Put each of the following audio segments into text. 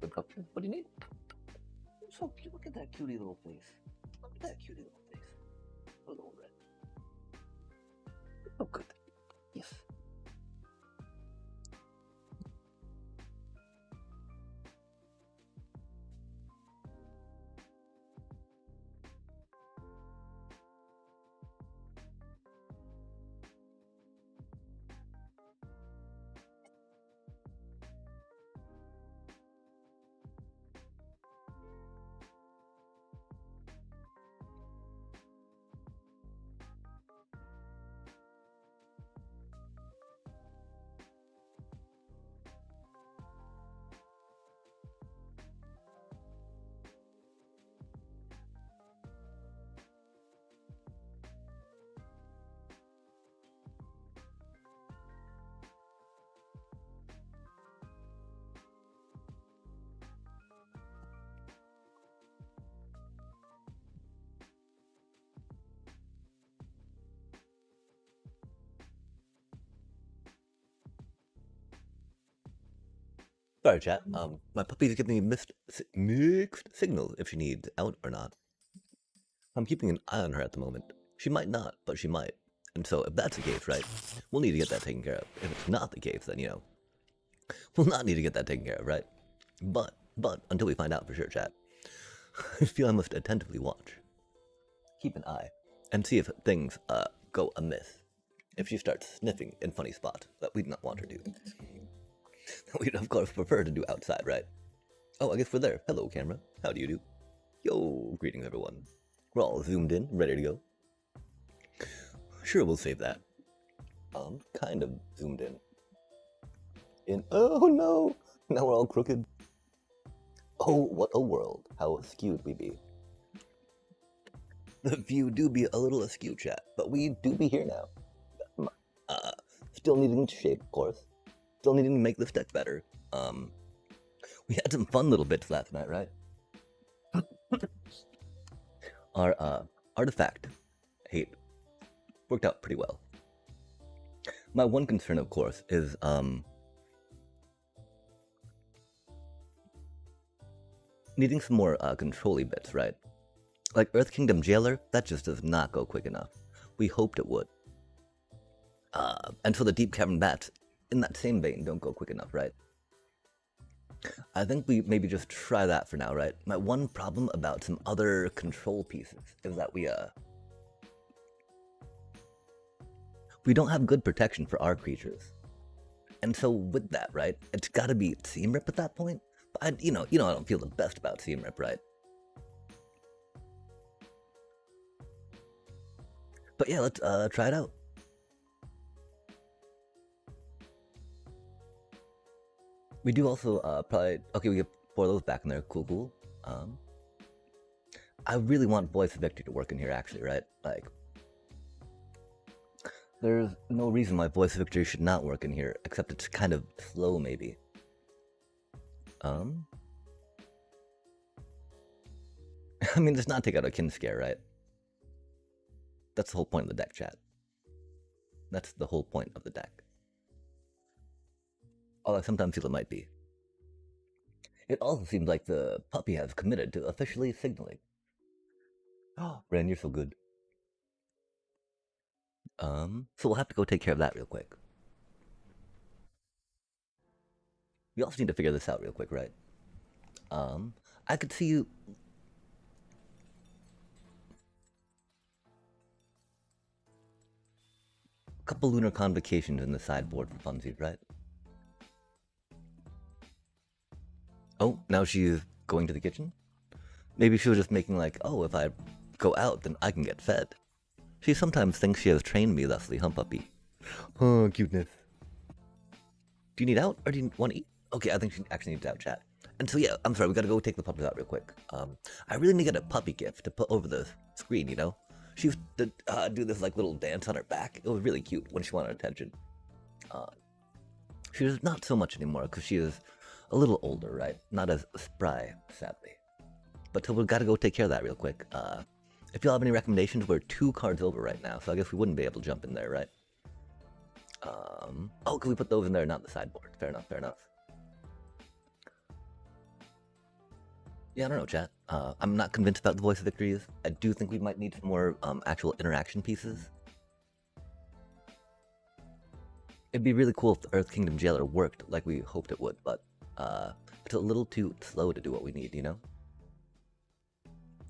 construction. What do you need? So cute. Look at that cutie little face. Look at that cutie little face. A little red. Oh, good. Yes. Sorry, chat. My puppy's giving me mixed signals if she needs out or not. I'm keeping an eye on her at the moment. She might not, but she might. And so if that's the case, right, we'll need to get that taken care of. If it's not the case, then, we'll not need to get that taken care of, right? But, until we find out for sure, chat, I feel I must attentively watch. Keep an eye, and see if things, go amiss. If she starts sniffing in funny spots that we do not want her to. We'd of course prefer to do outside, right? Oh, I guess we're there. Hello, camera. How do you do? Yo, greetings everyone. We're all zoomed in, ready to go. Sure, we'll save that. Kind of zoomed in. Oh no! Now we're all crooked. Oh, what a world. How skewed we be. The view do be a little askew, chat, but we do be here now. Still needing to shape, of course. Still needing to make this deck better. We had some fun little bits last night, right? Our artifact hate worked out pretty well. My one concern, of course, is needing some more control-y bits, right? Like Earth Kingdom Jailer, that just does not go quick enough. We hoped it would. And so the Deep Cavern Bats, in that same vein, don't go quick enough, right? I think we maybe just try that for now, right? My one problem about some other control pieces is that we don't have good protection for our creatures. And so with that, right, it's gotta be Seam Rip at that point. But I don't feel the best about Seam Rip, right? But yeah, let's try it out. We do also probably, okay, we get 4 of those back in there, cool. I really want Voice of Victory to work in here actually, right? Like, there's no reason why Voice of Victory should not work in here, except it's kind of slow maybe. I mean, does not take out a Kin Scare, right? That's the whole point of the deck, chat. That's the whole point of the deck. Although I sometimes feel it might be. It also seems like the puppy has committed to officially signaling. Oh, Ren, you're so good. So we'll have to go take care of that real quick. We also need to figure this out real quick, right? I could see you... a couple Lunar Convocations in the sideboard for funsies, right? Oh, now she's going to the kitchen? Maybe she was just making like, oh, if I go out, then I can get fed. She sometimes thinks she has trained me thusly, huh, puppy? Oh, cuteness. Do you need out, or do you want to eat? Okay, I think she actually needs out, chat. And so yeah, I'm sorry, we gotta go take the puppies out real quick. I really need to get a puppy gift to put over the screen, you know? She used to do this like little dance on her back. It was really cute when she wanted attention. She is not so much anymore, because she is a little older, right? Not as spry, sadly. But so we've got to go take care of that real quick. If y'all have any recommendations, we're 2 cards over right now, so I guess we wouldn't be able to jump in there, right? Oh, can we put those in there, not the sideboard? Fair enough, fair enough. Yeah, I don't know, chat. I'm not convinced about the voice of victories. I do think we might need some more actual interaction pieces. It'd be really cool if the Earth Kingdom Jailer worked like we hoped it would, but it's a little too slow to do what we need, you know?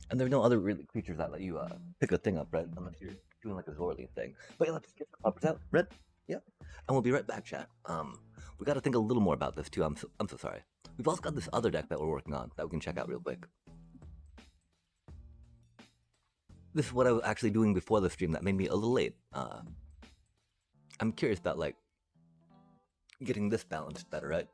And there's no other really creatures that let you pick a thing up, right? Unless you're doing like a Zorley thing. But yeah, let's get the poppers out. Red? Yep. And we'll be right back, chat. We got to think a little more about this too. I'm so sorry. We've also got this other deck that we're working on that we can check out real quick. This is what I was actually doing before the stream that made me a little late. I'm curious about like getting this balanced better, right?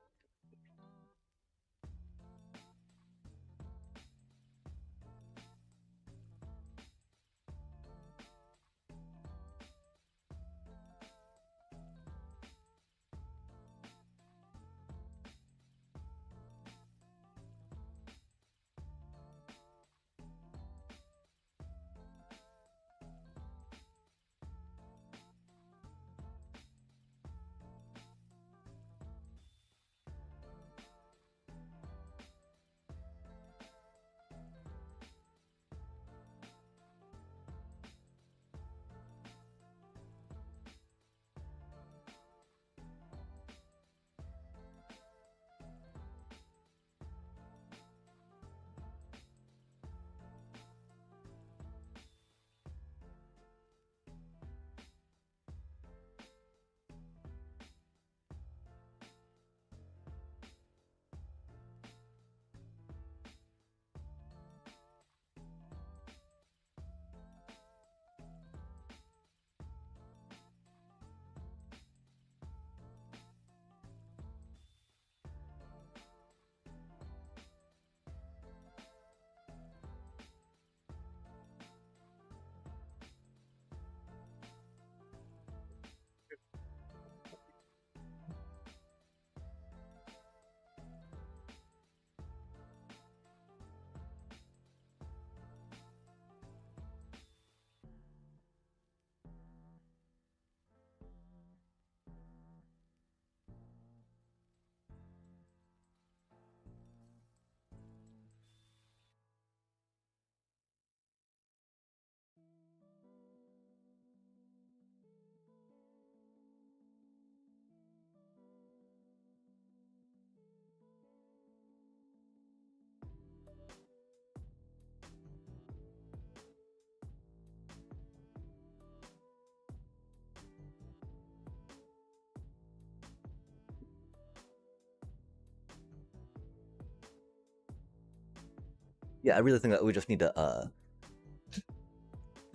Yeah, I really think that we just need to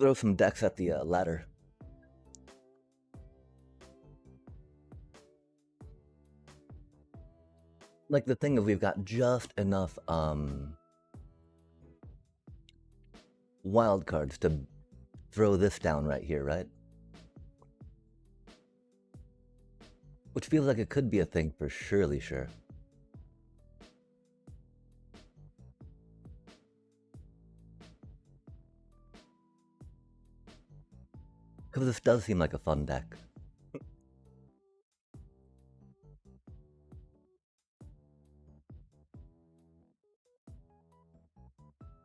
throw some decks at the ladder. Like the thing is, we've got just enough wild cards to throw this down right here, right? Which feels like it could be a thing for surely sure. Because this does seem like a fun deck.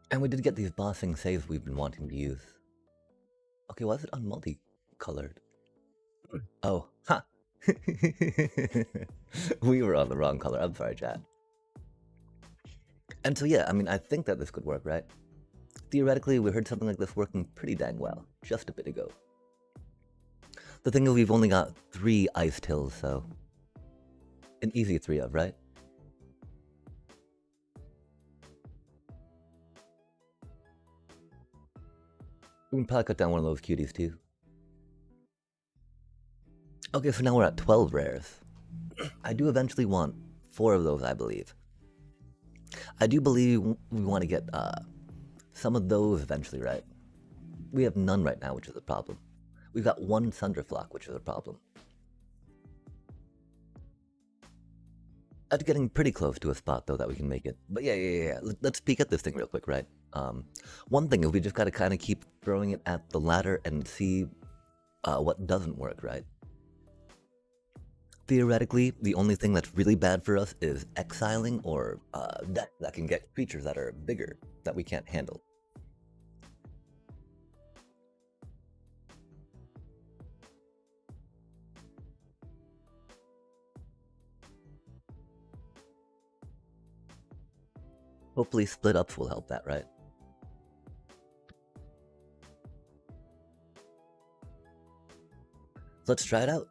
And we did get these bossing saves we've been wanting to use. Okay, why is it on multicolored? Oh, ha! We were on the wrong color. I'm sorry, chat. And so yeah, I mean, I think that this could work, right? Theoretically, we heard something like this working pretty dang well just a bit ago. The thing is, we've only got 3 iced hills, so an easy 3 of, right? We can probably cut down one of those cuties too. Okay, so now we're at 12 rares. I do eventually want 4 of those, I believe. I do believe we want to get some of those eventually, right? We have none right now, which is a problem. We've got 1 Thunderflock, which is a problem. That's getting pretty close to a spot, though, that we can make it. But yeah. Let's peek at this thing real quick, right? One thing is we just got to kind of keep throwing it at the ladder and see what doesn't work, right? Theoretically, the only thing that's really bad for us is exiling or death that can get creatures that are bigger that we can't handle. Hopefully split ups will help that, right? Let's try it out.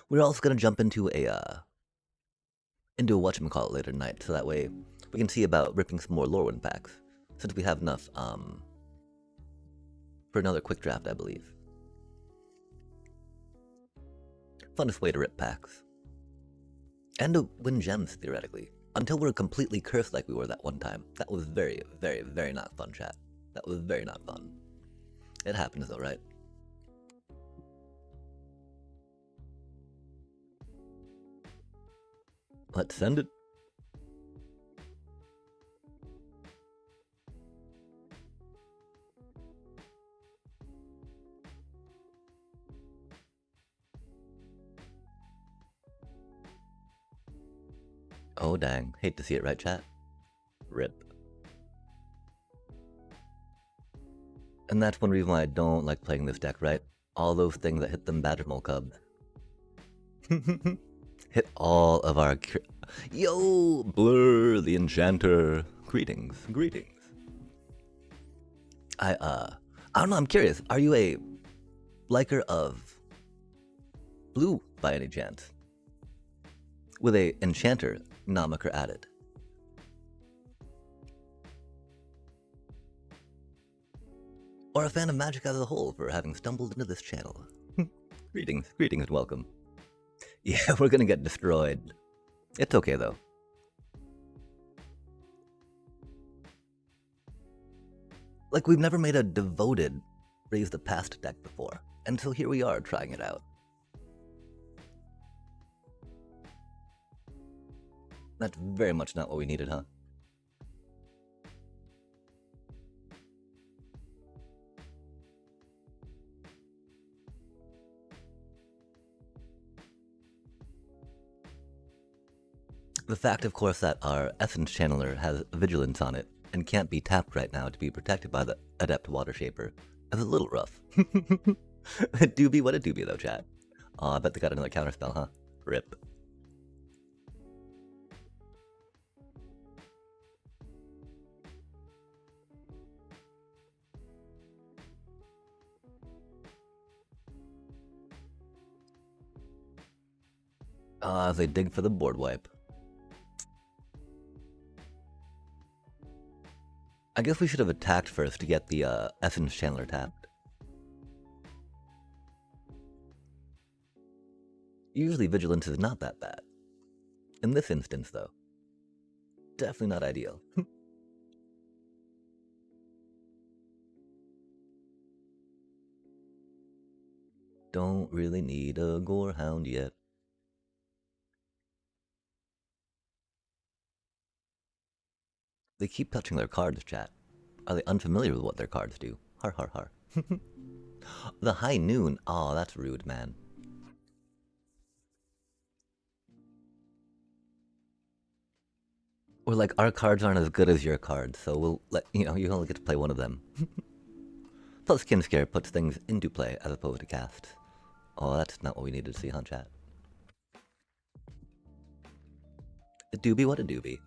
We're also gonna jump into a whatchamacallit later tonight, so that way we can see about ripping some more Lorwyn packs, since we have enough for another quick draft, I believe. Funnest way to rip packs. And to win gems, theoretically. Until we're completely cursed like we were that one time. That was very, very, very not fun, chat. That was very not fun. It happens though, right? Let's send it. Oh dang, hate to see it, right chat? Rip. And that's one reason why I don't like playing this deck, right? All those things that hit them Badgermole cubs. Hit all of our... Yo! Blur the Enchanter. Greetings, greetings. I don't know, I'm curious. Are you a liker of blue by any chance? With a Enchanter nomiker added. Or a fan of Magic as a whole for having stumbled into this channel. Greetings, greetings and welcome. Yeah, we're gonna get destroyed. It's okay though. Like, we've never made a devoted Raise the Past deck before, and so here we are trying it out. That's very much not what we needed, huh? The fact, of course, that our Essence Channeler has Vigilance on it and can't be tapped right now to be protected by the Adept Water Shaper is a little rough. Doobie, what a doobie though, chat. Aw, I bet they got another counterspell, huh? Rip. As they dig for the board wipe. I guess we should have attacked first to get the Essence Channeler tapped. Usually Vigilance is not that bad. In this instance, though, definitely not ideal. Don't really need a Gorehound yet. They keep touching their cards, chat. Are they unfamiliar with what their cards do? Har har har. The High Noon. Aw, that's rude, man. Or like, our cards aren't as good as your cards, so we'll let you know, you only get to play one of them. Plus, Kinscare puts things into play as opposed to casts. Oh, that's not what we needed to see, huh, chat? A doobie, what a doobie.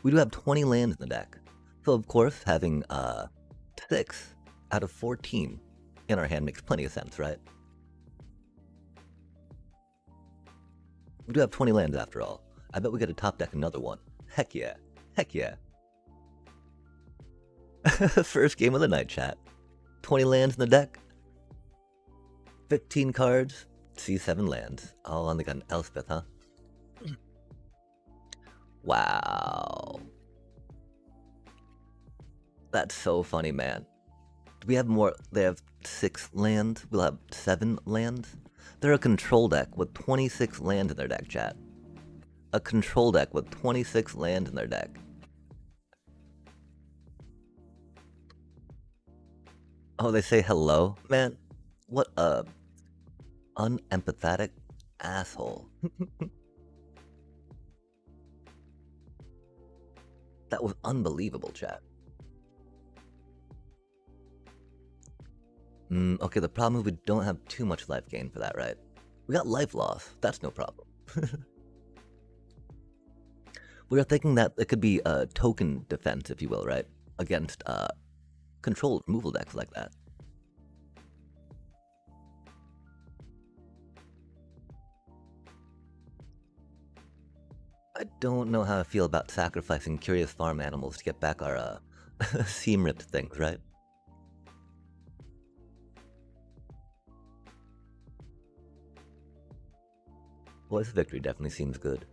We do have 20 lands in the deck. So, of course, having 6 out of 14 in our hand makes plenty of sense, right? We do have 20 lands after all. I bet we get to top deck another one. Heck yeah. Heck yeah. First game of the night, chat. 20 lands in the deck. 15 cards. C7 lands. Oh, and they got an Elspeth, huh? Wow. That's so funny, man. Do we have more? They have 6 lands. We'll have 7 lands. They're a control deck with 26 lands in their deck, chat. A control deck with 26 lands in their deck. Oh, they say hello? Man, what a unempathetic asshole. That was unbelievable, chat. Okay, the problem is we don't have too much life gain for that, right? We got life loss. That's no problem. We are thinking that it could be a token defense, if you will, right? Against controlled removal decks like that. I don't know how I feel about sacrificing curious farm animals to get back our seam ripped things, right? Voice of Victory definitely seems good.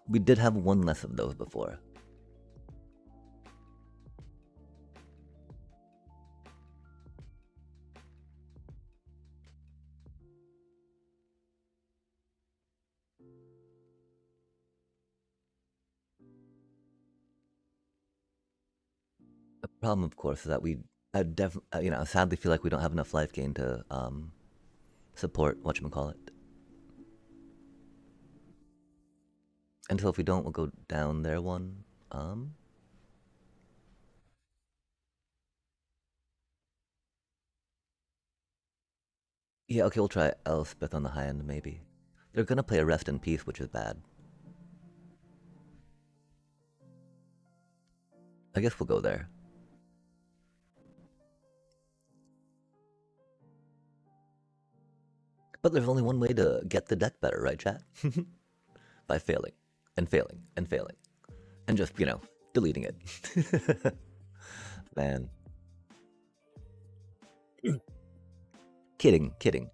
We did have one less of those before. The problem, of course, is that I sadly feel like we don't have enough life gain to support whatchamacallit. And so if we don't, we'll go down there one. Yeah, okay, we'll try Elspeth on the high end, maybe. They're gonna play a Rest in Peace, which is bad. I guess we'll go there. But there's only one way to get the deck better, right, chat? By failing, and failing, and failing. And just, deleting it. Man. Kidding.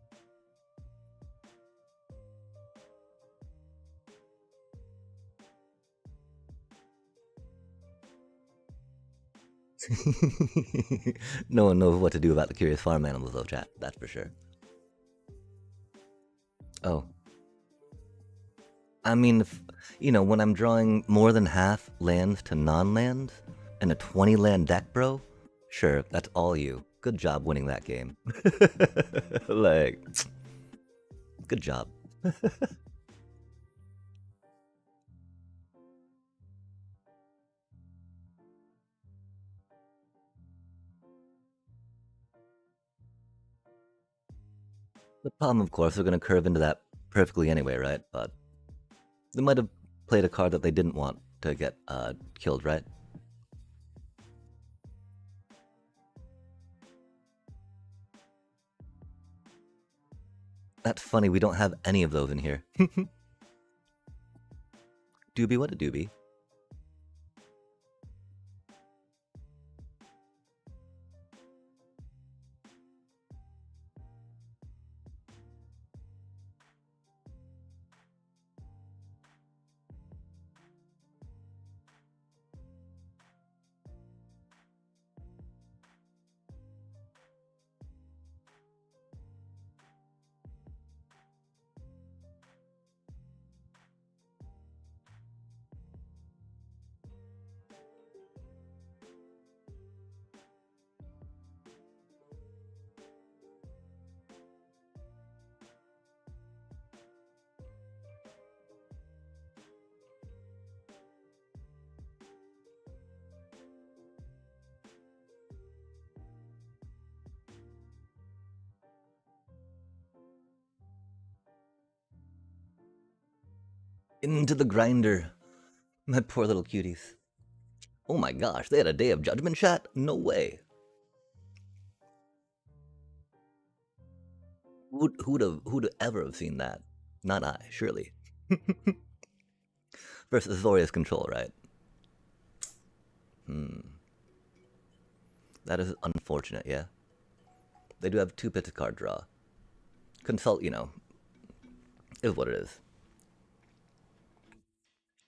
No one knows what to do about the curious farm animals, though, chat. That's for sure. Oh. I mean, when I'm drawing more than half lands to non-lands and a 20 land deck, bro, sure, that's all you. Good job winning that game. Like, good job. The problem, of course, they're going to curve into that perfectly anyway, right? But they might have played a card that they didn't want to get killed, right? That's funny, we don't have any of those in here. Doobie, what a doobie. Into the grinder. My poor little cuties. Oh my gosh, they had a day of judgment, chat? No way. Who'd ever have seen that? Not I, surely. Versus Zoria's control, right? That is unfortunate, yeah. They do have 2 pits of card draw. Consult, is what it is.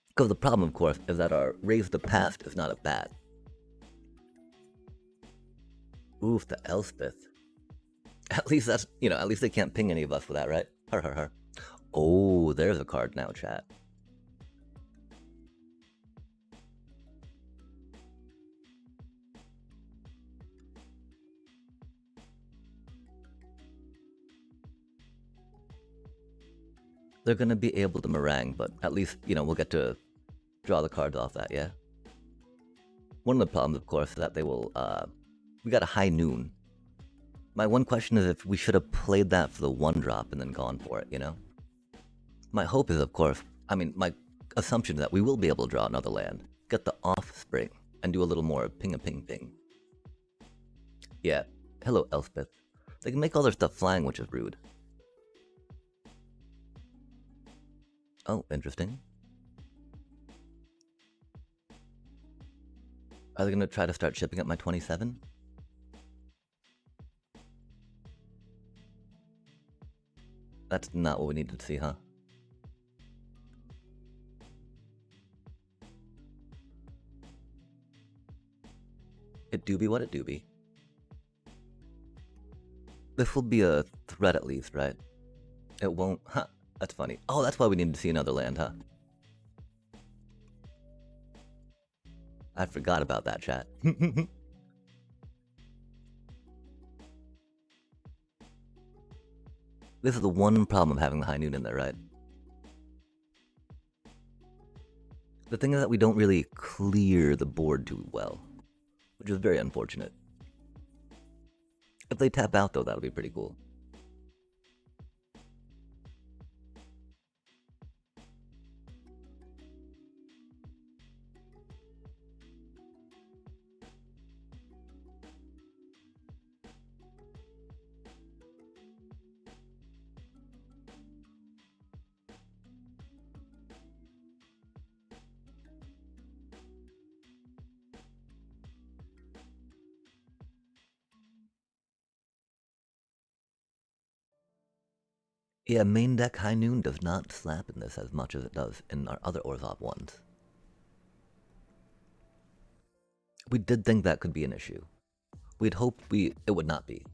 Because the problem, of course, is that our Raise the Past is not a bat. Oof, the Elspeth. At least that's, at least they can't ping any of us with that, right? Har har har. Oh, there's a card now, chat. they're gonna be able to meringue, but at least, you know, we'll get to draw the cards off that, yeah? One of the problems, of course, is that they will, we got a high noon. My one question is if we should have played that for the 1-drop and then gone for it, you know? My hope is, of course, I mean, my assumption is that we will be able to draw another land, get the offspring, and do a little more ping-a-ping-ping. Yeah, hello, Elspeth. They can make all their stuff flying, which is rude. Oh, interesting. Are they going to try to start shipping up my 27? That's not what we needed to see, huh? It do be what it do be. This will be a threat at least, right? It won't... Huh, that's funny. Oh, that's why we needed to see another land, huh? I forgot about that, chat. This is the one problem of having the high noon in there, right? The thing is that we don't really clear the board too well, which is very unfortunate. If they tap out, though, that'll be pretty cool. Yeah, main deck High Noon does not slap in this as much as it does in our other Orzhov ones. We did think that could be an issue. We'd hoped it would not be.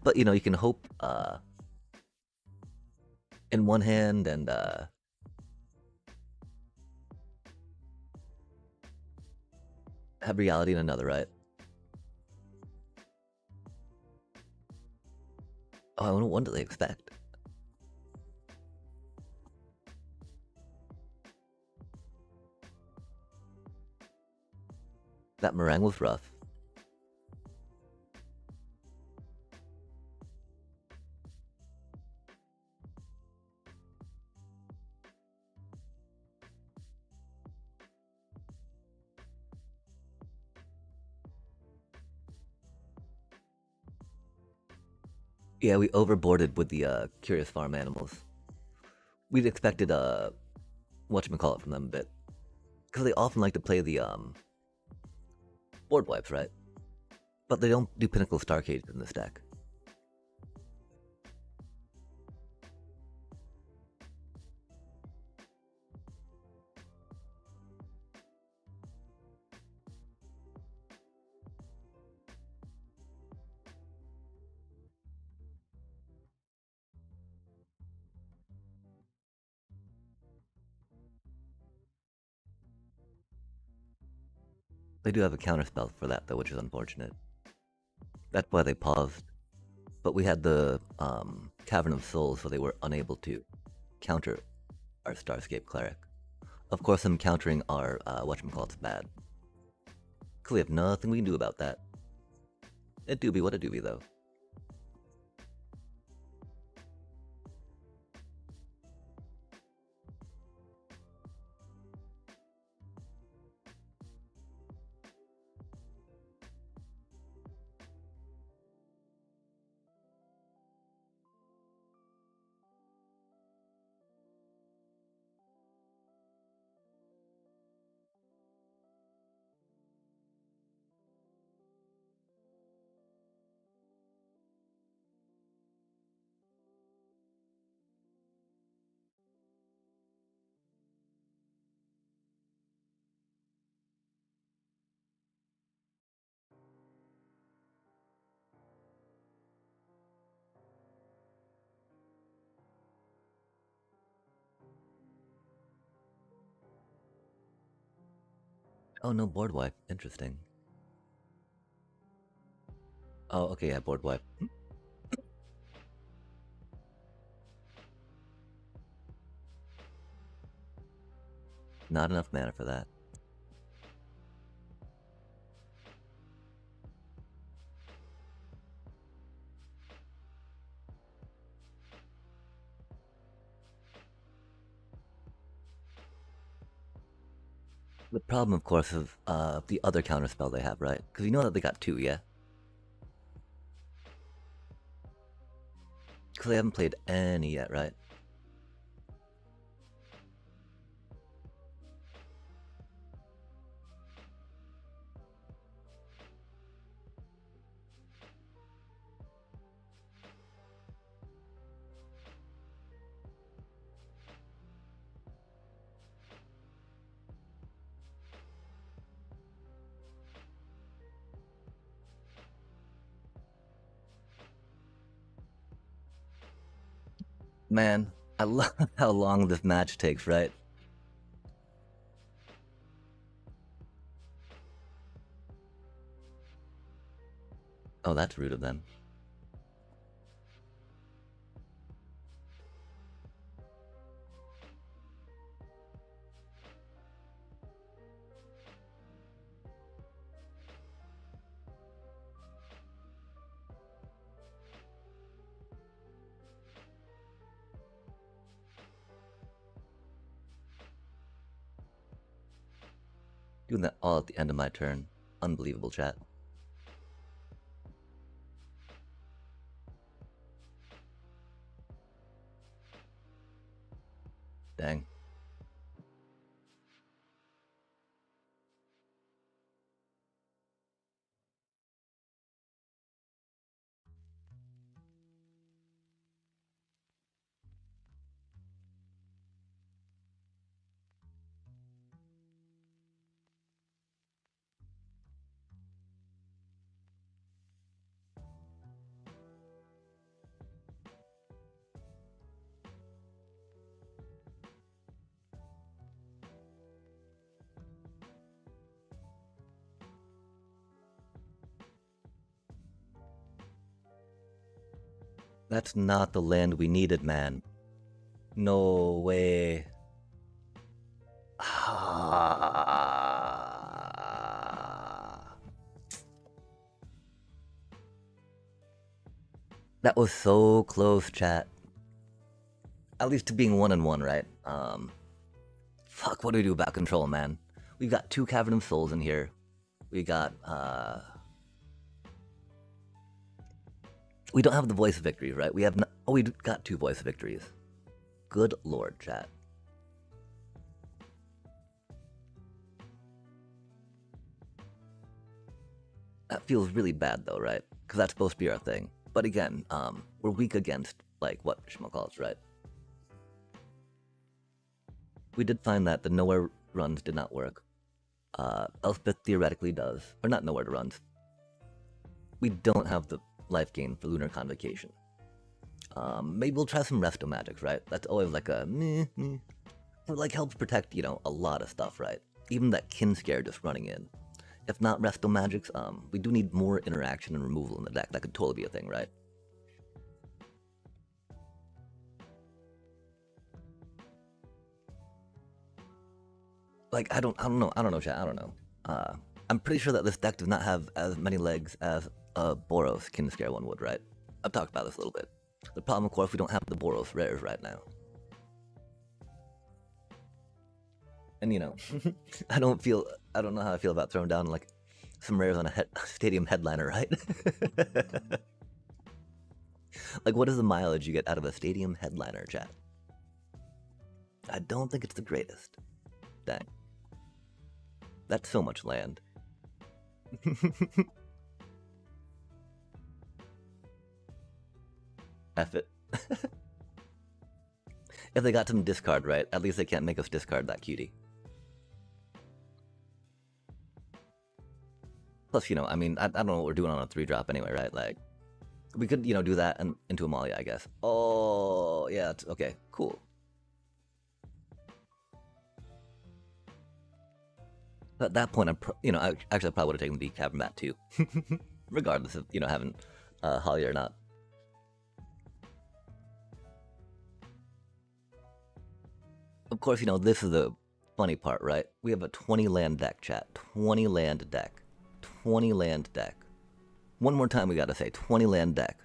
But, you know, you can hope in one hand and have reality in another, right? Oh, I wonder what do they expect? That meringue was rough. Yeah, we overboarded with the Curious Farm animals. We'd expected whatchamacallit from them a bit. Because they often like to play the board wipes, right? But they don't do Pinnacle Starscapes in this deck. They do have a counterspell for that, though, which is unfortunate. That's why they paused. But we had the Cavern of Souls, so they were unable to counter our Starscape Cleric. Of course, them countering our whatchamacallit's bad. Because we have nothing we can do about that. It do be what it do be, though. Oh, no board wipe. Interesting. Oh, okay, yeah, board wipe. Not enough mana for that. The problem, of course, is the other counterspell they have, right? Because you know that they got 2, yeah? Because they haven't played any yet, right? Man, I love how long this match takes, right? Oh, that's rude of them. Doing that all at the end of my turn. Unbelievable, chat. Dang. That's not the land we needed, man. No way. That was so close, chat. At least to being 1-1, right? Fuck, what do we do about control, man? We've got 2 Cavern of Souls in here. We got, we don't have the Voice of Victory, right? We have oh, we got 2 Voice of Victories. Good lord, chat. That feels really bad, though, right? Because that's supposed to be our thing. But again, we're weak against, like, what calls, right? We did find that the nowhere runs did not work. Elspeth theoretically does. Or not nowhere to runs. We don't have the life gain for Lunar Convocation. Maybe we'll try some Resto Magics, right? That's always like a meh. It like helps protect, you know, a lot of stuff, right? Even that Kin Scare just running in. If not Resto Magics, we do need more interaction and removal in the deck. That could totally be a thing, right? Like, I don't know, chat, I don't know. I'm pretty sure that this deck does not have as many legs as a Boros Kin Scare one would, right? I've talked about this a little bit. The problem, of course, we don't have the Boros rares right now. And, you know, I don't know how I feel about throwing down, like, some rares on a stadium headliner, right? Like, what is the mileage you get out of a stadium headliner, chat? I don't think it's the greatest. Dang. That's so much land. F it. If they got some discard, right? At least they can't make us discard that cutie. Plus, you know, I mean, I don't know what we're doing on a 3-drop anyway, right? Like, we could, you know, do that and into Amalia, I guess. Oh, yeah, it's, okay, cool. At that point, you know, I probably would have taken the Cavern Bat too, regardless of, you know, having Holly or not. Of course, you know, this is a funny part, right? We have a 20 land deck, chat. 20 land deck. 20 land deck. One more time we gotta say 20 land deck.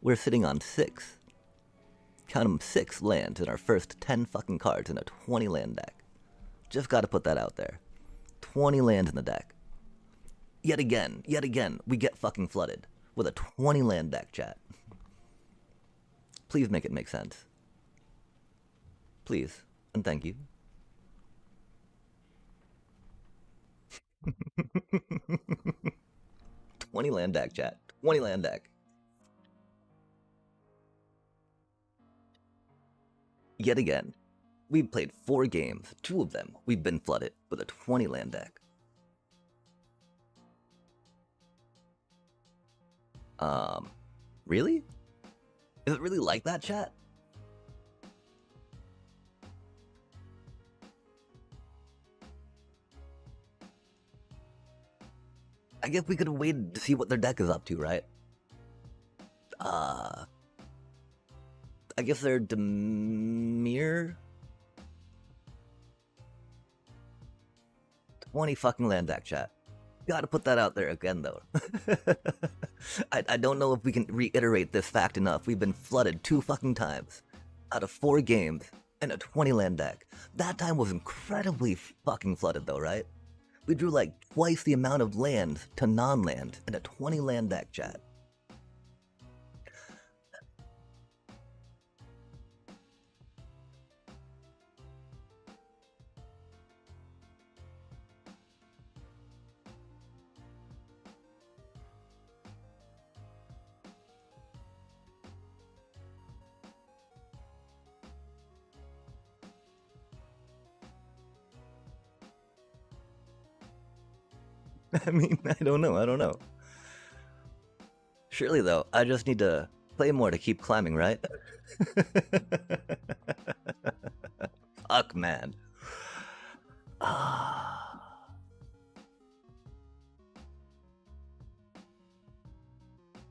We're sitting on 6. Count 'em, 6 lands in our first 10 fucking cards in a 20 land deck. Just gotta put that out there. 20 lands in the deck. Yet again, we get fucking flooded with a 20 land deck, chat. Please make it make sense. Please, and thank you. $20 land deck, chat. 20 land deck. Yet again, we've played 4 games. 2 of them, we've been flooded with a 20 land deck. Really? Is it really like that, chat? I guess we could have waited to see what their deck is up to, right? I guess they're Demir. 20 fucking land deck, chat. Gotta put that out there again, though. I don't know if we can reiterate this fact enough. We've been flooded 2 fucking times out of 4 games in a 20 land deck. That time was incredibly fucking flooded, though, right? We drew like twice the amount of lands to non-land in a 20 land deck, chat. I mean, I don't know. Surely, though, I just need to play more to keep climbing, right? Fuck, man.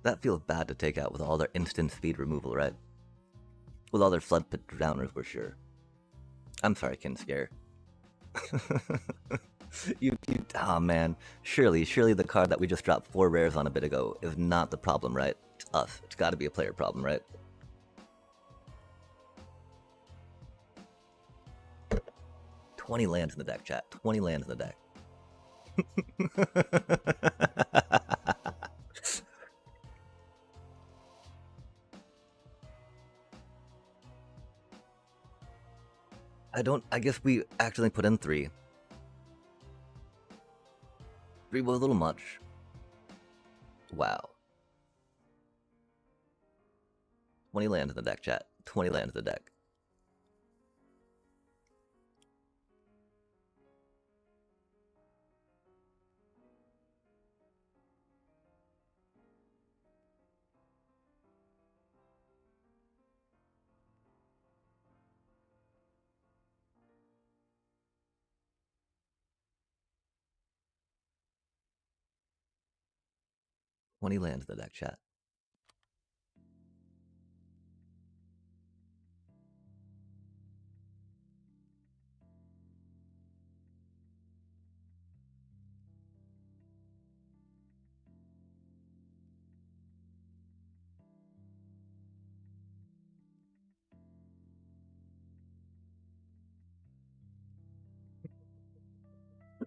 That feels bad to take out with all their instant speed removal, right? With all their flood pit drowners, for sure. I'm sorry, Kinscare. Oh man. Surely the card that we just dropped 4 rares on a bit ago is not the problem, right? It's us. It's gotta be a player problem, right? $20 lands in the deck, chat. 20 lands in the deck. I guess we accidentally put in 3. 3 was a little much. Wow. 20 lands in the deck, chat. 20 lands in the deck. When he lands in the deck, chat.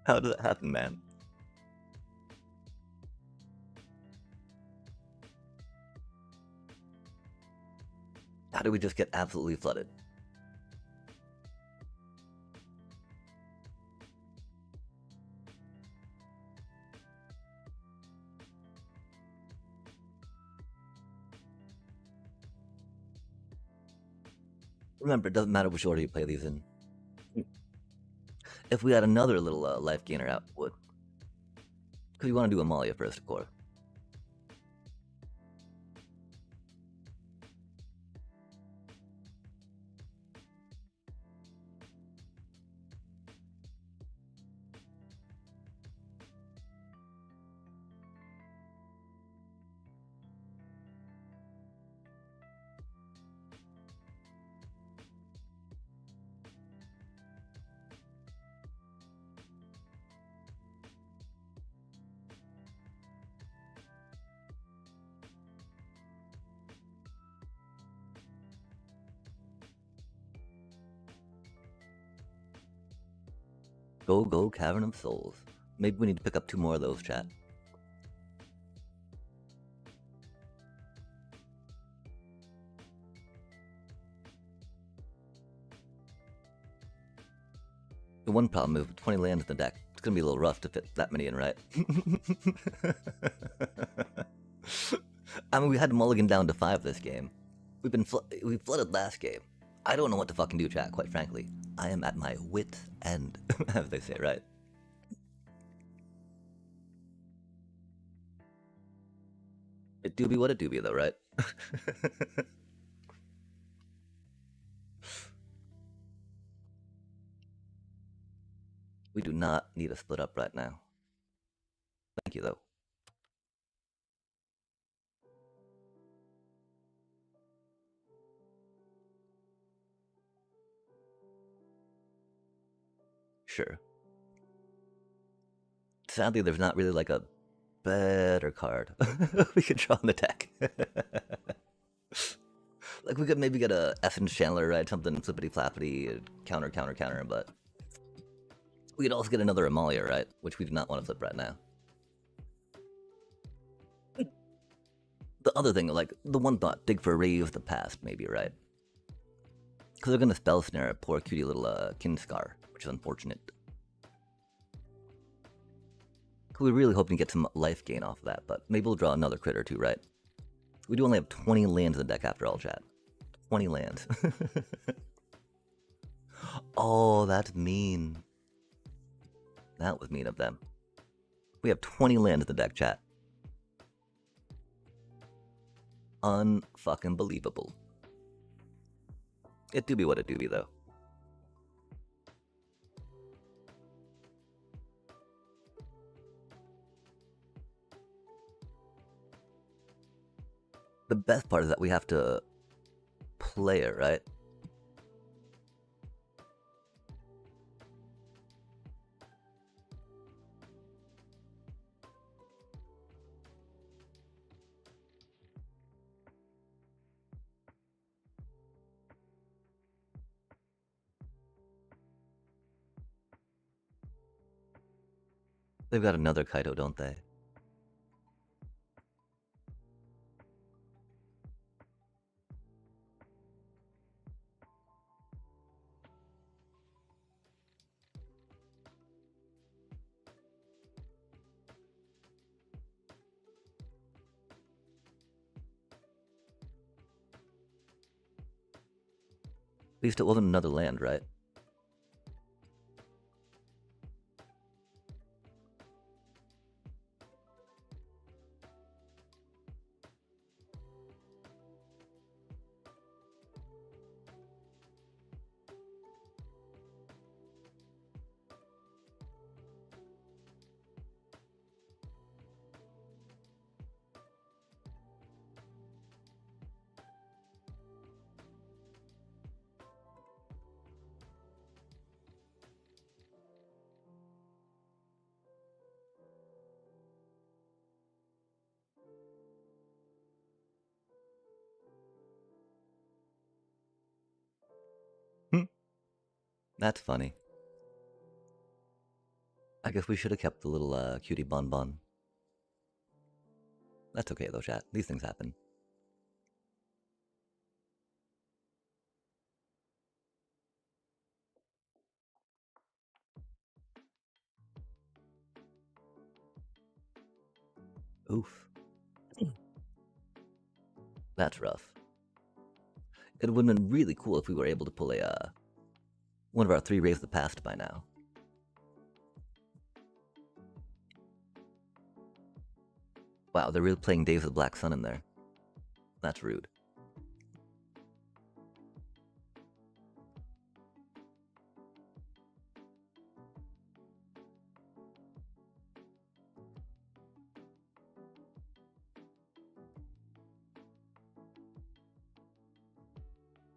How did that happen, man? How did we just get absolutely flooded? Remember, it doesn't matter which order you play these in. If we had another little life gainer out, would. Because you want to do Amalia first, of course. Go, go, Cavern of Souls. Maybe we need to pick up 2 more of those, chat. The one problem is with 20 lands in the deck, it's gonna be a little rough to fit that many in, right? I mean, we had mulligan down to 5 this game. We flooded last game. I don't know what to fucking do, chat, quite frankly. I am at my wit's end, as they say, right? It do be what it do be, though, right? We do not need a split up right now. Thank you, though. Sure. Sadly, there's not really like a better card we could draw in the deck. Like, we could maybe get a Essence Chandler, right? Something flippity flappity, counter, counter, counter, but we could also get another Amalia, right? Which we do not want to flip right now. The other thing, like, the one thought, dig for a Ray of the Past, maybe, right? Because they're going to spell snare a poor cutie little Kinscar, which is unfortunate. We're really hoping to get some life gain off of that, but maybe we'll draw another crit or 2, right? We do only have 20 lands in the deck after all, chat. 20 lands. Oh, that's mean. That was mean of them. We have 20 lands in the deck, chat. Unfucking believable. It do be what it do be, though. The best part is that we have to play it, right? They've got another Kaito, don't they? At least it wasn't another land, right? That's funny. I guess we should have kept the little cutie bonbon. That's okay though, chat. These things happen. Oof. That's rough. It would have been really cool if we were able to pull a one of our 3 Rays of the Past by now. Wow, they're really playing Days of the Black Sun in there. That's rude.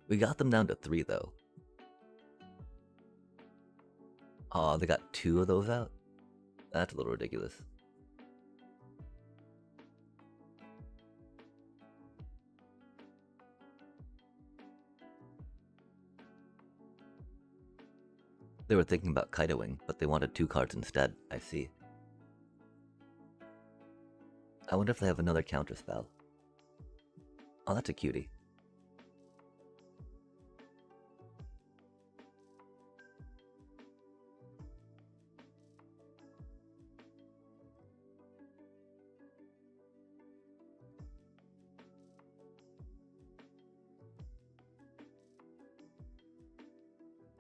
We got them down to 3 though. Aw, they got 2 of those out? That's a little ridiculous. They were thinking about kitoing, but they wanted 2 cards instead. I see. I wonder if they have another counter spell. Oh, that's a cutie.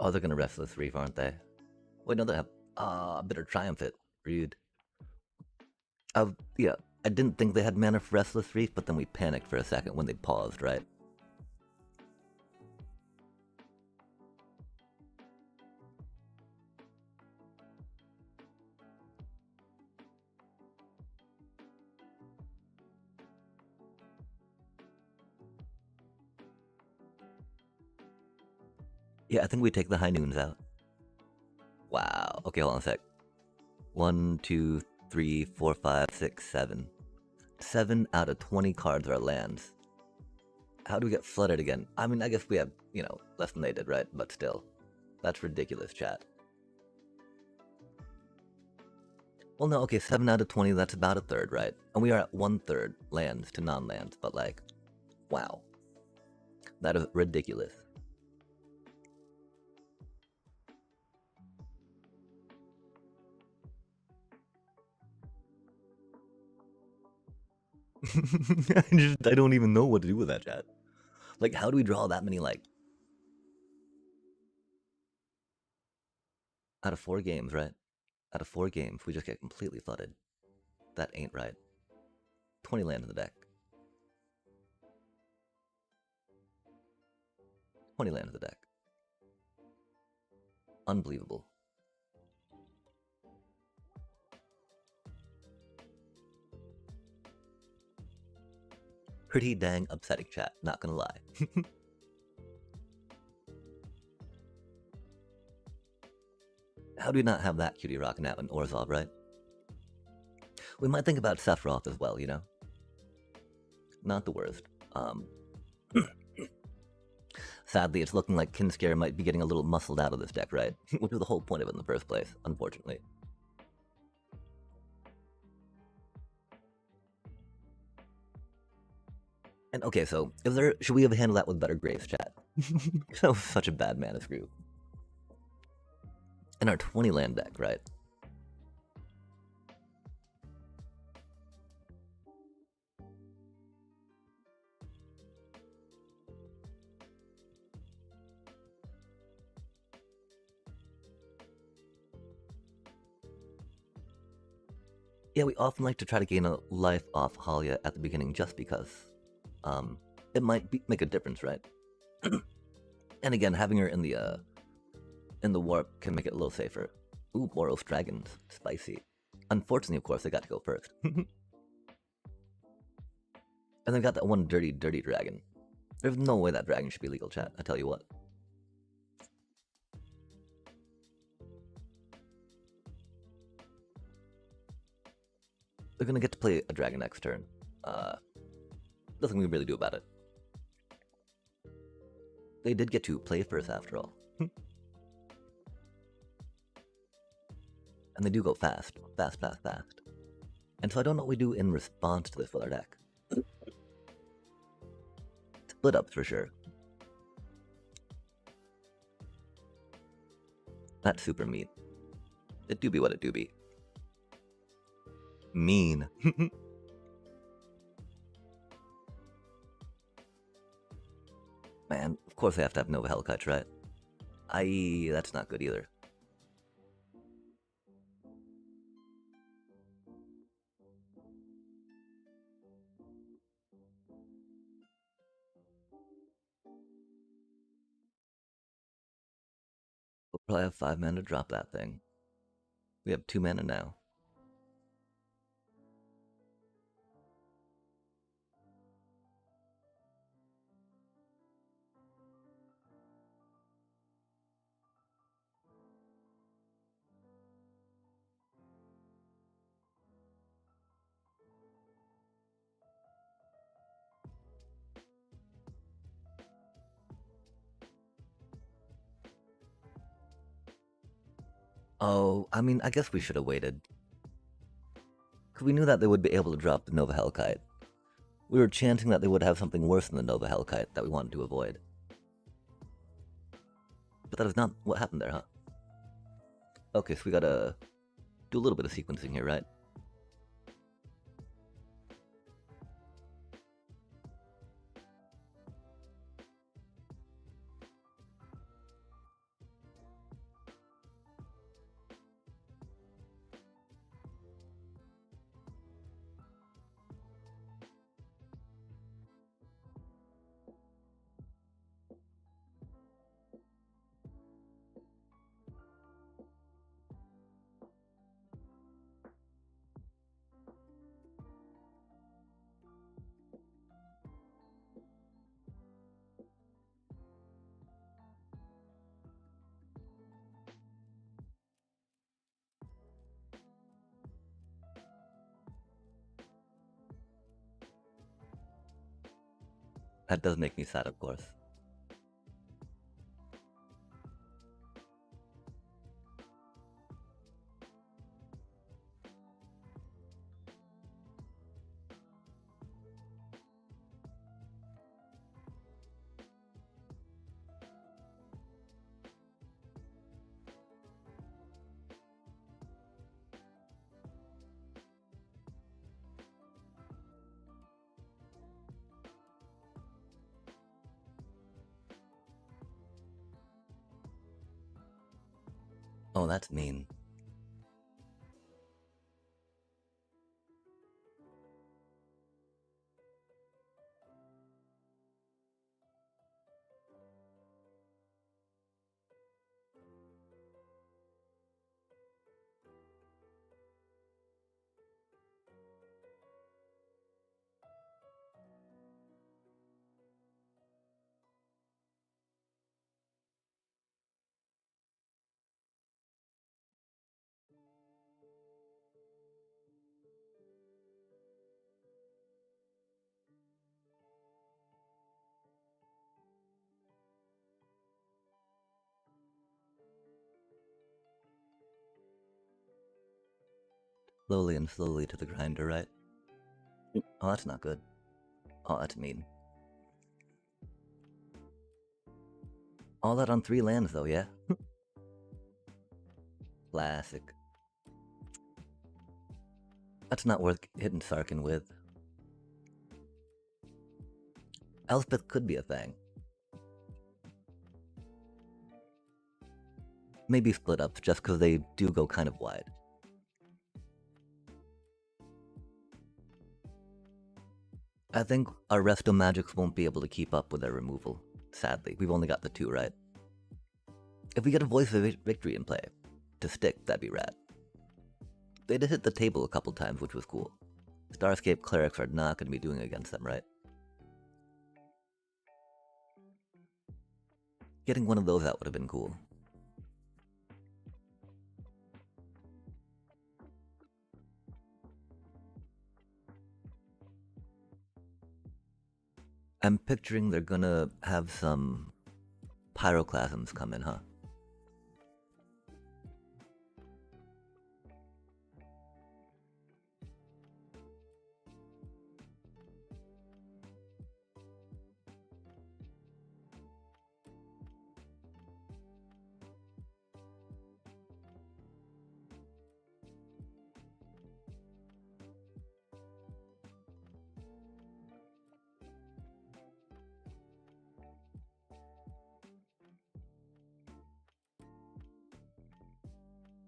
Oh, they're gonna Restless Reef, aren't they? Wait, no, they have Bitter Triumph it. Rude. Yeah, I didn't think they had mana for Restless Reef, but then we panicked for a second when they paused, right? Yeah, I think we take the High Noons out. Wow. Okay, hold on a sec. 1, 2, 3, 4, 5, 6, 7. 7 out of 20 cards are lands. How do we get flooded again? I mean, I guess we have, you know, less than they did, right? But still. That's ridiculous, chat. Well, no, okay, 7 out of 20, that's about a third, right? And we are at 1/3 lands to non-lands, but like, wow. That is ridiculous. I don't even know what to do with that, chat. Like, how do we draw that many, like... Out of 4 games, right? Out of 4 games, we just get completely flooded. That ain't right. 20 land in the deck. 20 land in the deck. Unbelievable. Pretty dang upsetting, chat, not gonna lie. How do we not have that cutie rocking out in Orzhov, right? We might think about Sephiroth as well, you know? Not the worst. Sadly, it's looking like Kinscare might be getting a little muscled out of this deck, right? Which was the whole point of it in the first place, unfortunately. And okay, so should we have handled that with better grace, chat? That was such a bad mana screw. In our 20 land deck, right? Yeah, we often like to try to gain a life off Halia at the beginning just because it might make a difference, right? And again, having her in the warp can make it a little safer. Ooh, Boros Dragons. Spicy. Unfortunately, of course, they got to go first. And they got that one dirty, dirty dragon. There's no way that dragon should be legal, chat, I tell you what. They're gonna get to play a dragon next turn. Nothing we can really do about it. They did get to play first after all. And they do go fast. Fast, fast, fast. And so I don't know what we do in response to this with our deck. Split ups for sure. That's super mean. It do be what it do be. Mean. Man, of course they have to have Nova Hellkite, right? That's not good either. We'll probably have 5 mana to drop that thing. We have 2 mana now. Oh, I mean, I guess we should have waited. Because we knew that they would be able to drop the Nova Hellkite. We were chanting that they would have something worse than the Nova Hellkite that we wanted to avoid. But that is not what happened there, huh? Okay, so we gotta do a little bit of sequencing here, right? That does make me sad, of course. Oh, that's mean. Slowly and slowly to the grinder, right? Oh, that's not good. Oh, that's mean. All that on 3 lands, though, yeah? Classic. That's not worth hitting Sarkin with. Elspeth could be a thing. Maybe split up, just because they do go kind of wide. I think our Resto Magics won't be able to keep up with their removal, sadly. We've only got the 2, right? If we get a Voice of Victory in play, to stick, that'd be rad. They did hit the table a couple times, which was cool. Starscape Clerics are not going to be doing against them, right? Getting one of those out would have been cool. I'm picturing they're gonna have some pyroclasms come in, huh?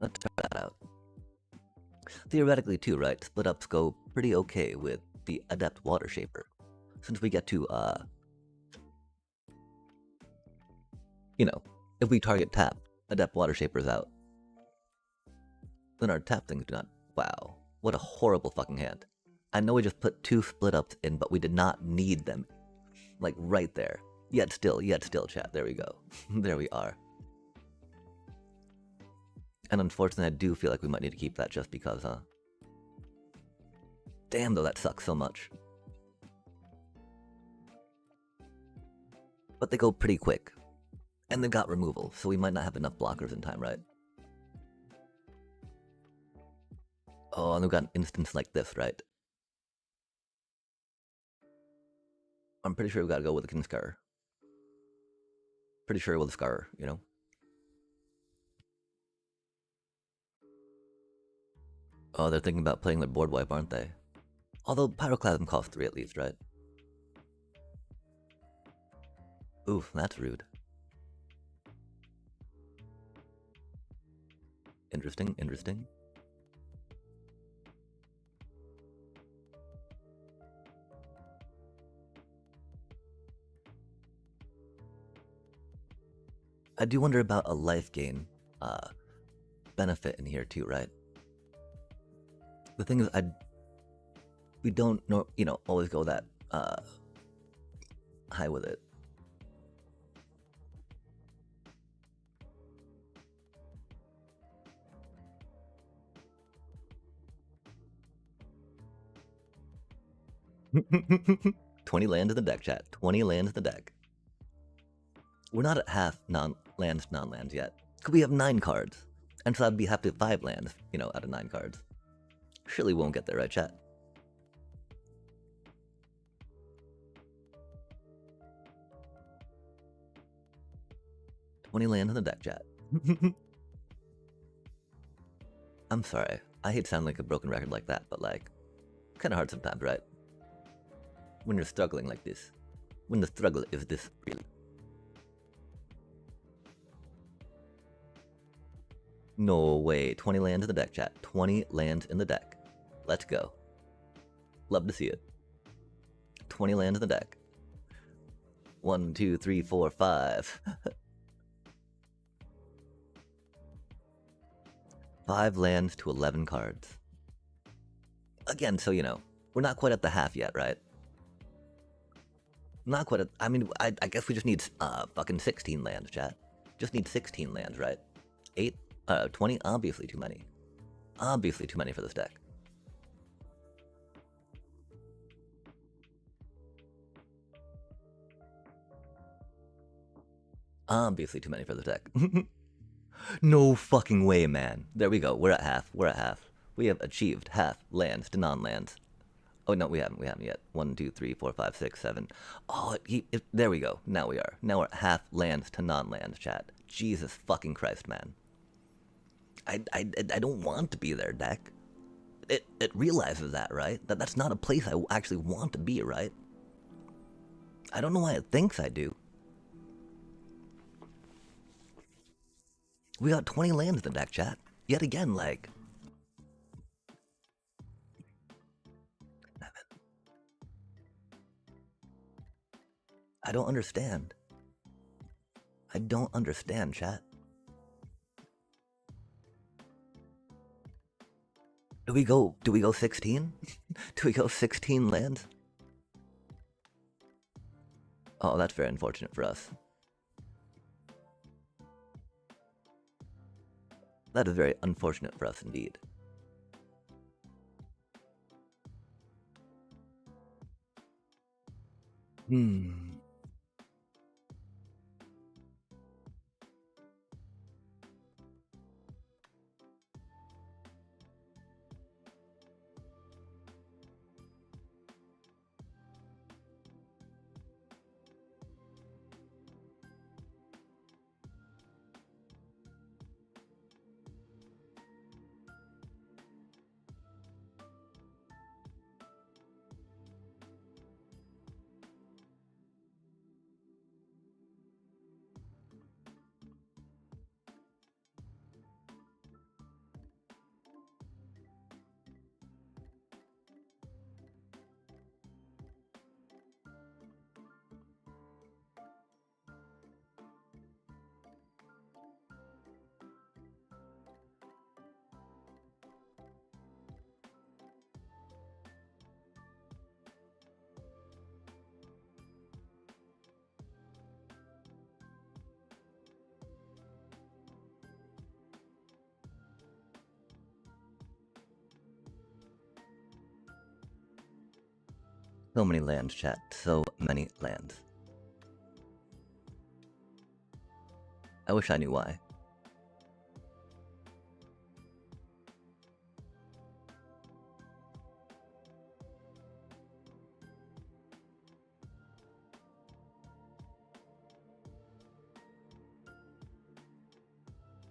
Let's try that out. Theoretically too, right? Split ups go pretty okay with the Adept Water Shaper. Since we get to, you know, if we target tap, Adept Water Shaper's out. Then our tap things do not. Wow, what a horrible fucking hand. I know we just put 2 split ups in, but we did not need them. Like right there. Yet still, chat. There we go. There we are. And unfortunately, I do feel like we might need to keep that just because, huh? Damn, though, that sucks so much. But they go pretty quick. And they've got removal, so we might not have enough blockers in time, right? Oh, and we've got an instance like this, right? I'm pretty sure we've got to go with the Kinskar. Pretty sure with the Scar, you know? Oh, they're thinking about playing their board wipe, aren't they? Although Pyroclasm costs 3 at least, right? Oof, that's rude. Interesting, interesting. I do wonder about a life gain benefit in here too, right? The thing is, we don't know, always go that high with it. $20 lands in the deck, chat. 20 lands in the deck. We're not at half non-lands yet. Could we have 9 cards? And so I'd be happy with 5 lands, out of 9 cards. Surely won't get there, right, chat? $20 lands in the deck, chat. I'm sorry. I hate sounding like a broken record like that, but like, kind of hard sometimes, right? When you're struggling like this. When the struggle is this real. No way. 20 lands in the deck, chat. 20 lands in the deck. Let's go. Love to see it. 20 lands in the deck. 1, 2, 3, 4, 5. 5 lands to 11 cards. Again, so we're not quite at the half yet, right? Not quite at, I guess we just need fucking 16 lands, chat. Just need 16 lands, right? 20? Obviously too many. Obviously too many for this deck. Obviously too many for the deck. No fucking way, man. There we go. We're at half. We're at half. We have achieved half lands to non-lands. Oh, no, we haven't. We haven't yet. 1, 2, 3, 4, 5, 6, 7. Oh, there we go. Now we are. Now we're at half lands to non-lands, chat. Jesus fucking Christ, man. I don't want to be there, deck. It realizes that, right? That's not a place I actually want to be, right? I don't know why it thinks I do. We got 20 lands in the deck, chat. Yet again, like... I don't understand. I don't understand, chat. Do we go 16? Do we go 16 lands? Oh, that's very unfortunate for us. That is very unfortunate for us indeed. So many lands, chat. So many lands. I wish I knew why.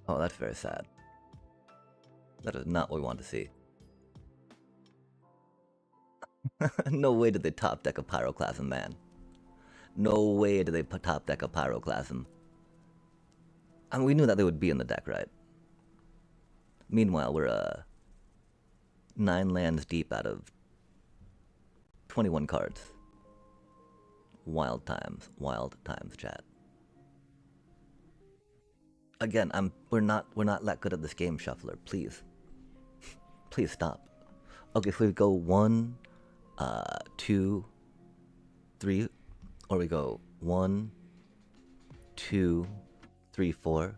Oh, that's very sad. That is not what we want to see. No way did they top deck a Pyroclasm, man. No way did they top deck a Pyroclasm. I mean, we knew that they would be in the deck, right? Meanwhile, we're 9 lands deep out of 21 cards. Wild times, chat. Again, we're not that good at this game, Shuffler. Please, please stop. Okay, so we go 1, 2, 3, or we go 1, 2, 3, 4.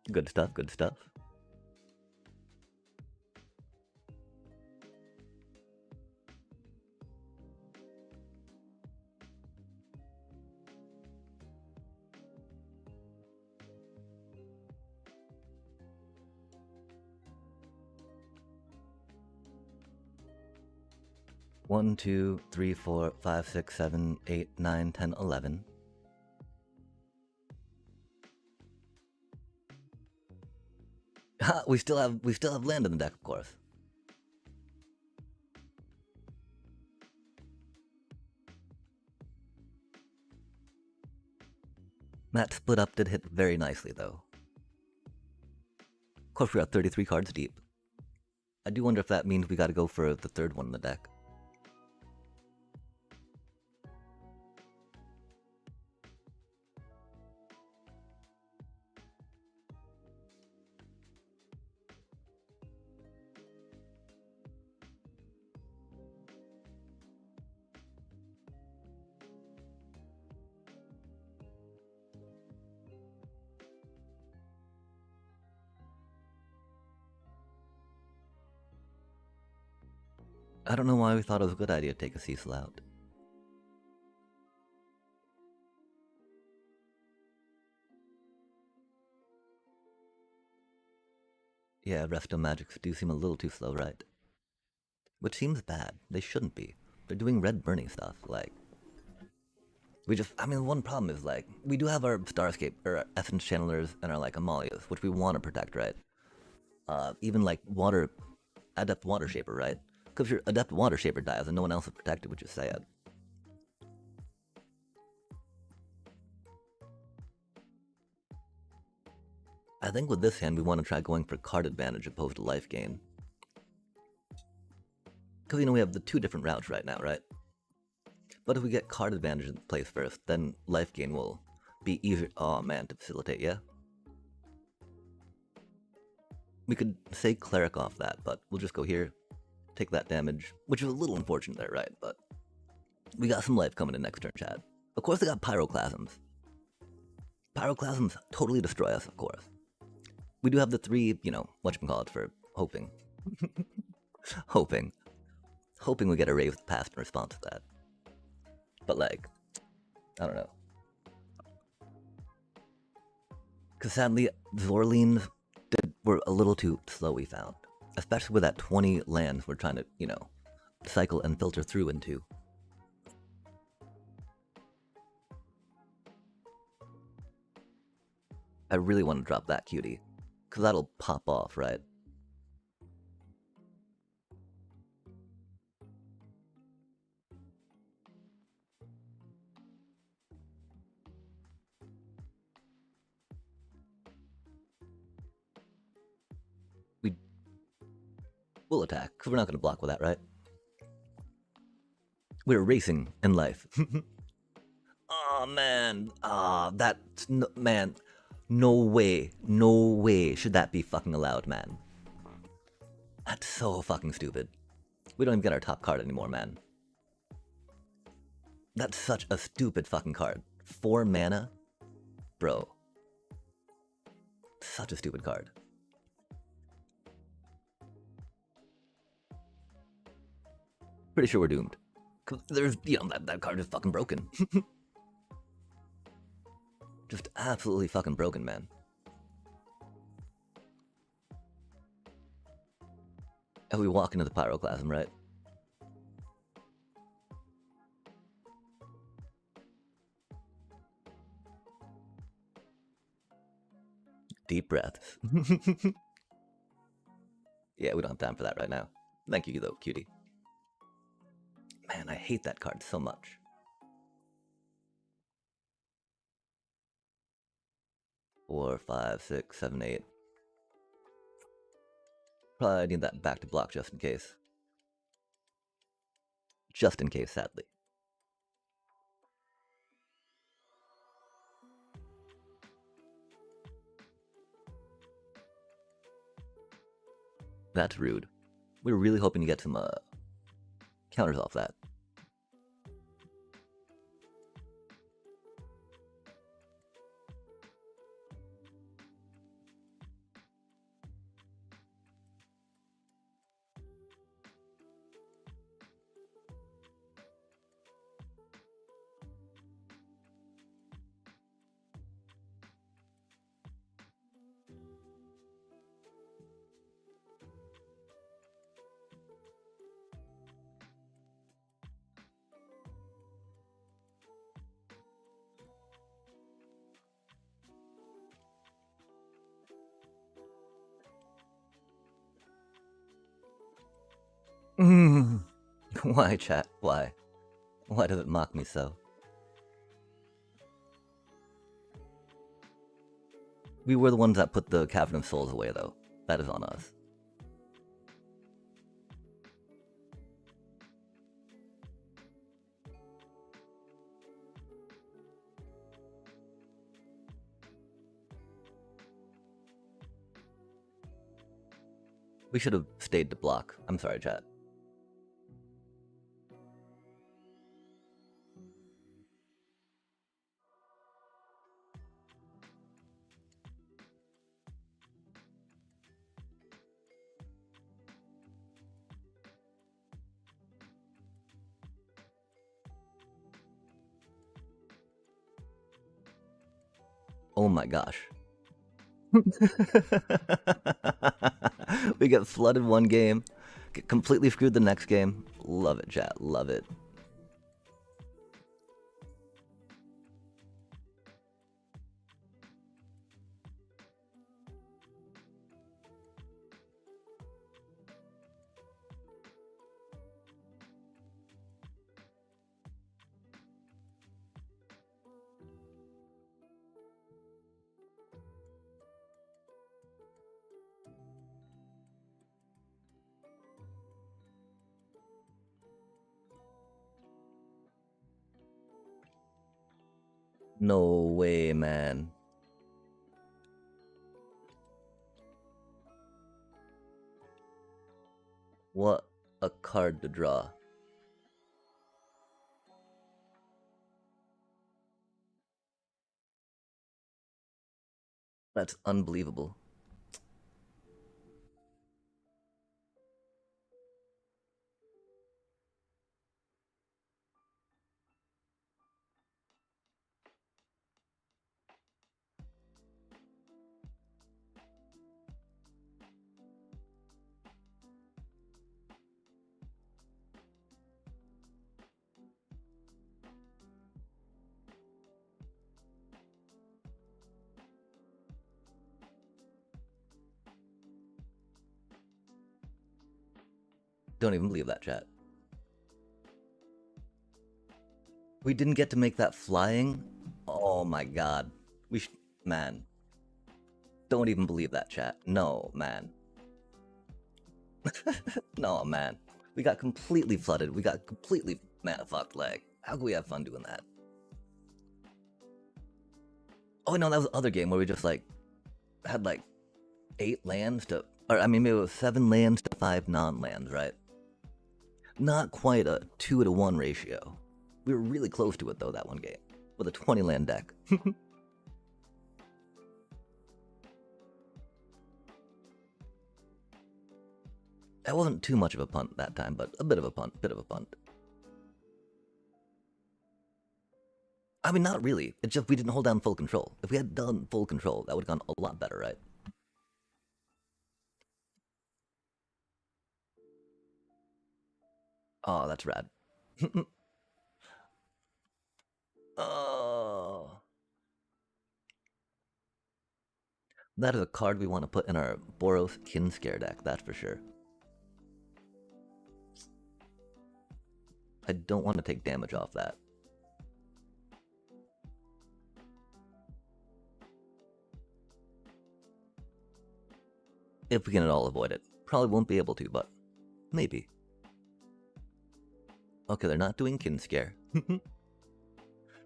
Good stuff, good stuff. One, 2, 3, 4, 5, 6, 7, 8, 9, 10, 11. we still have land in the deck, of course. That split up did hit very nicely, though. Of course, we are 33 cards deep. I do wonder if that means we gotta go for the third one in the deck. I don't know why we thought it was a good idea to take a Cecil out. Yeah, Resto Magics do seem a little too slow, right? Which seems bad. They shouldn't be. They're doing red burning stuff, like... one problem is, like, we do have our Starscape, or our Essence Channelers, and our, like, Amalias, which we want to protect, right? Even, like, Adept Water Shaper, right? Because if your Adept Water Shaper dies and no one else is protected, which is sad. I think with this hand, we want to try going for card advantage opposed to life gain. Because, we have the 2 different routes right now, right? But if we get card advantage in place first, then life gain will be easier, oh man, to facilitate, yeah? We could say Cleric off that, but we'll just go here, take that damage, which is a little unfortunate there, right? But we got some life coming in next turn, Chad. Of course, they got Pyroclasms. Pyroclasms totally destroy us, of course. We do have the 3, whatchamacallit for hoping. Hoping we get a raised past in response to that. But, like, I don't know. Because sadly, Zorlines were a little too slow, we found. Especially with that 20 lands we're trying to, cycle and filter through into. I really want to drop that cutie. Because that'll pop off, right? We'll attack, because we're not going to block with that, right? We're racing in life. Oh, man. Man. No way should that be fucking allowed, man. That's so fucking stupid. We don't even get our top card anymore, man. That's such a stupid fucking card. 4 mana? Bro. Such a stupid card. Pretty sure we're doomed. Cause there's, you know, that card is fucking broken. Just absolutely fucking broken, man. And we walk into the pyroclasm, right? Deep breaths. Yeah, we don't have time for that right now. Thank you, though, cutie. Man, I hate that card so much. Four, five, six, seven, eight. Probably need that back to block just in case. Just in case, sadly. That's rude. We were really hoping to get some counters off that. Why, chat? Why? Why does it mock me so? We were the ones that put the Cavern of Souls away, though. That is on us. We should have stayed to block. I'm sorry, chat. Oh my gosh. We get flooded one game, get completely screwed the next game. Love it, chat. Love it. No way, man. What a card to draw. That's unbelievable. Don't even believe that, chat. We didn't get to make that flying? Oh my god. Man. Don't even believe that, chat. No, man. No, man. We got completely flooded. We got completely mana fucked. Like, how could we have fun doing that? Oh no, that was the other game where we just like had like 8 lands to, or I mean maybe it was 7 lands to 5 non-lands, right? Not quite a 2-to-1 ratio. We were really close to it though that one game with a 20 land deck. It wasn't too much of a punt that time, but a bit of a punt, I mean, not really. It's just we didn't hold down full control. If we had done full control, that would have gone a lot better, right? Oh, that's rad. Oh. That is a card we want to put in our Boros Kinscare deck, that's for sure. I don't want to take damage off that. If we can at all avoid it. Probably won't be able to, but maybe. Okay, they're not doing Kinscare.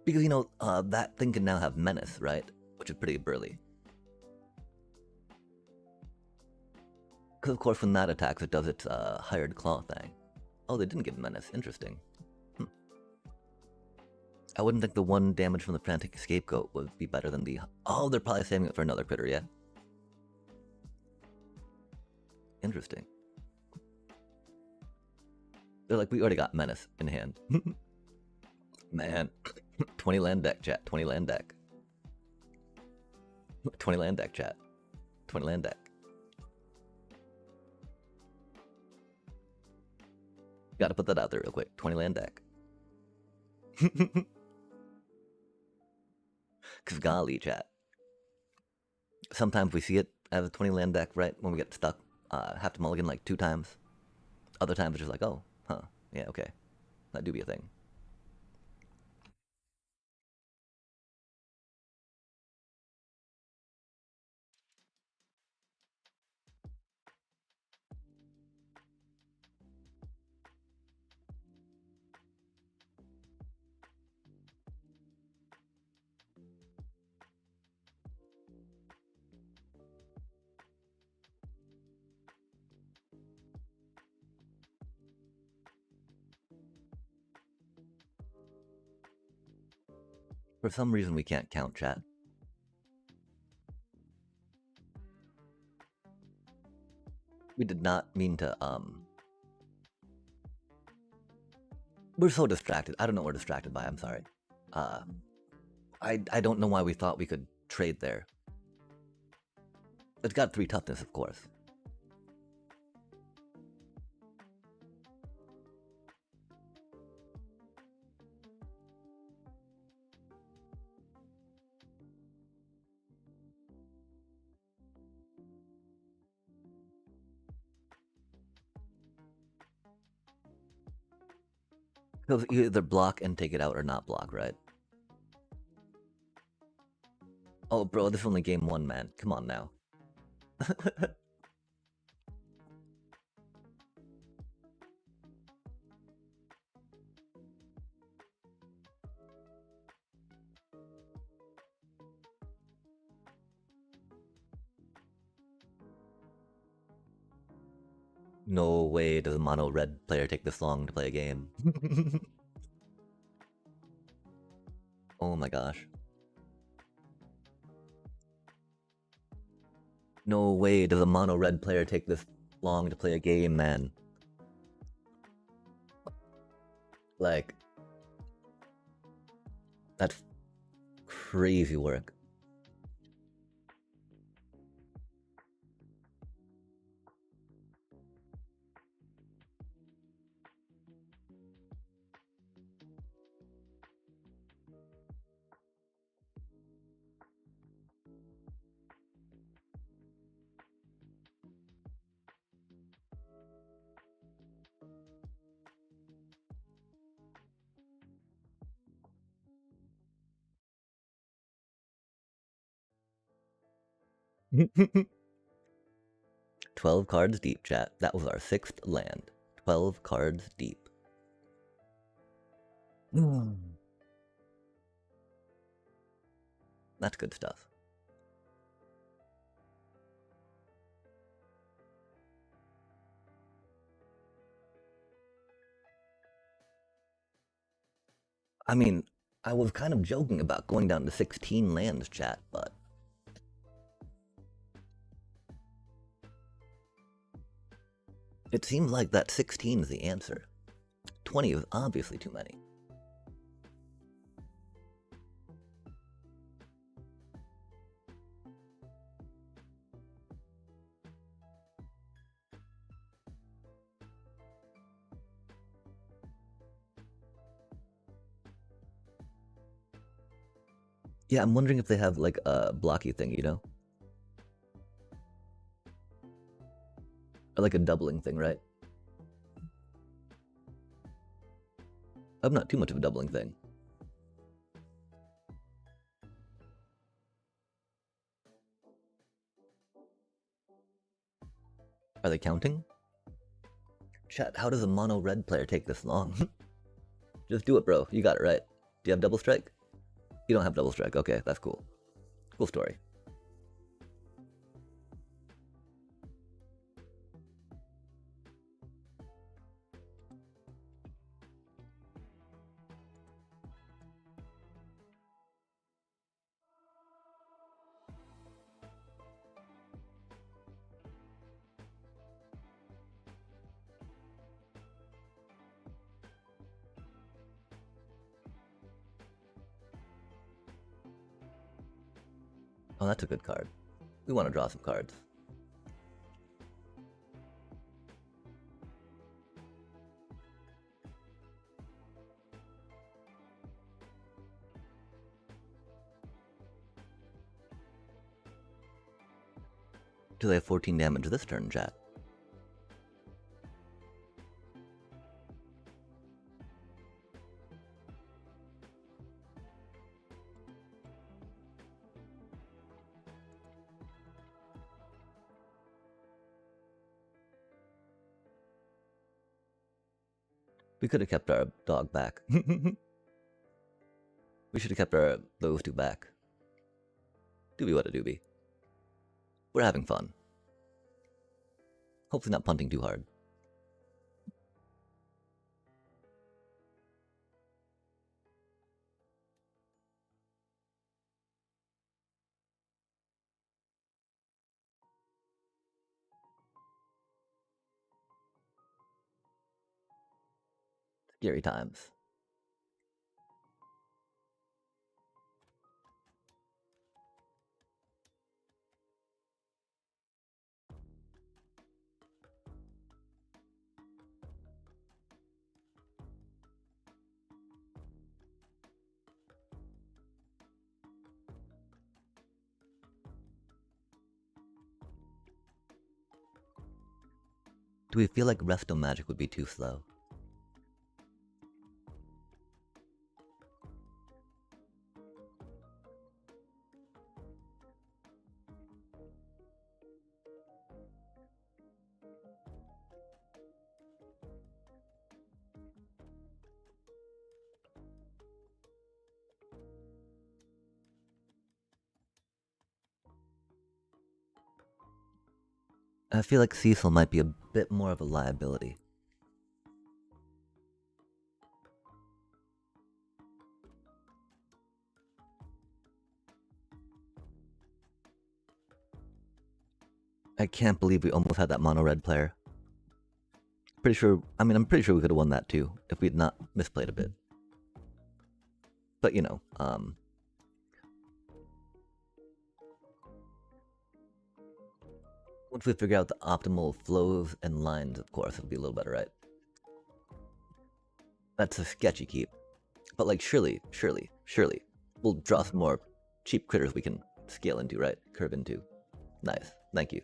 Because, you know, that thing can now have Menace, right? Which is pretty burly. Because, of course, when that attacks, it does its Hired Claw thing. Oh, they didn't give Menace. Interesting. I wouldn't think the 1 damage from the Frantic Scapegoat would be better than the... Oh, they're probably saving it for another critter, yeah? Interesting. They're like, we already got Menace in hand. Man. 20 land deck, chat. 20 land deck. 20 land deck, chat. 20 land deck. Gotta put that out there real quick. 20 land deck. Cause golly, chat. Sometimes we see it as a 20 land deck, right? When we get stuck. Have to mulligan like 2 times. Other times it's just like, oh, huh. Yeah, okay. That do be a thing. For some reason we can't count, chat. We did not mean to, We're so distracted. I don't know what we're distracted by, I'm sorry. I don't know why we thought we could trade there. It's got 3 toughness, of course. Because you either block and take it out or not block, right? Oh, bro, this is only game 1, man. Come on now. No way does a mono red player take this long to play a game. Oh my gosh. No way does a mono red player take this long to play a game, man. Like, that's crazy work. "12 cards deep, chat. That was our 6th land. 12 cards deep. That's good stuff. I mean, I was kind of joking about going down to 16 lands, chat, but... It seems like that 16 is the answer. 20 is obviously too many. Yeah, I'm wondering if they have like a blocky thing, you know? Or like a doubling thing, right? I'm not too much of a doubling thing. Are they counting? Chat, how does a mono red player take this long? Just do it, bro. You got it right. Do you have double strike? You don't have double strike. Okay, that's cool. Cool story. Oh, that's a good card. We want to draw some cards. Do they have 14 damage this turn, chat? We could have kept our dog back. We should have kept those two back. Doobie what a doobie. We're having fun. Hopefully not punting too hard. Scary times. Do we feel like Resto Magic would be too slow? I feel like Cecil might be a bit more of a liability. I can't believe we almost had that mono red player. Pretty sure, I'm pretty sure we could have won that too, if we had not misplayed a bit. But you know, once we figure out the optimal flows and lines, of course, it'll be a little better, right? That's a sketchy keep. But like, surely, we'll draw some more cheap critters we can scale into, right? Curve into. Nice, thank you.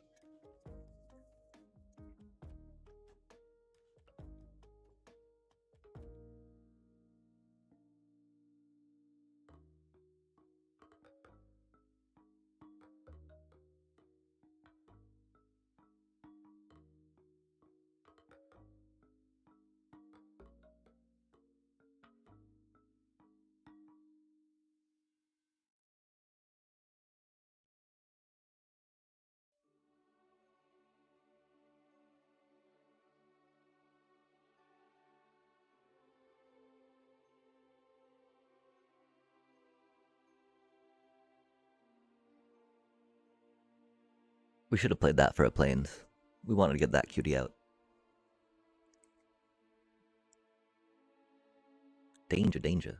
We should have played that for a plains. We wanted to get that cutie out. Danger, danger.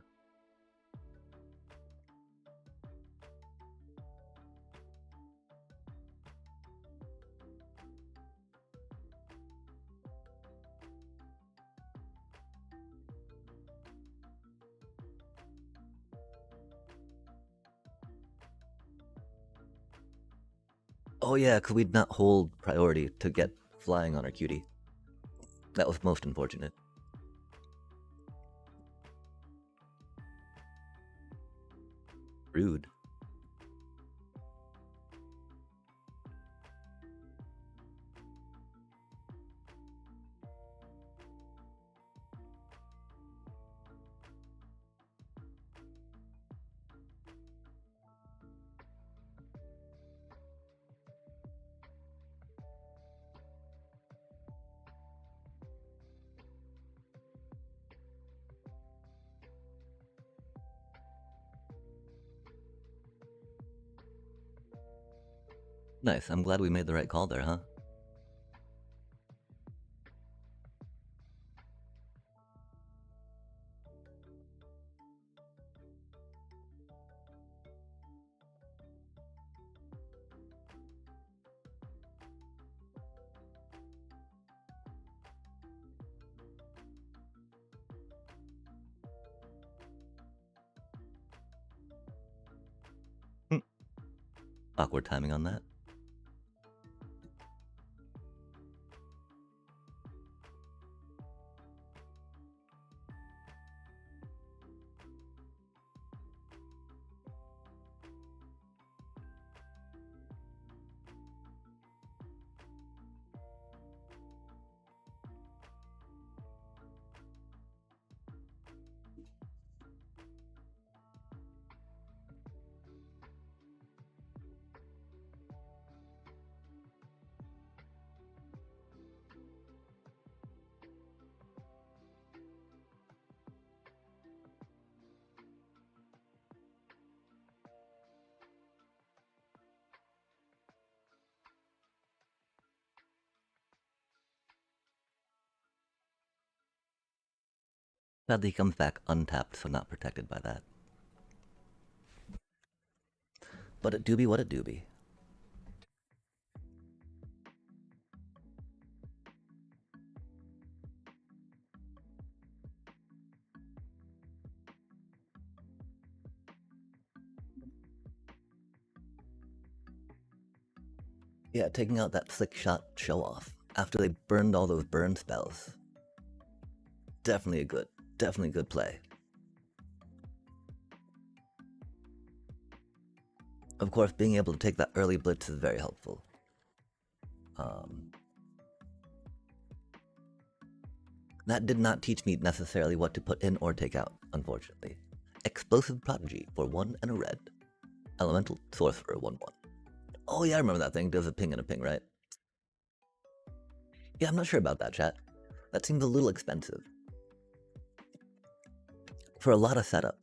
Oh yeah, could we not hold priority to get flying on our cutie? That was most unfortunate. Rude. Nice, I'm glad we made the right call there, huh? Awkward timing on that. Sadly, he comes back untapped, so not protected by that. But it do be what it do be. Yeah, taking out that slick shot show off after they burned all those burn spells. Definitely a good play. Of course, being able to take that early blitz is very helpful. That did not teach me necessarily what to put in or take out, unfortunately. Explosive Prodigy for 1 and a red. Elemental Sorcerer 1/1. Oh yeah, I remember that thing. Does a ping and a ping, right? Yeah, I'm not sure about that, chat. That seems a little expensive. For a lot of setup.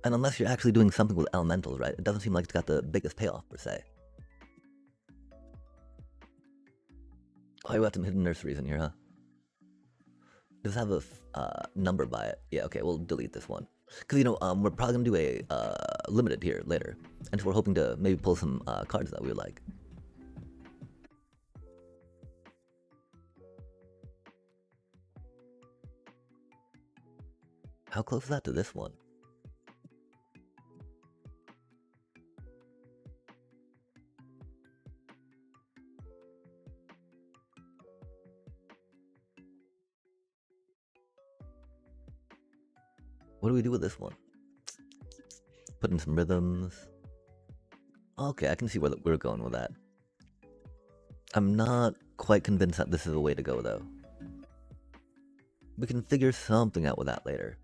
And unless you're actually doing something with elementals, right? It doesn't seem like it's got the biggest payoff, per se. Oh, you got some hidden nurseries in here, huh? Does have a number by it. Yeah, okay, we'll delete this one. Because, you know, we're probably going to do a limited here later. And so we're hoping to maybe pull some cards that we would like. How close is that to this one? What do we do with this one? Put in some rhythms. Okay, I can see where we're going with that. I'm not quite convinced that this is a way to go, though. We can figure something out with that later.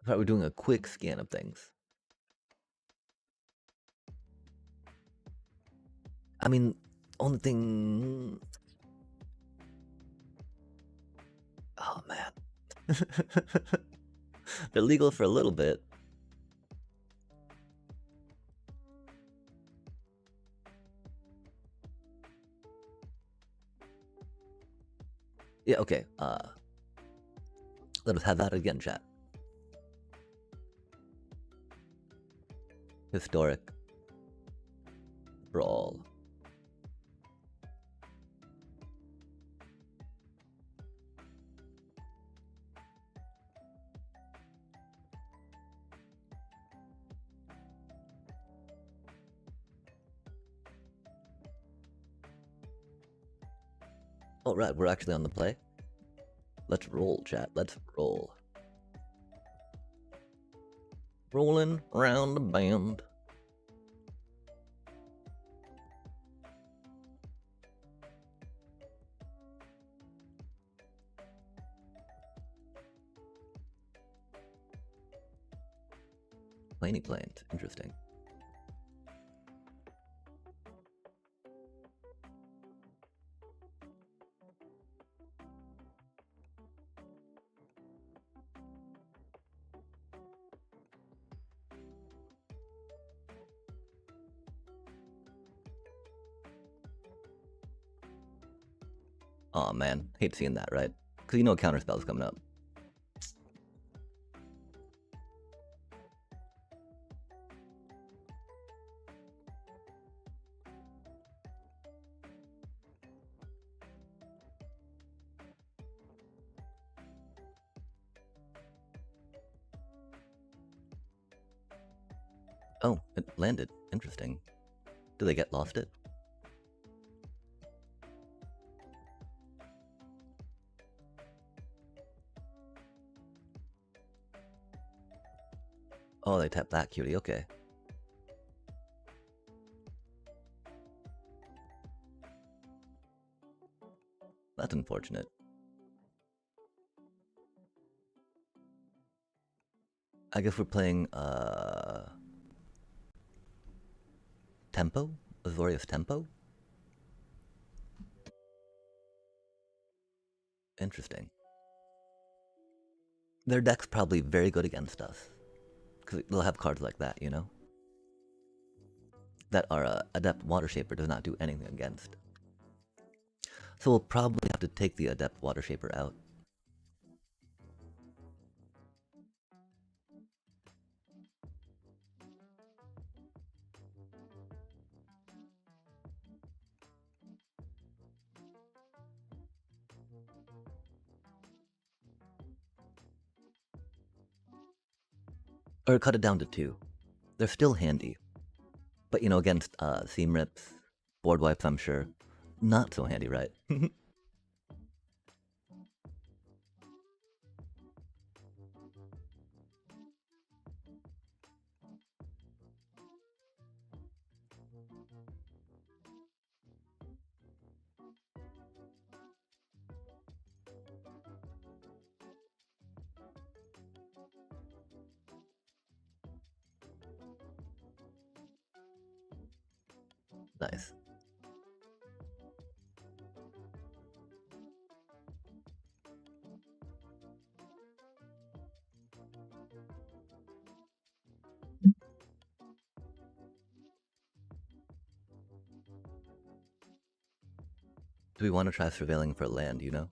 I thought we were doing a quick scan of things. I mean, only thing... Oh, man. They're legal for a little bit. Yeah, okay. Let us have that again, chat. Historic. Brawl. All right, we're actually on the play. Let's roll, chat. Let's roll. Rolling around the band. Planey plant. Interesting. Aw, oh, man. Hate seeing that, right? Because you know a counterspell's coming up. Oh, it landed. Interesting. Do they get lost it? Oh, they tap that cutie. Okay. That's unfortunate. I guess we're playing, Tempo? Azorius Tempo? Interesting. Their deck's probably very good against us. Because they'll have cards like that, you know? That our Adept Water Shaper does not do anything against. So we'll probably have to take the Adept Water Shaper out. Or cut it down to 2. They're still handy. But, you know, against Seam Rips, Board Wipes, I'm sure. Not so handy, right? Nice. Do we want to try surveilling for land, you know?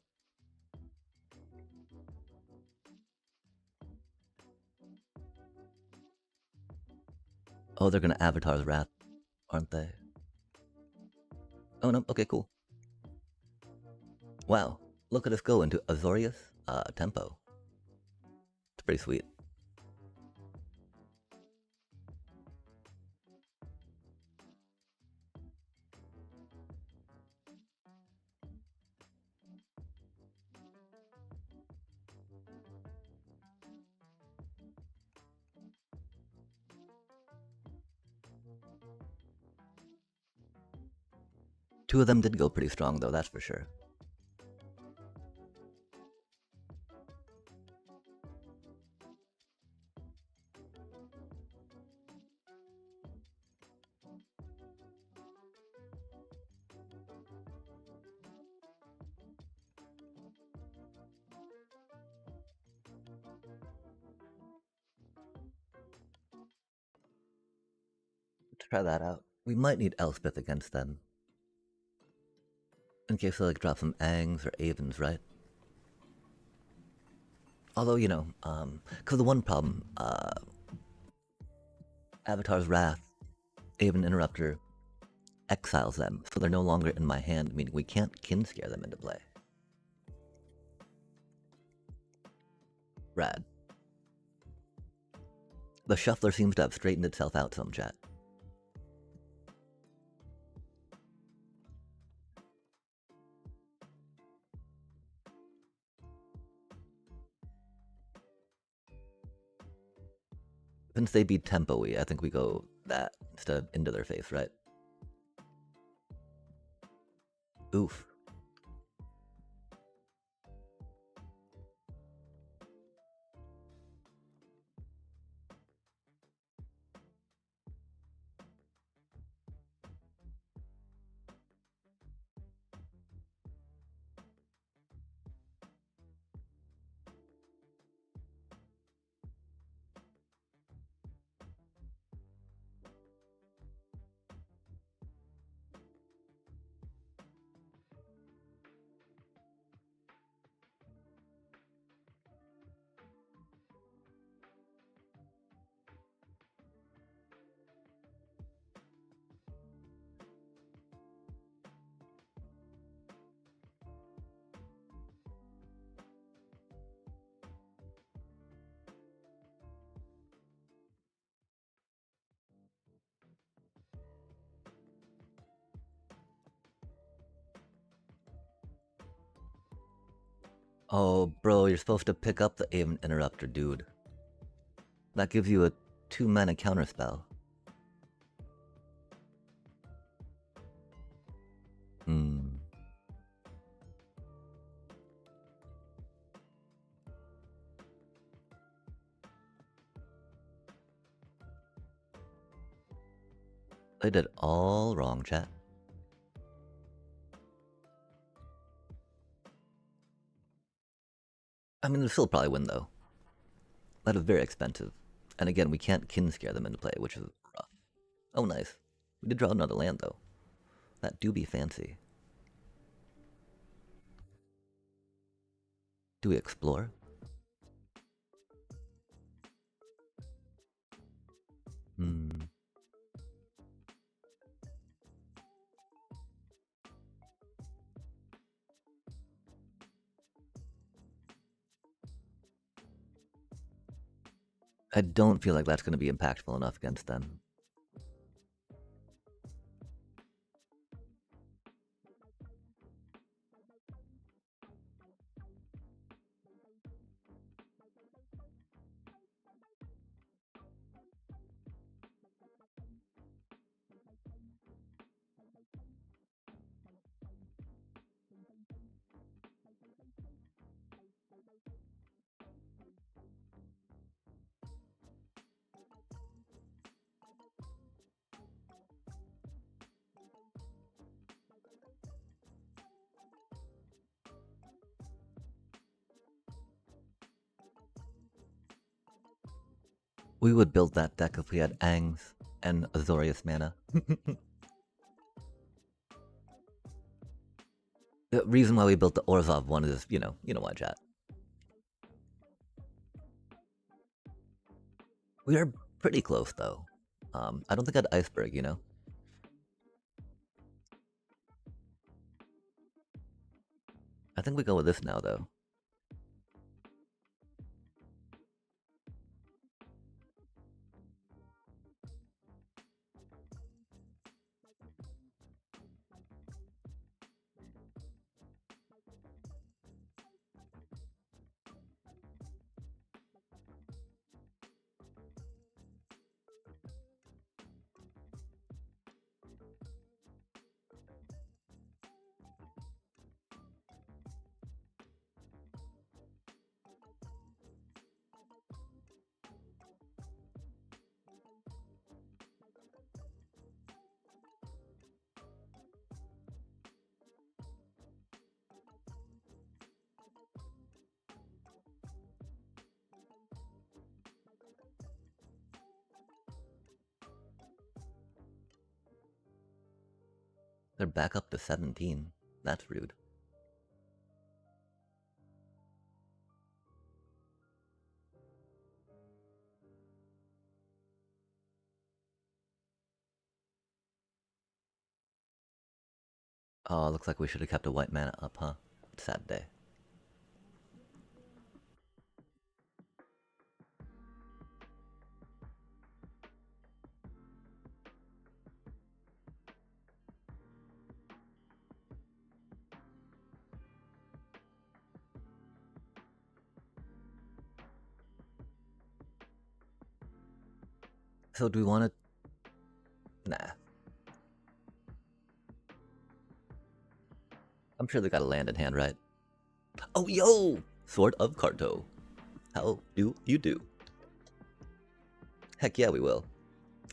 Oh, they're gonna Avatar's Wrath, aren't they? Oh no, okay, cool. Wow, look at us go into Azorius Tempo. It's pretty sweet. Two of them did go pretty strong though, that's for sure. Try that out. We might need Elspeth against them. In case they like drop some Angs or Avens, right? Although, you know, because the one problem, Avatar's Wrath, Aven Interrupter, exiles them, so they're no longer in my hand, meaning we can't kin scare them into play. Rad. The shuffler seems to have straightened itself out some, chat. Since they beat tempo-y, I think we go that instead of into their face, right? Oof. Oh, bro, you're supposed to pick up the Aven Interrupter, dude. That gives you a 2-mana counterspell. They did all wrong, chat. I mean, they'll still probably win, though. That is very expensive. And again, we can't kin scare them into play, which is rough. Oh, nice. We did draw another land, though. That do be fancy. Do we explore? I don't feel like that's going to be impactful enough against them. We would build that deck if we had Angs and Azorius mana. The reason why we built the Orzhov one is, you know why, chat. We are pretty close, though. I don't think I'd Iceberg, you know? I think we go with this now, though. They're back up to 17. That's rude. Oh, looks like we should have kept a white mana up, huh? Sad day. So do we want to... Nah. I'm sure they got a land in hand, right? Oh, yo! Sword of Carto. How do you do? Heck yeah, we will.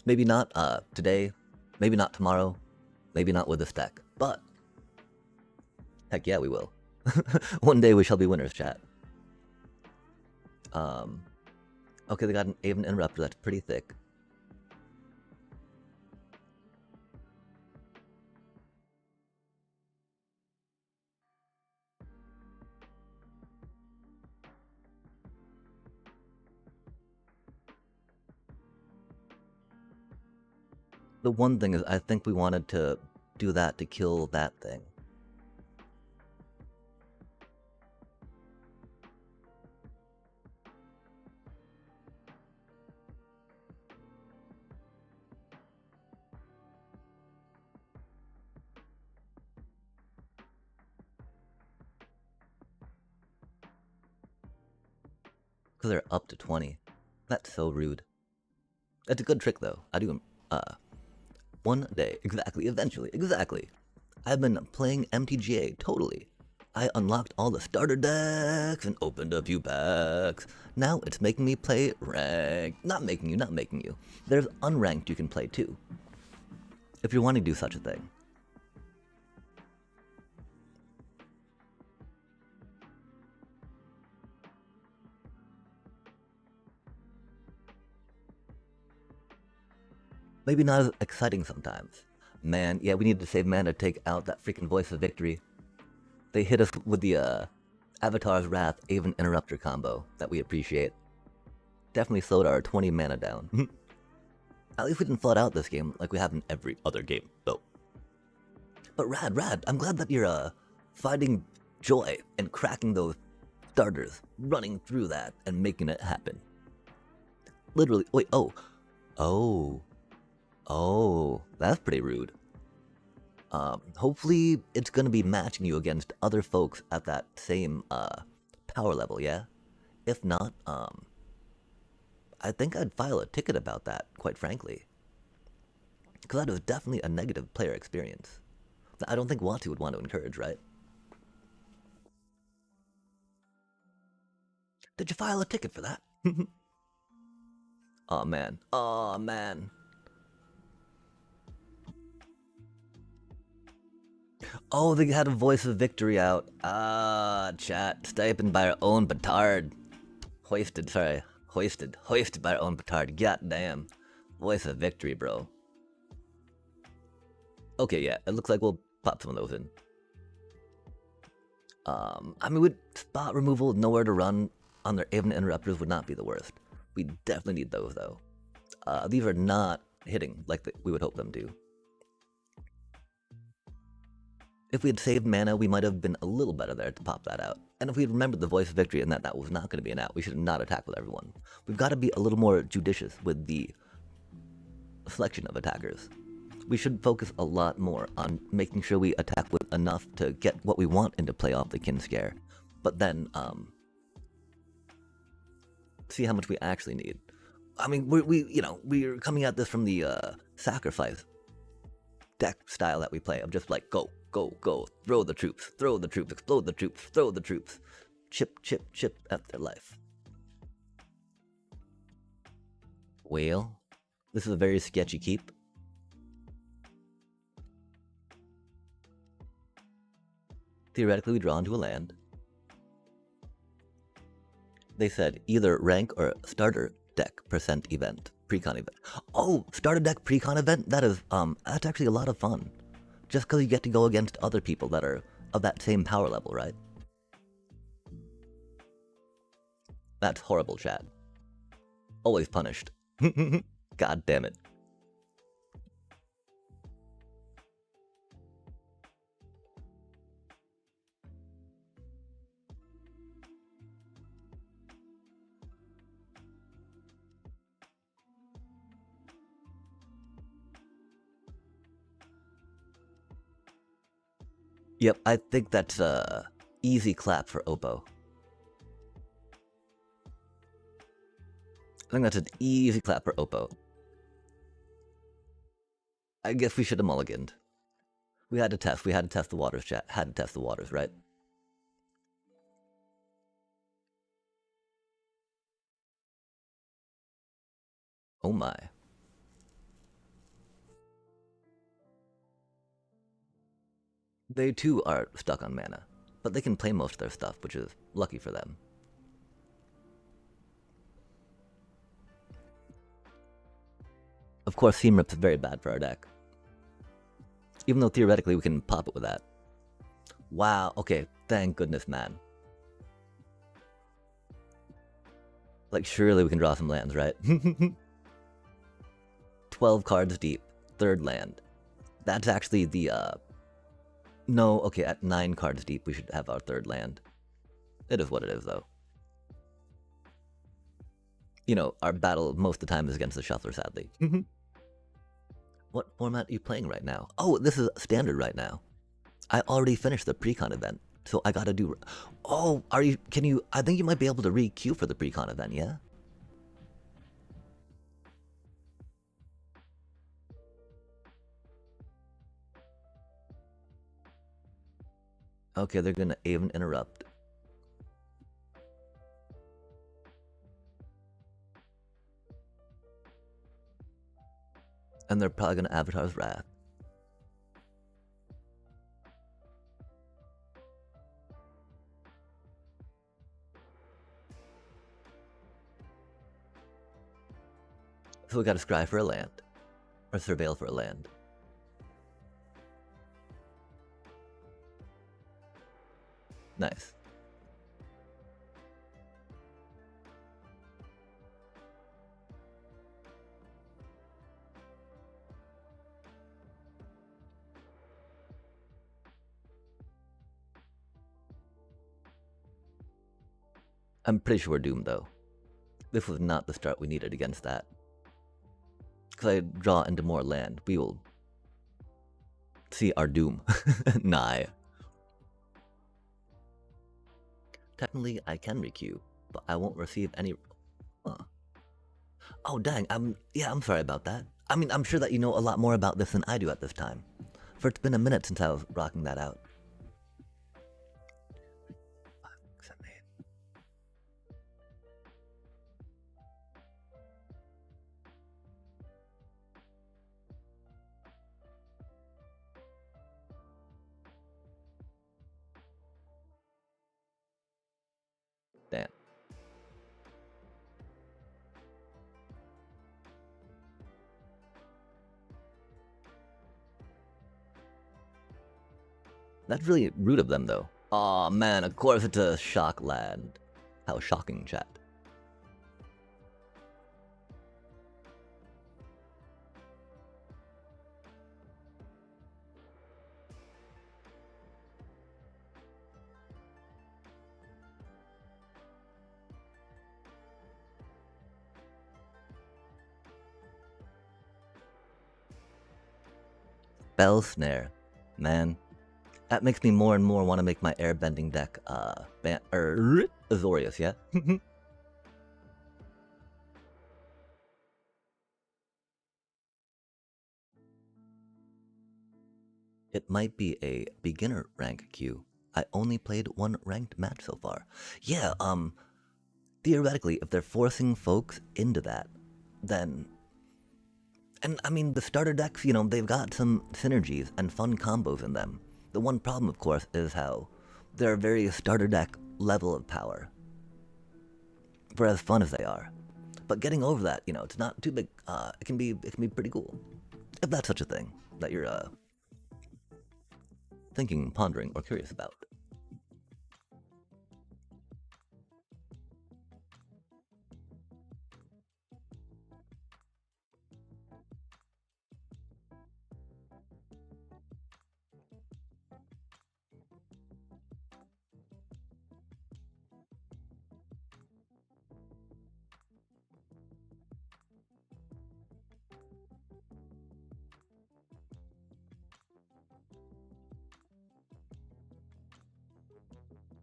Maybe not today, maybe not tomorrow, maybe not with this deck, but heck yeah, we will. One day we shall be winners, chat. Okay, they got an Aven Interrupter, that's pretty thick. The one thing is, I think we wanted to do that to kill that thing. Because they're up to 20. That's so rude. That's a good trick, though. I do, one day, exactly, eventually, exactly. I've been playing MTGA, totally. I unlocked all the starter decks and opened a few packs. Now it's making me play ranked. Not making you. There's unranked you can play, too. If you're wanting to do such a thing. Maybe not as exciting sometimes. Man, yeah, we need to save mana to take out that freaking Voice of Victory. They hit us with the Avatar's Wrath Aven Interrupter combo that we appreciate. Definitely slowed our 20 mana down. At least we didn't flood out this game like we have in every other game, though. But rad, I'm glad that you're finding joy and cracking those starters, running through that and making it happen. Literally, wait, Oh, that's pretty rude. Hopefully it's gonna be matching you against other folks at that same power level, yeah? If not, I think I'd file a ticket about that, quite frankly. Because that is definitely a negative player experience that I don't think Watu would want to encourage, right? Did you file a ticket for that? Oh man. Oh, they had a Voice of Victory out. Chat. Stipend by our own petard. Hoisted by our own petard. God damn. Voice of Victory, bro. Okay, yeah, it looks like we'll pop some of those in. I mean, with spot removal, nowhere to run on their Aven Interrupters would not be the worst. We definitely need those, though. These are not hitting like we would hope them to. If we had saved mana, we might have been a little better there to pop that out. And if we had remembered the Voice of Victory and that was not going to be an out, we should not attack with everyone. We've got to be a little more judicious with the selection of attackers. We should focus a lot more on making sure we attack with enough to get what we want into play off the Kin Scare. But then, see how much we actually need. I mean, we're coming at this from the sacrifice deck style that we play of just like go, throw the troops, explode the troops, throw the troops, chip at their life. Well, this is a very sketchy keep. Theoretically, we draw into a land. They said either rank or starter deck percent event, pre-con event. Oh, starter deck pre-con event? That is, that's actually a lot of fun. just because you get to go against other people that are of that same power level, right? That's horrible, chat. Always punished. God damn it. Yep, I think that's a easy clap for Oppo. I think that's an easy clap for Oppo. I guess we should have mulliganed. We had to test the waters, chat. Had to test the waters, right? Oh my. They too are stuck on mana, but they can play most of their stuff, which is lucky for them. Of course, Seam Rip's very bad for our deck. Even though theoretically we can pop it with that. Wow, okay, thank goodness, man. Like, surely we can draw some lands, right? 12 cards deep, third land. That's actually the, No, okay, at 9 cards deep we should have our third land. It is what it is, though. You know, our battle most of the time is against the shuffler, sadly. What format are you playing right now? Oh, this is standard right now. I already finished the pre-con event, so I gotta do... Oh, can you... I think you might be able to re-queue for the pre-con event, yeah? Okay, they're gonna even interrupt. And they're probably gonna Avatar's Wrath. So we gotta scry for a land. Or surveil for a land. Nice. I'm pretty sure we're doomed, though. This was not the start we needed against that. Because I draw into more land, we will see our doom nigh. Technically, I can requeue, but I won't receive any... Oh, dang, I'm sorry about that. I mean, I'm sure that you know a lot more about this than I do at this time. For it's been a minute since I was rocking that out. Damn. That's really rude of them, though. Aw, man, of course it's a shock land. How shocking, chat. Bell Snare. Man. That makes me more and more want to make my airbending deck, Azorius, yeah? It might be a beginner rank queue. I only played one ranked match so far. Yeah, theoretically, if they're forcing folks into that, then... And, I mean, the starter decks, you know, they've got some synergies and fun combos in them. The one problem, of course, is how they're a very starter deck level of power. For as fun as they are. But getting over that, you know, it's not too big, it can be pretty cool. If that's such a thing, that you're, thinking, pondering, or curious about.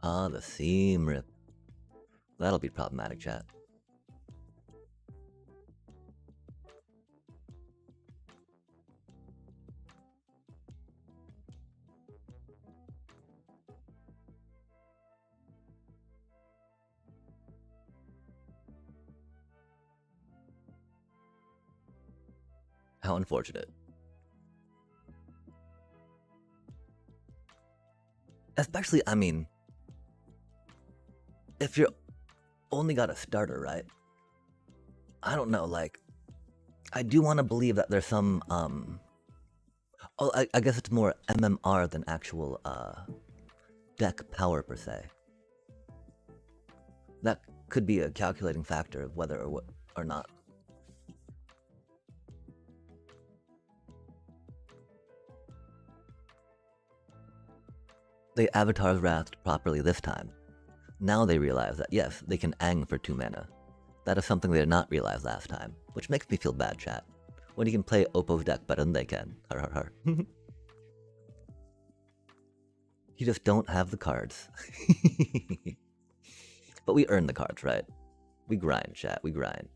Ah, the seam rip. That'll be problematic, chat. How unfortunate. Especially, I mean, if you're only got a starter, right? I don't know, like, I do want to believe that there's some, oh, I guess it's more MMR than actual, deck power per se. That could be a calculating factor of whether or not. They Avatar's Wrath properly this time. Now they realize that yes, they can Ang for 2 mana. That is something they did not realize last time, which makes me feel bad, chat. When you can play Oppo's deck better than they can. Har har har. You just don't have the cards. But we earn the cards, right? We grind, chat, we grind.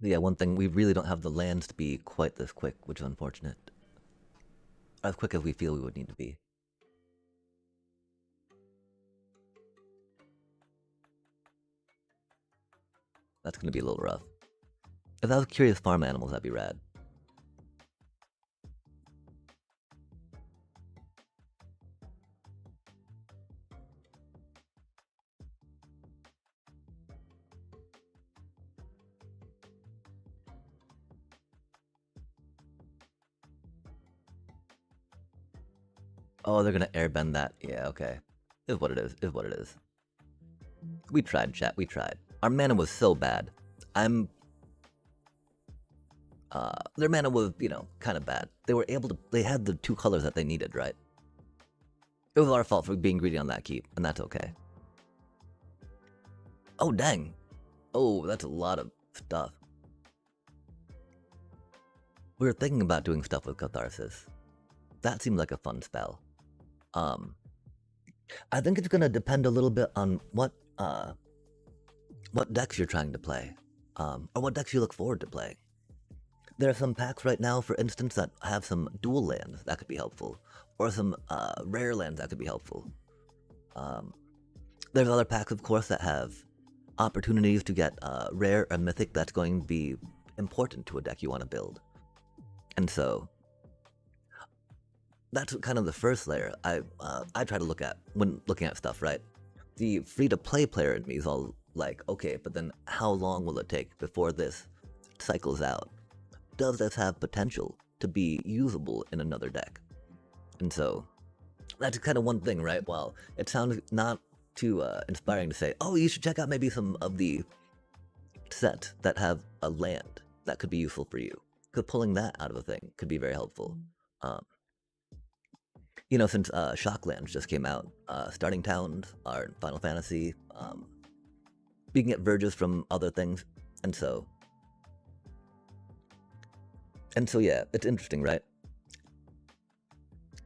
Yeah, one thing, we really don't have the lands to be quite this quick, which is unfortunate. As quick as we feel we would need to be. That's gonna be a little rough. If I was curious farm animals, that'd be rad. Oh, they're gonna airbend that. Yeah, okay. Is what it is, is what it is. We tried, chat, we tried. Our mana was so bad. Their mana was, you know, kind of bad. They were able to, they had the 2 colors that they needed, right? It was our fault for being greedy on that keep, and that's okay. Oh, dang. Oh, that's a lot of stuff. We were thinking about doing stuff with Catharsis. That seemed like a fun spell. I think it's gonna depend a little bit on what decks you're trying to play, or what decks you look forward to playing. There are some packs right now, for instance, that have some dual lands that could be helpful, or some rare lands that could be helpful. There's other packs, of course, that have opportunities to get rare and mythic that's going to be important to a deck you want to build. And so that's kind of the first layer I try to look at when looking at stuff, right? The free-to-play player in me is all like, okay, but then how long will it take before this cycles out? Does this have potential to be usable in another deck? And so that's kind of one thing, right? While it sounds not too inspiring to say, oh, you should check out maybe some of the sets that have a land that could be useful for you, because pulling that out of a thing could be very helpful. You know, since Shocklands just came out, Starting Towns are in Final Fantasy. We can get Verges from other things, and so yeah, it's interesting, right?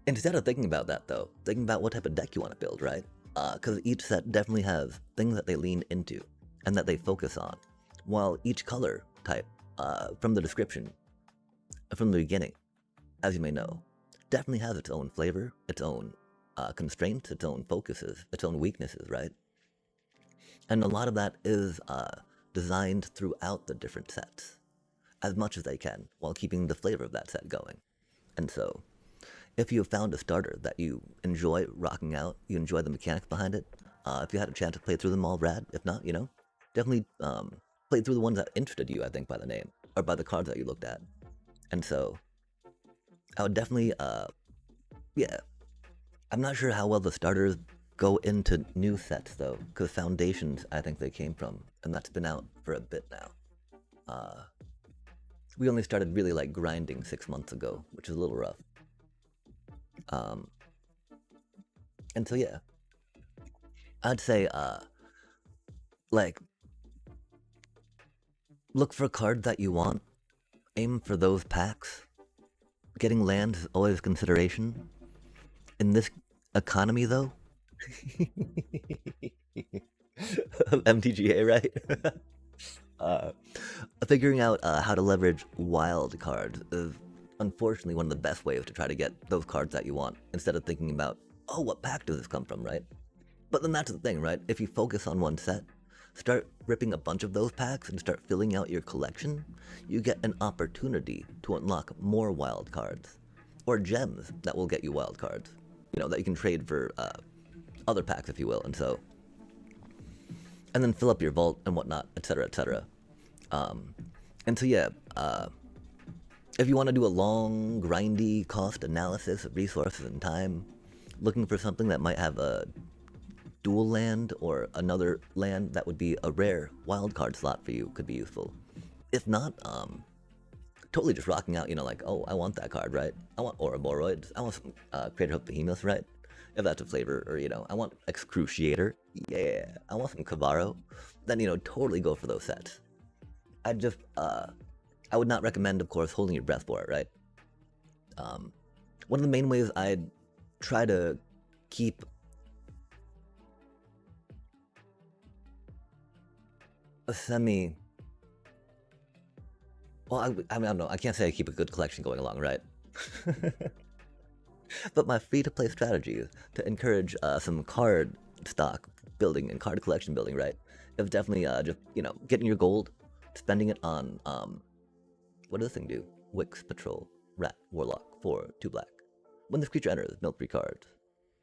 Instead of thinking about that, though, thinking about what type of deck you want to build, right? Because each set definitely has things that they lean into and that they focus on, while each color type, from the description, from the beginning, as you may know, definitely has its own flavor, its own constraints, its own focuses, its own weaknesses, right? And a lot of that is designed throughout the different sets, as much as they can, while keeping the flavor of that set going. And so, if you have found a starter that you enjoy rocking out, you enjoy the mechanics behind it, if you had a chance to play through them all, rad. If not, definitely play through the ones that interested you, I think, by the name, or by the cards that you looked at. And so, I would definitely, yeah. I'm not sure how well the starters go into new sets, though, because Foundations, I think they came from, and that's been out for a bit now. We only started really, like, grinding 6 months ago, which is a little rough. And so, yeah. I'd say, like, look for cards that you want, aim for those packs. Getting lands is always a consideration. In this economy, though, MTGA, right? Figuring out how to leverage wild cards is unfortunately one of the best ways to try to get those cards that you want, instead of thinking about, oh, what pack does this come from, right? But then that's the thing, right? If you focus on one set, start ripping a bunch of those packs and start filling out your collection, you get an opportunity to unlock more wild cards, or gems that will get you wild cards, that you can trade for other packs, if you will, and then fill up your vault and whatnot, etc., etc. And so, yeah, if you want to do a long, grindy cost analysis of resources and time, looking for something that might have a dual land or another land that would be a rare wildcard slot for you could be useful. If not, totally just rocking out, like, oh, I want that card, right? I want Ouroboros, I want some Creator Hope Behemoth, right? If that's a flavor, or, I want Excruciator, yeah, I want some Kavaro, then, totally go for those sets. I would not recommend, of course, holding your breath for it, right? One of the main ways I'd try to keep a well, I mean, I don't know, I can't say I keep a good collection going along, right? But my free-to-play strategy is to encourage some card stock building and card collection building, right? It's definitely just, getting your gold, spending it on, what does this thing do? Wix Patrol, Rat, Warlock, 4, 2 black. When this creature enters, milk 3 cards.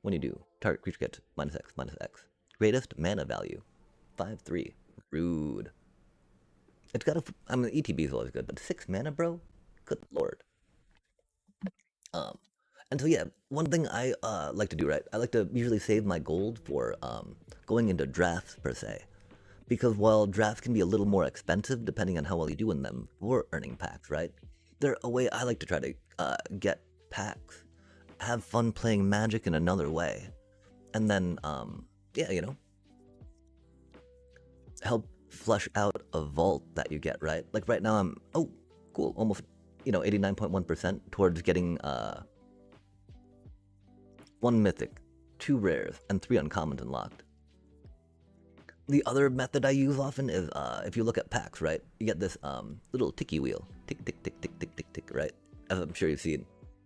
When you do, target creature gets -X. Greatest mana value, 5/3. Rude. It's got ETB is always good, but 6 mana, bro? Good lord. And so, yeah, one thing I like to do, right? I like to usually save my gold for going into drafts, per se. Because while drafts can be a little more expensive, depending on how well you do in them, for earning packs, right? They're a way I like to try to get packs, have fun playing Magic in another way, and then, yeah, help flush out a vault that you get, right? Like right now I'm, oh, cool, almost, 89.1% towards getting 1 Mythic, 2 rares, and 3 uncommons unlocked. The other method I use often is, if you look at packs, right, you get this little ticky wheel, tick, tick, tick, tick, tick, tick, tick, right, as I'm sure you've seen.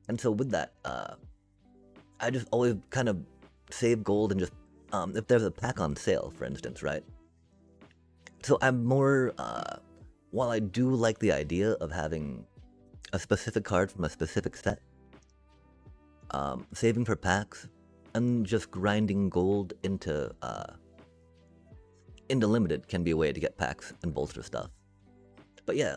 And so with that, I just always kind of save gold and just, if there's a pack on sale, for instance, right? So I'm more, while I do like the idea of having a specific card from a specific set, saving for packs, and just grinding gold into limited can be a way to get packs and bolster stuff. But yeah,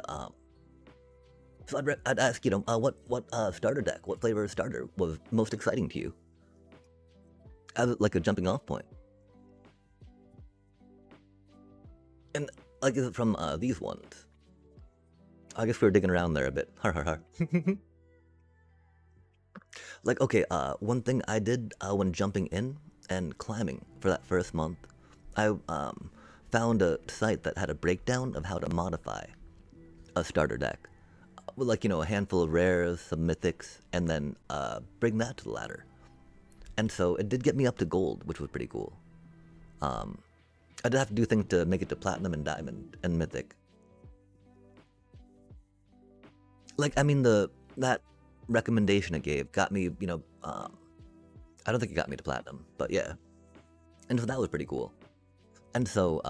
so I'd ask, what starter deck, what flavor of starter was most exciting to you? As like a jumping off point. And like, is it from these ones? I guess we were digging around there a bit. Har har har. Like, okay, one thing I did when jumping in and climbing for that first month, I found a site that had a breakdown of how to modify a starter deck. With, like, a handful of rares, some mythics, and then bring that to the ladder. And so it did get me up to gold, which was pretty cool. I did have to do things to make it to platinum and diamond and mythic. Like, I mean, that recommendation it gave got me, I don't think it got me to platinum, but yeah. And so that was pretty cool. And so,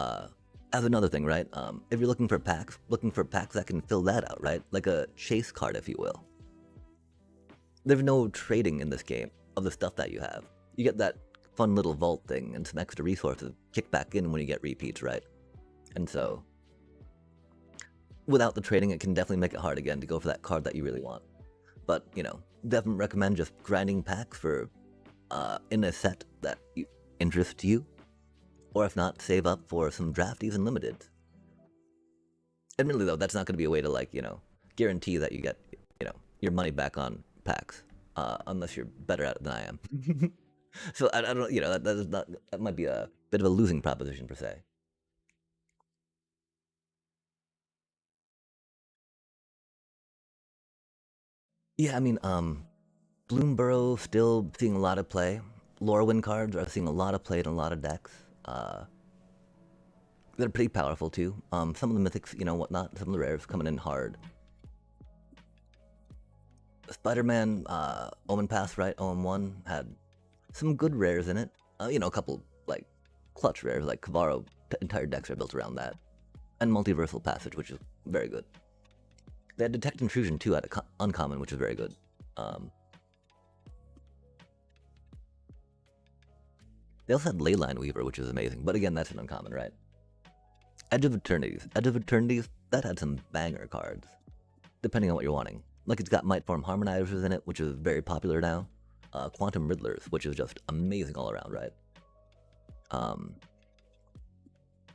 as another thing, right, if you're looking for packs that can fill that out, right? Like a chase card, if you will. there's no trading in this game of the stuff that you have. You get that fun little vault thing and some extra resources kick back in when you get repeats, right? And so, without the trading, it can definitely make it hard again to go for that card that you really want. But, you know, definitely recommend just grinding packs for in a set that interests you. Or if not, save up for some drafties and limiteds. Admittedly, though, that's not going to be a way to, like, you know, guarantee that you get, you know, your money back on packs. Unless you're better at it than I am. So, I don't, you know, that might be a bit of a losing proposition, per se. Yeah, I mean, Bloomburrow still seeing a lot of play. Lorwyn cards are seeing a lot of play in a lot of decks. They're pretty powerful too. Some of the mythics, you know, whatnot, some of the rares coming in hard. Spider-Man, Omen Pass, right? OM1 had some good rares in it. You know, a couple, like, clutch rares, like Kavaro, entire decks are built around that. And Multiversal Passage, which is very good. They had Detect Intrusion too at Uncommon, which is very good. They also had Leyline Weaver, which is amazing. But again, that's an uncommon, right? Edge of Eternities. Edge of Eternities, that had some banger cards. Depending on what you're wanting. Like, it's got Mightform Harmonizers in it, which is very popular now. Quantum Riddlers, which is just amazing all around, right?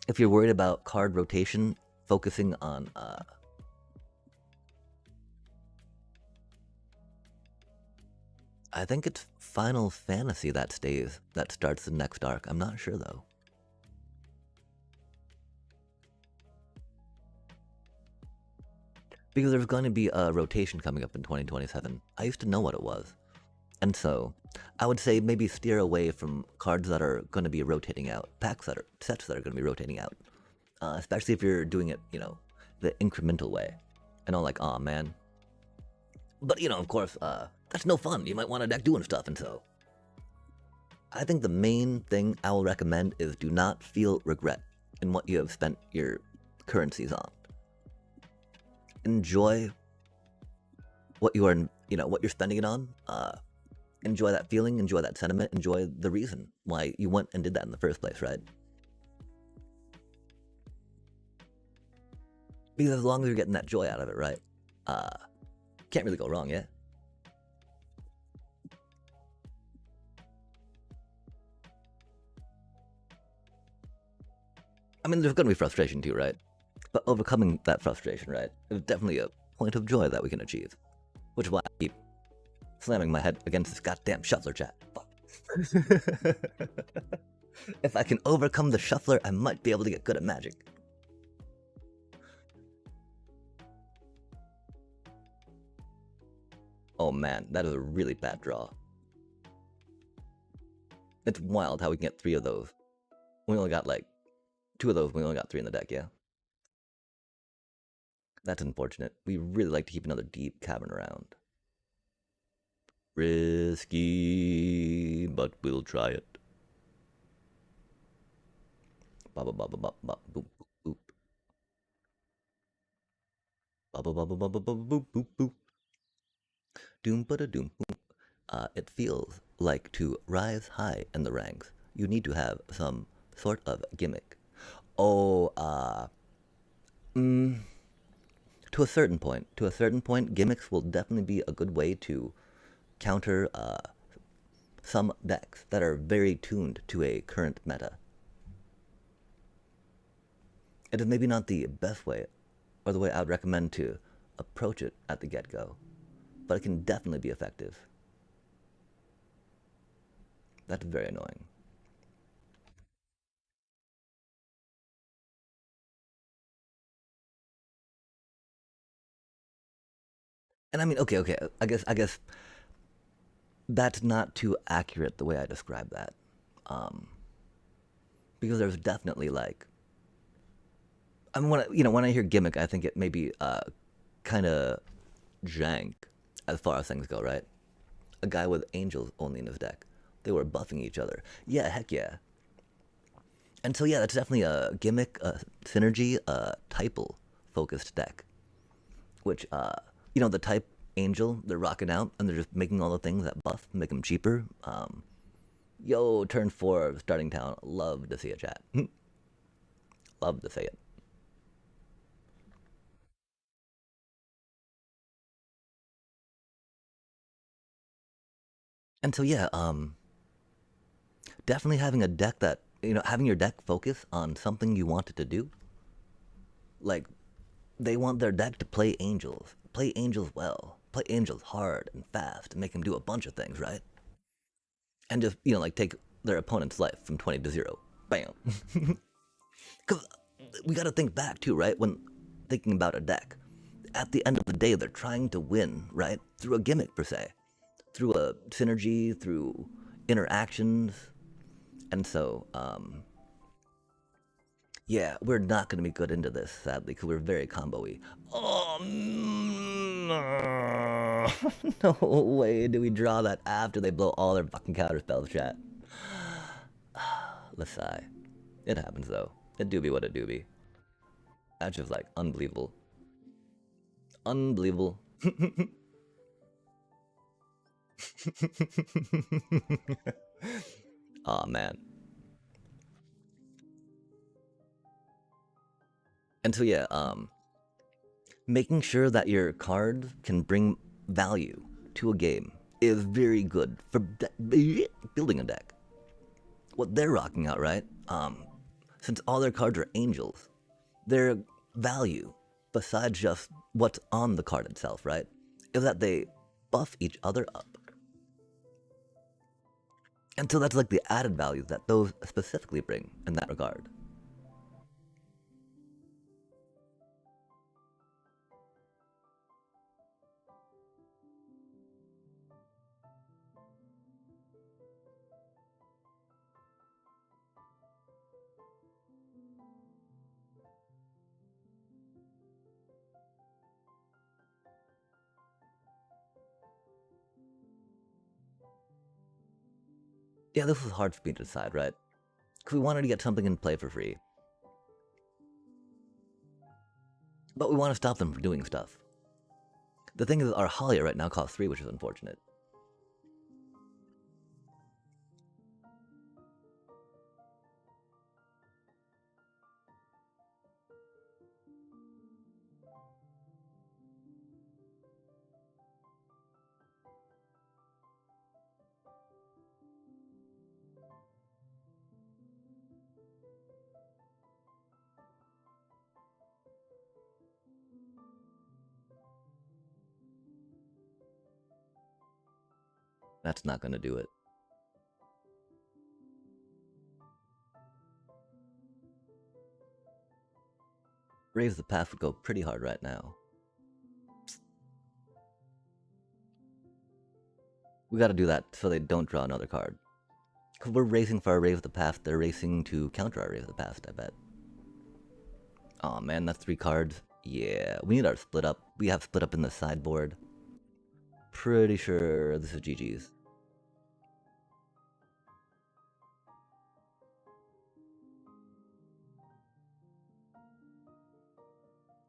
If you're worried about card rotation, focusing on I think it's Final Fantasy that starts the next arc. I'm not sure though. Because there's going to be a rotation coming up in 2027. I used to know what it was. And so, I would say maybe steer away from cards that are going to be rotating out, sets that are going to be rotating out. Especially if you're doing it, you know, the incremental way. And all like, aw, man. But, you know, of course, that's no fun. You might want a deck doing stuff, and so. I think the main thing I will recommend is do not feel regret in what you have spent your currencies on. Enjoy what you are, you know, what you're spending it on. Enjoy that feeling, enjoy that sentiment, enjoy the reason why you went and did that in the first place, right? Because as long as you're getting that joy out of it, right? Can't really go wrong, yeah? I mean, there's gonna be frustration too, right? But overcoming that frustration, right, is definitely a point of joy that we can achieve. Which is why I keep slamming my head against this goddamn shuffler, chat. Fuck. If I can overcome the shuffler, I might be able to get good at Magic. Oh man, that is a really bad draw. It's wild how we can get 3 of those. We only got like 2 of those, we only got 3 in the deck, yeah? That's unfortunate. We really like to keep another deep cavern around. Risky, but we'll try it. Ba ba ba ba ba ba boop boop. Ba ba ba ba ba ba ba boop boop boop. Doom ba da doom boop. It feels like to rise high in the ranks, you need to have some sort of gimmick. Oh, to a certain point, gimmicks will definitely be a good way to counter some decks that are very tuned to a current meta. It is maybe not the best way, or the way I would recommend to approach it at the get-go, but it can definitely be effective. That's very annoying. And I mean, okay, I guess that's not too accurate the way I describe that. Because there's definitely like, I mean, when I hear gimmick, I think it may be kind of jank as far as things go, right? A guy with angels only in his deck. They were buffing each other. Yeah, heck yeah. And so yeah, that's definitely a gimmick, a synergy, a typal focused deck. Which, you know, the type Angel, they're rocking out and they're just making all the things that buff, make them cheaper. Yo, turn 4, starting town. Love to see it, chat. Love to see it. And so yeah, definitely having a deck that having your deck focus on something you want it to do. Like they want their deck to play angels well, play angels hard and fast, and make them do a bunch of things, right? And just like take their opponent's life from 20 to 0. Bam. Because we got to think back too, right? When thinking about a deck, at the end of the day, they're trying to win, right? Through a gimmick per se, through a synergy, through interactions, and so yeah, we're not going to be good into this, sadly, because we're very combo-y. Oh, no. No way do we draw that after they blow all their fucking counter spells, chat. Let's sigh. It happens, though. It do be what it do be. That's just, like, unbelievable. Unbelievable. Aw, man. And so, yeah, making sure that your cards can bring value to a game is very good for building a deck. What they're rocking out, right? Since all their cards are angels, their value, besides just what's on the card itself, right, is that they buff each other up. And so that's like the added value that those specifically bring in that regard. Yeah, this was hard for me to decide, right? Because we wanted to get something in play for free. But we want to stop them from doing stuff. The thing is, our Halia right now costs 3, which is unfortunate. That's not going to do it. Raise the Path would go pretty hard right now. We gotta do that so they don't draw another card. Because we're racing for our Raise the Past, they're racing to counter our Raise the Past, I bet. Aw, man, that's 3 cards. Yeah, we need our split up. We have split up in the sideboard. Pretty sure this is GG's.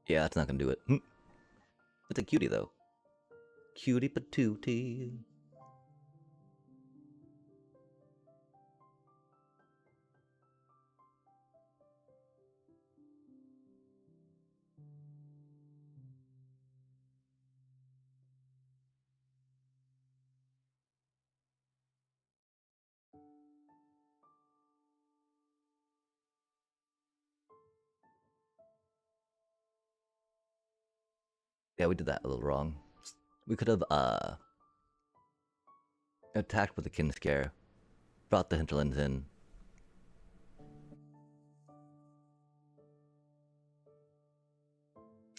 Yeah, that's not gonna do it. It's a cutie, though. Cutie patootie. Yeah, we did that a little wrong. We could have, attacked with the Kin Scare. Brought the hinterlands in.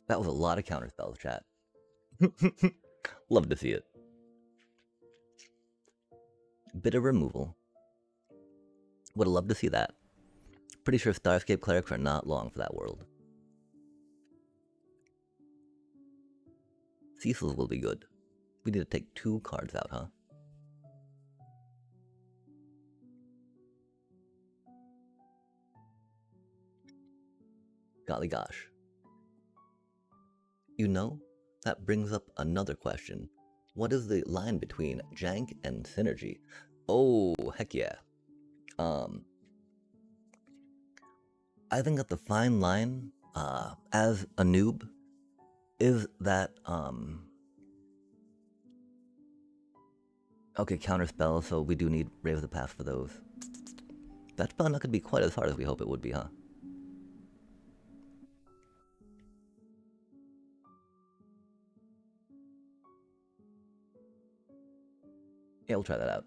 That was a lot of counter spells, chat. Love to see it. Bit of removal. Would have loved to see that. Pretty sure Starscape clerics are not long for that world. Cecil's will be good. We need to take 2 cards out, huh? Golly gosh. You know, That brings up another question. What is the line between jank and synergy? Oh, heck yeah. I think that the fine line, as a noob, is that, okay, counterspell, so we do need Rave of the Past for those. That's probably not going to be quite as hard as we hope it would be, huh? Yeah, we'll try that out.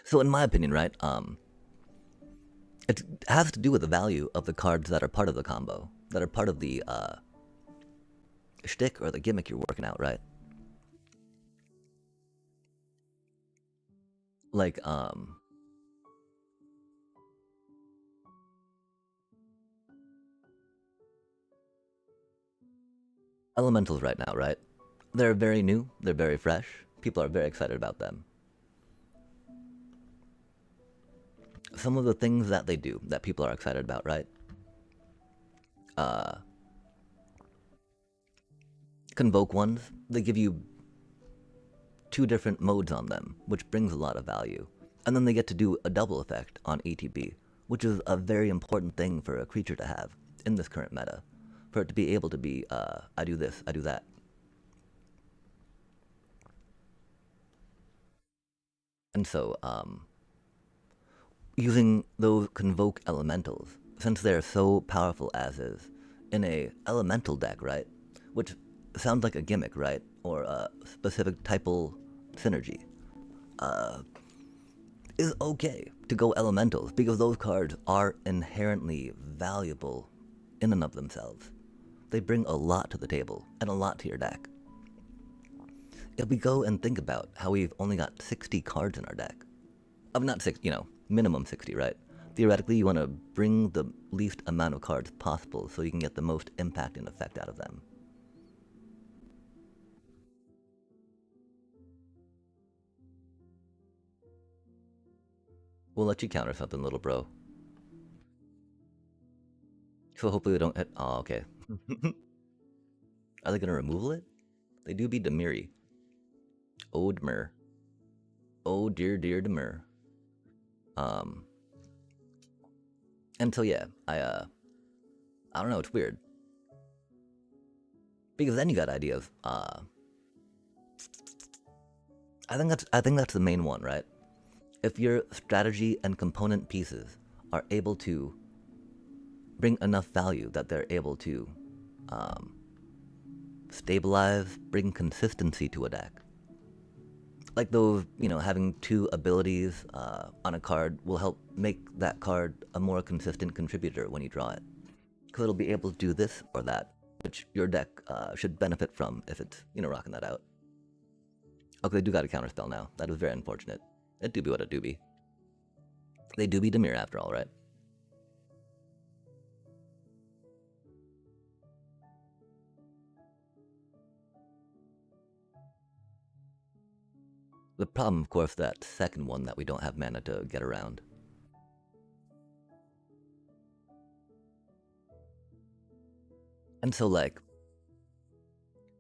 So in my opinion, right, it has to do with the value of the cards that are part of the combo, that are part of the, shtick or the gimmick you're working out, right? Like, elementals right now, right? They're very new, they're very fresh, people are very excited about them. Some of the things that they do that people are excited about, right? Convoke ones, they give you 2 different modes on them, which brings a lot of value. And then they get to do a double effect on ATB, which is a very important thing for a creature to have in this current meta. For it to be able to be, I do this, I do that. And so, using those convoke elementals, since they're so powerful as is, in a elemental deck, right? Which sounds like a gimmick, right? Or a specific typal synergy. Is okay to go elementals because those cards are inherently valuable in and of themselves. They bring a lot to the table and a lot to your deck. If we go and think about how we've only got 60 cards in our deck, not 60, minimum 60, right? Theoretically, you want to bring the least amount of cards possible so you can get the most impact and effect out of them. We'll let you counter something, little bro. So hopefully they don't hit. Oh, okay. Are they going to remove it? They do be Demiri. Oh, Demir. Oh, dear, dear Demir. And so yeah, I don't know, it's weird. Because then you got ideas. I think that's the main one, right? If your strategy and component pieces are able to bring enough value that they're able to stabilize, bring consistency to a deck. Like those, having 2 abilities on a card will help make that card a more consistent contributor when you draw it. Because it'll be able to do this or that, which your deck should benefit from if it's, rocking that out. Okay, they do got a counterspell now. That is very unfortunate. It do be what it do be. They do be Demir after all, right? The problem, of course, that second one that we don't have mana to get around. And so, like,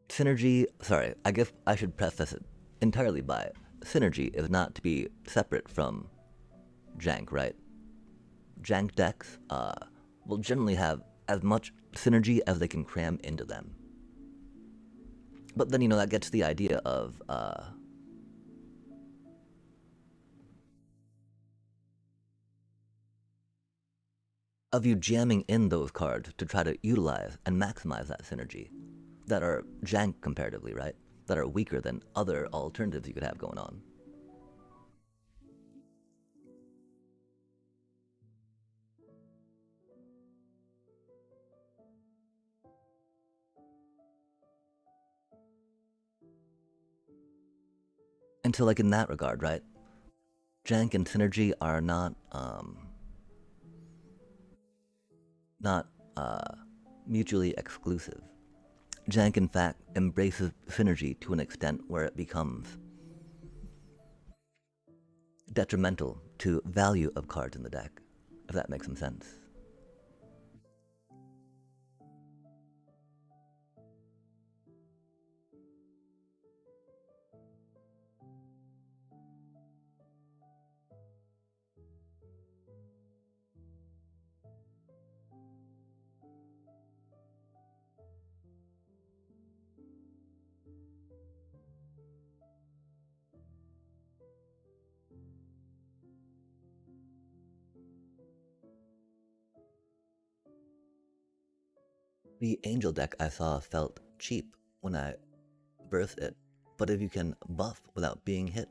synergy, sorry, I guess I should preface it entirely by synergy is not to be separate from jank, right? Jank decks will generally have as much synergy as they can cram into them. But then, that gets the idea of you jamming in those cards to try to utilize and maximize that synergy that are jank comparatively, right? That are weaker than other alternatives you could have going on. And so, like, in that regard, right? Jank and synergy are not mutually exclusive. Jank, in fact, embraces synergy to an extent where it becomes detrimental to value of cards in the deck, if that makes some sense. The angel deck I saw felt cheap when I birthed it, but if you can buff without being hit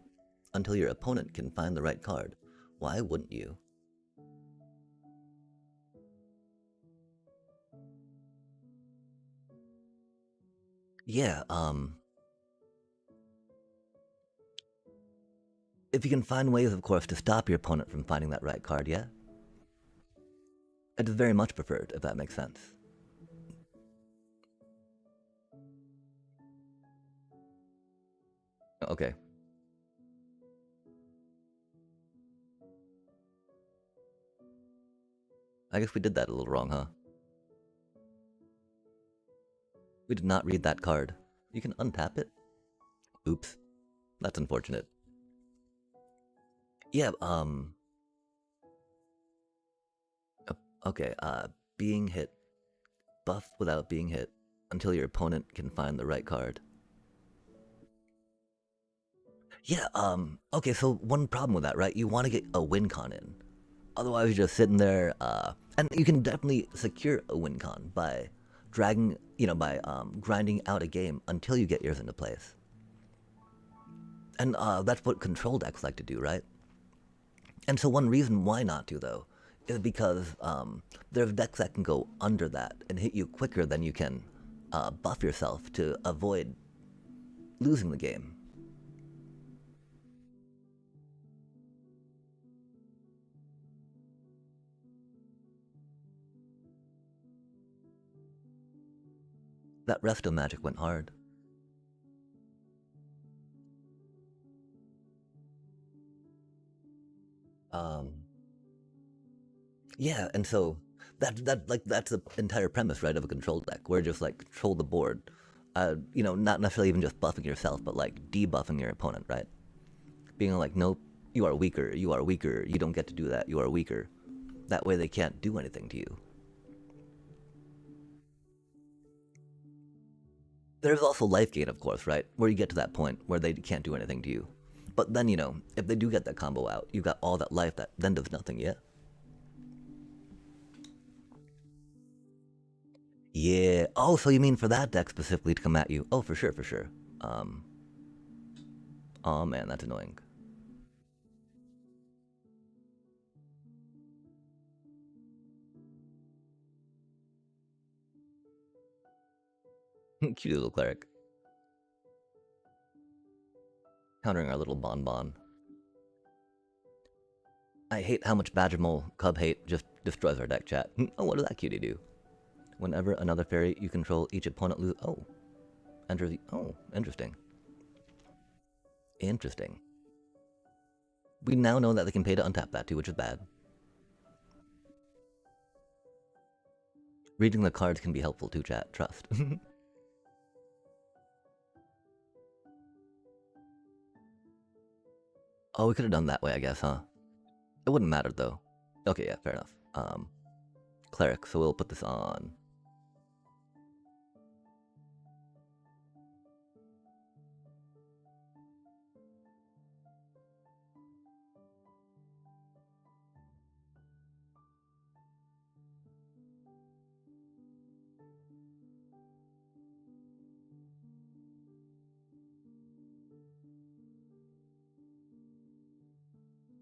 until your opponent can find the right card, why wouldn't you? Yeah, if you can find ways, of course, to stop your opponent from finding that right card, yeah? It is very much preferred, if that makes sense. Okay. I guess we did that a little wrong, huh? We did not read that card. You can untap it? Oops. That's unfortunate. Yeah, okay, being hit. Buff without being hit until your opponent can find the right card. Yeah, okay, so one problem with that, right? You want to get a win con in. Otherwise, you're just sitting there, and you can definitely secure a win con by dragging, by grinding out a game until you get yours into place. And that's what control decks like to do, right? And so one reason why not to, though, is because there's decks that can go under that and hit you quicker than you can buff yourself to avoid losing the game. That resto magic went hard. Yeah, and so that's the entire premise, right, of a control deck, where just like control the board. Not necessarily even just buffing yourself, but like debuffing your opponent, right? Being like, nope, you are weaker, you don't get to do that, you are weaker. That way they can't do anything to you. There's also life gain, of course, right? Where you get to that point where they can't do anything to you. But then, if they do get that combo out, you've got all that life that then does nothing, yeah? Yeah. Oh, so you mean for that deck specifically to come at you? Oh, for sure, for sure. Oh man, that's annoying. Cute little cleric. Countering our little bonbon. I hate how much Badger Mole Cub Hate just destroys our deck, chat. Oh, what does that cutie do? Whenever another fairy you control, each opponent loses. Oh. Enters the. Oh, interesting. Interesting. We now know that they can pay to untap that too, which is bad. Reading the cards can be helpful too, chat. Trust. Oh, we could have done that way, I guess, huh? It wouldn't matter though. Okay, yeah, fair enough. Cleric, so we'll put this on.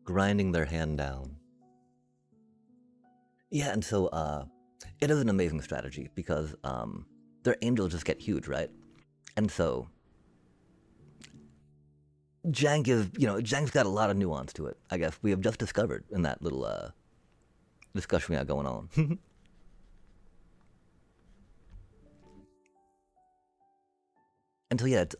Grinding their hand down. Yeah, and so it is an amazing strategy because their angels just get huge, right? And so Jank is, Jank's got a lot of nuance to it, I guess. We have just discovered in that little discussion we got going on. And so, yeah, it's,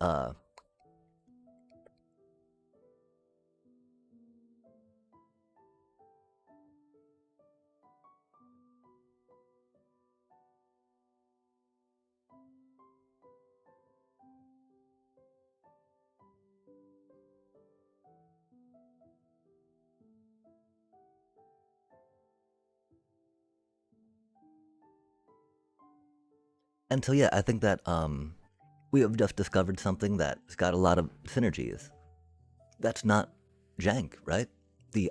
and so, yeah, I think that we have just discovered something that's got a lot of synergies. That's not Jank, right? the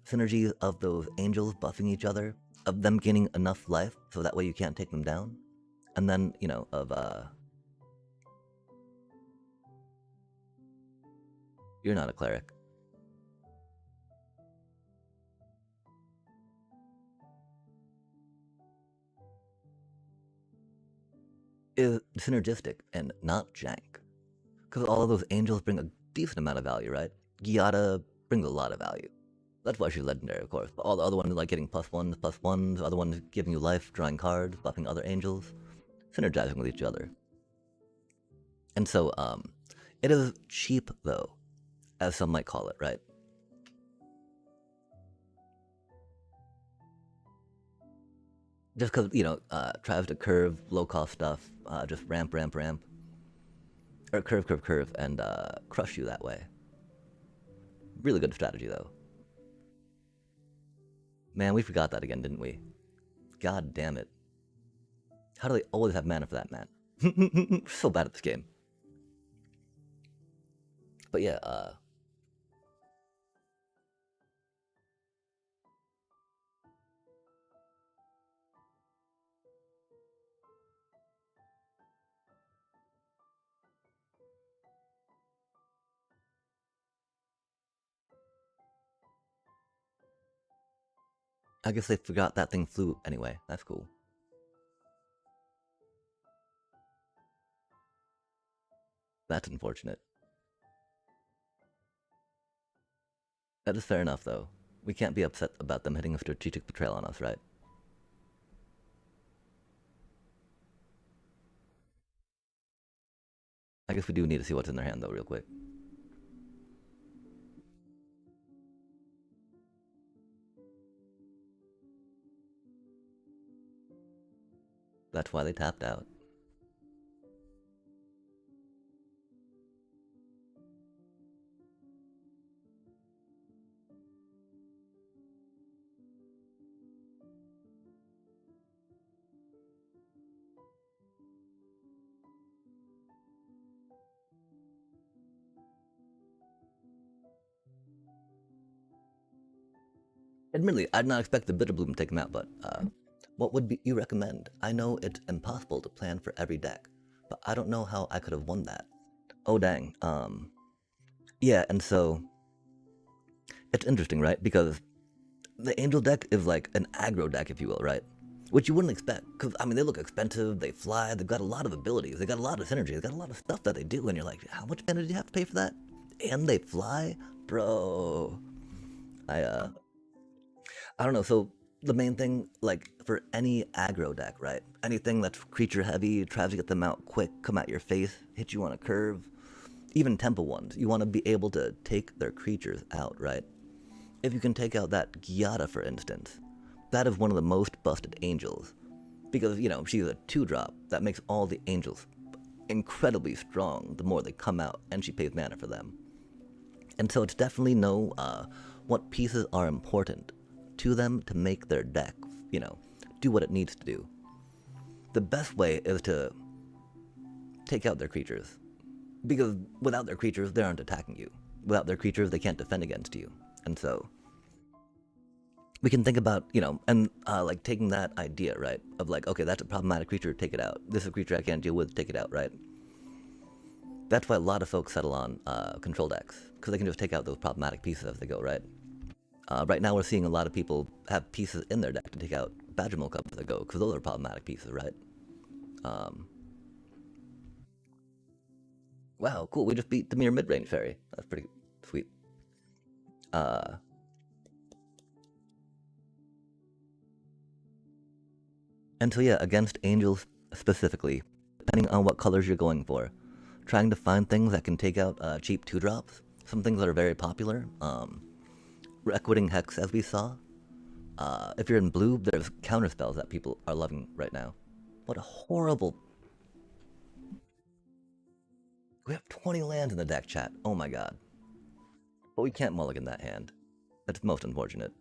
synergy of those angels buffing each other, of them gaining enough life so that way you can't take them down, and then, you know, of you're not a cleric. Is synergistic and not jank. Because all of those angels bring a decent amount of value, right? Giada brings a lot of value. That's why she's legendary, of course. But all the other ones, like getting +1s, other ones giving you life, drawing cards, buffing other angels, synergizing with each other. And so, it is cheap, though, as some might call it, right? Just because, you know, tries to curve low-cost stuff, just ramp, or curve, and crush you that way. Really good strategy, though. Man, we forgot that again, didn't we? God damn it. How do they always have mana for that, man? So bad at this game. But yeah, I guess they forgot that thing flew anyway. That's cool. That's unfortunate. That is fair enough, though. We can't be upset about them hitting a strategic betrayal on us, right? I guess we do need to see what's in their hand, though, real quick. That's why they tapped out. Admittedly, I'd not expect the Bitterbloom to take him out, but what would you recommend? I know it's impossible to plan for every deck, but I don't know how I could have won that. Oh dang. Yeah, and so it's interesting, right? Because the Angel deck is like an aggro deck, if you will, right? Which you wouldn't expect, because I mean they look expensive, they fly, they've got a lot of abilities, they got a lot of synergy, they got a lot of stuff that they do, and you're like, how much mana do you have to pay for that? And they fly, bro. I I don't know. So the main thing, like for any aggro deck, right? Anything that's creature heavy, tries to get them out quick, come at your face, hit you on a curve. Even temple ones, you want to be able to take their creatures out, right? If you can take out that Giada, for instance, that is one of the most busted angels. Because, you know, she's a 2-drop that makes all the angels incredibly strong the more they come out, and she pays mana for them. And so it's definitely know what pieces are important to them to make their deck, you know, do what it needs to do. The best way is to take out their creatures. Because without their creatures, they aren't attacking you. Without their creatures, they can't defend against you. And so we can think about, you know, and like taking that idea, right? Of like, okay, that's a problematic creature, take it out. This is a creature I can't deal with, take it out, right? That's why a lot of folks settle on control decks, because they can just take out those problematic pieces as they go, right? Right now we're seeing a lot of people have pieces in their deck to take out Badger Milk as they go, because those are problematic pieces, right? Wow, cool, we just beat the Mere Mid-Range Fairy. That's pretty sweet. And so yeah, against angels specifically, depending on what colors you're going for, trying to find things that can take out cheap 2-drops, some things that are very popular. Requiting Hex, as we saw. If you're in blue, there's counter spells that people are loving right now. What a horrible... We have 20 lands in the deck, chat. Oh my god. But we can't mulligan that hand. That's most unfortunate.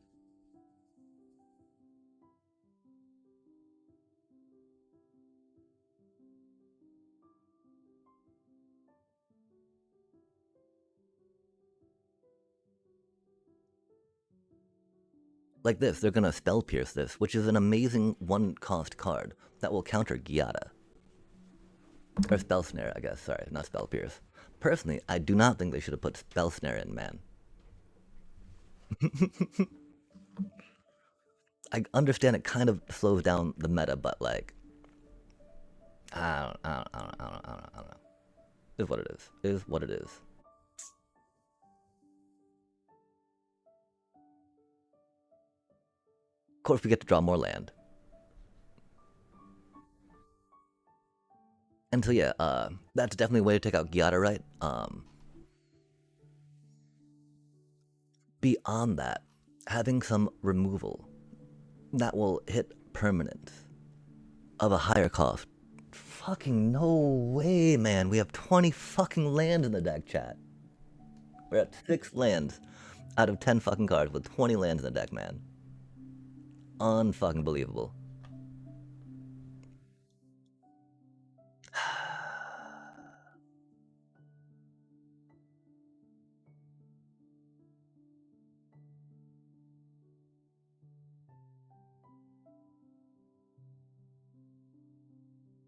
like this, they're gonna Spell Pierce this, which is an amazing one-cost card that will counter Giada. Or Spell Snare, I guess. Sorry, not Spell Pierce. Personally, I do not think they should have put Spell Snare in, man. I understand it kind of slows down the meta, but like, I don't know. Is what it is. Is what it is. Of course, we get to draw more land. And so yeah, that's definitely a way to take out Giada, right? Beyond that, having some removal that will hit permanent of a higher cost. Fucking no way, man. We have 20 fucking lands in the deck, chat. We're at 6 lands out of 10 fucking cards with 20 lands in the deck, man. Unfucking believable.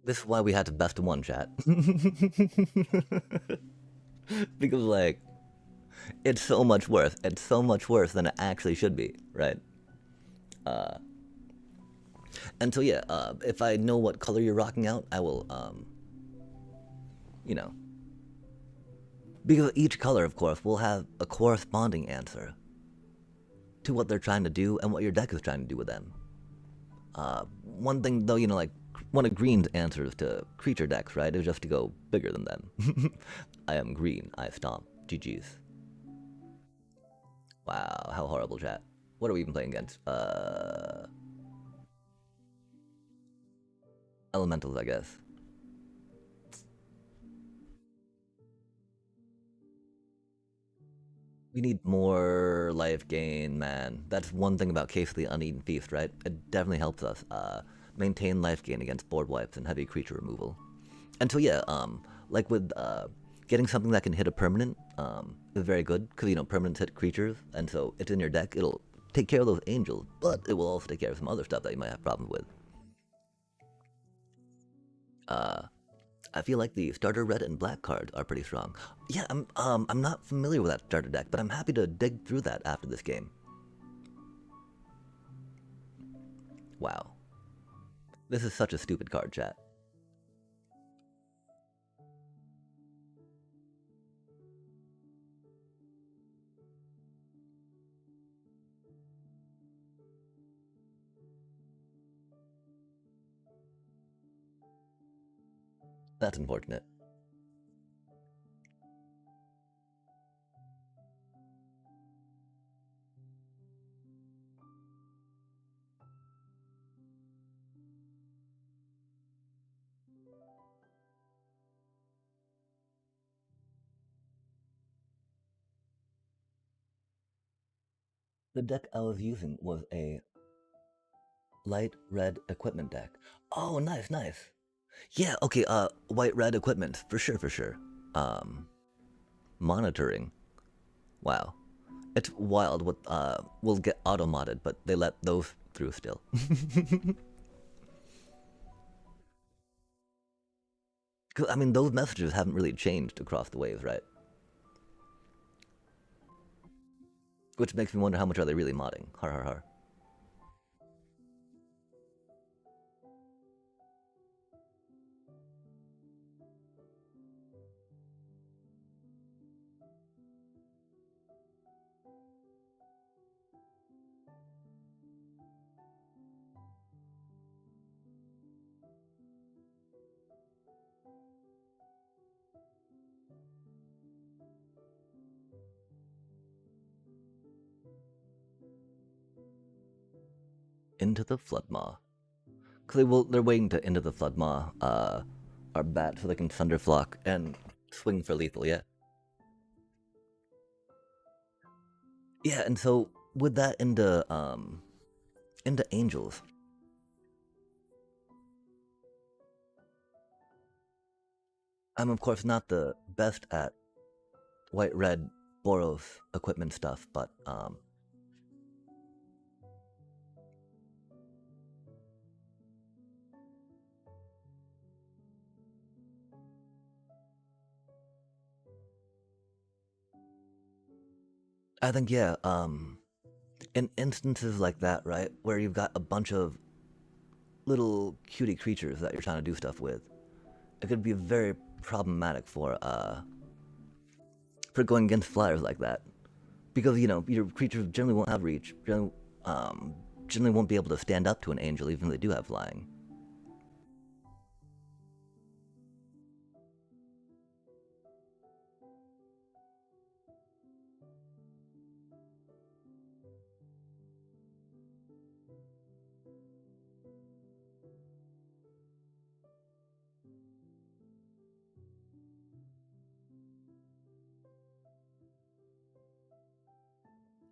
This is why we had to best of one, chat. Because, like, it's so much worse. It's so much worse than it actually should be, right? And so, yeah, if I know what color you're rocking out, I will, you know. Because each color, of course, will have a corresponding answer to what they're trying to do and what your deck is trying to do with them. One thing, though, you know, like, one of Green's answers to creature decks, right, is just to go bigger than them. I am green, I stomp. GG's. Wow, how horrible, chat. What are we even playing against? Elementals, I guess. We need more life gain, man. That's one thing about Case of the Uneaten Feast, right? It definitely helps us maintain life gain against board wipes and heavy creature removal. And so yeah, like with getting something that can hit a permanent is very good, because, you know, permanents hit creatures, and so it's in your deck, it'll take care of those angels, but it will also take care of some other stuff that you might have problems with. I feel like the starter red and black cards are pretty strong. Yeah, I'm not familiar with that starter deck, but I'm happy to dig through that after this game. Wow. This is such a stupid card, chat. That's unfortunate. The deck I was using was a light red equipment deck. Oh, nice, nice. Yeah, okay, white red equipment, for sure, for sure. Monitoring. Wow. It's wild what will get auto-modded, but they let those through still. I mean, those messages haven't really changed across the waves, right? Which makes me wonder how much are they really modding. Har har har. Into the Floodmaw. Because they're waiting to Into the Floodmaw our bat so they can Thunderflock and swing for lethal, yeah? Yeah, and so with that into Angels, I'm of course not the best at white red Boros equipment stuff, but I think, yeah, in instances like that, right, where you've got a bunch of little cutie creatures that you're trying to do stuff with, it could be very problematic for going against flyers like that. Because, your creatures generally won't have reach, um, generally won't be able to stand up to an angel even if they do have flying.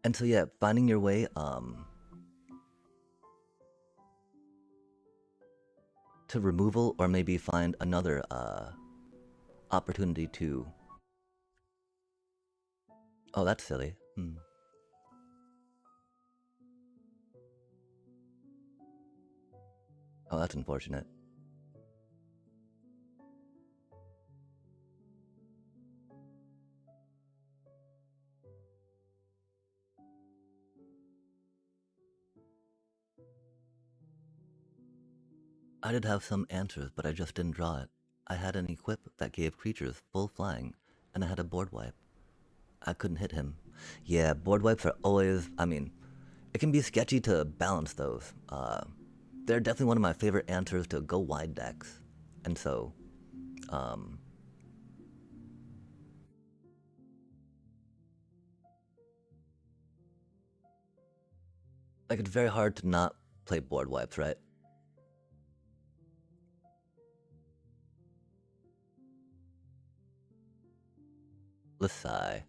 And so, yeah, finding your way to removal, or maybe find another opportunity to. Oh, that's silly. Oh, that's unfortunate. I did have some answers, but I just didn't draw it. I had an equip that gave creatures full flying, and I had a board wipe. I couldn't hit him. Yeah, board wipes are always. I mean, it can be sketchy to balance those. They're definitely one of my favorite answers to go wide decks, and so, um, like it's very hard to not play board wipes, right? Let's sigh.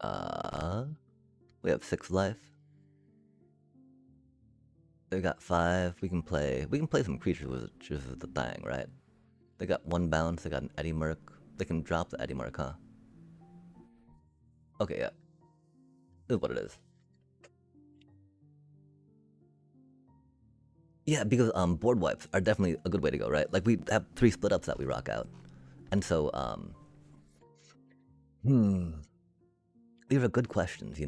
Uh, we have 6 life. They got 5. We can play. We can play some creatures, which is the thing, right? They got 1 bounce. They got an Eddy Merc. They can drop the Eddy Merc, huh? Okay, yeah. This is what it is. Yeah, because board wipes are definitely a good way to go, right? Like we have 3 split ups that we rock out, and so these are good questions,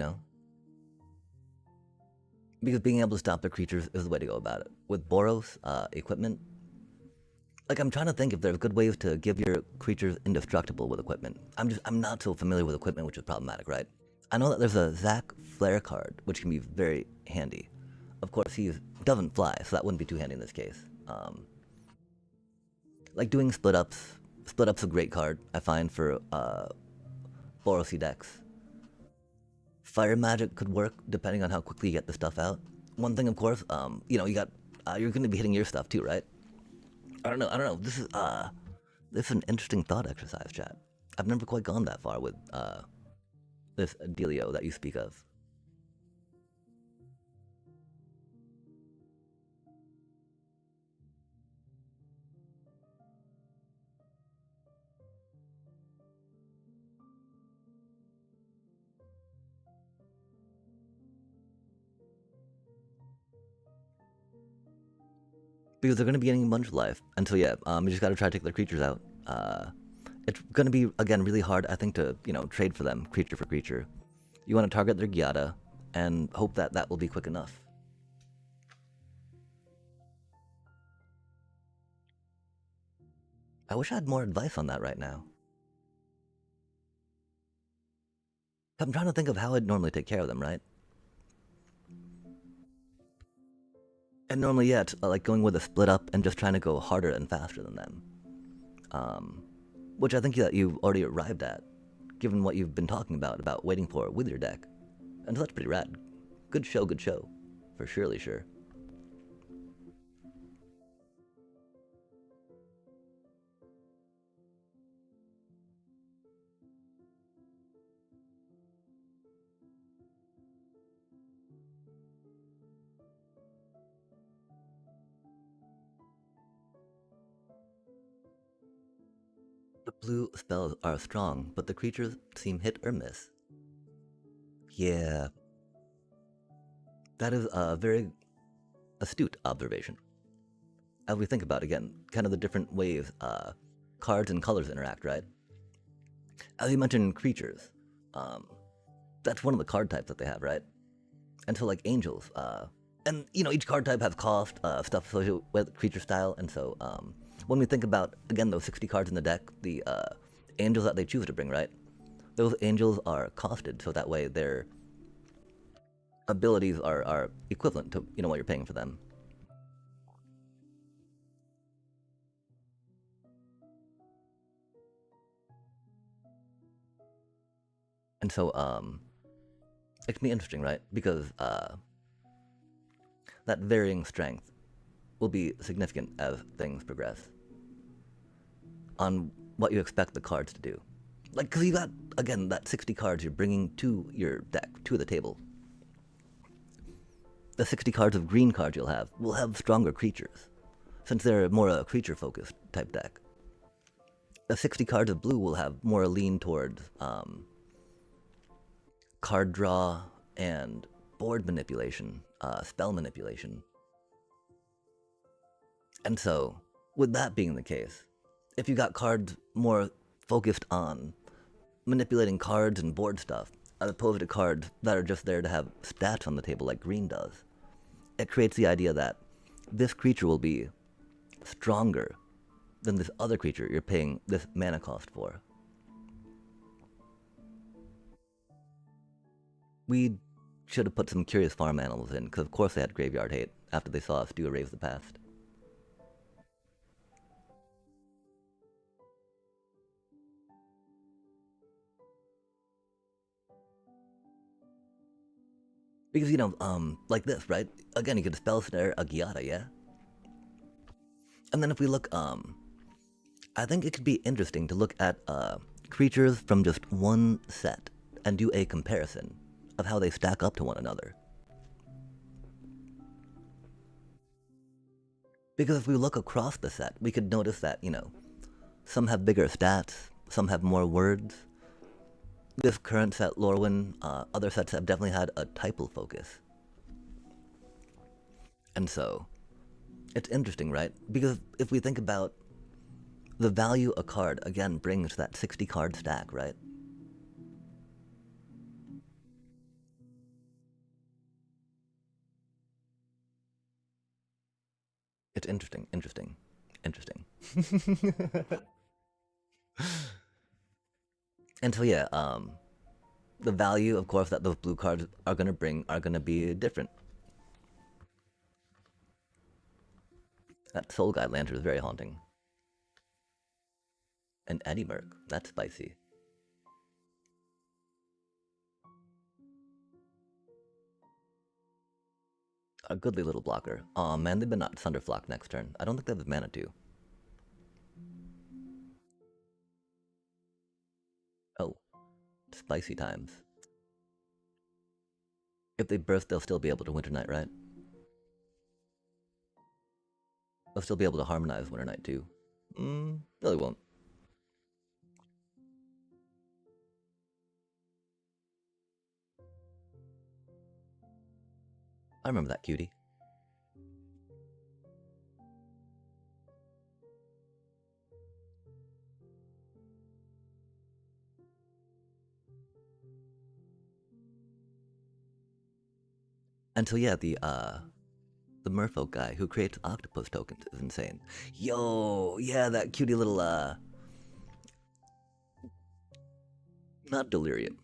because being able to stop their creatures is the way to go about it. With Boros equipment, like I'm trying to think if there's good ways to give your creatures indestructible with equipment. I'm not so familiar with equipment, which is problematic, right? I know that there's a Zac Flare card, which can be very handy. Of course, he doesn't fly, so that wouldn't be too handy in this case. Like doing split ups. Split up's a great card I find for Boros decks. Fire magic could work depending on how quickly you get the stuff out. One thing, of course, you got you're going to be hitting your stuff too, right? I don't know. I don't know. This is an interesting thought exercise, chat. I've never quite gone that far with this dealio that you speak of. Because they're going to be getting a bunch of life, and so yeah, you just got to try to take their creatures out. It's going to be again really hard, I think, to trade for them creature for creature. You want to target their Gyata and hope that that will be quick enough. I wish I had more advice on that right now. I'm trying to think of how I'd normally take care of them, right? And normally, yeah, it's like going with a split up and just trying to go harder and faster than them. Which I think that you've already arrived at, given what you've been talking about waiting for with your deck. And so that's pretty rad. Good show, for surely sure. The blue spells are strong, but the creatures seem hit or miss. Yeah, that is a very astute observation. As we think about again, kind of the different ways cards and colors interact, right? As you mentioned, creatures. That's one of the card types that they have, right? And so, like angels, and each card type has cost, stuff associated with creature style, and so when we think about again those 60 cards in the deck, the angels that they choose to bring, right? Those angels are costed, so that way their abilities are equivalent to what you're paying for them. And so it can be interesting, right? Because that varying strength will be significant as things progress on what you expect the cards to do. Like, because you got, again, that 60 cards you're bringing to your deck, to the table. The 60 cards of green cards you'll have will have stronger creatures, since they're more a creature-focused type deck. The 60 cards of blue will have more lean towards card draw and board manipulation, spell manipulation. And so, with that being the case, if you got cards more focused on manipulating cards and board stuff, as opposed to cards that are just there to have stats on the table like green does, it creates the idea that this creature will be stronger than this other creature you're paying this mana cost for. We should have put some curious farm animals in, because of course they had graveyard hate after they saw us do Erase the Past. Because, like this, right? Again, you could spell snare a Giada, yeah? And then if we look, I think it could be interesting to look at creatures from just one set and do a comparison of how they stack up to one another. Because if we look across the set, we could notice that, some have bigger stats, some have more words. This current set, Lorwyn, other sets have definitely had a typal focus. And so, it's interesting, right? Because if we think about the value a card, again, brings to that 60 card stack, right? It's interesting. And so, yeah, the value, of course, that those blue cards are going to bring are going to be different. That Soul Guide Lantern is very haunting. And Eddie Merc, that's spicy. A goodly little blocker. Aw, man, they've been not Thunderflock next turn. I don't think they have the mana to. Oh, spicy times. If they burst, they'll still be able to Winter Knight, right? They'll still be able to harmonize Winter Knight too. No, they won't. I remember that, cutie. And so yeah, the merfolk guy who creates octopus tokens is insane. Yo, yeah, that cutie little not delirium.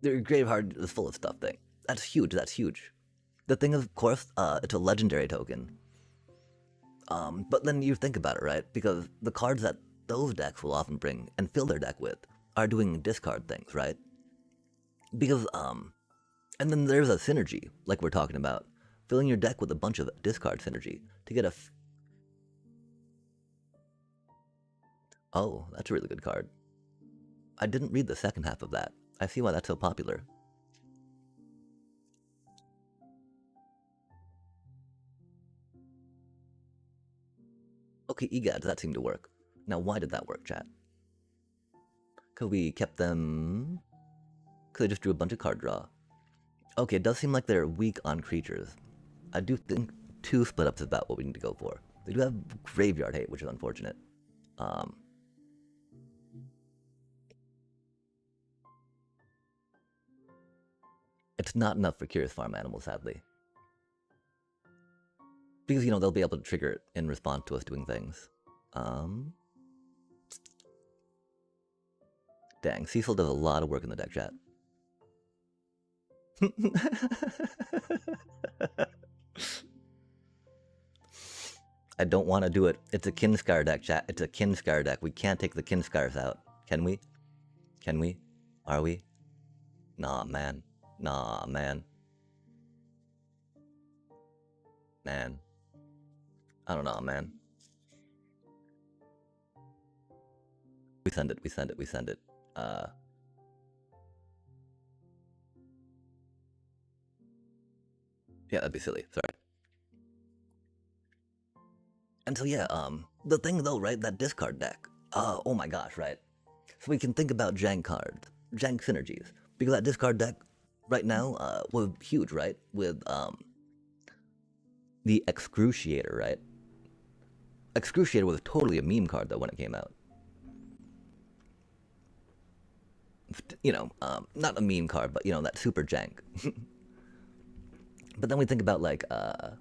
Their Graveheart is full of stuff thing. That's huge, The thing is, of course, it's a legendary token. But then you think about it, right? Because the cards that those decks will often bring and fill their deck with are doing discard things, right? Because, and then there's a synergy, like we're talking about. Filling your deck with a bunch of discard synergy to get a... Oh, that's a really good card. I didn't read the second half of that. I see why that's so popular. Okay, EGADs, that seemed to work. Now, why did that work, chat? Because we kept them... Because they just drew a bunch of card draw. Okay, it does seem like they're weak on creatures. I do think 2 split ups is about what we need to go for. They do have graveyard hate, which is unfortunate. It's not enough for curious farm animals, sadly. Because, they'll be able to trigger it in response to us doing things. Dang, Cecil does a lot of work in the deck chat. I don't want to do it. It's a Kinskar deck, chat. It's a Kinskar deck. We can't take the Kinskars out. Can we? Can we? Are we? Nah, man. Nah, man. Man. I don't know, man. We send it. Yeah, that'd be silly. Sorry. And so yeah, the thing though, right? That discard deck. Oh my gosh, right? So we can think about jank cards, jank synergies, because that discard deck right now was huge, right? With the Excruciator, right? Excruciator was totally a meme card though when it came out. Not a meme card, but that super jank. But then we think about like, oh,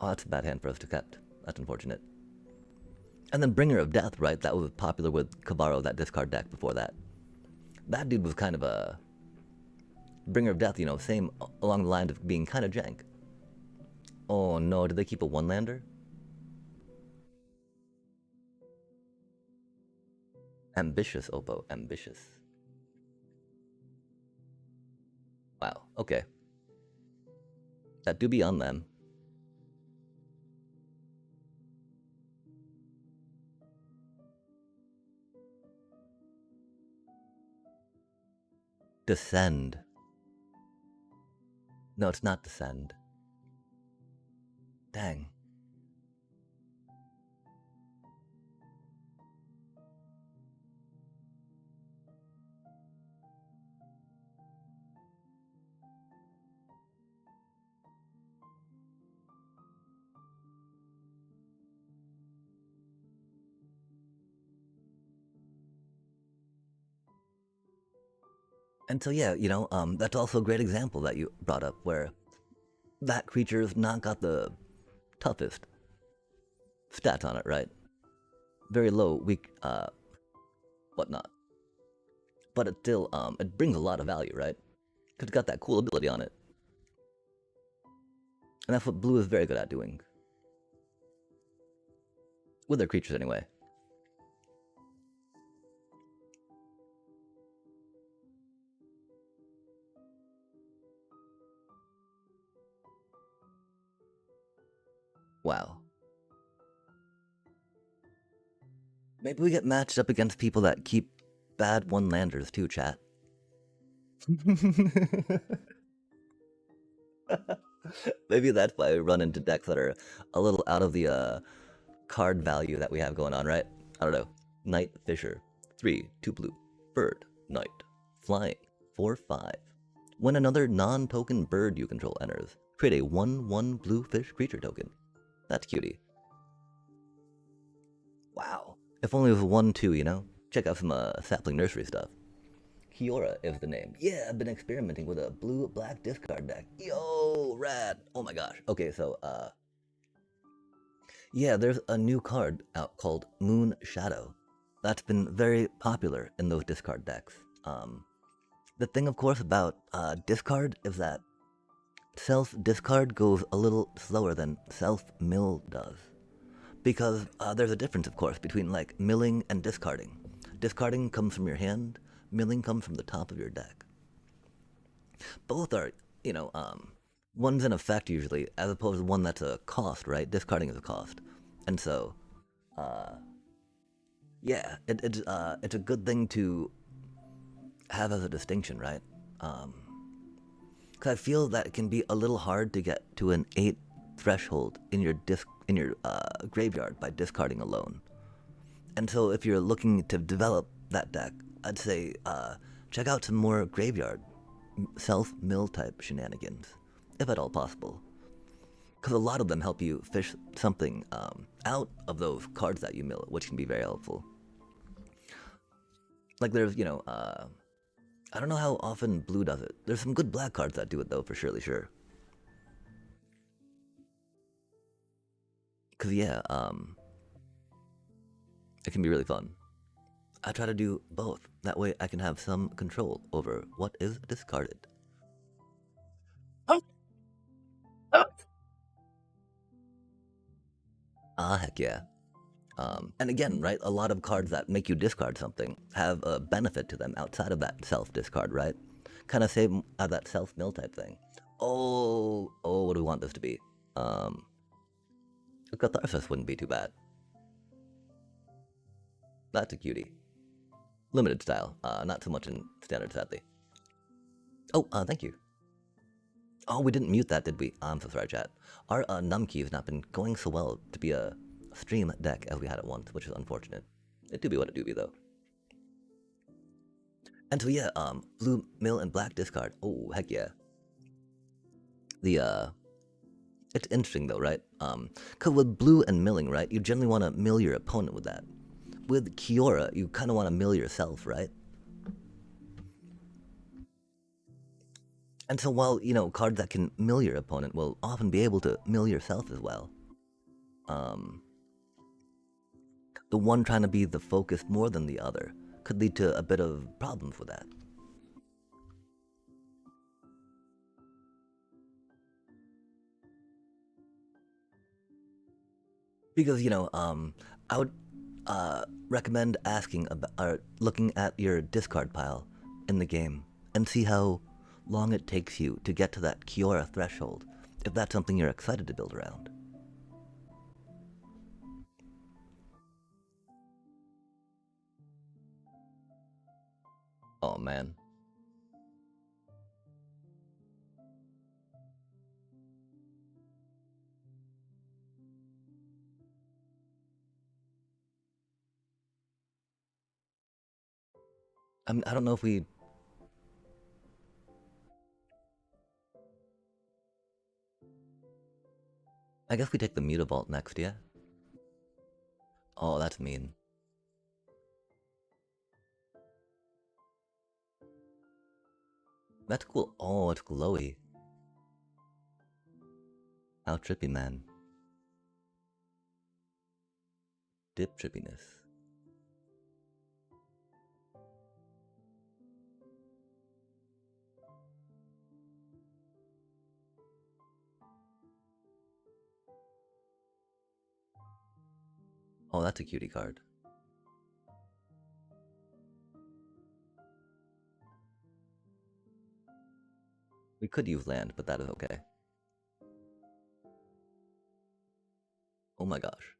that's a bad hand for us to kept. That's unfortunate. And then Bringer of Death, right? That was popular with Cabarro, that discard deck before that. That dude was kind of a Bringer of Death, same along the lines of being kind of jank. Oh no, did they keep a one-lander? Ambitious, Oppo, ambitious. Wow, okay. That do be on them. Descend. No, it's not Descend. Dang. And so yeah, that's also a great example that you brought up where that creature's not got the toughest stats on it, right? Very low, weak, whatnot. But it still, it brings a lot of value, right? Because it's got that cool ability on it. And that's what blue is very good at doing. With their creatures, anyway. Wow. Maybe we get matched up against people that keep bad one-landers too, chat. Maybe that's why we run into decks that are a little out of the card value that we have going on, right? I don't know. Knight, Fisher. 3, 2 blue. Bird, Knight. Flying. 4, 5. When another non-token bird you control enters, create a 1/1 blue fish creature token. That's cutie. Wow. If only it was 1/2, Check out some sapling nursery stuff. Kiora is the name. Yeah, I've been experimenting with a blue-black discard deck. Yo, rad. Oh my gosh. Okay, so, yeah, there's a new card out called Moon Shadow. That's been very popular in those discard decks. The thing, of course, about discard is that self-discard goes a little slower than self-mill does. Because there's a difference, of course, between, like, milling and discarding. Discarding comes from your hand, milling comes from the top of your deck. Both are, one's an effect usually, as opposed to one that's a cost, right? Discarding is a cost. And so, yeah, it's a good thing to have as a distinction, right? Because I feel that it can be a little hard to get to an 8 threshold in your graveyard by discarding alone. And so if you're looking to develop that deck, I'd say check out some more graveyard self-mill type shenanigans, if at all possible. Because a lot of them help you fish something out of those cards that you mill, which can be very helpful. Like there's, I don't know how often blue does it. There's some good black cards that do it though, for surely sure. Cause yeah, it can be really fun. I try to do both. That way I can have some control over what is discarded. Ah, heck yeah. And again, right, a lot of cards that make you discard something have a benefit to them outside of that self-discard, right? Kind of same as that self-mill type thing. Oh, what do we want this to be? A Catharsis wouldn't be too bad. That's a cutie. Limited style, not so much in standard, sadly. Oh, thank you. Oh, we didn't mute that, did we? I'm so sorry, chat. Our num key has not been going so well to be a stream deck as we had it once, which is unfortunate. It do be what it do be, though. And so yeah, blue mill and black discard. Oh, heck yeah. It's interesting though, right? Cause with blue and milling, right, you generally want to mill your opponent with that. With Kiora, you kind of want to mill yourself, right? And so while, you know, cards that can mill your opponent will often be able to mill yourself as well. The one trying to be the focus more than the other could lead to a bit of problems with that. Because, you know, I would recommend asking about, or looking at your discard pile in the game and see how long it takes you to get to that Kiora threshold, if that's something you're excited to build around. Oh man. I don't know if we. I guess we take the Mutavault next, yeah? Oh, that's mean. That's cool. Oh, it's glowy. How trippy, man. Dip trippiness. Oh, that's a cutie card. We could use land, but that is okay. Oh my gosh.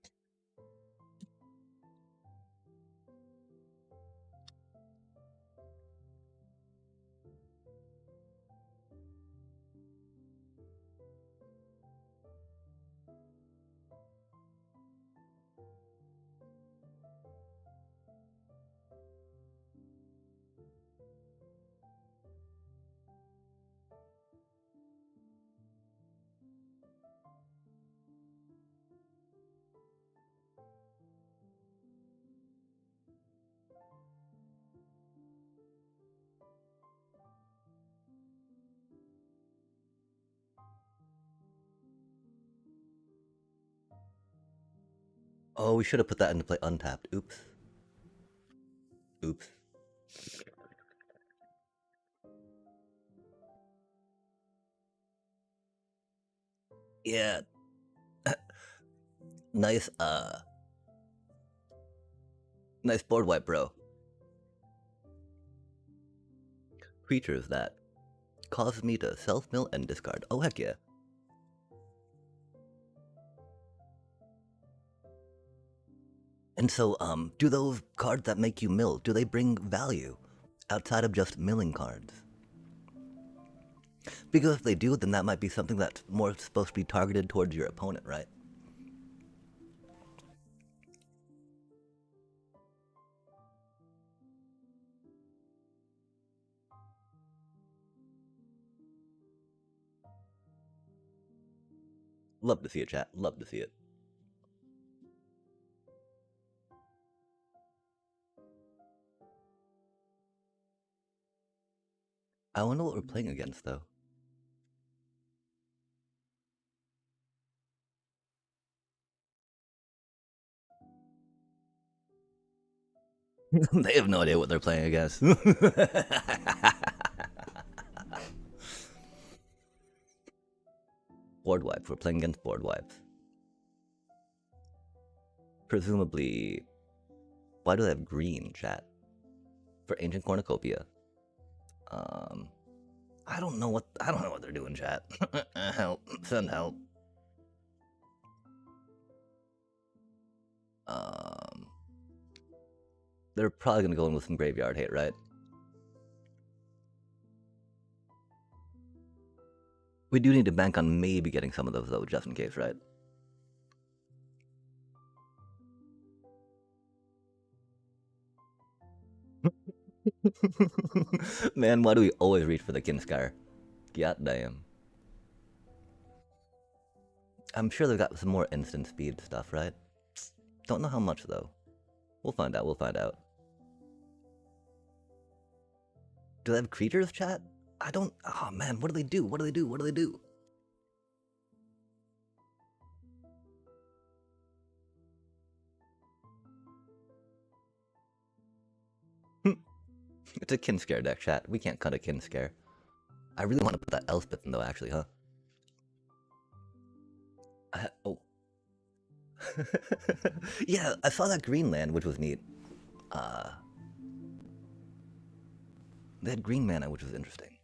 Oh, we should have put that into play untapped. Oops. Oops. Yeah. Nice, nice board wipe, bro. Creatures that cause me to self-mill and discard. Oh, heck yeah. And so, do those cards that make you mill, do they bring value outside of just milling cards? Because if they do, then that might be something that's more supposed to be targeted towards your opponent, right? Love to see it, chat. Love to see it. I wonder what we're playing against, though. They have no idea what they're playing against. Board wipes. We're playing against board wipes. Presumably, why do they have green, chat? For Ancient Cornucopia. I don't know what they're doing, chat. Help. Send help. They're probably gonna go in with some graveyard hate, right? We do need to bank on maybe getting some of those, though, just in case, right? Man, why do we always reach for the Kinskar? God damn. I'm sure they've got some more instant speed stuff, right? Don't know how much, though. We'll find out, we'll find out. Do they have creatures, chat? I don't... Oh, man, what do they do? What do they do? What do they do? It's a Kinskar deck, chat. We can't cut a Kinskar. I really want to put that Elspeth in, though, actually, huh? Oh. Yeah, I saw that green land, which was neat. They had green mana, which was interesting.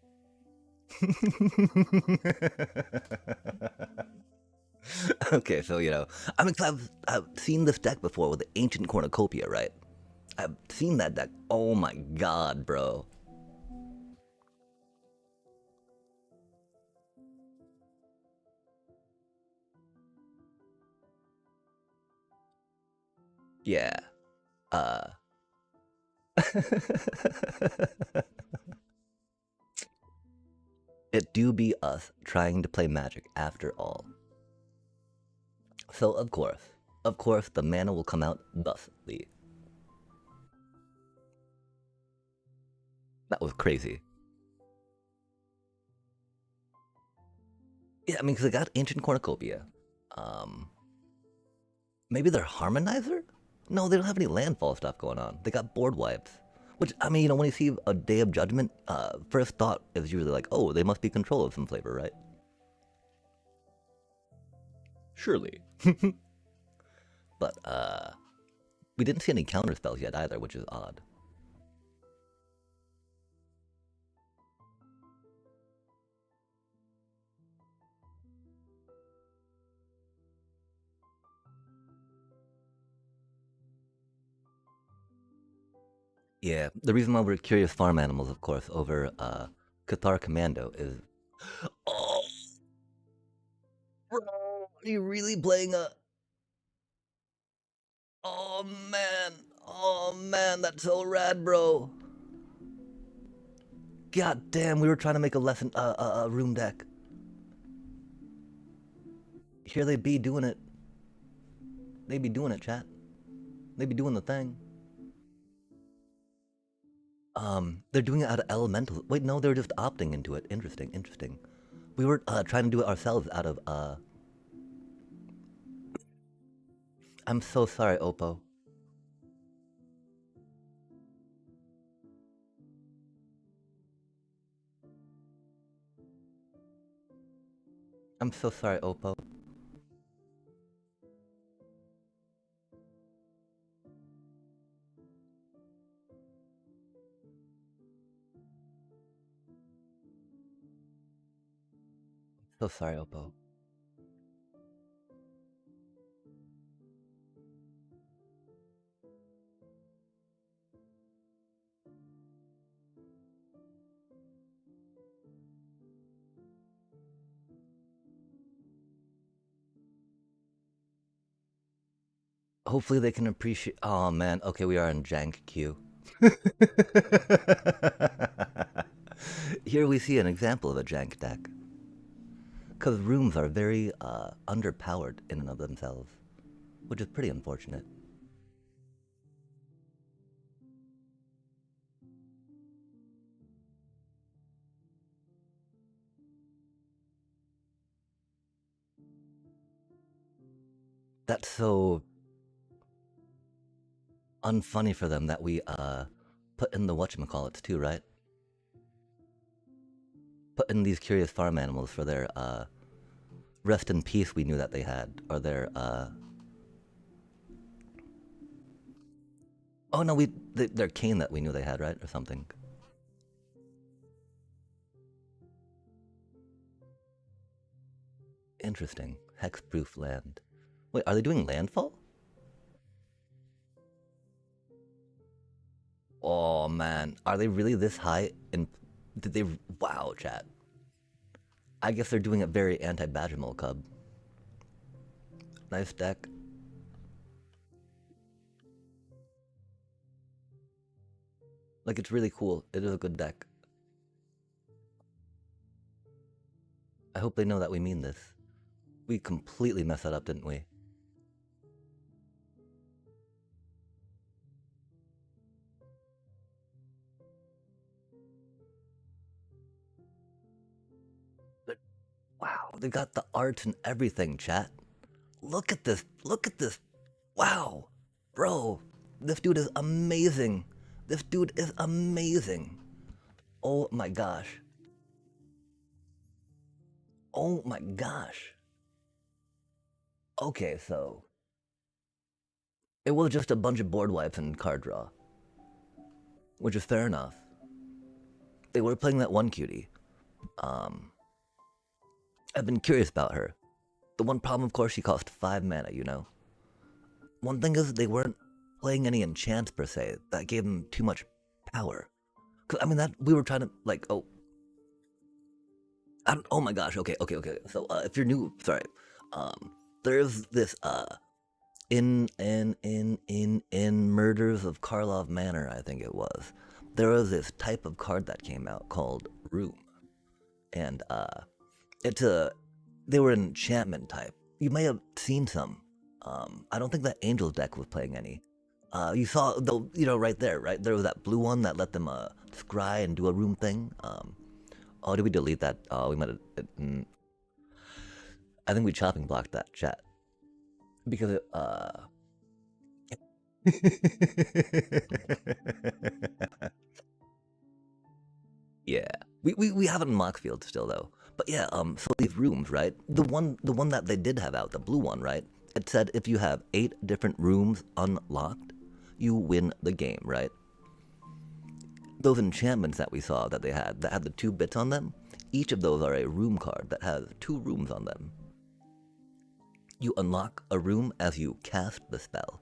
Okay, so, you know, I mean, I've seen this deck before with the Ancient Cornucopia, right? I've seen that deck. Oh my god, bro. Yeah. It do be us trying to play Magic after all. So, of course, the mana will come out thusly. That was crazy. Yeah, I mean, because they got Ancient Cornucopia. Maybe they're Harmonizer? No, they don't have any landfall stuff going on. They got board wipes. Which, I mean, you know, when you see a Day of Judgment, first thought is usually like, oh, they must be control of some flavor, right? Surely. But, we didn't see any counter spells yet either, which is odd. Yeah, the reason why we're curious farm animals, of course, over Cathar Commando is... Oh! Bro, are you really playing a... Oh man, that's so rad, bro. God damn, we were trying to make a lesson, a room deck. Here they be doing it. They be doing it, chat. They be doing the thing. They're doing it out of elementals. Wait, no, they're just opting into it. Interesting, interesting. We were trying to do it ourselves out of I'm so sorry, Oppo. I'm so sorry, Oppo. So sorry, Oppo. Hopefully they can appreciate... Oh man, okay, we are in jank queue. Here we see an example of a jank deck. Because rooms are very underpowered in and of themselves, which is pretty unfortunate. That's so unfunny for them that we put in the whatchamacallits too, right? Put in these curious farm animals for their rest in peace we knew that they had, or their oh no, their cane that we knew they had, right? Or something. Interesting. Hexproof land. Wait, are they doing landfall? Oh man, are they really this high? And did they? Wow, chat. I guess they're doing it very anti-Badgermole Cub. Nice deck. Like, it's really cool. It is a good deck. I hope they know that we mean this. We completely messed that up, didn't we? But, wow, they got the art and everything, chat. Look at this. Look at this. Wow. Bro, this dude is amazing. This dude is amazing. Oh my gosh. Oh my gosh. Okay, so it was just a bunch of board wipes and card draw, which is fair enough. They were playing that one cutie. I've been curious about her. The one problem, of course, she cost 5 mana, you know? One thing is, they weren't playing any enchants per se. That gave them too much power. Cause, I mean, that we were trying to, like, oh my gosh, okay. So, if you're new, sorry. There's this, in Murders of Karlov Manor, I think it was. There was this type of card that came out called Room. And, they were an enchantment type. You may have seen some. I don't think that Angel's deck was playing any. You saw, right there, right? There was that blue one that let them, scry and do a room thing. Oh, did we delete that? Oh, we might have, I think we chopping blocked that chat. Because it, yeah. We have it in Mockfield still, though. But yeah, so these rooms, right? The one that they did have out, the blue one, right? It said if you have 8 different rooms unlocked, you win the game, right? Those enchantments that we saw that they had, that had the 2 bits on them, each of those are a room card that has 2 rooms on them. You unlock a room as you cast the spell.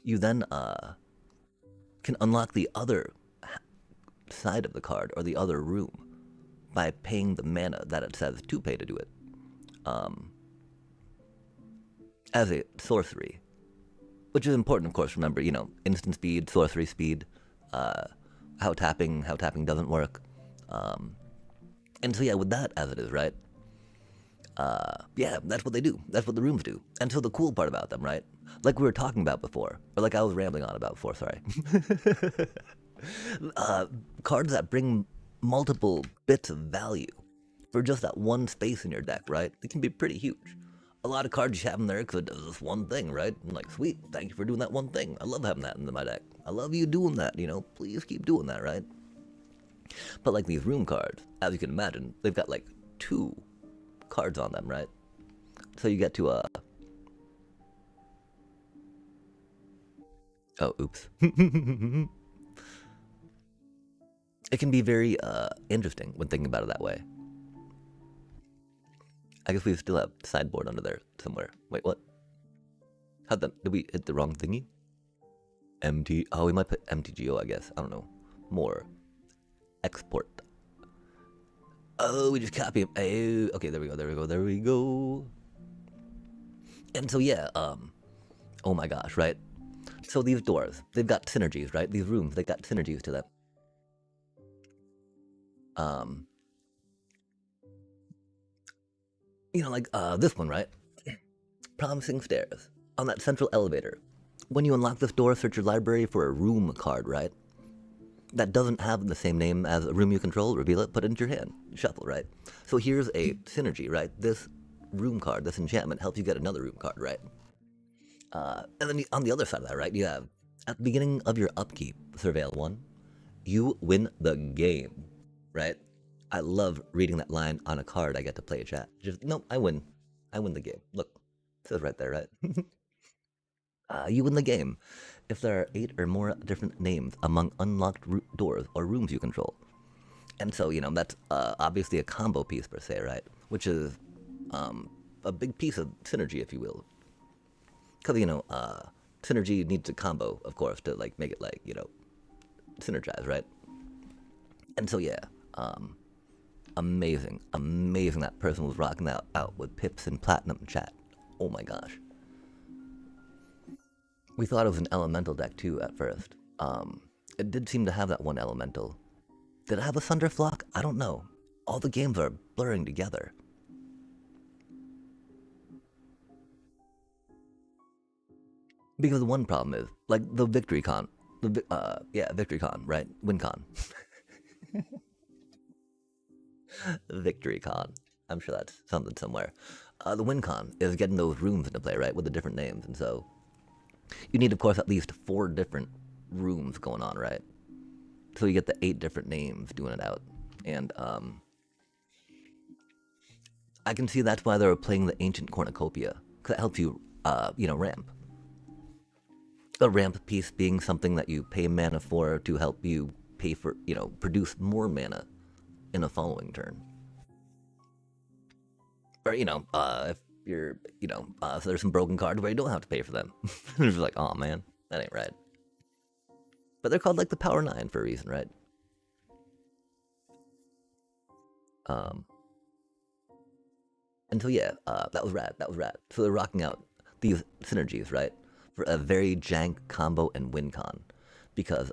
You then can unlock the other side of the card, or the other room, by paying the mana that it says to pay to do it. As a sorcery. Which is important, of course, remember, instant speed, sorcery speed, how tapping doesn't work. And so yeah, with that as it is, right? Yeah, that's what they do. That's what the rooms do. And so the cool part about them, right? Like we were talking about before, or like I was rambling on about before, sorry. Cards that bring multiple bits of value for just that one space in your deck, right? It can be pretty huge. A lot of cards you have in there because it does this one thing, right? I'm like, sweet, thank you for doing that one thing. I love having that in my deck. I love you doing that, please keep doing that, right? But like these room cards, as you can imagine, they've got like 2 cards on them, right? So you get to oh, oops. It can be very interesting when thinking about it that way. I guess we still have sideboard under there somewhere. Wait, what? Did we hit the wrong thingy? Oh, we might put MTGO, I guess. I don't know. More. Export. Oh, we just copy him. Oh, okay, there we go. And so, yeah, oh my gosh, right? So these doors, they've got synergies, right? These rooms, they've got synergies to them. Like this one, right? Promising Stairs. On that central elevator. When you unlock this door, search your library for a room card, right? That doesn't have the same name as a room you control. Reveal it, put it into your hand. Shuffle, right? So here's a synergy, right? This room card, this enchantment, helps you get another room card, right? And then on the other side of that, right, you have, at the beginning of your upkeep, Surveil 1, you win the game, right? I love reading that line on a card I get to play, chat. Just, no, I win. I win the game. Look, it says right there, right? You win the game if there are 8 or more different names among unlocked doors or rooms you control. And so, that's obviously a combo piece per se, right? Which is a big piece of synergy, if you will. Because, synergy needs a combo, of course, to, like, make it, like, synergize, right? And so, yeah, amazing that person was rocking out with pips and platinum chat. Oh my gosh. We thought it was an elemental deck too at first. It did seem to have that one elemental. Did it have a Thunderflock? I don't know. All the games are blurring together. Because the one problem is, like, the Victory Con. Victory Con, right? WinCon. Victory Con. I'm sure that's something somewhere. The WinCon is getting those rooms into play, right? With the different names, and so you need, of course, at least 4 different rooms going on, right? So you get the 8 different names doing it out. And I can see that's why they were playing the Ancient Cornucopia, because it helps you, ramp. A ramp piece being something that you pay mana for to help you pay for, produce more mana in a following turn. Or, if you're, so there's some broken cards where you don't have to pay for them. It's just like, oh man, that ain't right. But they're called like the Power 9 for a reason, right? And so yeah, that was rad. So they're rocking out these synergies, right? For a very jank combo and WinCon. Because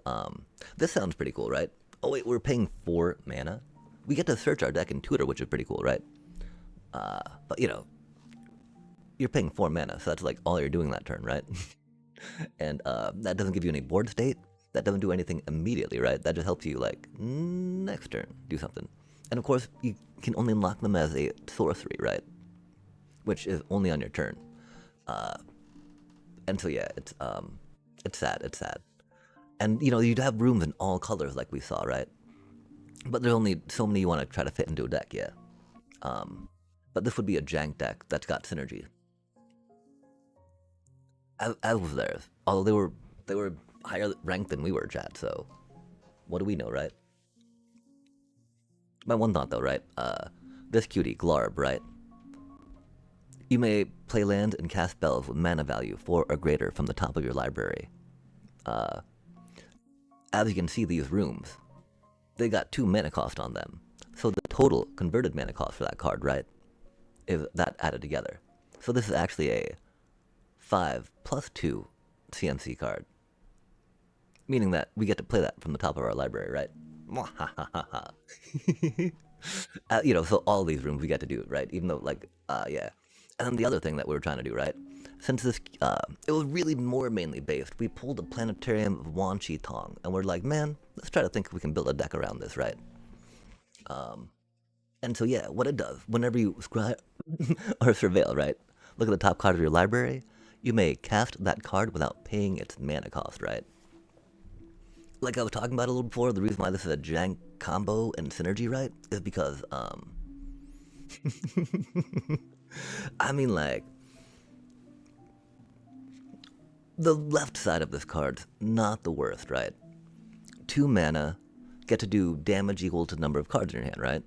this sounds pretty cool, right? Oh wait, we're paying 4 mana? We get to search our deck in tutor, which is pretty cool, right? But you're paying 4 mana, so that's like all you're doing that turn, right? And that doesn't give you any board state. That doesn't do anything immediately, right? That just helps you, like, next turn, do something. And of course, you can only unlock them as a sorcery, right? Which is only on your turn. And so yeah, it's sad. And you'd have rooms in all colors like we saw, right? But there's only so many you want to try to fit into a deck, yeah. But this would be a jank deck that's got synergy. As was theirs. Although they were higher ranked than we were, chat, so what do we know, right? My one thought though, right? This cutie, Glarb, right? You may play land and cast spells with mana value 4 or greater from the top of your library. As you can see, these rooms, they got 2 mana cost on them. So the total converted mana cost for that card, right, is that added together. So this is actually a 5 plus 2 CMC card. Meaning that we get to play that from the top of our library, right? So all these rooms we get to do, right? Even though, like, yeah. And then the other thing that we were trying to do, right? Since this, it was really more mainly based, we pulled a Planetarium of Wan Chi Tong, and we're like, man, let's try to think if we can build a deck around this, right? And so, yeah, what it does, whenever you scry or surveil, right? Look at the top card of your library, you may cast that card without paying its mana cost, right? Like I was talking about a little before, the reason why this is a jank combo and synergy, right, is because, I mean, like, the left side of this card's not the worst, right? 2 mana, get to do damage equal to the number of cards in your hand, right?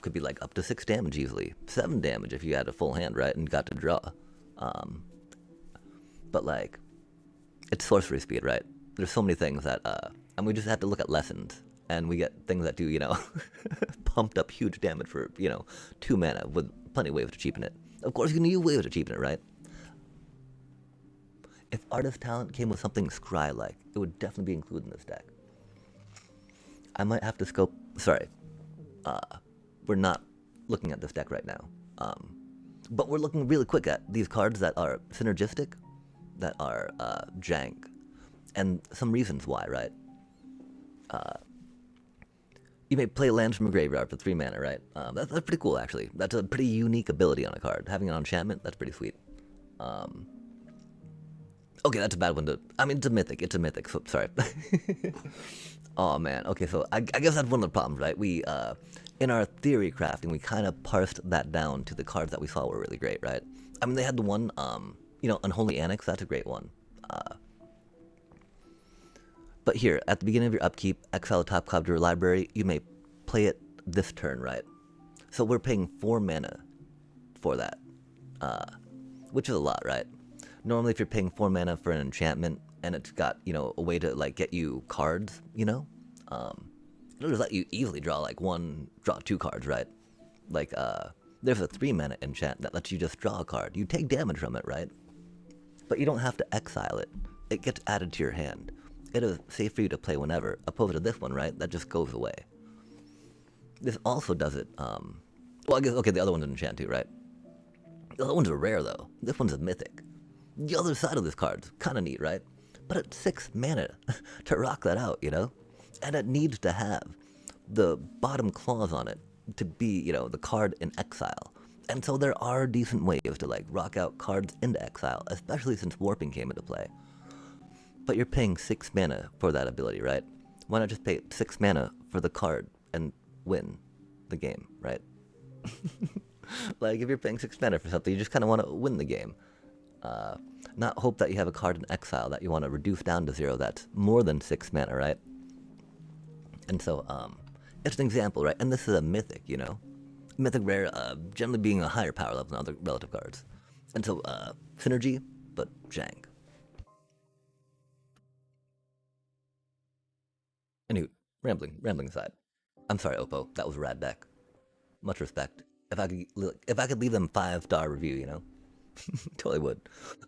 Could be like up to 6 damage easily. 7 damage if you had a full hand, right, and got to draw. But like, it's sorcery speed, right? There's so many things that, and we just have to look at lessons, and we get things that do, pumped up huge damage for, 2 mana with plenty of ways to cheapen it. Of course, you can use ways to cheapen it, right? If Artist Talent came with something Scry-like, it would definitely be included in this deck. I might have to scope, sorry, we're not looking at this deck right now. But we're looking really quick at these cards that are synergistic, that are jank, and some reasons why, right? You may play lands from a graveyard for 3 mana, right? That's pretty cool, actually. That's a pretty unique ability on a card. Having an enchantment, that's pretty sweet. Okay, that's a bad one to... I mean, it's a mythic. It's a mythic, so sorry. Oh, man. Okay, so I guess that's one of the problems, right? We, in our theory crafting, we kind of parsed that down to the cards that we saw were really great, right? I mean, they had the one, you know, Unholy Annex. That's a great one. But here, at the beginning of your upkeep, exile a top card to your library. You may play it this turn, right? So we're paying 4 mana for that, which is a lot, right? Normally, if you're paying 4 mana for an enchantment and it's got, you know, a way to like get you cards, you know, it'll just let you easily draw draw 2 cards, right? Like, there's a 3 mana enchant that lets you just draw a card. You take damage from it, right? But you don't have to exile it. It gets added to your hand. It is safe for you to play whenever, opposed to this one, right? That just goes away. This also does it, well, I guess, okay, the other one's an enchant too, right? The other one's a rare, though. This one's a mythic. The other side of this card's kind of neat, right? But it's 6 mana to rock that out, you know? And it needs to have the bottom clause on it to be, you know, the card in exile. And so there are decent ways to, like, rock out cards into exile, especially since warping came into play. But you're paying 6 mana for that ability, right? Why not just pay 6 mana for the card and win the game, right? Like, if you're paying 6 mana for something, you just kind of want to win the game. Not hope that you have a card in exile that you want to reduce down to 0 that's more than 6 mana, right? And so, it's an example, right? And this is a mythic, you know? Mythic rare, generally being a higher power level than other relative cards. And so, synergy, but jank. Anywho, rambling aside. I'm sorry, Oppo, that was a rad deck. Much respect. If I could leave them 5-star review, you know? Totally would.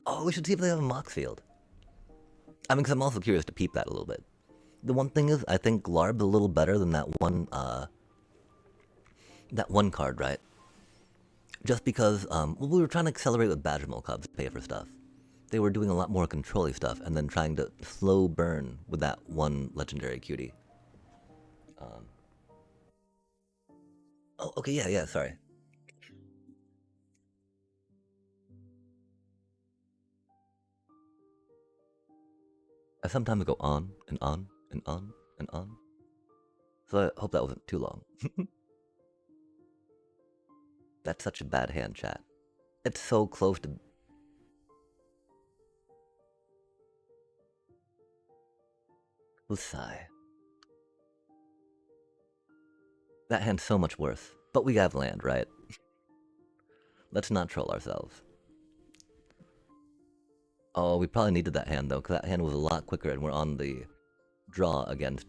Oh, we should see if they have a Mox field. I mean, because I'm also curious to peep that a little bit. The one thing is, I think Glarb's a little better than that one card, right? Just because, well, we were trying to accelerate with Badgermole Cubs to pay for stuff. They were doing a lot more control-y stuff, and then trying to slow burn with that one legendary cutie. Oh, okay, yeah, sorry. I sometimes go on and on and on and on. So I hope that wasn't too long. That's such a bad hand, chat. It's so close to... Sigh. That hand's so much worse. But we have land, right? Let's not troll ourselves. Oh, we probably needed that hand, though, because that hand was a lot quicker, and we're on the draw against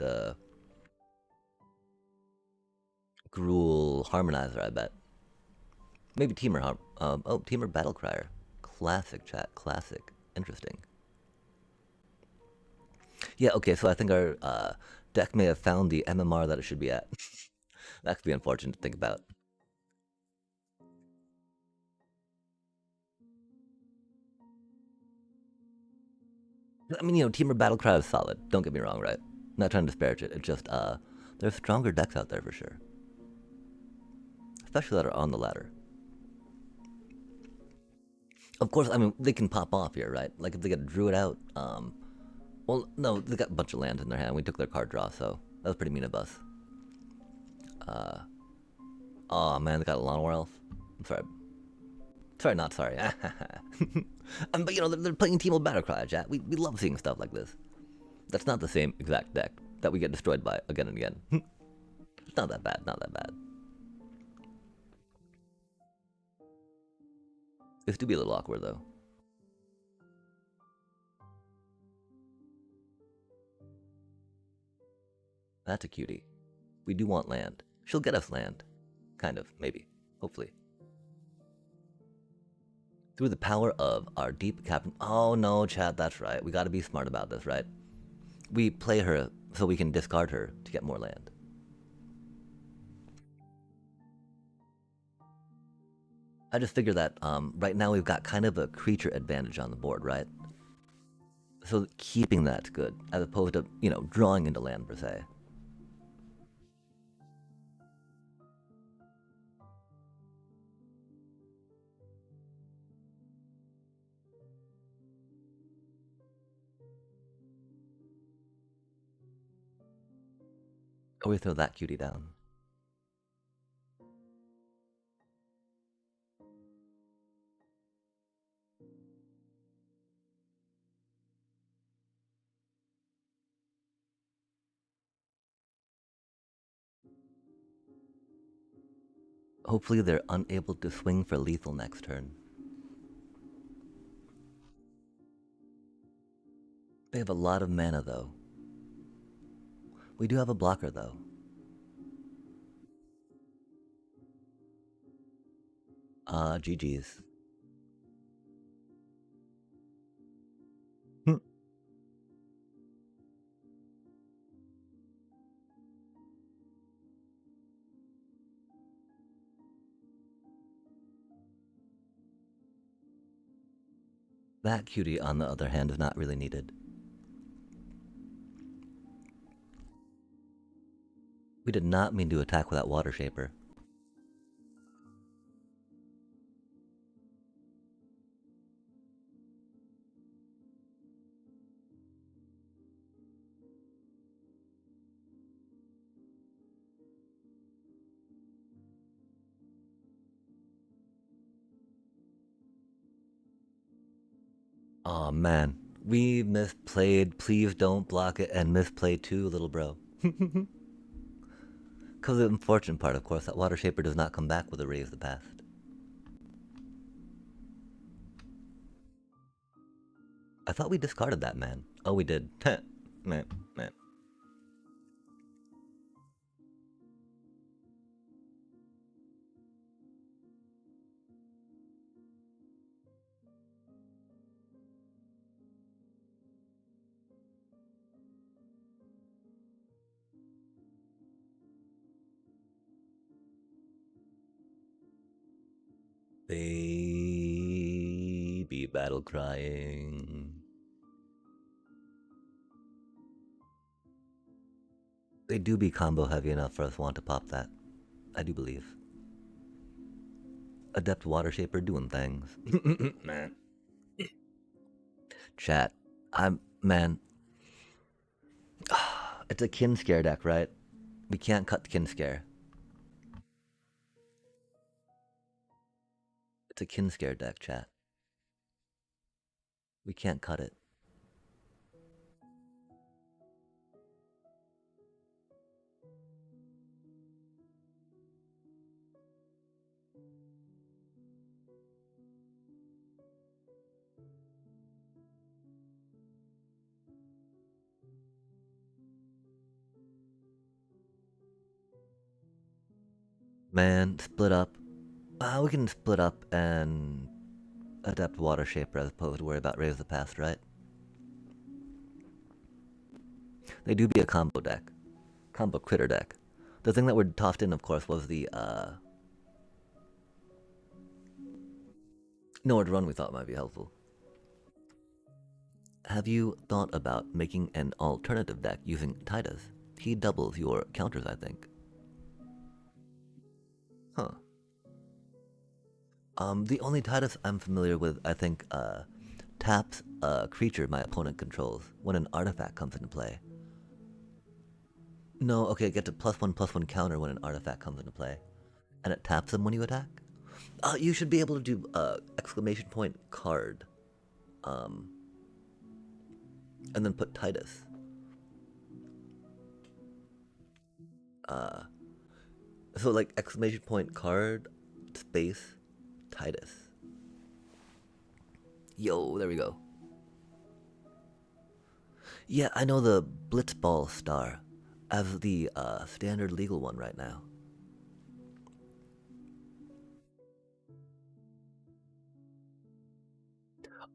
Gruul Harmonizer, I bet. Maybe Teamer Teamer Battlecrier. Classic, chat. Classic. Interesting. Yeah, okay, so I think our deck may have found the MMR that it should be at. That could be unfortunate to think about. I mean, you know, Teamer Battlecry is solid. Don't get me wrong, right? I'm not trying to disparage it. It's just, there's stronger decks out there for sure. Especially that are on the ladder. Of course, I mean, they can pop off here, right? Like, if they get Druid out, well, no, they got a bunch of land in their hand. We took their card draw, so that was pretty mean of us. Oh man, they got a Lawnmower Elf. I'm sorry. Sorry, not sorry. But you know, they're playing Teemo Battlecry, chat. We love seeing stuff like this. That's not the same exact deck that we get destroyed by again and again. It's not that bad, not that bad. This do be a little awkward, though. That's a cutie. We do want land. She'll get us land. Kind of, maybe. Hopefully. Through the power of our deep captain... Oh no, chat, that's right. We gotta be smart about this, right? We play her so we can discard her to get more land. I just figured that right now we've got kind of a creature advantage on the board, right? So keeping that's good, as opposed to, you know, drawing into land per se. Or we throw that cutie down. Hopefully they're unable to swing for lethal next turn. They have a lot of mana, though. We do have a blocker, though. GG's. That cutie, on the other hand, is not really needed. We did not mean to attack with that Water Shaper. Aw, man. We misplayed. Please don't block it and misplay too, little bro. Because the unfortunate part, of course, that Water Shaper does not come back with a Raise the Past. I thought we discarded that, man. Oh, we did. Man. Baby battle crying. They do be combo heavy enough for us to want to pop that. I do believe. Adept Water Shaper doing things. Man. Chat. Man. It's a kin scare deck, right? We can't cut kin scare. It's a kin scare deck, chat. We can't cut it. Man, split up. We can split up and Adept Water Shaper as opposed to worry about Raise the Past, right? They do be a combo deck. Combo critter deck. The thing that were tossed in, of course, was the Nowhere to Run we thought might be helpful. Have you thought about making an alternative deck using Titus? He doubles your counters, I think. Huh. The only Titus I'm familiar with, I think, taps a creature my opponent controls when an artifact comes into play. No, okay, it gets a +1/+1 counter when an artifact comes into play. And it taps them when you attack? You should be able to do exclamation point card. And then put Titus. So like exclamation point card space Titus. Yo, there we go. Yeah, I know the Blitzball star as the standard legal one right now.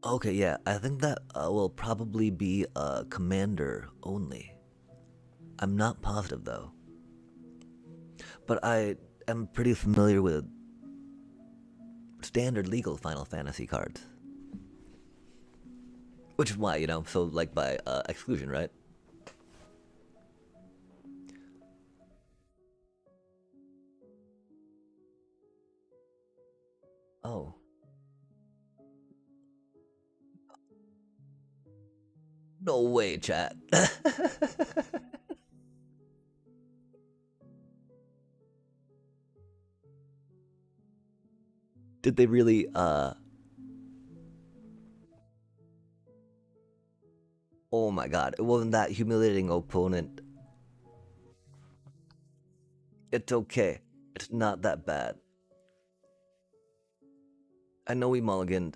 Okay, yeah, I think that will probably be commander only. I'm not positive though. But I am pretty familiar with standard legal Final Fantasy cards. Which is why, you know, so like by exclusion, right? Oh. No way, chat. Did they really, oh my god, it wasn't that humiliating, opponent. It's okay. It's not that bad. I know we mulliganed.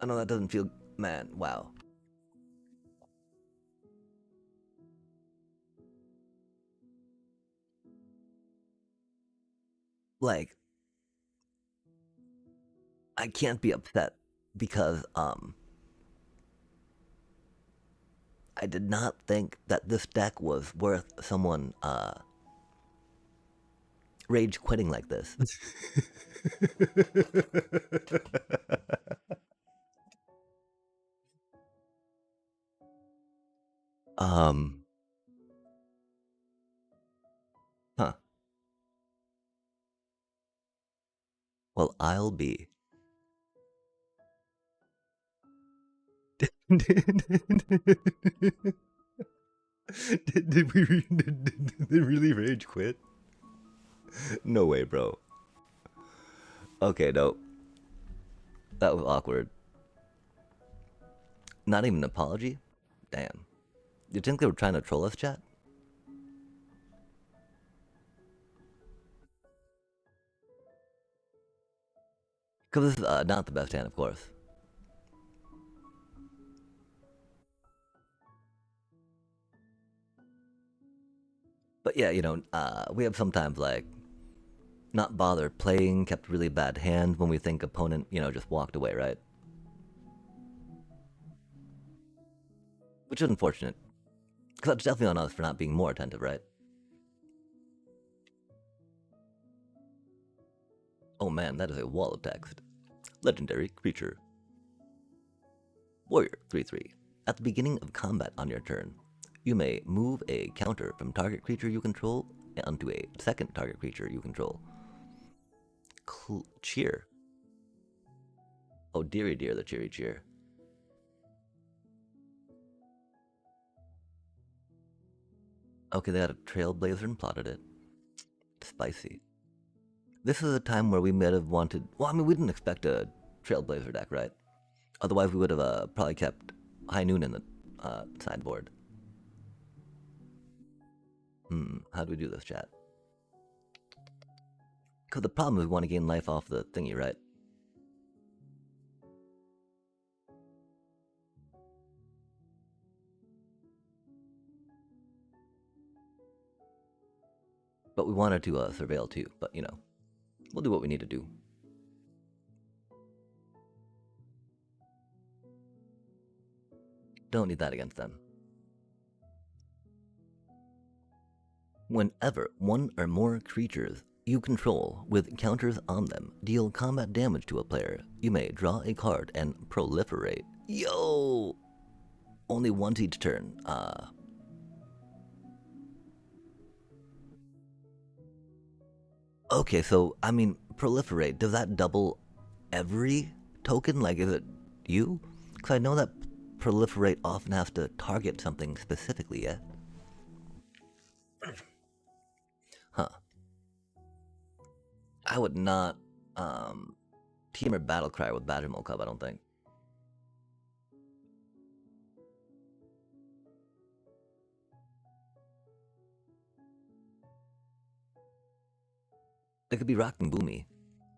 I know that doesn't feel... Man, wow. Like, I can't be upset because, I did not think that this deck was worth someone, rage quitting like this. um, huh. Well, I'll be. Did they really rage quit? No way, bro. Okay, no. That was awkward. Not even an apology? Damn. You think they were trying to troll us, chat? Because this is not the best hand, of course. But yeah, you know, we have sometimes, like, not bothered playing, kept really bad hand when we think opponent, you know, just walked away, right? Which is unfortunate. Because that's definitely on us for not being more attentive, right? Oh man, that is a wall of text. Legendary creature. Warrior 3/3. At the beginning of combat on your turn, you may move a counter from target creature you control onto a second target creature you control. Cheer. Oh, dearie dear, the cheery cheer. Okay, they had a trailblazer and plotted it. Spicy. This is a time where we might have wanted... Well, I mean, we didn't expect a trailblazer deck, right? Otherwise, we would have probably kept High Noon in the sideboard. How do we do this, chat? Because the problem is we want to gain life off the thingy, right? But we wanted to surveil too, but you know, we'll do what we need to do. Don't need that against them. Whenever one or more creatures you control with counters on them deal combat damage to a player, you may draw a card and proliferate. Yo! Only once each turn. Okay, so, I mean, proliferate, does that double every token? Like, is it you? Because I know that proliferate often has to target something specifically, yeah? Huh. I would not team or battle cry with Badgermole Cub, I don't think. It could be Rockin' Boomy.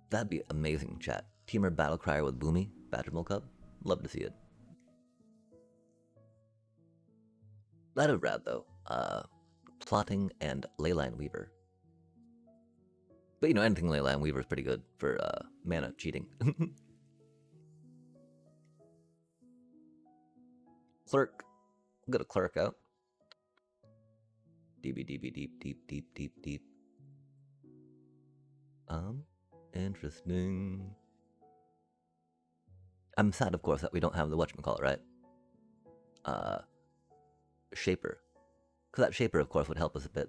That'd be amazing, chat. Teamer Battle Crier with Boomy, Badgermole Cub. Love to see it. That is rad, though. Plotting and Leyline Weaver. But you know, anything Leyline Weaver is pretty good for mana cheating. Clerk. I'm gonna clerk out. DB, DB, deep, deep, deep, deep, deep. Interesting. I'm sad, of course, that we don't have the whatchamacallit, right? Shaper. Because that Shaper, of course, would help us a bit.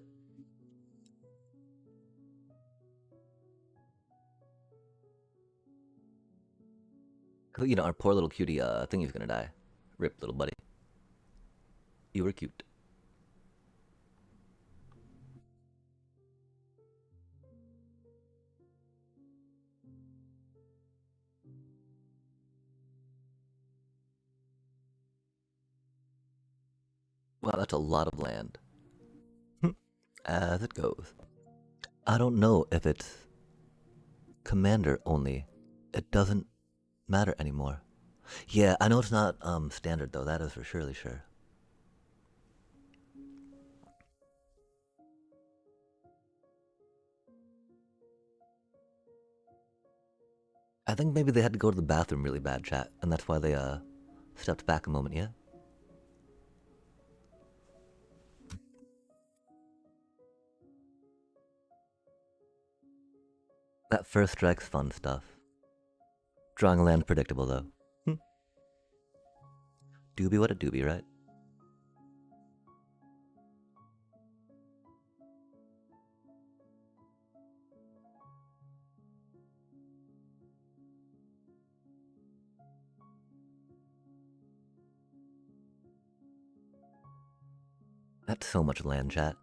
You know, our poor little cutie thingy's gonna die. Rip, little buddy. You were cute. Wow, that's a lot of land. As it goes. I don't know if it's commander only. It doesn't matter anymore. Yeah, I know it's not standard though, that is for surely sure. I think maybe they had to go to the bathroom really bad, chat, and that's why they stepped back a moment, yeah? That first strike's fun stuff. Drawing a land predictable though. Doobie what a doobie, right? That's so much land, chat.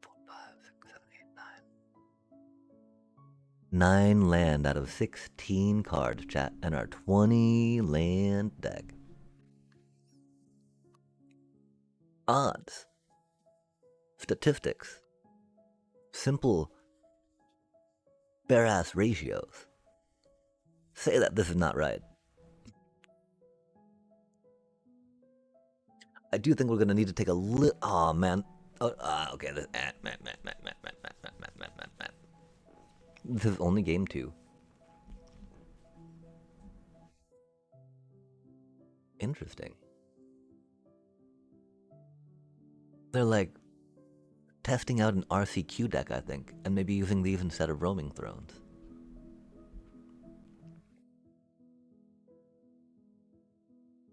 4, 5, 6, 7, 8, 9. 9 land out of 16 cards, chat, and our 20 land deck. Odds. Statistics. Simple bare ass ratios. Say that this is not right. I do think we're gonna need to take a little. Oh man. Oh, okay. This is only game 2. Interesting. They're like testing out an RCQ deck, I think, and maybe using these instead of roaming thrones.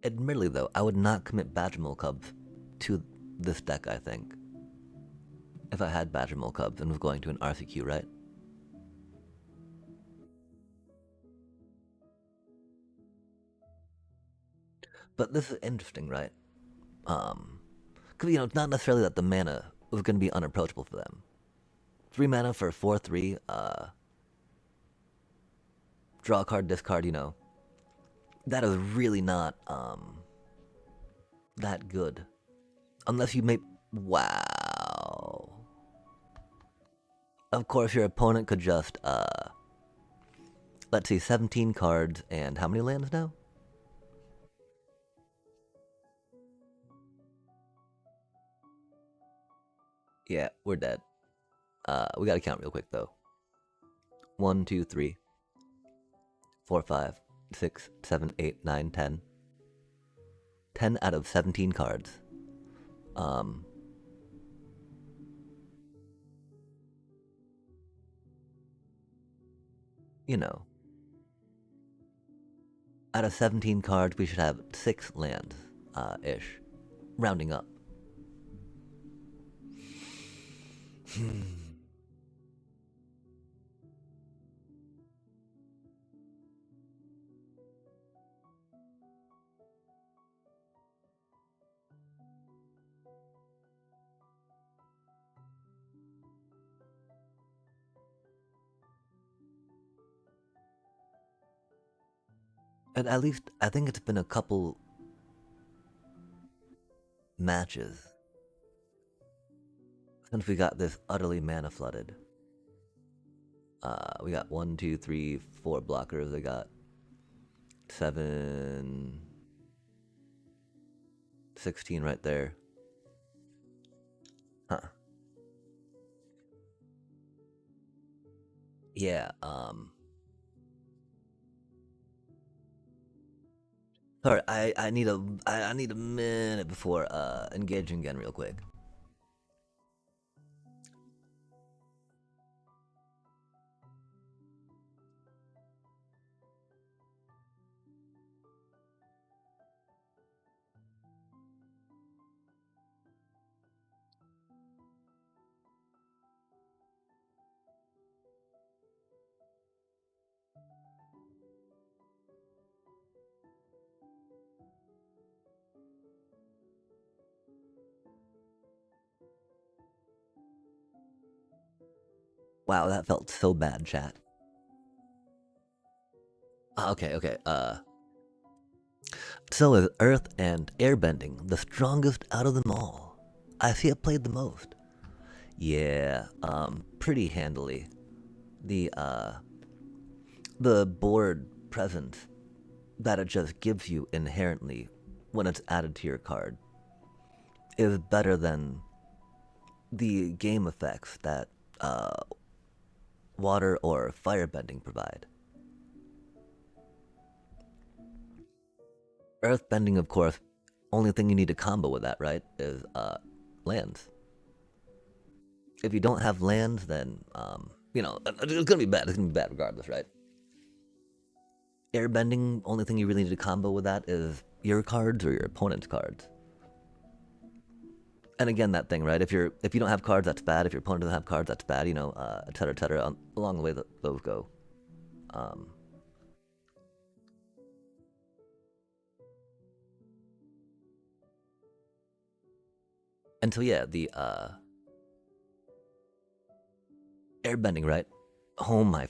Admittedly, though, I would not commit Badgermole Cubs to this deck, I think. If I had Badgermole Cubs and was going to an RCQ, right? But this is interesting, right? Because, you know, it's not necessarily that the mana was going to be unapproachable for them. 3 mana for 4/3, draw a card, discard, you know. That is really not, that good. Unless you make... Wow. Of course, your opponent could just, let's see, 17 cards and how many lands now? Yeah, we're dead. We gotta count real quick, though. 1, 2, 3, 4, 5, 6, 7, 8, 9, 10. 10 out of 17 cards. You know. Out of 17 cards, we should have 6 lands, ish. Rounding up. And at least, I think it's been a couple matches since we got this utterly mana flooded. We got 1, 2, 3, 4 blockers. They got 7, 16 right there. Huh. Yeah, Sorry, I need a minute before engaging again real quick. Wow, that felt so bad, chat. Okay. So is earth and airbending the strongest out of them all? I see it played the most. Yeah, pretty handily. The board presence that it just gives you inherently when it's added to your card is better than the game effects that water or firebending provide. Earthbending, of course, only thing you need to combo with that, right, is lands. If you don't have lands, then it's gonna be bad. It's gonna be bad regardless, right? Airbending, only thing you really need to combo with that is your cards or your opponent's cards. And again, that thing, right? If you don't have cards, that's bad. If your opponent doesn't have cards, that's bad. Et cetera, et cetera. Along the way that those go. Um, and so yeah, the airbending, right? Oh my,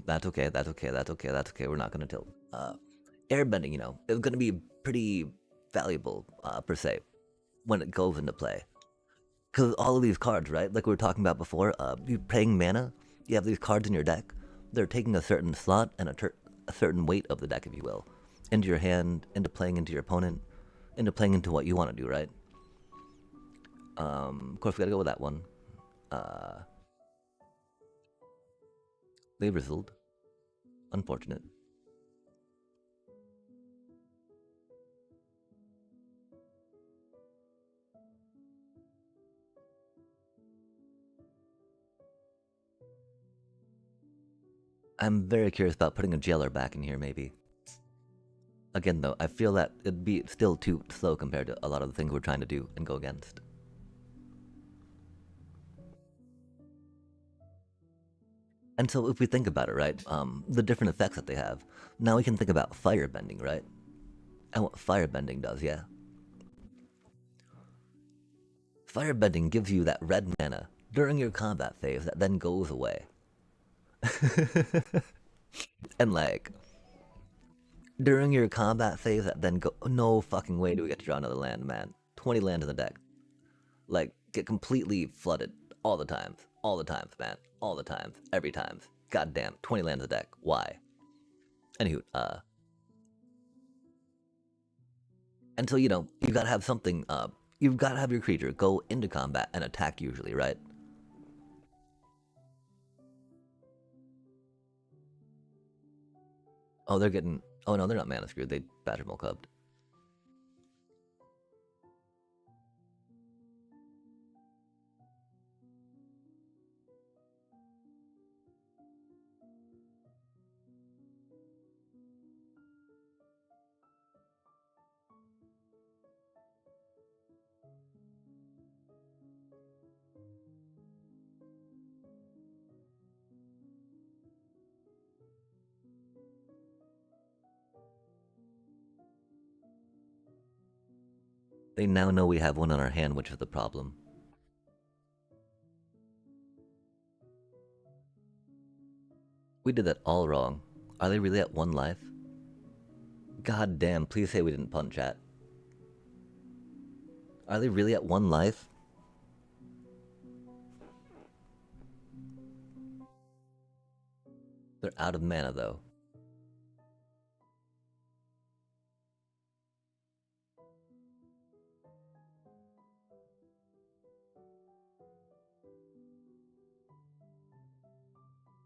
that's okay. That's okay. That's okay. That's okay. We're not gonna tilt. Airbending, is gonna be pretty valuable per se when it goes into play. Because all of these cards, right? Like we were talking about before, you paying mana, you have these cards in your deck. They're taking a certain slot and a certain weight of the deck, if you will, into your hand, into playing into your opponent, into playing into what you want to do, right? Of course, we gotta go with that one. They rizzled. Unfortunate. I'm very curious about putting a jailer back in here, maybe. Again, though, I feel that it'd be still too slow compared to a lot of the things we're trying to do and go against. And so if we think about it, right, the different effects that they have, now we can think about firebending, right? And what firebending does, yeah? Firebending gives you that red mana during your combat phase that then goes away. And like, during your combat phase that then go, no fucking way do we get to draw another land, man. 20 land in the deck. Like, get completely flooded all the times. All the times, man. All the times. Every time. Goddamn, 20 lands in the deck. Why? Anywho, and so, you gotta have something, you've gotta have your creature go into combat and attack usually, right? Oh, they're getting, oh no, they're not mana screwed, they Badger Mole Clubbed. They now know we have one on our hand, which is the problem. We did that all wrong. Are they really at one life? God damn, please say we didn't punt chat. Are they really at one life? They're out of mana though.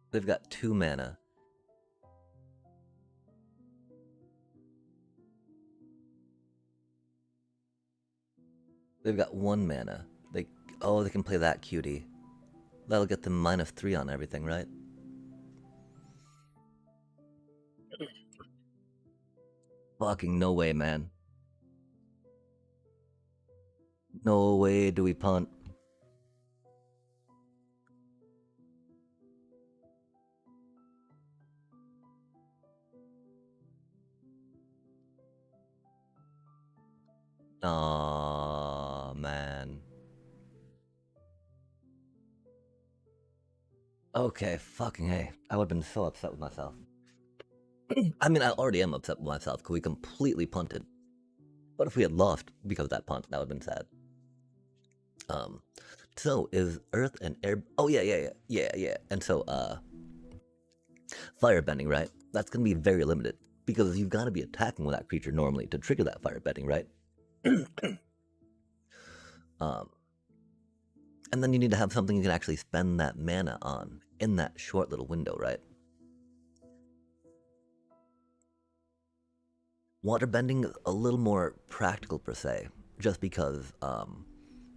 They've got 2 mana. They've got 1 mana. They can play that cutie. That'll get them -3 on everything, right? Fucking no way, man. No way do we punt. Aw, man. Okay, fucking hey. I would've been so upset with myself. I mean, I already am upset with myself because we completely punted. But if we had lost because of that punt, that would have been sad. So is earth and air... Oh, yeah. And so, firebending, right? That's going to be very limited because you've got to be attacking with that creature normally to trigger that firebending, right? And then you need to have something you can actually spend that mana on in that short little window, right? Waterbending is a little more practical per se, just because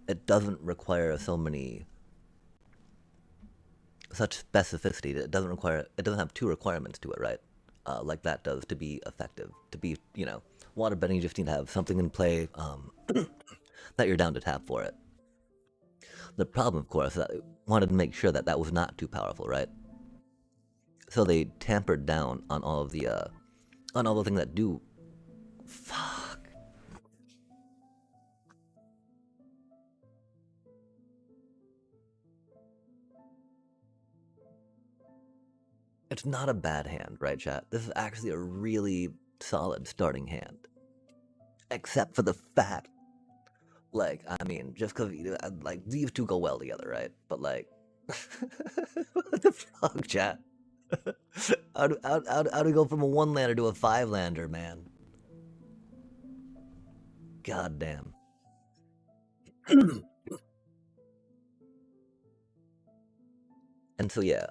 it doesn't require such specificity. It doesn't have two requirements to it, right? Like that does to be effective. To be, waterbending, you just need to have something in play that you're down to tap for it. The problem, of course, is that they wanted to make sure that that was not too powerful, right? So they tampered down on all of the things that do. Fuck. It's not a bad hand, right, chat? This is actually a really solid starting hand. Except for the fact, like, I mean, just because, like, these two go well together, right? But, like, what the fuck, chat? How do we go from a one-lander to a five-lander, man? God damn. And so, yeah,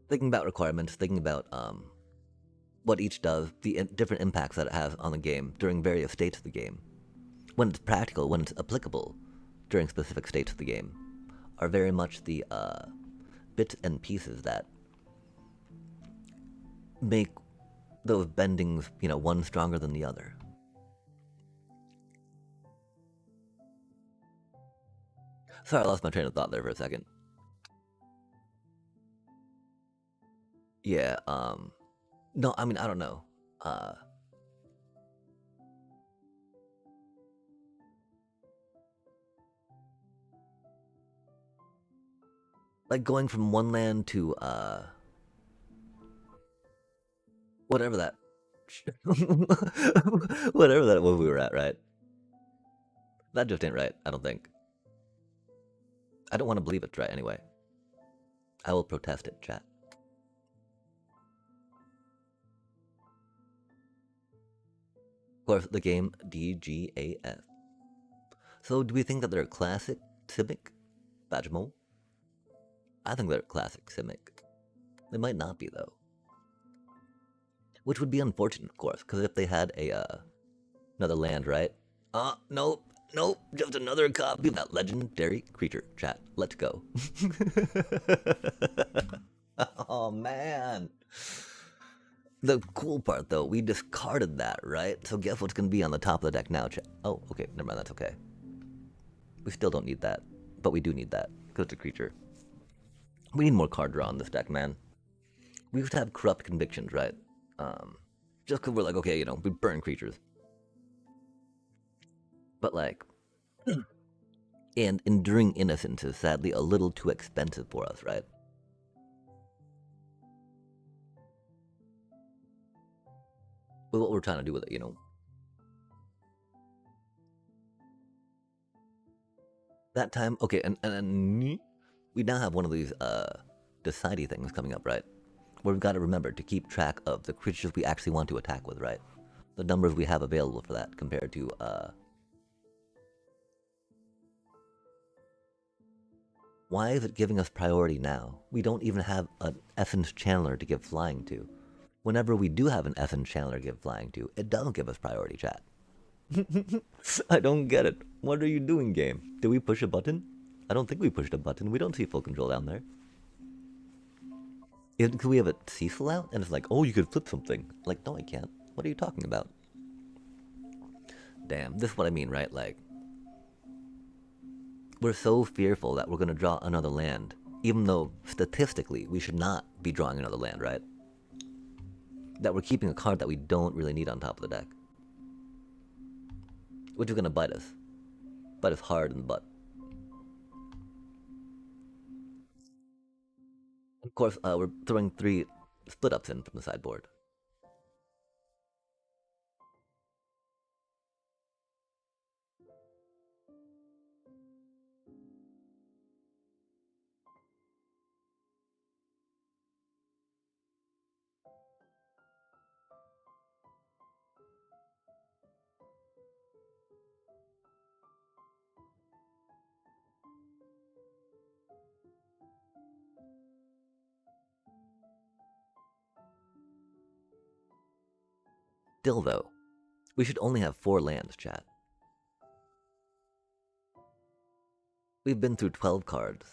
thinking about requirements, thinking about what each does, the different impacts that it has on the game during various states of the game, when it's practical, when it's applicable during specific states of the game, are very much the bits and pieces that make those bendings, one stronger than the other. Sorry, I lost my train of thought there for a second. Yeah, no, I mean, I don't know. Like going from one land to, whatever that, whatever that was we were at, right? That just ain't right, I don't think. I don't want to believe it's right anyway. I will protest it, chat. Of course, the game DGAF. So, do we think that they're a classic Simic? Bajmo? I think they're a classic Simic. They might not be, though. Which would be unfortunate, of course, because if they had another land, right? Nope, just another copy of that legendary creature. Chat, let's go. Oh, man. The cool part, though, we discarded that, right? So guess what's going to be on the top of the deck now, chat? Oh, okay, never mind, that's okay. We still don't need that, but we do need that, because it's a creature. We need more card draw on this deck, man. We used to have corrupt convictions, right? Just because we're like, okay, we burn creatures. But, like, and enduring innocence is sadly a little too expensive for us, right? With what we're trying to do with it, That time, okay, and we now have one of these decidey things coming up, right? Where we've got to remember to keep track of the creatures we actually want to attack with, right? The numbers we have available for that compared to why is it giving us priority now? We don't even have an Essence Channeler to give flying to. Whenever we do have an Essence Channeler to give flying to, it doesn't give us priority, chat. I don't get it. What are you doing, game? Did we push a button? I don't think we pushed a button. We don't see full control down there. Could we have a Cecil out? And it's like, oh, you could flip something. Like, no, I can't. What are you talking about? Damn, this is what I mean, right? Like, we're so fearful that we're going to draw another land, even though statistically we should not be drawing another land, right? That we're keeping a card that we don't really need on top of the deck, which is going to bite us. but it's hard in the butt. Of course, we're throwing 3 split ups in from the sideboard. Still, though, we should only have 4 lands, chat. We've been through 12 cards.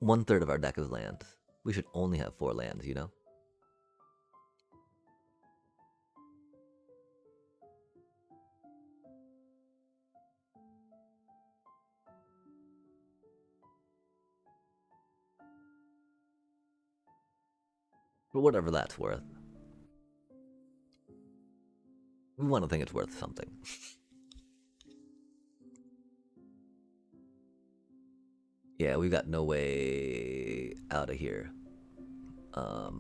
1/3 of our deck is lands. We should only have 4 lands, you know? For whatever that's worth. We want to think it's worth something. Yeah, we've got no way out of here. I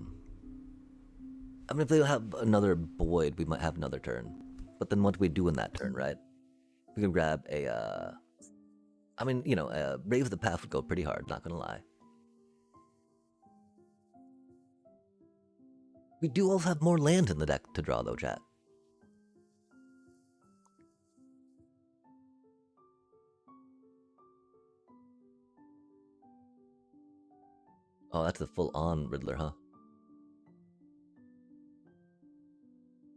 mean, if they have another Void, we might have another turn. But then what do we do in that turn, right? We could grab a, I mean, you know, Brave the Path would go pretty hard, not gonna lie. We do also have more lands in the deck to draw, though, chat. Oh, that's a full-on Riddler, huh?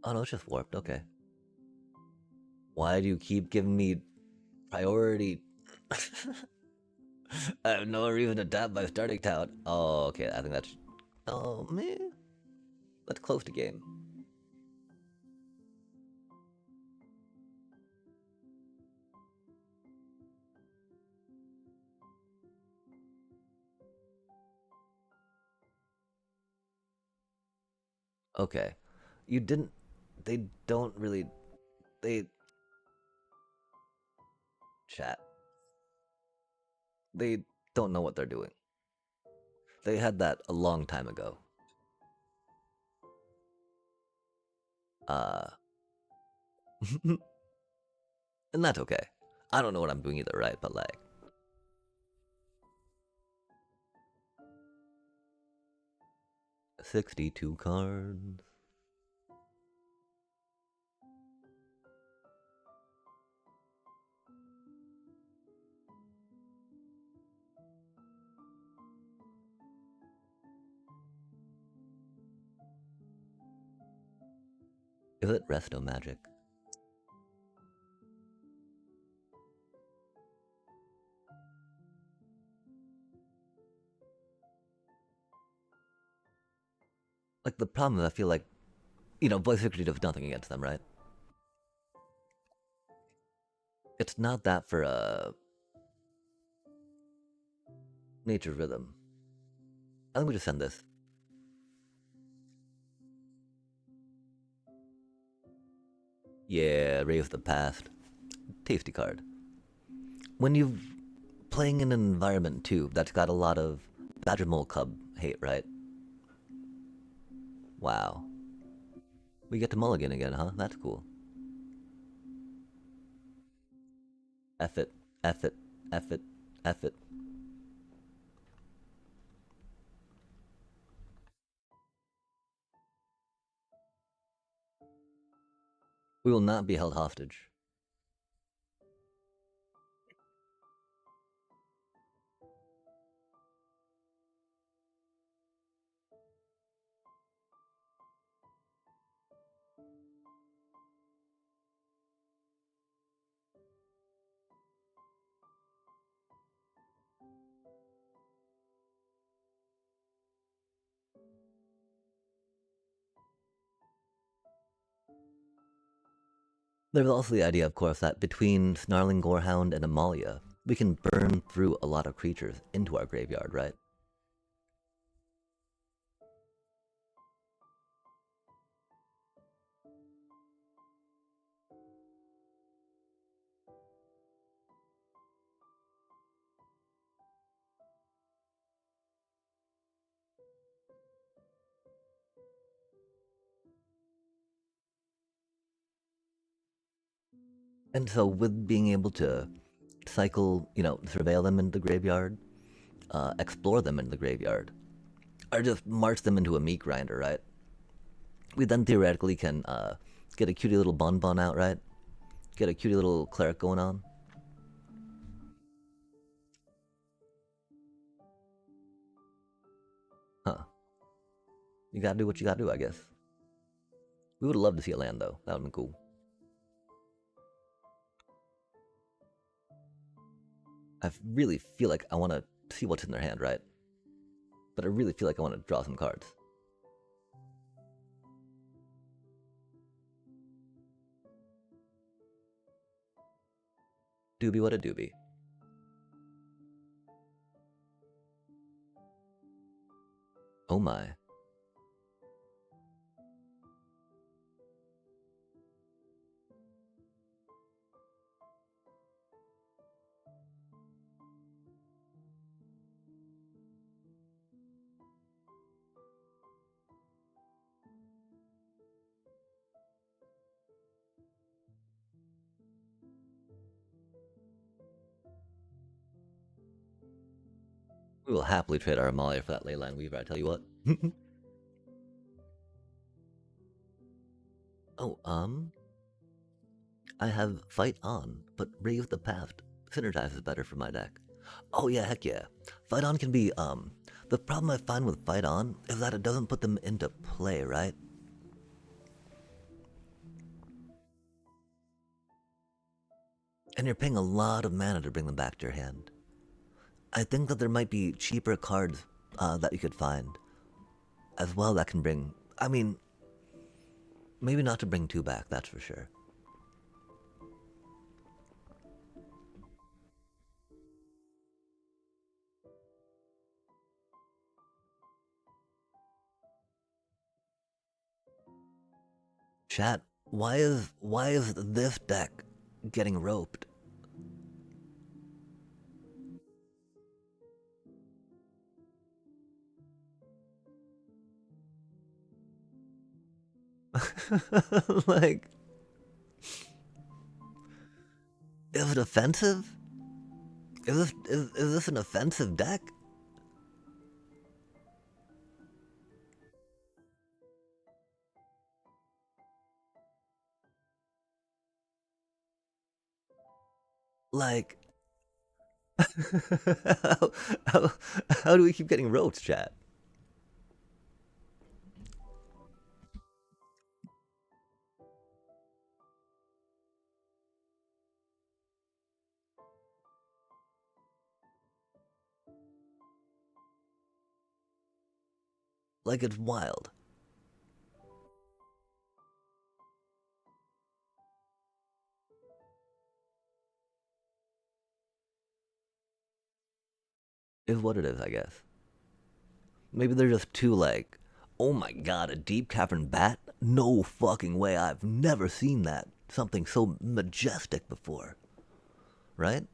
Oh, no, it's just warped, okay. Why do you keep giving me priority? I have no reason to tap my starting town. Oh, okay, I think that's... Oh, man. That's close to game. Okay. You didn't... They don't really... They... Chat. They don't know what they're doing. They had that a long time ago. And that's okay. I don't know what I'm doing either, right? But like... 62 cards. Is it Resto Magic? Like, the problem is I feel like, you know, Voice Victory does nothing against them, right? It's not that for, Nature Rhythm. I think we just send this. Yeah, Raise the Past. Tasty card. When you're playing in an environment, too, that's got a lot of Badger Mole Cub hate, right? Wow. We get to mulligan again, huh? That's cool. F it, F it, F it, F it. We will not be held hostage. There's also the idea, of course, that between Snarling Gorehound and Amalia, we can burn through a lot of creatures into our graveyard, right? And so, with being able to cycle, surveil them in the graveyard, explore them in the graveyard, or just march them into a meat grinder, right? We then theoretically can get a cutie little bonbon out, right? Get a cutie little cleric going on. Huh. You gotta do what you gotta do, I guess. We would love to see a land, though. That would be cool. I really feel like I want to see what's in their hand, right? But I really feel like I want to draw some cards. Doobie what a doobie. Oh my. We will happily trade our Amalia for that Leyline Weaver, I tell you what. Oh, I have Fight On, but Ray of the Past synergizes better for my deck. Oh yeah, heck yeah. Fight On can be, the problem I find with Fight On is that it doesn't put them into play, right? And you're paying a lot of mana to bring them back to your hand. I think that there might be cheaper cards that you could find as well that can bring. I mean, maybe not to bring two back, that's for sure. Chat, why is this deck getting roped? Like, is it offensive? Is this an offensive deck? Like, how, how, how do we keep getting roped, chat? Like, it's wild. Is what it is, I guess. Maybe they're just too like, oh my god, a deep cavern bat? No fucking way, I've never seen that. Something so majestic before. Right?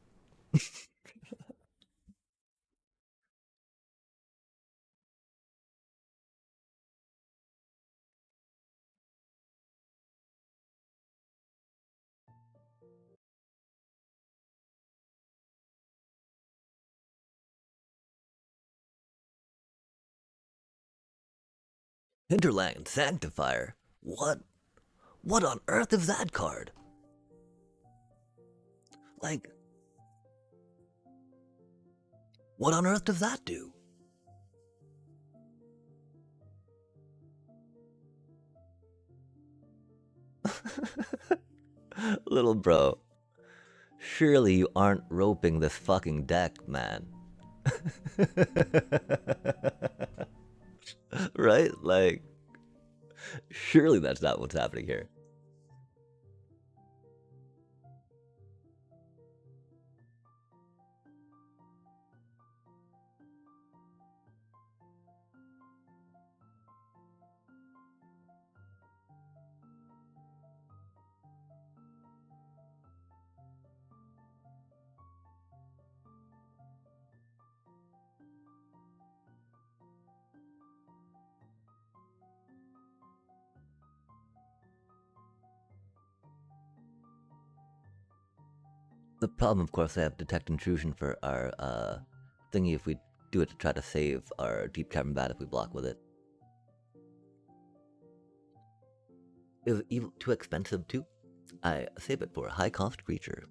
Hinterland Sanctifier? What? What on earth is that card? Like, what on earth does that do? Little bro, surely you aren't roping this fucking deck, man. Right? Like, surely that's not what's happening here. The problem, of course, I have detect intrusion for our thingy if we do it to try to save our deep cavern bat if we block with it. It was too expensive too. I save it for a high cost creature.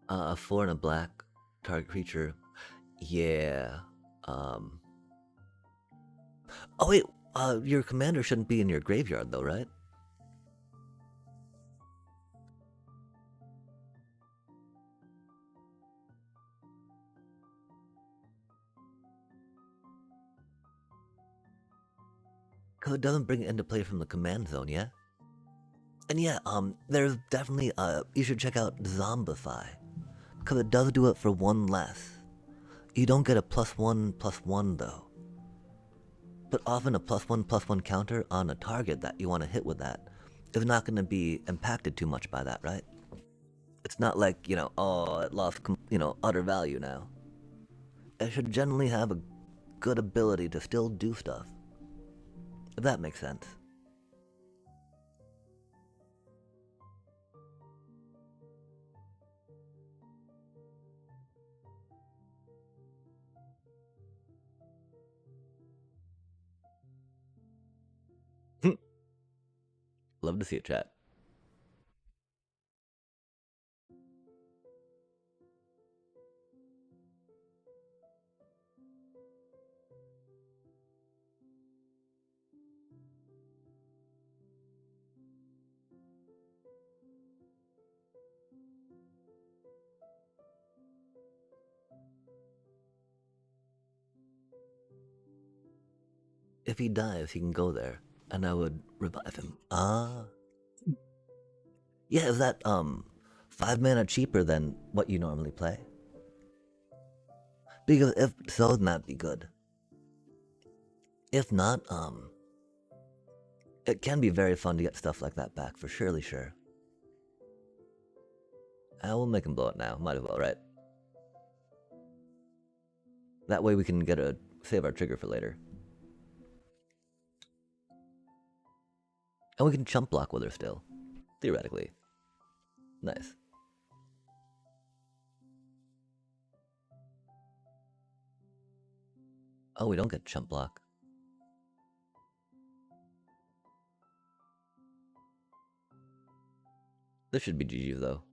A 4 and a black target creature. Yeah. Oh wait, your commander shouldn't be in your graveyard though, right? Because it doesn't bring it into play from the command zone, yeah? And yeah, there's definitely, you should check out Zombify. Because it does do it for one less. You don't get a +1/+1 though. But often a +1/+1 counter on a target that you want to hit with that is not going to be impacted too much by that, right? It's not like, oh, it lost, utter value now. It should generally have a good ability to still do stuff. If that makes sense. Love to see it, chat. If he dies, he can go there, and I would revive him. Ah. Yeah, is that, 5 mana cheaper than what you normally play? Because if so, then that'd be good. If not, it can be very fun to get stuff like that back, for surely sure. I will make him blow it now, might as well, right? That way we can save our trigger for later. And we can chump block with her still, theoretically. Nice. Oh, we don't get chump block. This should be GG though.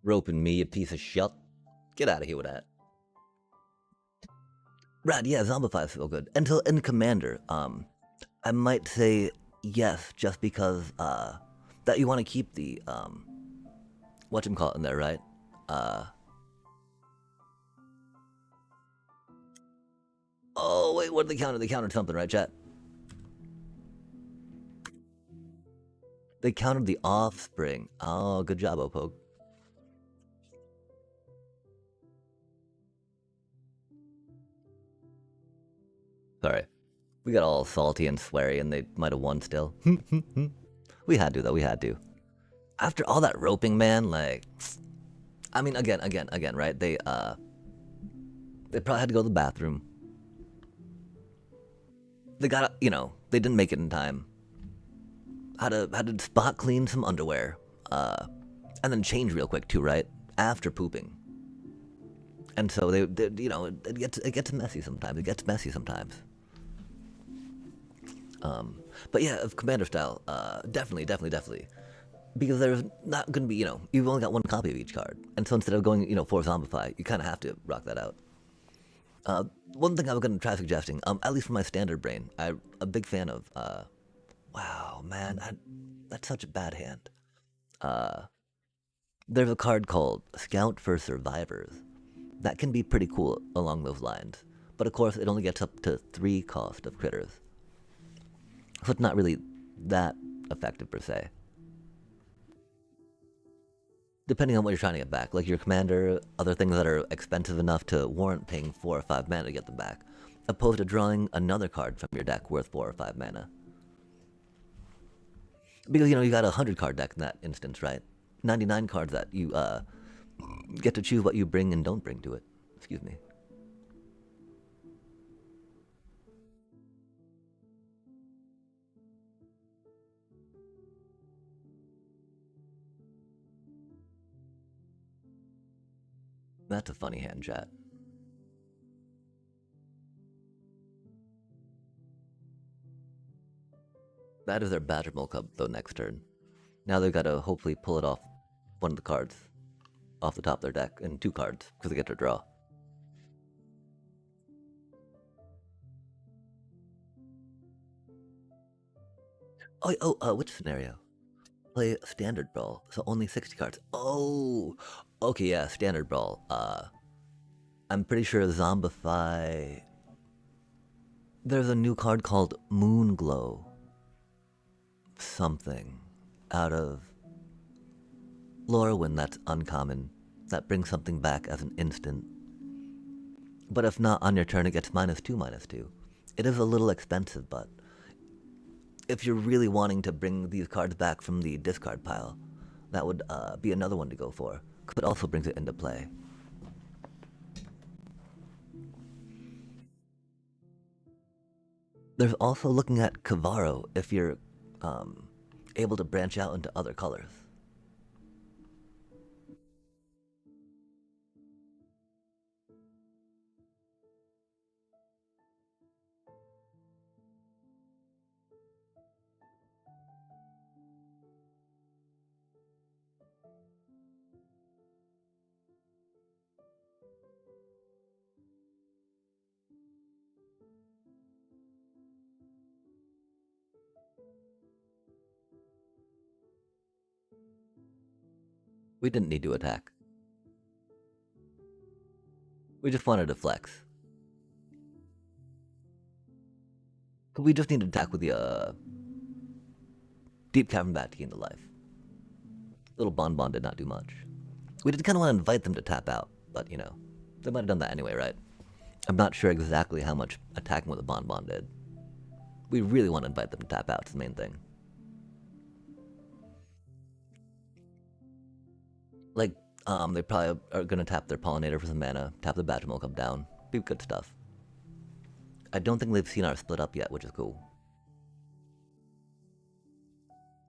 Roping me, you piece of shit. Get out of here with that. Rad, yeah, Zombify is so good. Until in Commander, I might say yes, just because that you want to keep the whatchamacallit in there, right? Oh wait, what did they counter? They countered something, right, chat? They countered the offspring. Oh, good job, Opogue. Sorry. We got all salty and sweary and they might have won still. We had to, though. We had to. After all that roping, man, like... I mean, again, right? They probably had to go to the bathroom. They got, they didn't make it in time. Had to spot clean some underwear. And then change real quick, too, right? After pooping. And so they it gets messy sometimes. It gets messy sometimes. But yeah, of Commander style, definitely. Because there's not going to be, you've only got one copy of each card. And so instead of going, for Zombify, you kind of have to rock that out. One thing I was going to try suggesting, at least for my standard brain, I'm a big fan of, wow, man, that's such a bad hand. There's a card called Scout for Survivors. That can be pretty cool along those lines. But of course, it only gets up to 3 cost of critters. So it's not really that effective per se. Depending on what you're trying to get back, like your commander, other things that are expensive enough to warrant paying 4 or 5 mana to get them back, opposed to drawing another card from your deck worth 4 or 5 mana. Because, you know, you got a 100 card deck in that instance, right? 99 cards that you get to choose what you bring and don't bring to it. Excuse me. That's a funny hand, chat. That is their Badger Mole Cub, though, next turn. Now they've got to hopefully pull it off one of the cards off the top of their deck, and 2 cards, because they get to draw. Which scenario? Play Standard Brawl, so only 60 cards. Oh, okay, yeah, Standard Brawl. I'm pretty sure Zombify... There's a new card called Moonglow. Something. Out of Lorwyn that's uncommon. That brings something back as an instant. But if not on your turn, it gets -2/-2. It is a little expensive, but if you're really wanting to bring these cards back from the discard pile, that would be another one to go for, because it also brings it into play. There's also looking at Kavaro if you're able to branch out into other colors. We didn't need to attack. We just wanted to flex. We just need to attack with the Deep Cavern Bat to gain the life. Little Bonbon did not do much. We did kind of want to invite them to tap out, but you know, they might have done that anyway, right? I'm not sure exactly how much attacking with a Bonbon did. We really want to invite them to tap out, it's the main thing. Like, they probably are going to tap their Pollinator for some mana, tap the Badger Mole Cub down. Be good stuff. I don't think they've seen our split up yet, which is cool.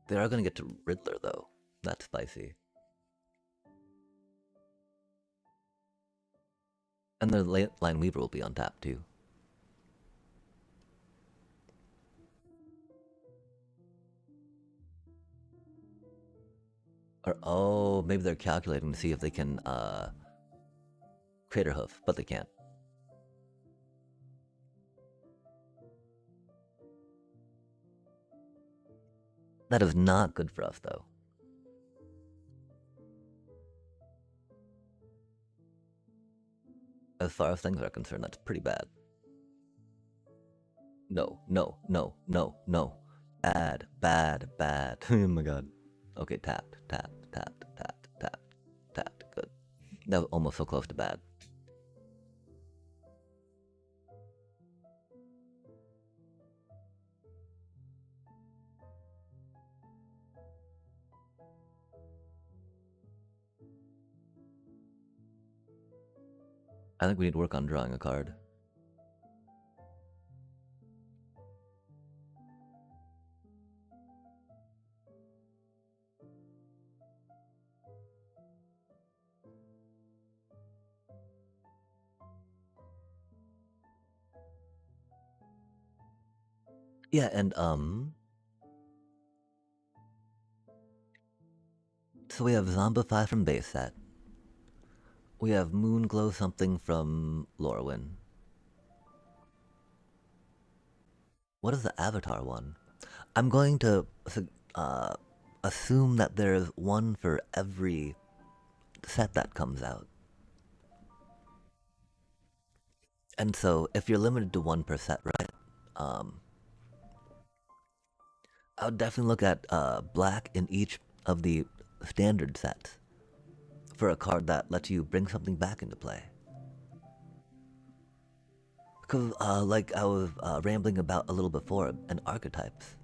They are going to get to Riddler, though. That's spicy. And their Line Weaver will be on tap, too. Or, oh, maybe they're calculating to see if they can, Crater Hoof, but they can't. That is not good for us, though. As far as things are concerned, that's pretty bad. No, no, no, no, no. Bad, bad, bad. Oh my god. Okay, tapped, tapped, tapped, tapped, tapped, tapped. Good. That was almost so close to bad. I think we need to work on drawing a card. Yeah, and so we have Zombify from base set. We have Moonglow something from Lorwyn. What is the Avatar one? I'm going to assume that there's one for every set that comes out. And so if you're limited to one per set, right? I would definitely look at black in each of the standard sets for a card that lets you bring something back into play. Because, like I was rambling about a little before, and archetypes.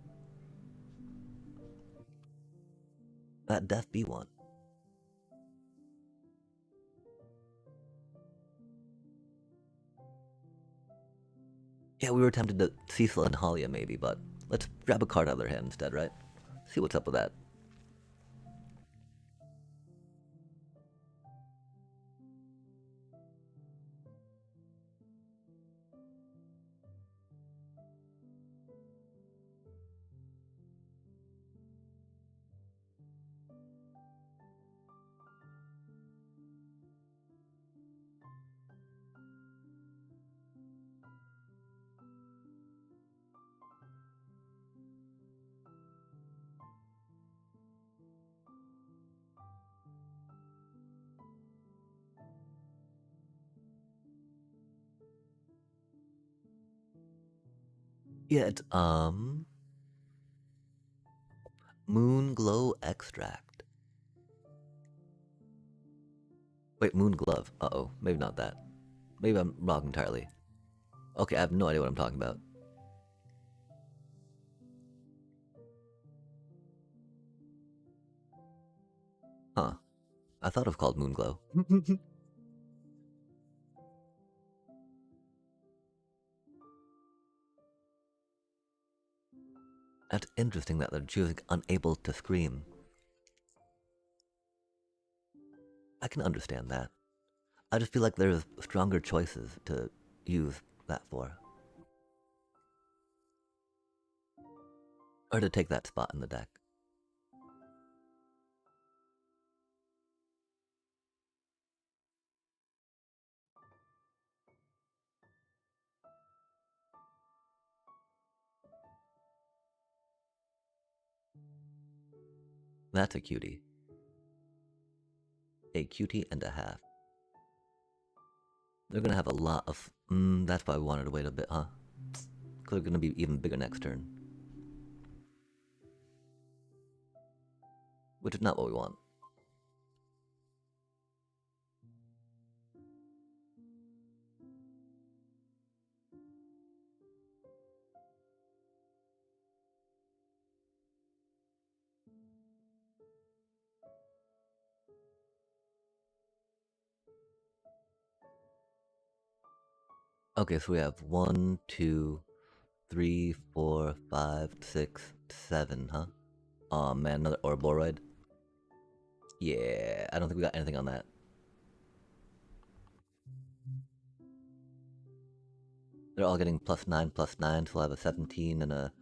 That Death be one. Yeah, we were tempted to Cecil and Halia maybe, but let's grab a card out of their hand instead, right? See what's up with that. Yeah, it's Moon Glow Extract. Wait, Moon Glove. Uh-oh, maybe not that. Maybe I'm wrong entirely. Okay, I have no idea what I'm talking about. Huh. I thought it was called Moon Glow. That's interesting that they're choosing Unable to Scream. I can understand that. I just feel like there's stronger choices to use that for. Or to take that spot in the deck. That's a cutie. A cutie and a half. They're gonna have a lot of... that's why we wanted to wait a bit, huh? Because they're gonna be even bigger next turn. Which is not what we want. Okay, so we have 1, 2, 3, 4, 5, 6, 7, huh? Oh man, another Orboroid. Yeah, I don't think we got anything on that. They're all getting +9, +9, so we'll have a 17 and a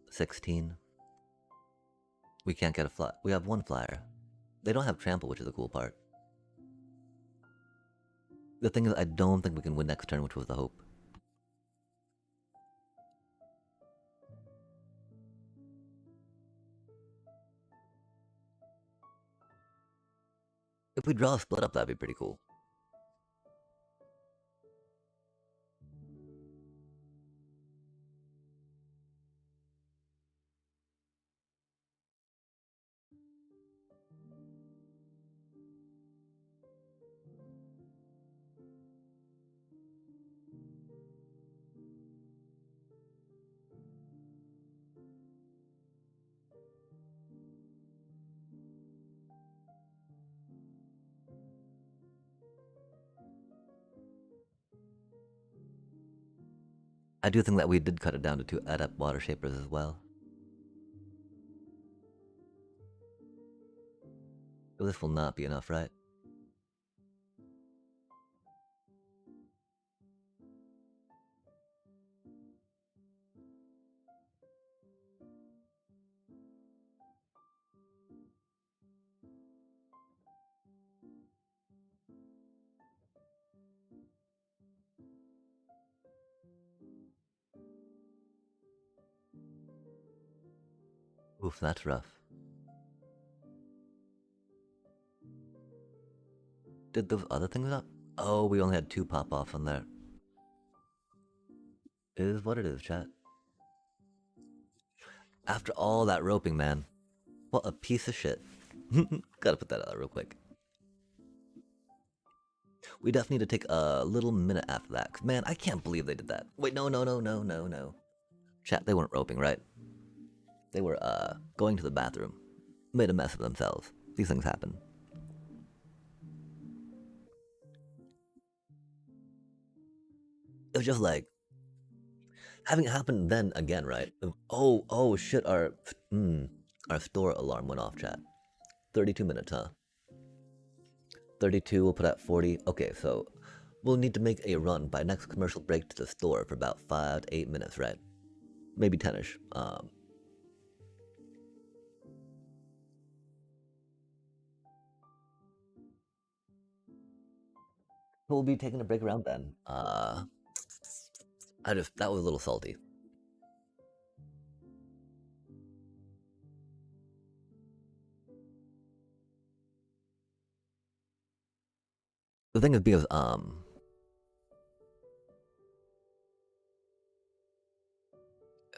16. We can't get a fly. We have one flyer. They don't have trample, which is a cool part. The thing is, I don't think we can win next turn, which was the hope. If we draw a split up, that'd be pretty cool. I do think that we did cut it down to 2 adept water shapers as well. But this will not be enough, right? Oof, that's rough. Did those other things up? Oh, we only had 2 pop off on there. It is what it is, chat. After all that roping, man. What a piece of shit. Gotta put that out real quick. We definitely need to take a little minute after that. 'Cause, man, I can't believe they did that. Wait, no. Chat, they weren't roping, right? They were, going to the bathroom. Made a mess of themselves. These things happen. It was just like, having it happen then again, right? Oh shit, our store alarm went off, chat. 32 minutes, huh? 32, we'll put at 40. Okay, so we'll need to make a run by next commercial break to the store for about 5 to 8 minutes, right? Maybe 10ish. We'll be taking a break around then. That was a little salty. The thing is because,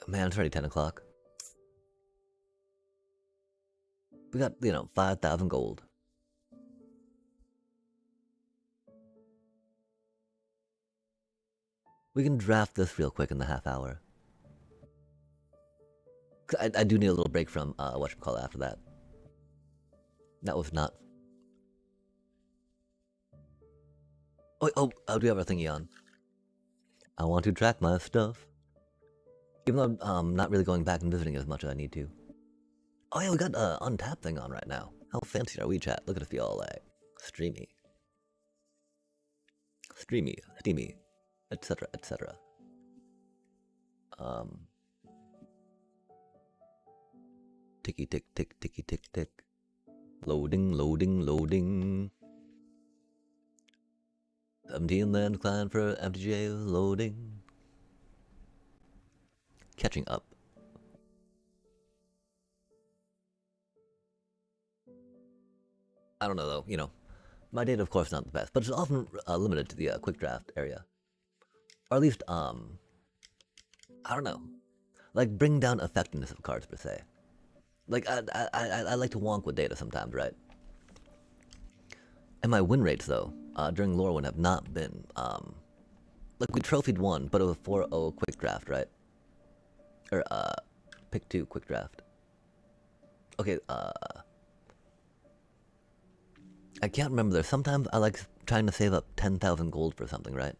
man, it's already 10 o'clock. We got, 5,000 gold. We can draft this real quick in the half hour. I do need a little break from, whatchamacallit after that. That was not... Oh, do we have our thingy on? I want to track my stuff. Even though I'm not really going back and visiting as much as I need to. Oh yeah, we got an untap thing on right now. How fancy are we, chat? Look at us be all like streamy, steamy, etc., etc. Ticky tick tick ticky tick tick. Loading. 17 land client for FTJ loading. Catching up. I don't know though, my data of course is not the best, but it's often limited to the quick draft area. Or at least, I don't know. Like, bring down effectiveness of cards per se. Like, I like to wonk with data sometimes, right? And my win rates, though, during Lorwyn have not been, like, we trophied one, but it was a 4-0 quick draft, right? Or, pick 2 quick draft. Okay, I can't remember. There's sometimes I like trying to save up 10,000 gold for something, right?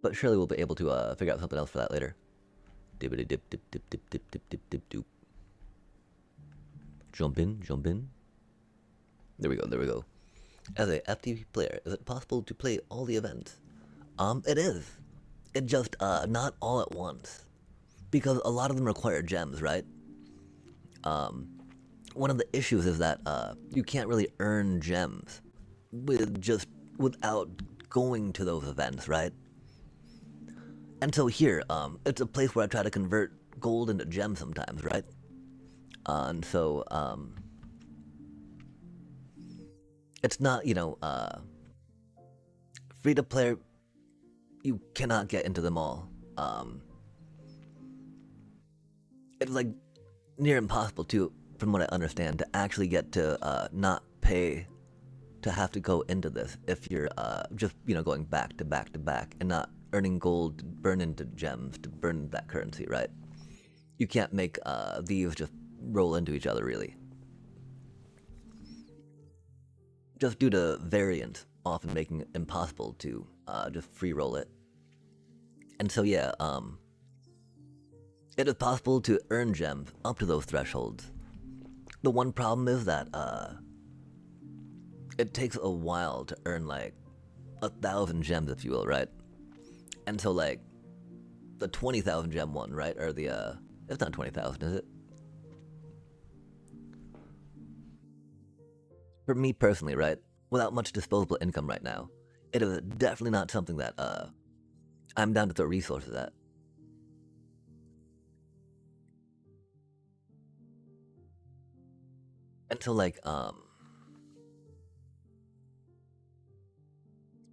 But surely we'll be able to figure out something else for that later. Dippity dip dip dip dip dip dip dip dip doop. Jump in. There we go. As a FTP player, is it possible to play all the events? It is. It just not all at once. Because a lot of them require gems, right? One of the issues is that you can't really earn gems without going to those events, right? And so here, it's a place where I try to convert gold into gems sometimes, right? And so, it's not, free to play, you cannot get into them all. It's like near impossible too, from what I understand, to actually get to not pay to have to go into this if you're just, going back to back to back and not earning gold to burn into gems to burn that currency, right? You can't make these just roll into each other, really. Just due to variance often making it impossible to just free roll it. And so yeah, it is possible to earn gems up to those thresholds. The one problem is that it takes a while to earn like 1,000 gems, if you will, right? And so like the 20,000 gem one, right? Or the it's not 20,000, is it? For me personally, right? Without much disposable income right now, it is definitely not something that I'm down to throw resources at. And so like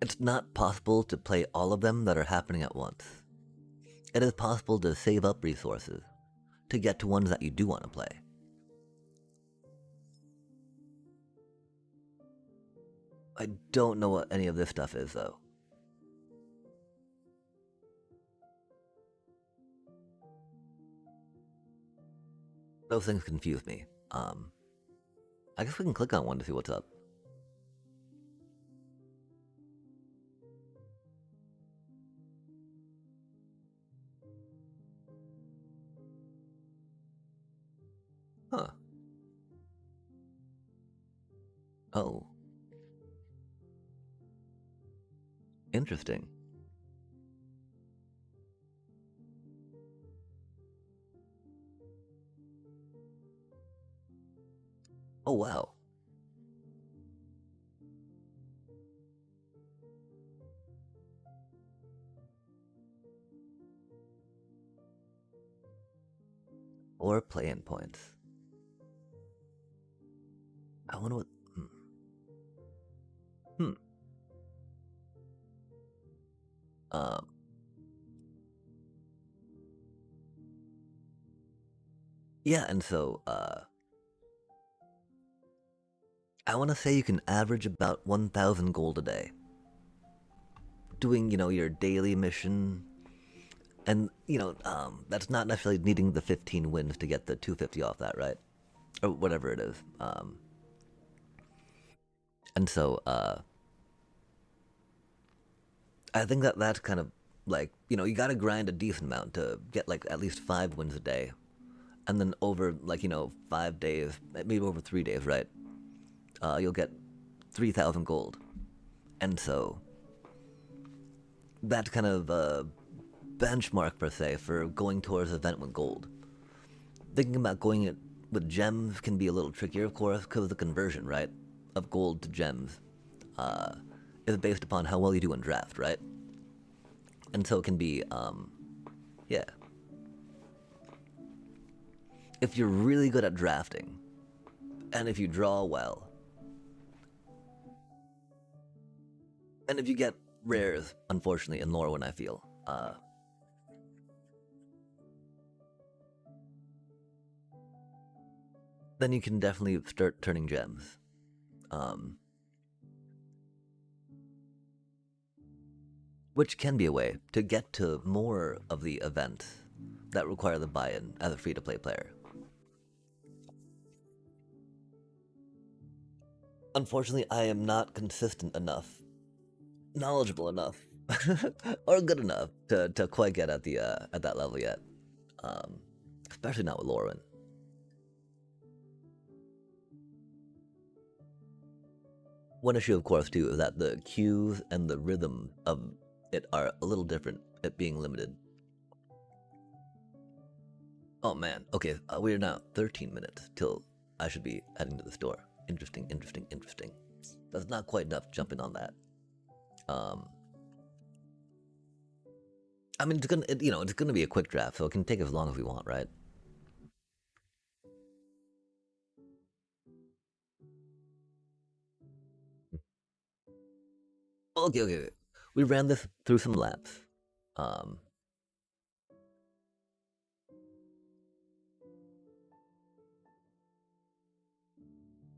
It's not possible to play all of them that are happening at once. It is possible to save up resources to get to ones that you do want to play. I don't know what any of this stuff is, though. Those things confuse me. I guess we can click on one to see what's up. Huh. Oh. Interesting. Oh, wow. Or play-in points. I wonder what... Hmm. Um... Yeah, and so, I want to say you can average about 1,000 gold a day. Doing, your daily mission. And, that's not necessarily needing the 15 wins to get the 250 off that, right? Or whatever it is. And so, I think that's kind of like, you gotta grind a decent amount to get, like, at least 5 wins a day. And then over, like, 5 days, maybe over 3 days, right? You'll get 3,000 gold. And so, that's kind of a benchmark, per se, for going towards an event with gold. Thinking about going it with gems can be a little trickier, of course, because of the conversion, right? Of gold to gems is based upon how well you do in draft, right? And so it can be, yeah. If you're really good at drafting, and if you draw well, and if you get rares, unfortunately, in Lorwyn, I feel, then you can definitely start turning gems. Which can be a way to get to more of the events that require the buy-in as a free-to-play player. Unfortunately, I am not consistent enough, knowledgeable enough, or good enough to quite get at the at that level yet. Especially not with Lorwyn. One issue, of course, too, is that the cues and the rhythm of it are a little different, it being limited. Oh man, okay, we are now 13 minutes till I should be heading to the store. Interesting, interesting, interesting. That's not quite enough jumping on that. I mean, it's gonna be a quick draft, so it can take as long as we want, right? Okay, okay, okay. We ran this through some laps.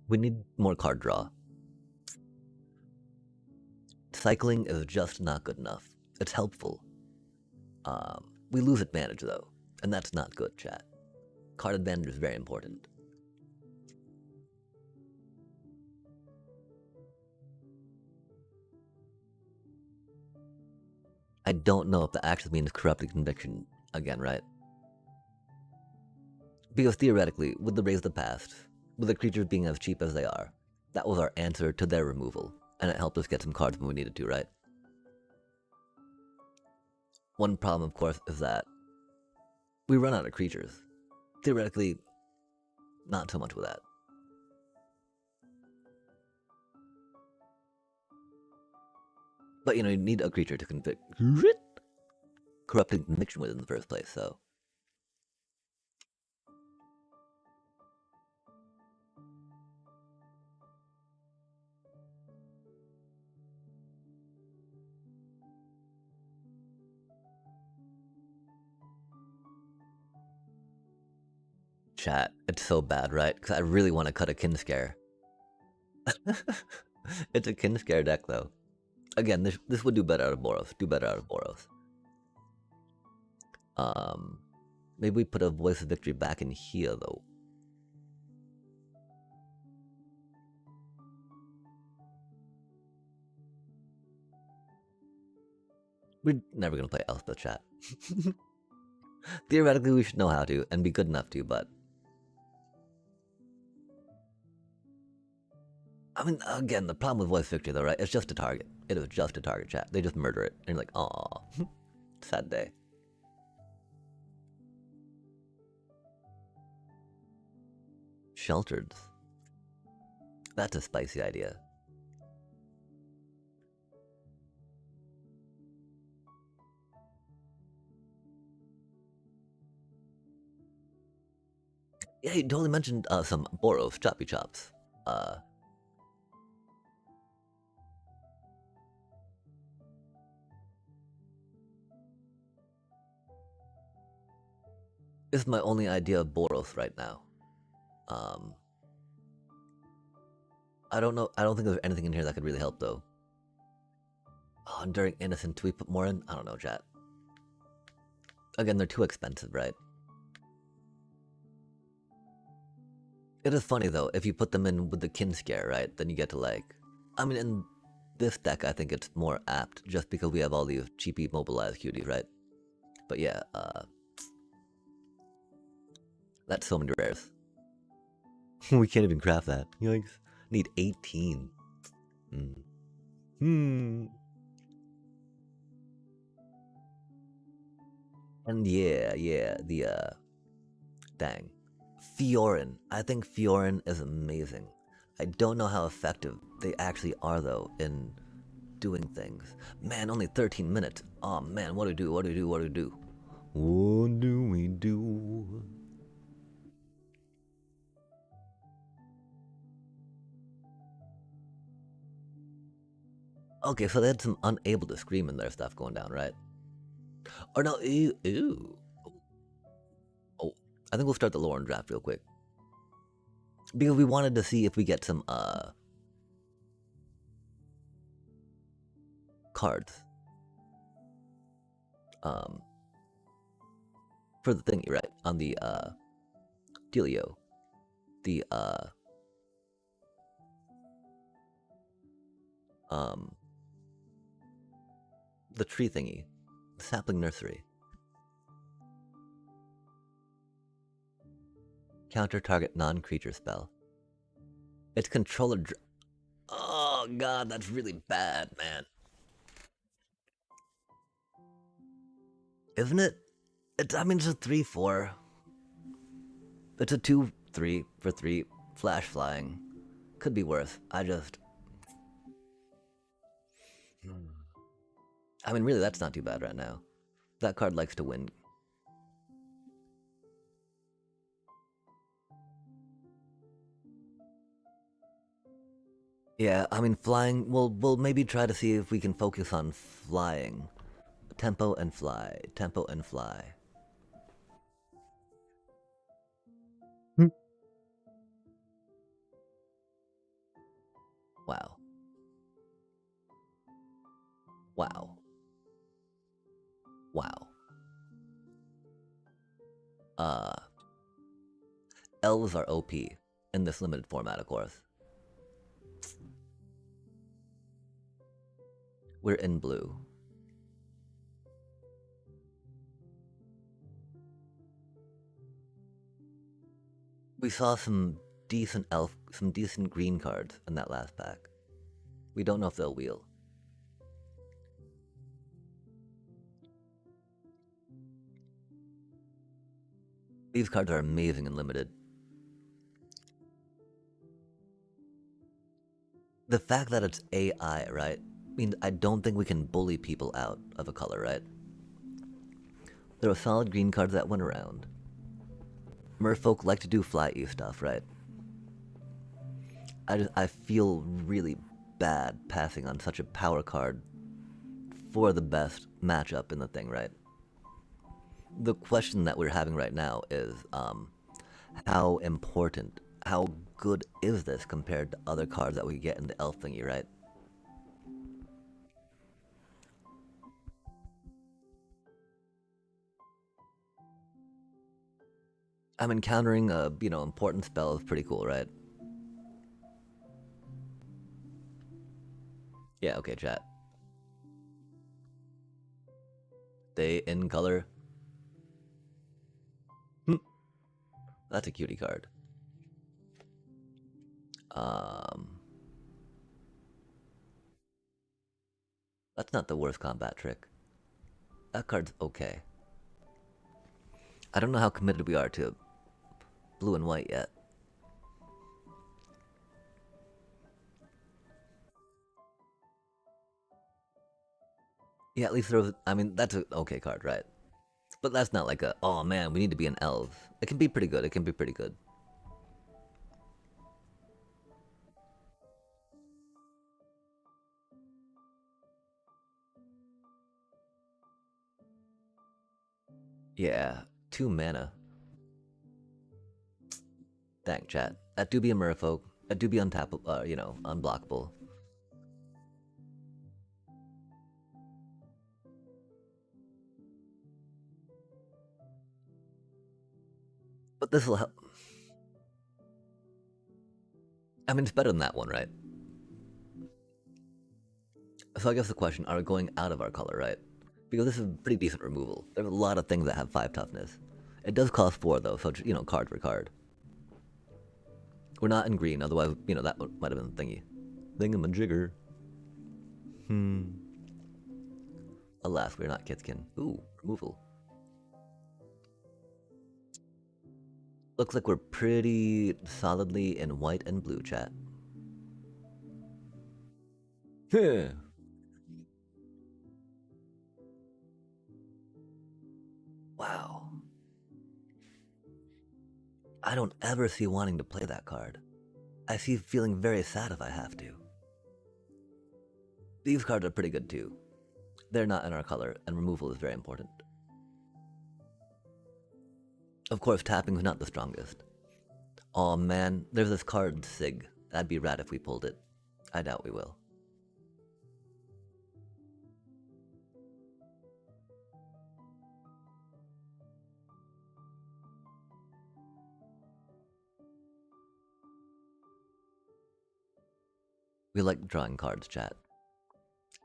We need more card draw. Cycling is just not good enough. It's helpful. We lose advantage though, and that's not good, chat. Card advantage is very important. I don't know if that actually means corrupted conviction again, right? Because theoretically, with the Raise the Past, with the creatures being as cheap as they are, that was our answer to their removal, and it helped us get some cards when we needed to, right? One problem, of course, is that we run out of creatures. Theoretically, not so much with that. But you need a creature to convict corrupting conviction with in the first place, so. Chat, it's so bad, right? Because I really want to cut a kin scare. It's a kin scare deck, though. Again, this would do better out of Boros. Do better out of Boros. Maybe we put a Voice of Victory back in here, though. We're never gonna play Elspeth, chat. Theoretically, we should know how to, and be good enough to, but... I mean, again, the problem with Voice Victory, though, right? It's just a target. It is just a target, chat. They just murder it, and you're like, aw. Sad day. Sheltered. That's a spicy idea. Yeah, you totally mentioned some Boros choppy chops. This is my only idea of Boros right now. I don't know. I don't think there's anything in here that could really help, though. Oh, and during Innocent, do we put more in? I don't know, chat. Again, they're too expensive, right? It is funny, though, if you put them in with the kin scare, right? Then you get to, like... I mean, in this deck, I think it's more apt, just because we have all these cheapy mobilized cuties, right? But yeah, that's so many rares. We can't even craft that. Yikes. Need 18. And yeah, the, dang. Fiorin. I think Fiorin is amazing. I don't know how effective they actually are, though, in doing things. Man, only 13 minutes. Oh man, what do we do? What do we do? What do we do? What do we do? Okay, so they had some unable to scream in their stuff going down, right? Or no, ew. Oh, I think we'll start the Lauren draft real quick. Because we wanted to see if we get some, cards. For the thingy, right? On the, dealio. The, the tree thingy. The sapling nursery. Counter target non-creature spell. It's controller oh god, that's really bad, man. Isn't it? I mean, it's a 3/4. It's a 2/3 for 3. Flash flying. Could be worse. I mean, really, that's not too bad right now. That card likes to win. Yeah, I mean, flying, we'll maybe try to see if we can focus on flying. Tempo and fly. Tempo and fly. Wow. Wow. Wow. Elves are OP in this limited format, of course. We're in blue. We saw some decent green cards in that last pack. We don't know if they'll wheel. These cards are amazing and limited. The fact that it's AI, right? I mean, I don't think we can bully people out of a color, right? There are solid green cards that went around. Merfolk like to do fly-y stuff, right? I feel really bad passing on such a power card for the best matchup in the thing, right? The question that we're having right now is, how important, how good is this compared to other cards that we get in the elf thingy, right? I'm encountering a, important spell is pretty cool, right? Yeah, okay, chat. Stay in color. That's a cutie card. That's not the worst combat trick. That card's okay. I don't know how committed we are to blue and white yet. Yeah, at least there was. I mean, that's an okay card, right? But that's not like a, oh man, we need to be an elf. It can be pretty good. It can be pretty good. Yeah, 2 mana. Dang, chat. That do be a merfolk. That do be untappable, unblockable. But this will help. I mean, it's better than that one, right? So I guess the question, are we going out of our color, right? Because this is pretty decent removal. There's a lot of things that have 5 toughness. It does cost 4 though, so, card for card. We're not in green, otherwise, that might have been thingy. Thingamajigger. Alas, we're not Kitskin. Ooh, removal. Looks like we're pretty solidly in white and blue, chat. Wow. I don't ever see wanting to play that card. I see feeling very sad if I have to. These cards are pretty good too. They're not in our color, and removal is very important. Of course, tapping is not the strongest. Aw man, there's this card, Sig. That'd be rad if we pulled it. I doubt we will. We like drawing cards, chat.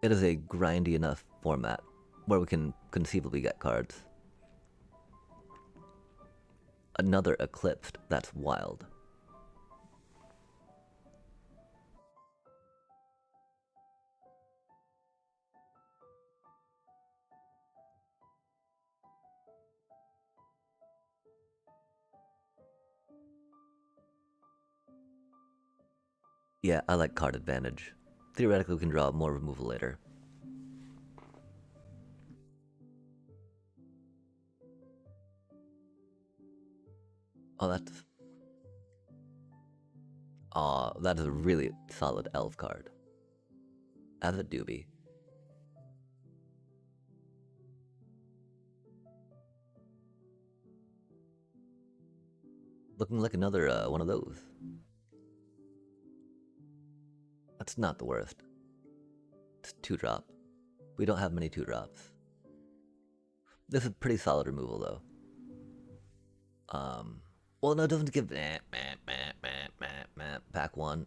It is a grindy enough format where we can conceivably get cards. Another Eclipsed, that's wild. Yeah, I like card advantage. Theoretically, we can draw more removal later. Oh, that's... Aw, that is a really solid elf card. As a doobie. Looking like another one of those. That's not the worst. It's 2-drop. We don't have many 2-drops. This is pretty solid removal, though. Well, no, it doesn't give... Pack 1.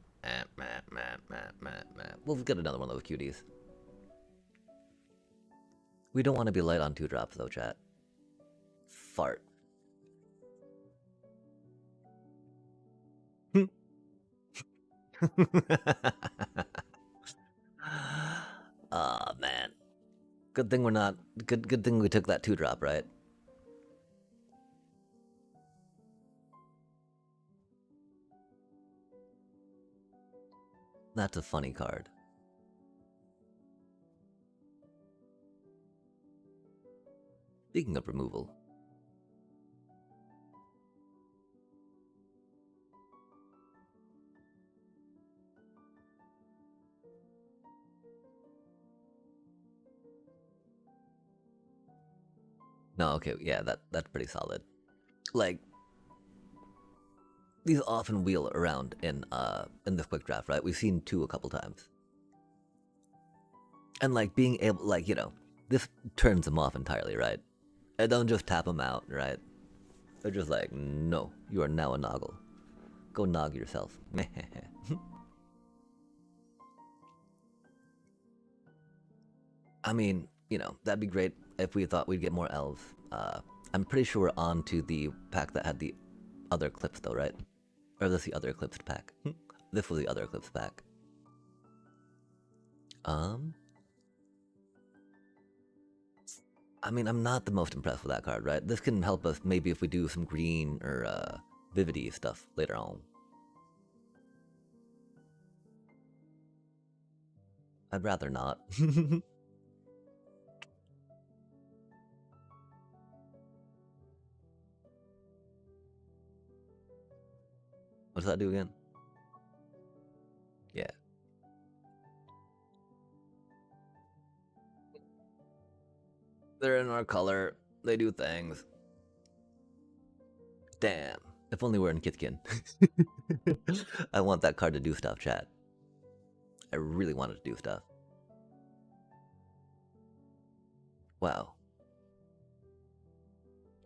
We'll get another one of those cuties. We don't want to be light on 2-drops, though, chat. Fart. Aw, man. Good thing we're not... Good thing we took that 2-drop, right? That's a funny card. Speaking of removal. No, okay, yeah, that's pretty solid. Like, these often wheel around in this quick draft, right? We've seen 2 a couple times. And like being able, like, you know, this turns them off entirely, right? And don't just tap them out, right? They're just like, no, you are now a Noggle. Go nog yourself. I mean, you know, that'd be great if we thought we'd get more elves. I'm pretty sure we're on to the pack that had the other clips, though, right? Or this the other eclipsed pack? This was the other eclipsed pack. I mean, I'm not the most impressed with that card, right? This can help us maybe if we do some green or Vivity stuff later on. I'd rather not. What does that do again? Yeah. They're in our color. They do things. Damn. If only we're in Kitkin. I want that card to do stuff, chat. I really want it to do stuff. Wow.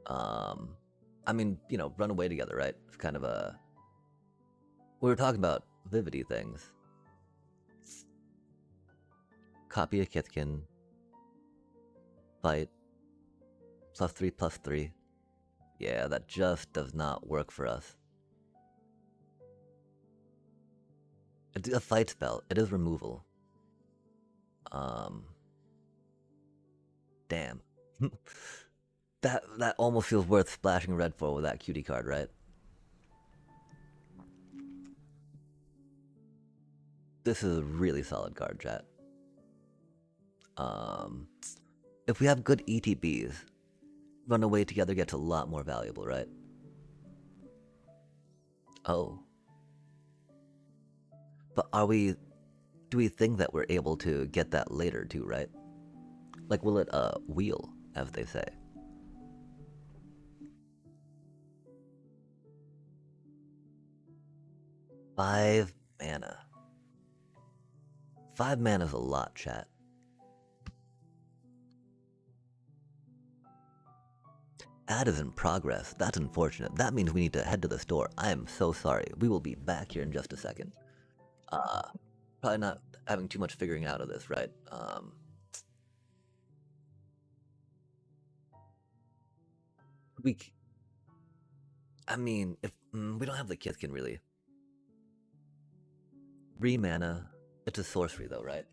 I mean, you know, run away together, right? It's kind of a... We were talking about Vivity things. Copy a Kitkin. Fight. +3/+3. Yeah, that just does not work for us. It's a fight spell. It is removal. Damn. that almost feels worth splashing red for with that cutie card, right? This is a really solid card, chat. If we have good ETBs, run away together gets a lot more valuable, right? Oh. But do we think that we're able to get that later too, right? Like, will it, wheel, as they say? Five mana. 5 mana is a lot, chat. Ad is in progress. That's unfortunate. That means we need to head to the store. I am so sorry. We will be back here in just a second. Probably not having too much figuring out of this, right? I mean, if we don't have the Kithkin really. 3 mana. It's a sorcery though, right?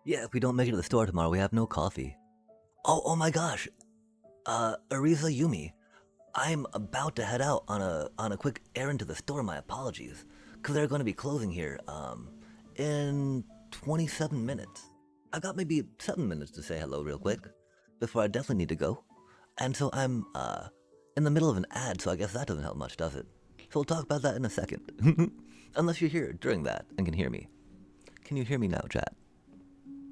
Yeah, if we don't make it to the store tomorrow, we have no coffee. Oh my gosh. Ariza Yumi. I'm about to head out on a quick errand to the store. My apologies, because they're going to be closing here in 27 minutes. I got maybe 7 minutes to say hello real quick before I definitely need to go. And so I'm in the middle of an ad, so I guess that doesn't help much, does it? So we'll talk about that in a second. Unless you're here during that and can hear me. Can you hear me now, chat?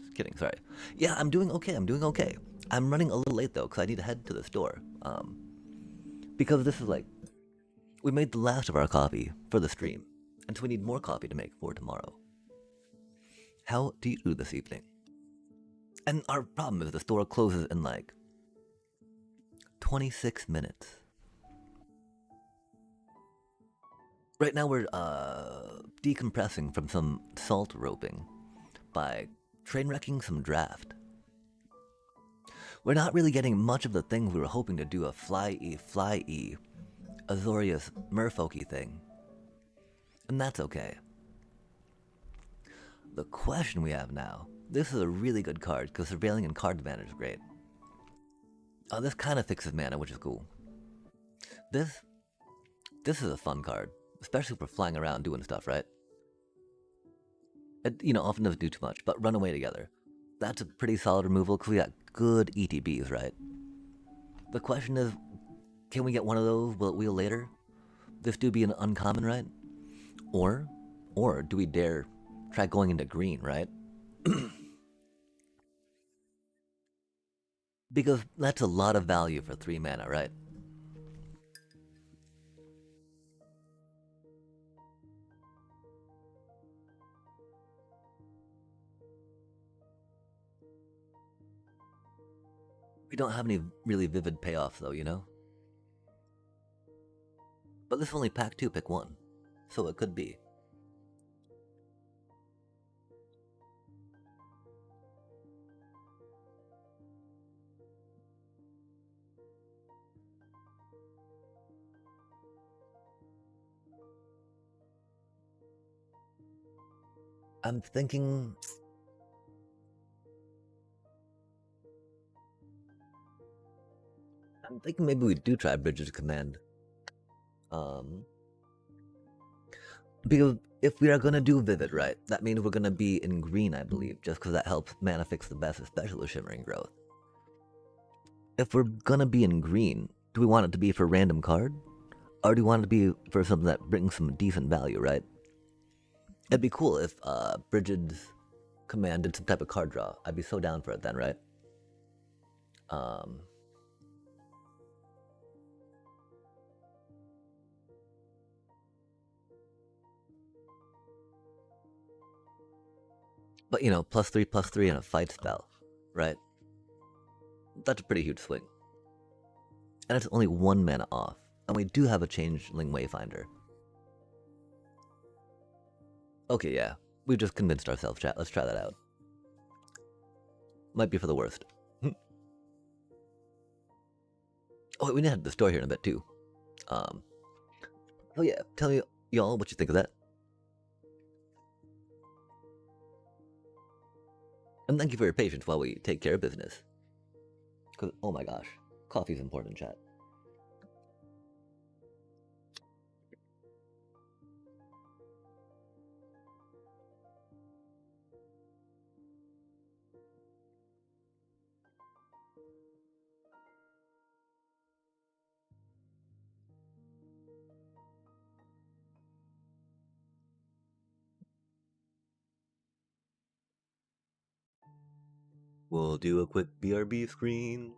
Just kidding, sorry. Yeah, I'm doing okay, I'm running a little late though, because I need to head to the store. Because this is like, we made the last of our coffee for the stream, and so we need more coffee to make for tomorrow. How do you do this evening? And our problem is the store closes in like 26 minutes. Right now we're decompressing from some salt roping by train wrecking some draft. We're not really getting much of the things we were hoping to do, a fly-y, Azorius merfolky thing. And that's okay. The question we have now, this is a really good card because surveilling and card advantage is great. This kind of fixes mana, which is cool. This is a fun card, especially for flying around doing stuff, right? It, often doesn't do too much, but run away together. That's a pretty solid removal because we got good ETBs, right? The question is, can we get one of those? Will it wheel later? This do be an uncommon, right? Or do we dare try going into green, right? Because that's a lot of value for 3 mana, right? We don't have any really vivid payoffs though, But this is only pack 2, pick 1. So it could be. I'm thinking maybe we do try Bridges Command. Because if we are gonna do Vivid, right, that means we're gonna be in green, I believe, just because that helps mana fix the best, especially with Shimmering Growth. If we're gonna be in green, do we want it to be for random card? Or do we want it to be for something that brings some decent value, right? It'd be cool if Bridget's Command did some type of card draw. I'd be so down for it then, right? But +3/+3 and a fight spell, right? That's a pretty huge swing. And it's only 1 mana off. And we do have a Changeling Wayfinder. Okay, yeah. We just convinced ourselves, chat. Let's try that out. Might be for the worst. Oh, wait, we need to head to the store here in a bit, too. Oh yeah, tell me, y'all, what you think of that. And thank you for your patience while we take care of business. Because, oh my gosh, coffee's important, chat. We'll do a quick BRB screen.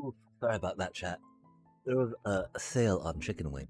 Oof, sorry about that, chat. There was a sale on chicken wings.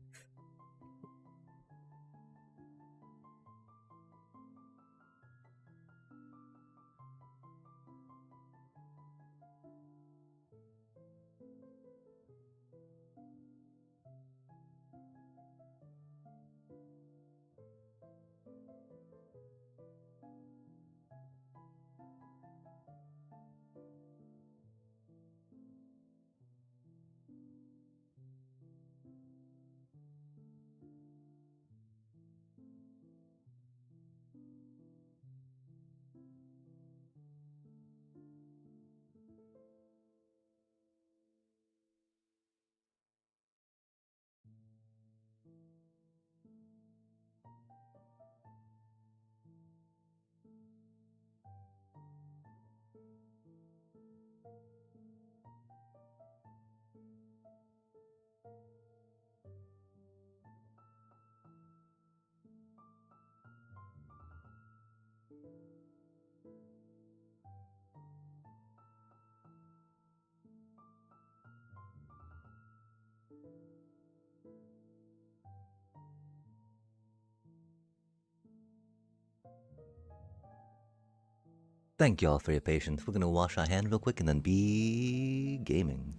Thank you all for your patience. We're gonna wash our hands real quick and then be gaming.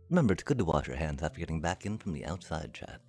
Remember, it's good to wash your hands after getting back in from the outside, chat.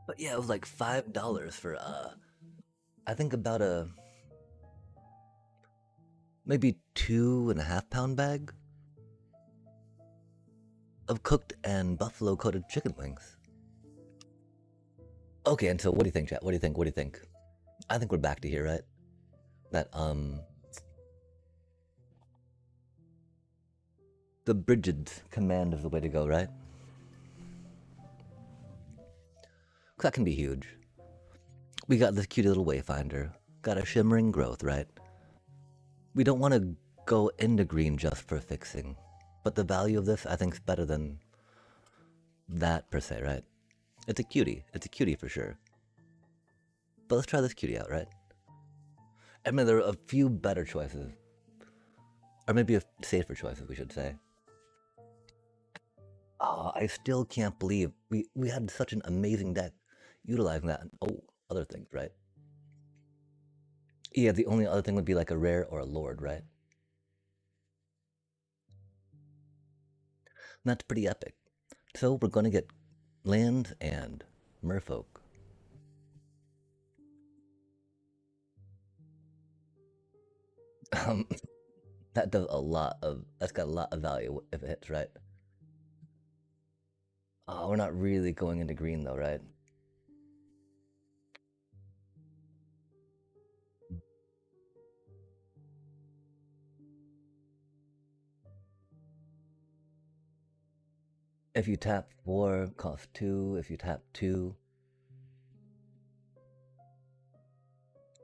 But yeah, it was like $5 for I think about a maybe 2.5 pound bag of cooked and buffalo coated chicken wings. Okay, and so what do you think, chat? What do you think? What do you think? I think we're back to here, right? That the Brigid's command is the way to go, right? 'Cause that can be huge. We got this cute little wayfinder, got a shimmering growth, right? We don't want to go into green just for fixing, but the value of this I think is better than that per se, right? It's a cutie. It's a cutie for sure. But let's try this cutie out, right? I mean, there are a few better choices, or maybe safer choices, we should say. Oh, I still can't believe we had such an amazing deck utilizing that. Oh, other things, right? Yeah, the only other thing would be like a rare or a lord, right? And that's pretty epic. So we're going to get lands and merfolk. Um, that does a lot of, that's got a lot of value if it hits, right? Oh, we're not really going into green though, right? If you tap 4, cost 2. If you tap 2,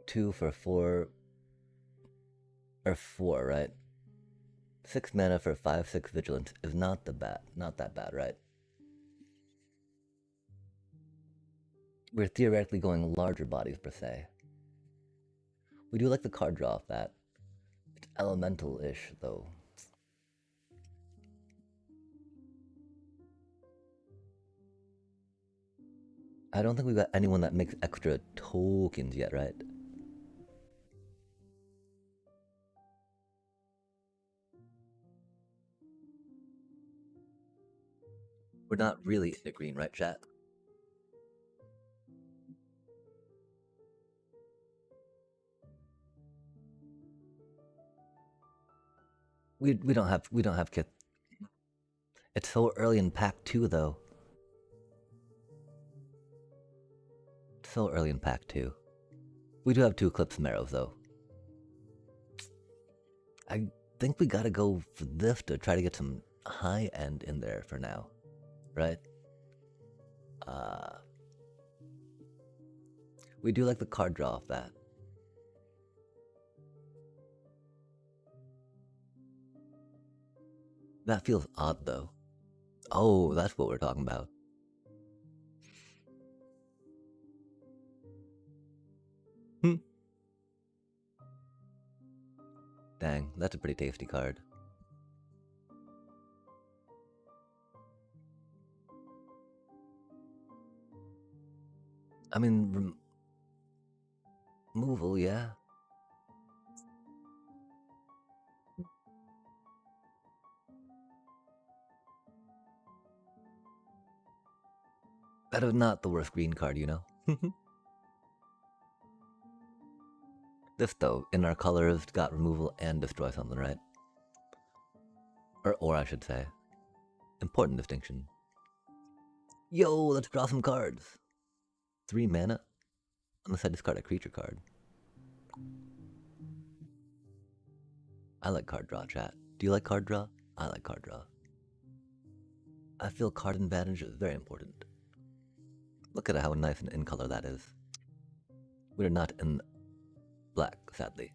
2 for 4, or 4, right? 6 mana for 5/6 vigilance is not that bad, right? We're theoretically going larger bodies per se. We do like the card draw of that. It's elemental-ish though. I don't think we've got anyone that makes extra tokens yet, right? We're not really into green, right, chat? We don't have kit. It's so early in pack 2 though. So early in pack 2. We do have 2 Eclipse Marrows though. I think we gotta go for this to try to get some high end in there for now, right? We do like the card draw of that. That feels odd though. Oh, that's what we're talking about. Dang, that's a pretty tasty card. I mean, removal, yeah. That is not the worst green card, you know? This, though, in our colors, got removal and destroy something, right? Or I should say. Important distinction. Yo, let's draw some cards. 3 mana? Unless I discard a creature card. I like card draw, chat. Do you like card draw? I like card draw. I feel card advantage is very important. Look at how nice and in color that is. We're not in black, sadly.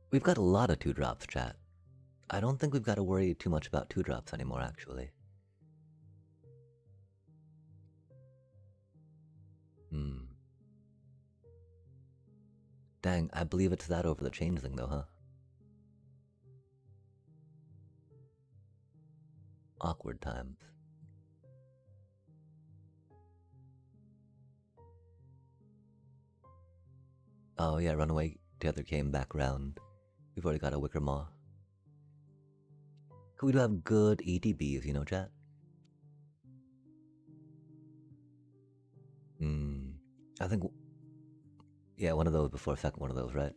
We've got a lot of 2-drops, chat. I don't think we've got to worry too much about 2-drops anymore, actually. Dang, I believe it's that over the changeling though, huh? Awkward times. Oh yeah, Runaway Tether came back round. We've already got a Wicker Maw. We do have good ETBs, you know, chat? I think... Yeah, one of those before second one of those, right?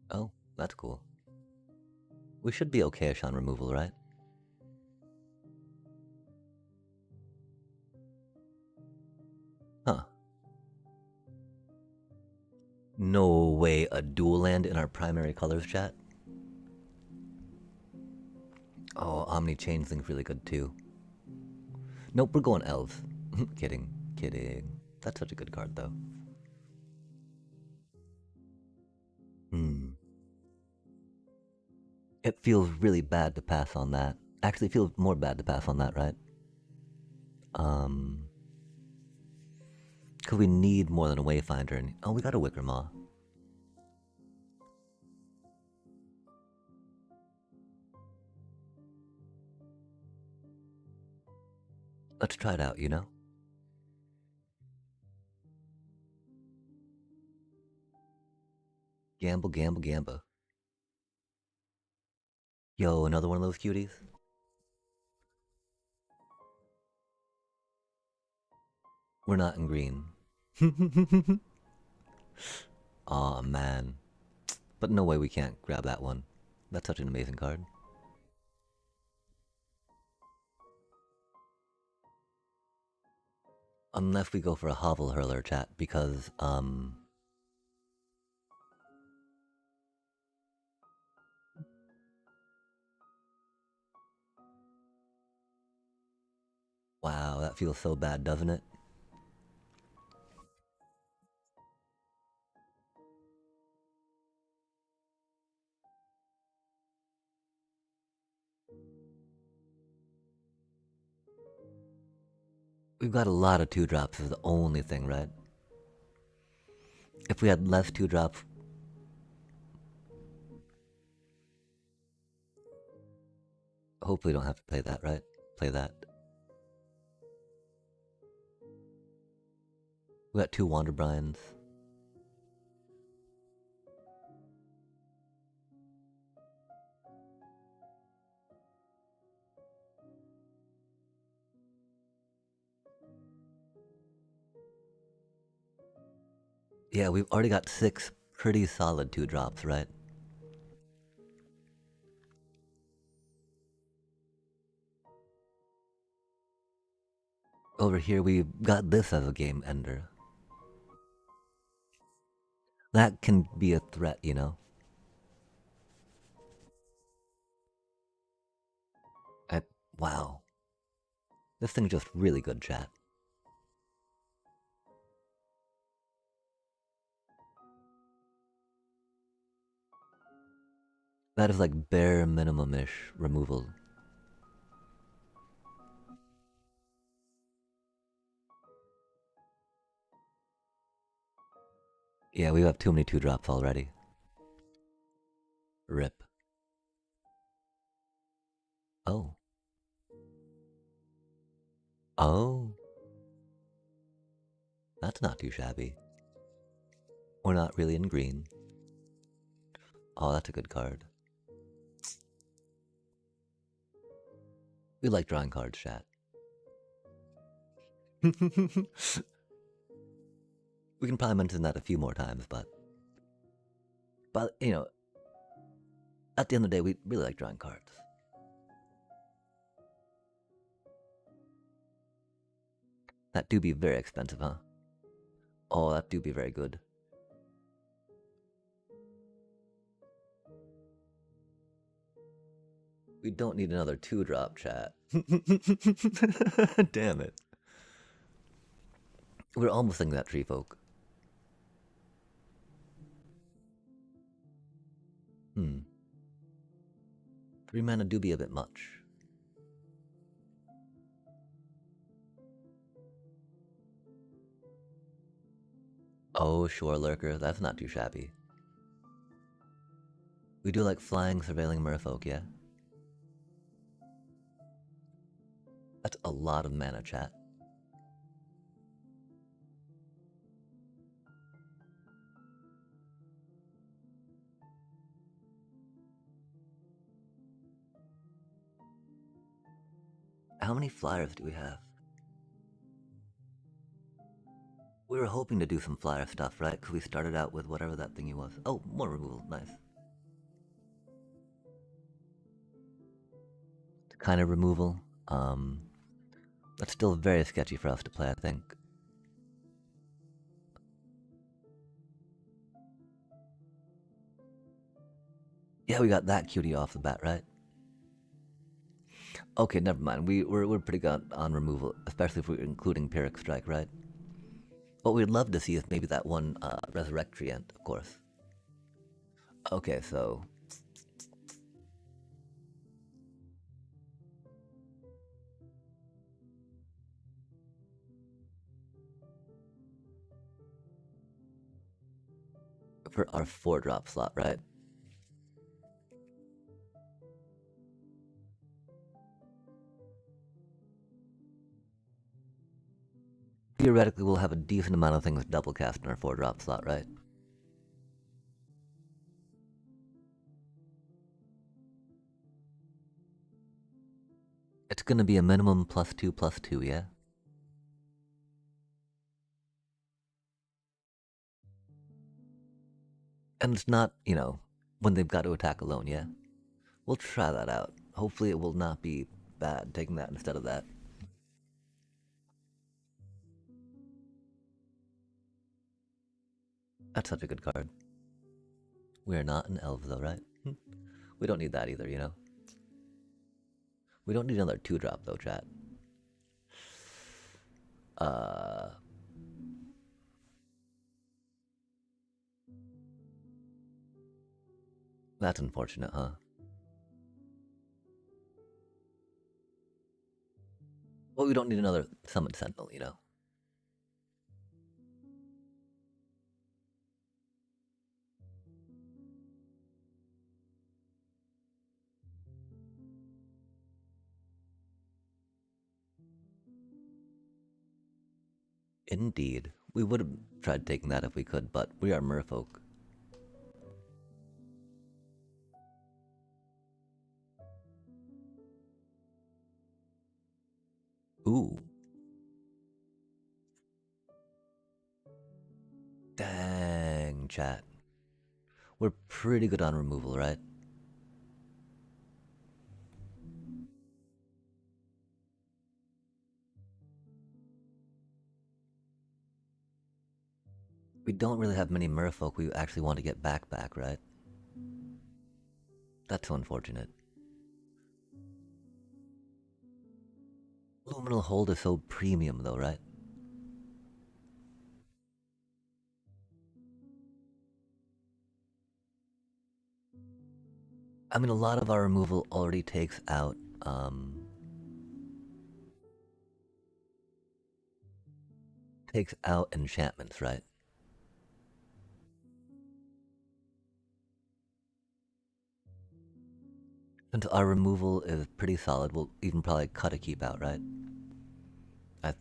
Oh, that's cool. We should be okay-ish on removal, right? Huh. No way, a dual land in our primary colors, chat? Oh, Omni Changeling's really good too. Nope, we're going elves. Kidding, kidding. That's such a good card though. It feels really bad to pass on that. Actually, it feels more bad to pass on that, right? Because we need more than a Wayfinder. And, oh, we got a Wicker Maw. Let's try it out, you know? Gamble, gamble, gamble. Yo, another one of those cuties? We're not in green. Aw, man. But no way we can't grab that one. That's such an amazing card. Unless we go for a Hovel Hurler, chat, because, wow, that feels so bad, doesn't it? We've got a lot of 2-drops is the only thing, right? If we had less 2-drops... Hopefully we don't have to play that, right? Play that. We got 2 Wanderbrines. Yeah, we've already got 6 pretty solid 2-drops, right? Over here, we've got this as a game ender. That can be a threat, you know? Wow. This thing's just really good, chat. That is like bare minimum-ish removal. Yeah, we have too many 2-drops already. Rip. Oh. Oh. That's not too shabby. We're not really in green. Oh, that's a good card. We like drawing cards, chat. We can probably mention that a few more times, but you know, at the end of the day, we really like drawing cards. That do be very expensive, huh? Oh, that do be very good. We don't need another 2-drop, chat. Damn it. We're almost thinking that, tree folk. 3 mana do be a bit much. Oh, Shore Lurker, that's not too shabby. We do like flying, surveilling merfolk, yeah? That's a lot of mana, chat. How many flyers do we have? We were hoping to do some flyer stuff, right? Because we started out with whatever that thingy was. Oh, more removal, nice. Kind of removal. That's still very sketchy for us to play, I think. Yeah, we got that cutie off the bat, right? Okay, never mind. We're pretty good on removal, especially if we're including Pyrrhic Strike, right? What we'd love to see is maybe that one Resurrect Treant, of course. Okay, so for our 4-drop slot, right? Theoretically, we'll have a decent amount of things double cast in our 4-drop slot, right? It's gonna be a minimum +2/+2, yeah? And it's not, you know, when they've got to attack alone, yeah? We'll try that out. Hopefully it will not be bad taking that instead of that. That's such a good card. We are not an elf though, right? We don't need that either, you know? We don't need another 2-drop though, chat. That's unfortunate, huh? Well, we don't need another Summon Sentinel, you know? Indeed. We would have tried taking that if we could, but we are merfolk. Ooh. Dang, chat. We're pretty good on removal, right? We don't really have many merfolk we actually want to get back, right? That's so unfortunate. Luminal Hold is so premium though, right? I mean, a lot of our removal already takes out, enchantments, right? Since our removal is pretty solid, we'll even probably cut a keep out, right? I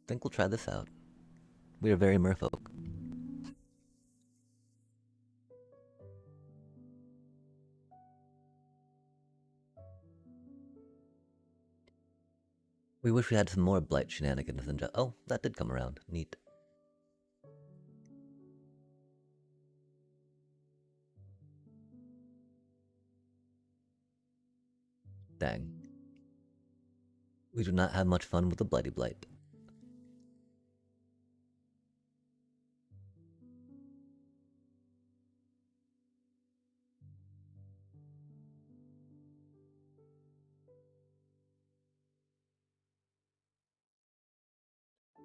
think we'll try this out. We are very merfolk. We wish we had some more blight shenanigans than just. Oh, that did come around. Neat. Dang. We do not have much fun with the Blighty Blight.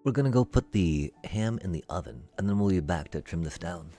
We're gonna go put the ham in the oven, and then we'll be back to trim this down.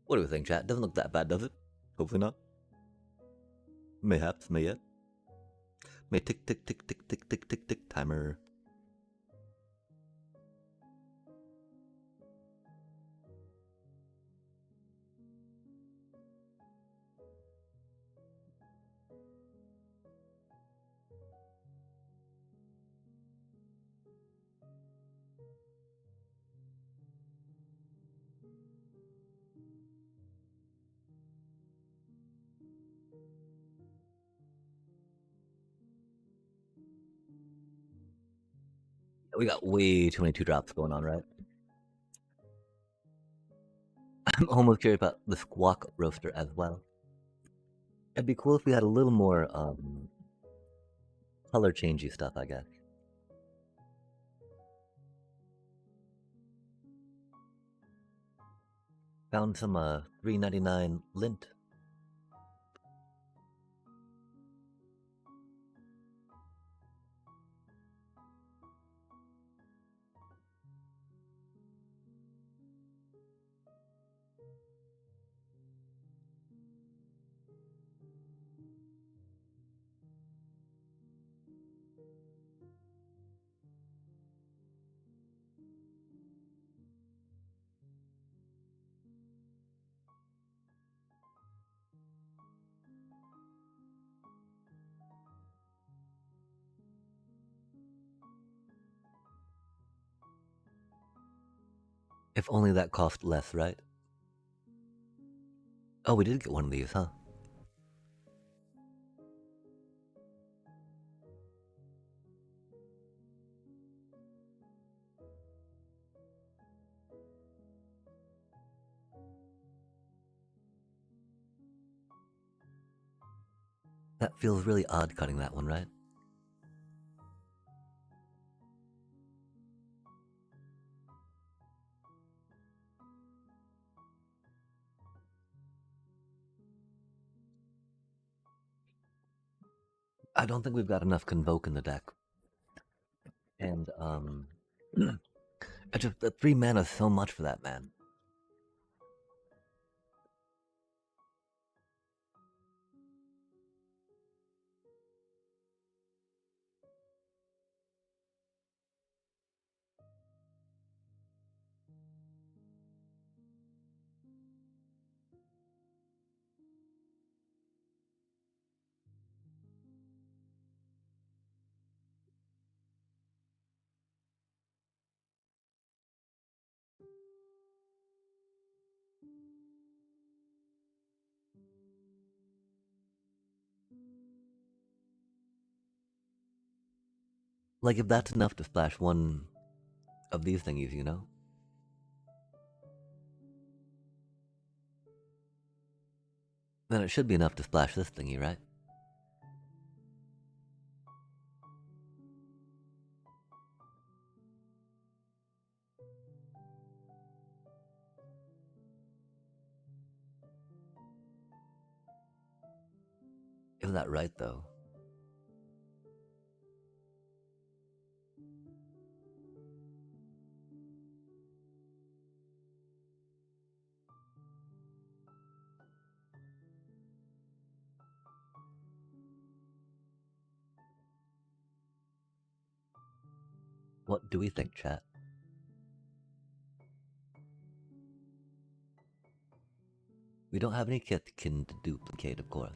What do we think, chat? Doesn't look that bad, does it? Hopefully not. Mayhaps, may yet. May tick, tick, tick, tick, tick, tick, tick, tick, timer. We got way too many 2-drops going on, right? I'm almost curious about the squawk roaster as well. It'd be cool if we had a little more color changey stuff, I guess. Found some $3.99 lint. If only that cost less, right? Oh, we did get one of these, huh? That feels really odd cutting that one, right? I don't think we've got enough Convoke in the deck. And, just, the 3 mana is so much for that, man. Like, if that's enough to splash one of these thingies, you know? Then it should be enough to splash this thingy, right? Is that right, though? What do we think, chat? We don't have any kitkin to duplicate, of course.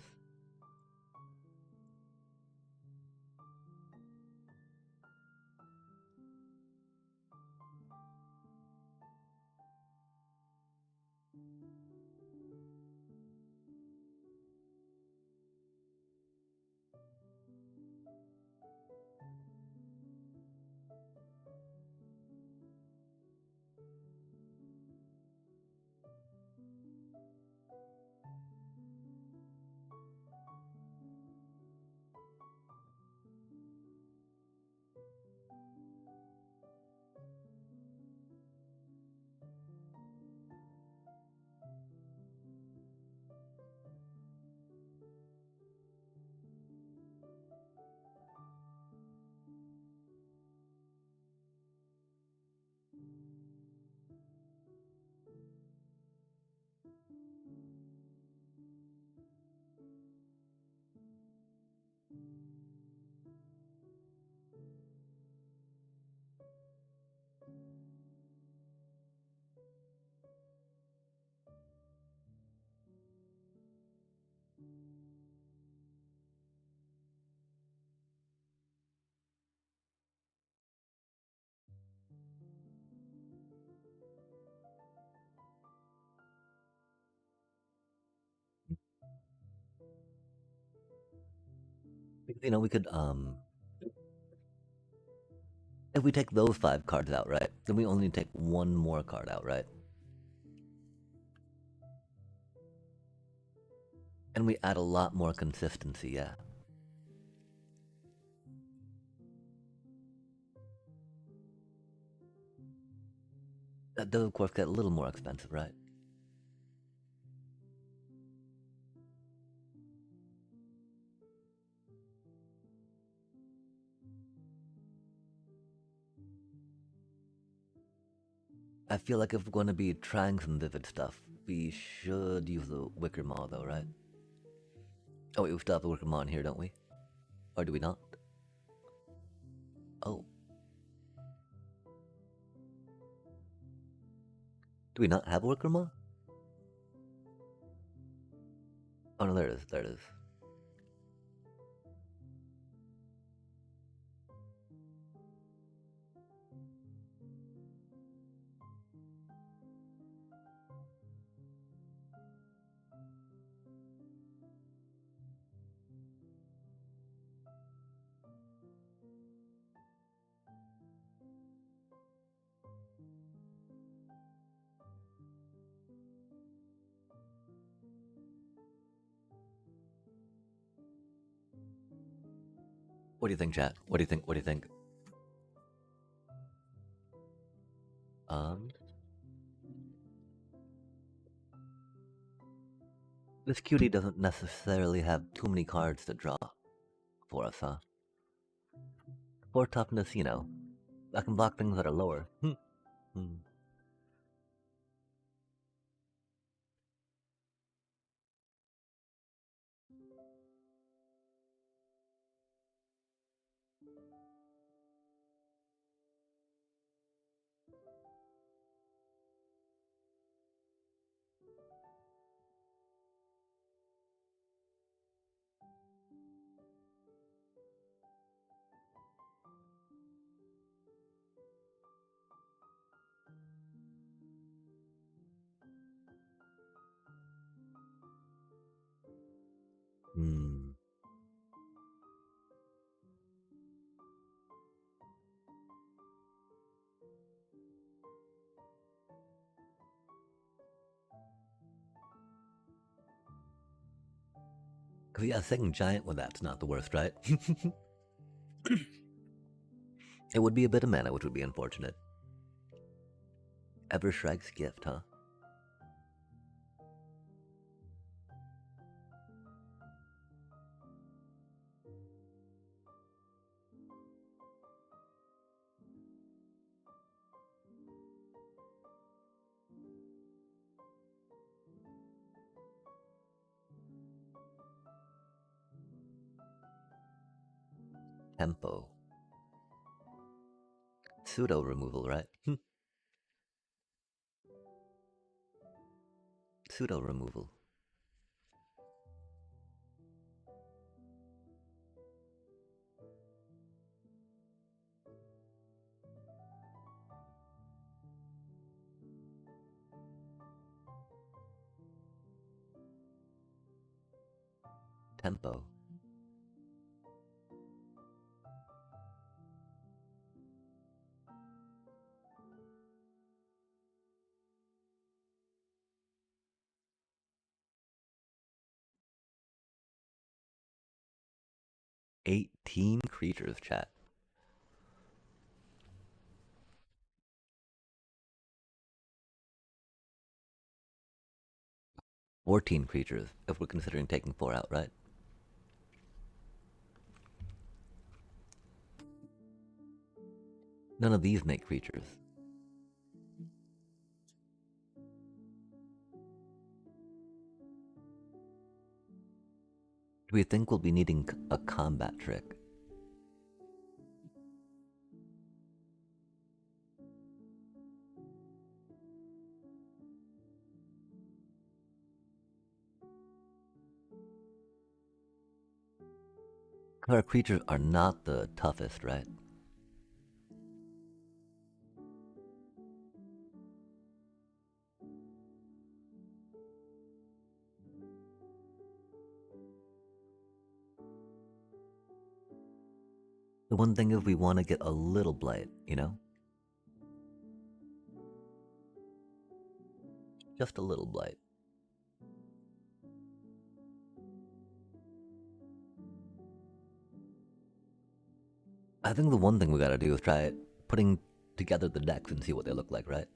You know, we could, if we take those 5 cards out, right? Then we only take one more card out, right? And we add a lot more consistency, yeah. That does, of course, get a little more expensive, right? I feel like if we're going to be trying some vivid stuff, we should use the Wicker Maw, though, right? Oh, wait, we still have the Wicker Maw in here, don't we? Or do we not? Oh. Do we not have a Wicker Maw? Oh, no, there it is, there it is. What do you think, chat? What do you think? What do you think? This cutie doesn't necessarily have too many cards to draw for us, huh? For toughness, you know, I can block things that are lower. Cause yeah, saying giant with that's not the worst, right? It would be a bit of mana, which would be unfortunate. Evershrike's gift, huh? Tempo. Pseudo removal, right? Pseudo removal. Tempo. $18 creatures, chat. $14 creatures, if we're considering taking 4 out, right? None of these make creatures. Do we think we'll be needing a combat trick? Our creatures are not the toughest, right? The one thing is we want to get a little blight, you know? Just a little blight. I think the one thing we gotta do is try putting together the decks and see what they look like, right?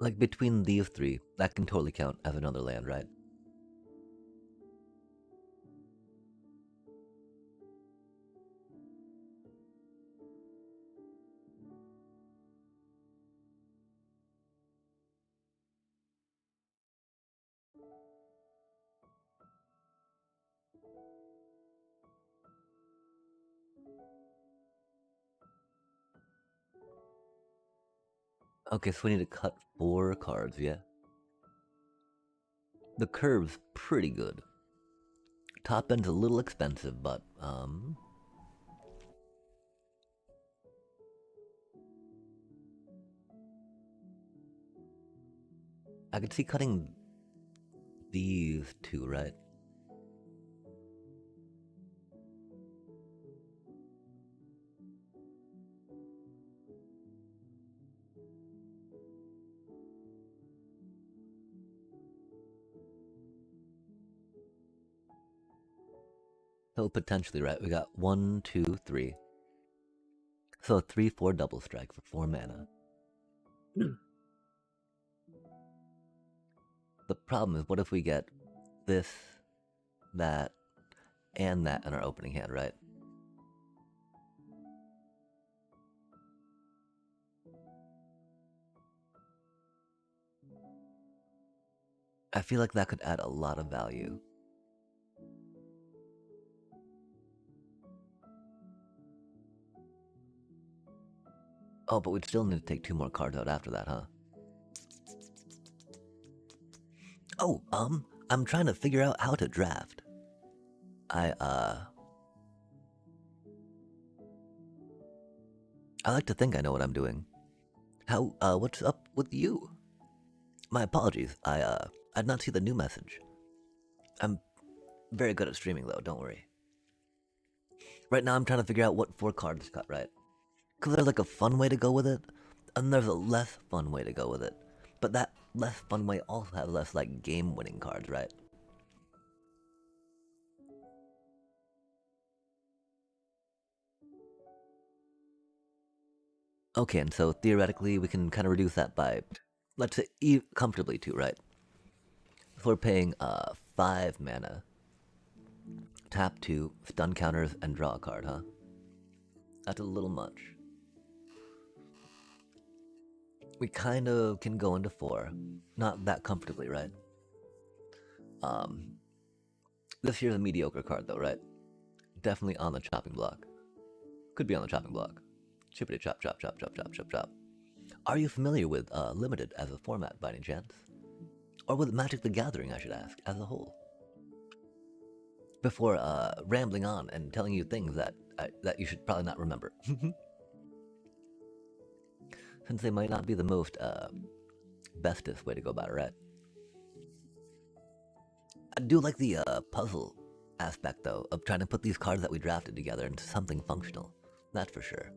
Like between these three, that can totally count as another land, right? Okay, so we need to cut 4 cards, yeah? The curve's pretty good. Top end's a little expensive, but, I could see cutting these 2, right? So potentially, right? We got 1, 2, 3. So 3/4 double strike for 4 mana. The problem is, what if we get this, that, and that in our opening hand, right? I feel like that could add a lot of value. Oh, but we'd still need to take 2 more cards out after that, huh? Oh, I'm trying to figure out how to draft. I like to think I know what I'm doing. What's up with you? My apologies, I did not see the new message. I'm very good at streaming though, don't worry. Right now I'm trying to figure out what 4 cards to cut, right? Because there's like a fun way to go with it, and there's a less fun way to go with it. But that less fun way also has less like game-winning cards, right? Okay, and so theoretically we can kind of reduce that by, let's say, comfortably 2, right? If we're paying 5 mana, tap 2, stun counters, and draw a card, huh? That's a little much. We kind of can go into 4, not that comfortably, right? This here's a mediocre card though, right? Definitely on the chopping block. Could be on the chopping block. Chippity chop, chop, chop, chop, chop, chop, chop. Are you familiar with Limited as a format by any chance? Or with Magic the Gathering, I should ask, as a whole? Before rambling on and telling you things that you should probably not remember. Since they might not be the most bestest way to go about it, right? I do like the puzzle aspect, though, of trying to put these cards that we drafted together into something functional. That's for sure.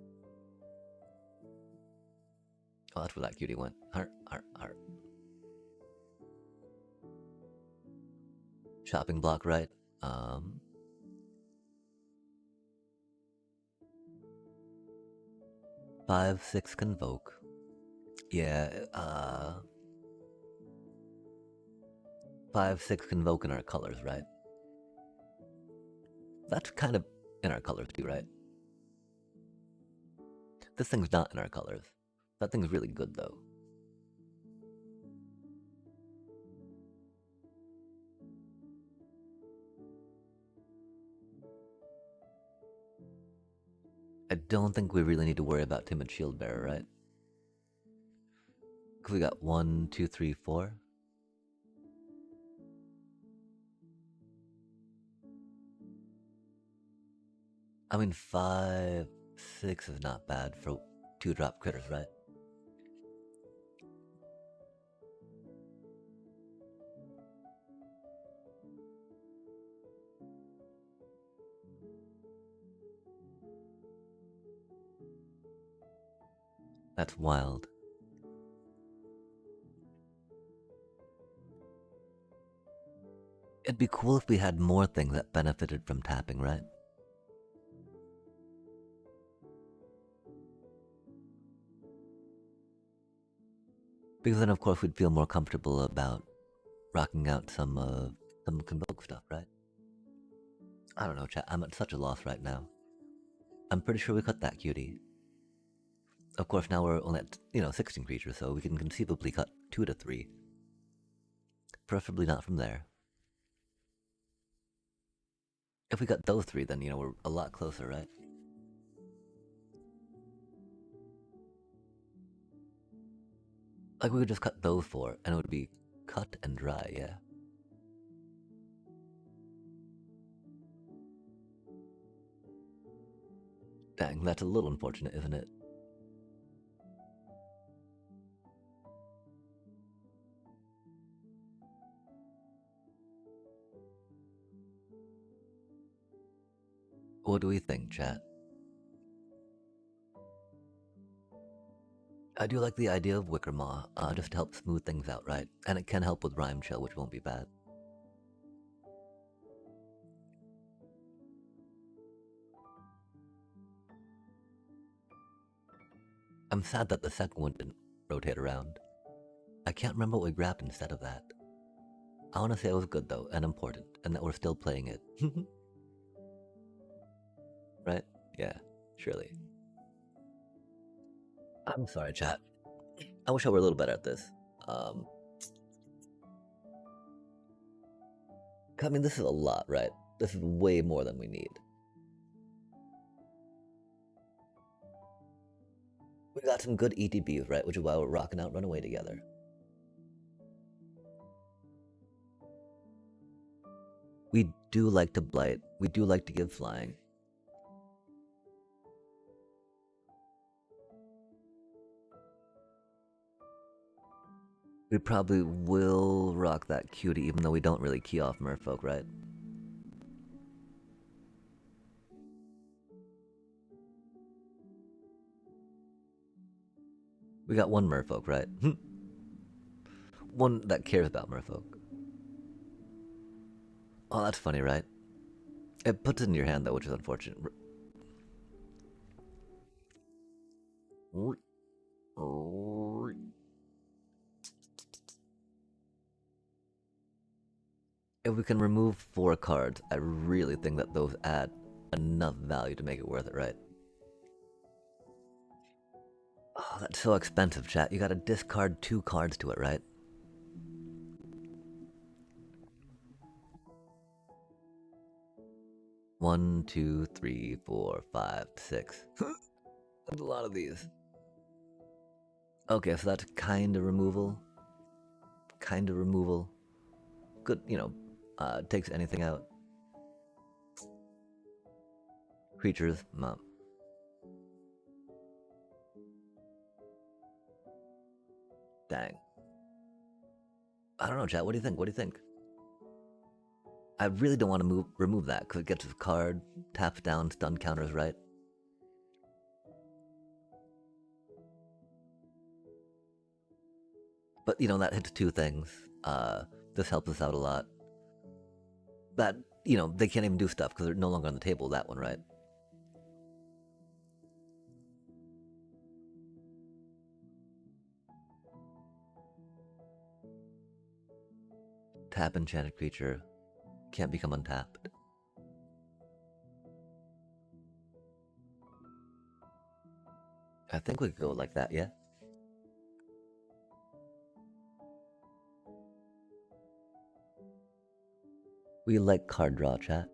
Oh, that's where that cutie went. Heart, heart, heart. Chopping block, right? 5, 6 Convoke. Yeah, 5, 6 Convoke in our colors, right? That's kind of in our colors too, right? This thing's not in our colors. That thing's really good, though. I don't think we really need to worry about Timid Shield Bearer, right? Because we got 1, 2, 3, 4. I mean, 5, 6 is not bad for 2-drop critters, right? That's wild. It'd be cool if we had more things that benefited from tapping, right? Because then, of course, we'd feel more comfortable about rocking out some Convoke stuff, right? I don't know, chat. I'm at such a loss right now. I'm pretty sure we cut that cutie. Of course, now we're only at, 16 creatures, so we can conceivably cut 2 to 3. Preferably not from there. If we got those 3, then, we're a lot closer, right? Like, we could just cut those 4, and it would be cut and dry, yeah. Dang, that's a little unfortunate, isn't it? What do we think, chat? I do like the idea of Wickermaw, just to help smooth things out, right? And it can help with Rhyme Chill, which won't be bad. I'm sad that the second one didn't rotate around. I can't remember what we grabbed instead of that. I want to say it was good though, and important, and that we're still playing it. Right? Yeah, surely. I'm sorry, chat. I wish I were a little better at this. I mean, this is a lot, right? This is way more than we need. We got some good ETBs, right? Which is why we're rocking out Runaway together. We do like to blight. We do like to give flying. We probably will rock that cutie, even though we don't really key off Merfolk, right? We got one Merfolk, right? One that cares about Merfolk. Oh, that's funny, right? It puts it in your hand, though, which is unfortunate. If we can remove 4 cards, I really think that those add enough value to make it worth it, right? Oh, that's so expensive, chat. You gotta discard 2 cards to it, right? One, two, three, 4, 5, 6. That's a lot of these. Okay, so that's kind of removal. Kind of removal. Good, you know, takes anything out. Creatures, mom. Dang. I don't know, chat. What do you think? What do you think? I really don't want to remove that because it gets a card, taps down, stun counters, right? But you know that hits 2 things. This helps us out a lot. That, you know, they can't even do stuff because they're no longer on the table. That one, right? Tap enchanted creature. Can't become untapped. I think we could go like that, yeah? We like card draw, chat.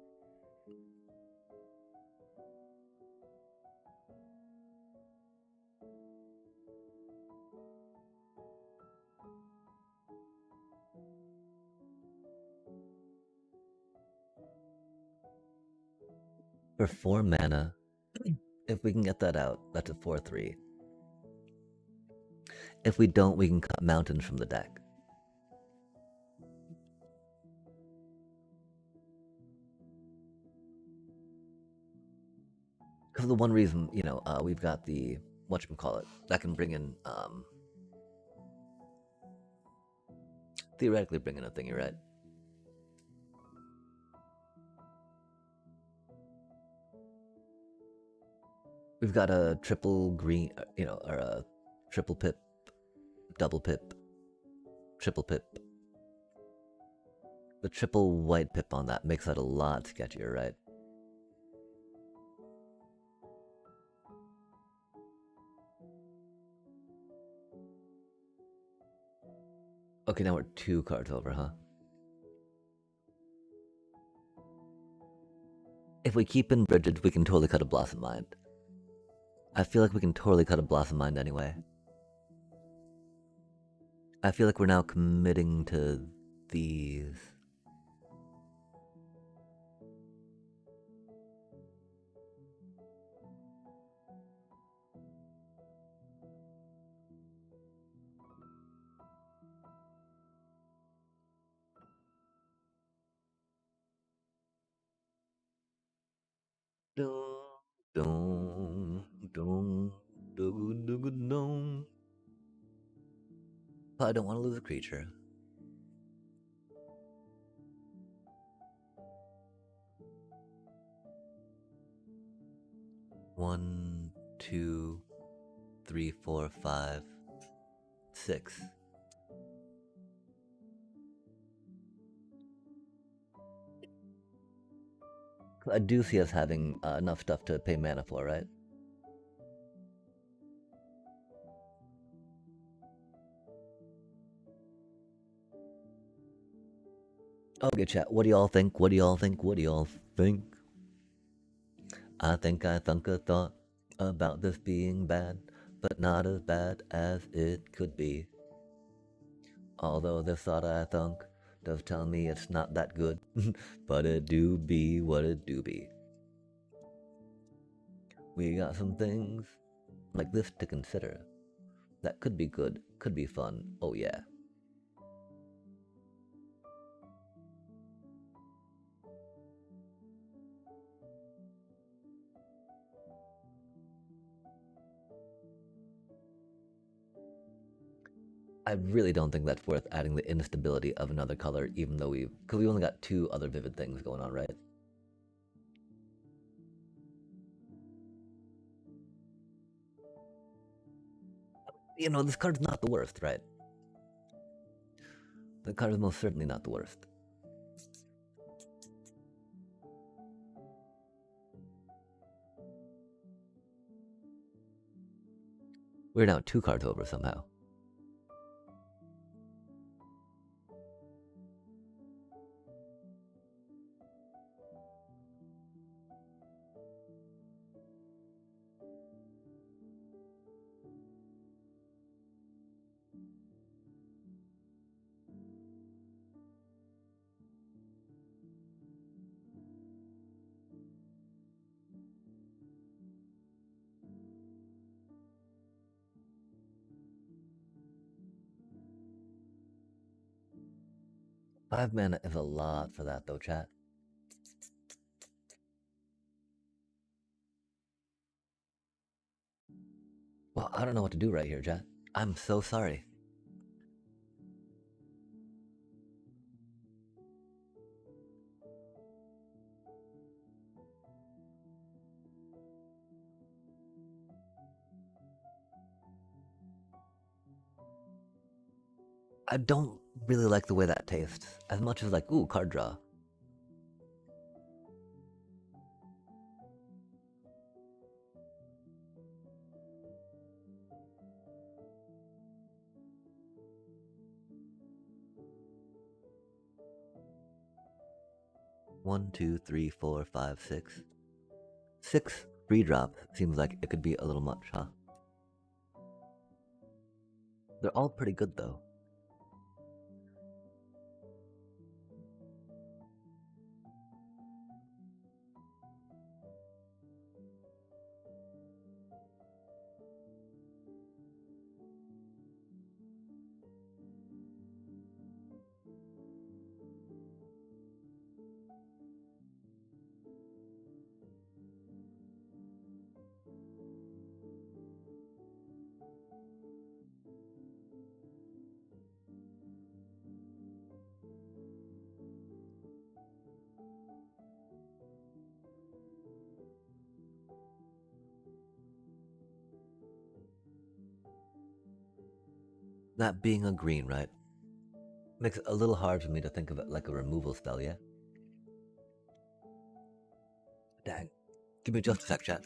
For 4 mana, if we can get that out, that's a 4/3. If we don't, we can cut mountains from the deck. Because the one reason, you know, we've got the whatchamacallit that can bring in, theoretically bring in a thingy, right? We've got a triple green, you know, or a triple pip, double pip, triple pip. The triple white pip on that makes that a lot sketchier, right? Okay, now we're 2 cards over, huh? If we keep in Bridges, we can totally cut a Blossom Mind. I feel like we can totally cut a Blossom Mind anyway. I feel like we're now committing to these. I don't want to lose a creature. One, two, 3, 4, 5, 6. I do see us having enough stuff to pay mana for, right? Okay, chat. What do y'all think? What do y'all think? What do y'all think? I think I thunk a thought about this being bad, but not as bad as it could be. Although this thought I thunk does tell me it's not that good, but it do be what it do be. We got some things like this to consider. That could be good, could be fun, oh yeah. I really don't think that's worth adding the instability of another color, even though because we only got 2 other vivid things going on, right? You know, this card's not the worst, right? The card is most certainly not the worst. We're now 2 cards over somehow. Five mana is a lot for that, though, chat. Well, I don't know what to do right here, chat. I'm so sorry. I don't really like the way that tastes, as much as like, ooh, card draw. One, two, three, four, five, 6. 6 free drop seems like it could be a little much, huh? They're all pretty good, though. That being a green, right? Makes it a little hard for me to think of it like a removal spell, yeah? Dang. Give me just a sec, chat.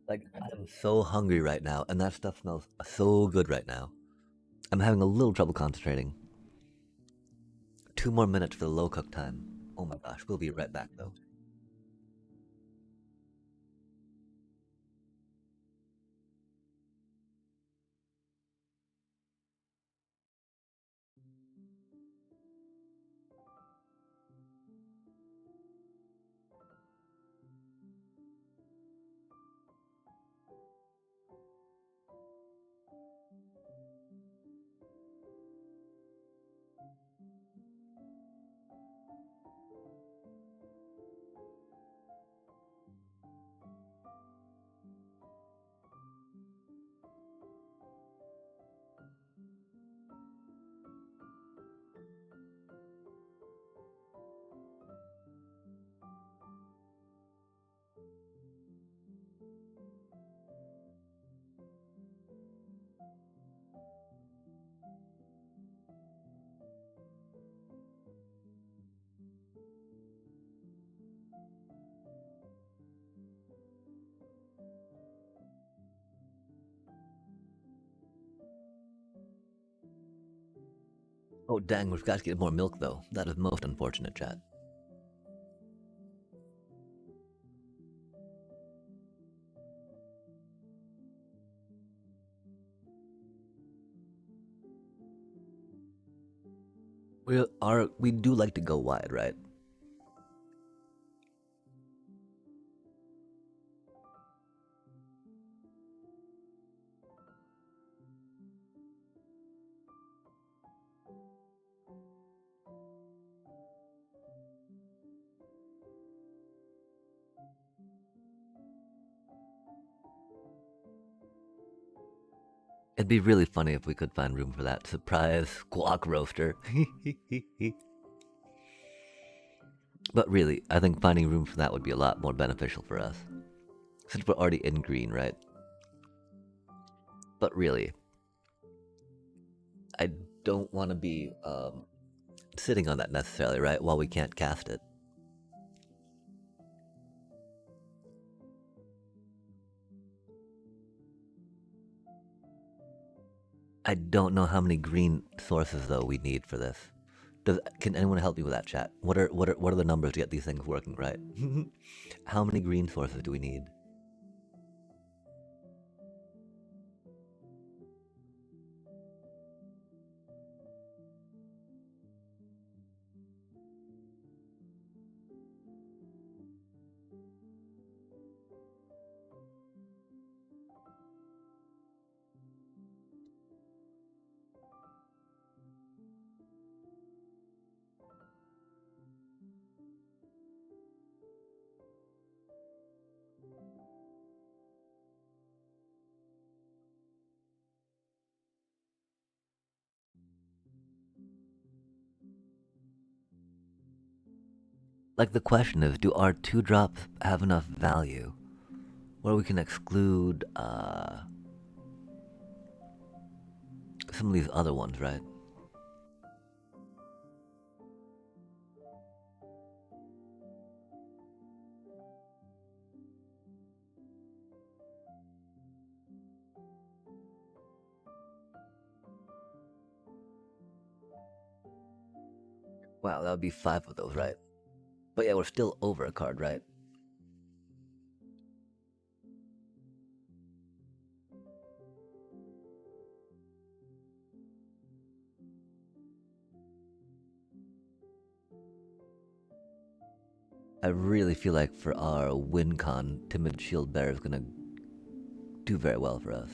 Like, I'm so hungry right now, and that stuff smells so good right now. I'm having a little trouble concentrating. 2 more minutes for the low cook time. Oh my gosh, we'll be right back though. Oh dang, we've got to get more milk though. That is most unfortunate, chat. We do like to go wide, right? It'd be really funny if we could find room for that surprise squawk roaster. But really, I think finding room for that would be a lot more beneficial for us. Since we're already in green, right? But really, I don't want to be sitting on that necessarily, right? While we can't cast it. I don't know how many green sources though we need for this. Can anyone help me with that, chat? What are the numbers to get these things working right? How many green sources do we need? Like the question is, do our 2-drops have enough value where we can exclude some of these other ones, right? Wow, that would be 5 of those, right? But yeah, we're still over a card, right? I really feel like for our win con, Timid Shield Bearer is gonna do very well for us.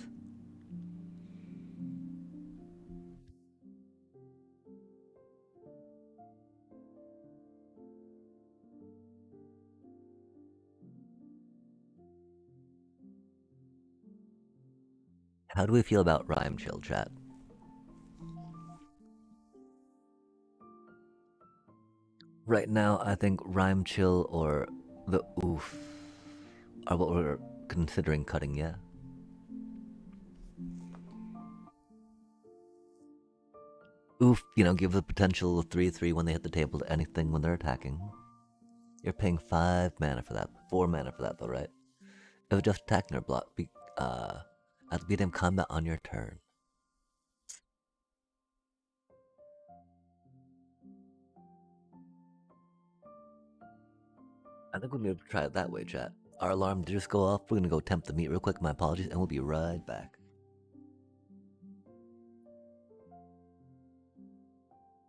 How do we feel about Rhyme Chill, chat? Right now, I think Rhyme Chill or the Oof are what we're considering cutting, yeah? Oof, gives a potential 3-3 when they hit the table to anything when they're attacking. You're paying 5 mana for that. 4 mana for that, though, right? It was just attacking or block. At the beginning of combat on your turn. I think we'll be able to try it that way, chat. Our alarm did just go off. We're gonna go tempt the meat real quick. My apologies, and we'll be right back.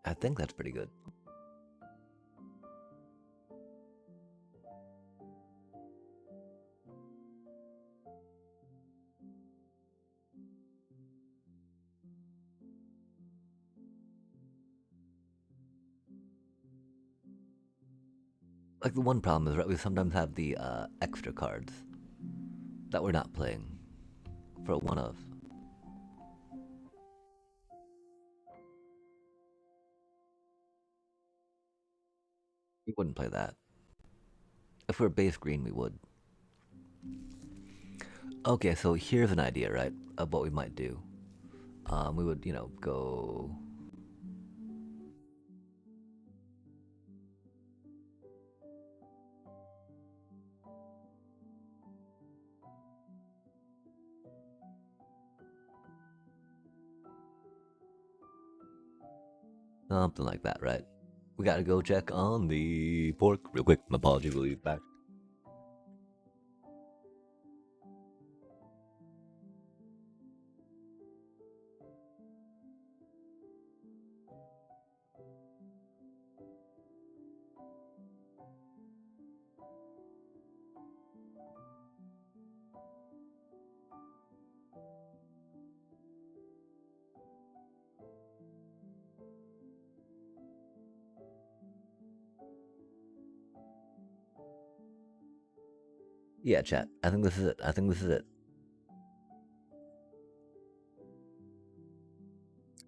I think that's pretty good. Like the one problem is, right, we sometimes have the extra cards that we're not playing for one of. We wouldn't play that. If we're base green, we would. Okay, so here's an idea, right, of what we might do. We would, go. Something like that, right? We gotta go check on the pork real quick. My apologies, we'll be back. Yeah, chat. I think this is it. I think this is it.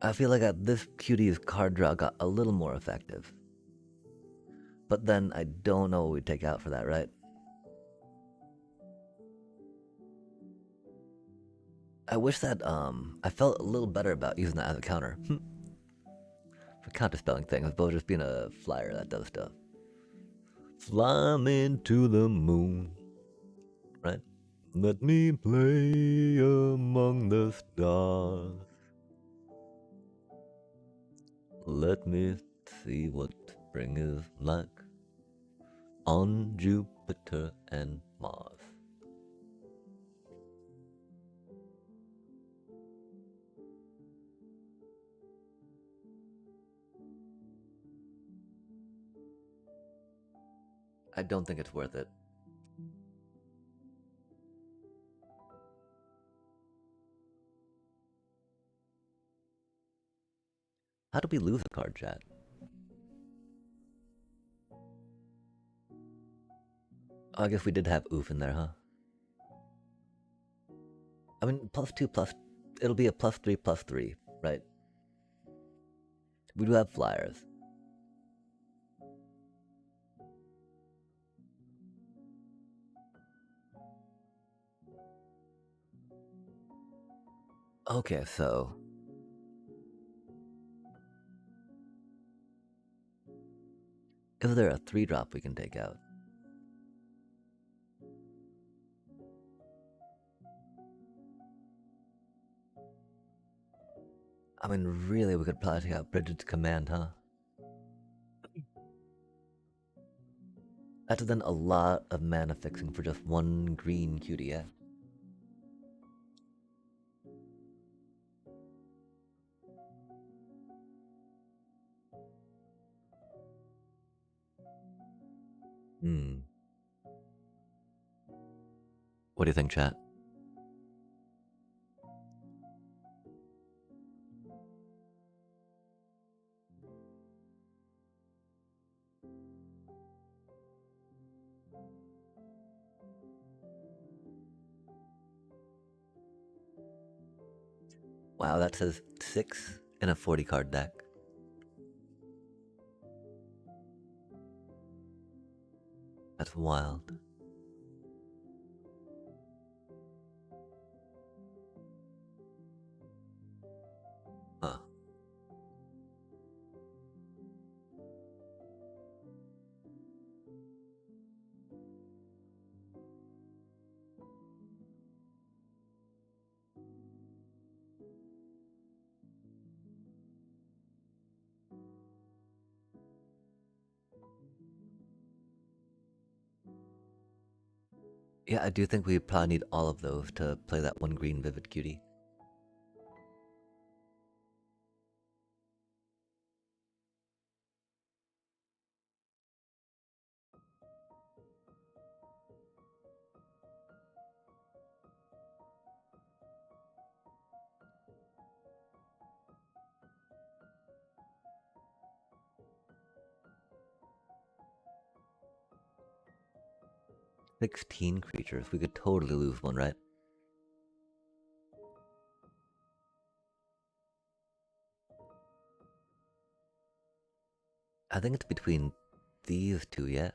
I feel like this cutie's card draw got a little more effective. But then I don't know what we take out for that, right? I wish that I felt a little better about using that as a counter. For counterspelling things, as opposed to just being a flyer that does stuff. Fly me to the moon, right? Let me play among the stars. Let me see what spring is like on Jupiter and Mars. I don't think it's worth it. How did we lose a card, chat? Oh, I guess we did have oof in there, huh? I mean, +2 plus... It'll be a +3/+3, right? We do have flyers. Okay, so... Is there a 3-drop we can take out? I mean, really, we could probably take out Bridget's Command, huh? That's then a lot of mana fixing for just one green cutie, yeah? What do you think, chat? Wow, that says 6 in a 40 card deck. That's wild. Huh. Yeah, I do think we probably need all of those to play that one green Vivid Cutie. "16 creatures. We could totally lose one, right? I think it's between these two, yeah?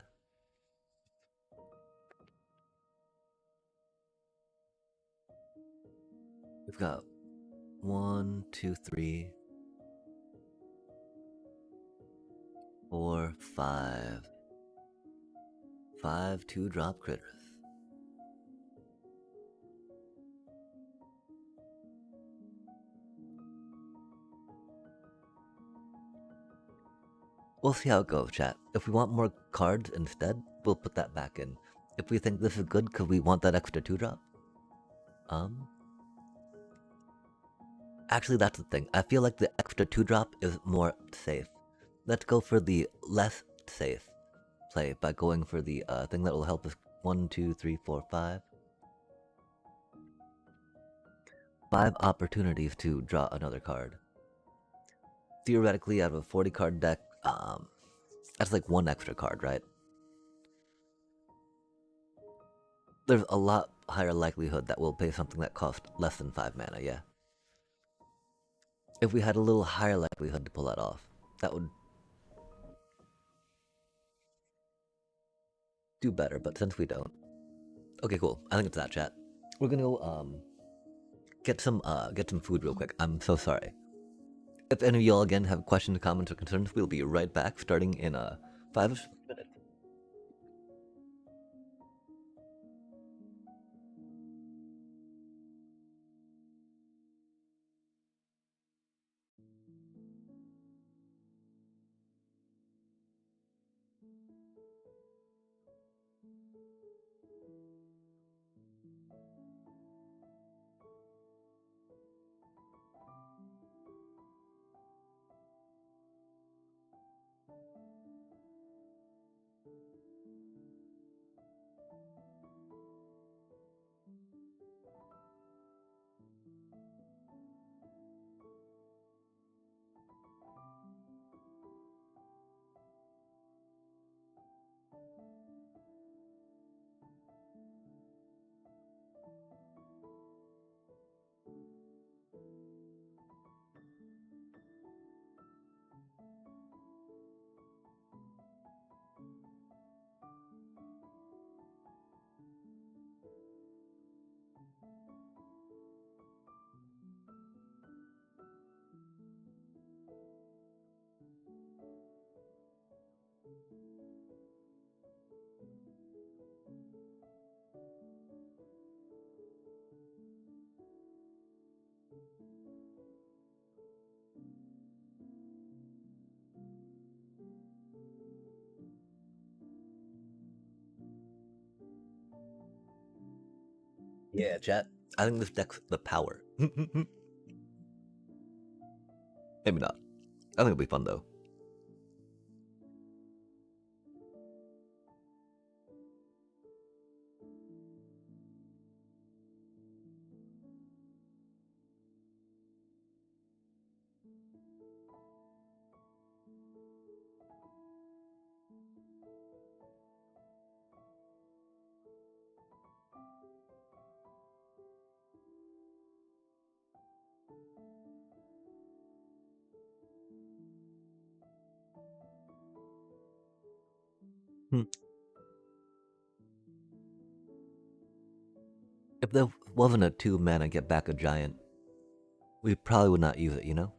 We've got 1, 2, 3, 4, 5. 5 2-drop critters. We'll see how it goes, chat. If we want more cards instead, we'll put that back in. If we think this is good because we want that extra 2-drop, actually that's the thing. I feel like the extra 2-drop is more safe. Let's go for the less safe play by going for the thing that will help us 1, 2, 3, 4, 5. 5 opportunities to draw another card. Theoretically, out of a 40 card deck, that's like 1 extra card, right? There's a lot higher likelihood that we'll pay something that costs less than 5 mana, yeah. If we had a little higher likelihood to pull that off, that would do better, but since we don't. Okay, cool. I think it's that, chat. We're gonna go get some food real quick. I'm so sorry. If any of y'all again have questions, comments, or concerns, we'll be right back starting in 5 minutes. Yeah, chat. I think this deck's the power. Maybe not. I think it'll be fun though. If there wasn't a 2 mana get back a giant, we probably would not use it, you know?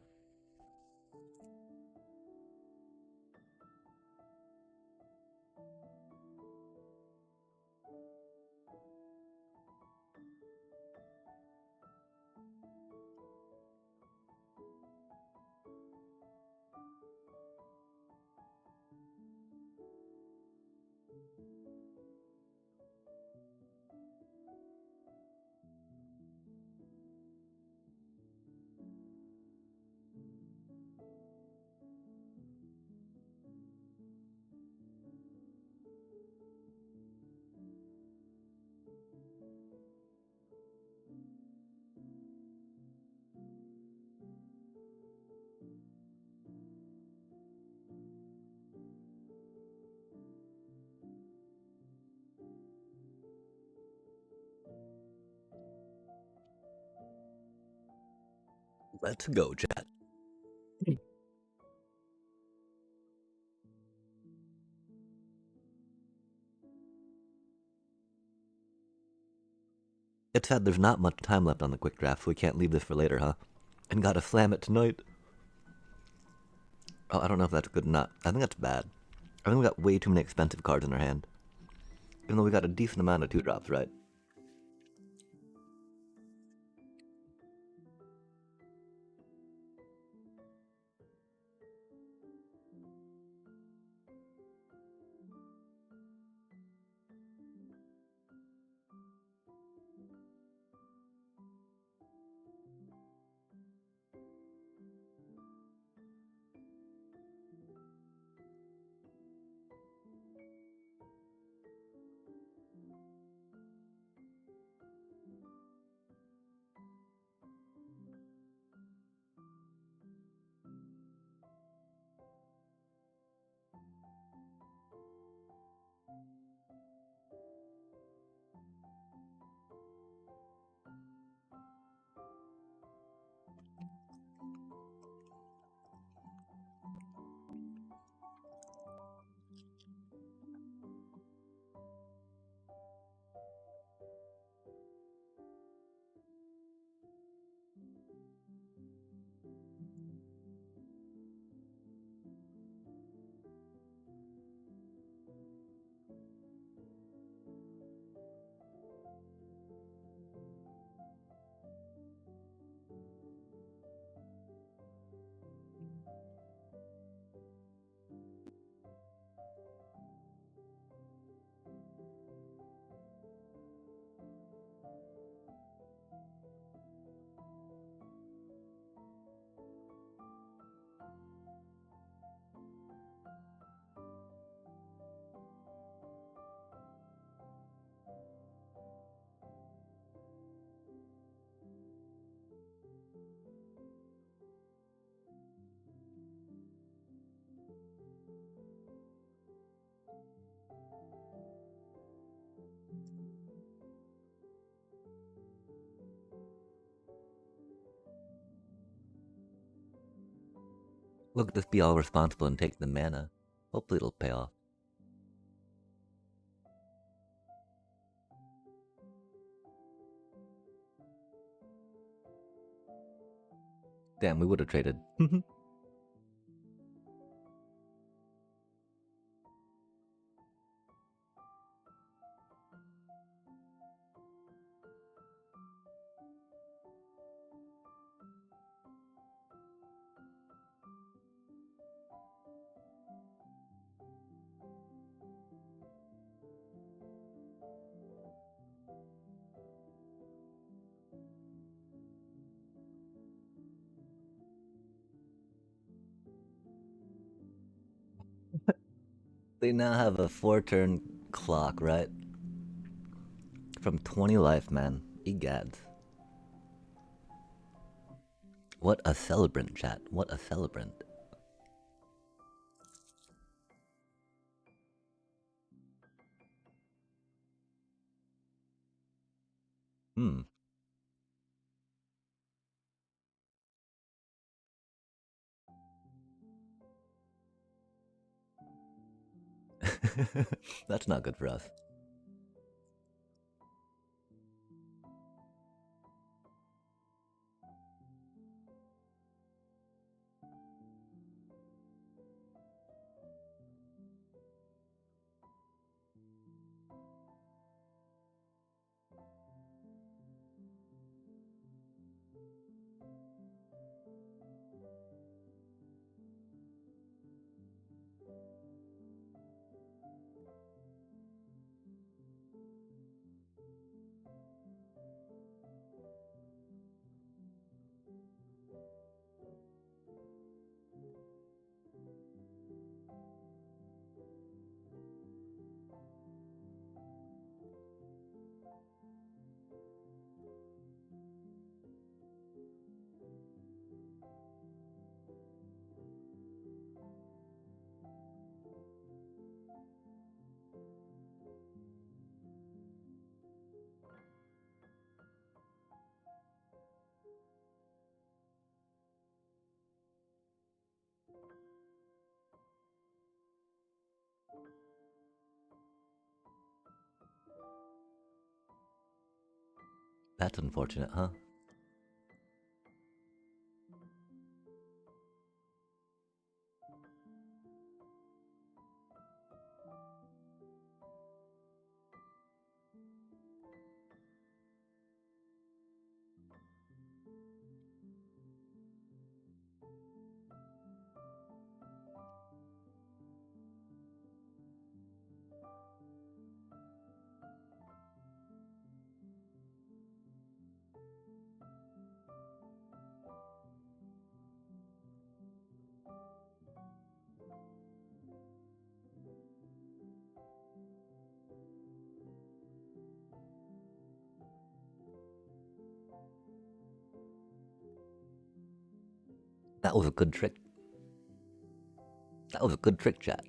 Let's go, chat. It's sad there's not much time left on the quick draft, so we can't leave this for later, huh? And gotta slam it tonight. Oh, I don't know if that's good or not. I think that's bad. I think we got way too many expensive cards in our hand. Even though we got a decent amount of 2-drops, right? Look, just be all responsible and take the mana. Hopefully it'll pay off. Damn, we would have traded. They now have a 4-turn clock, right? From 20 life, man. Egads. What a celebrant, chat. What a celebrant. Hmm. That's not good for us. That's unfortunate, huh? That was a good trick. That was a good trick, chat.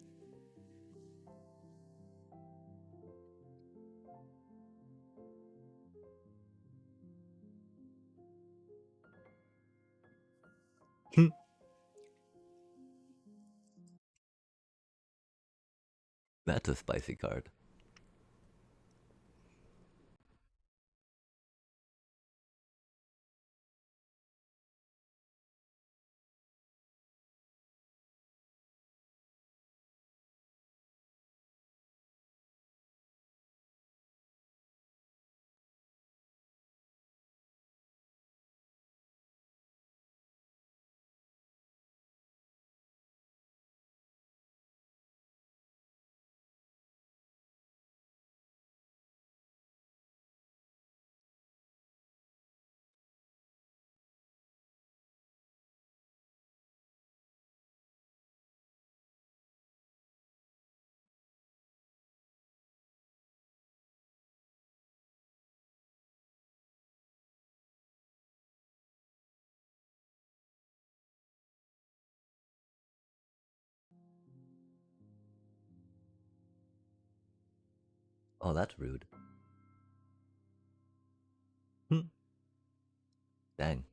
That's a spicy card. Oh, that's rude. Dang.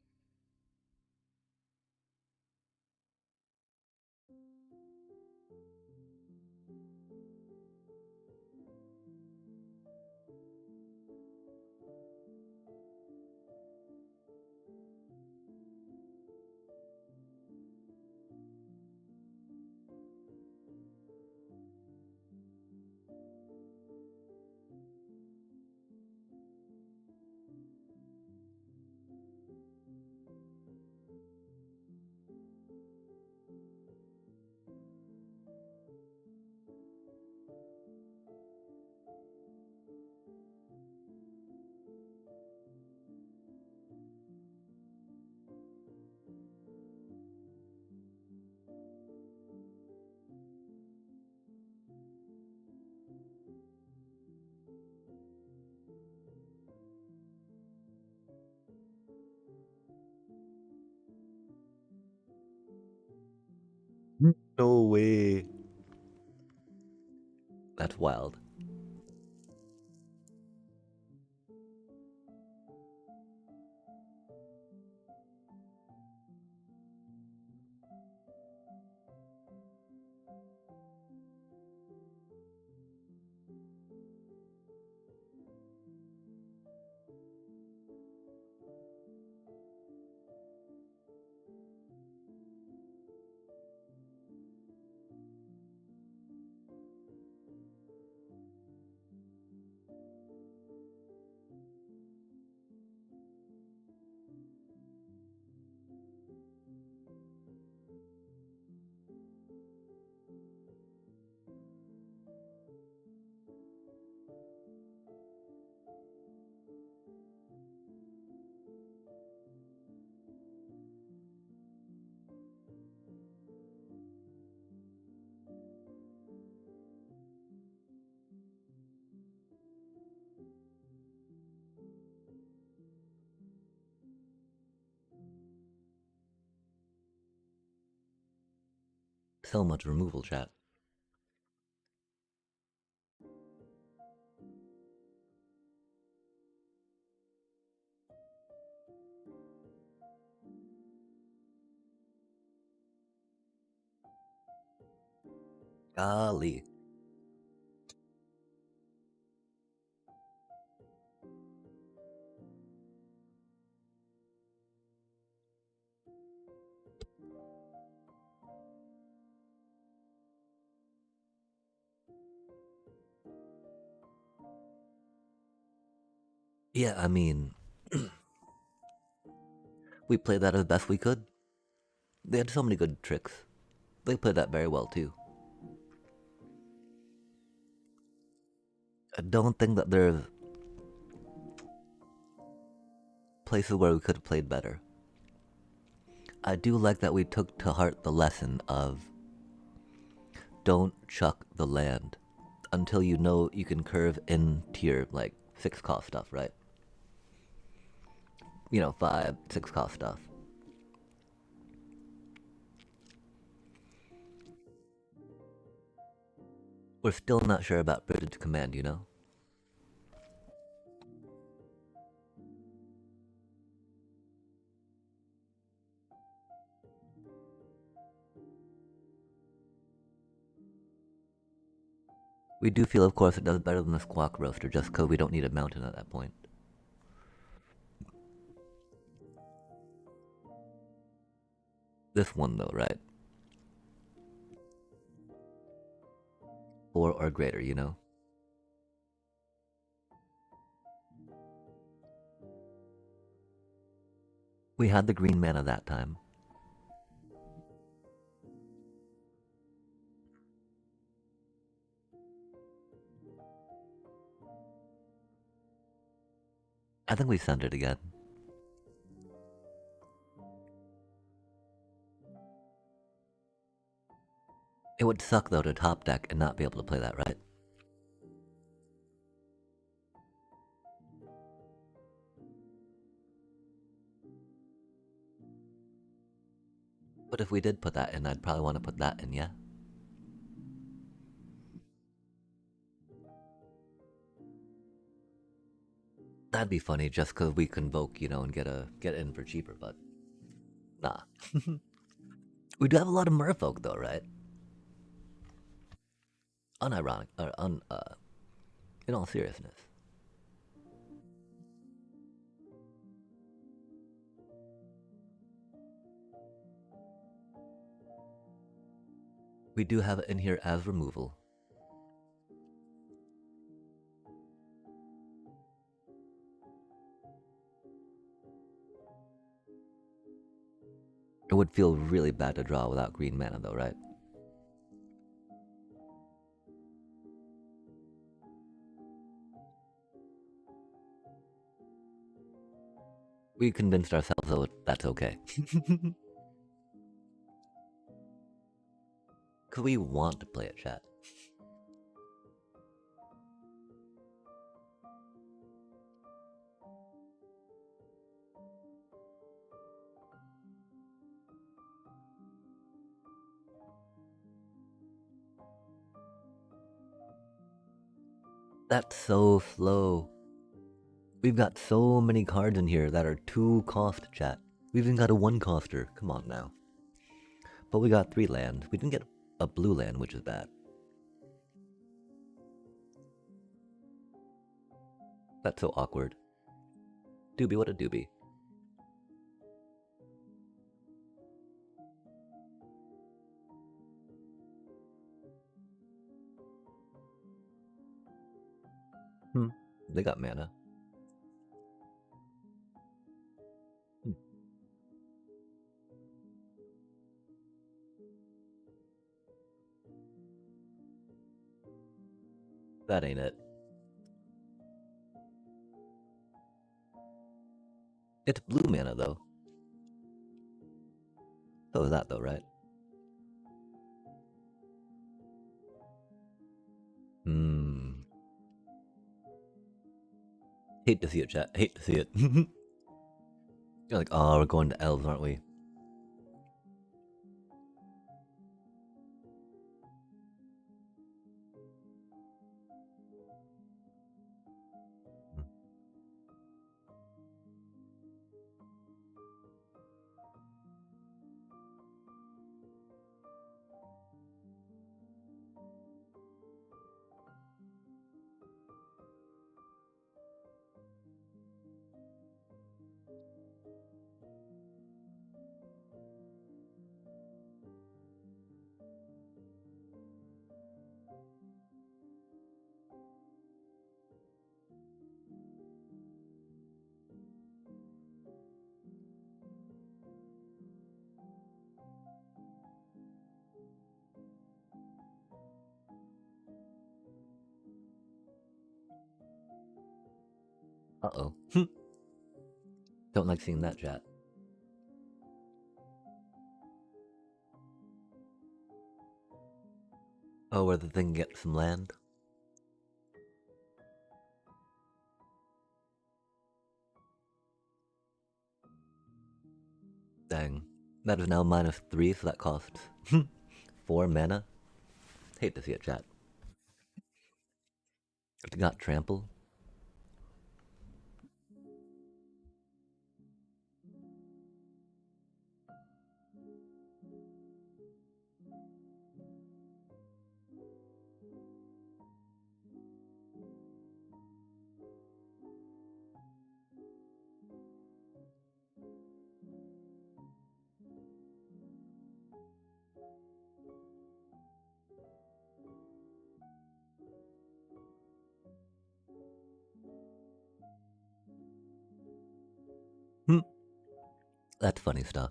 No way. That's wild. So much removal, chat. Golly. Yeah, I mean, we played that as best we could. They had so many good tricks. They played that very well, too. I don't think that there's places where we could have played better. I do like that we took to heart the lesson of don't chuck the land until you know you can curve into your, like, 6 cost stuff, right? You know, 5, 6 cost stuff. We're still not sure about British Command, you know? We do feel, of course, it does better than the Squawk Roaster just because we don't need a mountain at that point. This one, though, right? 4 or greater, you know? We had the green mana that time. I think we send it again. It would suck, though, to top deck and not be able to play that, right? But if we did put that in, I'd probably want to put that in, yeah? That'd be funny just because we convoke, you know, and get in for cheaper, but nah. We do have a lot of merfolk, though, right? unironic, or in all seriousness. We do have it in here as removal. It would feel really bad to draw without green mana though, right? We convinced ourselves that that's okay. Because we want to play it, chat. That's so slow. We've got so many cards in here that are 2-cost, chat. We've even got a 1-coster. Come on now. But we got 3 lands. We didn't get a blue land, which is bad. That's so awkward. Doobie, what a doobie. They got mana. That ain't it. It's blue mana, though. So is that, though, right? Hate to see it, chat. Hate to see it. You're like, oh, we're going to elves, aren't we? Uh-oh. Don't like seeing that, chat. Oh, where the thing gets some land? Dang. That is now -3, so that costs 4 mana. Hate to see it, chat. It's got trample. That's funny stuff.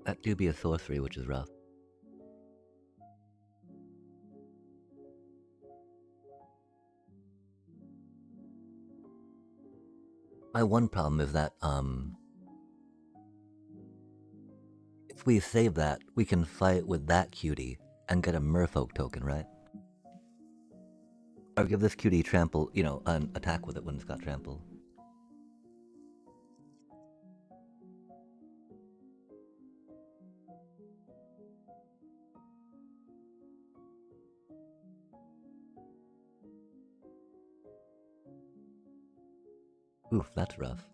That do be a sorcery, which is rough. My one problem is that, if we save that, we can fight with that cutie and get a merfolk token, right? Or give this cutie trample, you know, an attack with it when it's got trample. Oof, that's rough.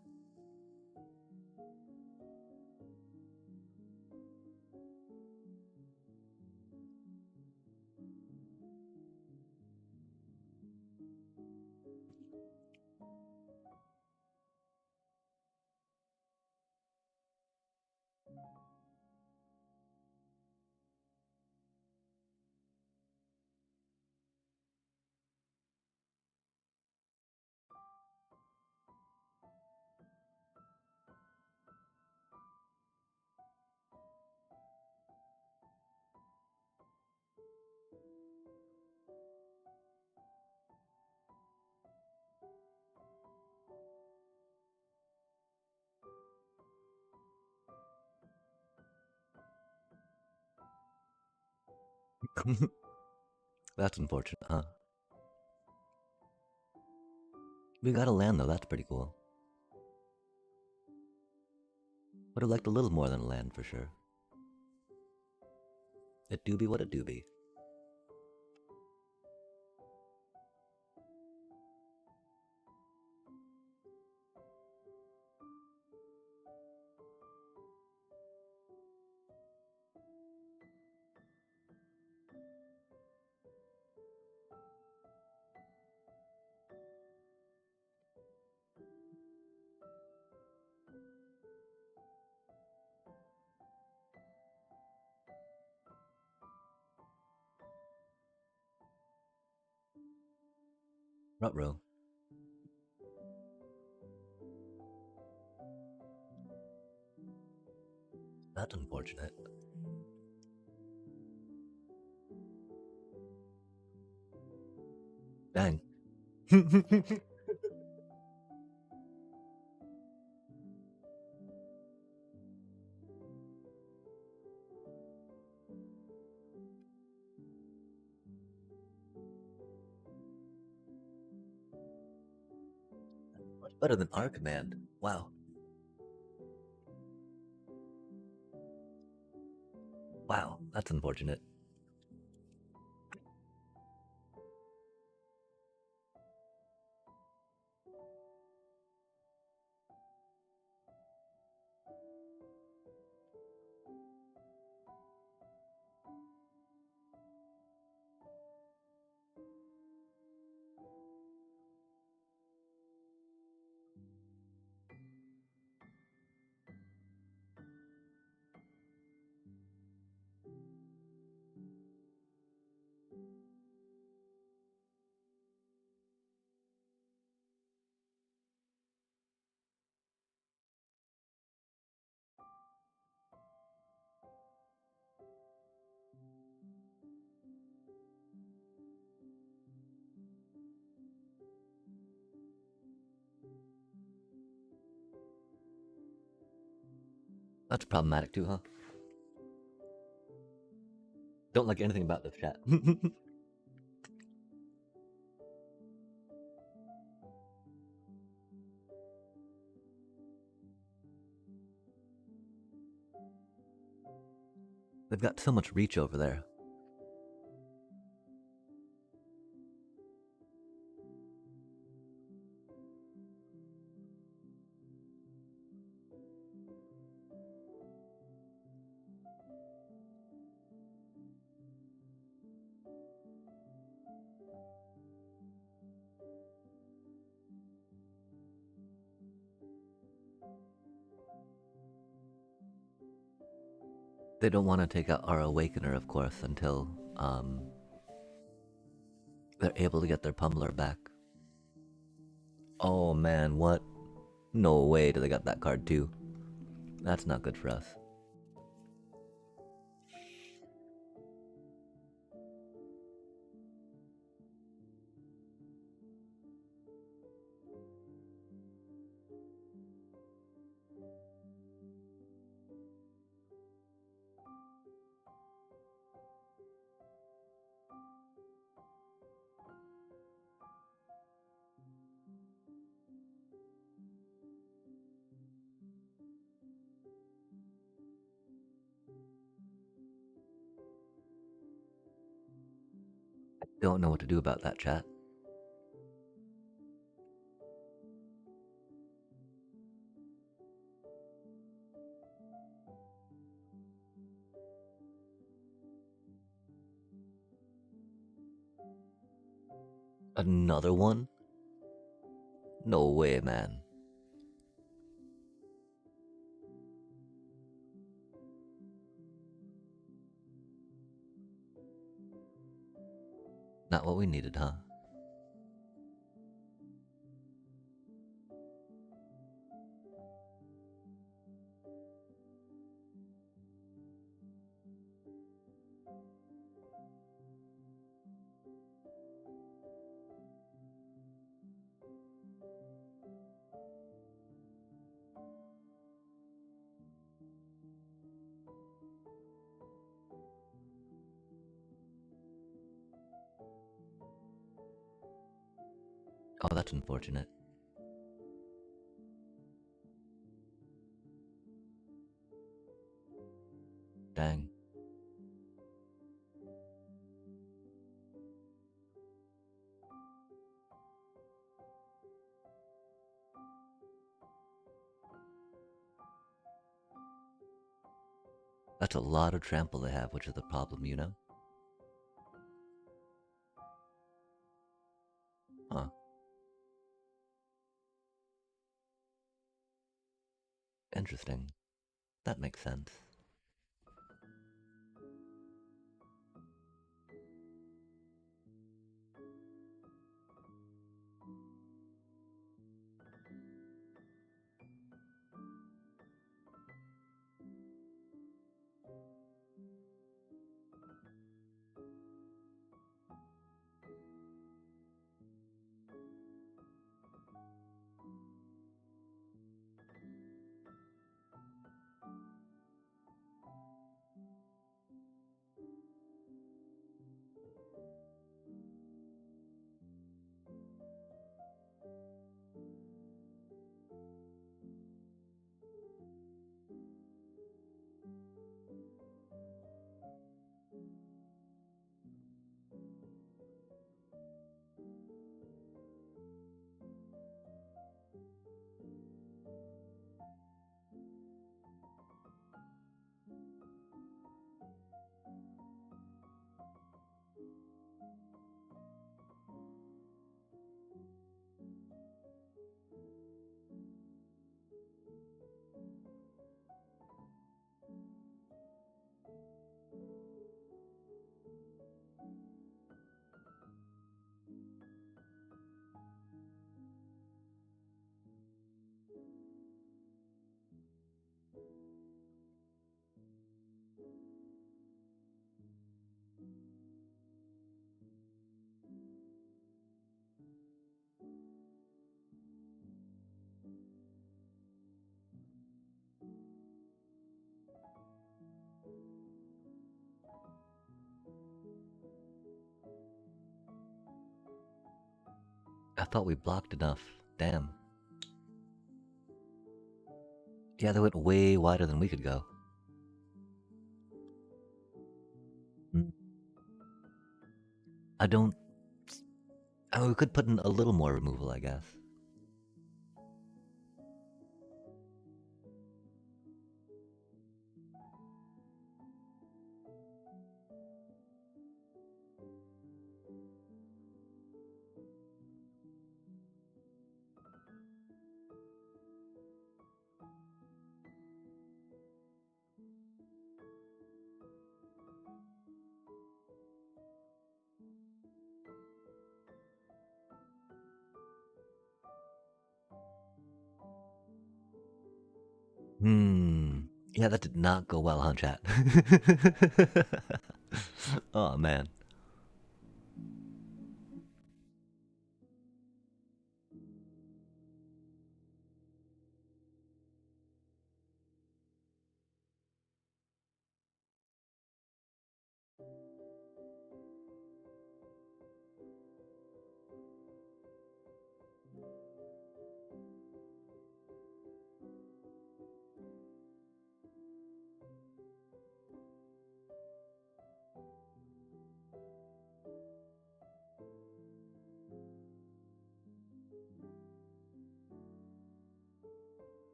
That's unfortunate, huh? We got a land though, that's pretty cool. Would have liked a little more than a land for sure. It do be what it do be. Ruh-roh. That's unfortunate. Dang. Much better than our command. Wow. Wow, that's unfortunate. That's problematic too, huh? Don't like anything about this chat. They've got so much reach over there. They don't want to take out our Awakener, of course, until they're able to get their Pummeler back. Oh man, what? No way do they got that card too. That's not good for us. Don't know what to do about that, chat. Another one? No way, man. Not what we needed, huh? Oh, that's unfortunate. Dang. That's a lot of trample they have, which is the problem, you know? Huh. Interesting. That makes sense. I thought we blocked enough. Damn. Yeah, they went way wider than we could go. I don't... I mean, we could put in a little more removal, I guess. Yeah, that did not go well, huh, chat? Oh, man.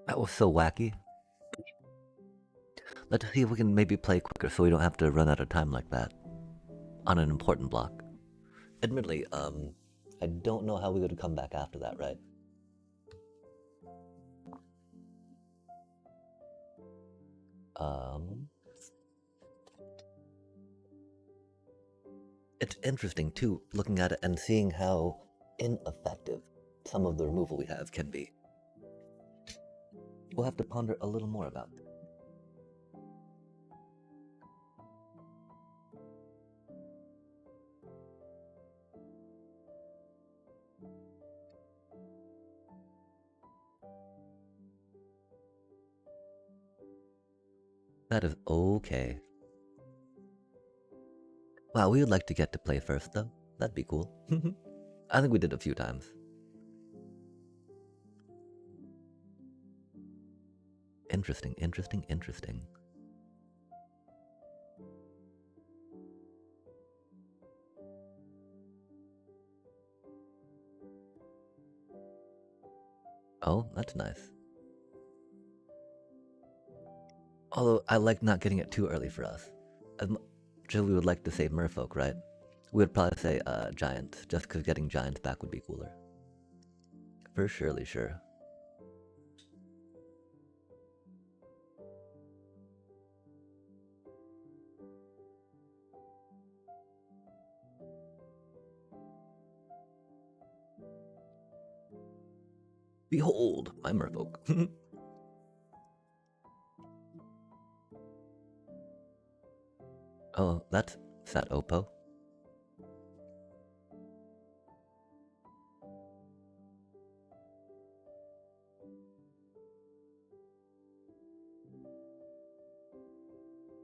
That was so wacky. Let's see if we can maybe play quicker so we don't have to run out of time like that on an important block. Admittedly, I don't know how we would come back after that, right? It's interesting too, looking at it and seeing how ineffective some of the removal we have can be. We'll have to ponder a little more about it. That is okay. Wow, we would like to get to play first though. That'd be cool. I think we did a few times. Interesting, interesting, interesting. Oh, that's nice. Although I like not getting it too early for us. As much as we would like to say merfolk, right? We would probably say giants, just because getting giants back would be cooler. For surely sure. Behold, my merfolk. Oh, that's Sat Oppo.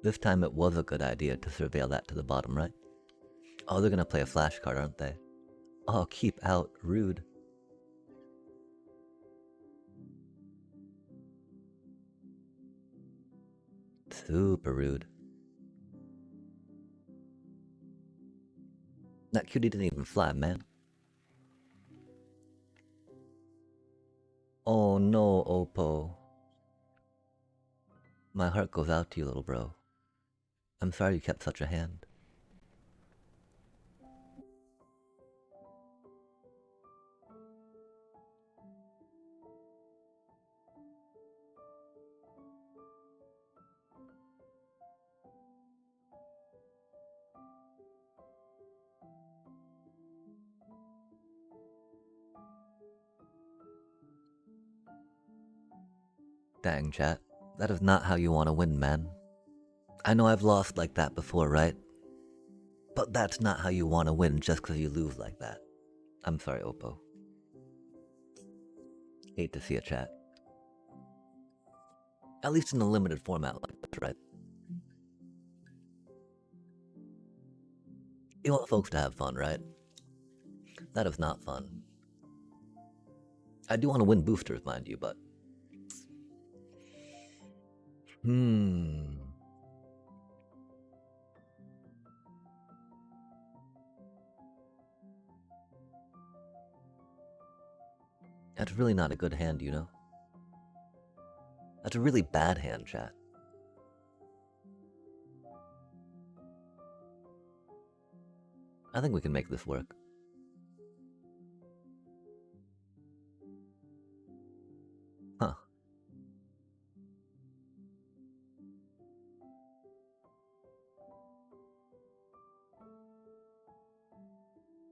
This time it was a good idea to surveil that to the bottom right. Oh, they're gonna play a flashcard, aren't they? Oh, keep out, rude. Super rude. That cutie didn't even fly, man. Oh no, Oppo. My heart goes out to you, little bro. I'm sorry you kept such a hand. Dang, chat. That is not how you want to win, man. I know I've lost like that before, right? But that's not how you want to win just because you lose like that. I'm sorry, Oppo. Hate to see it, chat. At least in a limited format like this, right? You want folks to have fun, right? That is not fun. I do want to win boosters, mind you, but... That's really not a good hand, you know? That's a really bad hand, chat. I think we can make this work. Huh.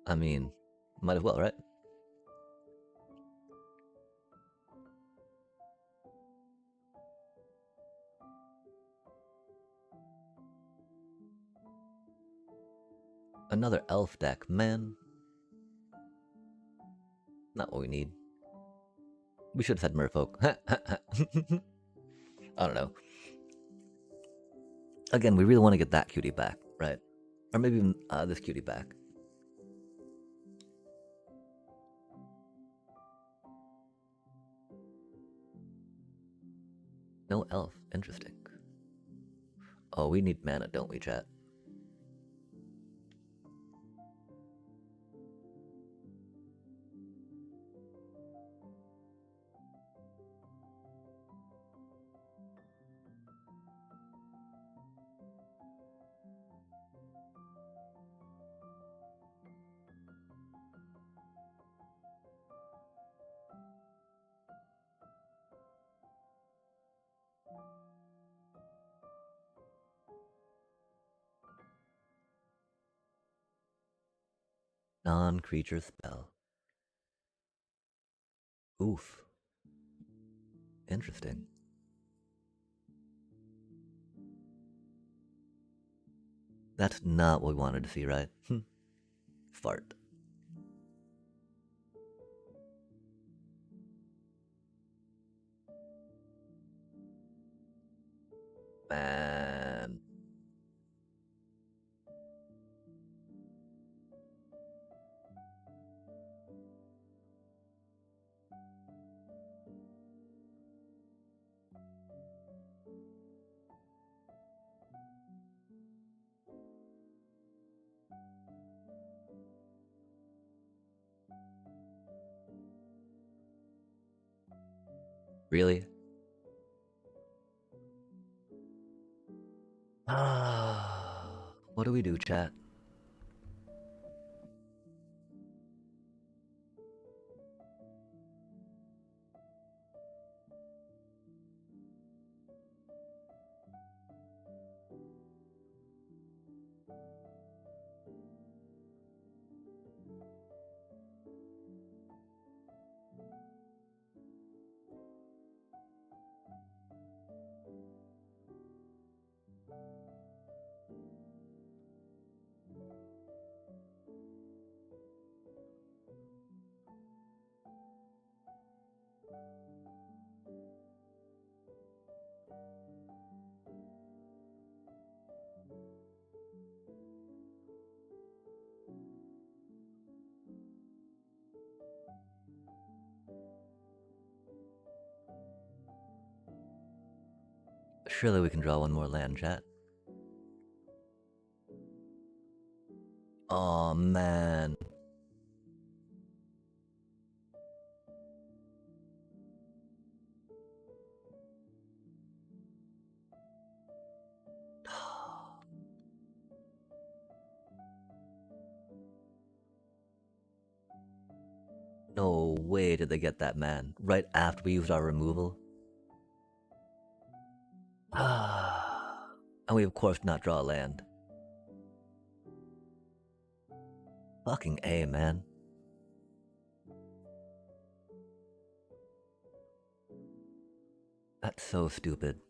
I mean, might as well, right? Another elf deck, man. Not what we need. We should have said merfolk. I don't know. Again, we really want to get that cutie back, right? Or maybe even this cutie back. No elf. Interesting. Oh, we need mana, don't we, chat? Non-creature spell. Oof. Interesting. That's not what we wanted to see, right? Fart. Man. Really? What do we do, chat? Surely we can draw one more land, chat. Oh man. No way did they get that man right after we used our removal. And we of course not draw land. Fucking A, man. That's so stupid.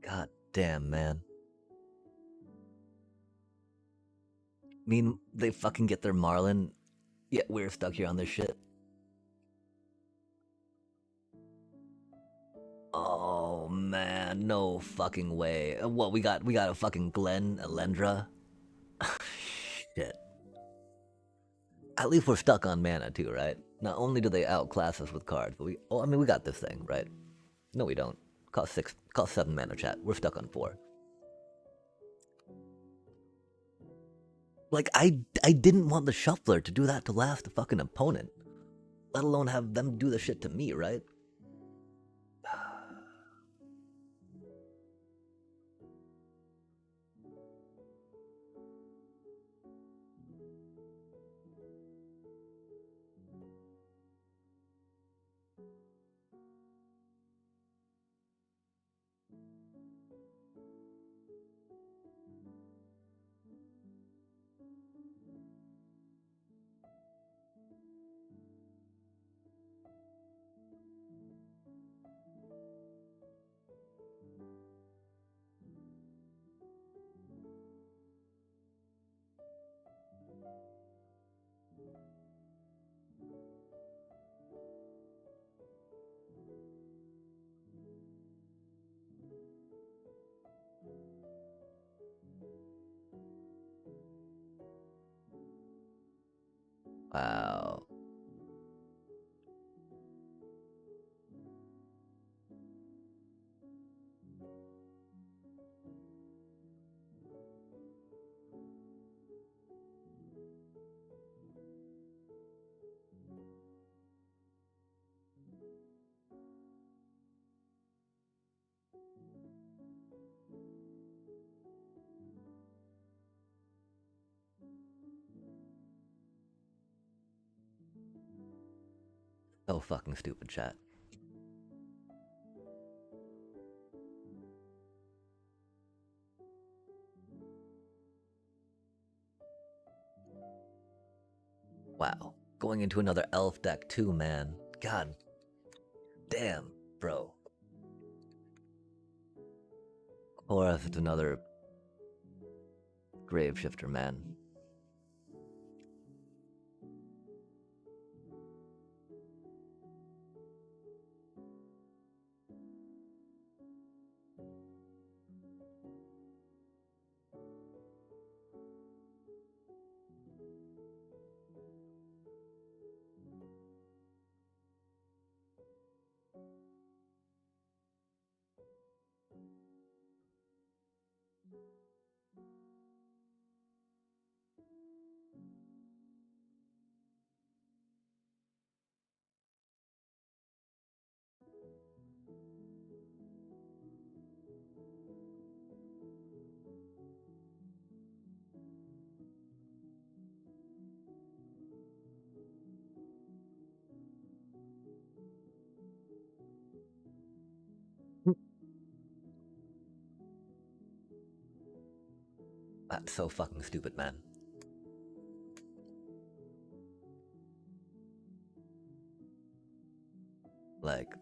God damn, man. Mean they fucking get their Marlin, yet we're stuck here on this shit. Oh man, no fucking way. What we got a fucking Glen Elendra? Shit. At least we're stuck on mana too, right? Not only do they outclass us with cards, but we got this thing, right? No, we don't. Cost 7 mana, chat. We're stuck on 4. Like, I didn't want the shuffler to do that to last the fucking opponent. Let alone have them do the shit to me, right? Wow. So fucking stupid, chat. Wow. Going into another elf deck too, man. God damn, bro. Or if it's another grave shifter, man. That's so fucking stupid, man. Like,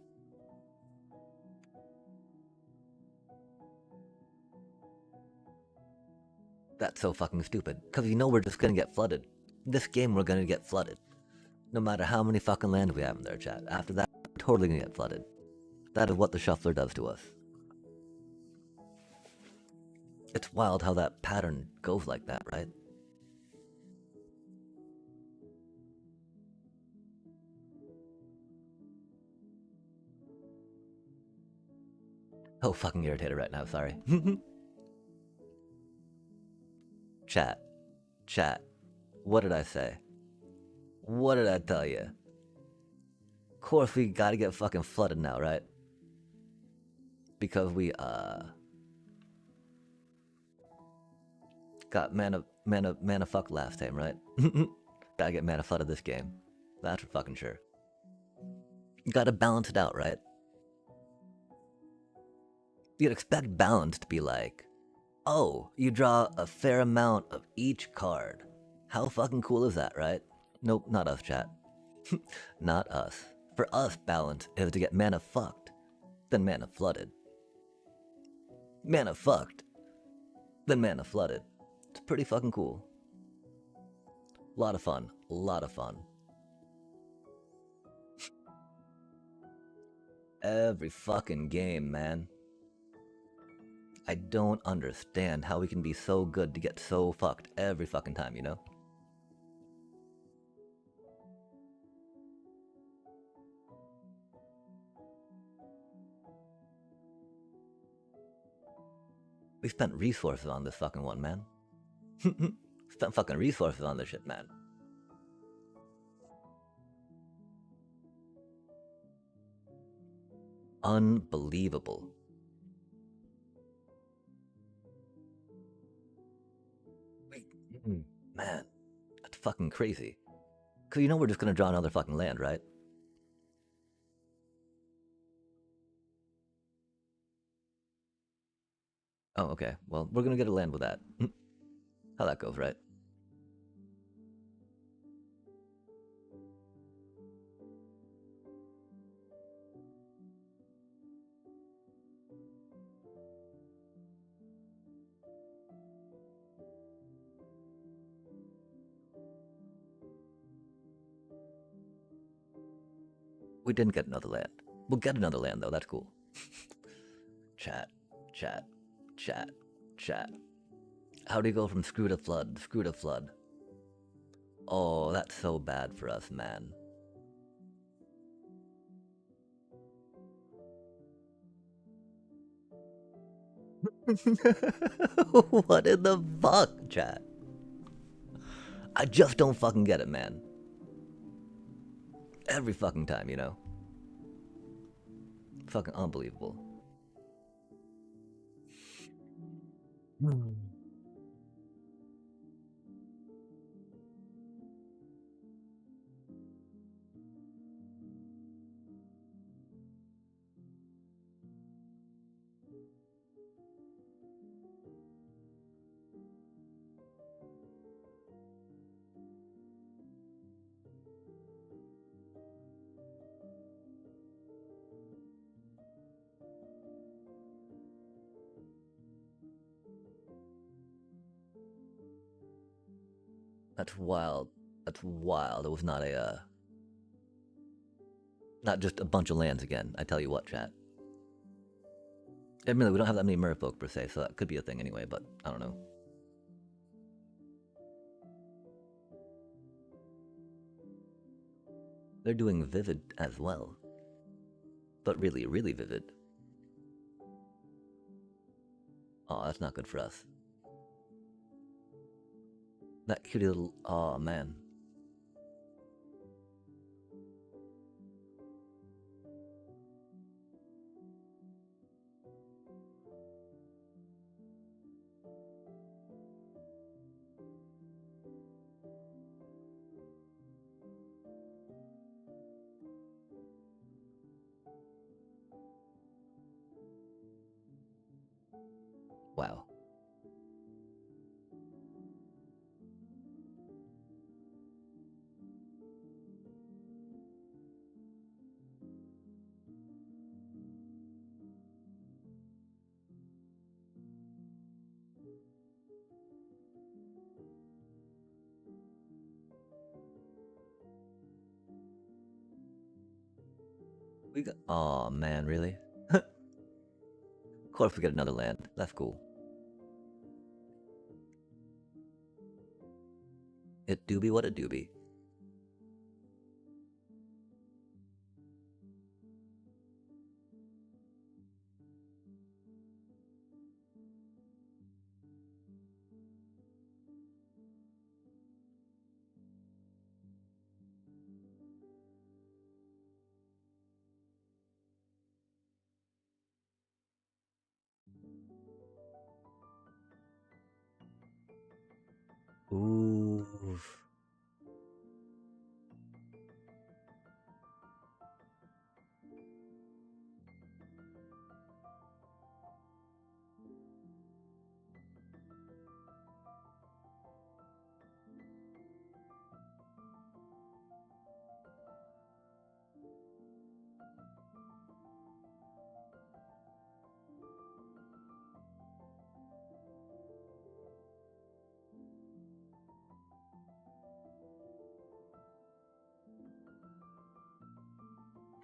that's so fucking stupid. Because you know we're just gonna get flooded. This game, we're gonna get flooded. No matter how many fucking lands we have in their chat. After that, we're totally gonna get flooded. That is what the shuffler does to us. It's wild how that pattern goes like that, right? Oh, fucking irritated right now, sorry. Chat. Chat. What did I say? What did I tell you? Of course we gotta get fucking flooded now, right? Because we, got mana fuck last time, right? Gotta get mana flooded this game. That's for fucking sure. Gotta balance it out, right? You'd expect balance to be like, oh, you draw a fair amount of each card. How fucking cool is that, right? Nope, not us, chat. Not us. For us, balance is to get mana fucked, then mana flooded. Mana fucked, then mana flooded. It's pretty fucking cool. Lot of fun. Lot of fun. Every fucking game, man. I don't understand how we can be so good to get so fucked every fucking time, you know? We spent resources on this fucking one, man. Spent fucking resources on this shit, man. Unbelievable. Man, that's fucking crazy. Cause you know we're just gonna draw another fucking land, right? Oh, okay. Well, we're gonna get a land with that. How that goes, right? We didn't get another land. We'll get another land though, that's cool. Chat, chat, chat, chat. How do you go from screw to flood, screw to flood? Oh, that's so bad for us, man. What in the fuck, chat? I just don't fucking get it, man. Every fucking time, you know? Fucking unbelievable. That's wild. That's wild. It was not a, not just a bunch of lands again. I tell you what, chat. Admittedly, we don't have that many merfolk per se, so that could be a thing anyway, but I don't know. They're doing vivid as well. But really, really vivid. Oh, that's not good for us. That cutie little... Oh, man. Wow. We got... Oh, man, really? Of course we get another land. That's cool. It do be what it do be. Ooh.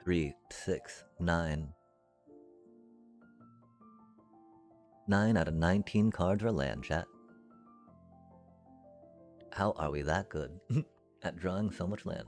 Three, 6, 9. 9 out of 19 cards are land, chat. How are we that good at drawing so much land?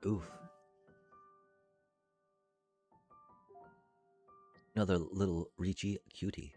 Oof. Another little Reachy cutie.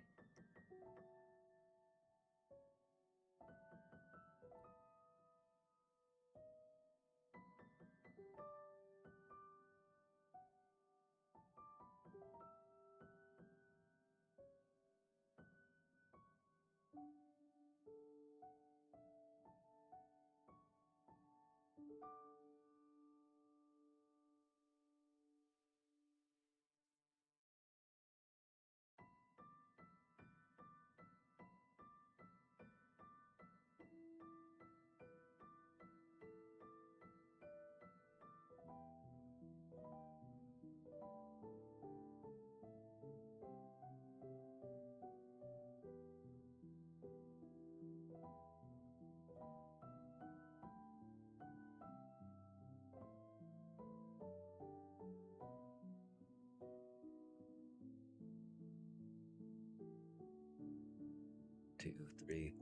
2, 3,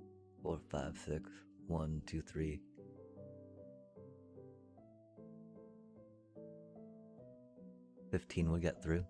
4, 5, 6. 1, 2, 3. 15 we get through.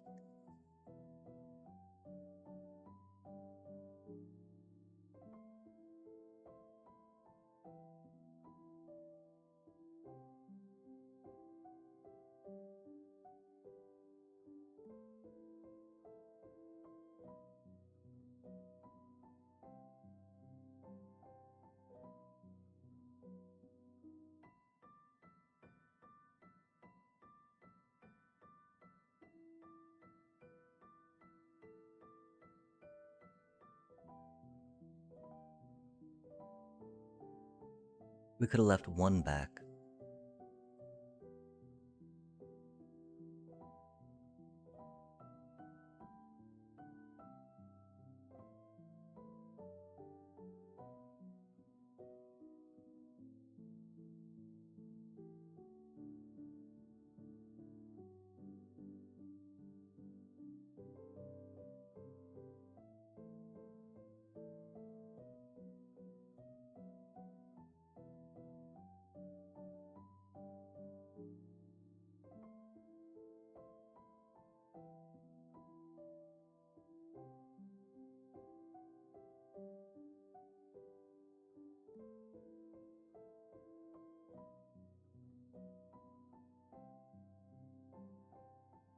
We could have left one back.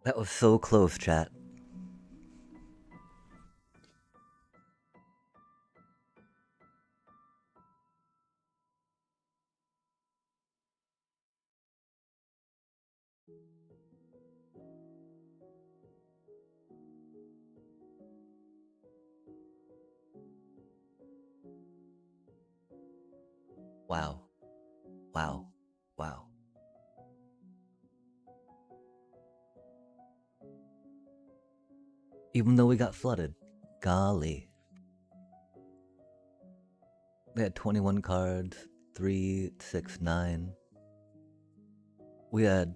That was so close, chat. Wow. Wow. Wow. Even though we got flooded. Golly. They had 21 cards. 3, 6, 9. We had...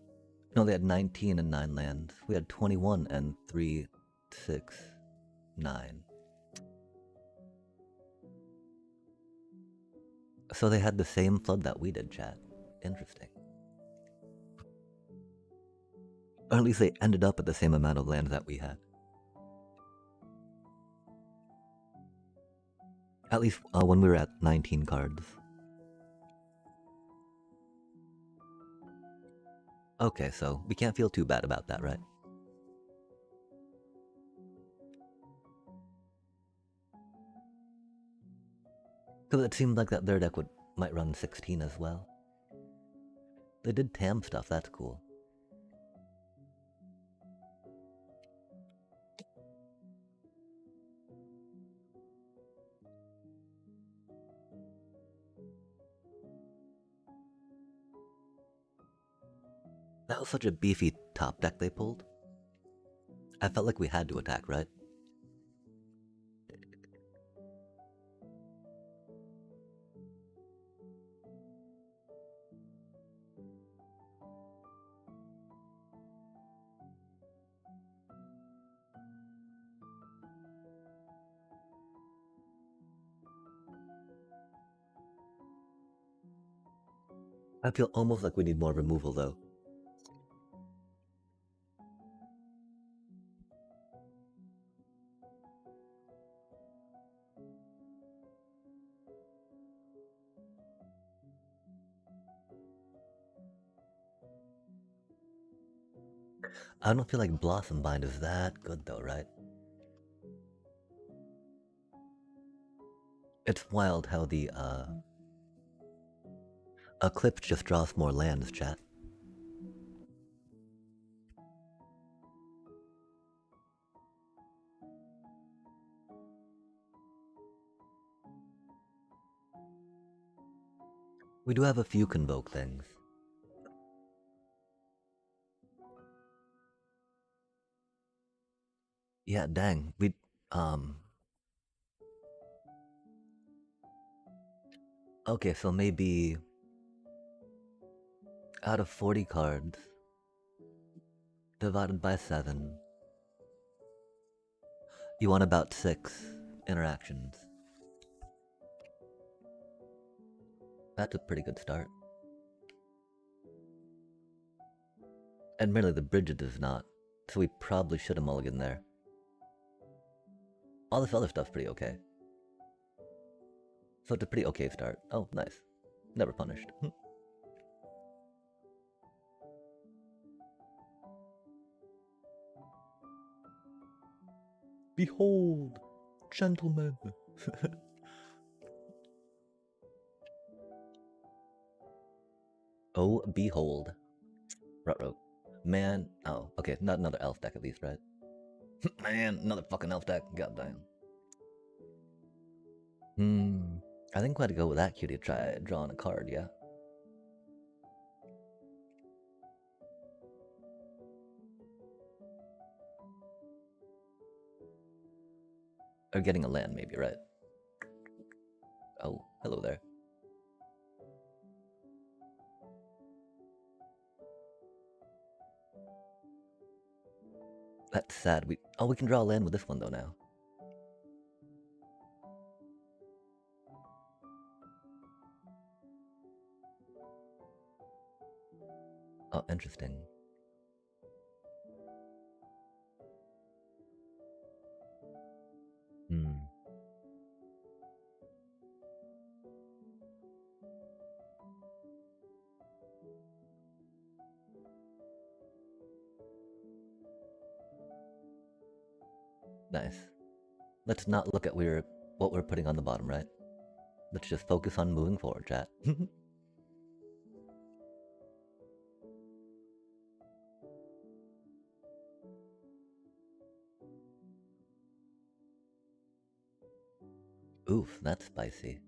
No, they had 19 and 9 lands. We had 21 and 3, 6, 9. So they had the same flood that we did, chat. Interesting. Or at least they ended up at the same amount of land that we had. At least when we were at 19 cards. Okay, so we can't feel too bad about that, right? Because it seemed like that their deck might run 16 as well. They did TAM stuff, that's cool. That was such a beefy top deck they pulled. I felt like we had to attack, right? I feel almost like we need more removal, though. I don't feel like Blossom Bind is that good, though, right? It's wild how the, Eclipse just draws more lands, chat. We do have a few convoke things. Yeah, dang. Okay, so maybe out of 40 cards, divided by 7, you want about 6 interactions. That's a pretty good start. Admittedly, the Bridget is not, so we probably should have mulliganed there. All this other stuff's pretty okay. So it's a pretty okay start. Oh, nice. Never punished. Behold, gentlemen. Oh, behold. Ruh-roh. Man, oh, okay, not another elf deck at least, right? Man, another fucking elf deck, goddamn. I think we had to go with that cutie to try drawing a card, yeah? Or getting a land, maybe, right? Oh, hello there. That's sad. We can draw a land with this one though now. Oh, interesting. Nice. Let's not look at what we're putting on the bottom, right? Let's just focus on moving forward, chat. Oof, that's spicy.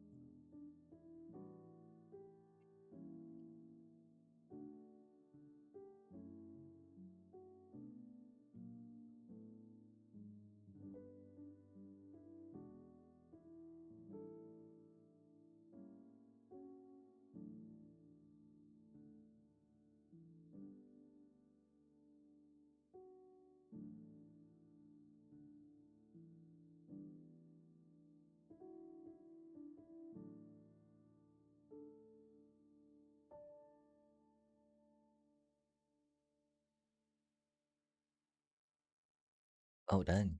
Oh, dang.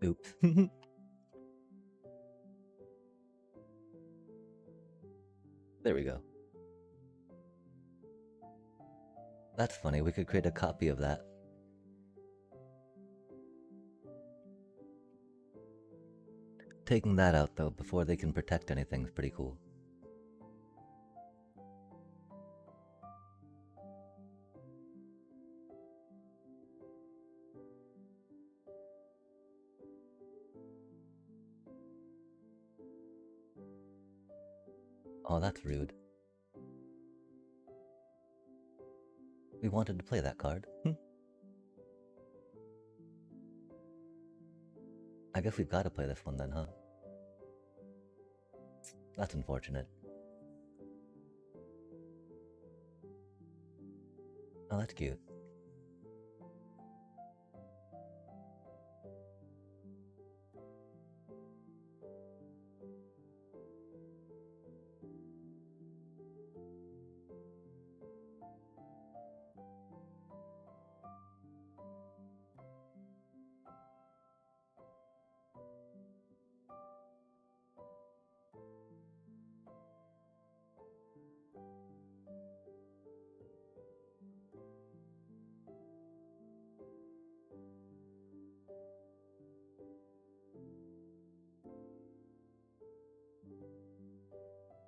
Oops. There we go. That's funny, we could create a copy of that. Taking that out, though, before they can protect anything is pretty cool. Oh, that's rude. We wanted to play that card. I guess we've got to play this one then, huh? That's unfortunate. Oh, that's cute.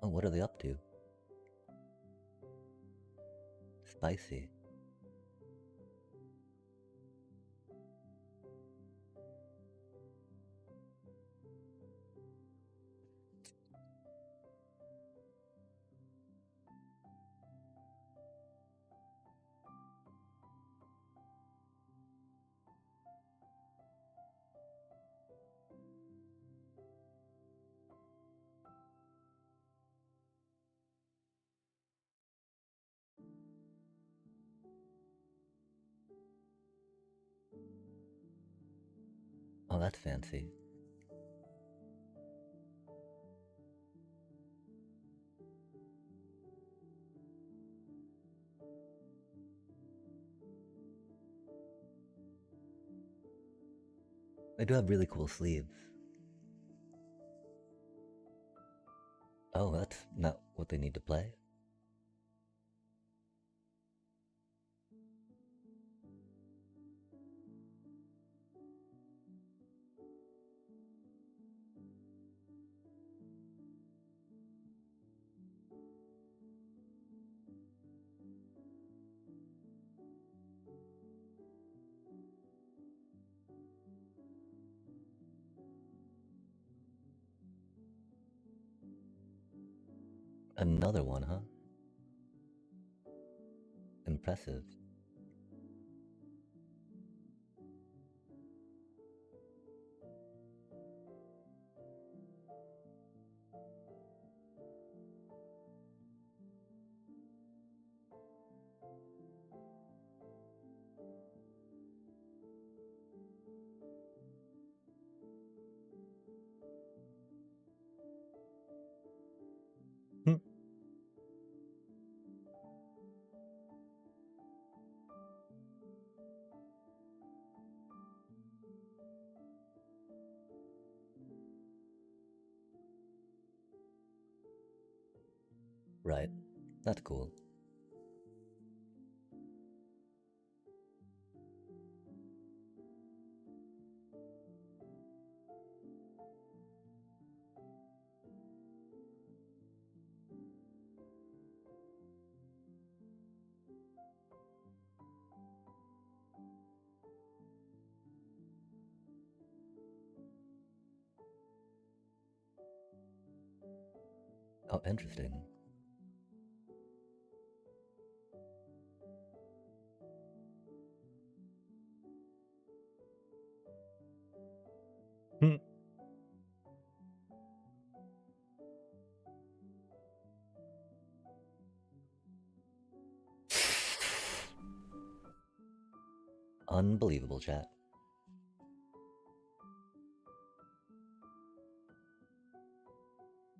Oh, what are they up to? Spicy. Oh, that's fancy. They do have really cool sleeves. Oh, that's not what they need to play? Another one, huh? Impressive. Hmm. Right. That's cool. Oh, interesting. Hmm. Unbelievable, chat.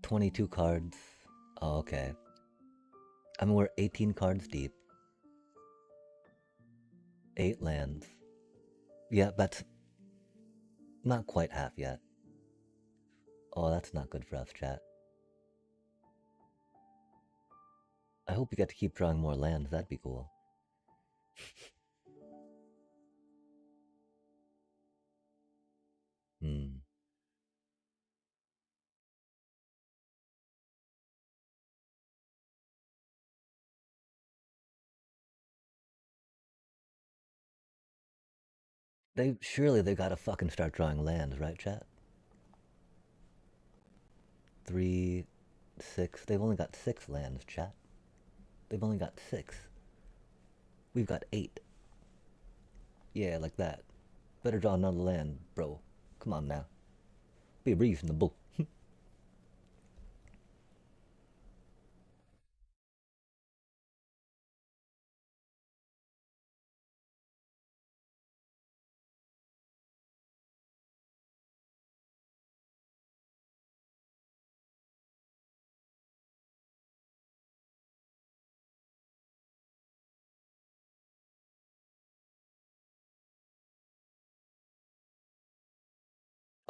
22 cards. Oh, okay. I mean, we're 18 cards deep. 8 lands. Yeah, that's not quite half yet. Oh, that's not good for us, chat. I hope we get to keep drawing more lands. That'd be cool. Hmm. Surely they gotta fucking start drawing lands, right, chat? 3, 6. They've only got 6 lands, chat. They've only got 6. We've got 8. Yeah, like that. Better draw another land, bro. Come on now. Be reasonable.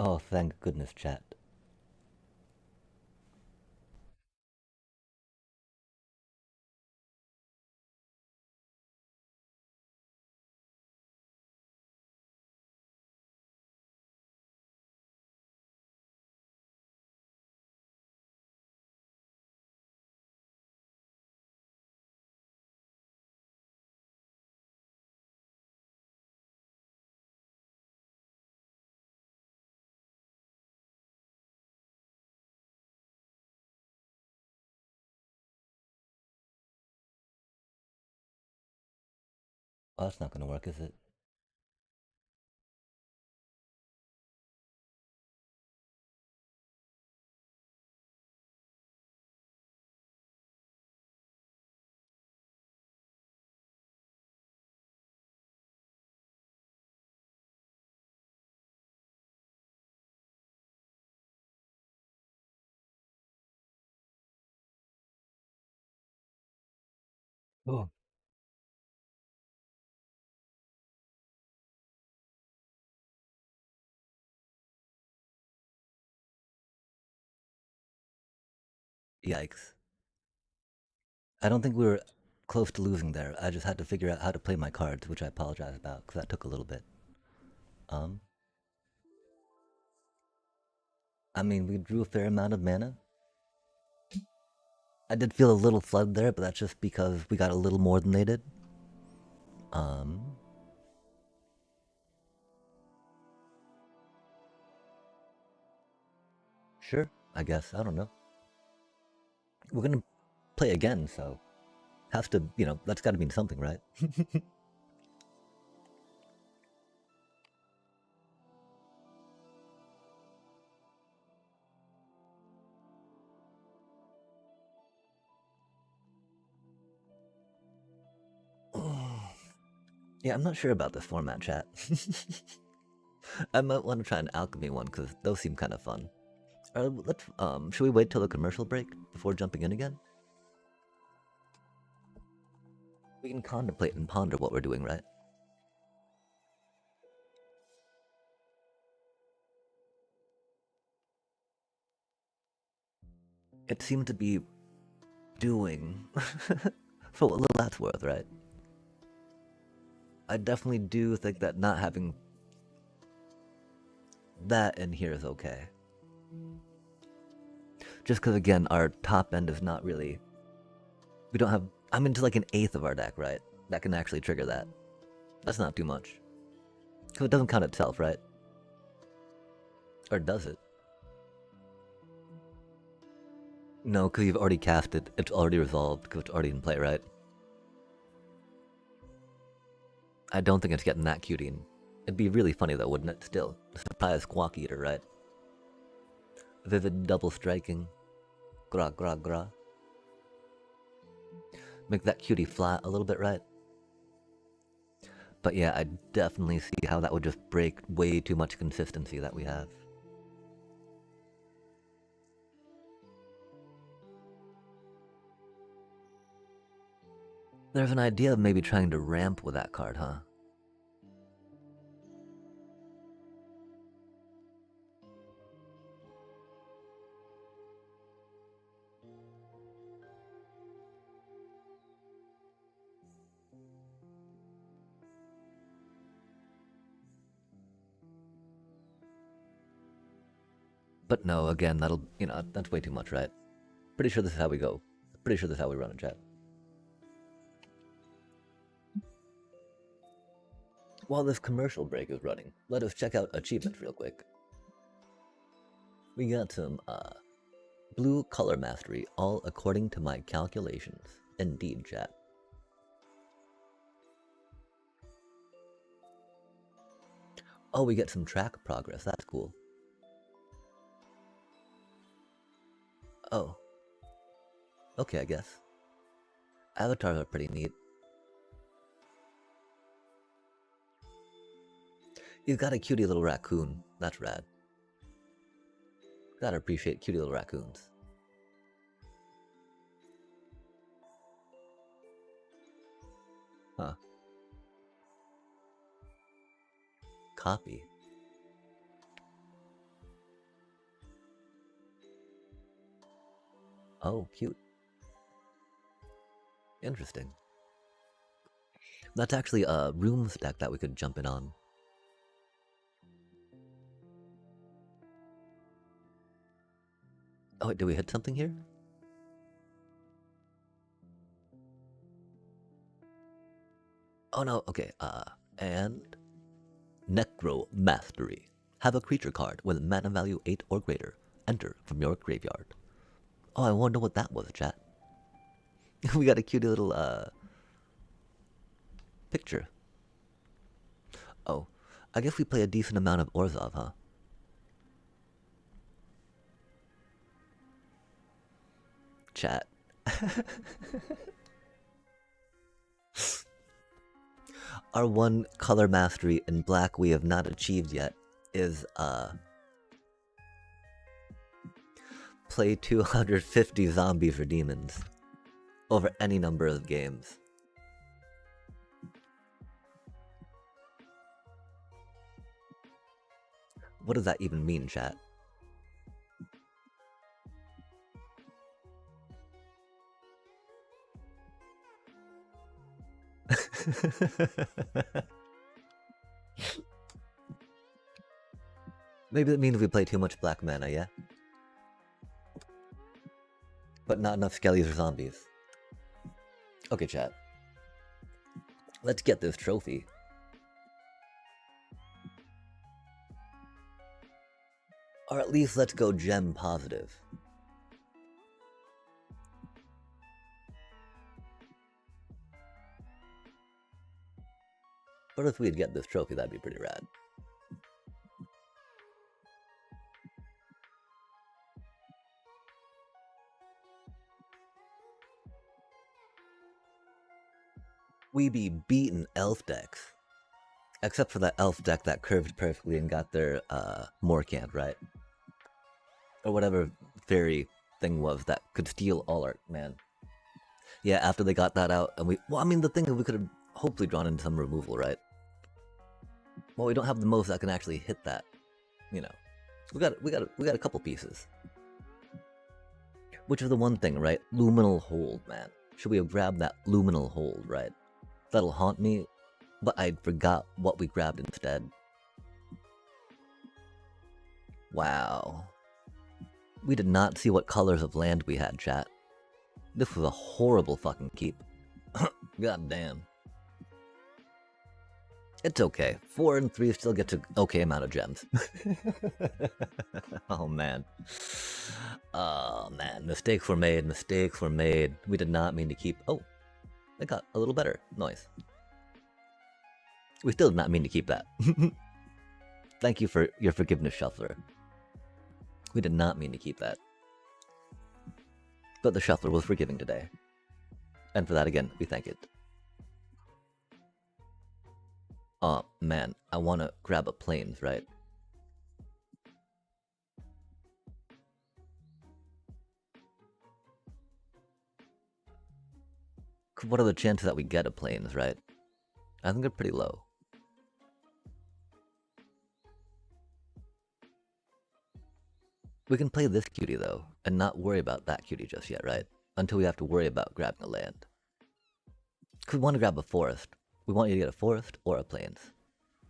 Oh, thank goodness, chat. Oh, that's not gonna work, is it? Oh. Yikes. I don't think we were close to losing there. I just had to figure out how to play my cards, which I apologize about, because that took a little bit. Um, I mean, we drew a fair amount of mana. I did feel a little flood there, but that's just because we got a little more than they did. Um, sure, I guess. I don't know. We're gonna play again, so has to, that's got to mean something, right? Yeah, I'm not sure about this format, chat. I might want to try an alchemy one because those seem kind of fun. Let's. Should we wait till the commercial break before jumping in again? We can contemplate and ponder what we're doing, right? It seemed to be doing for what little that's worth, right? I definitely do think that not having that in here is okay. Just because, again, our top end is not really. We don't have. I'm into like an eighth of our deck, right? That can actually trigger that. That's not too much. Because it doesn't count itself, right? Or does it? No, because you've already cast it. It's already resolved because it's already in play, right? I don't think it's getting that cutie. It'd be really funny though, wouldn't it? Still, surprise Squawk Eater, right? Vivid double striking. Gra gra gra. Make that cutie flat a little bit, right? But yeah, I definitely see how that would just break way too much consistency that we have. There's an idea of maybe trying to ramp with that card, huh? But no, again, that's way too much, right? Pretty sure this is how we go. Pretty sure this is how we run a chat. While this commercial break is running, let us check out achievements real quick. We got some, blue color mastery, all according to my calculations. Indeed, chat. Oh, we get some track progress. That's cool. Oh. Okay, I guess. Avatars are pretty neat. You've got a cutie little raccoon. That's rad. Gotta appreciate cutie little raccoons. Huh. Copy. Oh, cute. Interesting. That's actually a rooms deck that we could jump in on. Oh, wait, did we hit something here? Oh no, okay, and Necro Mastery. Have a creature card with mana value 8 or greater. Enter from your graveyard. Oh, I wanna know what that was, chat. We got a cute little, picture. Oh, I guess we play a decent amount of Orzhov, huh? Chat. Our one color mastery in black we have not achieved yet is, play 250 zombies or demons over any number of games. What does that even mean, chat? Maybe that means we play too much black mana, yeah? But not enough skellies or zombies. Okay, chat. Let's get this trophy. Or at least let's go gem positive. But if we'd get this trophy, that'd be pretty rad. We be beating elf decks. Except for that elf deck that curved perfectly and got their Morcant, right? Or whatever fairy thing was that could steal all our man. Yeah, after they got that out, and well, I mean, the thing is we could have hopefully drawn in some removal, right? Well, we don't have the most that can actually hit that, you know. We got a couple pieces. Which is the one thing, right? Luminal Hold, man. Should we have grabbed that Luminal Hold, right? That'll haunt me, but I forgot what we grabbed instead. Wow. We did not see what colors of land we had, chat. This was a horrible fucking keep. God damn. It's okay. 4 and 3 still gets an okay amount of gems. Oh man. Oh man. Mistakes were made. Mistakes were made. We did not mean to keep. Oh. It got a little better. Nice. We still did not mean to keep that. Thank you for your forgiveness, Shuffler. We did not mean to keep that. But the Shuffler was forgiving today. And for that, again, we thank it. Oh, man. I want to grab a plains, right? What are the chances that we get a plains, right? I think they're pretty low. We can play this cutie, though, and not worry about that cutie just yet, right? Until we have to worry about grabbing a land. Because we want to grab a forest. We want you to get a forest or a plains.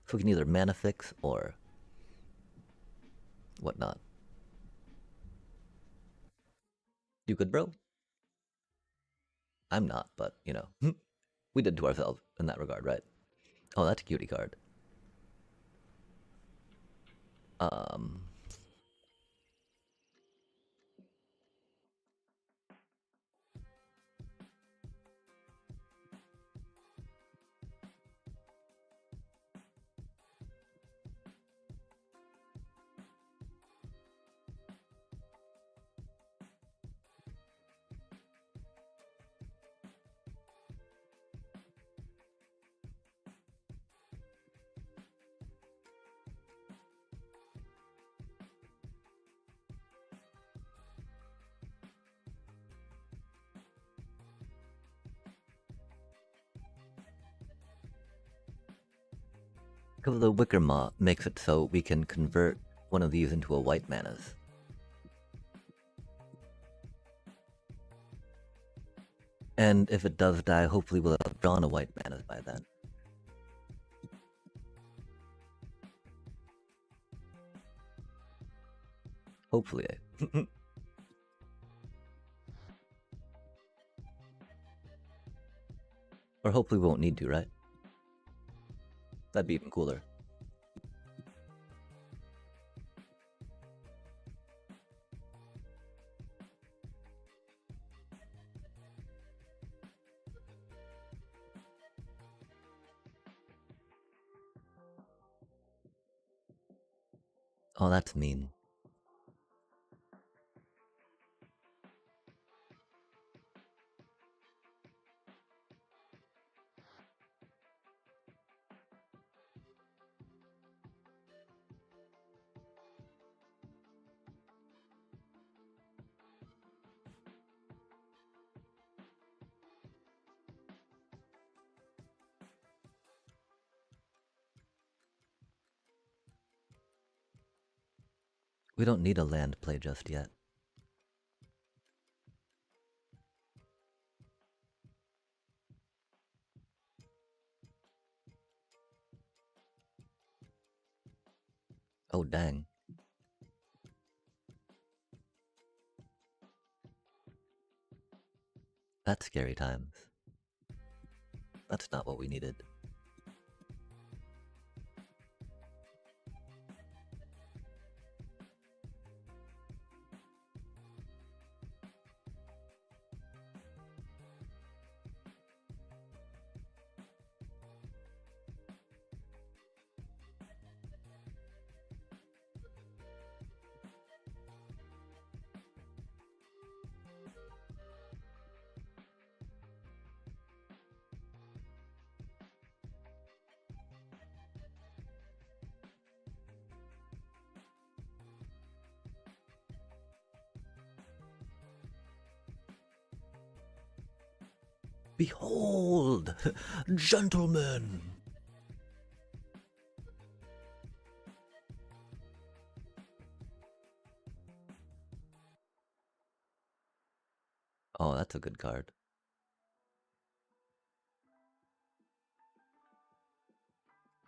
So we can either mana fix or whatnot. You good, bro? I'm not, but, you know. We did to ourselves in that regard, right? Oh, that's a cutie card. Because the Wicker Maw makes it so we can convert one of these into a white manas. And if it does die, hopefully we'll have drawn a white mana by then. Hopefully. Or hopefully we won't need to, right? That'd be even cooler. Oh, that's mean. We don't need a land play just yet. Oh, dang. That's scary times. That's not what we needed. Behold, gentlemen! Oh, that's a good card.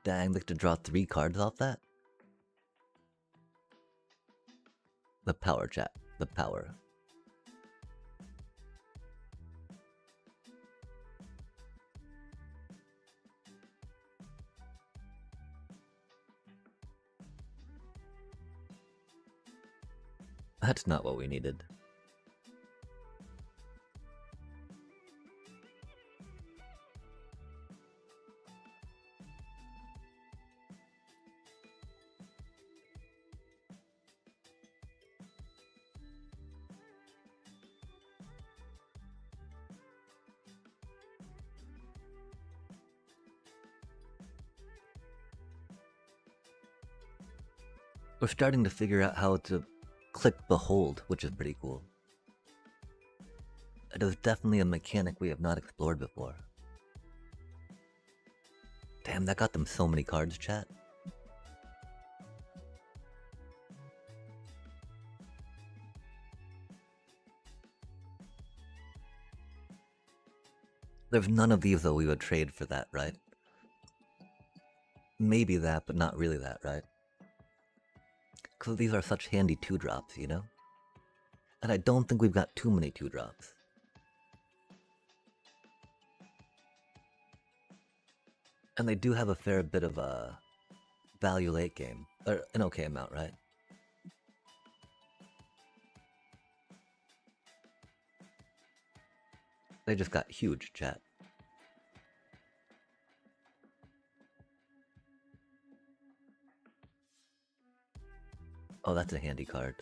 Dang, look to draw 3 cards off that? The power, chat. The power. That's not what we needed. We're starting to figure out how to click Behold, which is pretty cool. It is definitely a mechanic we have not explored before. Damn, that got them so many cards, chat. There's none of these though we would trade for that, right? Maybe that, but not really that, right? Because these are such handy 2-drops, you know? And I don't think we've got too many 2-drops. And they do have a fair bit of value late game. Or an okay amount, right? They just got huge, chat. Oh, that's a handy card.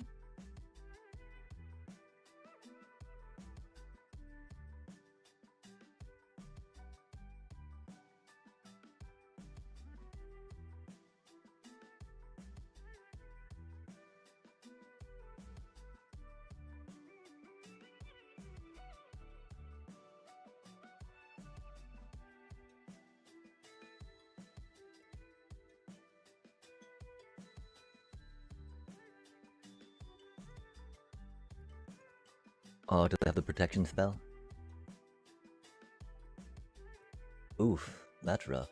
Oh, do they have the protection spell? Oof, that's rough.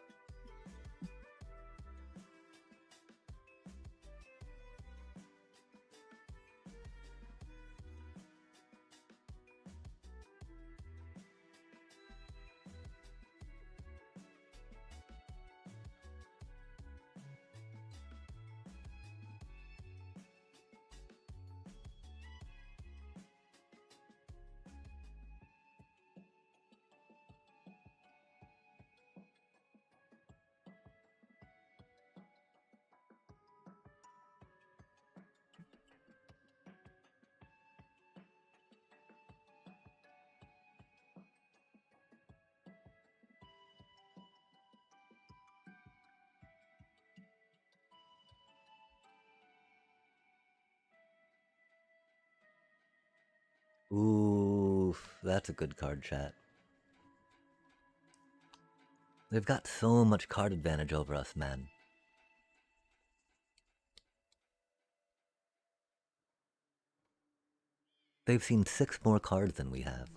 Oof, that's a good card, chat. They've got so much card advantage over us, man. They've seen 6 more cards than we have.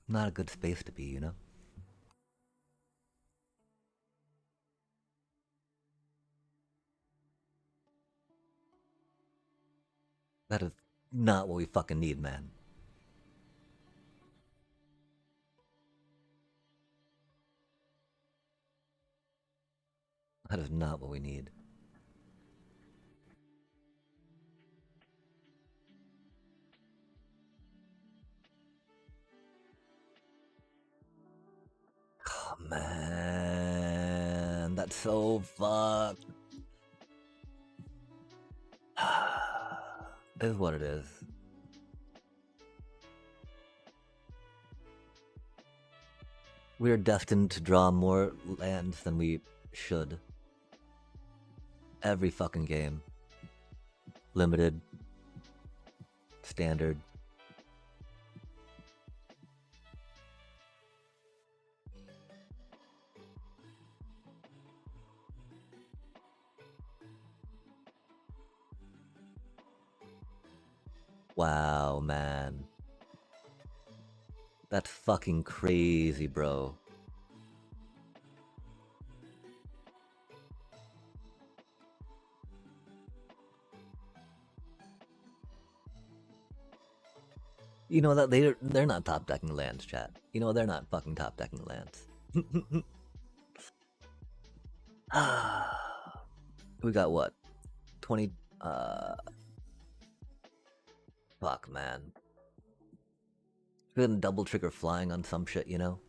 Not a good space to be, you know? That is not what we fucking need, man. That is not what we need. Oh, man, that's so fucked. It is what it is. We are destined to draw more lands than we should. Every fucking game. Limited. Standard. Wow, man. That's fucking crazy, bro. You know that they're not top decking lands, chat. You know they're not fucking top decking lands. We got what? 20 fuck, man. Couldn't double trigger flying on some shit, you know?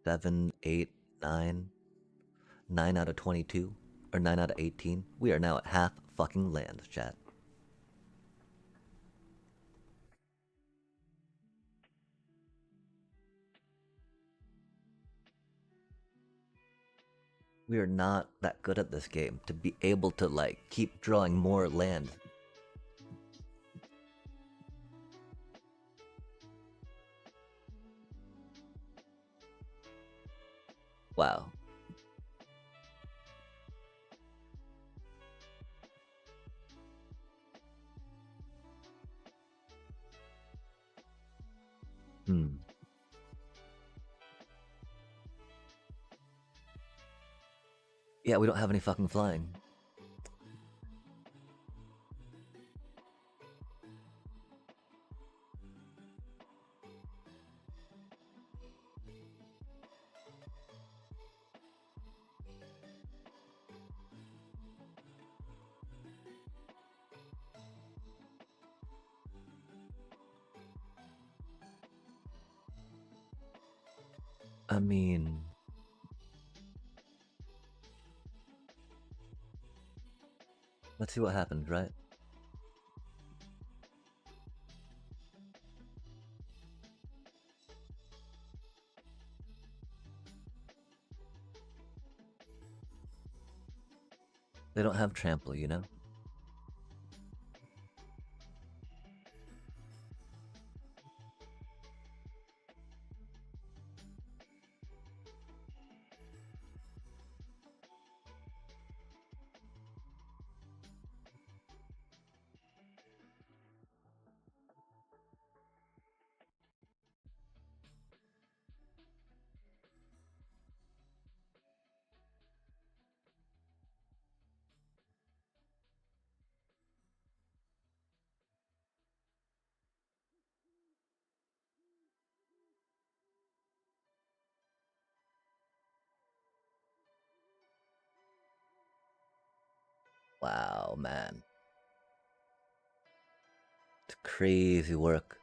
7, 8, 9. 9 out of 22. Or 9 out of 18. We are now at half fucking lands, chat. We are not that good at this game to be able to, like, keep drawing more land. Wow. Yeah, we don't have any fucking flying. I mean... Let's see what happens, right? They don't have trample, you know? Wow, man. It's crazy work.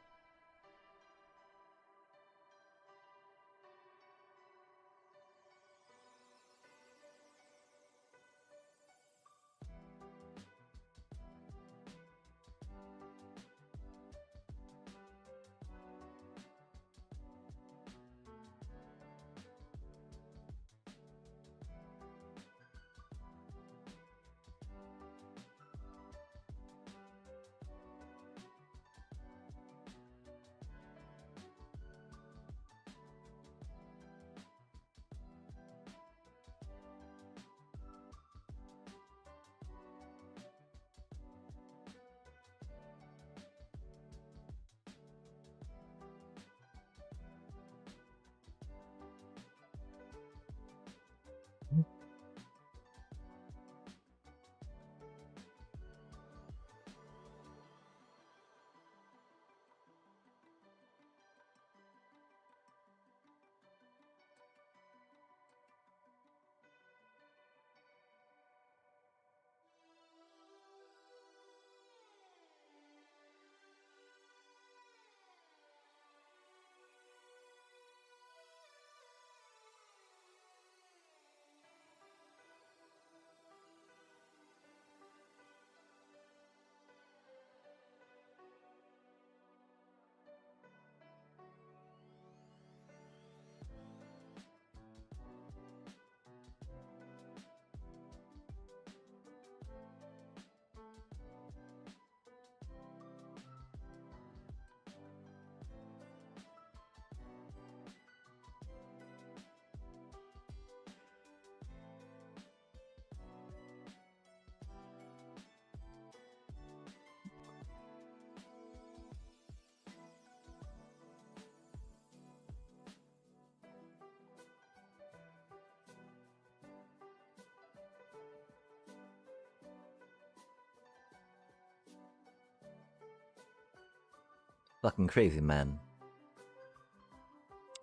Fucking crazy, man.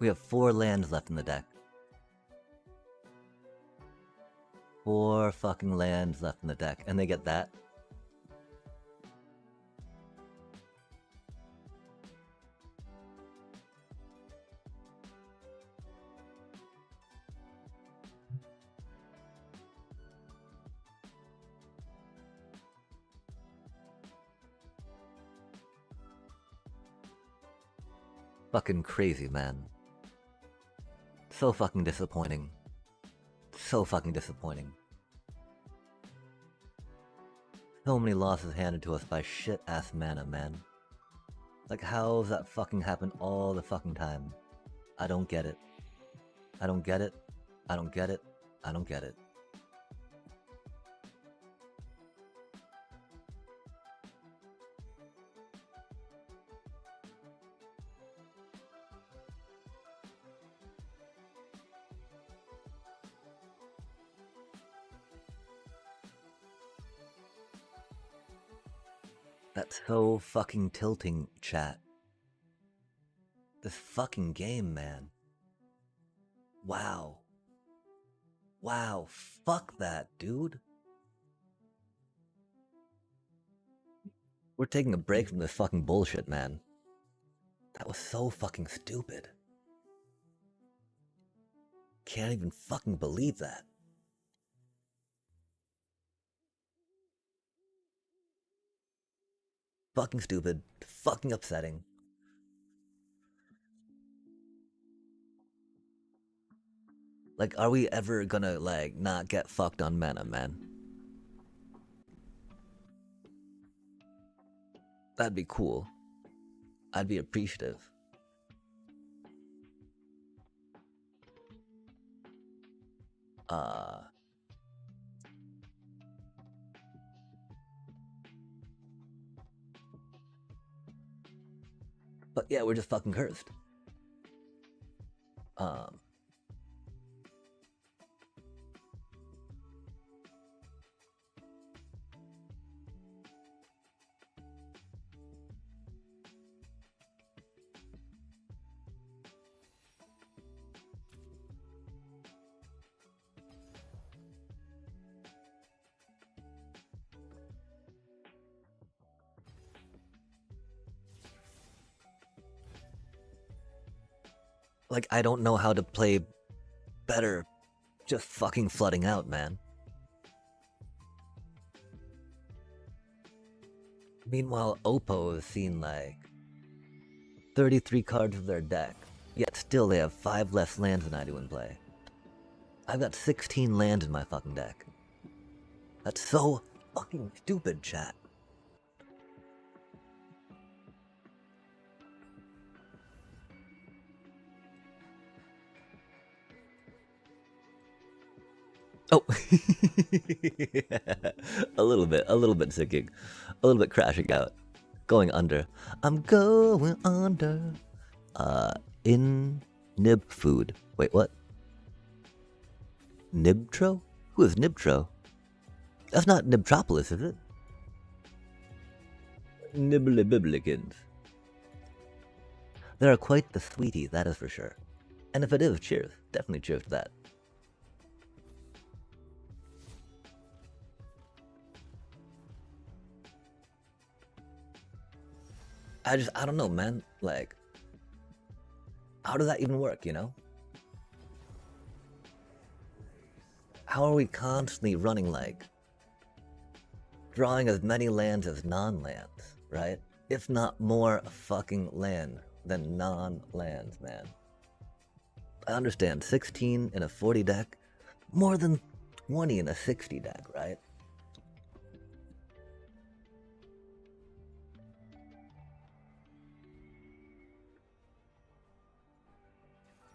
We have 4 lands left in the deck. 4 fucking lands left in the deck, and they get that. Fucking crazy, man. So fucking disappointing. So fucking disappointing. So many losses handed to us by shit-ass mana, man. Like, how does that fucking happen all the fucking time? I don't get it. I don't get it. I don't get it. I don't get it. That's so fucking tilting, chat. This fucking game, man. Wow. Wow, fuck that, dude. We're taking a break from this fucking bullshit, man. That was so fucking stupid. Can't even fucking believe that. Fucking stupid. Fucking upsetting. Like, are we ever gonna, like, not get fucked on mana, man? That'd be cool. I'd be appreciative. But yeah, we're just fucking cursed. Like, I don't know how to play better just fucking flooding out, man. Meanwhile, Oppo has seen like 33 cards of their deck, yet still they have 5 less lands than I do in play. I've got 16 lands in my fucking deck. That's so fucking stupid, chat. Oh, a little bit sinking, a little bit crashing out, going under. I'm going under. In Nib food. Wait, what? Nibtro? Who is Nibtro? That's not Nibtropolis, is it? Nibblebiblikins. They are quite the sweetie, that is for sure. And if it is, cheers. Definitely cheers to that. I don't know, man. Like, how does that even work, you know? How are we constantly running, like, drawing as many lands as non-lands, right? If not more fucking land than non-lands, man. I understand, 16 in a 40 deck, more than 20 in a 60 deck, right?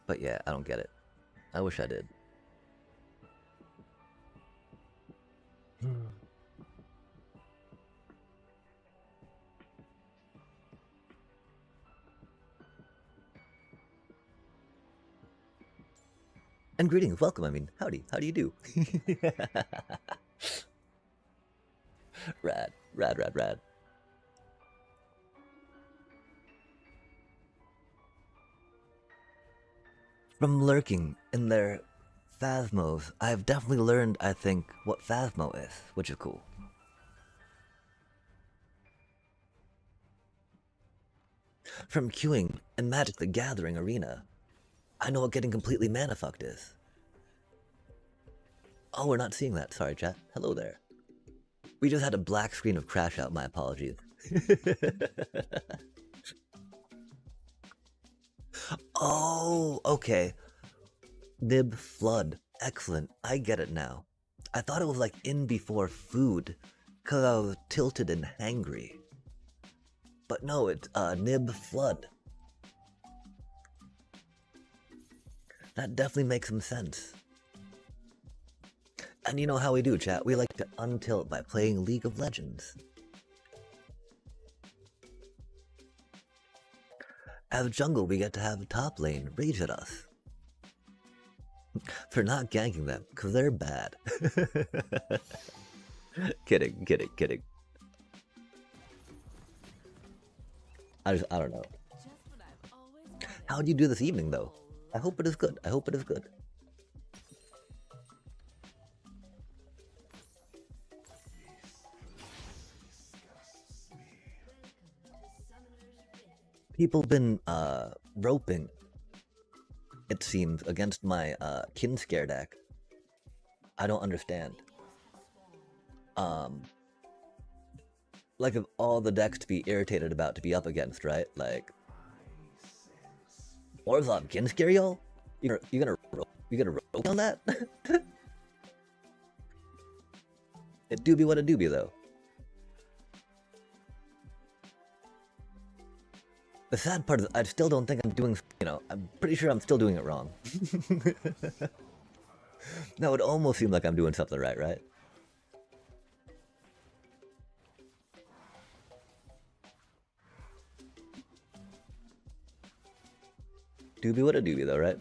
But yeah, I don't get it. I wish I did. And greetings, welcome, I mean, howdy, how do you do? Rad, rad, rad, rad. From lurking in their Phasmos, I've definitely learned, I think, what Phasmo is, which is cool. From queuing in Magic the Gathering Arena, I know what getting completely mana fucked is. Oh, we're not seeing that. Sorry, chat. Hello there. We just had a black screen of crash out. My apologies. Oh, okay. Nib flood. Excellent. I get it now. I thought it was like in before food, because I was tilted and hangry. But no, it's nib flood. That definitely makes some sense. And you know how we do, chat. We like to untilt by playing League of Legends. As jungle, we get to have top lane rage at us. For not ganking them, because they're bad. Kidding, kidding, kidding. I don't know. How do you do this evening, though? I hope it is good. I hope it is good. People been roping, it seems, against my kin scare deck. I don't understand. Like of all the decks to be irritated about to be up against, right? Like Orzhov kin scare, y'all? You gonna rope on that? It do be what it do be, though. The sad part is I still don't think I'm doing, you know, I'm pretty sure I'm still doing it wrong. No, it almost seems like I'm doing something right? Doobie what a doobie though, right?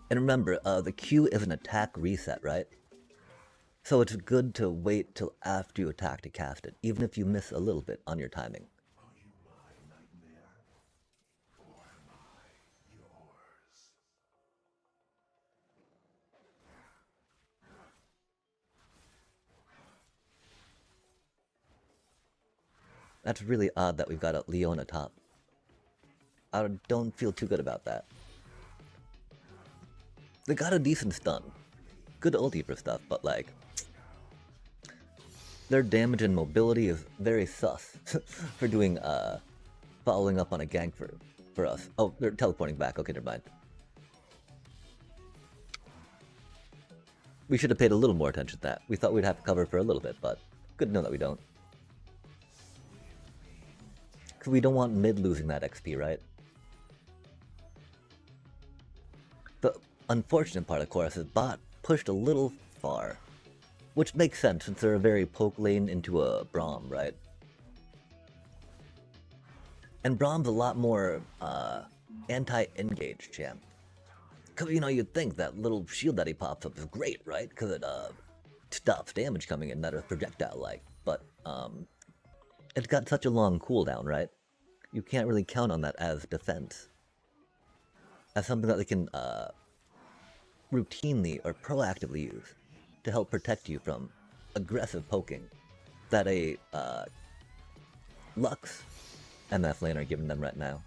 And remember, the Q is an attack reset, right? So it's good to wait till after you attack to cast it, even if you miss a little bit on your timing. That's really odd that we've got a Leona top. I don't feel too good about that. They got a decent stun. Good ulti for stuff, but like... their damage and mobility is very sus for doing, following up on a gank for us. Oh, they're teleporting back. Okay, never mind. We should have paid a little more attention to that. We thought we'd have to cover for a little bit, but good to know that we don't. Because we don't want mid losing that XP, right? The unfortunate part, of course, is bot pushed a little far. Which makes sense, since they're a very poke lane into a Braum, right? And Braum's a lot more, anti-engage champ. Because, you know, you'd think that little shield that he pops up is great, right? Because it, stops damage coming in that is projectile-like. But, it's got such a long cooldown, right? You can't really count on that as defense. As something that they can, routinely or proactively use to help protect you from aggressive poking that a, Lux MF lane are giving them right now.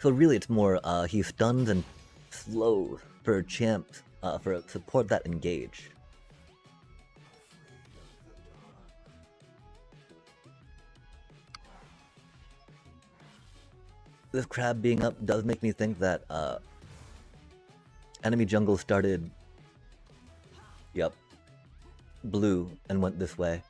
So really it's more, he stuns and slows for champs, for support that engage. This crab being up does make me think that, enemy jungle started, yep, blue and went this way.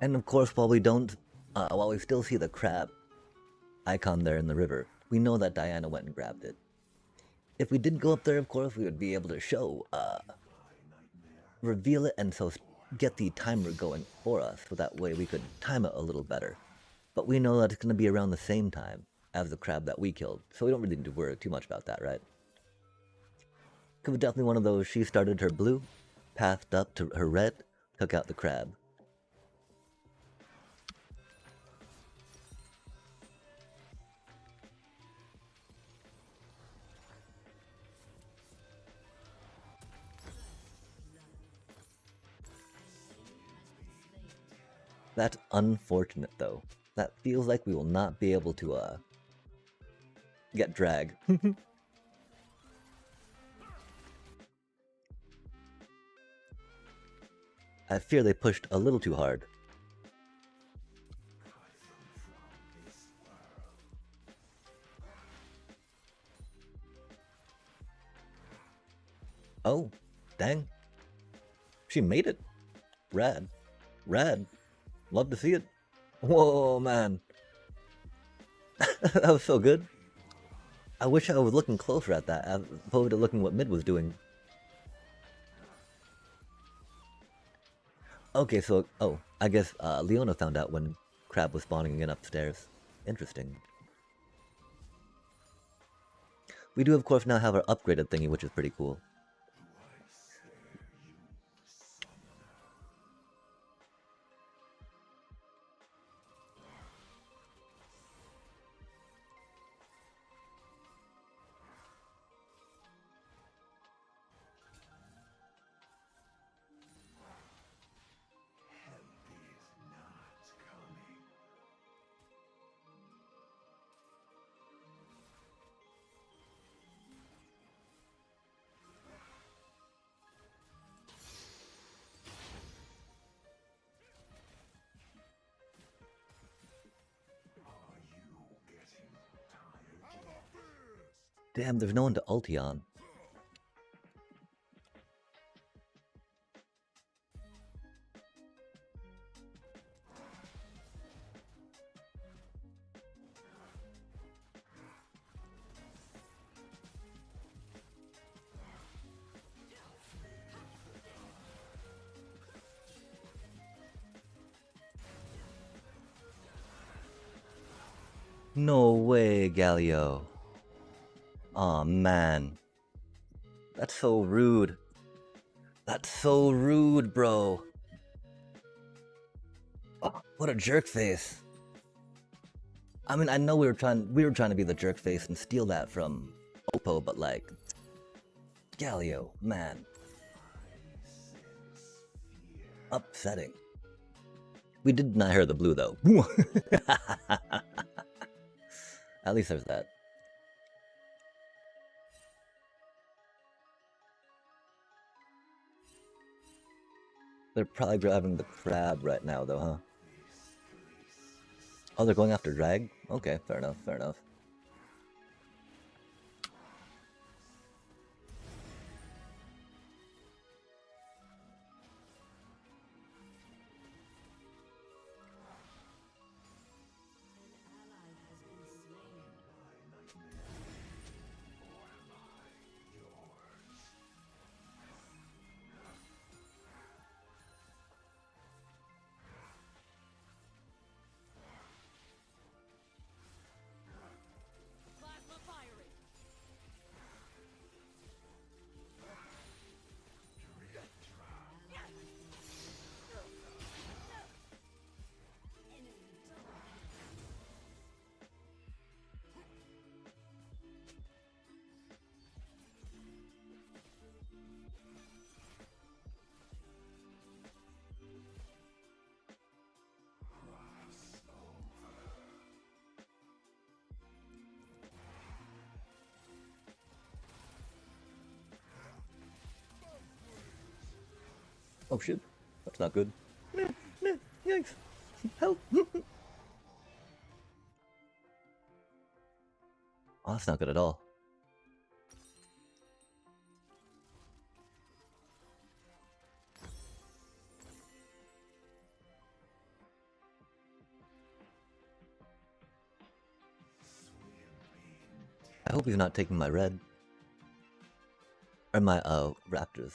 And of course, while we still see the crab icon there in the river, we know that Diana went and grabbed it. If we did go up there, of course, we would be able to show, reveal it and so get the timer going for us, so that way we could time it a little better. But we know that it's going to be around the same time as the crab that we killed, so we don't really need to worry too much about that, right? Because it's definitely one of those, she started her blue, pathed up to her red, took out the crab. That's unfortunate, though. That feels like we will not be able to, get drag. I fear they pushed a little too hard. Oh, dang. She made it. Rad. Rad. Love to see it. Whoa, man. That was so good. I wish I was looking closer at that, as opposed to looking what mid was doing. Okay, so, oh, I guess Leona found out when Crab was spawning again upstairs. Interesting. We do, of course, now have our upgraded thingy, which is pretty cool. Damn, there's no one to ulti on. No way, Galio. Aw, man. That's so rude. That's so rude, bro. Oh, what a jerk face. I mean, I know we were trying to be the jerk face and steal that from Oppo, but like, Galio, man. Upsetting. We did deny her the blue, though. At least there's that. They're probably grabbing the crab right now, though, huh? Oh, they're going after drag? Okay, fair enough, fair enough. Oh shit, that's not good. Yikes. Help. Oh, that's not good at all. I hope he's not taking my red. Or my, raptors.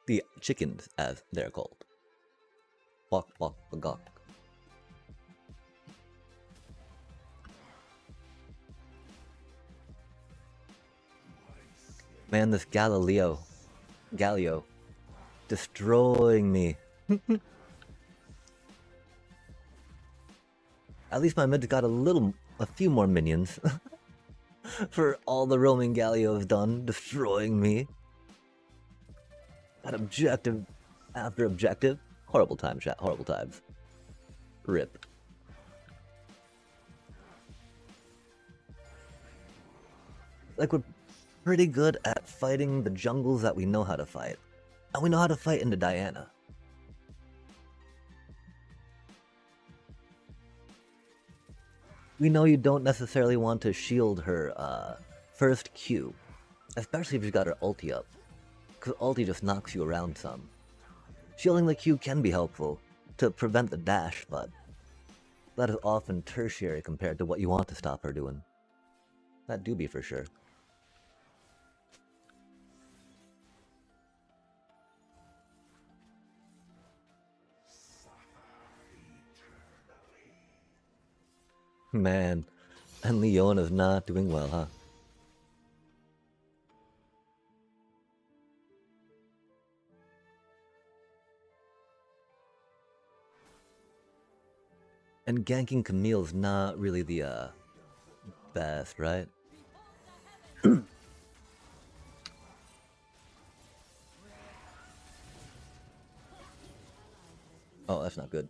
The chickens, as they're called. Bok bok bagok. Man, this Galio, destroying me. At least my mid's got a few more minions. For all the roaming Galio's done, destroying me. That objective after objective. Horrible time, chat, horrible times. RIP. Like, we're pretty good at fighting the jungles that we know how to fight. And we know how to fight into Diana. We know you don't necessarily want to shield her first Q, especially if you've got her ulti up, because ulti just knocks you around some. Shielding the Q can be helpful to prevent the dash, but that is often tertiary compared to what you want to stop her doing. That do be for sure. Man, and Leona's not doing well, huh? And ganking Camille's not really the, best, right? Oh, that's not good.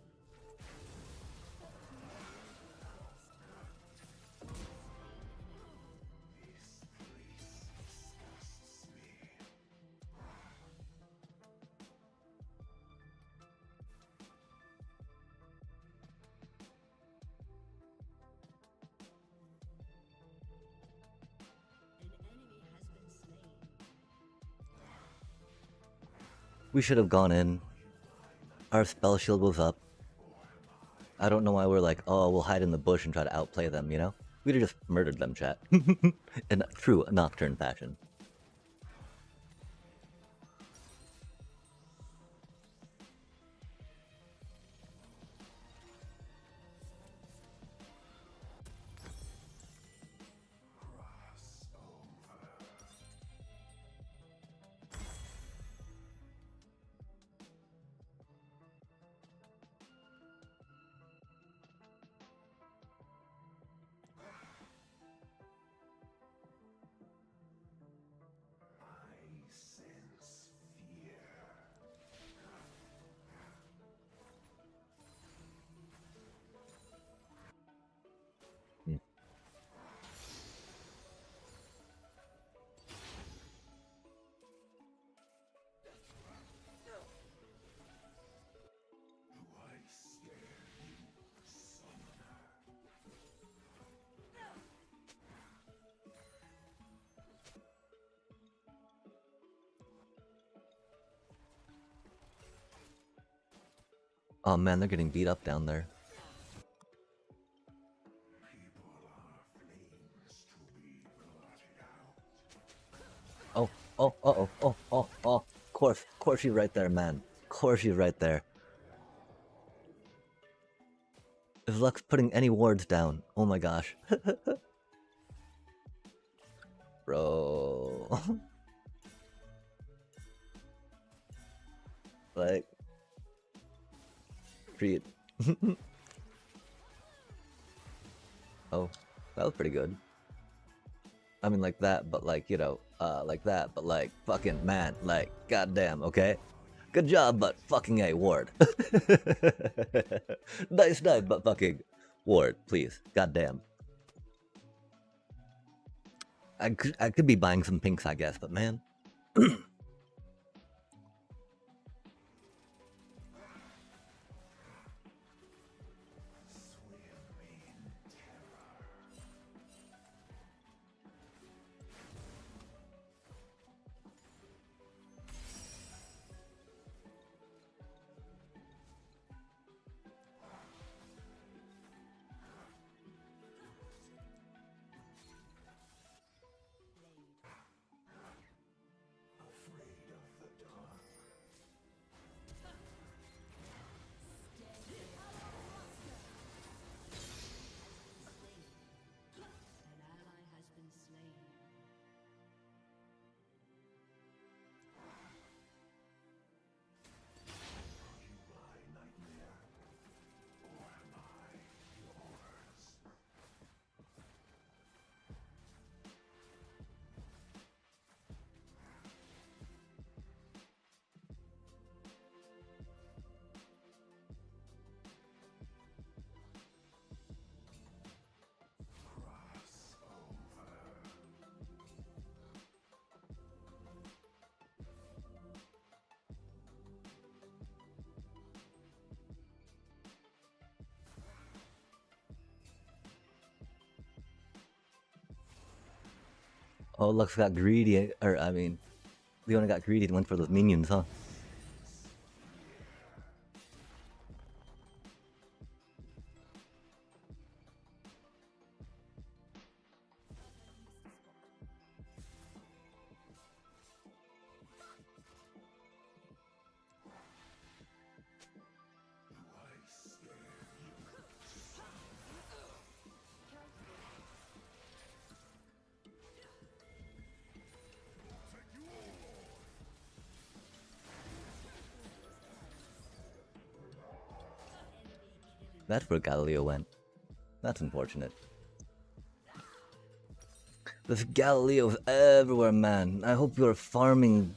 We should have gone in. Our spell shield was up. I don't know why we're like, oh, we'll hide in the bush and try to outplay them, you know? We'd have just murdered them, chat. In true Nocturne fashion. Oh man, they're getting beat up down there. Oh, oh, uh-oh, oh. Of course you're right there, man. Of course you're right there. If luck's putting any wards down, oh my gosh. Bro. Like, treat. Oh, that was pretty good. I mean, like that, but like, you know, like that, but like, fucking man, like, goddamn, okay? Good job, but fucking A, ward. Nice, but fucking ward, please. Goddamn. I could be buying some pinks, I guess, but man. Oh, Lux got greedy, or I mean, Leona got greedy and went for those minions, huh? That's where Galileo went. That's unfortunate. This Galileo's everywhere, man. I hope you're farming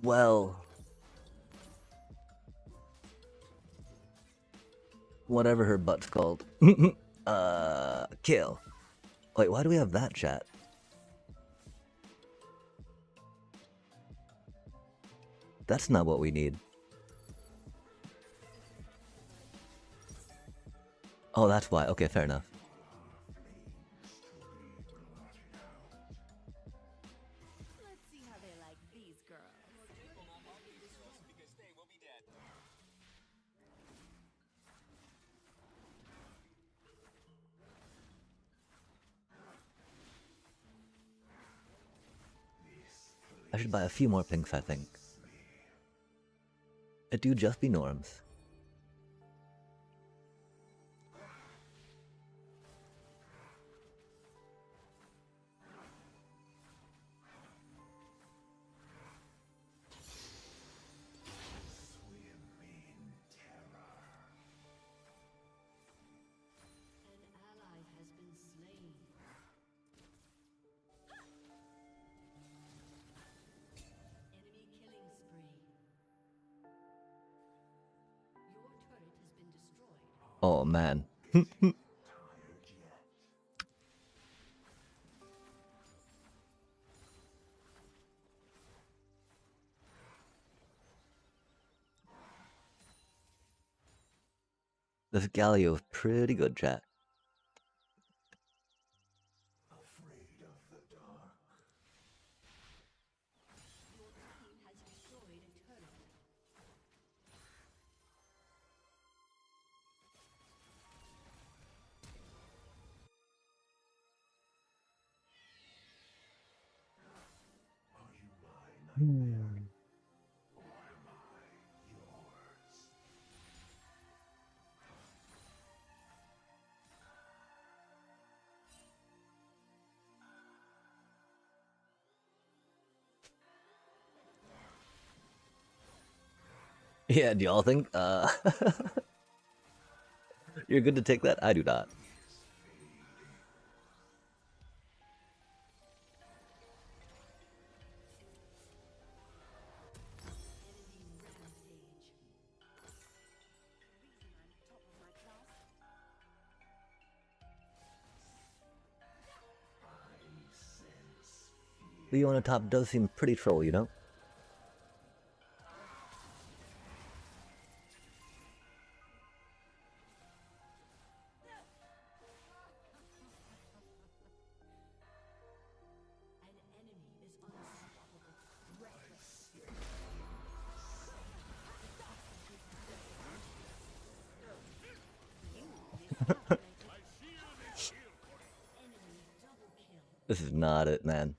well. Whatever her butt's called. Kill. Wait, why do we have that chat? That's not what we need. Oh, that's why. Okay, fair enough. I should buy a few more pinks, I think. It do just be norms. Oh man. This Galio is pretty good, chat. Yeah, do y'all think you're good to take that? I do not. Leona top does seem pretty troll, you know? This is not it, man.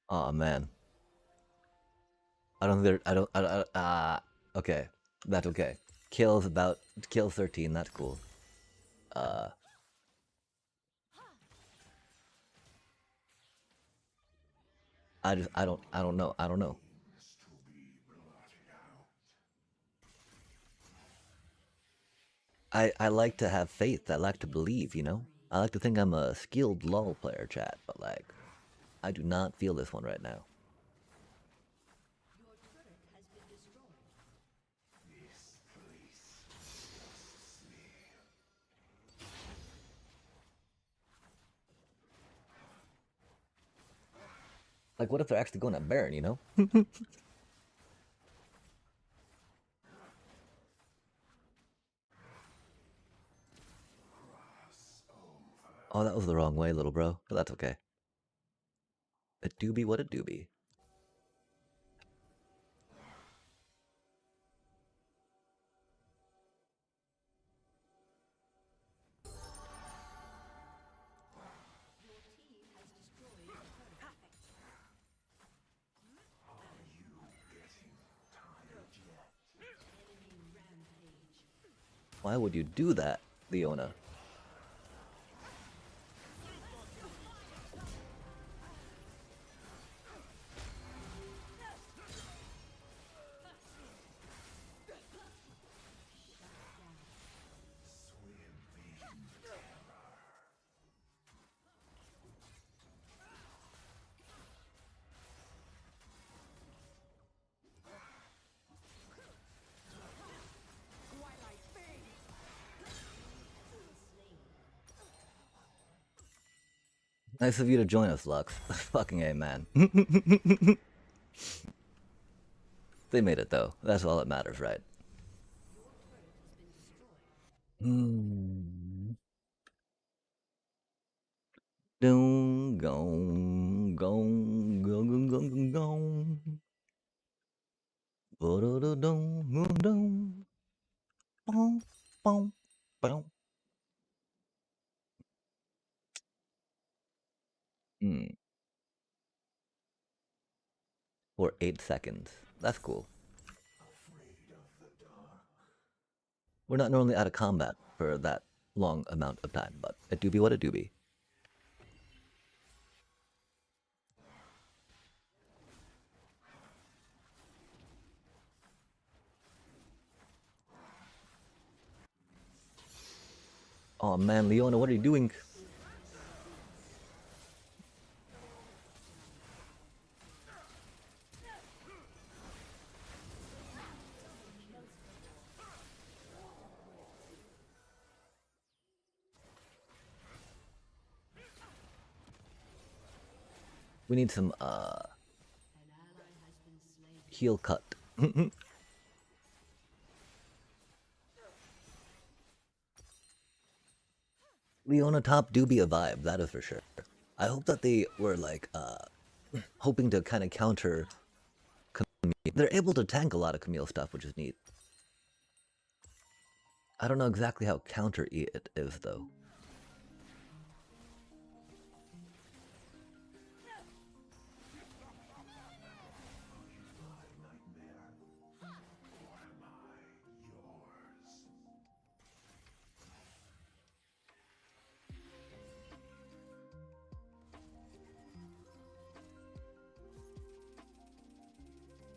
Oh man. I don't think okay. That's okay. Kill 13, that's cool. I don't know. I like to have faith. I like to believe, you know? I like to think I'm a skilled LoL player, chat, but like I do not feel this one right now. Like, what if they're actually going at Baron, you know? Oh, that was the wrong way, little bro. But that's okay. It do be what it do be. Why would you do that, Leona? Nice of you to join us, Lux. Fucking A, man. They made it, though. That's all that matters, right? Doom, gong, gong, gong, gong, gong, gong. Ba-da-da-dum, bum, bum, bum. For 8 seconds. That's cool. We're not normally out of combat for that long amount of time, but it do be what it do be. Oh man, Leona, what are you doing? We need some heal cut. Leona top do be a vibe, that is for sure. I hope that they were like hoping to kind of counter They're able to tank a lot of Camille stuff, which is neat. I don't know exactly how counter it is, though.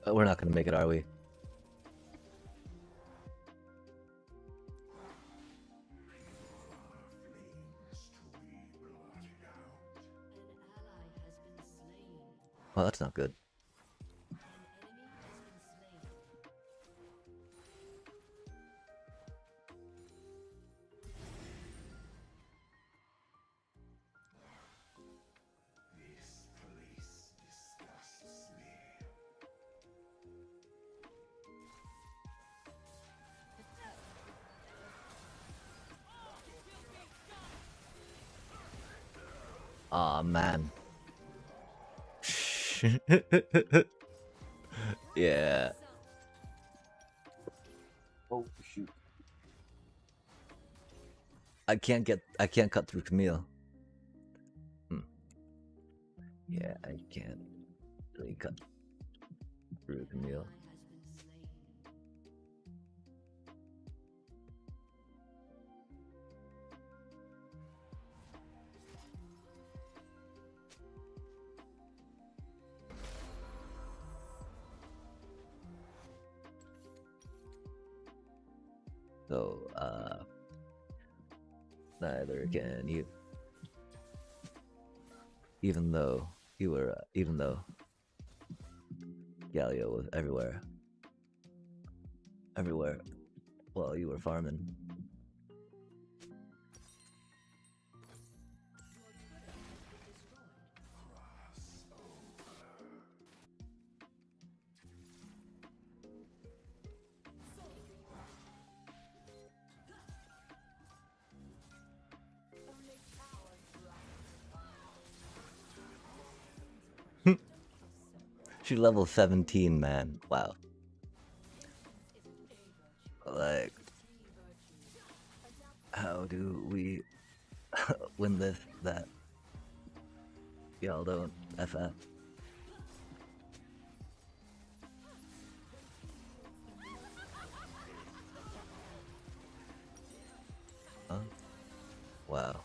We're not gonna make it, are we? Well, that's not good. Aw, man. Yeah. Oh shoot. I can't cut through Camille. Yeah, I can't really cut through Camille. So, neither can you. Even though Galio was everywhere. Everywhere while you were farming. She level 17, man. Wow. Like, how do we win this, that? Y'all don't FF. Huh? Wow.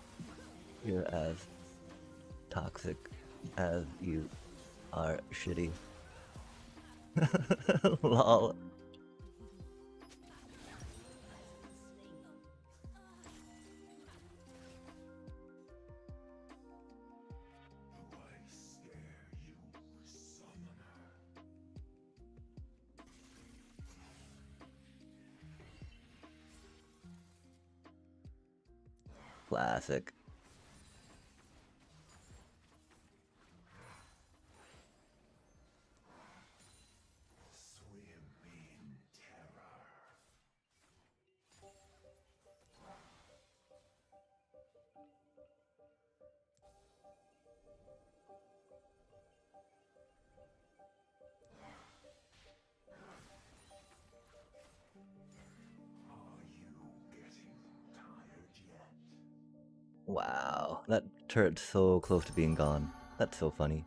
You're as toxic as you are shitty. Lol. Classic. Wow, that turret's so close to being gone. That's so funny.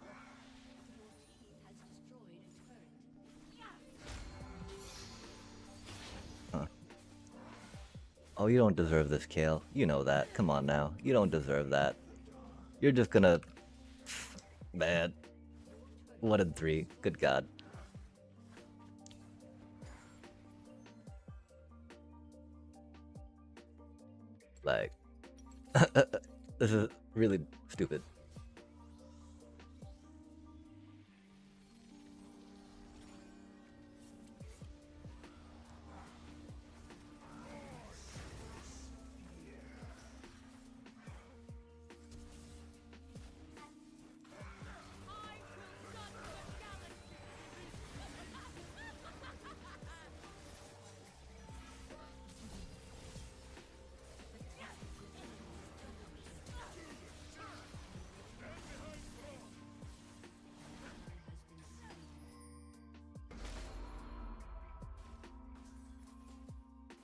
Huh. Oh, you don't deserve this, Kale. You know that. Come on now. You don't deserve that. You're just gonna... Man. 1 in 3. Good God. Like... this is really stupid.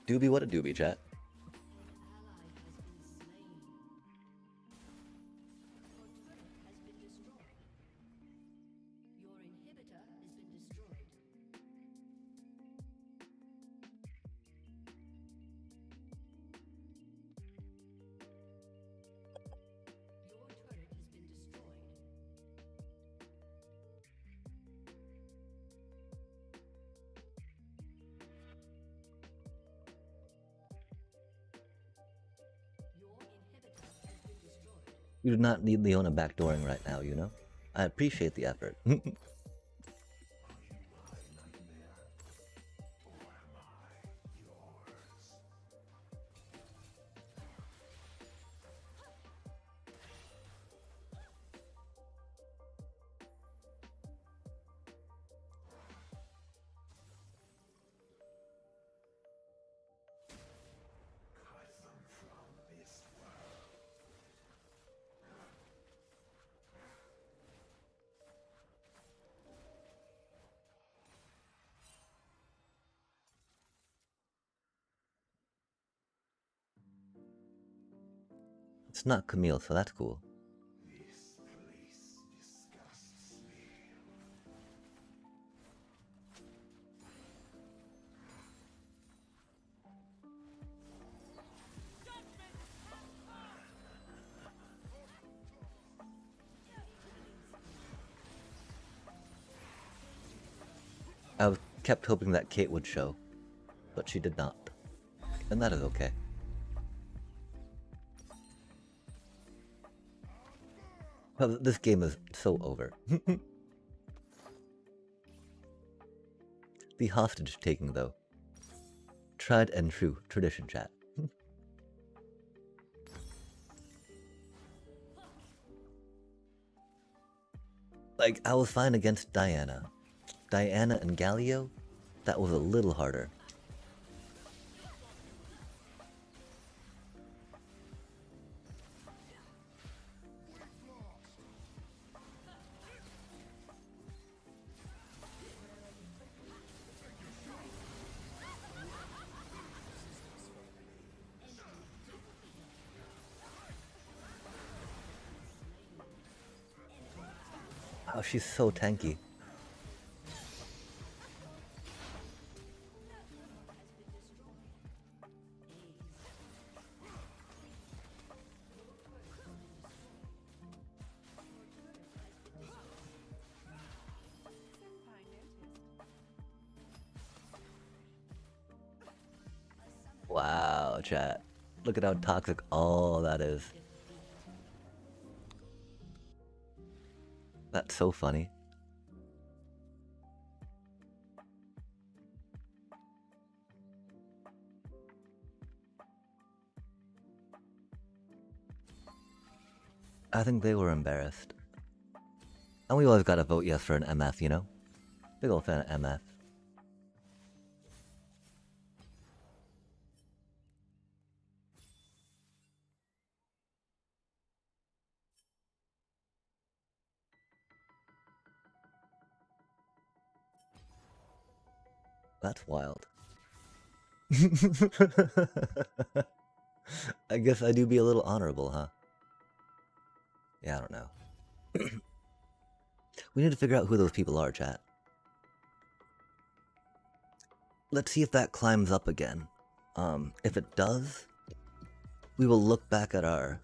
Doobie what a doobie, chat. You do not need Leona backdooring right now, you know? I appreciate the effort. It's not Camille, so that's cool. I kept hoping that Kate would show, but she did not. And that is okay. Well, this game is so over. The hostage taking, though. Tried and true tradition, chat. Like, I was fine against Diana. Diana and Galio? That was a little harder. Oh, she's so tanky. Wow, chat. Look at how toxic all that is. That's so funny. I think they were embarrassed. And we always gotta vote yes for an MF, you know? Big ol' fan of MF. That's wild. I guess I do be a little honorable, huh? Yeah, I don't know. We need to figure out who those people are, chat. Let's see if that climbs up again. If it does, we will look back at our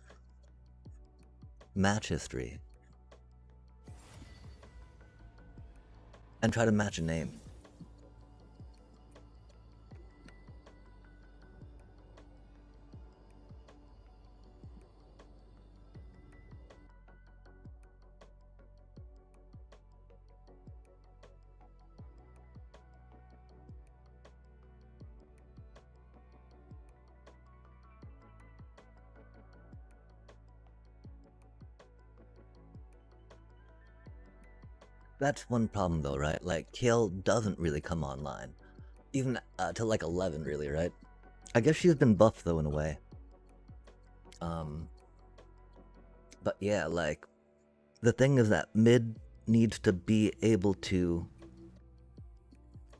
match history and try to match a name. That's one problem though, right? Like, Kale doesn't really come online. Even till like 11, really, right? I guess she's been buffed though, in a way. But yeah, like, the thing is that mid needs to be able to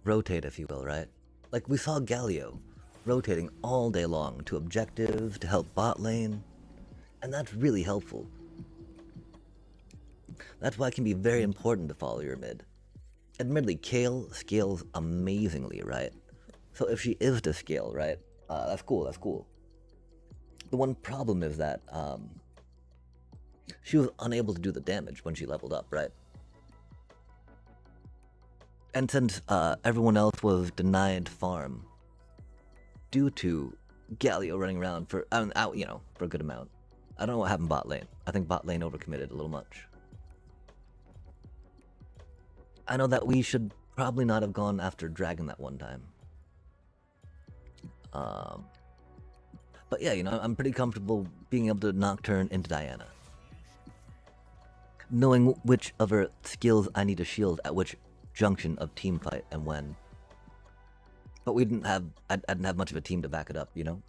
rotate, if you will, right? Like, we saw Galio. rotating all day long to objectives, to help bot lane, and that's really helpful. That's why it can be very important to follow your mid. Admittedly, Kale scales amazingly, right? So if she is to scale, right, that's cool, that's cool. The one problem is that she was unable to do the damage when she leveled up, right? And since everyone else was denied farm due to Galio running around for out, you know, for a good amount. I don't know what happened bot lane. I think bot lane overcommitted a little much. I know that we should probably not have gone after Dragon that one time. But yeah, you know, I'm pretty comfortable being able to Nocturne into Diana. Knowing which of her skills I need to shield at which junction of team fight and when. But we didn't have, I didn't have much of a team to back it up, you know?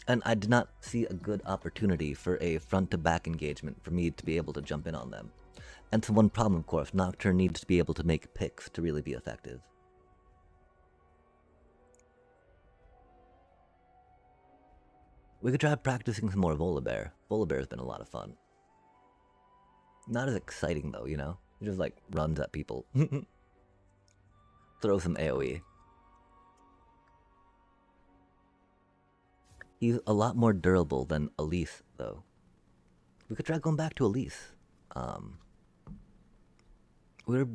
And I did not see a good opportunity for a front-to-back engagement for me to be able to jump in on them. And so one problem, of course, Nocturne needs to be able to make picks to really be effective. We could try practicing some more Volibear. Volibear's been a lot of fun. Not as exciting though, you know? It just like runs at people. Throw some AoE. He's a lot more durable than Elise, though. We could try going back to Elise. We're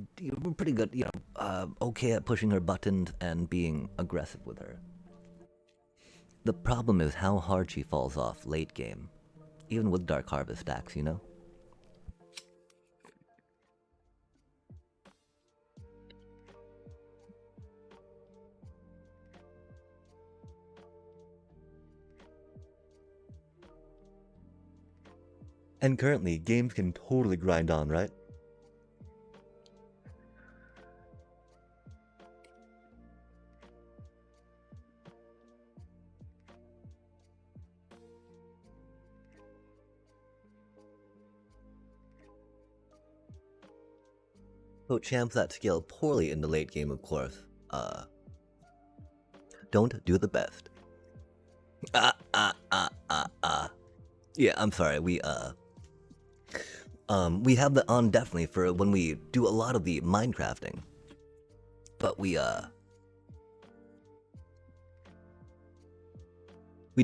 pretty good, you know, okay at pushing her buttons and being aggressive with her. The problem is how hard she falls off late game, even with Dark Harvest stacks, you know? And currently, games can totally grind on, right? So champs that scale poorly in the late game, of course, don't do the best. Yeah, I'm sorry, we have the on definitely for when we do a lot of the Minecrafting. But we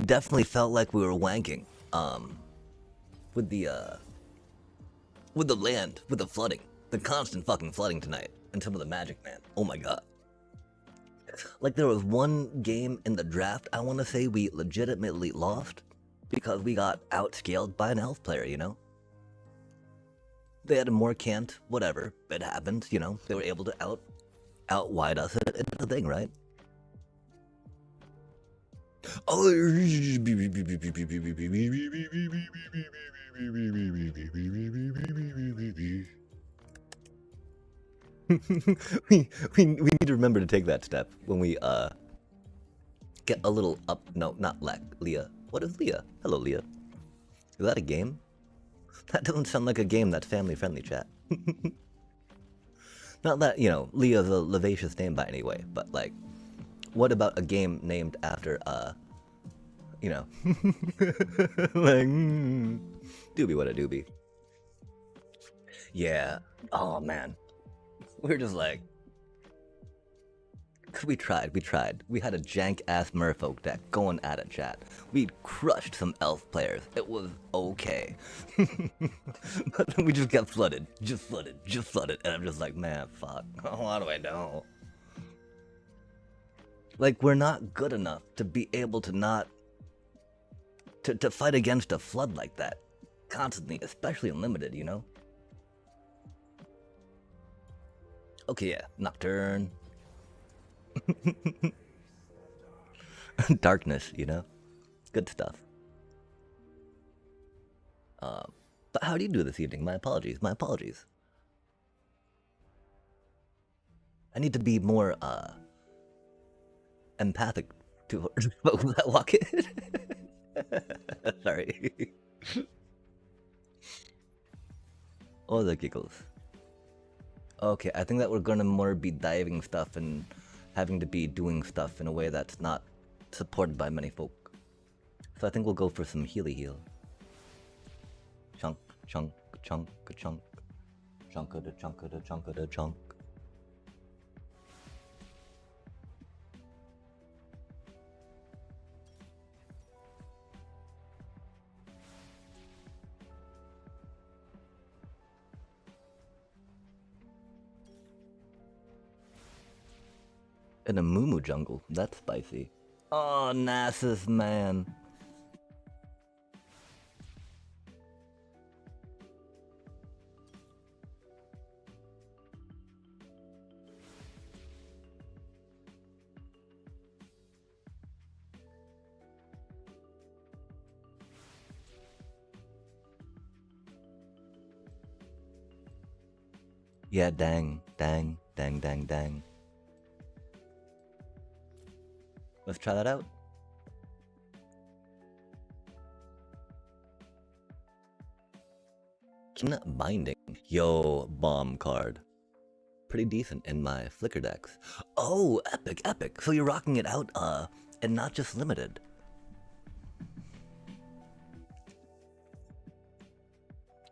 definitely felt like we were wanking, with the land, with the flooding. The constant fucking flooding tonight, and some of the magic, man. Oh my god. Like, there was one game in the draft, I want to say we legitimately lost because we got outscaled by an elf player, you know? They had a more cant, whatever, it happens, you know? They were able to out-wide us, it's the thing, right? Oh, we need to remember to take that step when we get a little up. No, not Leah. What is Leah? Hello, Leah. Is that a game? That doesn't sound like a game that's family friendly, chat. Not that, you know, Leah's a vivacious name by any way, but like, what about a game named after you know, like doobie what a doobie. Yeah. Oh man. We're just like, we tried. We had a jank-ass merfolk deck going at it, chat. We crushed some elf players. It was okay. But then we just got flooded. Just flooded. And I'm just like, man, fuck. How do I know? Like, we're not good enough to be able to not... To fight against a flood like that. Constantly, especially in limited, you know? Okay, yeah, Nocturne. Darkness, you know? Good stuff. But how do you do this evening? My apologies. I need to be more, empathic to folks that walk in. Sorry. Oh, the giggles. Okay, I think that we're gonna more be diving stuff and having to be doing stuff in a way that's not supported by many folk. So I think we'll go for some healy heal. Chunk, chunk, chunk, chunk. Chunka da chunka da chunka da chunk. In a Moo jungle, that's spicy. Oh, Nasus, man. Yeah, dang, dang, dang, dang, dang. Let's try that out. Keen Binding. Yo, bomb card. Pretty decent in my Flicker decks. Oh, epic, epic. So you're rocking it out, and not just limited.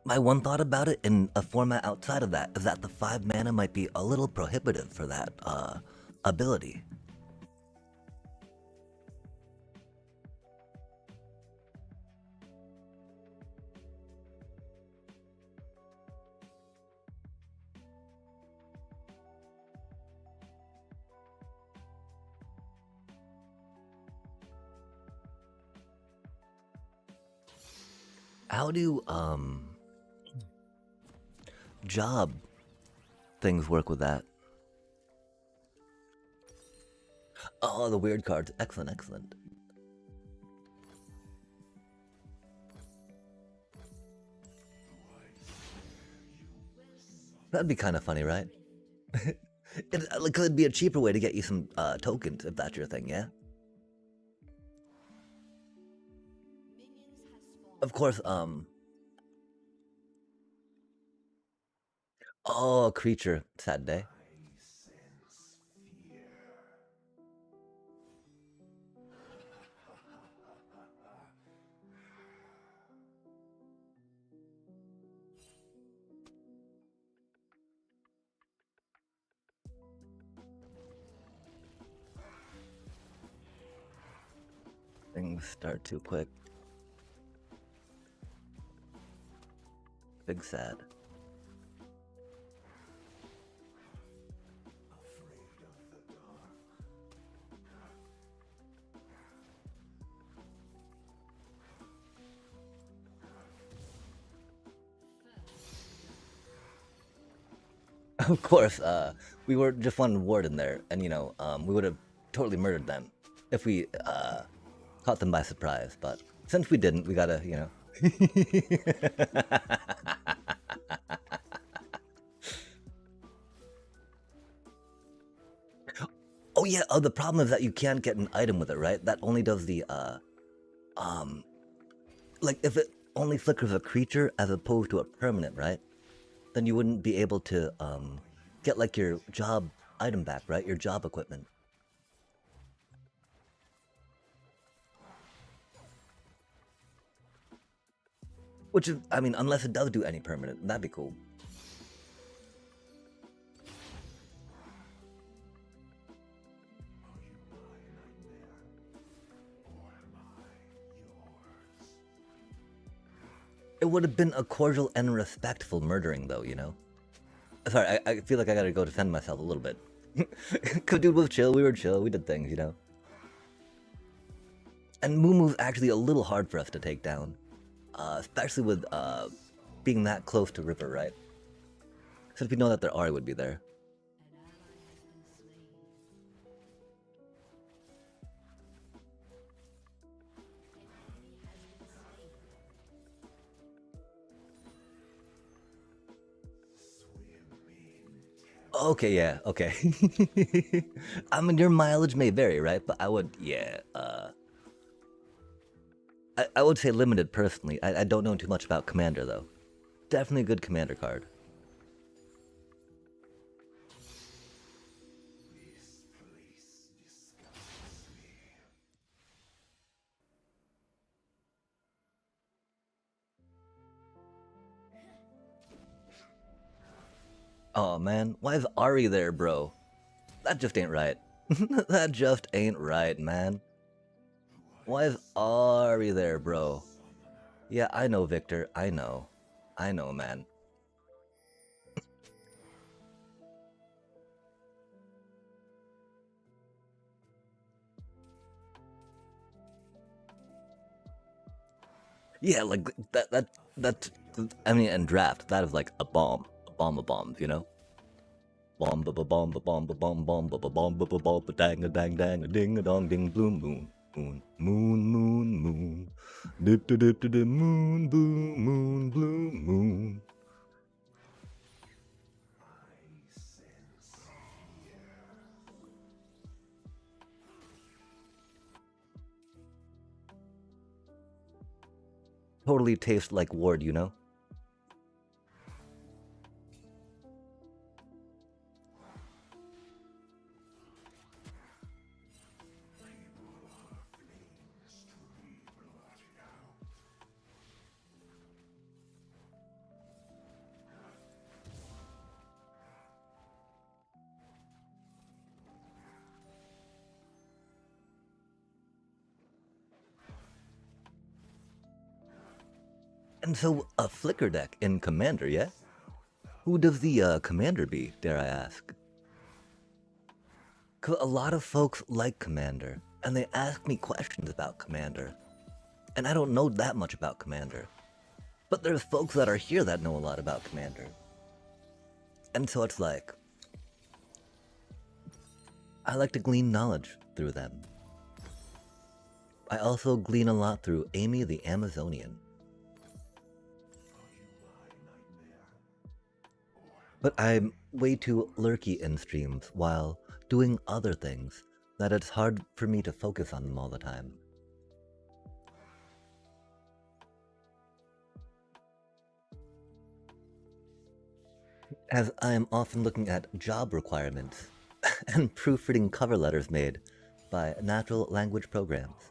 My one thought about it in a format outside of that is that the 5 mana might be a little prohibitive for that, ability. How do, job things work with that? Oh, the weird cards. Excellent, excellent. That'd be kind of funny, right? It could be a cheaper way to get you some tokens, if that's your thing, yeah? Of course, oh, creature. Sad day. Things start too quick. Big sad. Of course, we were just one ward in there, and you know, we would have totally murdered them if we caught them by surprise. But since we didn't, we gotta, you know. Oh yeah. Oh, the problem is that you can't get an item with it, right? That only does the like if it only flickers a creature as opposed to a permanent, right? Then you wouldn't be able to get like your job item back, right? Your job equipment. Which is, I mean, unless it does do any permanent, that'd be cool. It would have been a cordial and respectful murdering, though, you know? Sorry, I feel like I gotta go defend myself a little bit. Cause dude was chill, we were chill, we did things, you know? And Moomoo's actually a little hard for us to take down. Especially with being that close to River, right? Since we know that their Ahri would be there. Okay, yeah, okay. I mean, your mileage may vary, right? But I would, yeah, I would say limited personally. I don't know too much about Commander, though. Definitely a good Commander card. Oh man, why is Ari there, bro? That just ain't right. That just ain't right, man. Why is Ari there, bro? Yeah, I know, Victor. I know, man. Yeah, like that. I mean, and draft, that is like a bomb of bombs, you know. Bomb ba ba bomb ba bomb ba bomb bomb ba ba bomb ba ba bomb ba dang a dang dang a ding a dong ding bloom moon dip dip dip dip moon blue moon. Totally tastes like Ward, you know. And so a flicker deck in Commander, yeah? Who does the Commander be, dare I ask? 'Cause a lot of folks like Commander, and they ask me questions about Commander. And I don't know that much about Commander. But there's folks that are here that know a lot about Commander. And so it's like, I like to glean knowledge through them. I also glean a lot through Amy the Amazonian. But I'm way too lurky in streams while doing other things that it's hard for me to focus on them all the time. As I am often looking at job requirements and proofreading cover letters made by natural language programs.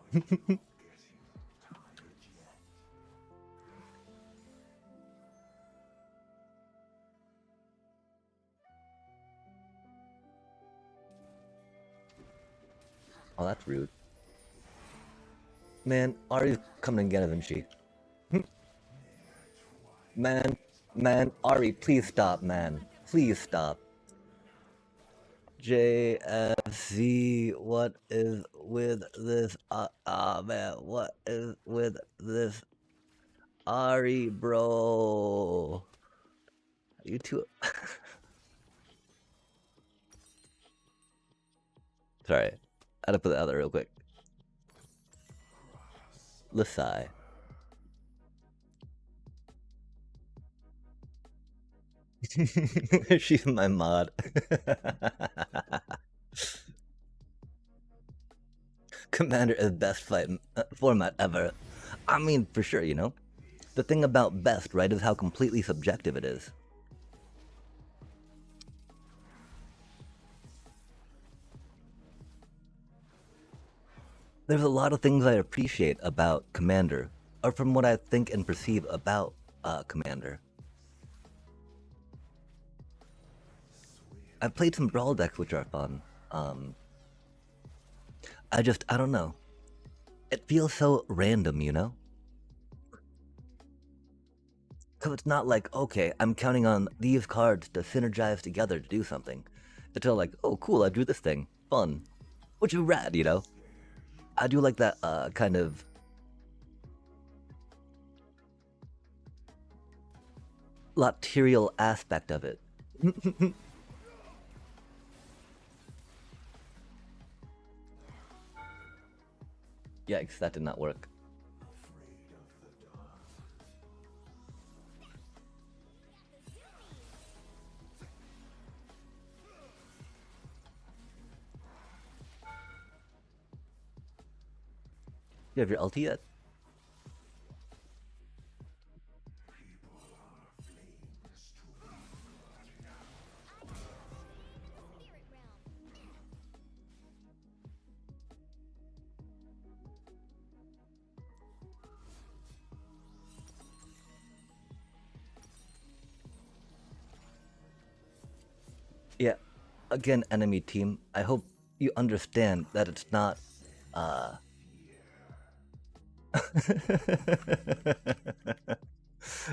Oh, that's rude. Man, Ari's coming again, isn't she? Man, Ari, please stop, man. Please stop. JFC, what is with this? Man, what is with this? Ari, bro. You too. Sorry, I had to put that out there real quick. Lasai. She's my mod. Commander is best fight format ever. I mean, for sure, you know? The thing about best, right, is how completely subjective it is. There's a lot of things I appreciate about Commander, or from what I think and perceive about Commander. I've played some Brawl decks which are fun. I don't know. It feels so random, you know? So it's not like, okay, I'm counting on these cards to synergize together to do something. It's all like, oh cool, I drew this thing. Fun. Which is rad, you know? I do like that kind of laterial aspect of it. Yikes, that did not work. You have your ulti yet? Yeah, again, enemy team, I hope you understand that it's not,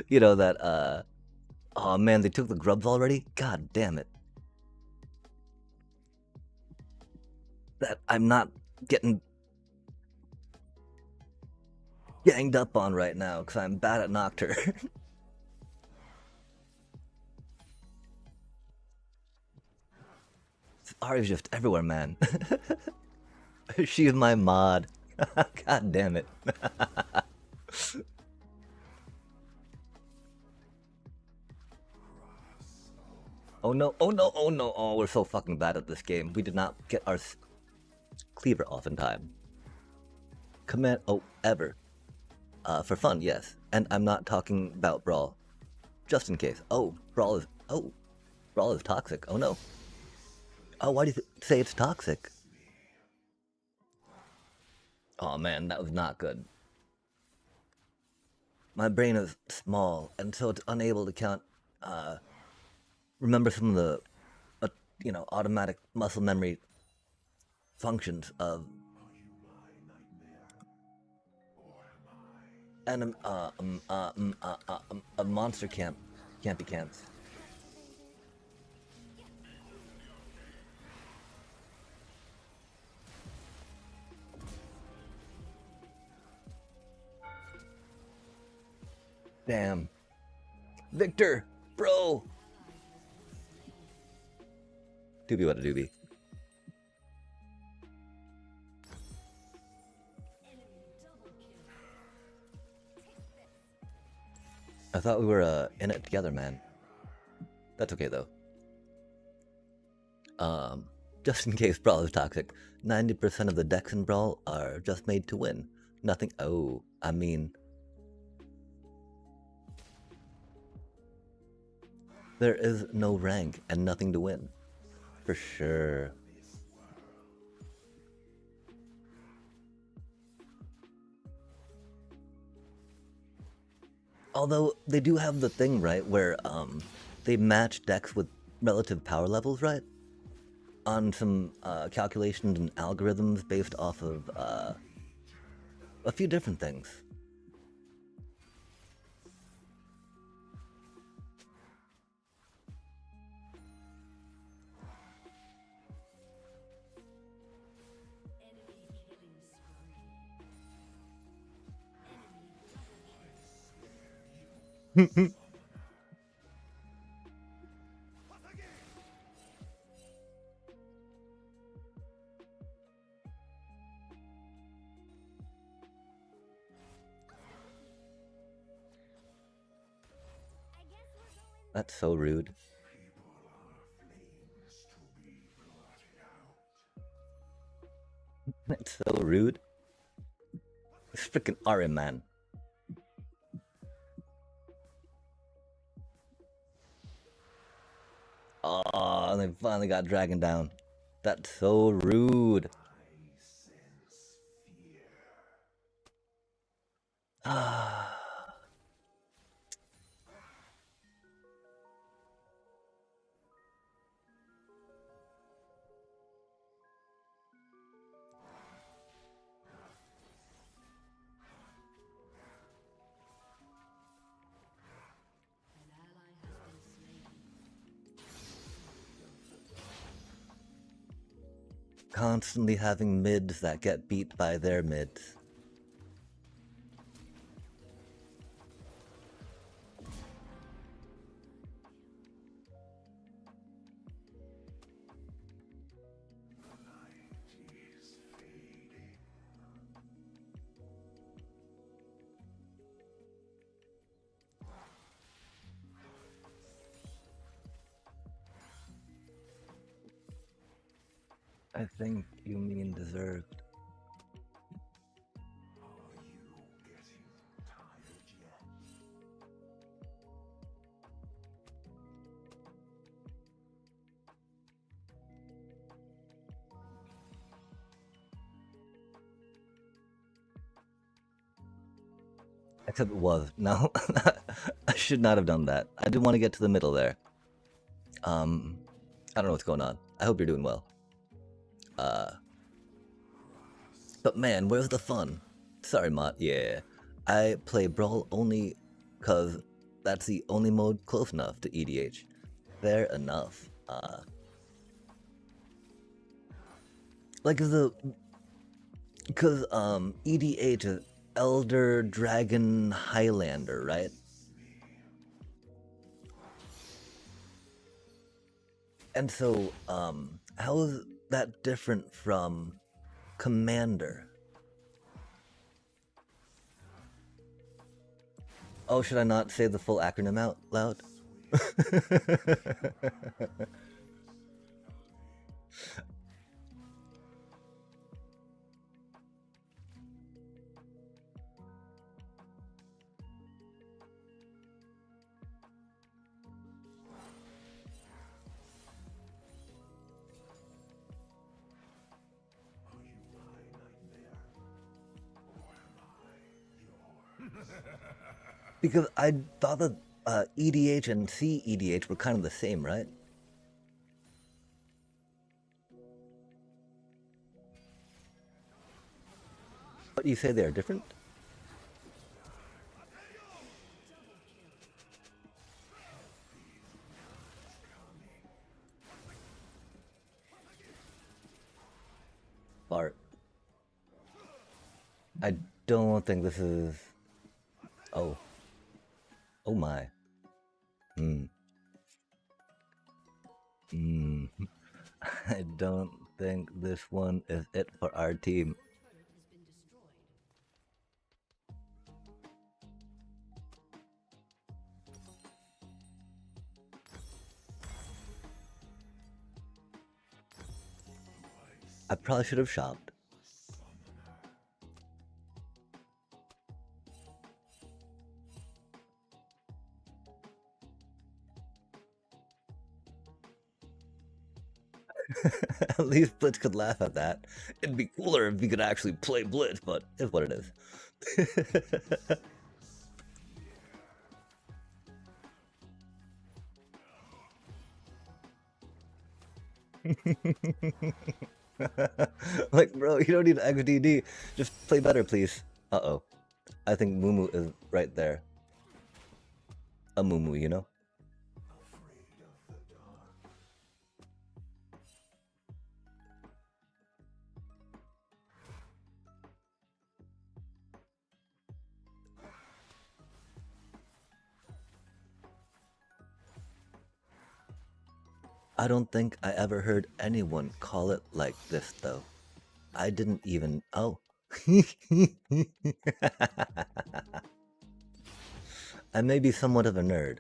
you know, that, oh man, they took the grubs already? God damn it. That I'm not getting ganged up on right now, because I'm bad at Nocturne. Ari's just everywhere, man. She's my mod. God damn it. Oh no, oh no, oh no, oh, we're so fucking bad at this game. We did not get our cleaver off in time. Command, oh, ever. For fun, yes. And I'm not talking about Brawl. Just in case. Oh, Brawl is toxic. Oh no. Oh, why do you say it's toxic? Oh man, that was not good. My brain is small, and so it's unable to count, remember some of the, automatic muscle memory functions of a monster campy camps. Damn. Victor, bro. Doobie what a doobie. I thought we were in it together, man. That's okay though. Just in case Brawl is toxic, 90% of the decks in Brawl are just made to win. Nothing. Oh, I mean, there is no rank and nothing to win. For sure. Although they do have the thing, right, where they match decks with relative power levels, right? On some calculations and algorithms based off of a few different things. That's so rude. That's so rude. It's freaking Ari, man. Oh, they finally got Dragon down. That's so rude. Ah. Constantly having mids that get beat by their mids. I think you mean deserved. Except it was. No, I should not have done that. I did want to get to the middle there. I don't know what's going on. I hope you're doing well. But man, where's the fun? Sorry, Mott. Yeah, I play Brawl only cause that's the only mode close enough to EDH. Fair enough. Like because EDH is Elder Dragon Highlander, right? And so, how is that different from Commander? Oh, should I not say the full acronym out loud? Because I thought that EDH and CEDH were kind of the same, right? But you say they are different? Bart. I don't think this is... Oh. Oh my. I don't think this one is it for our team. I probably should have shopped. At least Blitz could laugh at that. It'd be cooler if we could actually play Blitz, but it's what it is. Like, bro, you don't need XDD. Just play better, please. Uh-oh. I think Mumu is right there. A Mumu, you know? I don't think I ever heard anyone call it like this, though. I didn't even... Oh. I may be somewhat of a nerd.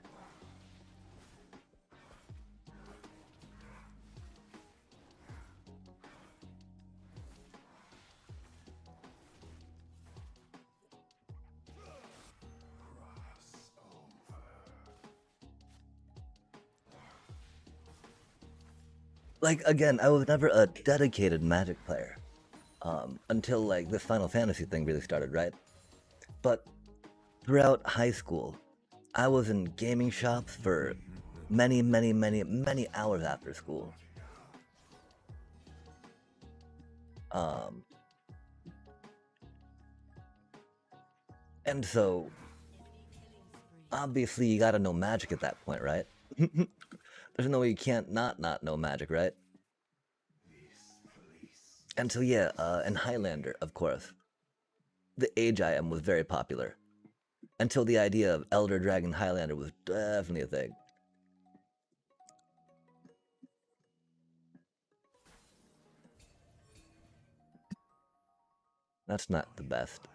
Like, again, I was never a dedicated Magic player. Until, like, this Final Fantasy thing really started, right? But throughout high school, I was in gaming shops for many, many, many, many hours after school. And so, obviously, you gotta know Magic at that point, right? There's no way you can't not know Magic, right? And so, yeah, and Highlander, of course. The Age I Am was very popular. Until the idea of Elder Dragon Highlander was definitely a thing. That's not the best.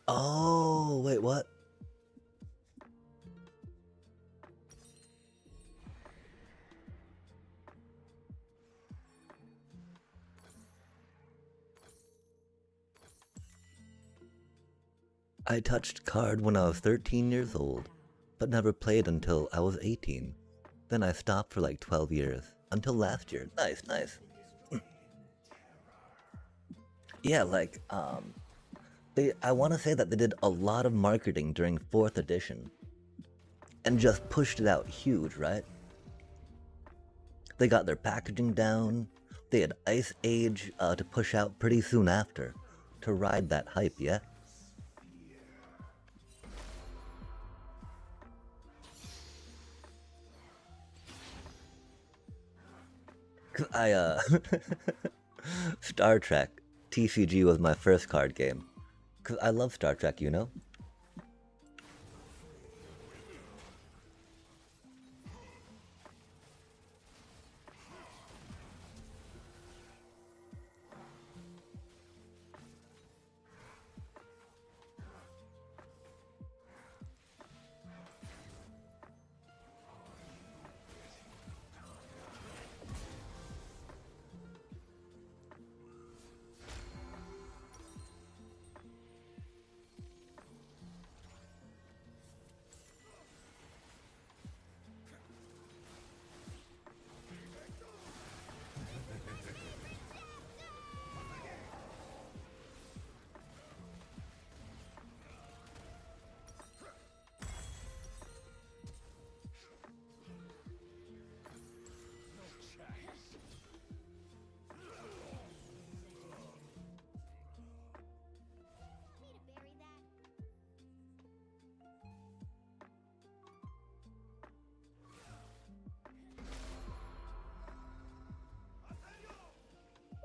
Oh, wait, what? I touched card when I was 13 years old, but never played until I was 18. Then I stopped for like 12 years, until last year. Nice, nice. Yeah, like, I want to say that they did a lot of marketing during 4th edition, and just pushed it out huge, right? They got their packaging down, they had Ice Age to push out pretty soon after, to ride that hype, yeah? Cause Star Trek, TCG was my first card game. Cause I love Star Trek, you know?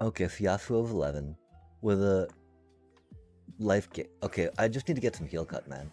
Okay, so Yasuo's 11 with a life game. Okay, I just need to get some heal cut, man.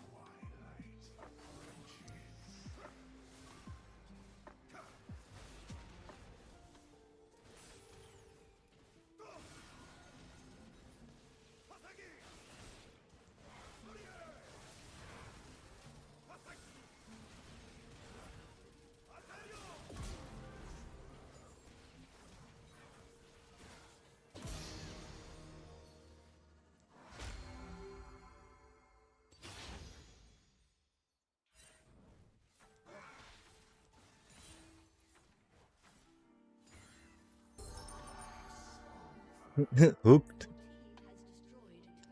Hooked.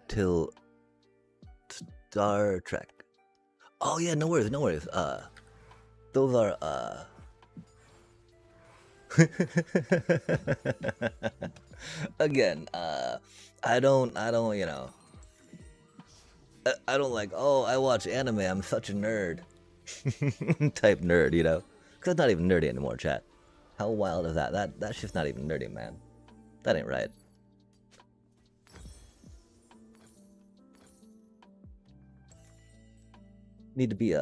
Till Star Trek. Oh yeah, no worries, no worries. Those are again, I don't, you know, I don't like, oh, I watch anime, I'm such a nerd. Type nerd, you know? Because it's not even nerdy anymore, chat. How wild is that? That's just not even nerdy, man. That ain't right. Need to be,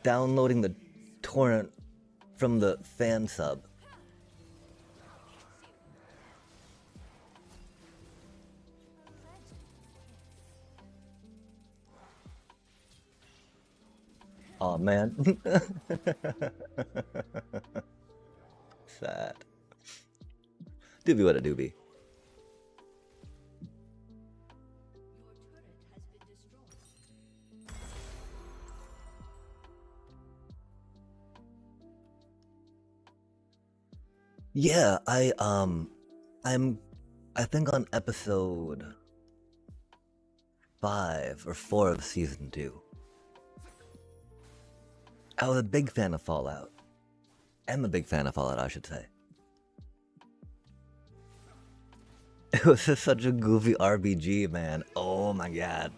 downloading the torrent from the fan sub. Oh man. Sad. Doobie what a doobie. Yeah, I think on episode 5 or 4 of season 2. I was a big fan of Fallout. I'm a big fan of Fallout, I should say. It was just such a goofy RPG, man. Oh my god.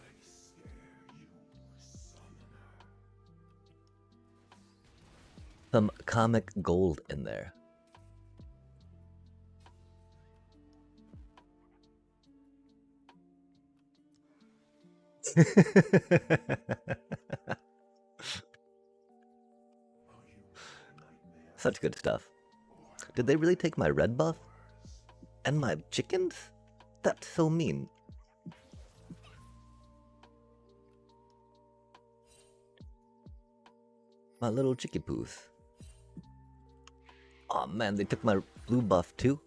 Some comic gold in there. Such good stuff. Did they really take my red buff? And my chickens? That's so mean. My little chickie poos. Aw man, they took my blue buff too?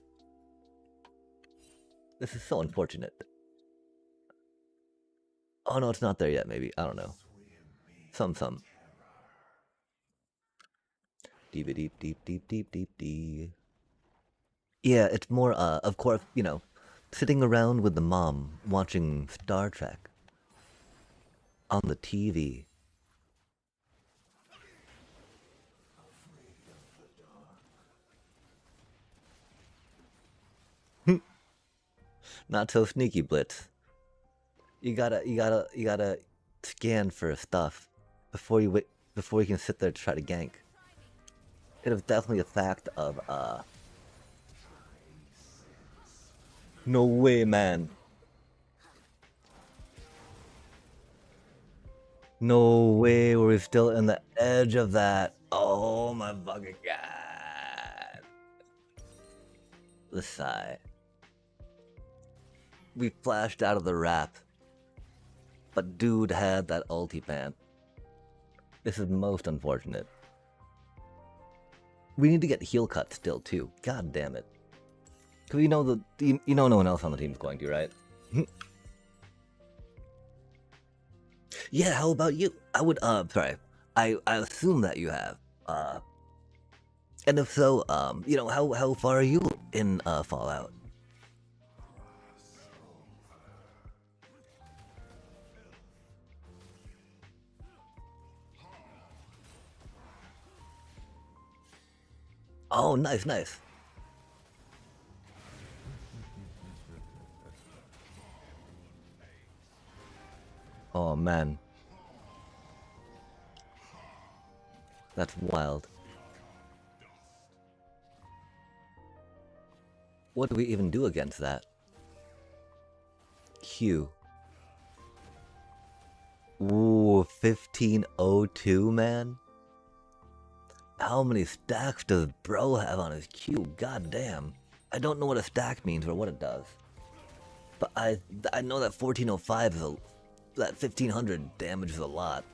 This is so unfortunate. Oh no, it's not there yet. Maybe I don't know. Some. Deep, deep, deep, deep, deep, deep, deep. Yeah, it's more. Of course, sitting around with the mom watching Star Trek on the TV. Not so sneaky, Blitz. You gotta scan for stuff before you can sit there to try to gank. It is definitely a fact of no way, man. No way, we're still in the edge of that. Oh my fucking god. The sigh. We flashed out of the wrap. But dude had that ulti pan. This is most unfortunate. We need to get heal cut still too. God damn it. Cause you know no one else on the team is going to, right? Yeah, how about you? I would sorry. I assume that you have. And if so, how far are you in Fallout? Oh, nice, nice. Oh man. That's wild. What do we even do against that? Q. Ooh, 1502, man. How many stacks does bro have on his Q? God damn. I don't know what a stack means or what it does. But I know that 1405 is that 1500 damage is a lot.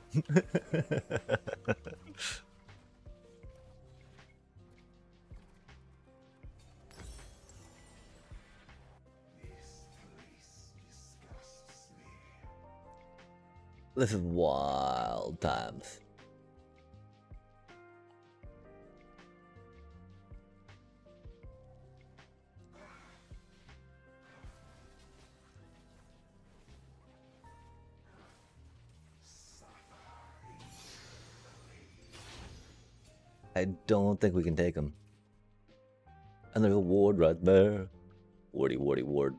This is wild times. I don't think we can take him. And there's a ward right there. Wardy, wardy, ward.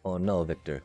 Oh no, Victor.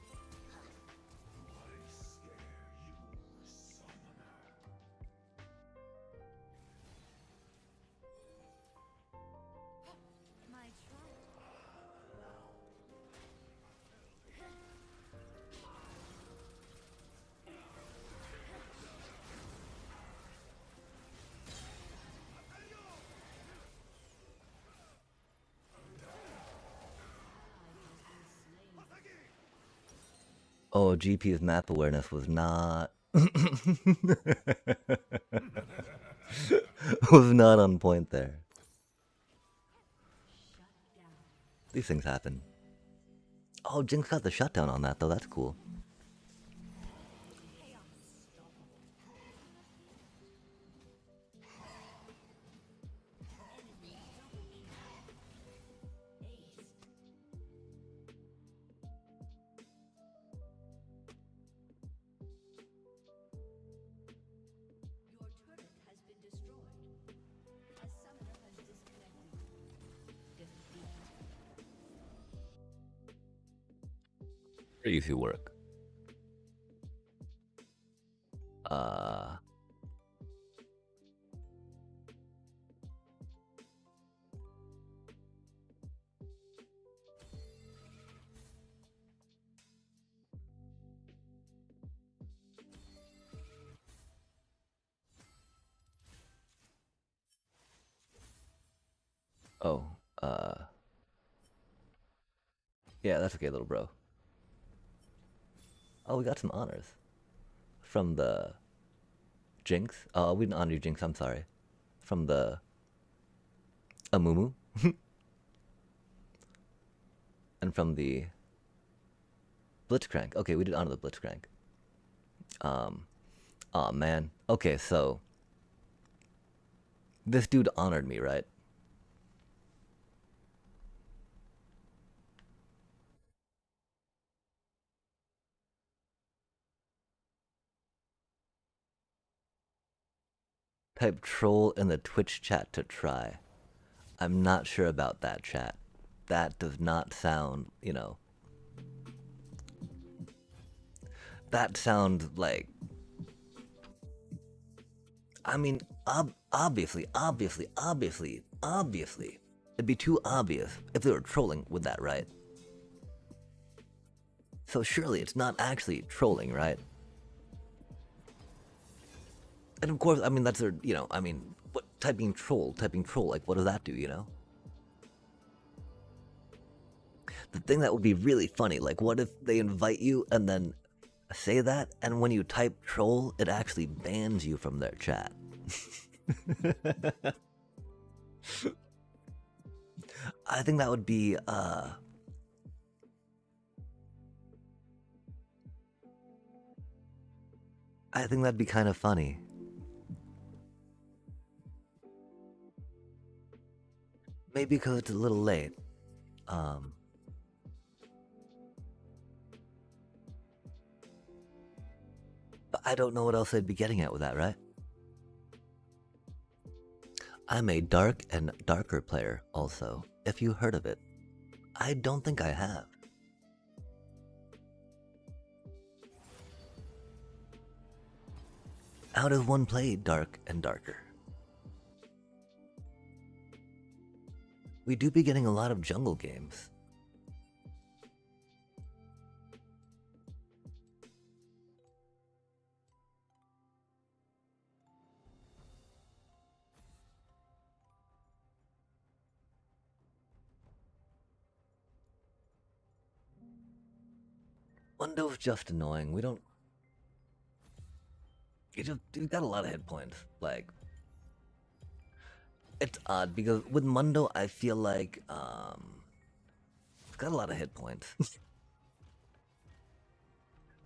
Oh, GP's map awareness was not was not on point there. These things happen. Oh, Jinx got the shutdown on that though. That's cool. Pretty easy work. Oh, uh, yeah, that's okay, little bro. Oh, we got some honors from the Jinx. Oh, we didn't honor you, Jinx. I'm sorry. From the Amumu and from the Blitzcrank. Okay, we did honor the Blitzcrank. Um, oh man. Okay, so this dude honored me, right? Type troll in the Twitch chat to try. I'm not sure about that chat. That does not sound, that sounds like. I mean, obviously. It'd be too obvious if they were trolling with that, right? So surely it's not actually trolling, right? And of course, I mean, that's their, what typing troll, like, what does that do? The thing that would be really funny, like, what if they invite you and then say that, and when you type troll, it actually bans you from their chat? I think that would be, I think that'd be kind of funny. Maybe because it's a little late. Um, but I don't know what else they'd be getting at with that, right? I'm a dark and darker player, also, if you heard of it. I don't think I have. How does one play dark and darker? We do be getting a lot of jungle games. Mundo's just annoying. We don't. You got a lot of hit points. Like, it's odd because with Mundo, I feel like it's got a lot of hit points,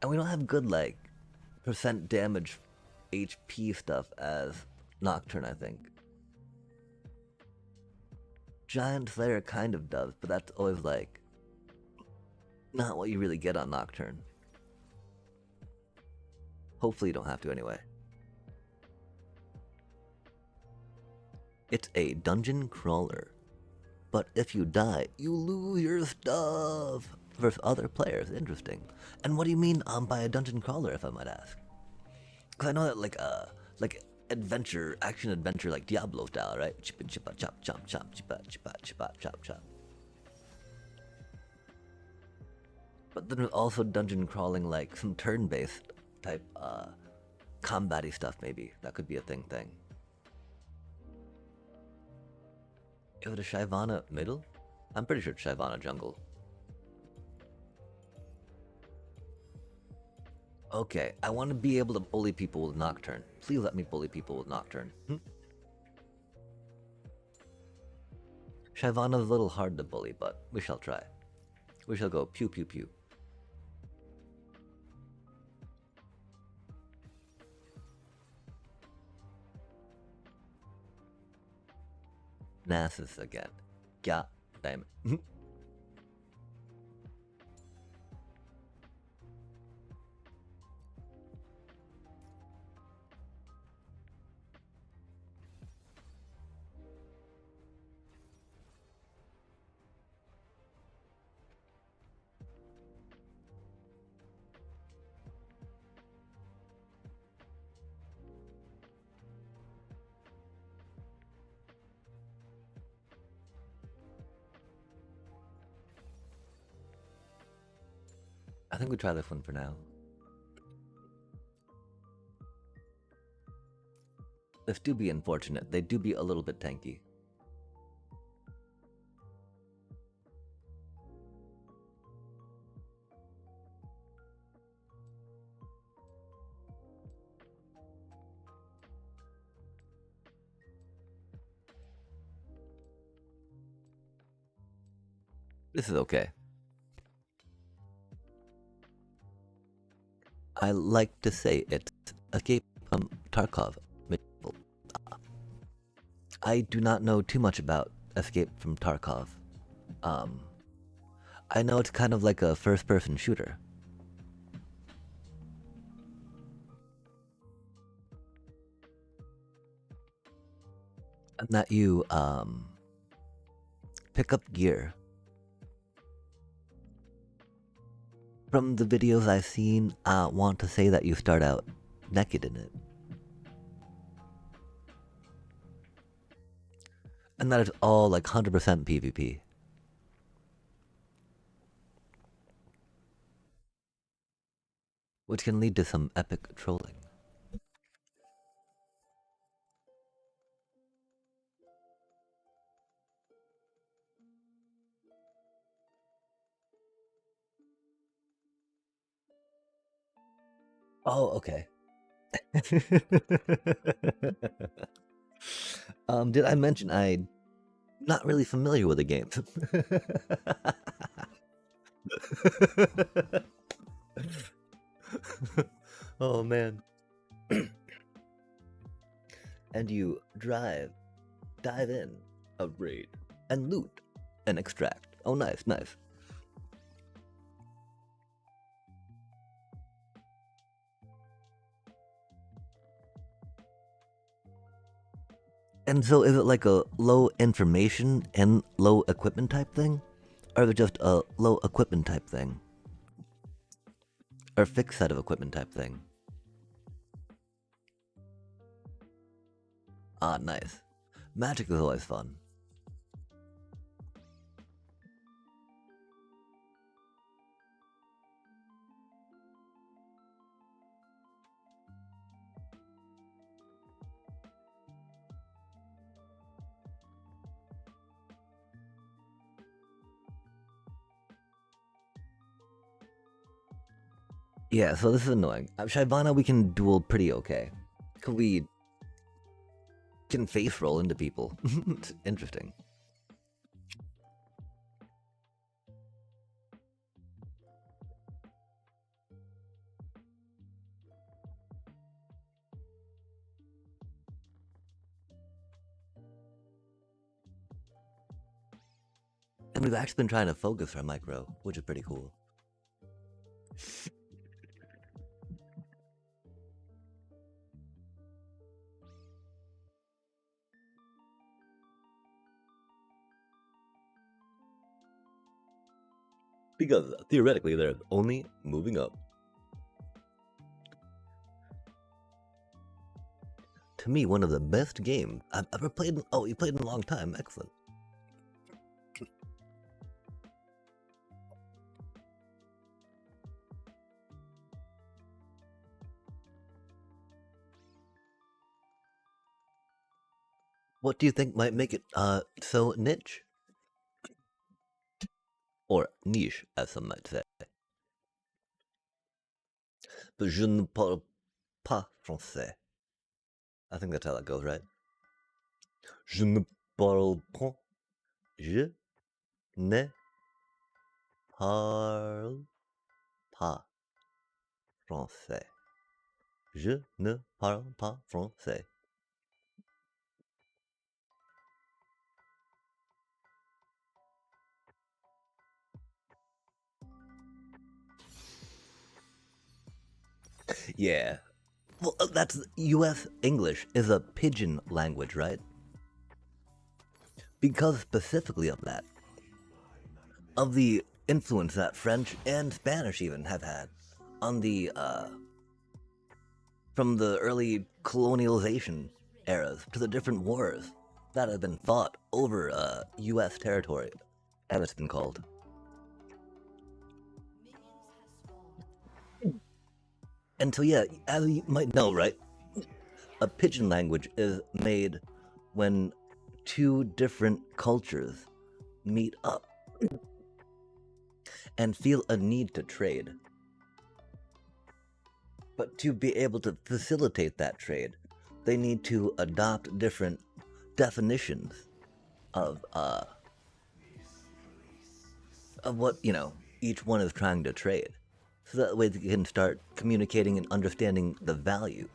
and we don't have good like percent damage, HP stuff as Nocturne. I think Giant Slayer kind of does, but that's always like not what you really get on Nocturne. Hopefully, you don't have to anyway. It's a dungeon crawler, but if you die, you lose your stuff. Versus other players, interesting. And what do you mean by a dungeon crawler, if I might ask? Because I know that like adventure, action adventure, like Diablo style, right? Chippa chippa chop chop chop chippa chippa chippa chop chop. But then there's also dungeon crawling, like some turn-based type combat-y stuff. Maybe that could be a thing. Is it a Shyvana middle? I'm pretty sure it's Shyvana jungle. Okay, I want to be able to bully people with Nocturne. Please let me bully people with Nocturne. Shyvana's a little hard to bully, but we shall try. We shall go pew pew pew. Nasus again. God damn it. I think we try this one for now. This do be unfortunate. They do be a little bit tanky. This is okay. I like to say it's Escape from Tarkov. I do not know too much about Escape from Tarkov. I know it's kind of like a first-person shooter. And that you, pick up gear. From the videos I've seen, I want to say that you start out naked in it. And that is all like 100% PvP. Which can lead to some epic trolling. Oh, okay. Did I mention I'm not really familiar with the game? Oh man. And you dive in, upgrade, and loot, and extract. Oh, nice, nice. And so is it like a low information and low equipment type thing? Or is it just a low equipment type thing? Or fixed set of equipment type thing? Ah, nice. Magic is always fun. Yeah, so this is annoying. Shyvana, we can duel pretty okay. We can face roll into people. It's interesting. And we've actually been trying to focus our micro, which is pretty cool. Because theoretically, they're only moving up. To me, one of the best games I've ever played. Oh, you played in a long time. Excellent. What do you think might make it so niche? Or niche, as some might say. But je ne parle pas français. I think that's how that goes, right? Je ne parle pas. Je ne parle pas français. Je ne parle pas français. Yeah. Well, that's US English is a pidgin language, right? Because specifically of that, of the influence that French and Spanish even have had on the from the early colonialization eras to the different wars that have been fought over US territory, as it's been called. And so yeah, as you might know, right, a pidgin language is made when two different cultures meet up and feel a need to trade. But to be able to facilitate that trade, they need to adopt different definitions of of what, each one is trying to trade. So that way they can start communicating and understanding the value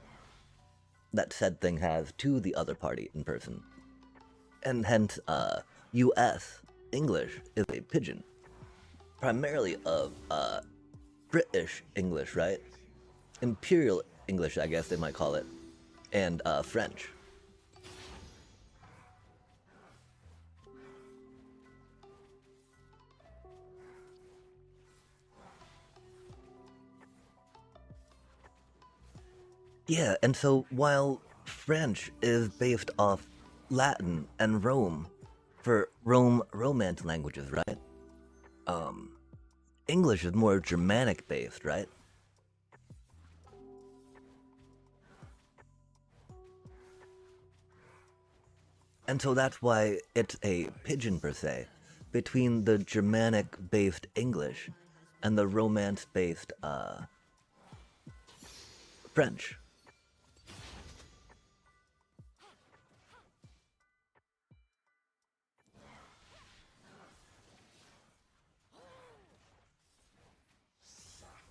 that said thing has to the other party in person. And hence, US English is a pidgin, primarily of British English, right? Imperial English, I guess they might call it, and French. Yeah, and so while French is based off Latin and Rome for Romance languages, right? English is more Germanic based, right? And so that's why it's a pidgin per se between the Germanic based English and the Romance based French.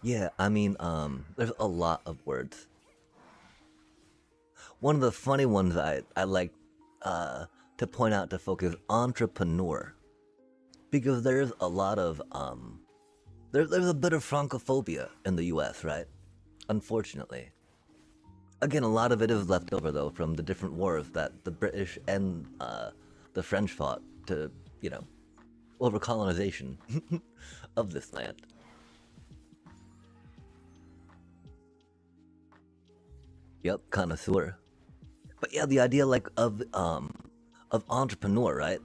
Yeah, I mean, there's a lot of words. One of the funny ones I like to point out to folks is entrepreneur. Because there's a lot of, there's a bit of Francophobia in the US, right? Unfortunately. Again, a lot of it is left over, though, from the different wars that the British and the French fought to, over colonization of this land. Yep, connoisseur. But yeah, the idea like of entrepreneur, right?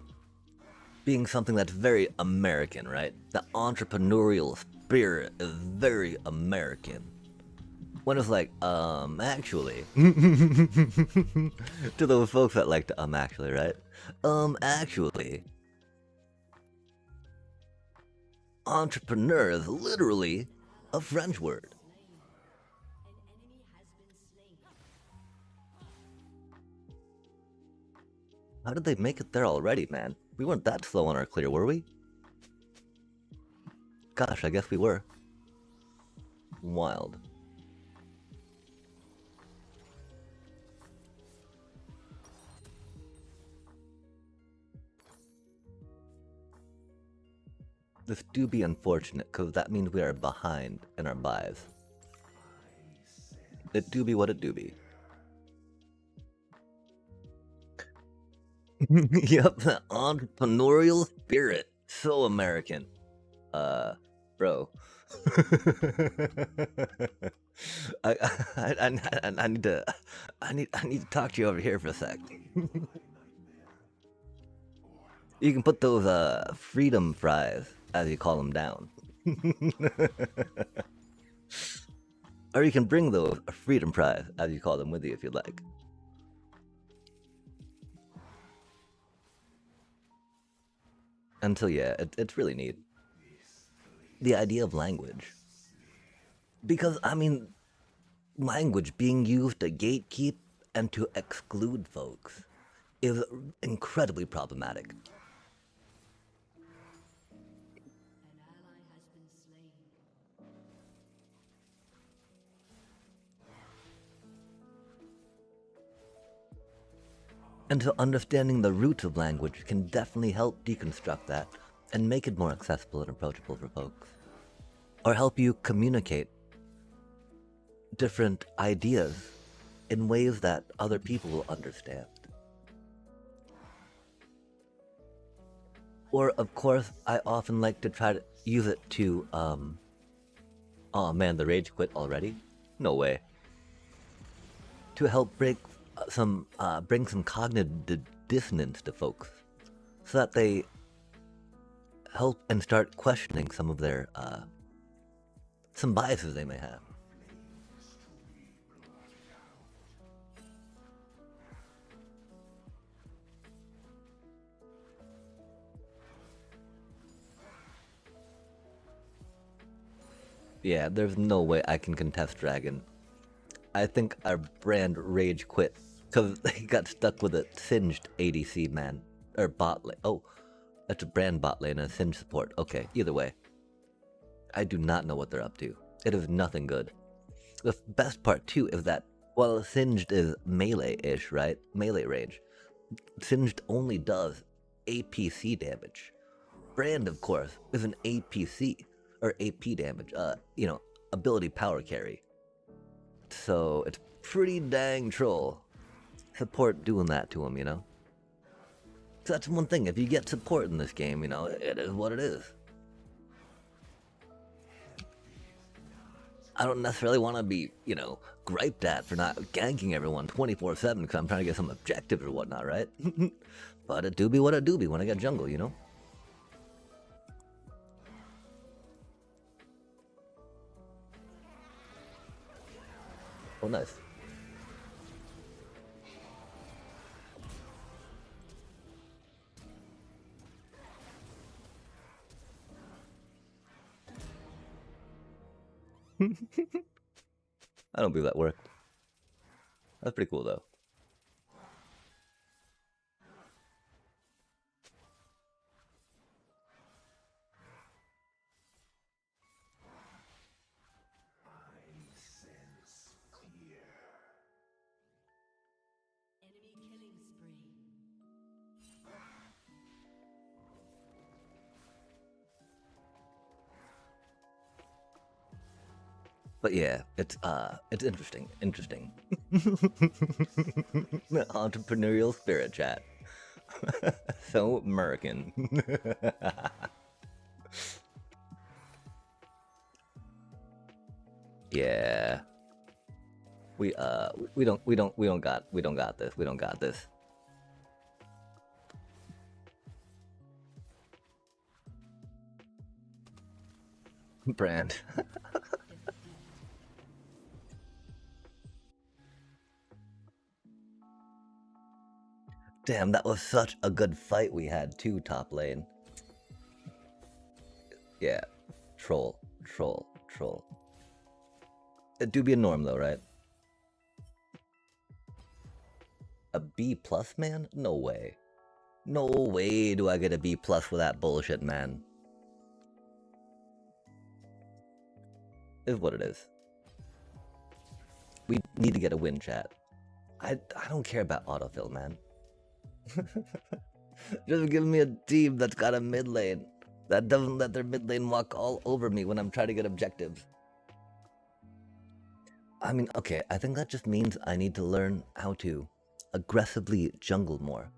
Being something that's very American, right? The entrepreneurial spirit is very American. When it's like, actually, to those folks that like to actually, right? Actually, entrepreneur is literally a French word. How did they make it there already, man? We weren't that slow on our clear, were we? Gosh, I guess we were. Wild. This do be unfortunate, because that means we are behind in our buys. It do be what it do be. Yep, the entrepreneurial spirit. So American. Bro. I need to talk to you over here for a sec. You can put those freedom fries, as you call them, down. Or you can bring those freedom fries, as you call them, with you if you'd like. Until, yeah, it's really neat. The idea of language. Because, I mean, language being used to gatekeep and to exclude folks is incredibly problematic. And so understanding the roots of language can definitely help deconstruct that and make it more accessible and approachable for folks. Or help you communicate different ideas in ways that other people will understand. Or, of course, I often like to try to use it to, oh man, the rage quit already? No way. To help bring some cognitive dissonance to folks, so that they help and start questioning some of their, some biases they may have. Yeah, there's no way I can contest Dragon. I think our brand rage quit because they got stuck with a singed ADC man or bot lane. Oh, That's a brand bot lane and a Singe support. Okay, either way. I do not know what they're up to. It is nothing good. The best part too is that while Singed is melee-ish, right? Melee range. Singed only does APC damage. Brand, of course, is an APC, or AP damage, ability power carry. So it's pretty dang troll. Support doing that to him, you know? So that's one thing, if you get support in this game, you know, it is what it is. I don't necessarily want to be, you know, griped at for not ganking everyone 24/7 because I'm trying to get some objectives or whatnot, right? But it do be what it do be when I get jungle, you know? Oh, nice. I don't believe that worked. That's pretty cool, though. But yeah, it's interesting. Entrepreneurial spirit, chat. So American. Yeah. We don't got this. Brand. Damn, that was such a good fight we had too, top lane. Yeah. Troll. It do be a norm though, right? A B plus, man? No way. No way do I get a B plus for that bullshit, man. Is what it is. We need to get a win, chat. I don't care about autofill, man. Just give me a team that's got a mid lane that doesn't let their mid lane walk all over me when I'm trying to get objectives. I mean, okay, I think that just means I need to learn how to aggressively jungle more.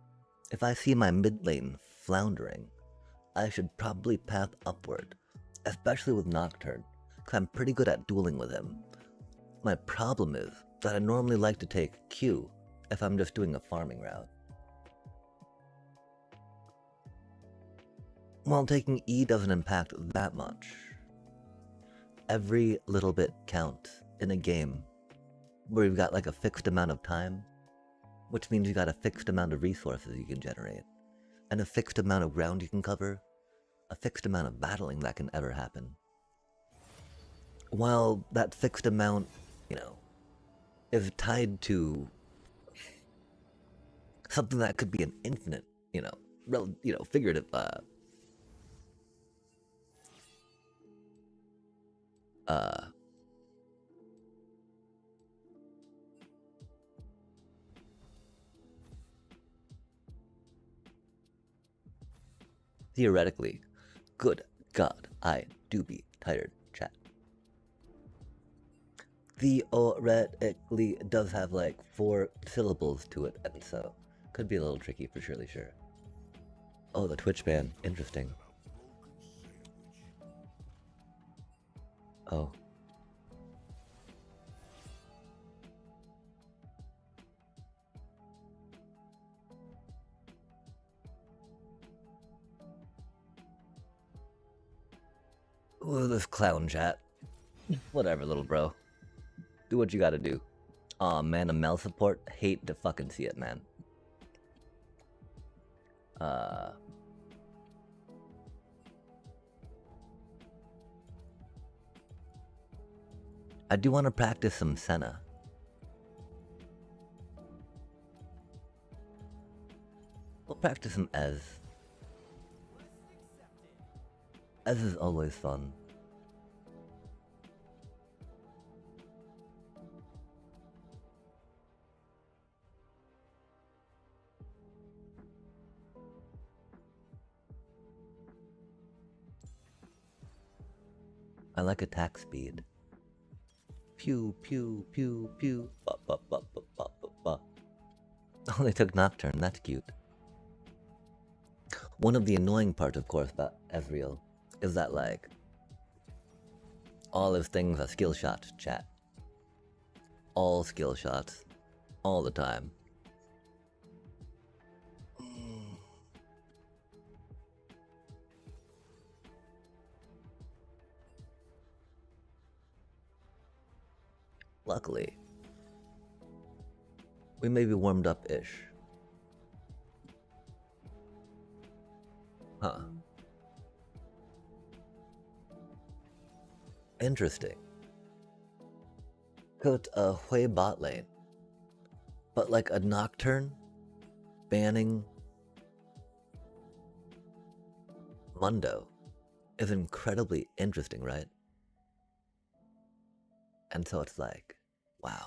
If I see my mid lane floundering, I should probably path upward, especially with Nocturne, because I'm pretty good at dueling with him. My problem is that I normally like to take Q if I'm just doing a farming route. While taking E doesn't impact that much. Every little bit counts in a game where you've got like a fixed amount of time, which means you got a fixed amount of resources you can generate, and a fixed amount of ground you can cover, a fixed amount of battling that can ever happen. While that fixed amount, you know, is tied to something that could be an infinite, figurative, theoretically, good God, I do be tired, chat. Theoretically does have like 4 syllables to it, and so could be a little tricky for surely sure. Oh, the Twitch ban, interesting. Oh. Ooh, this clown chat. Whatever, little bro. Do what you gotta do. Aw, man, a Mel support? Hate to fucking see it, man. I do want to practice some Senna. We'll practice some Ez. This is always fun. I like attack speed. Pew, pew, pew, pew. Ba, ba, ba, ba, ba, ba, ba. Oh, they took Nocturne. That's cute. One of the annoying parts, of course, about Ezreal is that, like, all his things are skill shots, chat. All skill shots. All the time. Luckily, we may be warmed up-ish. Huh. Interesting. Put a Hui bot lane. But like a Nocturne banning Mundo is incredibly interesting, right? And so it's like, wow.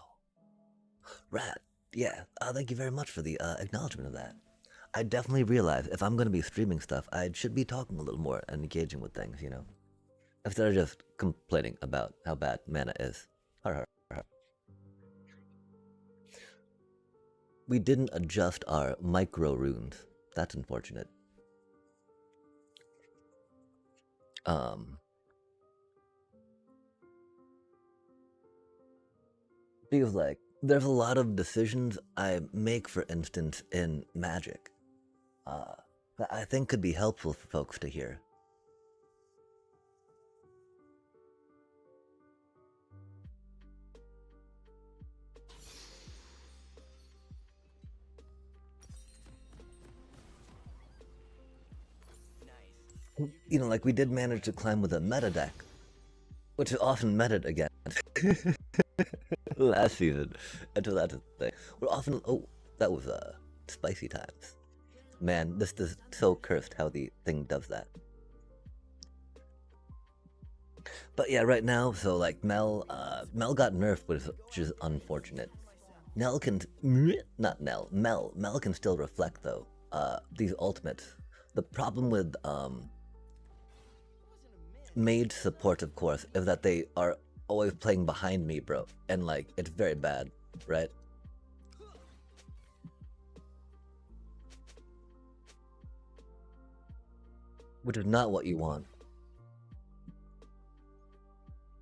Rat, yeah, thank you very much for the acknowledgement of that. I definitely realize if I'm going to be streaming stuff, I should be talking a little more and engaging with things, you know? Instead of just complaining about how bad mana is. Har, har, har. We didn't adjust our micro runes. That's unfortunate. Because, like, there's a lot of decisions I make, for instance, in Magic, that I think could be helpful for folks to hear. You know, like we did manage to climb with a meta deck, which is often meted against last season. Until that's a thing. We're often, oh, that was spicy times. Man, this is so cursed how the thing does that. But yeah, right now, so like Mel got nerfed, which is unfortunate. Mel can still reflect though. These ultimates. The problem with mage support, of course, is that they are always playing behind me, bro, and like it's very bad, right? Which is not what you want.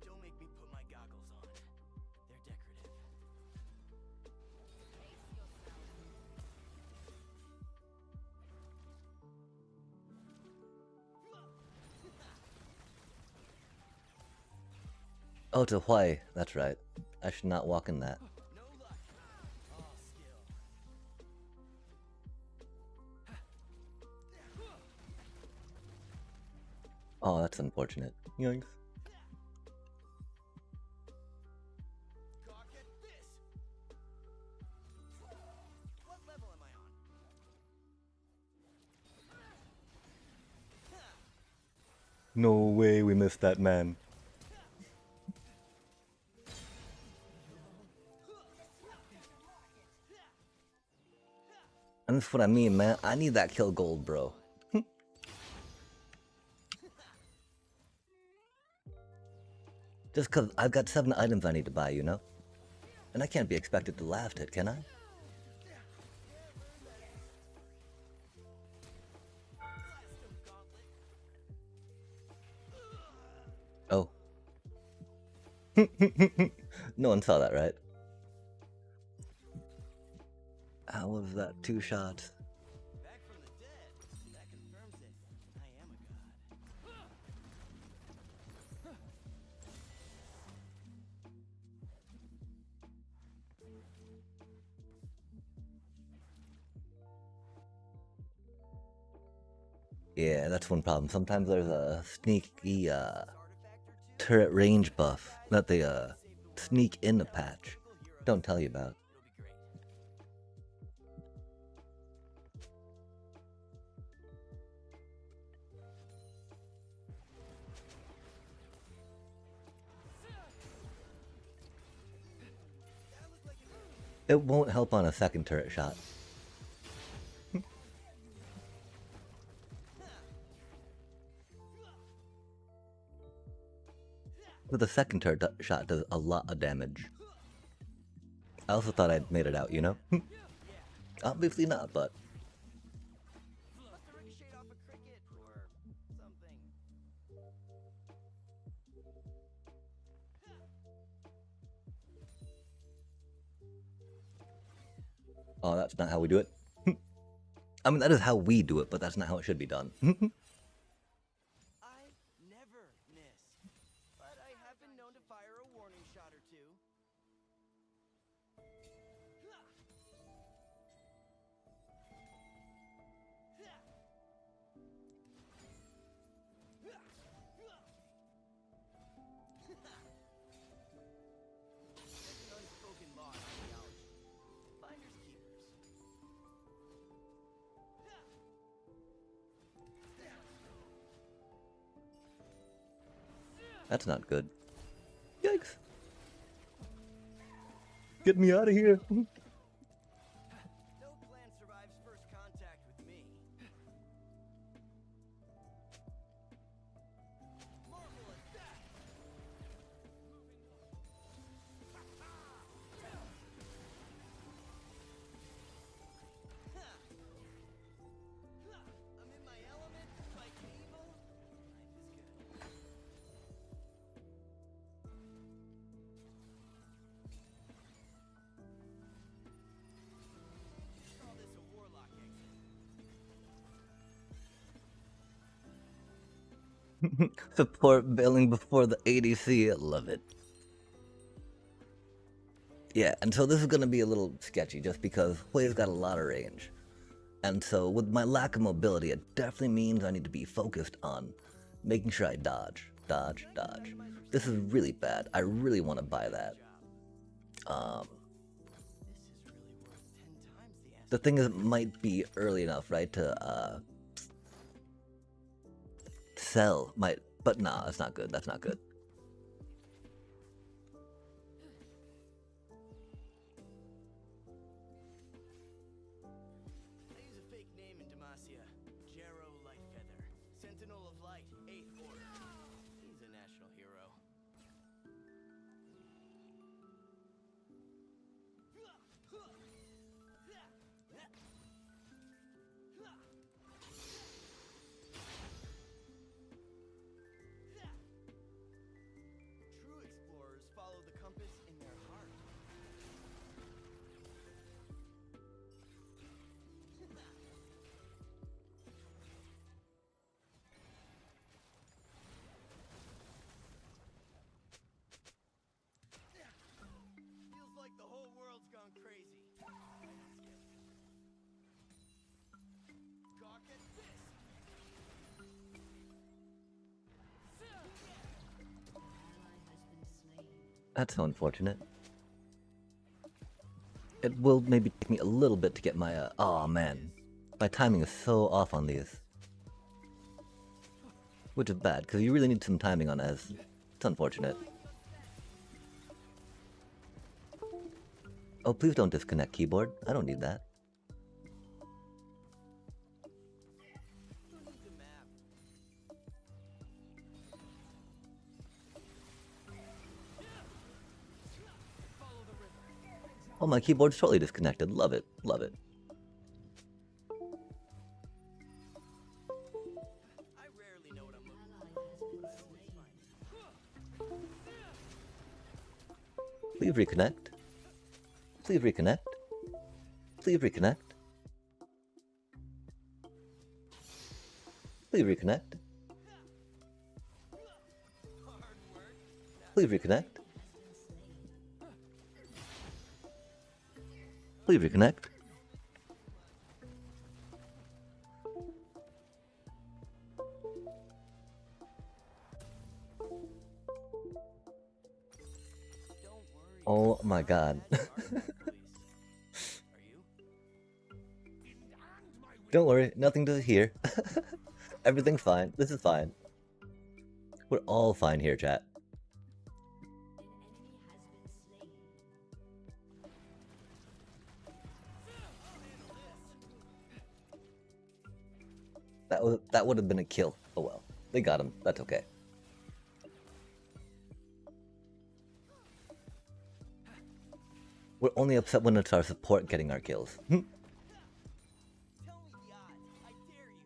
Don't make me put my goggles on. They're decorative. Oh, to Hawaii, that's right. I should not walk in that. No luck. All skill. Oh, that's unfortunate. Yoinks. Gawk at this. What level am I on? No way we missed that man. And that's what I mean, man. I need that kill gold, bro. Just cause I've got 7 items I need to buy, you know? And I can't be expected to last it, can I? Oh. No one saw that, right? How was that 2 shots? Back from the dead. That confirms it. I am a god. Yeah, that's one problem. Sometimes there's a sneaky Artifact or two. turret range buff that they sneak in the patch. Don't tell you about. It'll be great. It won't help on a second turret shot. But the second turret shot does a lot of damage. I also thought I'd made it out, you know? Obviously not, but... Must have ricocheted off a cricket or something. Oh, that's not how we do it. I mean, that is how we do it, but that's not how it should be done. I never miss, but I have been known to fire a warning shot or two. There's an unspoken law in archaeology. Finders keepers. That's not good. Yikes. Get me out of here. No plan survives first contact with me. Marvelous that! I'm in my element, fighting evil. Life is good. Call this a warlock exit. Support bailing before the ADC. I love it. Yeah, and so this is going to be a little sketchy just because Hui's got a lot of range. And so with my lack of mobility, it definitely means I need to be focused on making sure I dodge, dodge, dodge. This is really bad. I really want to buy that. This is really worth 10 times the answer. The thing is, it might be early enough, right, to sell. But nah, that's not good. That's not good. I use a fake name in Demacia. Jarrow Lightfeather. Sentinel of Light, 8th Order. He's a national hero. True explorers follow the compass in their heart. Feels like the whole world's gone crazy. Gawk at this! That's so unfortunate. It will maybe take me a little bit to get my, oh man. My timing is so off on these. Which is bad, because you really need some timing on Ez. It's unfortunate. Oh, please don't disconnect keyboard. I don't need that. Who needs a map? Follow the river. Oh, my keyboard's totally disconnected. Love it. Love it. I rarely know what I'm looking for, but I always find it. Please reconnect. Please reconnect. Please reconnect. Please reconnect. Hard work. Please reconnect. Please reconnect. Don't worry. Oh my god. Are you? Don't worry, nothing to hear. Everything's fine. This is fine. We're all fine here, chat. That would have been a kill. Oh well. They got him. That's okay. We're only upset when it's our support getting our kills. Tell me the odds. I dare you.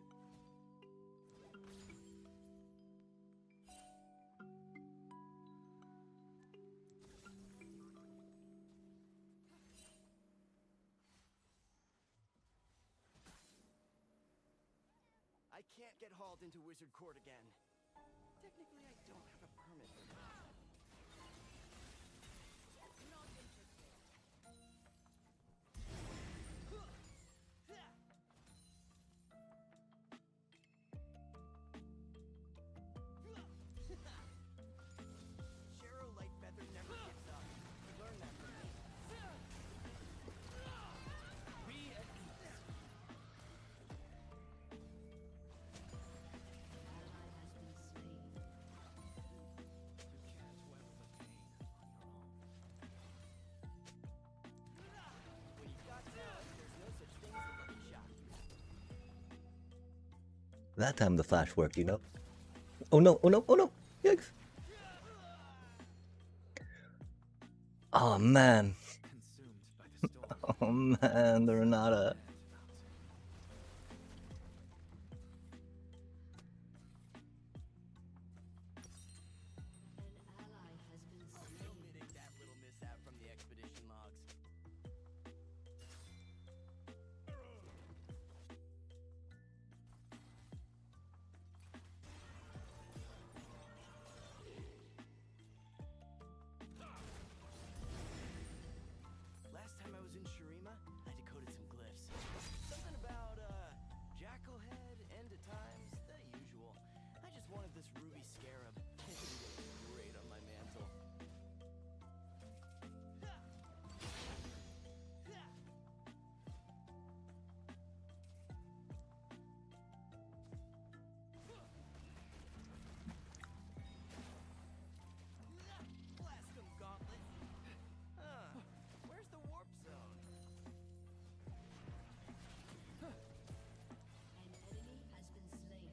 I can't get hauled into Wizard Court again. Technically, I don't have a permit for that. Not interested. Shero Lightfeather never gives up. You learn that from me. Be at ease. When you've got talent, there's no such thing as a lucky shot. That time the flash worked, you know? Oh no, oh no, oh no! Yikes! Oh man. Oh man, the Renata. Omitting that little mishap from the expedition logs. Last time I was in Shurima, I decoded some glyphs. Something about, Jackalhead, End of Times, the usual. I just wanted this ruby scarab. It would look great on my mantle. Blast 'em, Gauntlet. Where's the warp zone? An enemy has been slain.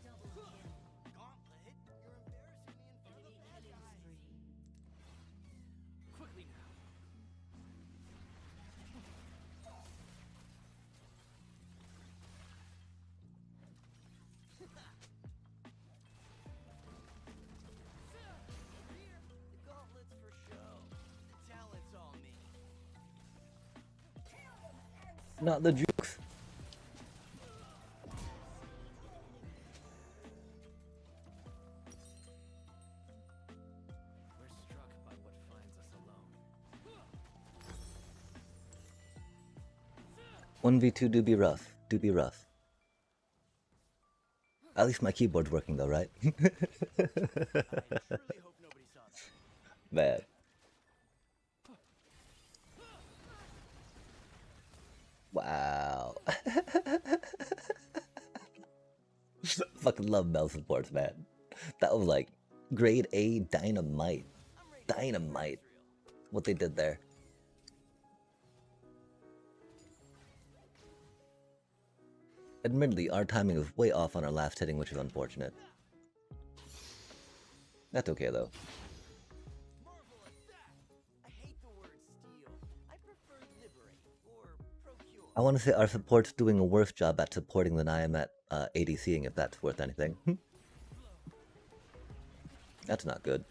Double kill. Gauntlet, you're embarrassing me in front of the bad Enemy guys. killing spree. Quickly now. Here, the gauntlet's for show. The talent's all me. Not the jukes. We're struck by what finds us alone. 1v2 do be rough. Do be rough. At least my keyboard's working though, right? I truly hope nobody saw that. Bad. Wow. Fucking love Mel supports, man. That was like grade A dynamite. I'm ready to see Dynamite. Israel. What they did there. Admittedly, our timing was way off on our last hitting, which is unfortunate. That's okay though. Marvel at that! I hate the word steal. I prefer liberate or procure. I want to say our support's doing a worse job at supporting than I am at ADCing, if that's worth anything. That's not good.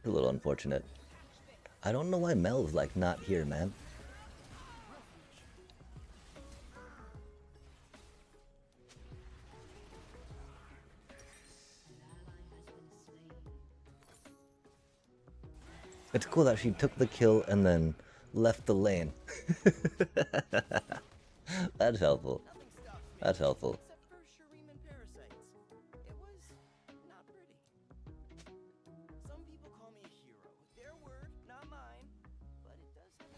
A little unfortunate. I don't know why Mel's like not here, man. It's cool that she took the kill and then left the lane. That's helpful. Nothing stops me. That's helpful. Except for Shuriman parasites. It was not pretty. Some people call me a hero. Their word, not mine. But it does have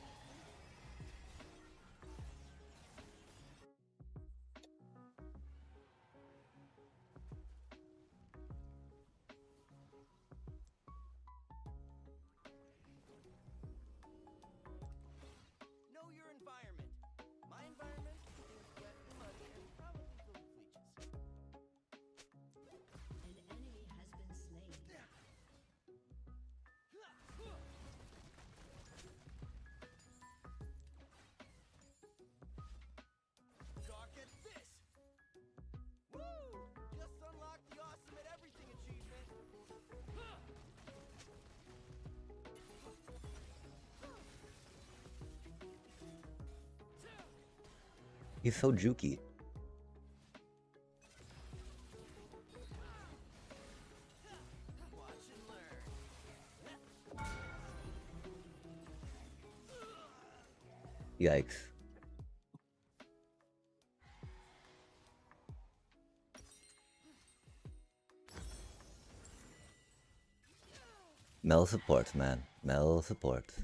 He's so jukey. Watch and learn. Yikes. Mel supports, man. Mel supports.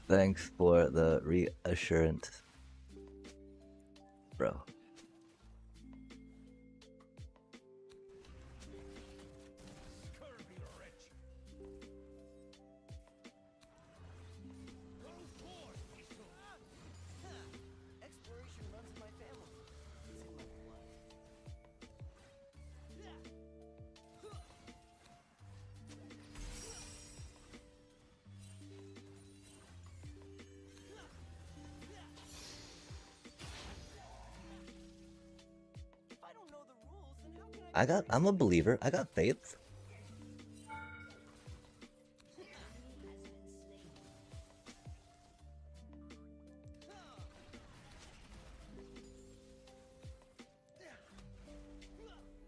Thanks for the reassurance, bro. Exploration runs in my family. It's in my blood. If I don't know the rules, then how can I I'm a believer. I got faith.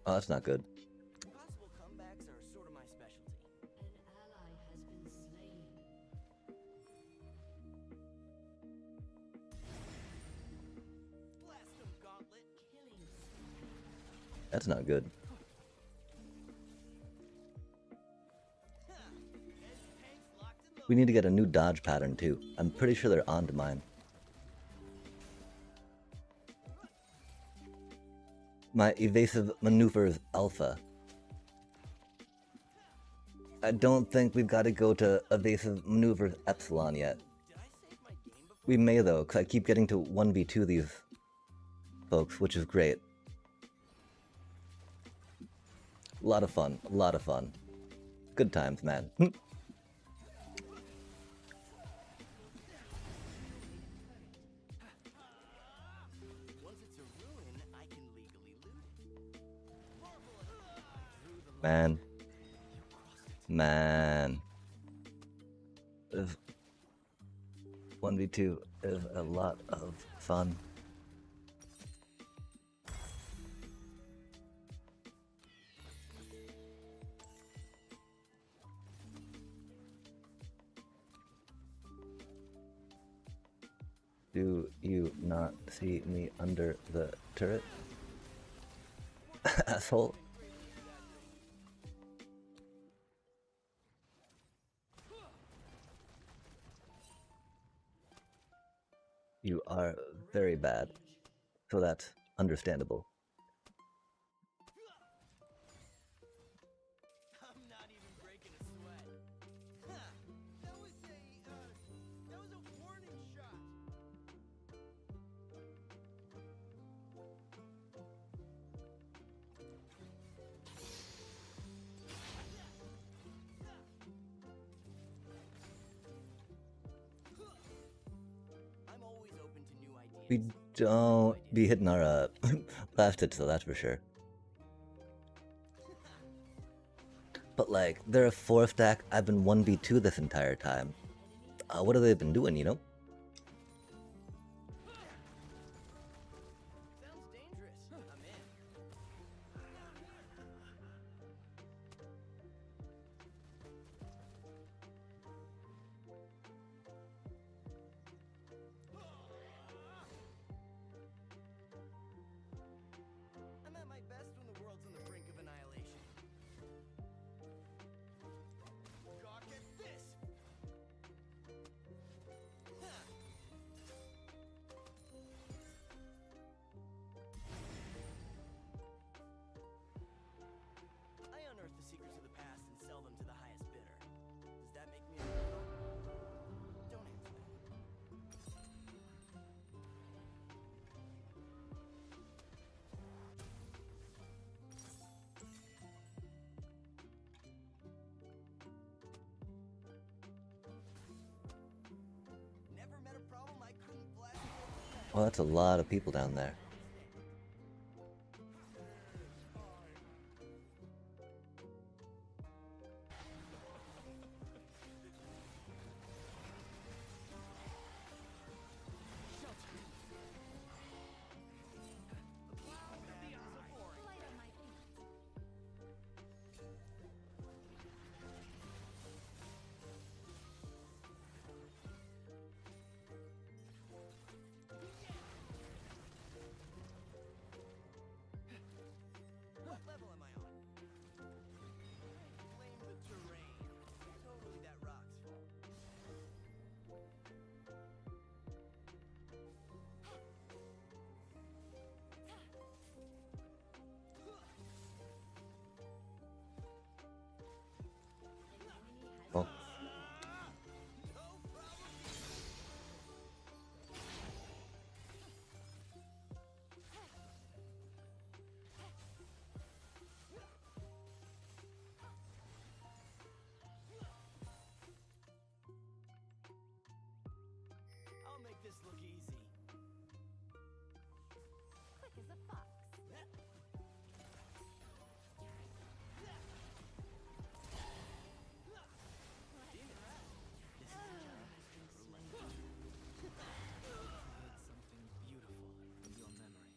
Oh, that's not good. Impossible comebacks are sort of my specialty. An ally has been slain. Blast 'em, Gauntlet. Killing spree. That's not good. Tanks locked and We need to get a new dodge pattern too. I'm pretty sure they're onto mine. My evasive maneuvers alpha. I don't think we've got to go to evasive maneuvers epsilon yet. Did I save my game before? We may though, because I keep getting to 1v2 these folks, which is great. A lot of fun, a lot of fun. Good times, man. Once it's a ruin, I can legally loot it. Marvelous. Man. Man. If 1v2 is a lot of fun. Do you not see me under the turret? Asshole. You are very bad, so that's understandable. I'm not even breaking a sweat. That was a warning shot. I'm always open to new ideas. We don't be hitting our last hits though, that's for sure. But like, they're a 4-stack, I've been 1v2 this entire time. What have they been doing, you know? Sounds dangerous. I'm in. I'm at my best when the world's on the brink of annihilation. Gawk at this! Oh, that's a lot of people down there. Light on my feet. What level am I on? Blame the terrain. Totally that rock's fault. Oh, I'll make this look easy. Quick as a fox. Create something beautiful in your memory.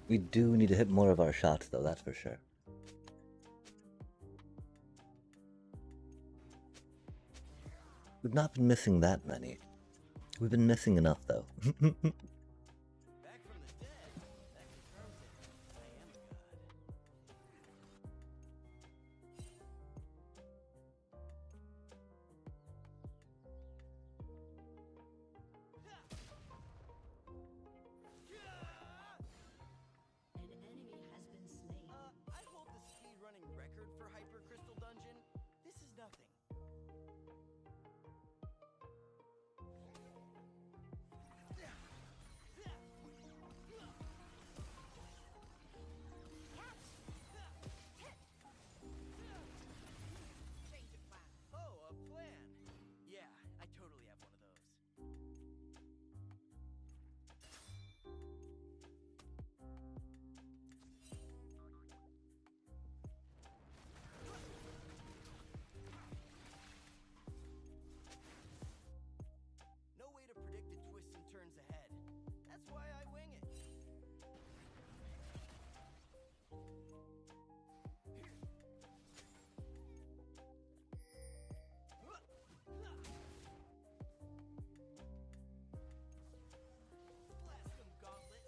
we do need to hit more of our shots, though, that's for sure. We've not been missing that many. We've been missing enough, though. Back from the dead. That confirms it. I am a god. An enemy has been slain. I hold the speedrunning record for Hyper Crystal Dungeon. This is nothing. Oh, a plan. Yeah, I totally have one of those. No way to predict the twists and turns ahead. That's why I wing it. Blast them, Gauntlet.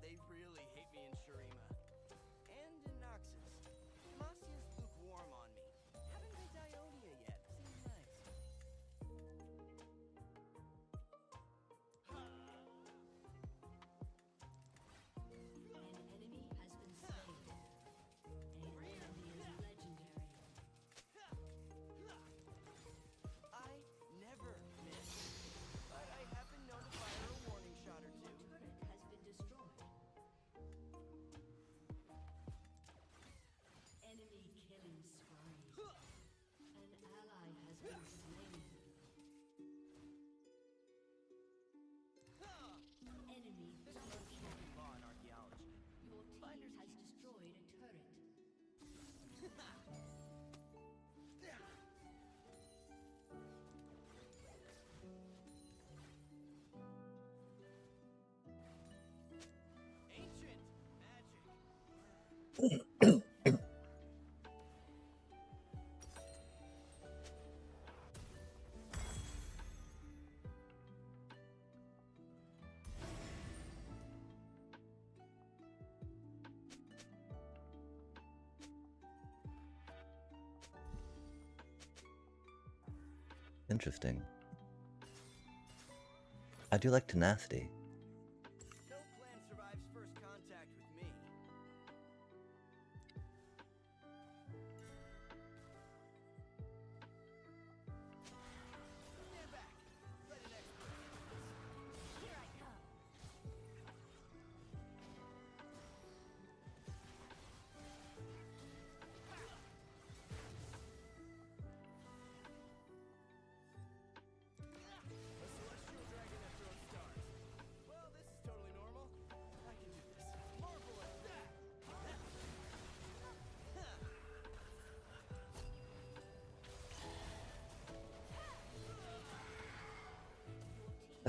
They really hate me in Shurima. And in Noxus. Demacia's lukewarm on me. Haven't been to Ionia yet. Seems nice. An enemy has been slain. An enemy is legendary. I never miss. But I have been known to fire a warning shot or Your two. turret has been destroyed. Enemy killing spree. An ally has been slain. Enemy There's a double kill. law in archaeology. Your team has destroyed a turret. Ancient magic. Interesting. I do like tenacity. No plan survives first contact with me.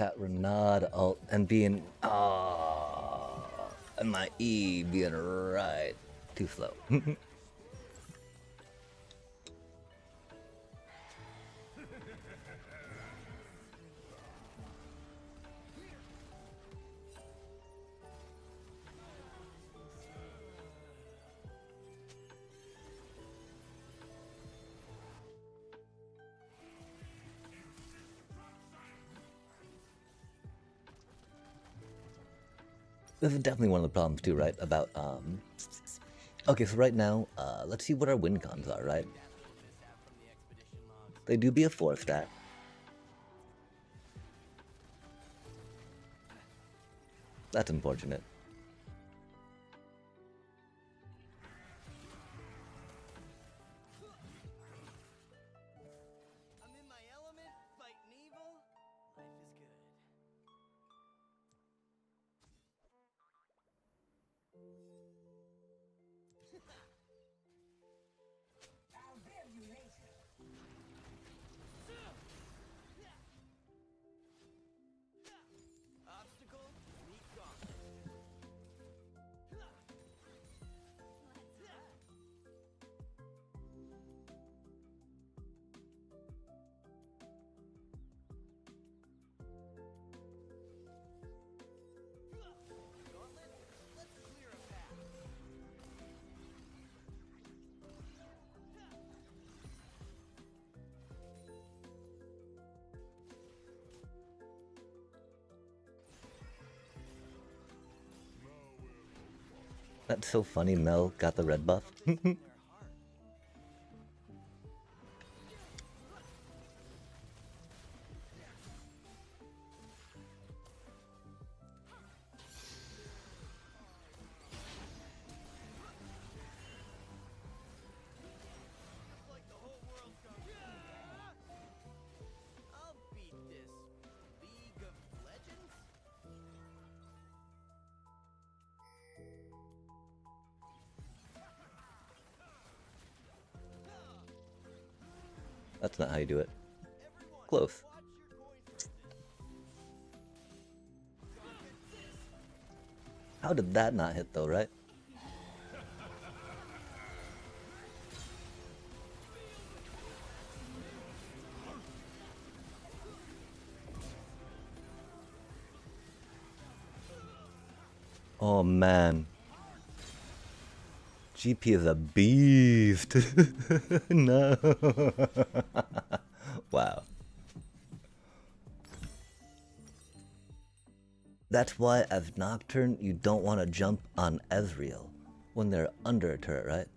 that Renard ult and being and my E being right too slow. This is definitely one of the problems too, right? About okay, so right now, let's see what our win cons are, right? They do be a 4-stat. That's unfortunate. I'm in my element, fighting evil. Life is good. Obstacle, meet gauntlet. Gauntlet, let's clear a path. That's so funny. Mel got the red buff. Their heart. Like the whole world's gone. I'll beat this. League of Legends? That's not how you do it. Everyone, Close. watch your coin for this. How did that not hit though, right? Oh man. GP is a beast. No. Wow. That's why as Nocturne you don't want to jump on Ezreal when they're under a turret, right?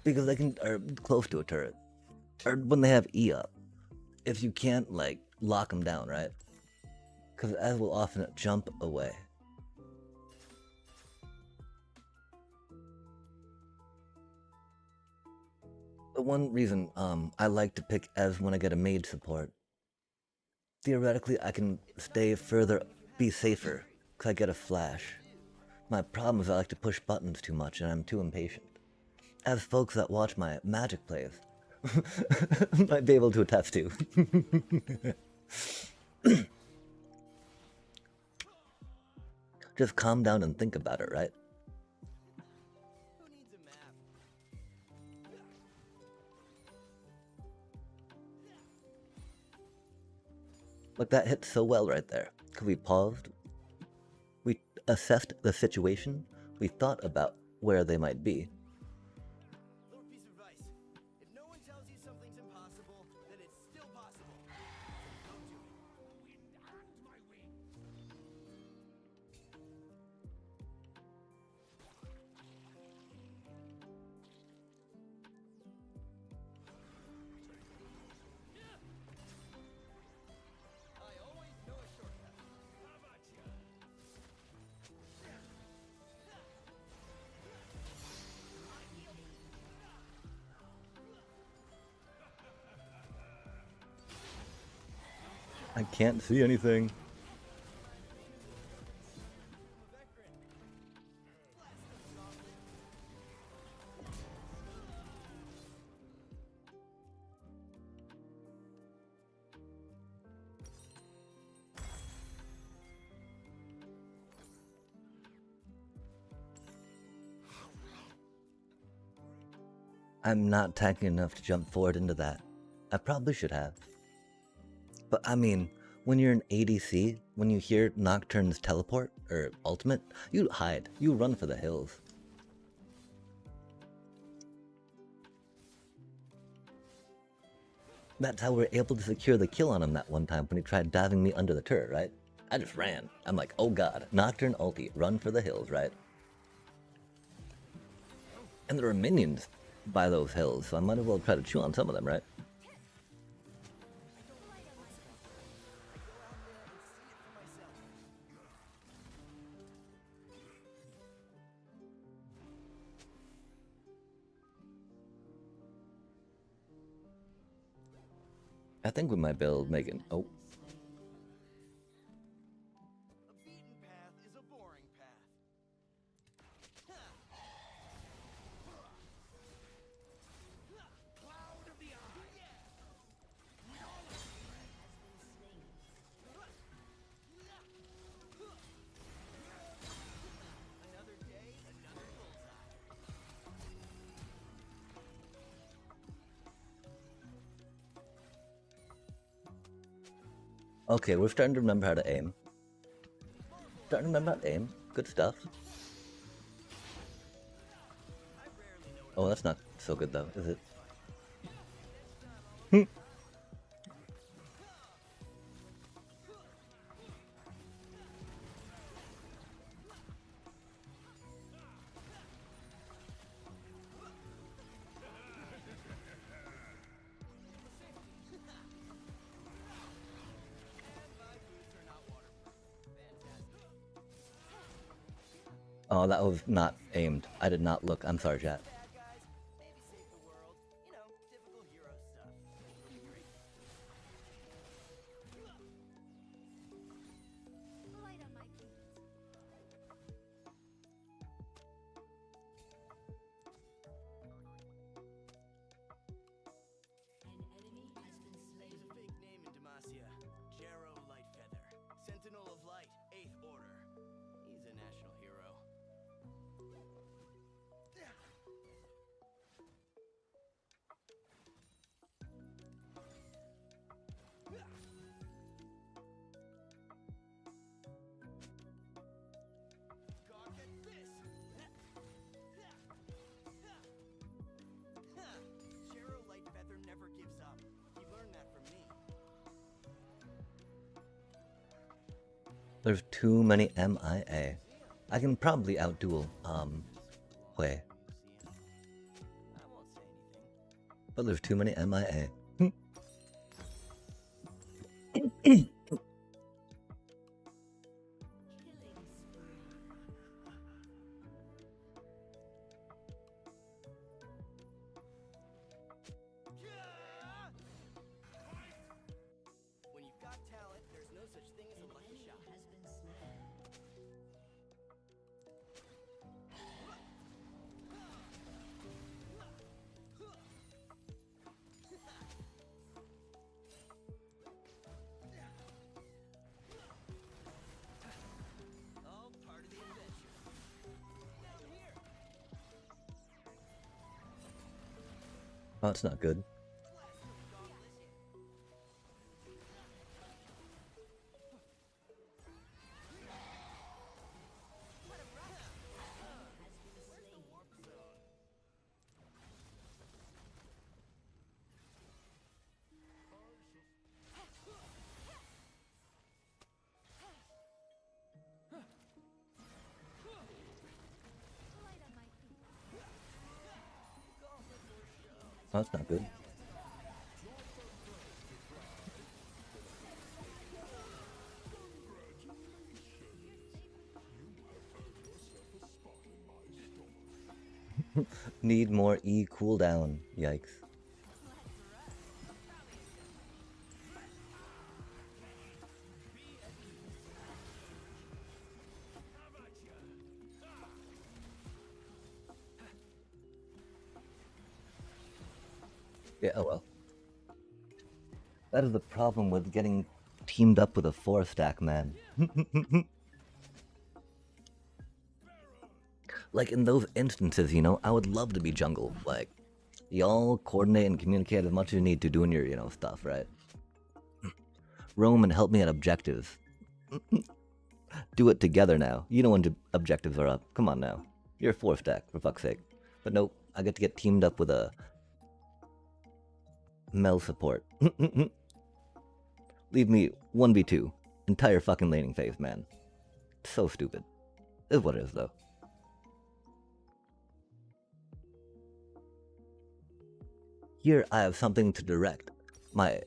Because they can are close to a turret. Or when they have E up. If you can't like lock them down, right? Because Ez will often jump away. The one reason I like to pick Ez when I get a mage support, theoretically I can stay further, be safer, because I get a flash. My problem is I like to push buttons too much and I'm too impatient. As folks that watch my Magic plays might be able to attest to. Just calm down and think about it, right? Who needs a map? Like that hit so well right there. Because we paused, we assessed the situation, we thought about where they might be. Little piece of advice. If no one tells you something's impossible, then it's still possible. So don't do it. I always know a shortcut. How about you? I can't see anything. I'm not tanky enough to jump forward into that. I probably should have. But I mean, when you're an ADC, when you hear Nocturne's teleport, or ultimate, you hide. You run for the hills. That's how we're able to secure the kill on him that one time when he tried diving me under the turret, right? I just ran. I'm like, oh god, Nocturne ulti, run for the hills, right? And there were minions by those hills, so I might as well try to chew on some of them, right? I think we might build Megan. Oh. A beaten path is a boring path. Cloud of the eye. Another day, another bullseye. Okay, we're starting to remember how to aim. Starting to remember how to aim. Good stuff. Oh, that's not so good though, is it? Oh, that was not aimed. I did not look. I'm sorry, chat. Bad guys, maybe save the world. You know, typical hero stuff. Light on my feet. An enemy has been slain. There's a fake name in Demacia. Jarrow Lightfeather. Sentinel of Light, 8th Order. He's a national hero. God, get this! Jarrow Lightfeather never gives up. He learned that from me. There's too many MIA. I can probably outduel, Hui. I won't say anything. But there's too many MIA. Killing spree. When you've got talent, there's no such thing as a lucky Enemy shot. has been slain. All part of the adventure. Down here. Oh, that's not good. Light on my feet. Oh, that's not good. Need more E cooldown. Yikes. Yeah, oh well. That is the problem with getting teamed up with a 4-stack, man. Like in those instances, you know, I would love to be jungle. Like, Y'all coordinate and communicate as much as you need to doing your, stuff, right? Roam and help me at objectives. Do it together now. You know when objectives are up. Come on now. You're 4th deck, for fuck's sake. But nope, I get to get teamed up with a Mel support. Leave me 1v2. Entire fucking laning phase, man. So stupid. Is what it is, though. Here I have something to direct my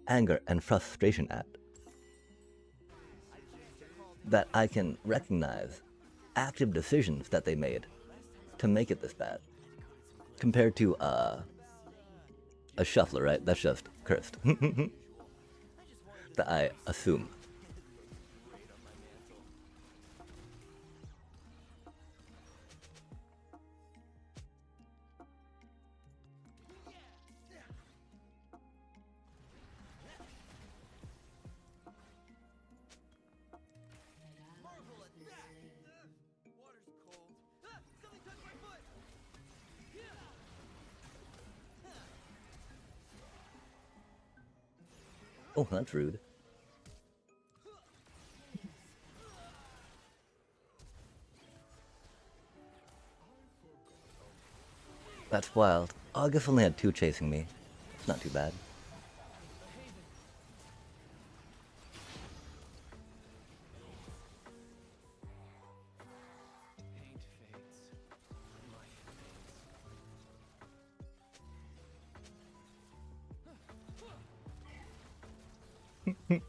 anger and frustration at. That I can recognize active decisions that they made to make it this bad. Compared to, a shuffler, right? That's just cursed. That I assume. Marvel at that! Water's cold. Something touched my foot! Oh, that's rude. That's wild. August only had 2 chasing me. It's not too bad. Paint fades. Life fades.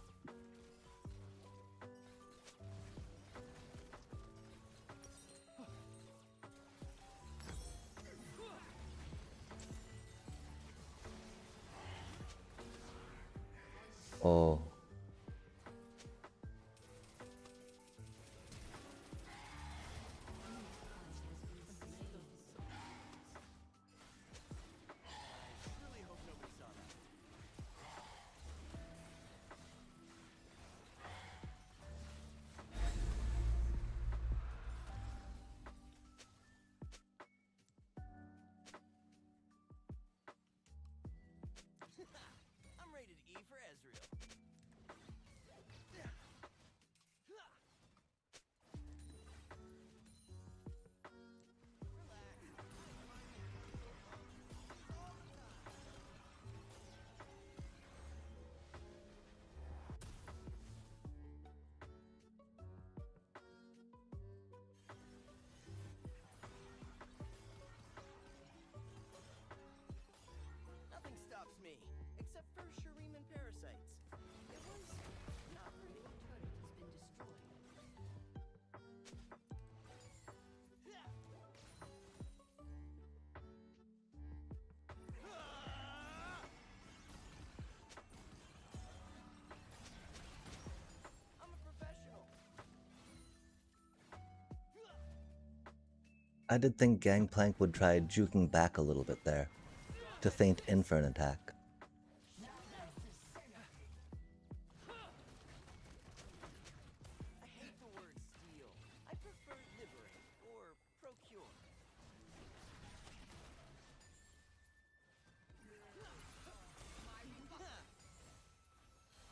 Oh. Really hope nobody saw that. I'm rated E for Ezreal. Nothing stops me, except for Shuriman parasites. It was not for me. Turret has been destroyed. I'm a professional. I did think Gangplank would try juking back a little bit there, to feint in for an attack. I hate the word steal. I prefer liberate or procure.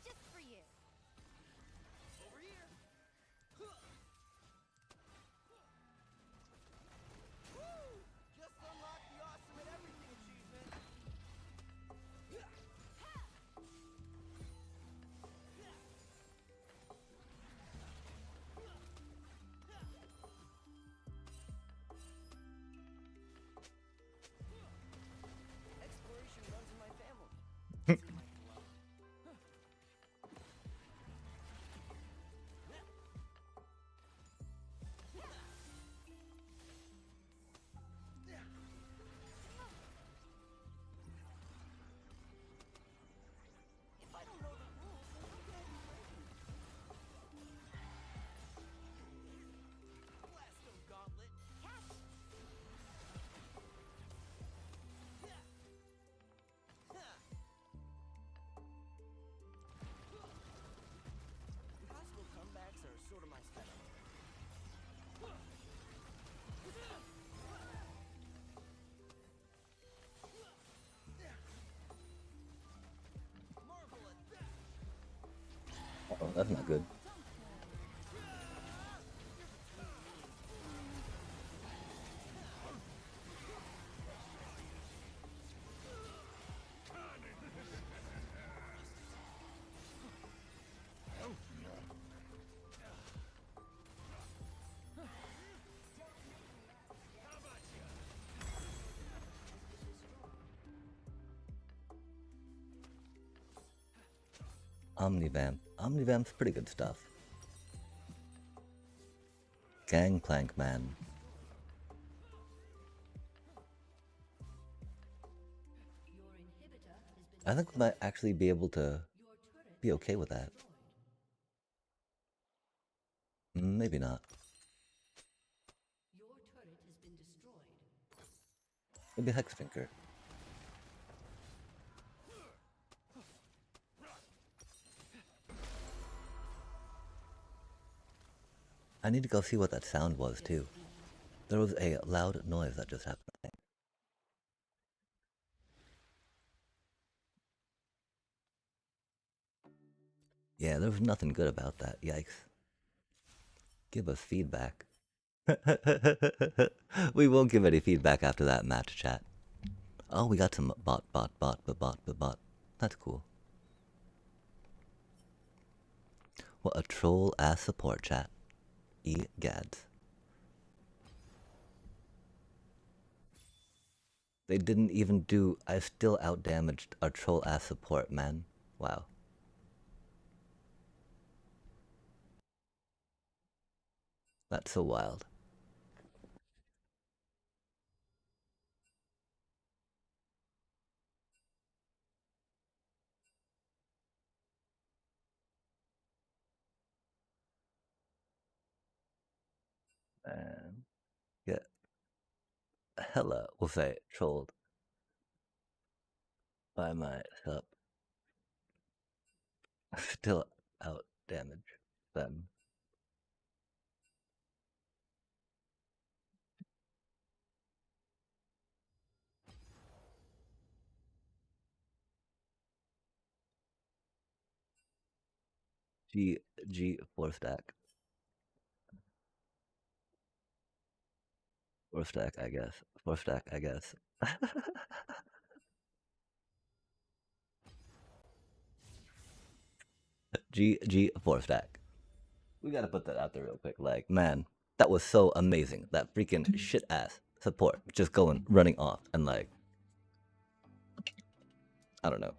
Just for you. Over here. Woo! Just unlocked the awesome at everything achievement. That's not good. Omnivamp. Omnivamp's pretty good stuff. Gangplank Man. I think we might actually be able to be okay with that. Maybe not. Maybe Hexfinker. I need to go see what that sound was too. There was a loud noise that just happened, I think. Yeah, there was nothing good about that. Yikes. Give us feedback. We won't give any feedback after that match, chat. Oh, we got some bot. That's cool. What a troll-ass support, chat. Egads. They didn't even do... I still outdamaged a troll-ass support, man. Wow. That's so wild. Man. Yeah. Hella, we'll say, trolled by my sup. Still outdamage them. G 4 stack. 4 stack, I guess. 4 stack, I guess. G 4 stack. We gotta put that out there real quick. Like, man, that was so amazing. That freaking shit ass support just running off and like, I don't know.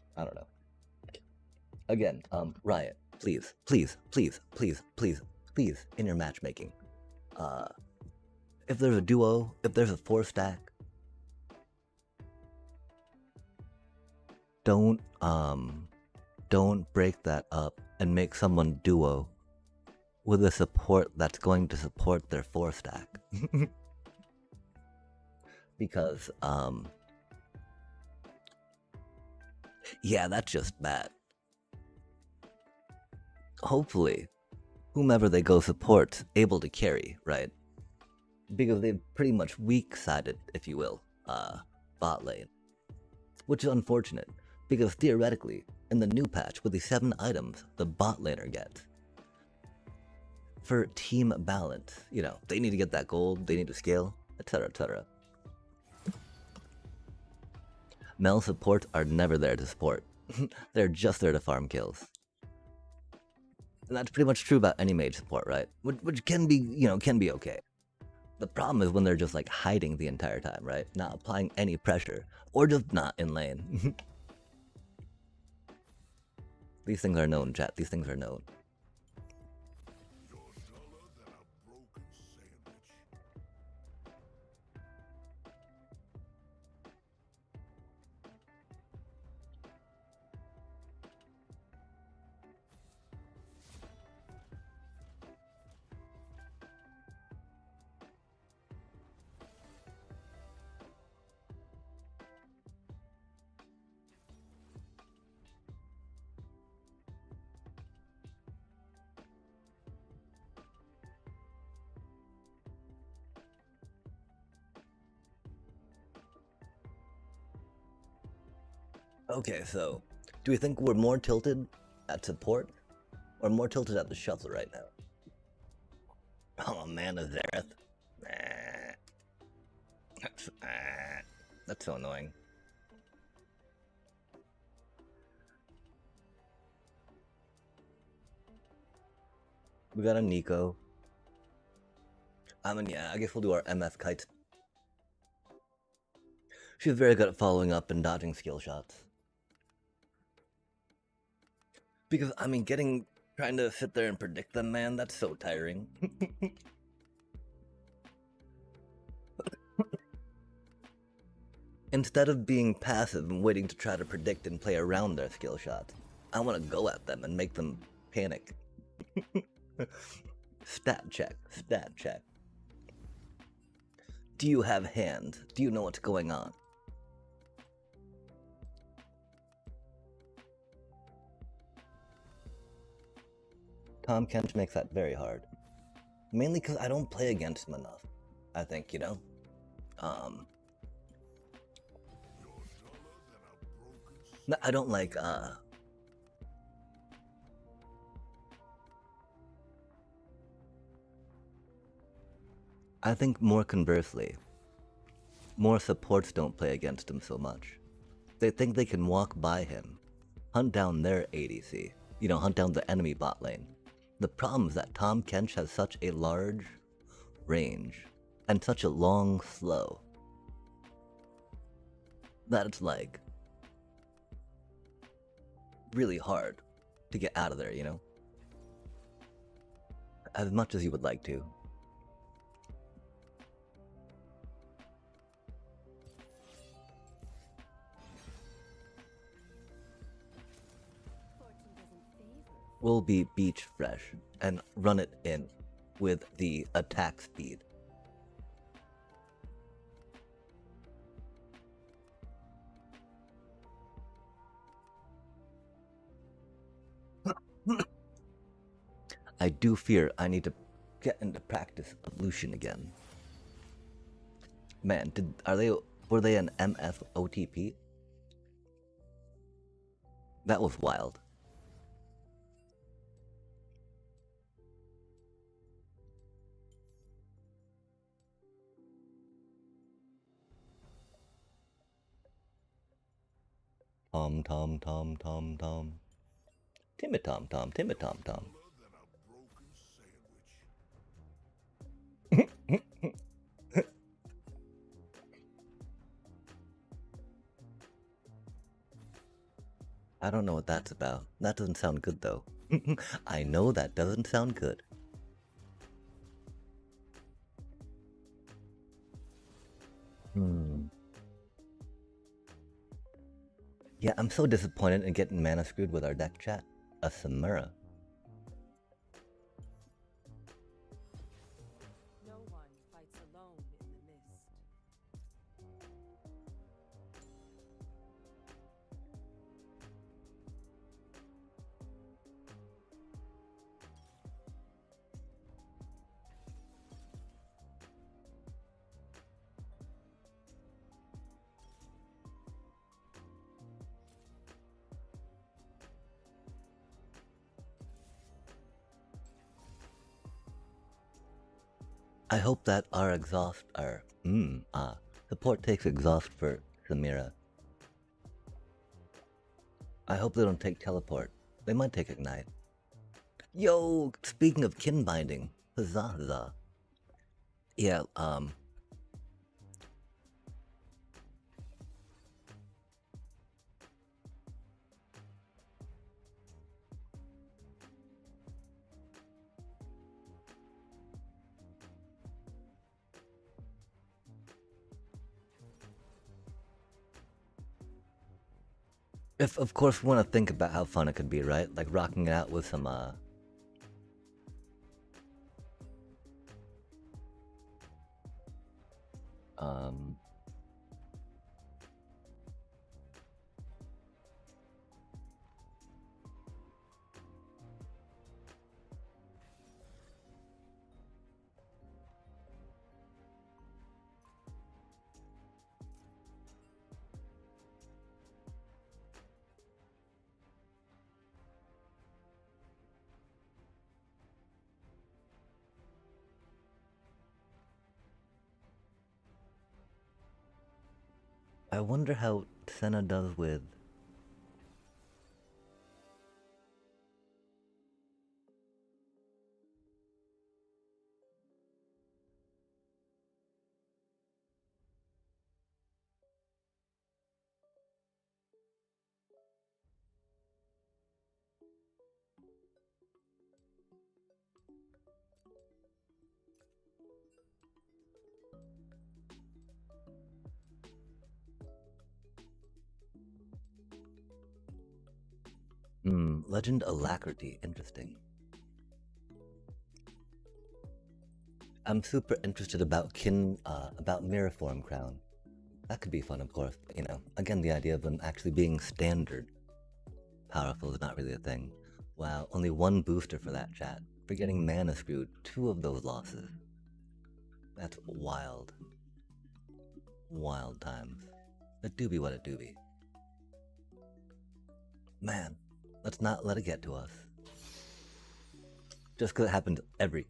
Again, Riot, please, in your matchmaking, if there's a duo, if there's a 4 stack, don't break that up and make someone duo with a support that's going to support their 4 stack. Because, yeah, that's just bad. Hopefully, whomever they go support's able to carry, right? Because they've pretty much weak-sided, if you will, bot lane. Which is unfortunate, because theoretically, in the new patch with the 7 items the bot laner gets, for team balance, you know, they need to get that gold, they need to scale, etc, etc. Mel supports are never there to support. They're just there to farm kills. And that's pretty much true about any mage support, right? Which can be, you know, can be okay. The problem is when they're just like hiding the entire time, right? Not applying any pressure, or just not in lane. These things are known, chat. These things are known. Okay, so do we think we're more tilted at support Or more tilted at the shuffle right now. Oh, man, a Zareth. That's so annoying. We got a Nico. I mean, yeah, I guess we'll do our MF kites. She's very good at following up and dodging skill shots. Because, I mean, trying to sit there and predict them, man, that's so tiring. Instead of being passive and waiting to try to predict and play around their skill shots, I want to go at them and make them panic. Stat check, stat check. Do you have hands? Do you know what's going on? Tom Kent makes that very hard. Mainly because I don't play against him enough. I think, you know? I don't like, I think more conversely, more supports don't play against him so much. They think they can walk by him, hunt down their ADC, you know, hunt down the enemy bot lane. The problem is that Tom Kench has such a large range and such a long slow that it's like really hard to get out of there, you know? As much as you would like to. We'll be beach fresh and run it in with the attack speed. I do fear I need to get into practice of Lucian again. Man, were they an MF OTP? That was wild. Tom, Tom, Tom, Tom, Tom. Timmy Tom, Tom, Timmy Tom, Tom. I don't know what that's about. That doesn't sound good, though. I know that doesn't sound good. Yeah, I'm so disappointed in getting mana screwed with our deck chat. A Samura. No one fights alone in the mist. I hope that our support takes exhaust for Samira. I hope they don't take teleport. They might take ignite. Yo, speaking of kin binding, huzzah, huzzah. Yeah, if, of course, we want to think about how fun it could be, right? Like rocking it out with some, I wonder how Senna does with... Legend Alacrity, interesting. I'm super interested about about Mirror Form Crown. That could be fun, of course, but, you know, again, the idea of them actually being standard powerful is not really a thing. Wow, only one booster for that, chat. For getting mana screwed, 2 of those losses. That's wild. Wild times. A doobie what a doobie. Man, let's not let it get to us. Just 'cause it happened every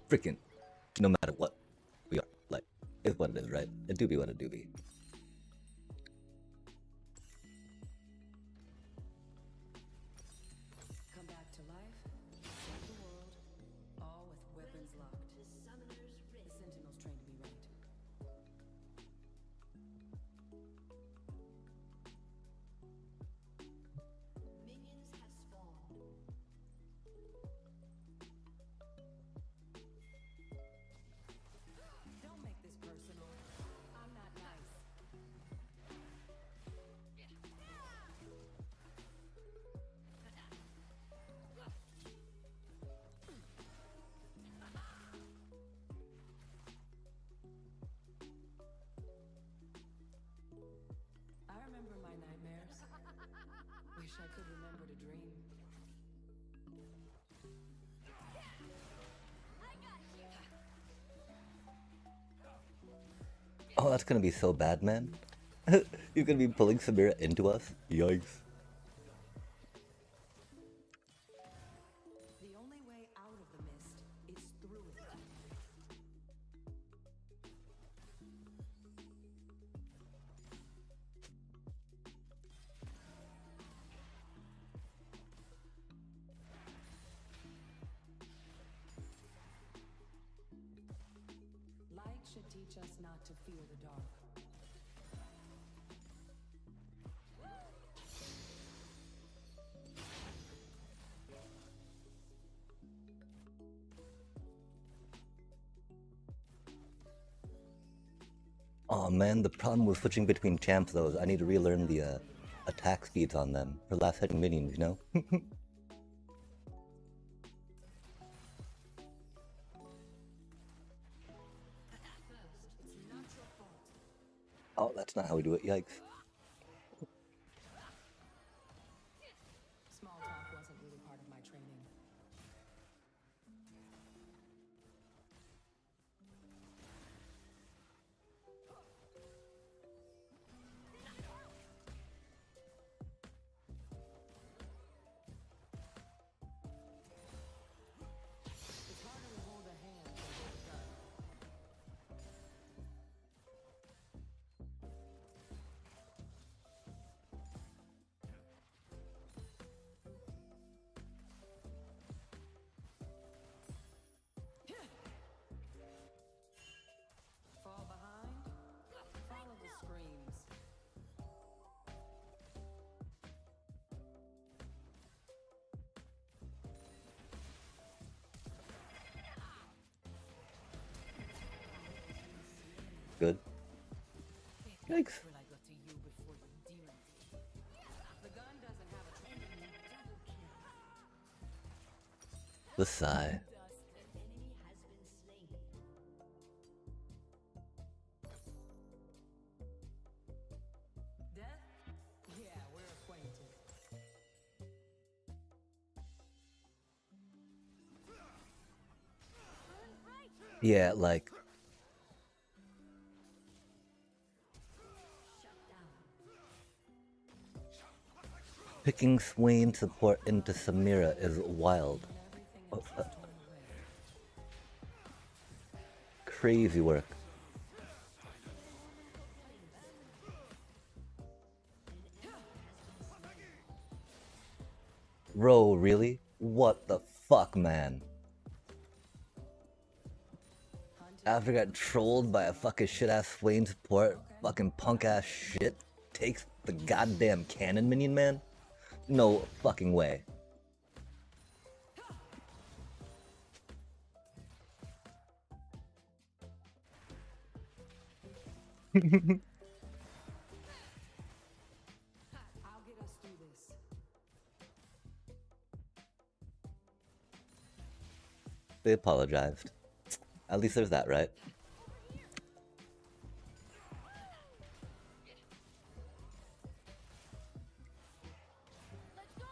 freaking, no matter what we are, like, it's what it is, right? A doobie what a doobie. Come back to life, save the world, all with weapons locked. The summoner's The rift. Sentinels trained to be right. Minions have spawned. Don't make this personal. I'm not nice. I remember my nightmares. Wish I could remember to dream. Oh, that's gonna be so bad, man. You're gonna be pulling Samira into us? Yikes. The only way out of the mist is through it. Light should teach us not to fear the dark. Oh man, the problem with switching between champs though is I need to relearn the attack speeds on them for last hitting minions, you know? Oh, that's not how we do it, yikes. Small talk wasn't really part of my training. It's harder to hold a hand than a gun. Fall behind, follow the screams. Good. Yikes. Will I go to you before you demon? The gun doesn't have a training. The sigh. An enemy has been slain. Death? Yeah, we're acquainted. Yeah, like, picking Swain support into Samira is wild. Oh, crazy work. Bro, really? What the fuck, man? After I got trolled by a fucking shit-ass Swain support, fucking punk-ass shit takes the goddamn cannon minion, man? No fucking way. I'll get us through this. They apologized. At least there's that, right? Let's go.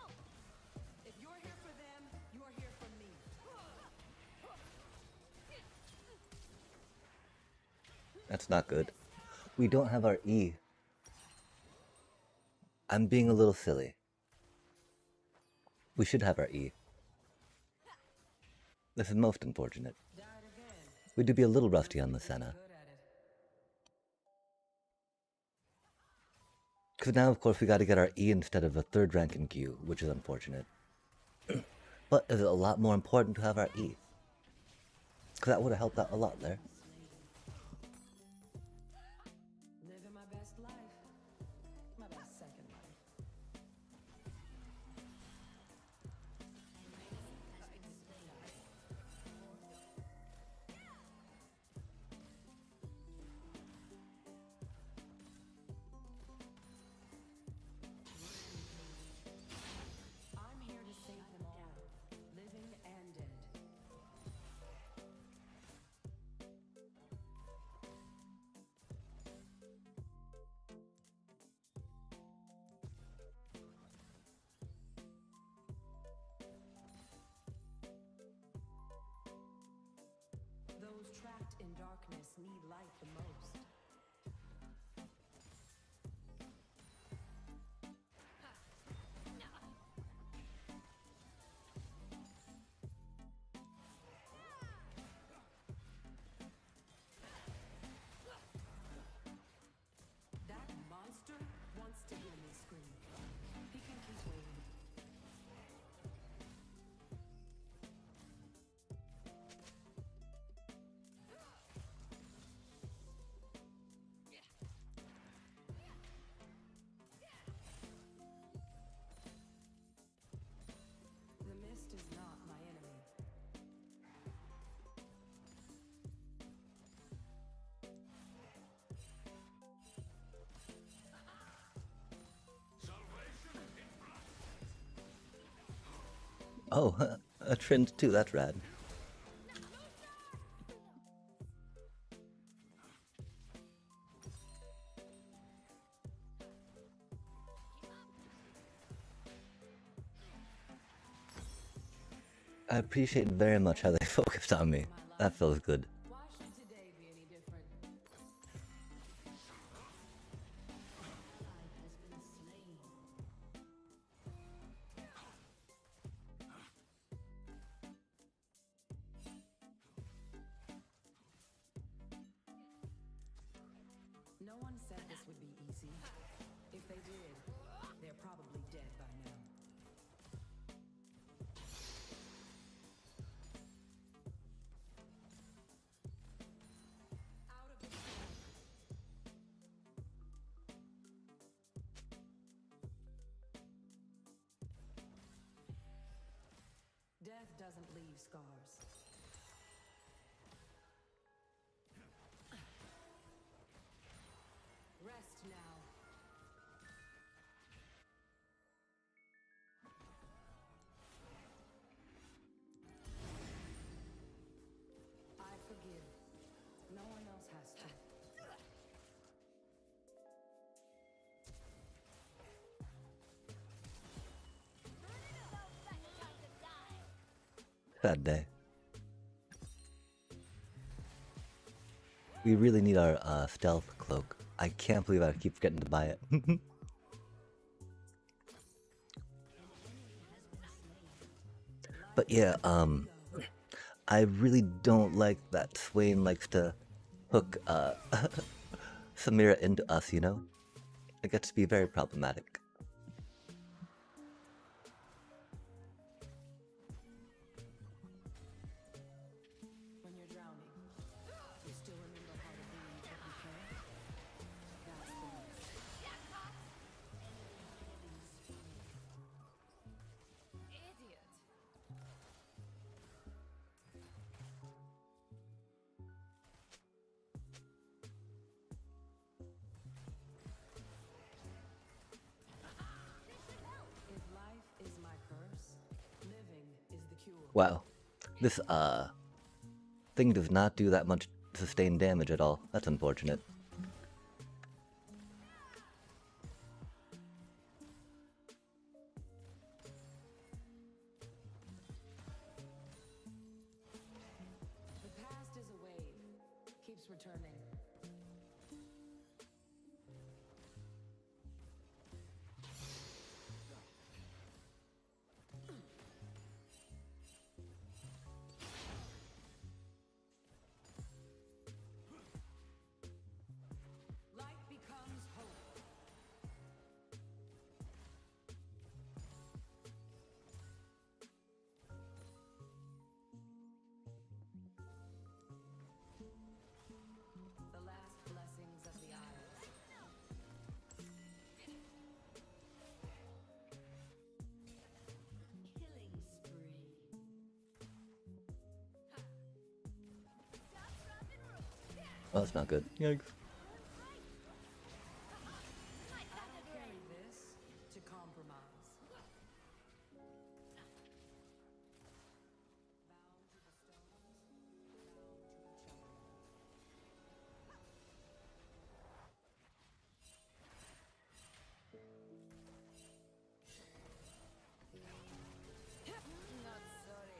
If you're here for them, you're here for me. That's not good. We don't have our E. I'm being a little silly. We should have our E. This is most unfortunate. Died again. We do be a little rusty on the Senna. Good at it. Because now, of course, we gotta get our E instead of a 3rd rank in Q, which is unfortunate. But it's a lot more important to have our E. Because that would have helped out a lot there. Living my best life. My best second life. I'm here to save them all, living and dead. Those trapped in darkness need light the most. That monster wants to hear me scream. He can keep waiting. The mist is not my enemy. Oh, a trend too, that's rad. I appreciate very much how they focused on me. That feels good. Why should today be any different? Ally has been slain. No one said this would be easy. If they did, they're probably dead by now. Out of the Death doesn't leave scars. Rest now. I forgive. No one else has to. Sad day. We really need our stealth cloak. I can't believe I keep forgetting to buy it. But yeah, I really don't like that Swain likes to hook Samira into us, you know? It gets to be very problematic. Wow. This, thing does not do that much sustained damage at all. That's unfortunate. The past is a wave, keeps returning. Light becomes hope. The last blessings of the Isles. Killing spree. Oh, that's not good. Yikes. I'll carry this to compromise. Bound to the stones, bound to each other. Not sorry.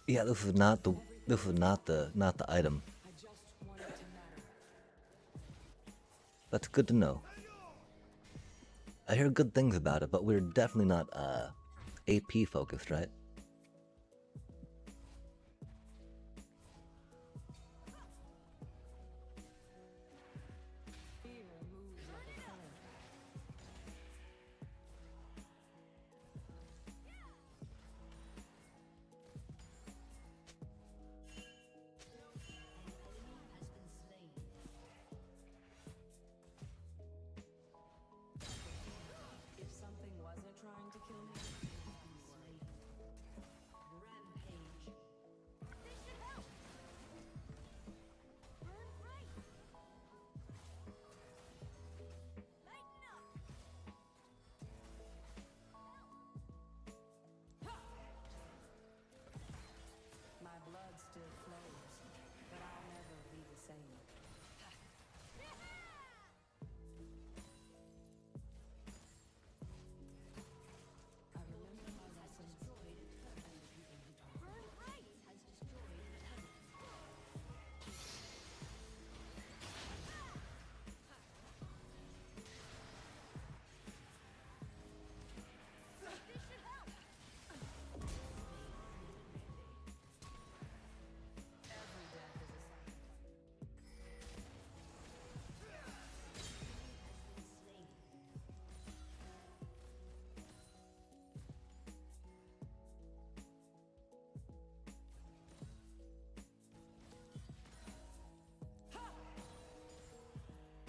Yeah, this is not the item. I just want it to matter. That's good to know. I hear good things about it, but we're definitely not, AP focused, right? Fear moves like a current. Has been slain. If something wasn't trying to kill me, Slain. Rampage. This should help. Burn bright. Lighten up. my blood still flows, but I'll never be the same. I remember my lessons and the people who taught me. Burn bright. Has destroyed a turret. This should help. Every death is a sacrifice. Slain.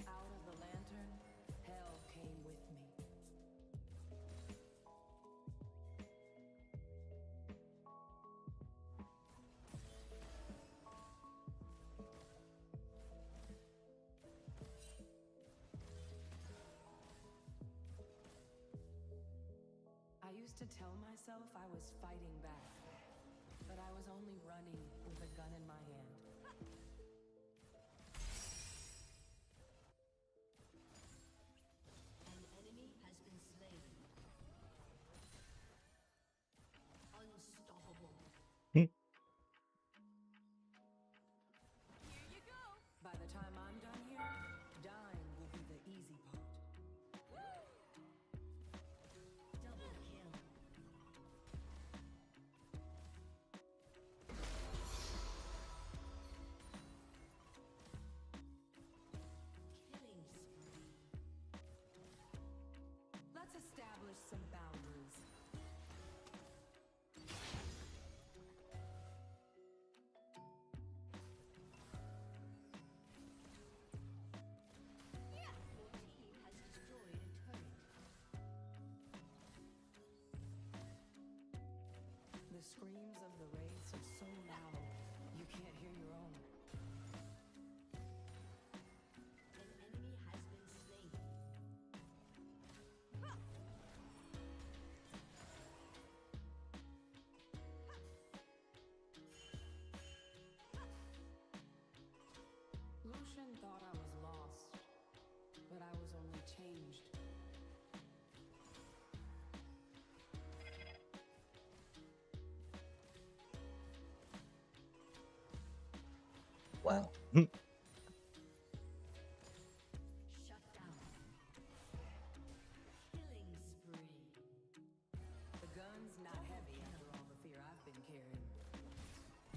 Out of the lantern, hell came with me. I used to tell myself I was fighting back, but I was only running with a gun in my hand. An enemy has been slain. Unstoppable. Here you go. By the time I'm done here, dying will be the easy part. Double kill. screams of the wraiths are so loud, you can't hear your own. An enemy has been slain. Lucian thought I was lost, but I was only changed. Wow. Shut down. Killing spree. The gun's not heavy after all the fear I've been carrying.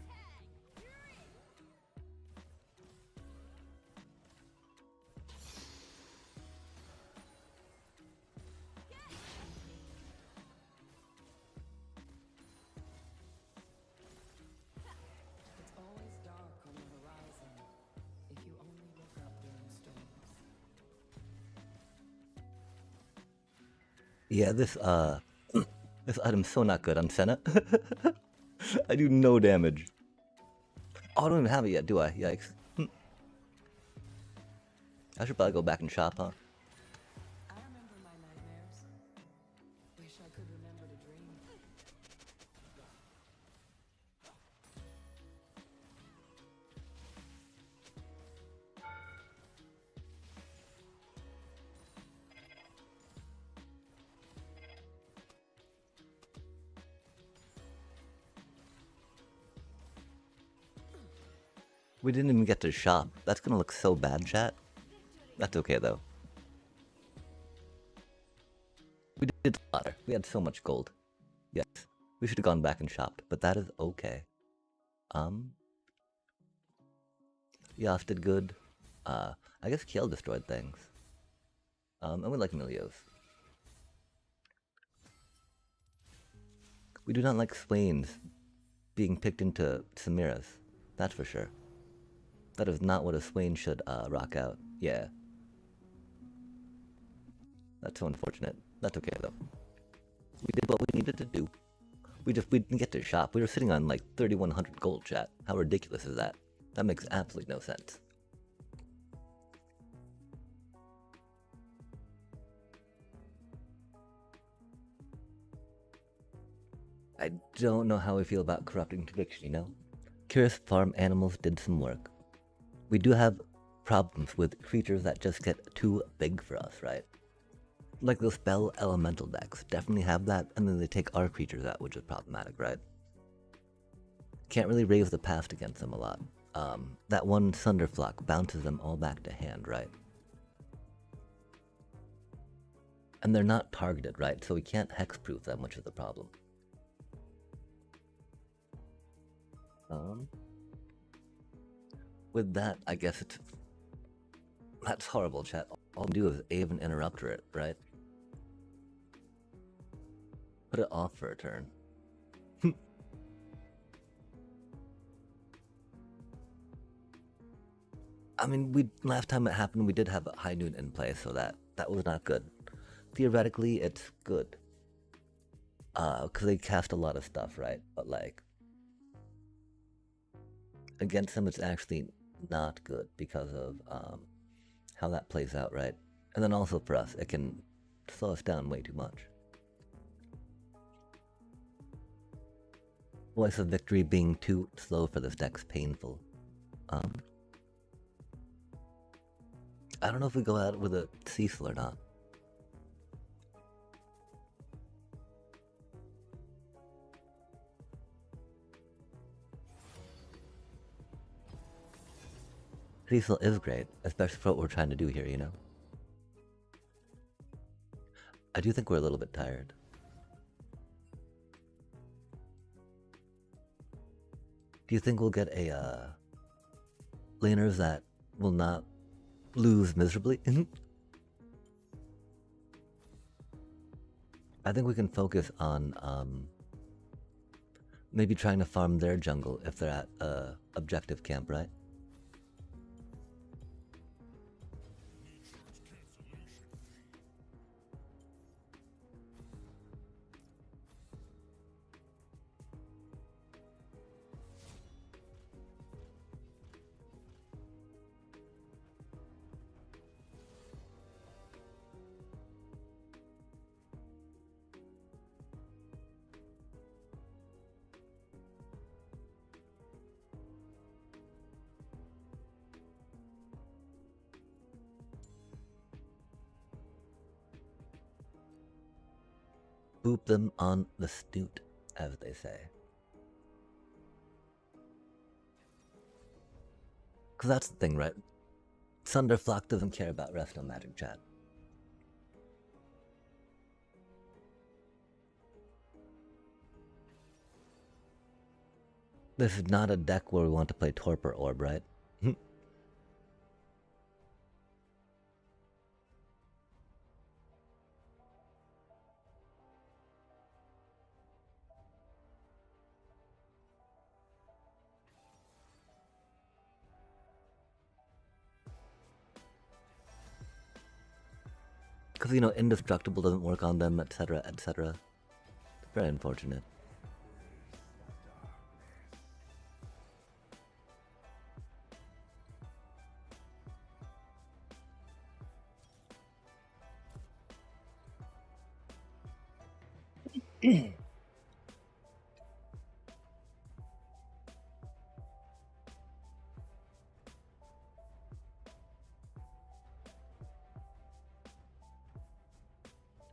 Tag! You're in! It's always dark on the horizon if you only look up during storms. Yeah, this this item's so not good on Senna. I do no damage. Oh, I don't even have it yet, do I? Yikes. I should probably go back and shop, huh? I remember my nightmares. Wish I could remember to dream. We didn't even get to shop. That's gonna look so bad, chat. That's okay, though. We did slaughter. We had so much gold. Yes. We should have gone back and shopped, but that is okay. Yas did good. I guess Kiel destroyed things. And we like Milios. We do not like Swains being picked into Samiras. That's for sure. That is not what a Swain should rock out. Yeah. That's so unfortunate. That's okay though. We did what we needed to do. We didn't get to shop. We were sitting on like 3,100 gold, chat. How ridiculous is that? That makes absolutely no sense. I don't know how we feel about corrupting conviction, you know? Curious Farm animals did some work. We do have problems with creatures that just get too big for us, right? Like those spell elemental decks definitely have that, and then they take our creatures out, which is problematic, right? Can't really raise the past against them a lot. That one Thunderflock bounces them all back to hand, right? And they're not targeted, right? So we can't hexproof them, which is the problem. With that, I guess it's... That's horrible, chat. All we do is even interrupt it, right? Put it off for a turn. I mean, last time it happened, we did have a High Noon in play, so that was not good. Theoretically, it's good. Because they cast a lot of stuff, right? But, like... Against them, it's actually not good because of how that plays out, right? And then also for us, it can slow us down way too much. Voice of Victory being too slow for this deck's painful. I don't know if we go out with a Cecil or not. Cecil is great, especially for what we're trying to do here, you know? I do think we're a little bit tired. Do you think we'll get a, laners that will not lose miserably? I think we can focus on, maybe trying to farm their jungle if they're at, objective camp, right? boop them on the snoot, as they say. Because that's the thing, right? Thunderflock doesn't care about Resto Magic Chat. This is not a deck where we want to play Torpor Orb, right? Because, you know, Indestructible doesn't work on them, etc., etc. Very unfortunate.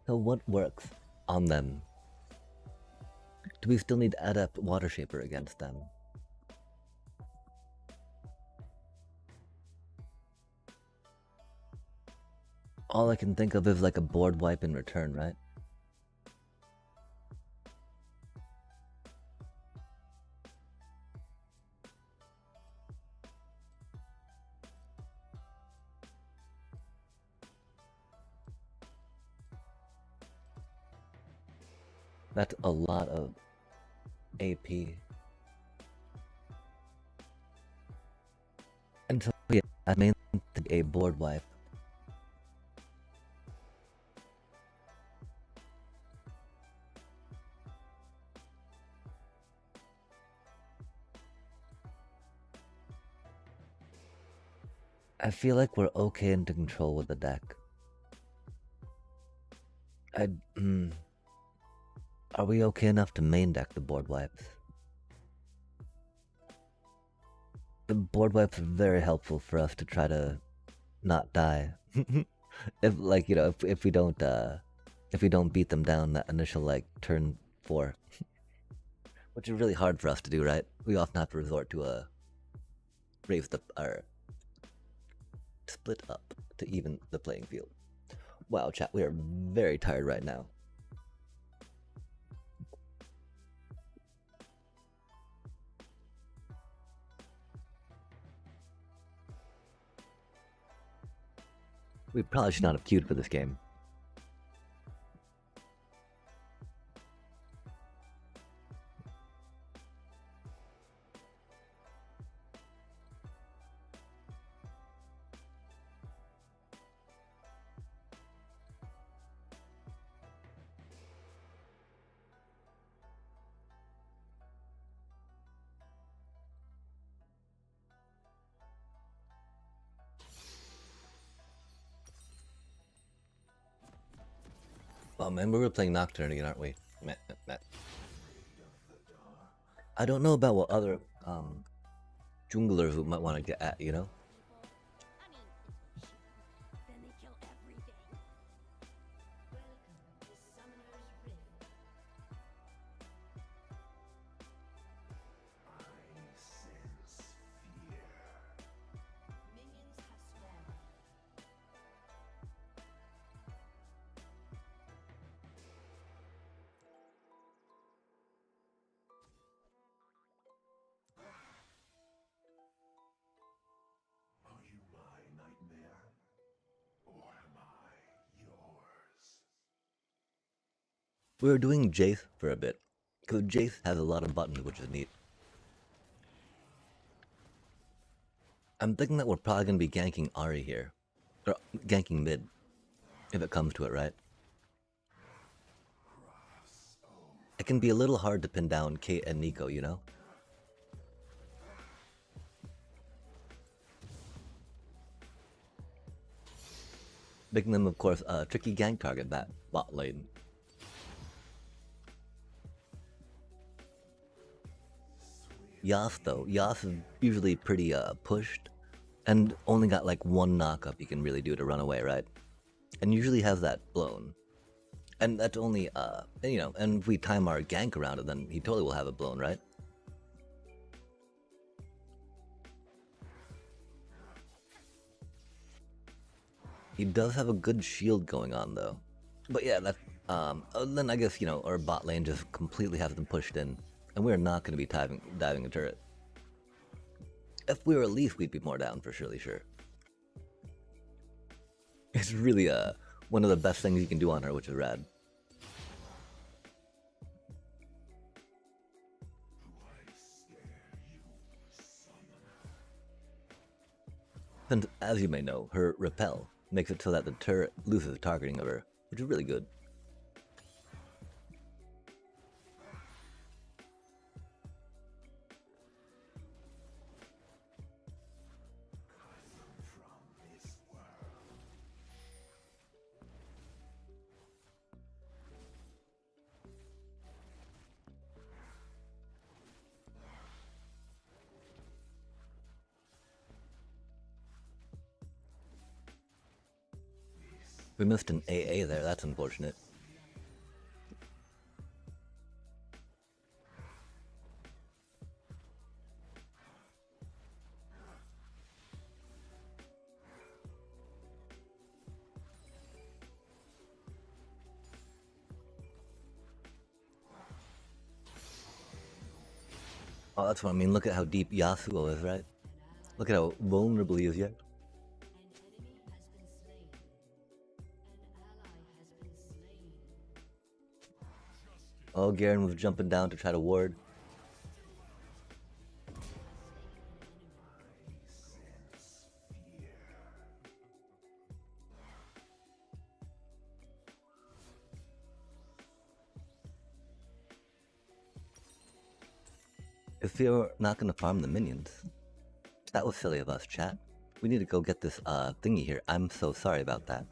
So what works on them? Do we still need Adept Water Shaper against them? All I can think of is like a board wipe in return, right? That's a lot of AP. And so yeah, I mainly think a board wipe. I feel like we're okay into control with the deck. Are we okay enough to main deck the board wipes? The board wipes are very helpful for us to try to not die. If like, you know, if we don't beat them down that initial like turn 4. Which is really hard for us to do, right? We often have to resort to raise our split up to even the playing field. Wow, chat, we are very tired right now. We probably should not have queued for this game. Oh man, we're playing Nocturne again, aren't we? I don't know about what other junglers we might want to get at, you know? I mean, then they kill everything. Welcome to Summoner's Rift. Minions have spawned. Are you my nightmare? Or am I yours? We were doing Jace for a bit, because Jace has a lot of buttons, which is neat. I'm thinking that we're probably going to be ganking Ari here. Or ganking mid, if it comes to it, right? It can be a little hard to pin down Kate and Nico, you know? Making them, of course, a tricky gank target that bot lane. Yas, though. Yas is usually pretty pushed, and only got like one knockup you can really do to run away, right? And usually has that blown. And that's only, you know, and if we time our gank around it, then he totally will have it blown, right? He does have a good shield going on, though. But yeah, that, then I guess, you know, our bot lane just completely has them pushed in, and we're not going to be diving a turret. If we were Elise, we'd be more down for surely sure. It's really, one of the best things you can do on her, which is rad. And as you may know, her repel makes it so that the turret loses targeting of her, which is really good. We missed an AA there, that's unfortunate. Oh, that's what I mean. Look at how deep Yasuo is, right? Look at how vulnerable he is yet. Oh, Garen was jumping down to try to ward. If you're not gonna farm the minions, that was silly of us, chat. We need to go get this thingy here. I'm so sorry about that.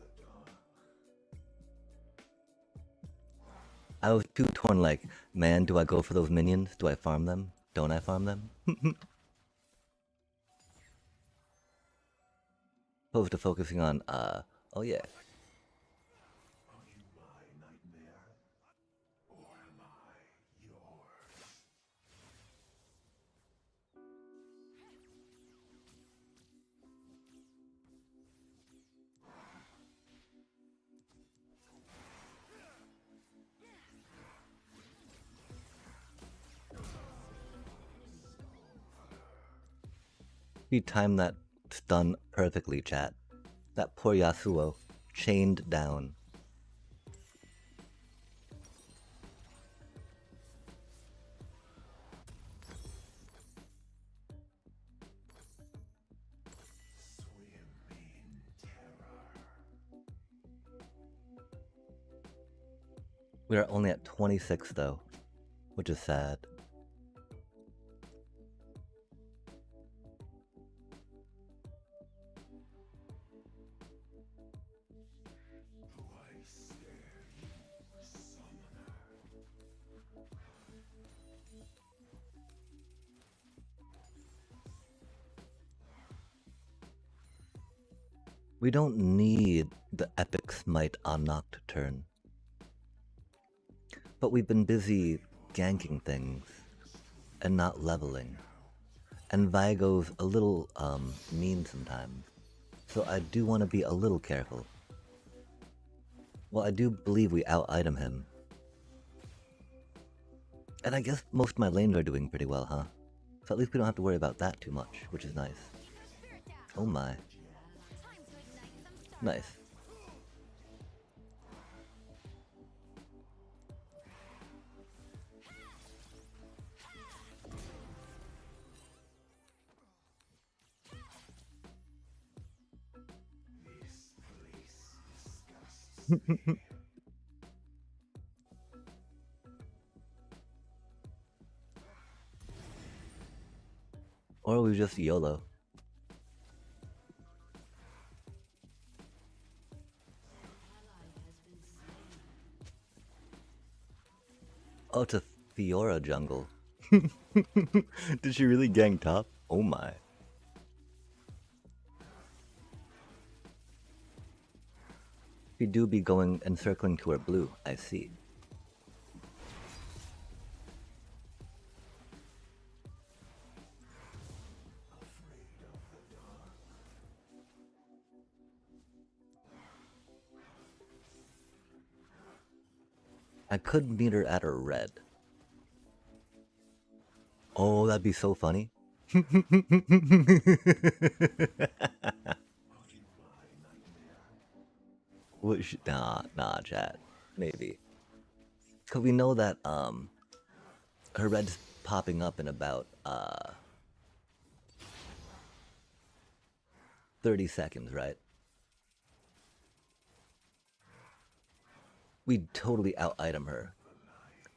I was too torn, like, man, do I go for those minions? Do I farm them? Don't I farm them? Opposed to focusing on, oh yeah. Are you my nightmare? Or am I yours? He timed that stun perfectly, chat. That poor Yasuo, chained down. Swim in terror. We are only at 26 though, which is sad. Do I scare you, summoner? We don't need the epic smite on Nocturne. But we've been busy ganking things and not leveling. And Vigo's a little mean sometimes. So I do want to be a little careful. Well, I do believe we out-item him. And I guess most of my lanes are doing pretty well, huh? So at least we don't have to worry about that too much, which is nice. Oh my. Nice. This place disgusts me. Or we just YOLO. Oh, it's a Fiora jungle. Did she really gang top? Oh my. We do be going and circling to our blue, I see. I could meet her at her red. Oh, that'd be so funny. Nah, chat. Maybe. Cause we know that her red's popping up in about 30 seconds, right? We'd totally out-item her.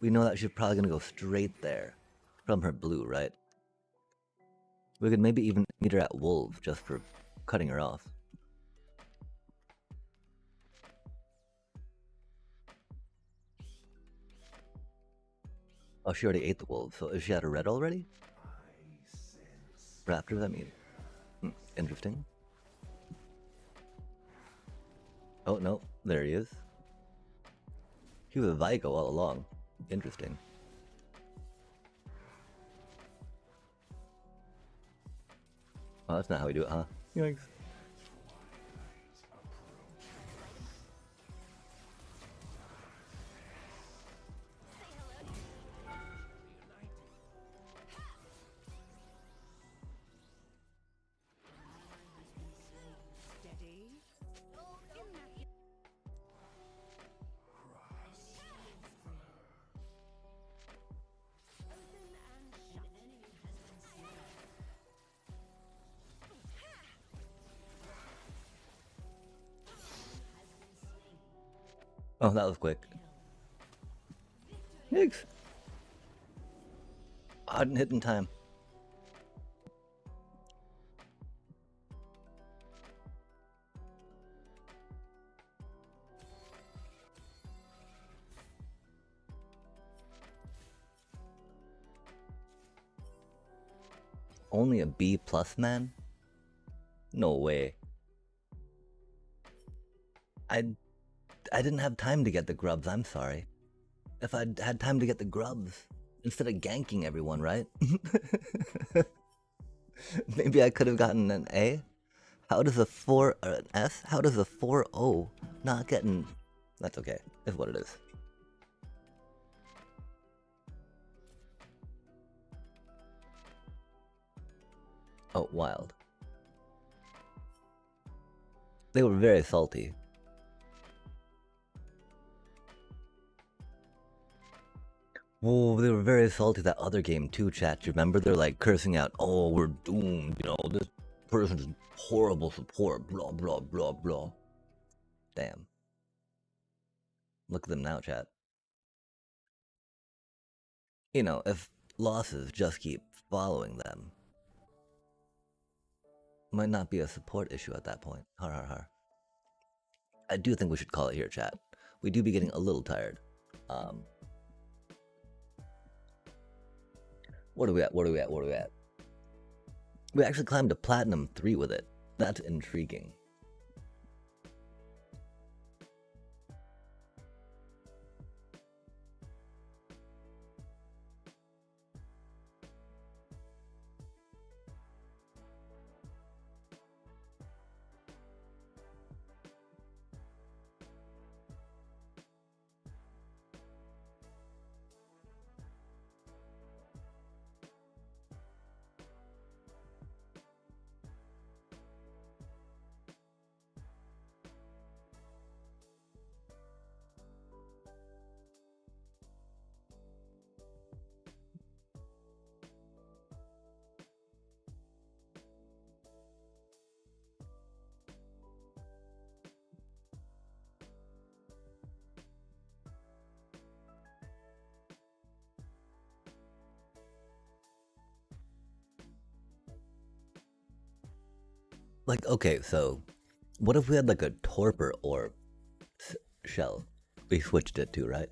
We know that she's probably gonna go straight there from her blue, right? We could maybe even meet her at wolf just for cutting her off. Oh, she already ate the wolf, so is she at her red already? Raptors, I mean. Interesting. Oh, no, there he is. He was a Vigo all along. Interesting. Oh, that's not how we do it, huh? Yikes. Oh, that was quick. Yikes. I didn't hit in time. Only a B plus, man? No way. I didn't have time to get the grubs, I'm sorry. If I'd had time to get the grubs, instead of ganking everyone, right? Maybe I could have gotten an A? How does a 4 or an S? How does a 4-0 not getting... That's okay. It's what it is. Oh, wild. They were very salty. Whoa, they were very salty that other game too, chat. You remember? They're like cursing out, oh, we're doomed, you know, this person's horrible support, blah, blah, blah, blah. Damn. Look at them now, chat. You know, if losses just keep following them, might not be a support issue at that point. Har har har. I do think we should call it here, chat. We do be getting a little tired. What are we at? What are we at? What are we at? We actually climbed to Platinum 3 with it. That's intriguing. Like, okay, so what if we had like a torpor or shell? We switched it to, right?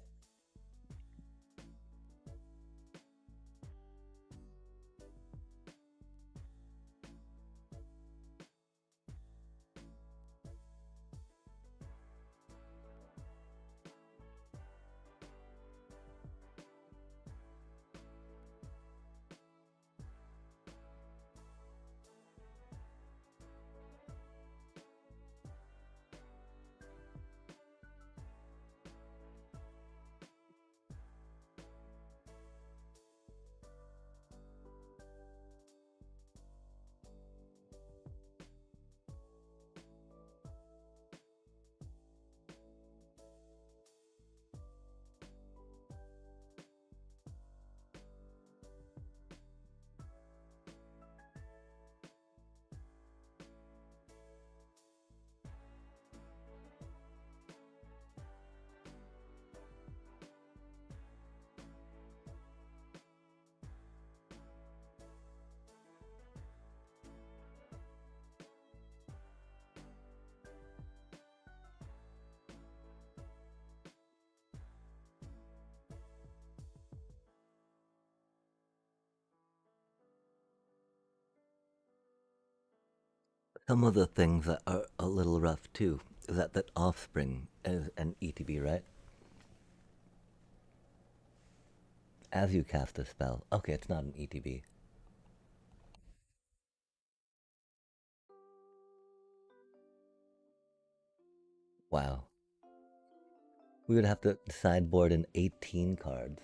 Some of the things that are a little rough too is that offspring is an ETB, right? As you cast a spell. Okay, it's not an ETB. Wow. We would have to sideboard in 18 cards.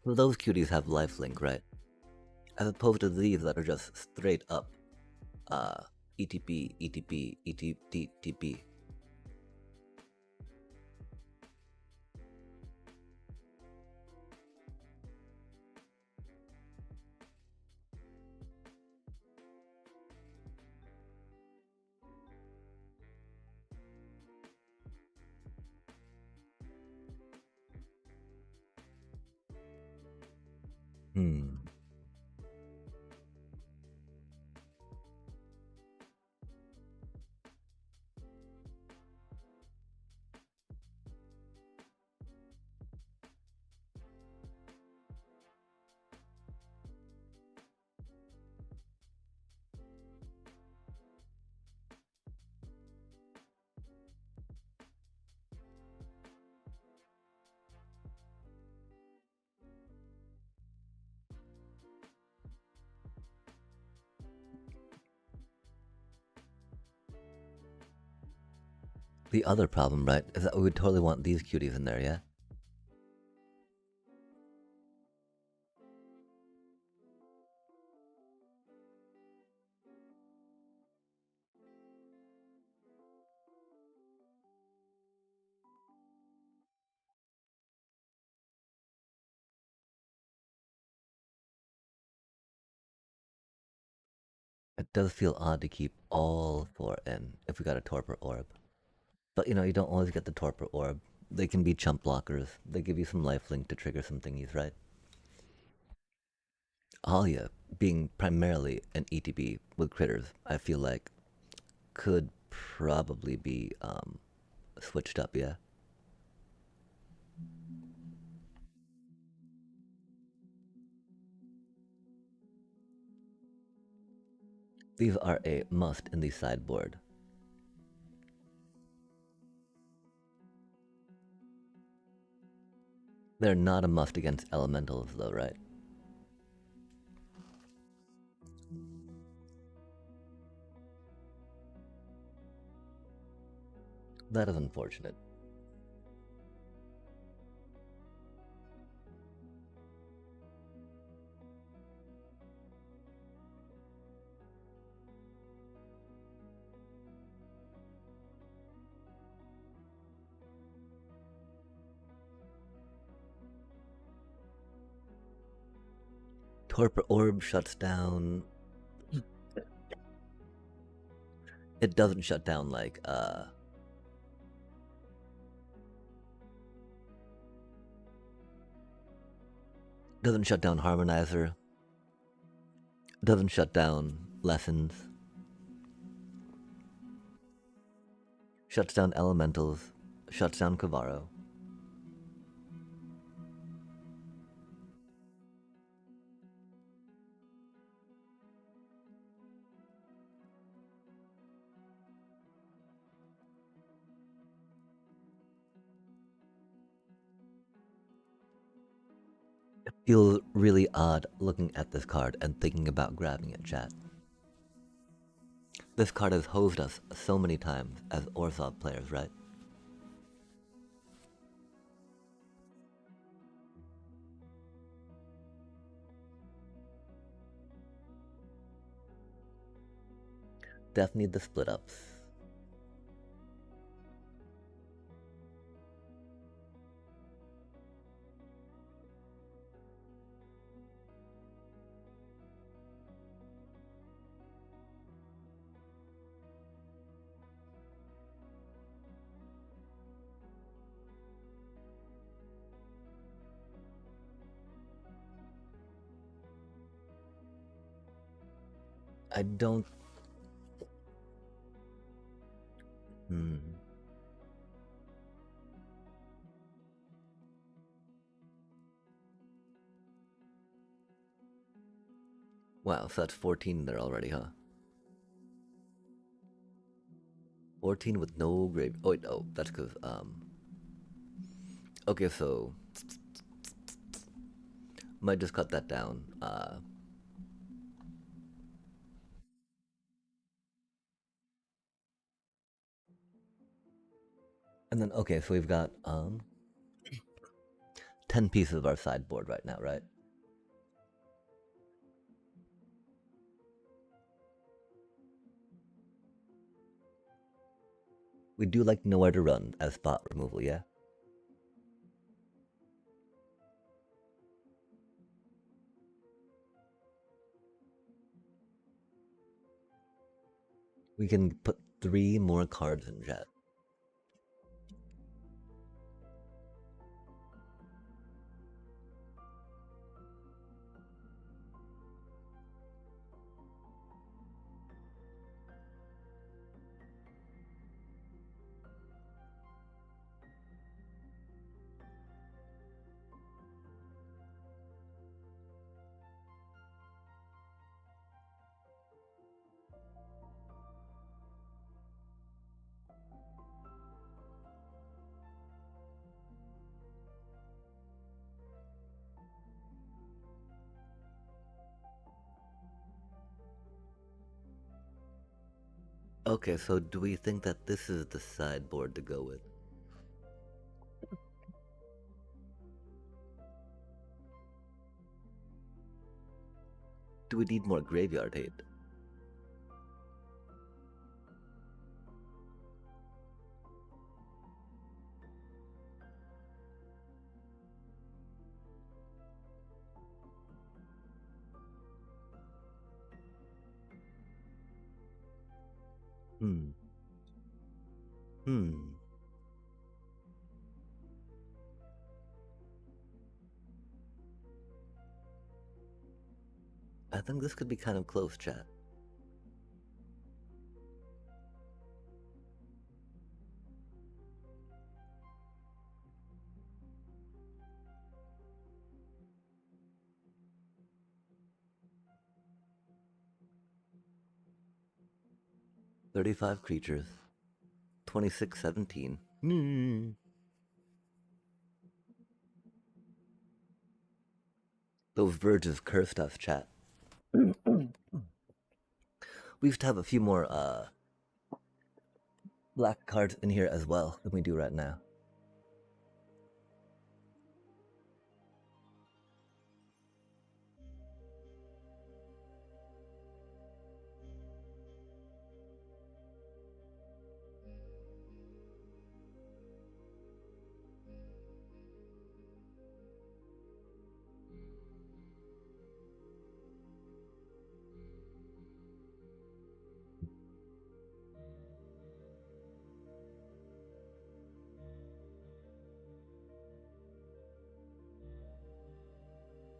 Well, those cuties have lifelink, right? As opposed to these that are just straight up ETP, ETP, ETP. Hmm. The other problem, right, is that we would totally want these cuties in there, yeah? It does feel odd to keep all four in if we got a Torpor Orb. But you know, you don't always get the Torpor Orb. They can be chump blockers. They give you some lifelink to trigger some thingies, right? Alia, being primarily an ETB with critters, I feel like could probably be switched up, yeah? These are a must in the sideboard. They're not a must against elementals, though, right? That is unfortunate. Torpor Orb shuts down. It doesn't shut down like, doesn't shut down Harmonizer. Doesn't shut down Lessons. Shuts down Elementals. Shuts down Kavaro. It feels really odd looking at this card and thinking about grabbing it, chat. This card has hosed us so many times as Orzhov players, right? Def need the split ups. I don't. Hmm. Wow, so that's 14 there already, huh? 14 with no grave. Oh, wait, oh, that's because, Okay, so. Might just cut that down. And then, okay, so we've got, 10 pieces of our sideboard right now, right? We do like nowhere to run as spot removal, yeah? We can put 3 more cards in chat. Okay, so do we think that this is the sideboard to go with? Do we need more graveyard hate? Hmm. Hmm. I think this could be kind of close, chat. $35 creatures. 2617. Those verges cursed us, chat. We used to have a few more black cards in here as well than we do right now.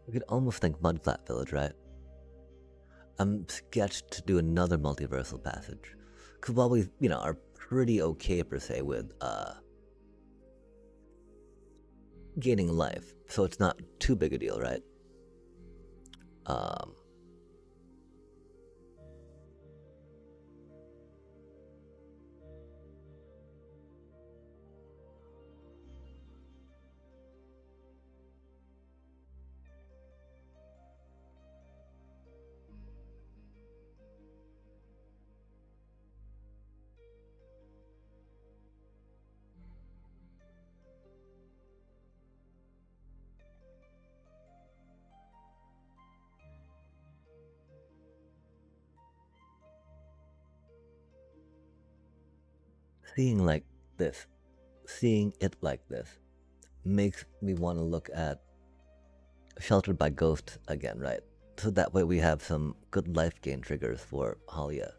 We could almost think Mudflat Village, right? I'm sketched to do another multiversal passage. Because while we, are pretty okay per se with gaining life, so it's not too big a deal, right? Seeing like this, seeing it like this, makes me want to look at Sheltered by Ghosts again, right? So that way we have some good life gain triggers for Halia.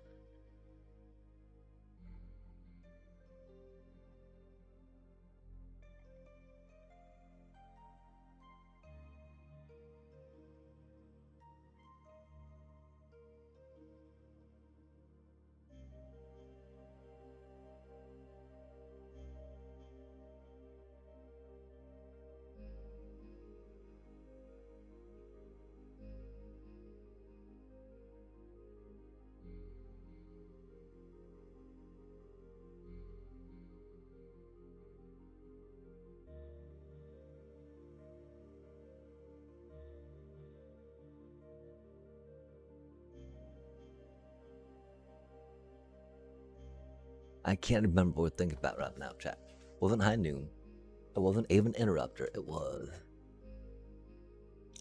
I can't remember what we're thinking about right now, chat. It wasn't High Noon. It wasn't even Interrupter. It was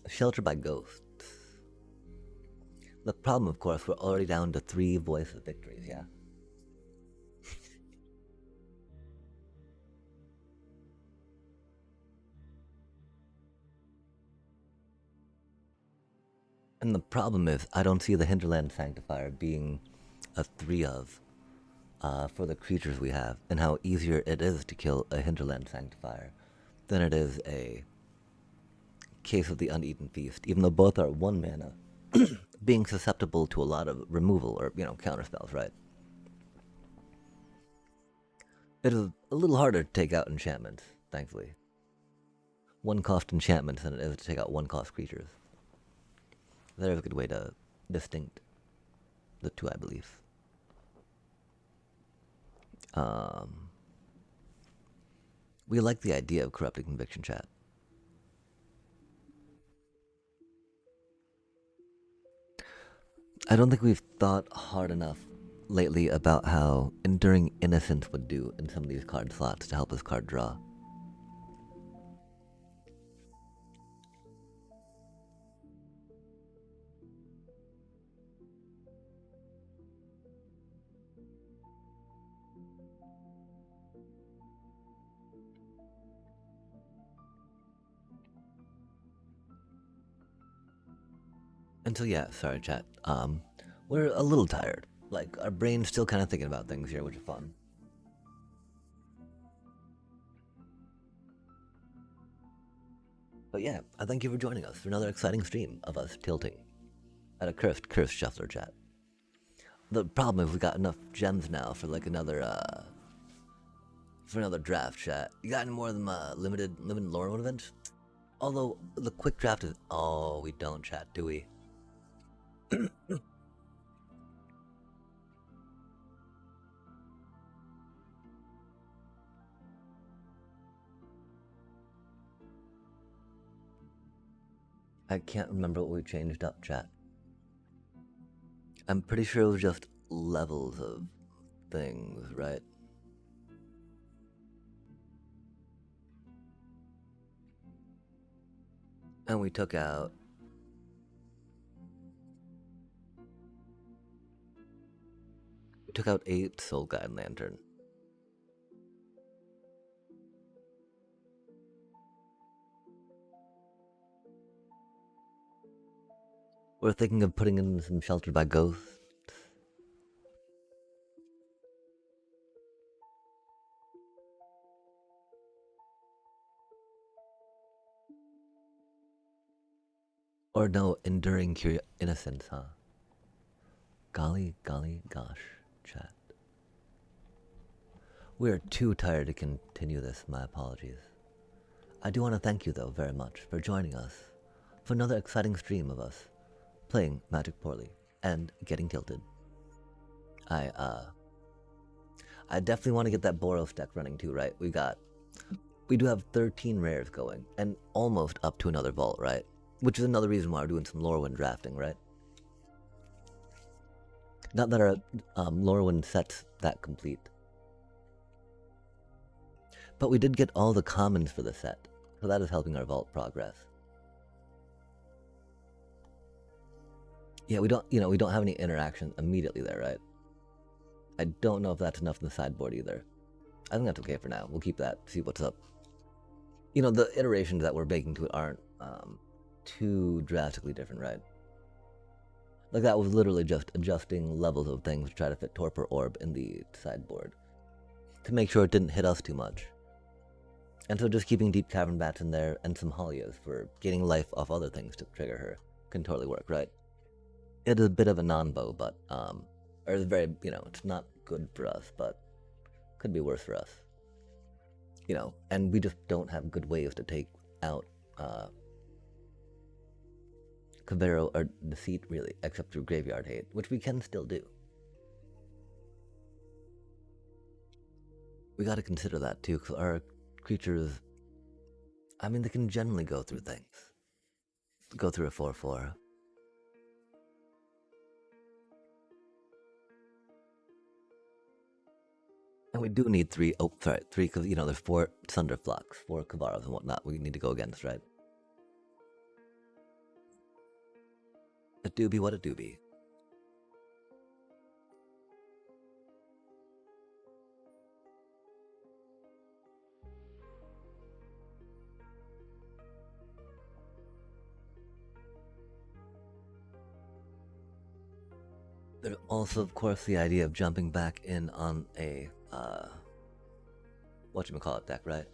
Shelter by Ghosts. The problem, of course, we're already down to 3 voice of victories, yeah? And the problem is, I don't see the Hinterland Sanctifier being a 3 of for the creatures we have, and how easier it is to kill a Hinterland Sanctifier than it is a Case of the Uneaten Feast, even though both are 1 mana, being susceptible to a lot of removal or, counter spells, right? It is a little harder to take out enchantments, thankfully. 1-cost enchantments than it is to take out 1-cost creatures. There's a good way to distinct the two, I believe. We like the idea of Corrupted Conviction, chat. I don't think we've thought hard enough lately about how Enduring Innocence would do in some of these card slots to help us card draw. And so yeah, sorry chat. We're a little tired. Like, our brain's still kind of thinking about things here, which is fun. But yeah, I thank you for joining us for another exciting stream of us tilting at a cursed shuffler, chat. The problem is we got enough gems now for like another draft, chat. You got any more of them limited lore events? Although the quick draft is, oh, we don't, chat, do we? I can't remember what we changed up, chat. I'm pretty sure it was just levels of things, right? And we took out took out 8 Soul Guide Lantern. We're thinking of putting in some Sheltered by Ghosts. Or no, Enduring Innocence, huh? Golly, gosh, chat. We are too tired to continue this, my apologies. I do want to thank you, though, very much for joining us for another exciting stream of us playing Magic poorly and getting tilted. I definitely want to get that Boros deck running too, right? We do have 13 rares going and almost up to another vault, right? Which is another reason why we're doing some Lorwyn drafting, right? Not that our Lorwyn set's that complete. But we did get all the commons for the set, so that is helping our vault progress. Yeah, we don't have any interaction immediately there, right? I don't know if that's enough in the sideboard either. I think that's okay for now. We'll keep that, see what's up. The iterations that we're making to it aren't too drastically different, right? Like, that was literally just adjusting levels of things to try to fit Torpor Orb in the sideboard to make sure it didn't hit us too much. And so just keeping Deep Cavern Bats in there and some Halias for getting life off other things to trigger her can totally work, right? It is a bit of a non-bow, but, or it's very, it's not good for us, but could be worse for us. And we just don't have good ways to take out, Cavero or Deceit, really, except through Graveyard Hate, which we can still do. We gotta consider that, too, because our creatures, they can generally go through things. Go through a 4/4. we do need three. Oh, sorry, three, because, you know, there's 4 Thunderflocks, 4 Kavaros and whatnot we need to go against, right? A doobie, what a doobie. There's also, of course, the idea of jumping back in on a, whatchamacallit deck, right?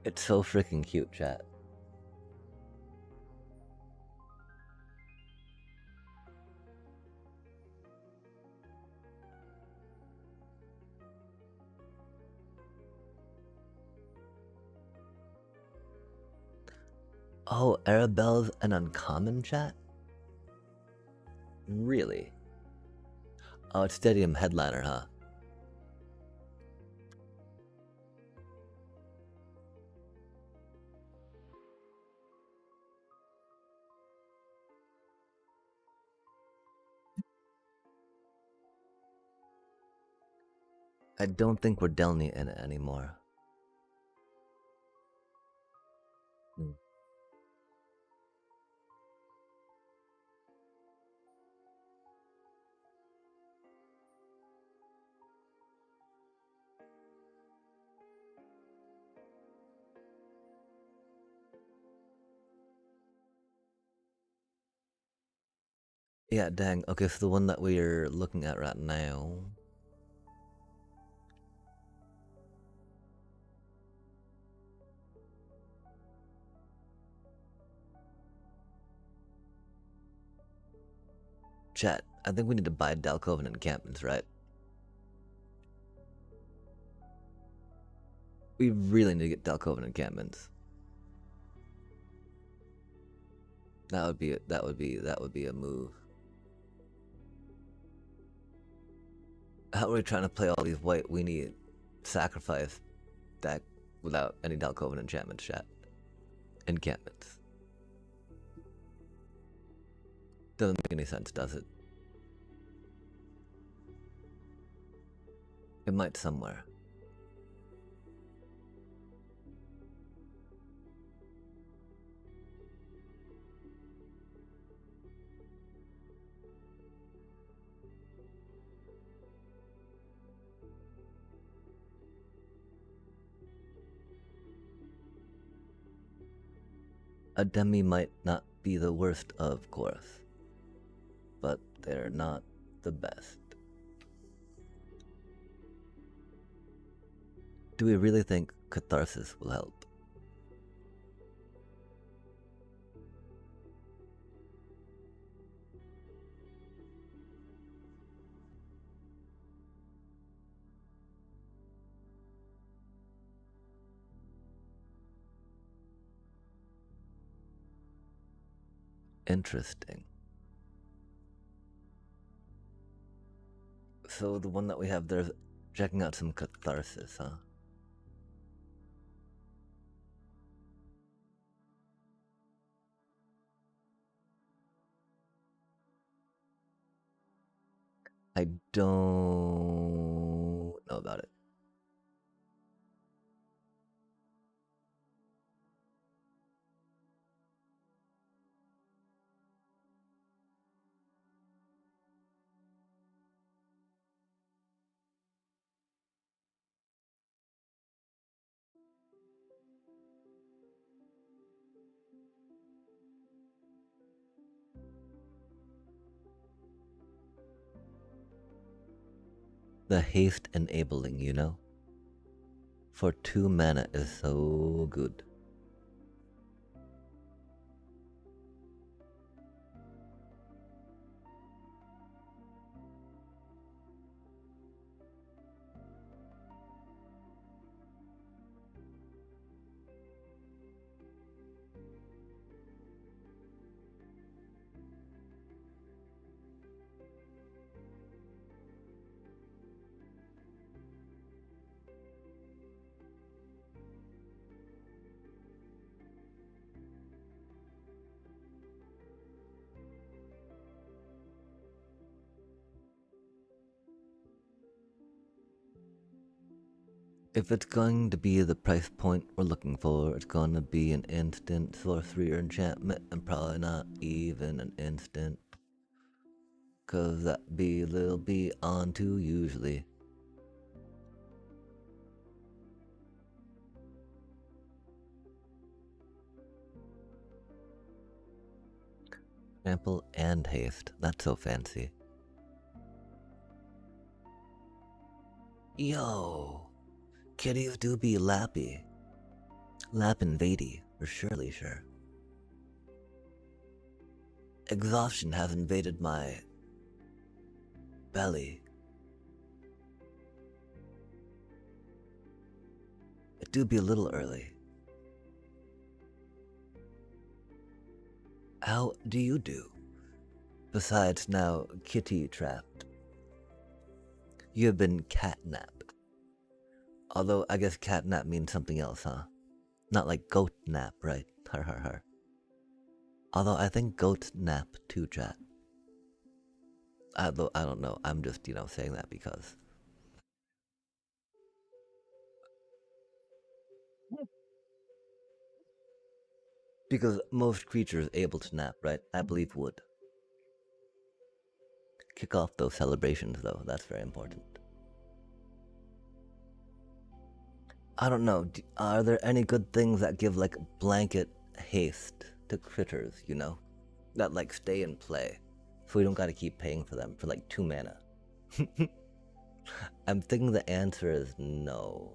It's so freaking cute, chat. Oh, Arabella's an uncommon, chat? Really? Oh, it's Stadium Headliner, huh? I don't think we're Delny in it anymore. Hmm. Yeah, dang. Okay, so the one that we're looking at right now. Chat, I think we need to buy Dalcoven encampments, right? We really need to get Dalcoven encampments. That would be a move. How are we trying to play all these white weenie sacrifice deck without any Dalcoven enchantments, chat? Encampments. Doesn't make any sense, does it? It might somewhere. A demi might not be the worst, of course, but they're not the best. Do we really think Catharsis will help? Interesting. So the one that we have there's checking out some Catharsis, huh? I don't know about it. The haste enabling, you know? For 2 mana is so good. If it's going to be the price point we're looking for, it's going to be an instant sorcery or enchantment, and probably not even an instant. Cause that be a little bit on to usually. Trample and haste, that's so fancy. Yo, kitties do be lappy. Lappin' Vady, for surely sure. Exhaustion has invaded my belly. It do be a little early. How do you do? Besides now kitty trapped. You have been catnapped. Although I guess catnap means something else, huh? Not like goat nap, right? Har har har. Although I think goats nap too, chat. Although I don't know, I'm just, saying that because. Because most creatures able to nap, right? I believe would. Kick off those celebrations though, that's very important. I don't know, are there any good things that give like blanket haste to critters, That like stay and play, so we don't gotta keep paying for them for like 2 mana? I'm thinking the answer is no.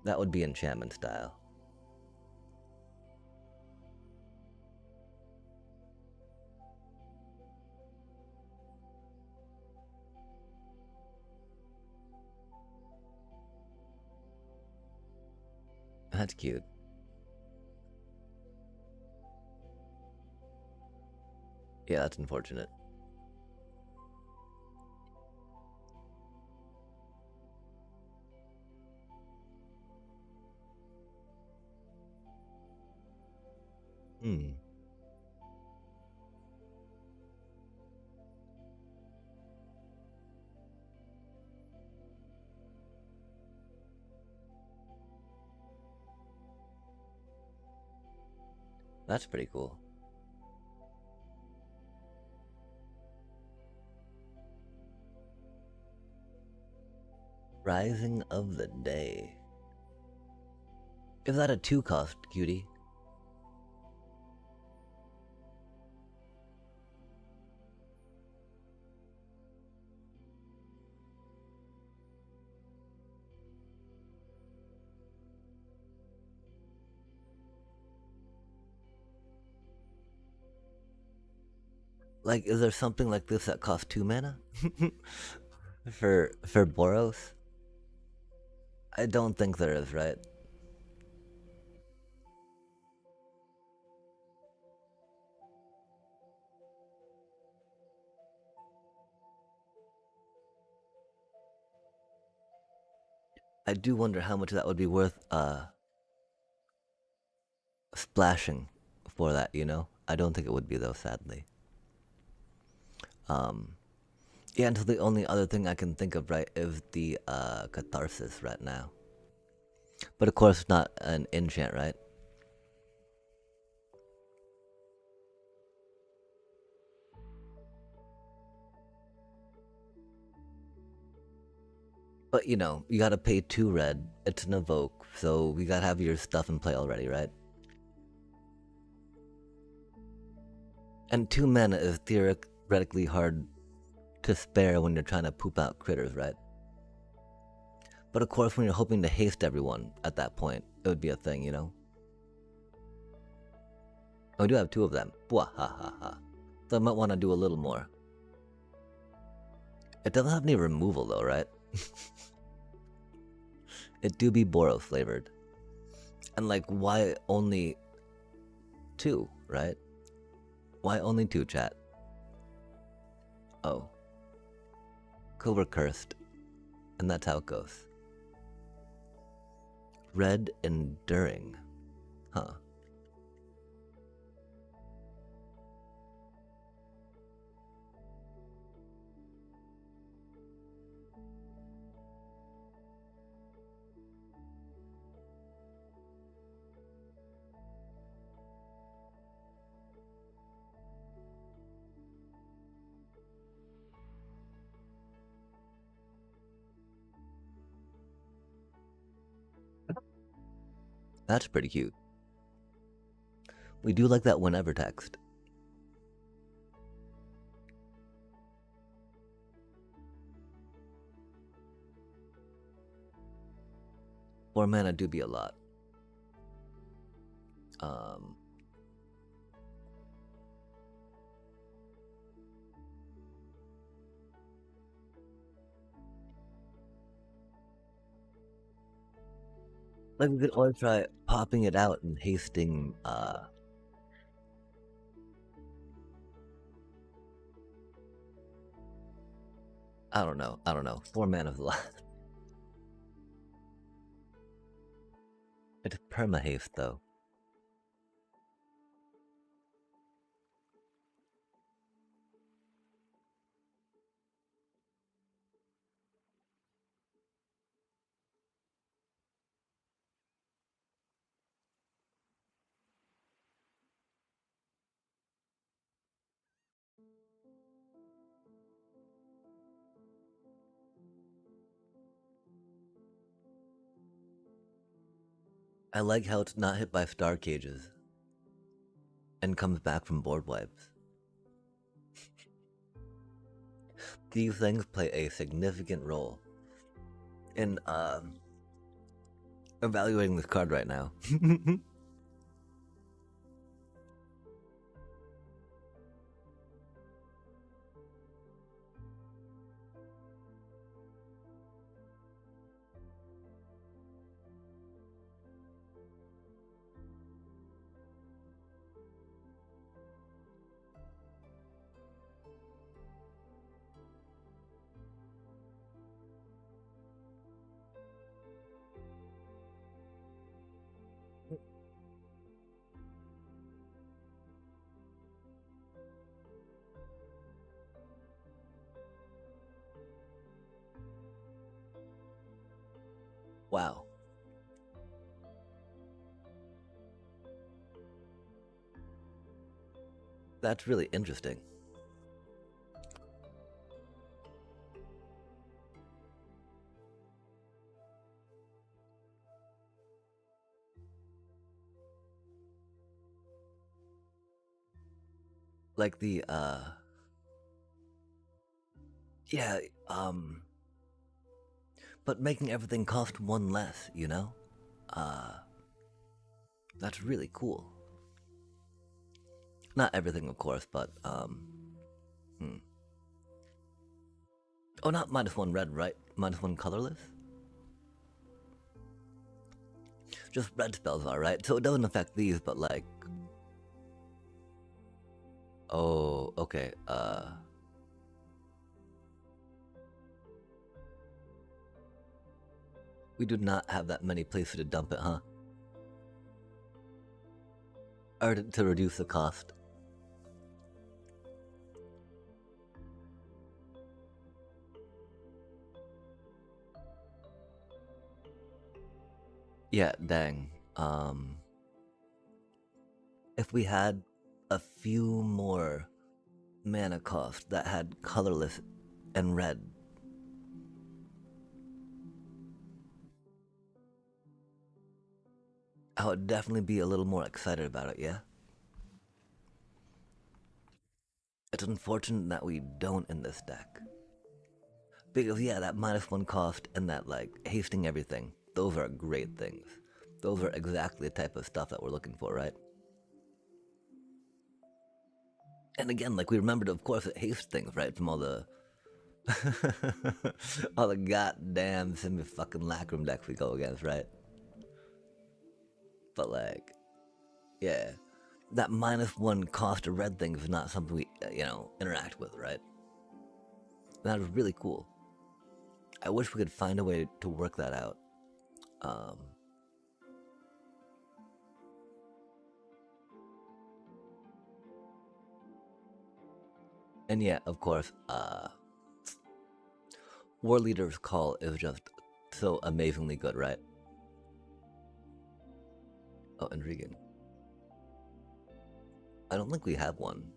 That would be enchantment style. That's cute. Yeah, that's unfortunate. That's pretty cool. Rising of the Day. Is that a 2-cost, cutie? Like, is there something like this that costs 2 mana? for Boros? I don't think there is, right? I do wonder how much that would be worth splashing for that, I don't think it would be though, sadly. Yeah, until the only other thing I can think of, right, is the catharsis right now. But of course not an enchant, right? But you gotta pay 2 red. It's an evoke, so we gotta have your stuff in play already, right? And 2 mana is theoretically hard to spare when you're trying to poop out critters, right? But of course, when you're hoping to haste everyone at that point, it would be a thing, Oh, we do have 2 of them. Bwahahaha. So I might want to do a little more. It doesn't have any removal though, right? It do be Boros flavored. And like, why only 2, right? Why only 2, chat? Oh. Cause we're cursed. And that's how it goes. Red Enduring. Huh. That's pretty cute. We do like that whenever text. Four mana do be a lot. Like we could always try popping it out and hasting I don't know. 4 mana is a lot. It's perma haste though. I like how it's not hit by star cages and comes back from board wipes. These things play a significant role in evaluating this card right now. Wow. That's really interesting. Like the yeah, but making everything cost 1 less, you know? That's really cool. Not everything, of course, but Oh, not -1 red, right? -1 colorless? Just red spells are, right? So it doesn't affect these, but like... Oh, okay, we do not have that many places to dump it, huh? Or to reduce the cost. Yeah, dang. If we had a few more mana cost that had colorless and red, I would definitely be a little more excited about it, yeah? It's unfortunate that we don't in this deck. Because yeah, that -1 cost and that like hasting everything, those are great things. Those are exactly the type of stuff that we're looking for, right? And again, like we remembered, of course, it hastes things, right? From all the all the goddamn semi-fucking lacrim decks we go against, right? But like, yeah, that -1 cost of red things is not something we, interact with, right? That was really cool. I wish we could find a way to work that out. And yeah, of course, War Leader's Call is just so amazingly good, right? Oh, intriguing. I don't think we have one.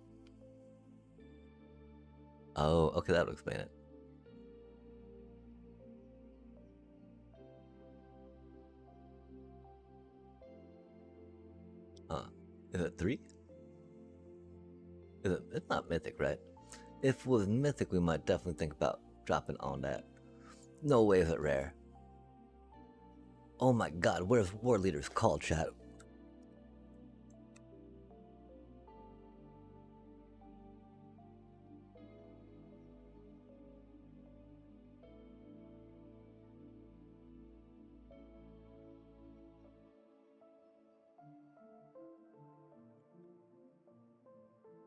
Oh, okay, that would explain it. Is it 3? Is it? It's not Mythic, right? If it was Mythic, we might definitely think about dropping on that. No way is it rare. Oh my god, where's War Leader's call, chat?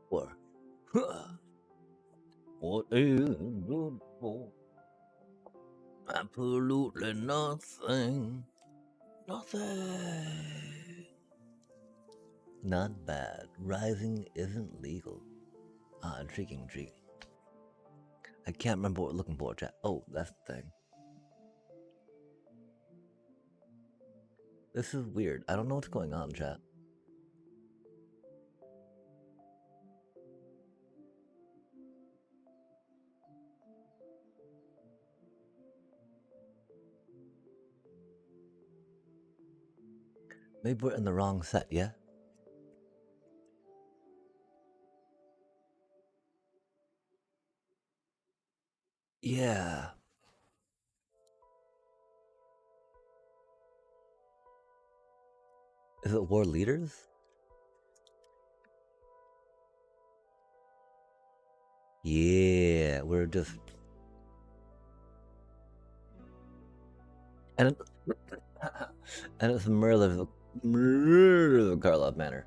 War. What is good for? Absolutely nothing. Nothing. Not bad. Rising isn't legal. Ah, intriguing. I can't remember what we're looking for, chat. Oh, that's the thing. This is weird. I don't know what's going on, chat. Maybe we're in the wrong set, yeah? Yeah. Is it War Leaders? Yeah, we're just... And, and it's Murder of Karlov Manor.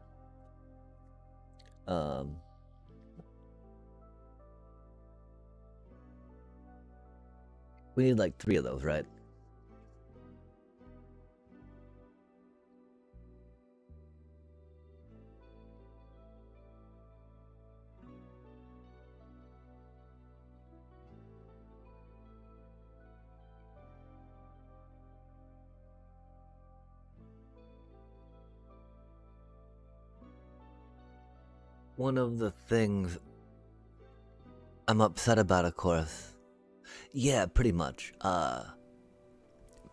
We need like 3 of those, right? One of the things I'm upset about, of course. Yeah, pretty much.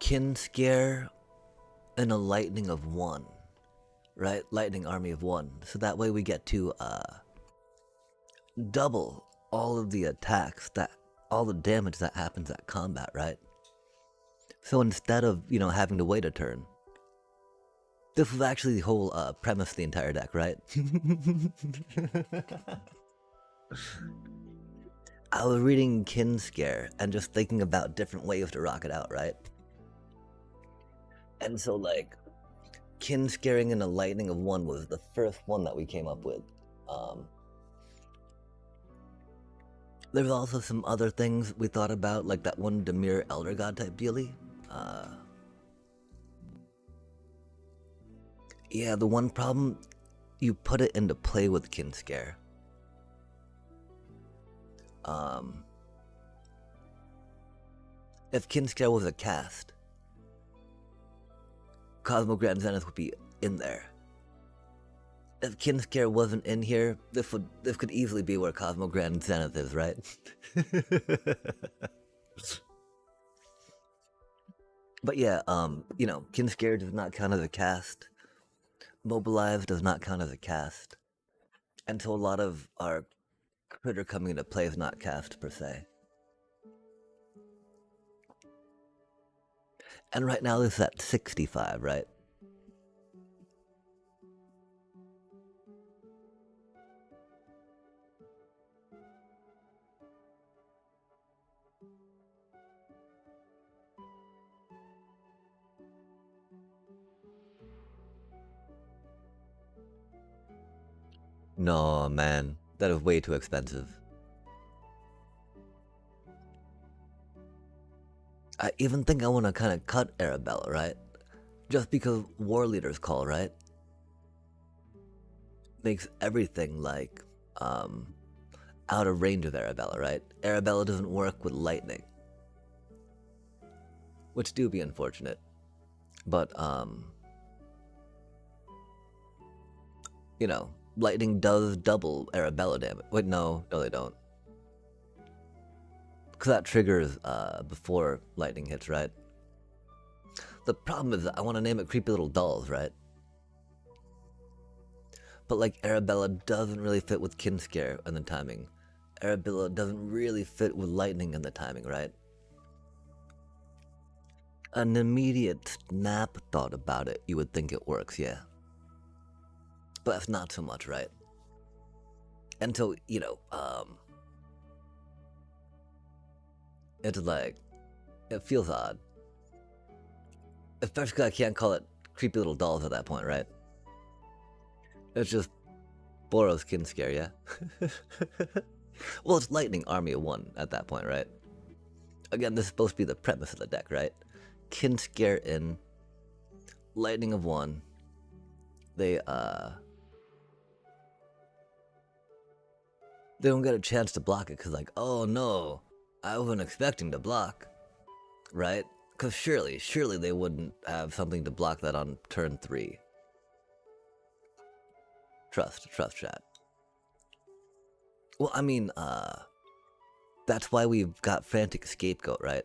Kin Scare and a lightning of 1. Right? Lightning army of 1. So that way we get to double all of the attacks, all the damage that happens at combat, right? So instead of, having to wait a turn. This was actually the whole premise of the entire deck, right? I was reading Kin Scare and just thinking about different ways to rock it out, right? And so, like, Kin Scaring and a lightning of 1 was the first one that we came up with. There's also some other things we thought about, like that one Demir Elder God type dealie. Yeah, the one problem, you put it into play with Kin Scare. If Kin Scare was a cast, Cosmo Grand Zenith would be in there. If Kin Scare wasn't in here, this could easily be where Cosmo Grand Zenith is, right? But yeah, Kin Scare does not count as a cast. Mobilize does not count as a cast. And so a lot of our critter coming into play is not cast per se. And right now this is at 65, right? No, man, that is way too expensive. I even think I want to kind of cut Arabella, right? Just because War Leader's call, right? Makes everything like out of range of Arabella, right? Arabella doesn't work with lightning, which do be unfortunate. But lightning does double Arabella damage. Wait, no, they don't. Because that triggers before lightning hits, right? The problem is that I want to name it Creepy Little Dolls, right? But like Arabella doesn't really fit with Kinscare and the timing. Arabella doesn't really fit with lightning and the timing, right? An immediate snap thought about it, you would think it works, yeah. But that's not so much, right? And so, you know, it's like, it feels odd. Especially because I can't call it creepy little dolls at that point, right? It's just Boros Kinscare, yeah? Well, it's Lightning Army of One at that point, right? Again, this is supposed to be the premise of the deck, right? Kinscare in, Lightning of One. They don't get a chance to block it because, like, oh no, I wasn't expecting to block, right? Because surely they wouldn't have something to block that on turn 3. Trust, chat. Well, I mean, that's why we've got Frantic Scapegoat, right?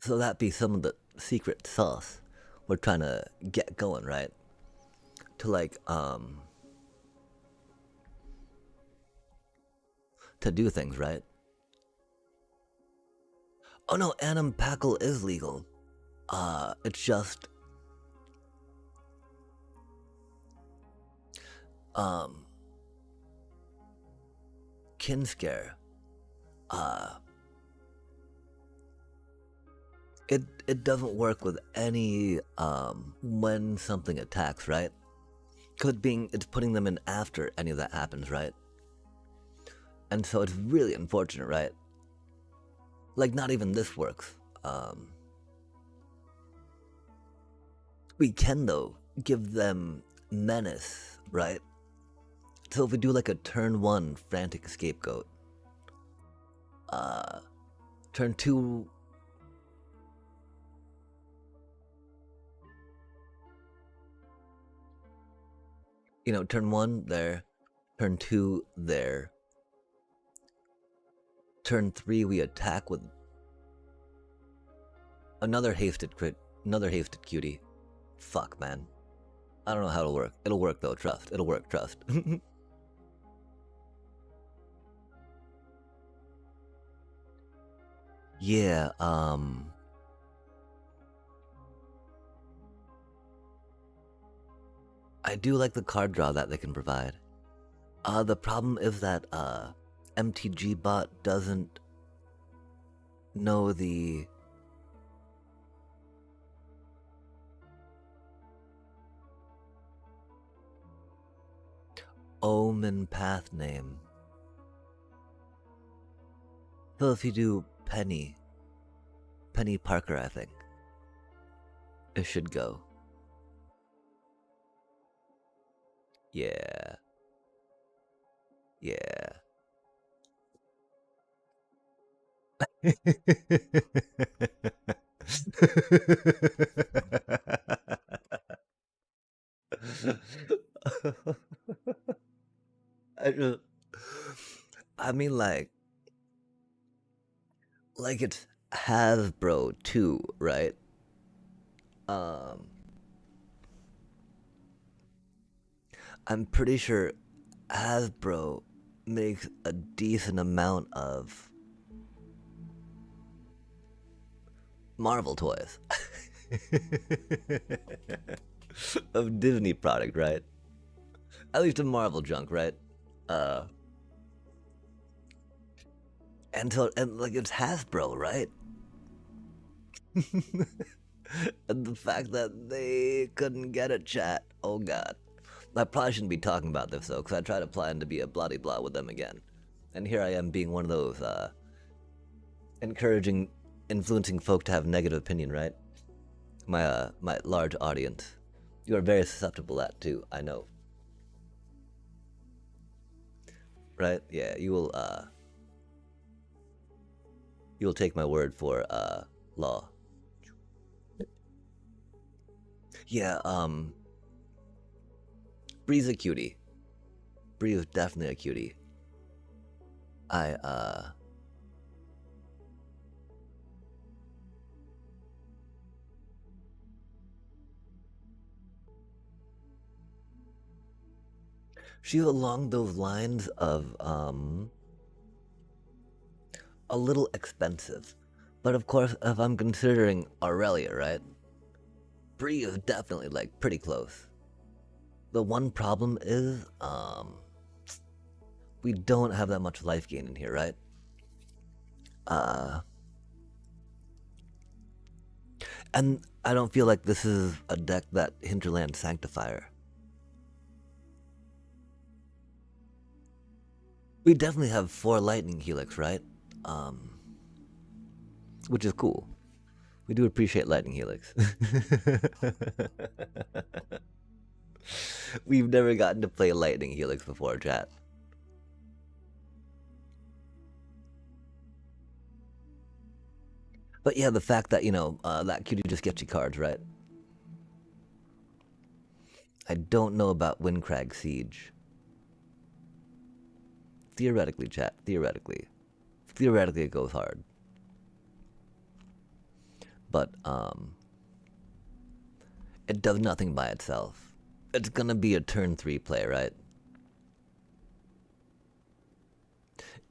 So that be some of the secret sauce we're trying to get going, right? To like, to do things, right? Oh no, Anum Packle is legal. It's just, Kinscare, it doesn't work with any, when something attacks, right? Because it's putting them in after any of that happens, right? And so it's really unfortunate, right? Like, not even this works. We can, though, give them menace, right? So if we do like a turn 1 Frantic Scapegoat, turn 2, you know, turn 1 there, turn 2 there, turn 3 we attack with another hasted cutie. Fuck, man. I don't know how it'll work. It'll work though, trust. It'll work, trust. Yeah, I do like the card draw that they can provide. The problem is that, MTG bot doesn't know the Omen path name. So if you do Penny Parker, I think it should go. Yeah. Yeah. I mean, like it's Hasbro too, right? I'm pretty sure Hasbro makes a decent amount of Marvel toys. Of Disney product, right? At least of Marvel junk, right? And like it's Hasbro, right? And the fact that they couldn't get a chat, oh god. I probably shouldn't be talking about this though, because I tried to plan to be a bloody blah with them again. And here I am being one of those, influencing folk to have negative opinion, right? My large audience. You are very susceptible to that too, I know. Right? Yeah, you will take my word for, law. Yeah, Bree's a cutie. Bree is definitely a cutie. She's along those lines of a little expensive. But of course, if I'm considering Aurelia, right? Bree is definitely like pretty close. The one problem is we don't have that much life gain in here, right? And I don't feel like this is a deck that Hinterland Sanctifier. We definitely have 4 Lightning Helix, right? Which is cool. We do appreciate Lightning Helix. We've never gotten to play Lightning Helix before, chat. But yeah, the fact that, you know, that cutie just gets you cards, right? I don't know about Windcrag Siege. Theoretically, chat, theoretically. Theoretically, it goes hard. But, it does nothing by itself. It's gonna be a turn 3 play, right?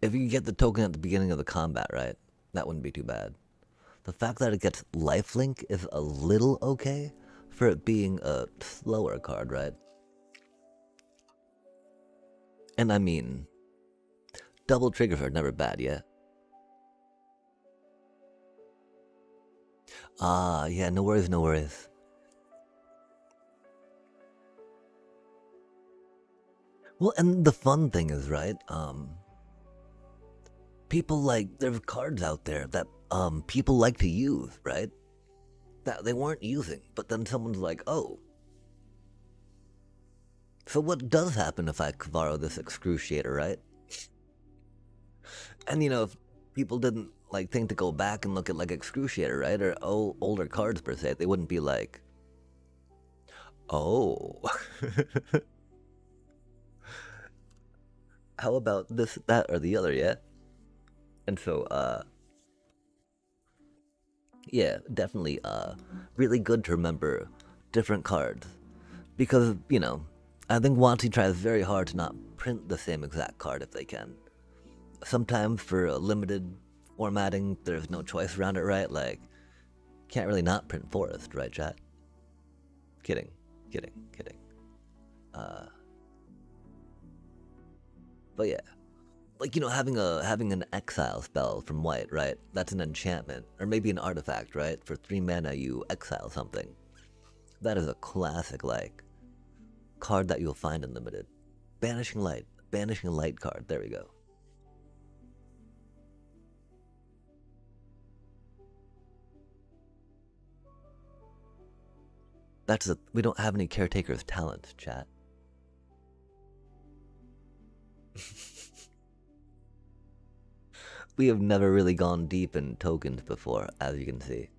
If you get the token at the beginning of the combat, right? That wouldn't be too bad. The fact that it gets lifelink is a little okay for it being a slower card, right? And I mean, double triggers are never bad, yeah? Ah, yeah, no worries, no worries. Well, and the fun thing is, right, people like, there's cards out there that people like to use, right? That they weren't using, but then someone's like, oh. So what does happen if I borrow this Excruciator, right? And you know, if people didn't like think to go back and look at like Excruciator, right? Or older cards per se, they wouldn't be like, oh. How about this, that, or the other, yeah? And so, yeah, definitely, really good to remember different cards. Because, you know, I think WotC tries very hard to not print the same exact card if they can. Sometimes for a limited formatting, there's no choice around it, right? Like, can't really not print Forest, right, chat? Kidding, kidding, kidding. But yeah. Like, you know, having an exile spell from white, right? That's an enchantment, or maybe an artifact, right? For 3 mana, you exile something. That is a classic, like, card that you'll find in limited. Banishing light card. There we go. We don't have any Caretaker's talents, chat. We have never really gone deep in tokens before, as you can see.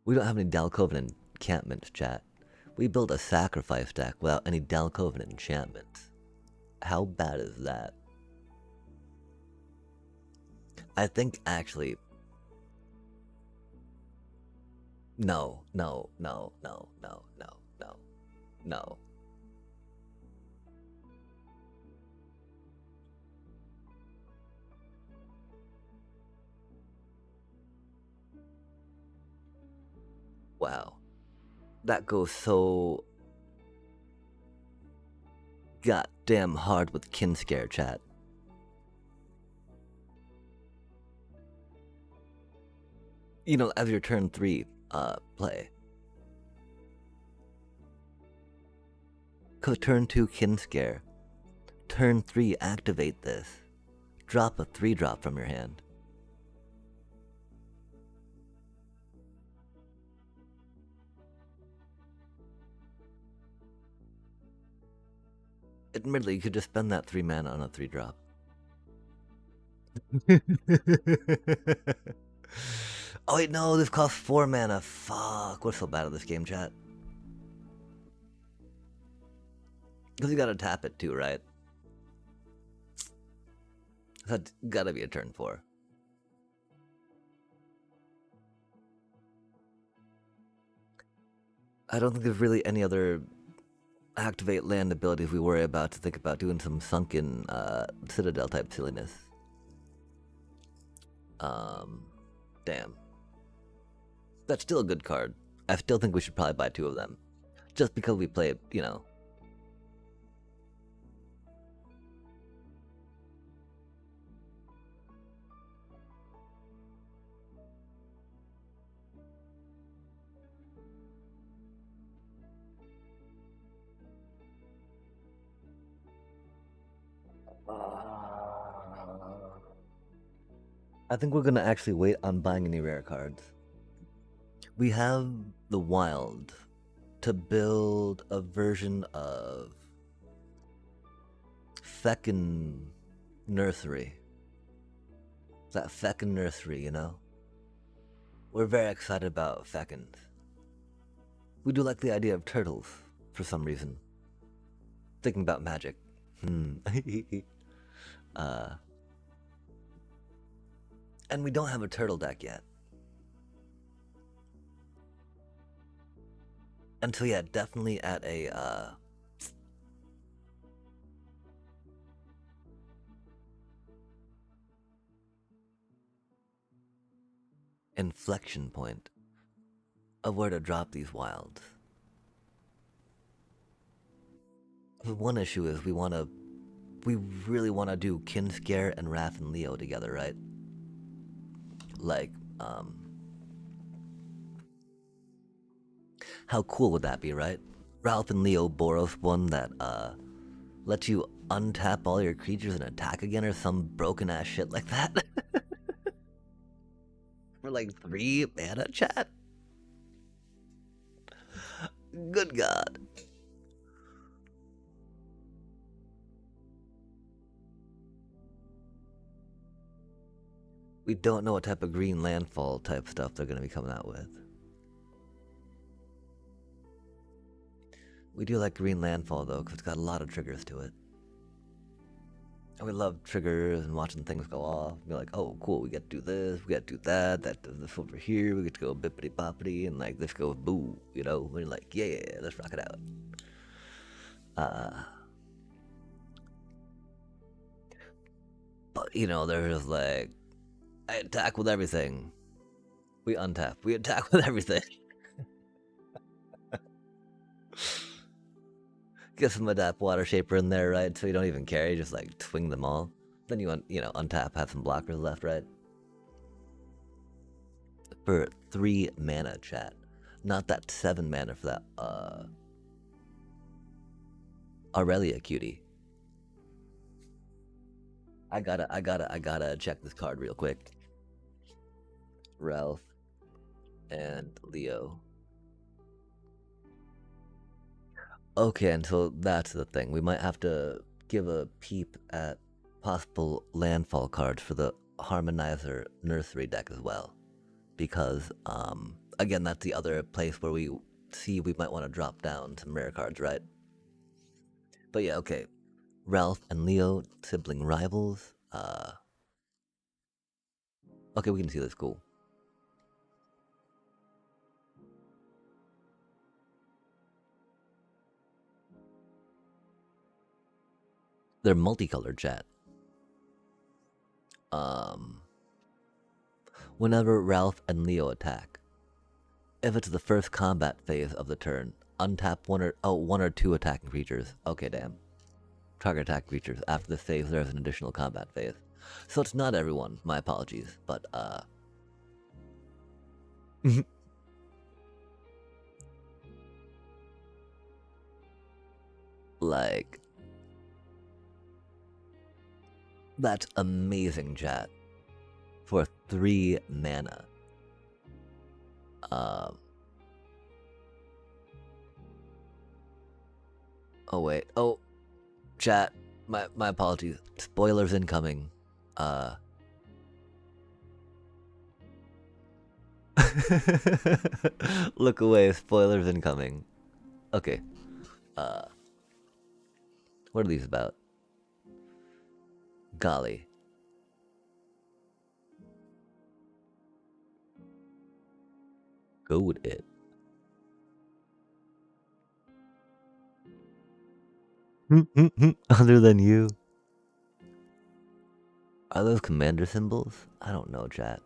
We don't have any Dalcoven enchantments, chat. We built a sacrifice deck without any Dalcoven enchantments. How bad is that? I think actually... No. Wow. That goes so goddamn hard with Kinscare, chat. You know, as your turn 3 play. Cause turn 2 Kinscare. Turn 3 activate this. Drop a 3-drop from your hand. Admittedly, you could just spend that 3 mana on a 3-drop. Oh wait, no, this costs 4 mana. Fuck, we're so bad at this game, chat. Because you gotta tap it too, right? That's gotta be a turn 4. I don't think there's really any other activate land abilities we worry about to think about doing some sunken citadel type silliness. Damn. That's still a good card. I still think we should probably buy 2 of them. Just because we play, you know. I think we're gonna actually wait on buying any rare cards. We have the wild to build a version of feckin' nursery. That feckin' nursery, you know? We're very excited about feckins. We do like the idea of turtles, for some reason. Thinking about magic. And we don't have a turtle deck yet. And so yeah, definitely at a inflection point of where to drop these wilds. The one issue is we really wanna do Kinscare and Wrath and Leo together, right? Like, how cool would that be, right? Ralph and Leo Boros one that lets you untap all your creatures and attack again, or some broken ass shit like that. For like 3 mana, chat? Good God. We don't know what type of green landfall type stuff they're going to be coming out with. We do like green landfall though, because it's got a lot of triggers to it. And we love triggers and watching things go off. Be like, oh cool, we get to do this, we get to do that, that does this over here, we get to go bippity boppity, and like this goes boo, you know? We're like, yeah, let's rock it out. But you know, they're just like, I attack with everything. We untap, we attack with everything. Get some adapt water shaper in there, right? So you don't even care, you just like swing them all. Then you untap, have some blockers left, right? For 3 mana, chat. Not that 7 mana for that Aurelia cutie. I gotta check this card real quick. Ralph and Leo. Okay, and so that's the thing. We might have to give a peep at possible landfall cards for the Harmonizer Nursery deck as well. Because, again, that's the other place where we see we might want to drop down some rare cards, right? But yeah, okay. Ralph and Leo, sibling rivals. Okay, we can see this. Cool. They're multicolored, chat. Whenever Ralph and Leo attack, if it's the first combat phase of the turn, untap one or two attacking creatures. Okay, damn. Target attack creatures. After this phase, there's an additional combat phase. So it's not everyone. My apologies, but like, that's amazing, chat. For 3 mana. Oh wait. Oh, chat. My apologies. Spoilers incoming. Look away. Spoilers incoming. Okay. What are these about? Golly. Go with it. Other than you. Are those commander symbols? I don't know, chat.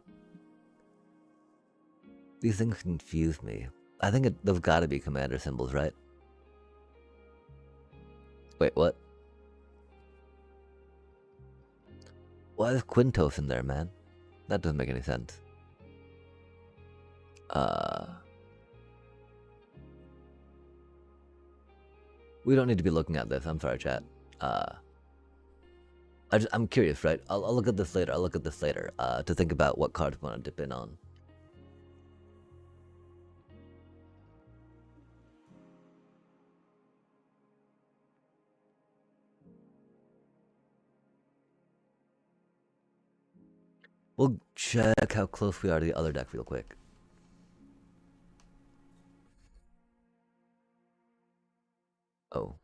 These things confuse me. I think those gotta be commander symbols, right? Wait, what? Why is Quintos in there, man? That doesn't make any sense. We don't need to be looking at this. I'm sorry, chat. I'm curious, right? I'll look at this later. I'll look at this later to think about what cards we want to dip in on. We'll check how close we are to the other deck real quick. Oh.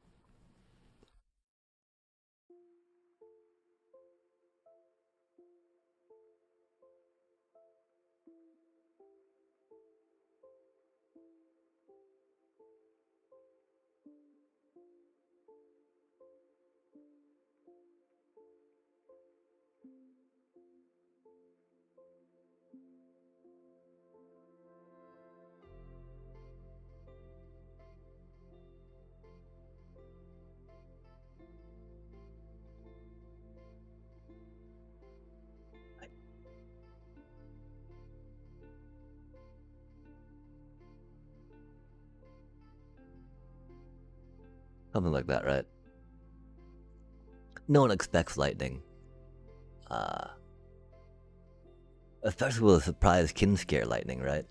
Something like that, right? No one expects lightning. Especially with a surprise kin scare lightning, right?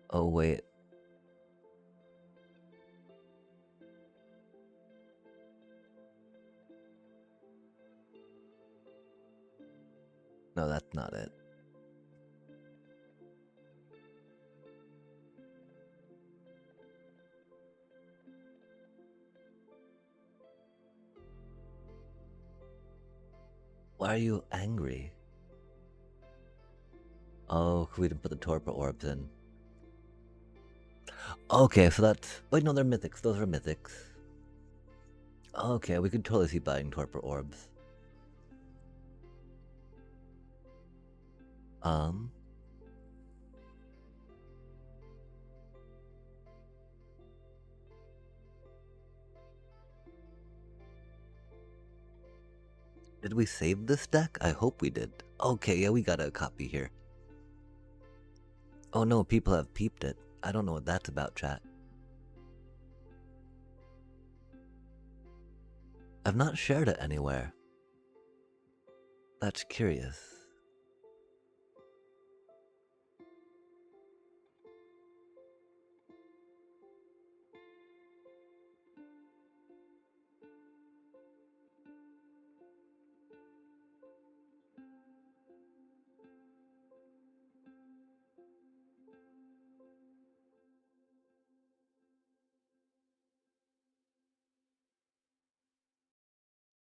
Oh, wait. No, that's not it. Why are you angry? Oh, we didn't put the torpor orbs in. Okay, so that's... Wait, no, they're mythics. Those are mythics. Okay, we could totally see buying torpor orbs. Did we save this deck? I hope we did. Okay, yeah, we got a copy here. Oh no, people have peeped it. I don't know what that's about, chat. I've not shared it anywhere. That's curious.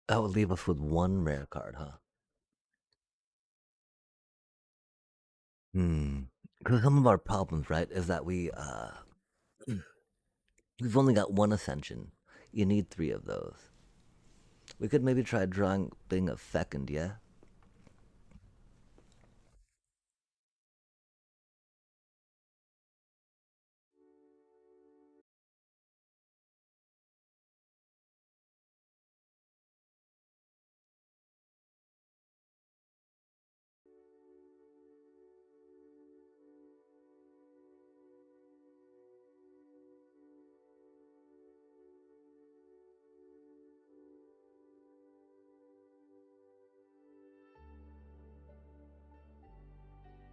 That would leave us with one rare card, huh? Because some of our problems, right, is that we've only got one ascension. You need 3 of those. We could maybe try drawing being a second, yeah?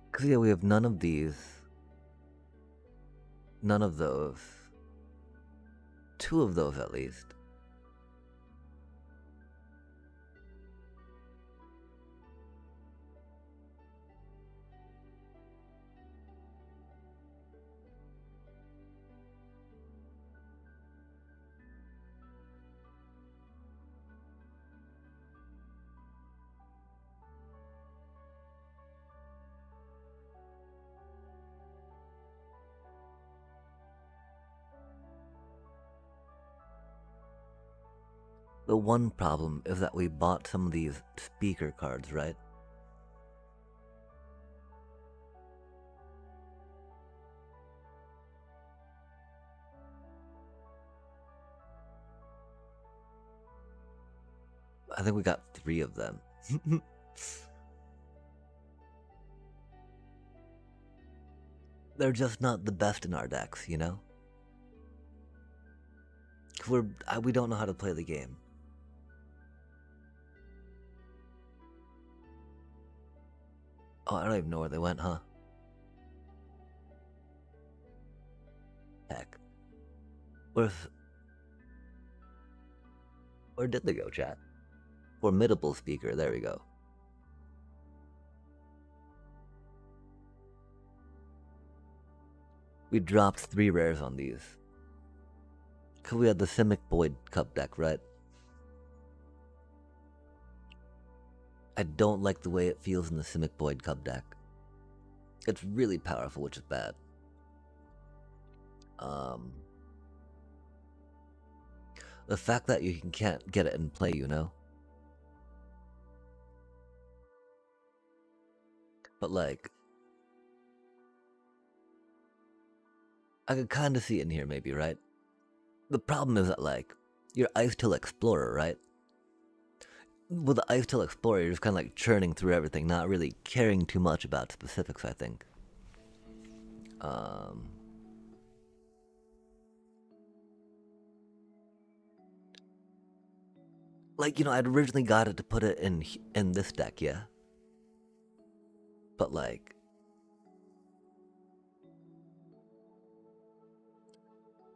Because, yeah, we have none of these. None of those. 2 of those, at least. The one problem is that we bought some of these speaker cards, right? I think we got 3 of them. They're just not the best in our decks, you know? We don't know how to play the game. Oh, I don't even know where they went, huh? Heck. Where did they go, chat? Formidable speaker, there we go. We dropped 3 rares on these. Cause we had the Simic Boyd Cup deck, right? I don't like the way it feels in the Simic Boyd Cup deck. It's really powerful, which is bad. The fact that you can't get it in play, you know? But like, I could kind of see it in here maybe, right? The problem is that like, you're Ice Till Explorer, right? With the Ice Till Explorer, you're just kind of like churning through everything, not really caring too much about specifics, I think. Like, you know, I'd originally got it to put it in this deck, yeah? But like,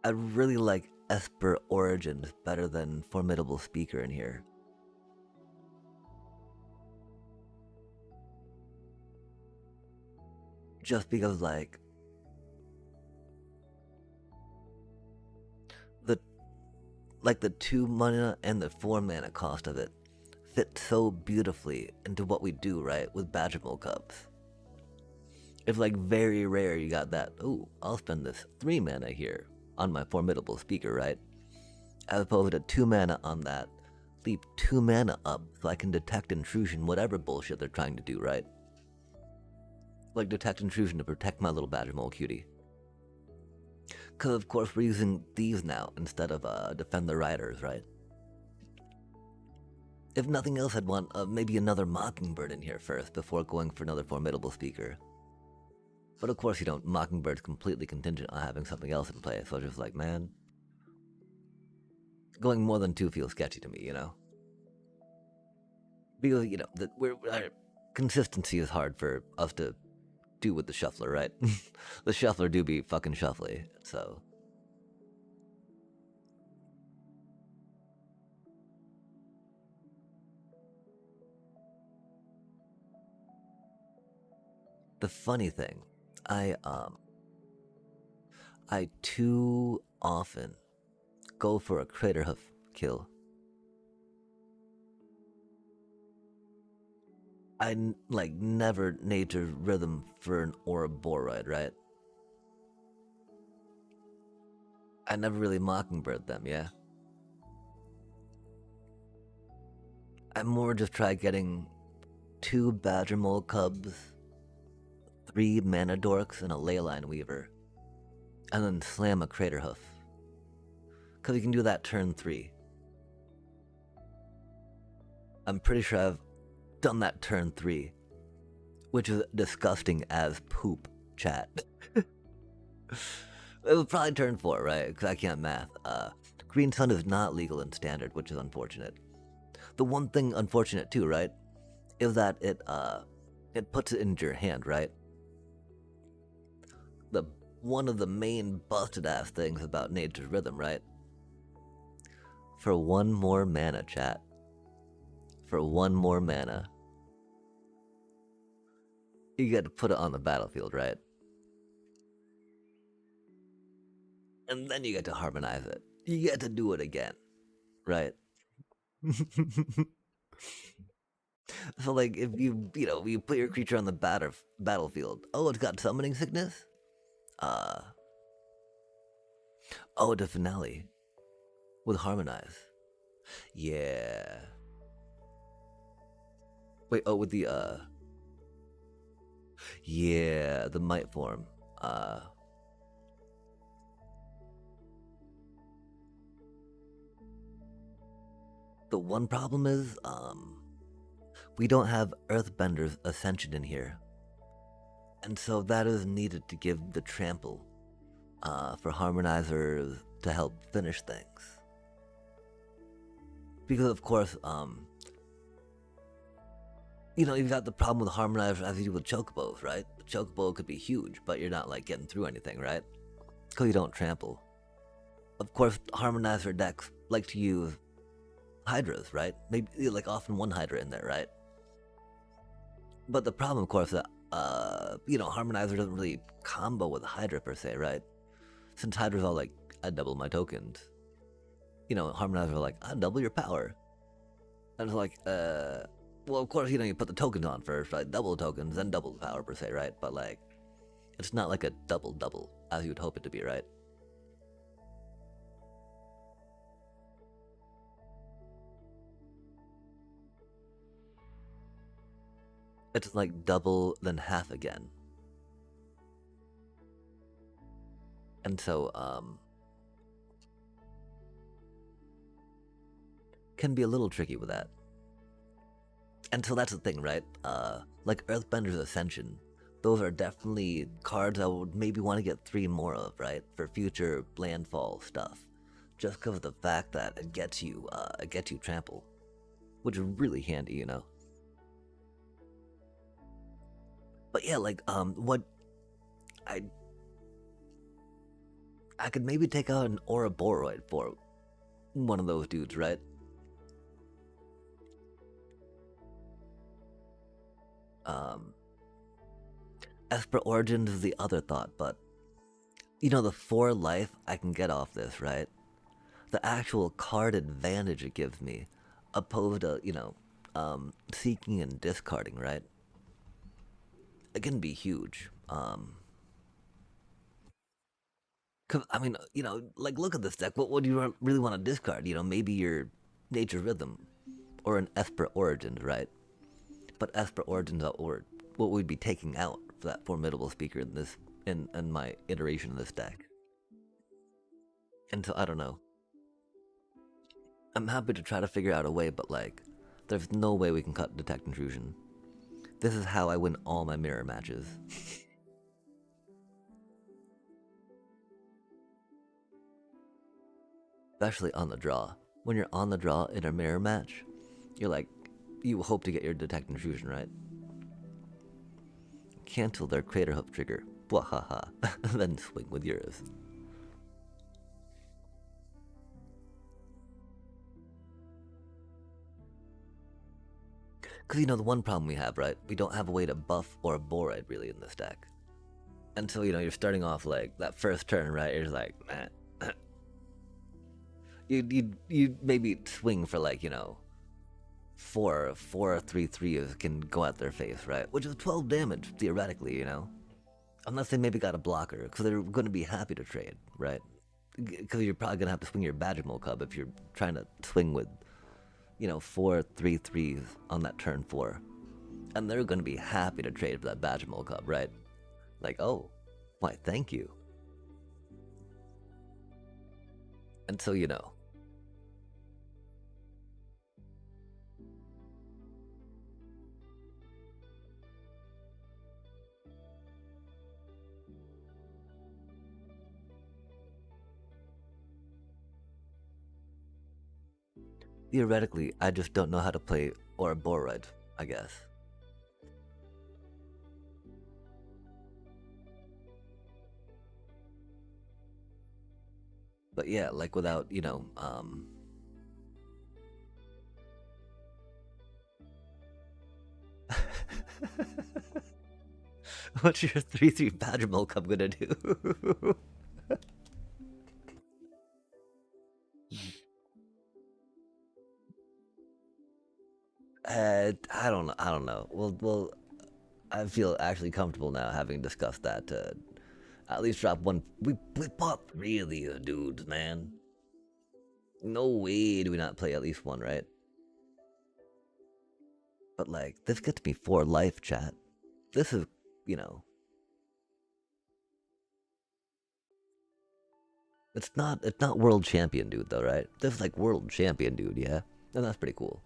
I really like Esper Origins better than Formidable Speaker in here. Just because like, the 2 mana and the 4 mana cost of it fit so beautifully into what we do, right, with Badgermole Cups. If like very rare you got that, oh, I'll spend this 3 mana here on my Formidable Speaker, right? As opposed to 2 mana on that, leave 2 mana up so I can detect intrusion, whatever bullshit they're trying to do, right? Like detect intrusion to protect my little Badgermole cutie. Because of course we're using these now instead of Defend the Riders, right? If nothing else, I'd want maybe another Mockingbird in here first before going for another Formidable Speaker. But of course, you don't. Mockingbird's completely contingent on having something else in play, so it's just like, man, going more than 2 feels sketchy to me, you know? Because, you know, our consistency is hard for us to do with the shuffler, right? The shuffler do be fucking shuffly, so. The funny thing, I too often go for a Craterhoof kill. I like never Nature Rhythm for an Ouroboros, right? I never really Mockingbird them, yeah? I more just try getting 2 Badgermole Cubs, 3 Mana Dorks, and a Leyline Weaver, and then slam a Craterhoof. Because you can do that turn 3. I'm pretty sure I've done that turn 3, which is disgusting as poop, chat. It was probably turn 4, right? Because I can't math. Green Sun is not legal in Standard, which is unfortunate. The one thing unfortunate too, right, is that it puts it into your hand, right? One of the main busted ass things about Nature's Rhythm, right? For 1 more mana, chat. For 1 more mana, you get to put it on the battlefield, right? And then you get to harmonize it. You get to do it again, right? So like, if you put your creature on the battlefield, oh, it's got summoning sickness? Oh, the finale with harmonize. Yeah. Wait, oh, with the, yeah, the might form. The one problem is, we don't have Earthbender's Ascension in here. And so that is needed to give the trample, for harmonizers to help finish things. Because of course, you know, you've got the problem with harmonizers as you do with chocobos, right? The chocobo could be huge, but you're not like getting through anything, right? Because you don't trample. Of course, harmonizer decks like to use hydras, right? Maybe like often one hydra in there, right? But the problem, of course, that you know, harmonizer doesn't really combo with hydra per se, right? Since hydra's all like, I double my tokens. You know, harmonizer are like, I double your power. And it's like, well, of course, you know, you put the tokens on first, right? Double the tokens, then double the power per se, right? But like, it's not like a double as you would hope it to be, right? It's like double, then half again. And so, can be a little tricky with that. And so that's the thing, right? Like Earthbender's Ascension, those are definitely cards I would maybe want to get 3 more of, right? For future landfall stuff. Just because of the fact that it gets you trample. Which is really handy, you know? But yeah, like, what I could maybe take out an Ouroboros for one of those dudes, right? Esper Origins is the other thought, but you know, the 4 life I can get off this, right? The actual card advantage it gives me, opposed to, you know, seeking and discarding, right? It can be huge. 'Cause, I mean, you know, like, look at this deck. What do you really want to discard? You know, maybe your Nature Rhythm or an Esper Origins, right? But Esper Origins are what we'd be taking out for that formidable speaker in this in my iteration of this deck. And so I don't know. I'm happy to try to figure out a way, but like, there's no way we can cut Detect Intrusion. This is how I win all my mirror matches. Especially on the draw. When you're on the draw in a mirror match, you're like, you hope to get your Detect Intrusion, right? Cancel their Crater Hoof trigger, bwahaha, then swing with yours. Because, you know, the one problem we have, right? We don't have a way to buff or Boride really in this deck. And so, you know, you're starting off like that first turn, right? You're just like, man. You maybe swing for like, you know, 4 3/3s can go at their face, right? Which is 12 damage, theoretically, you know? Unless they maybe got a blocker, because they're going to be happy to trade, right? Because you're probably going to have to swing your Badgermole Cub if you're trying to swing with, you know, 4 3/3s on that turn 4. And they're going to be happy to trade for that Badgermole Cub, right? Like, oh, why, thank you. And so, you know. Theoretically, I just don't know how to play Ouroboros, I guess. But yeah, like without, you know, what's your 3/3 Badgermole Cub gonna do? I don't know. Well, I feel actually comfortable now having discussed that to at least drop one. We bought 3 of these dudes, man. No way do we not play at least one, right? But like, this gets me 4 life, chat. This is, you know, it's not world champion dude though, right? This is like world champion dude, yeah? And that's pretty cool.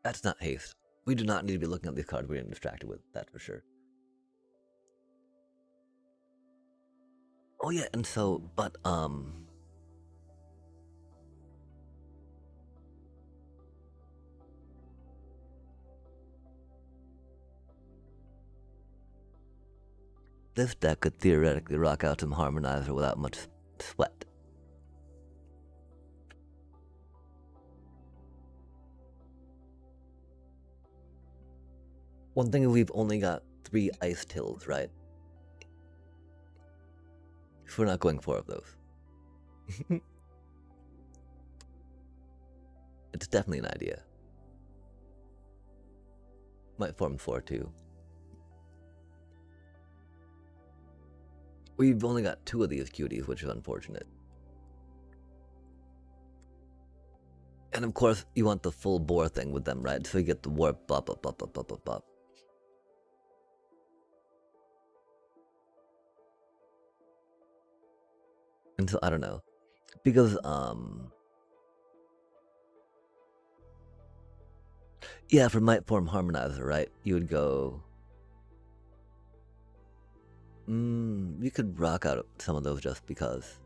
That's not haste. We do not need to be looking at these cards we're getting distracted with, that's for sure. Oh yeah, and so, but this deck could theoretically rock out some Harmonizer without much sweat. One thing is we've only got 3 Ice Tills, right? So we're not going 4 of those. It's definitely an idea. Might form 4 too. We've only got 2 of these cuties, which is unfortunate. And of course, you want the full bore thing with them, right? So you get the warp, bop, bop, bop, bop, bop, bop, bop. And so, I don't know. Because, yeah, for Might Form Harmonizer, right? You would go... you could rock out some of those just because.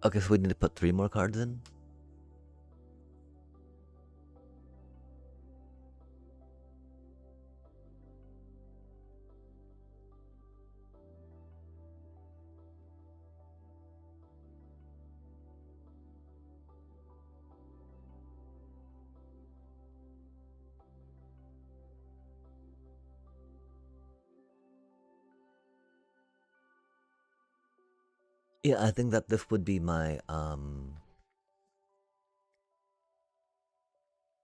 Okay, so we need to put 3 more cards in? Yeah, I think that this would be my,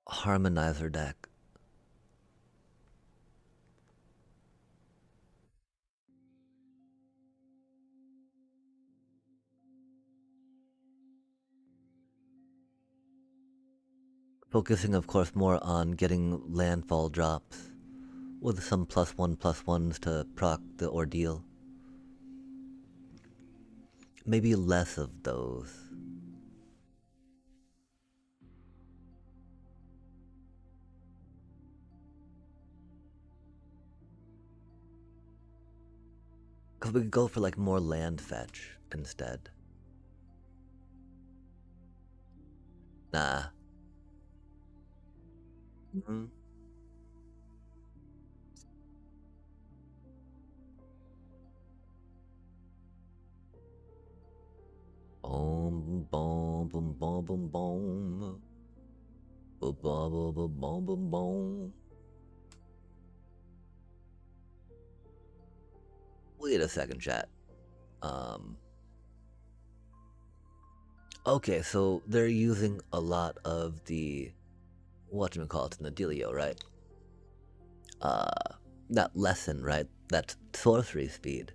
Harmonizer deck. Focusing, of course, more on getting landfall drops with some +1/+1s to proc the ordeal. Maybe less of those. Because we could go for like more land fetch instead. Nah. Boom, boom, boom, boom, boom, boom. Boom, boom, boom, boom, boom, boom. Wait a second, chat. Okay, so they're using a lot of the whatchamacallit in the dealio, right? That lesson, right? That's sorcery speed.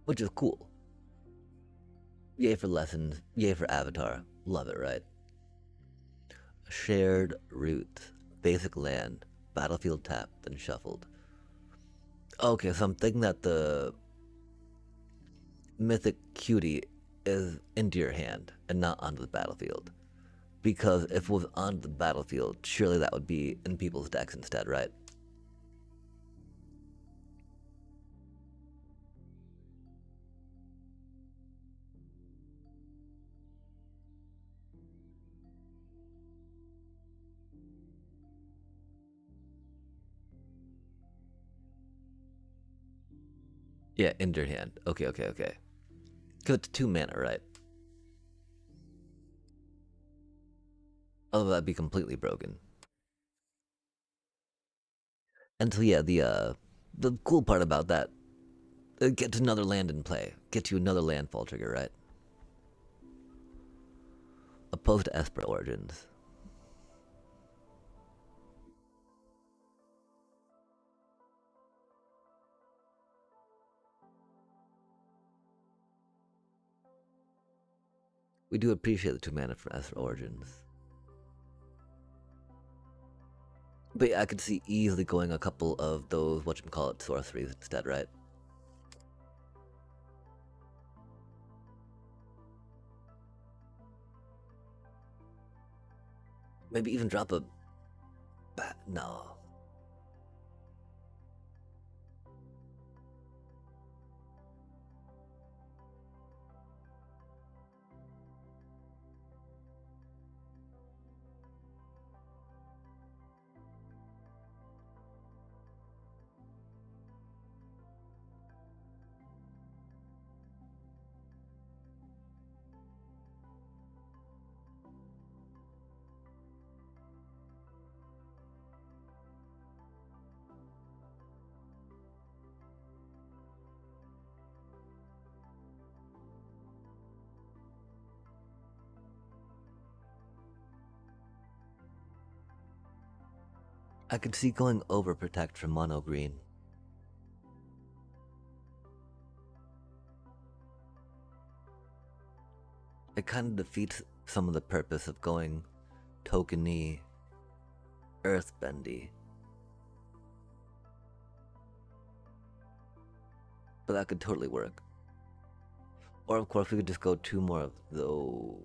Which is cool. Yay for lessons, yay for Avatar. Love it, right? Shared roots, basic land, battlefield tapped, then shuffled. Okay, so I'm thinking that the Mythic Cutie is into your hand and not onto the battlefield. Because if it was onto the battlefield, surely that would be in people's decks instead, right? Yeah, in your hand. Okay. Because it's 2 mana, right? Otherwise, that'd be completely broken. And so yeah, the cool part about that, it gets another land in play. Gets you another landfall trigger, right? Opposed to Esper Origins. We do appreciate the 2 mana from Esper Origins. But yeah, I could see easily going a couple of those, whatchamacallit, sorceries instead, right? Maybe even drop a... No. I could see going overprotect for mono green. It kind of defeats some of the purpose of going tokeny, earthbendy. But that could totally work. Or of course we could just go 2 more of those.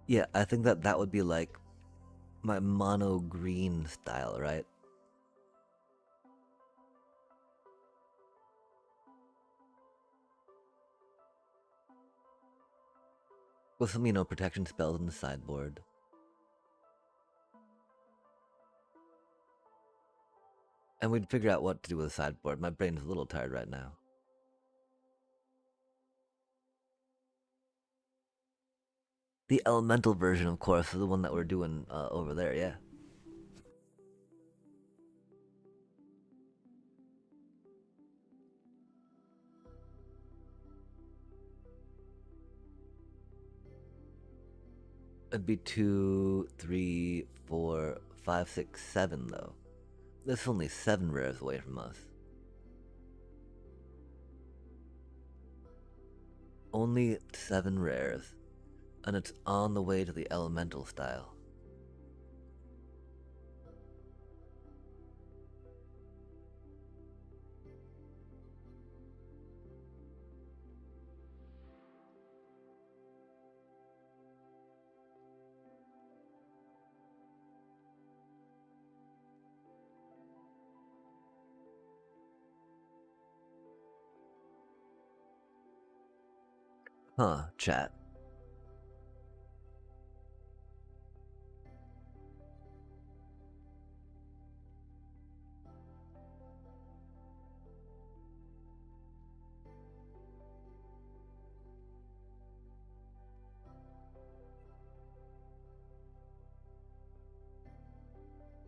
Yeah, I think that would be like my mono green style, right? With some, protection spells on the sideboard. And we'd figure out what to do with the sideboard. My brain's a little tired right now. The elemental version, of course, is the one that we're doing over there, yeah. It'd be 2, 3, 4, 5, 6, 7, though. There's only 7 rares away from us. Only 7 rares. And it's on the way to the elemental style. Huh, chat.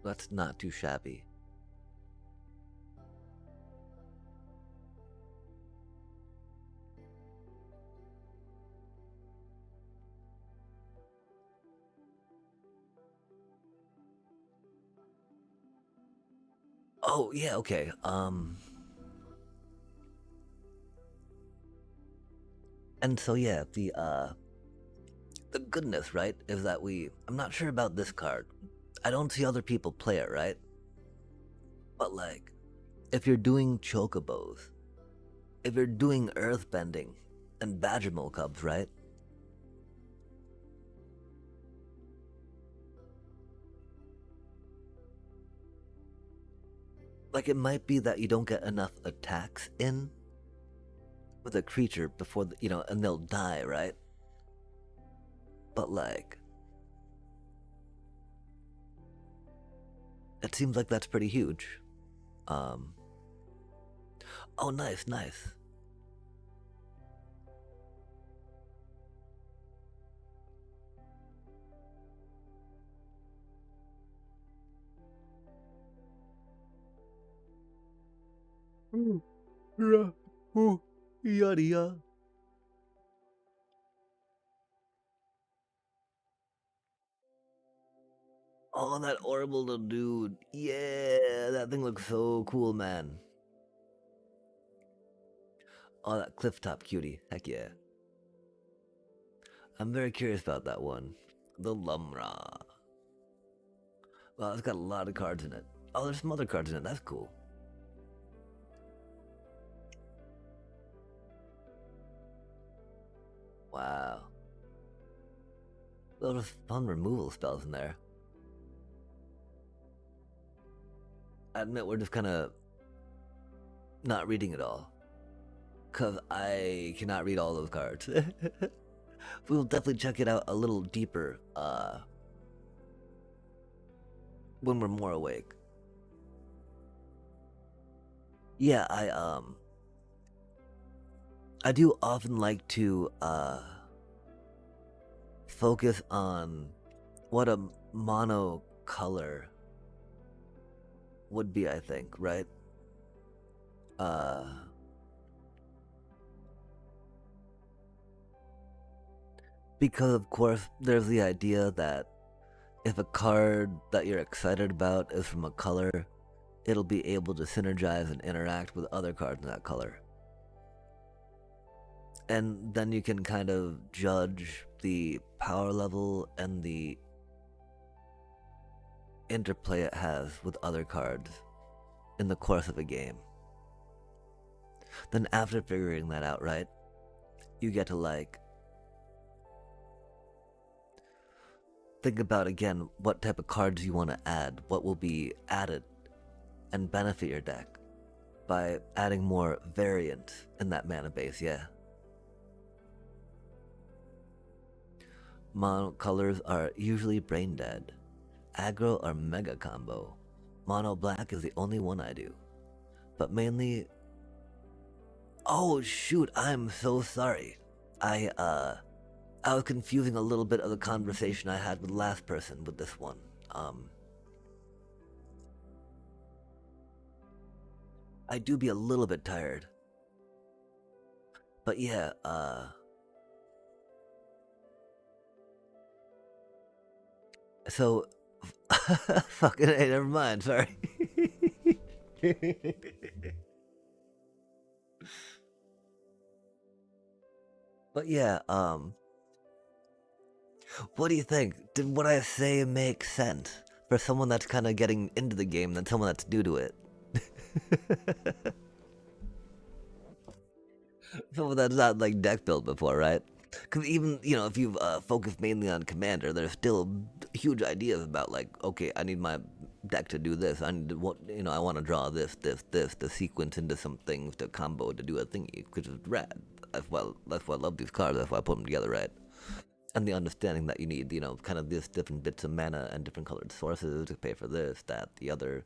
That's not too shabby. Oh, yeah, okay. And so yeah, the goodness, right, is that I'm not sure about this card. I don't see other people play it, right? But like, if you're doing chocobos, if you're doing earthbending and badgermole cubs, right? Like, it might be that you don't get enough attacks in with a creature before, and they'll die, right? But, like, it seems like that's pretty huge. Oh, nice, nice. Yada yada. Oh, that horrible little dude. Yeah, that thing looks so cool, man. Oh, that clifftop cutie. Heck yeah. I'm very curious about that one. The Lumra. Well, it's got a lot of cards in it. Oh, there's some other cards in it. That's cool. Wow. A lot of fun removal spells in there. I admit we're just kind of not reading it all. Because I cannot read all those cards. We'll definitely check it out a little deeper when we're more awake. Yeah, I do often like to focus on what a mono color would be, I think, right? Because of course there's the idea that if a card that you're excited about is from a color, it'll be able to synergize and interact with other cards in that color. And then you can kind of judge the power level and the interplay it has with other cards in the course of a game. Then after figuring that out, right, you get to like think about again what type of cards you want to add, what will be added and benefit your deck by adding more variance in that mana base, yeah. Mono colors are usually brain dead. Aggro or mega combo. Mono black is the only one I do. But mainly... Oh shoot, I'm so sorry. I was confusing a little bit of the conversation I had with the last person with this one. I do be a little bit tired. But yeah, so... Fucking hey, never mind, sorry. But yeah, what do you think? Did what I say make sense for someone that's kind of getting into the game than someone that's new to it? Someone that's not like deck built before, right? Because even, if you've focused mainly on Commander, there's still huge ideas about like, okay, I need my deck to do this. I need to, I want to draw this, the sequence into some things to combo to do a thingy, which is rad. That's why I love these cards. That's why I put them together, right? And the understanding that you need, kind of this different bits of mana and different colored sources to pay for this, that, the other,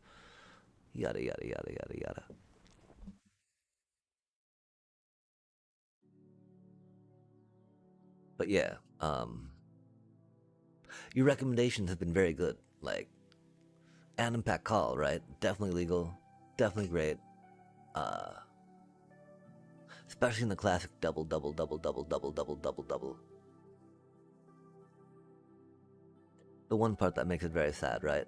yada yada yada yada yada. But yeah, your recommendations have been very good. Like, and Impact Call, right? Definitely legal, definitely great. Especially in the classic double. The one part that makes it very sad, right?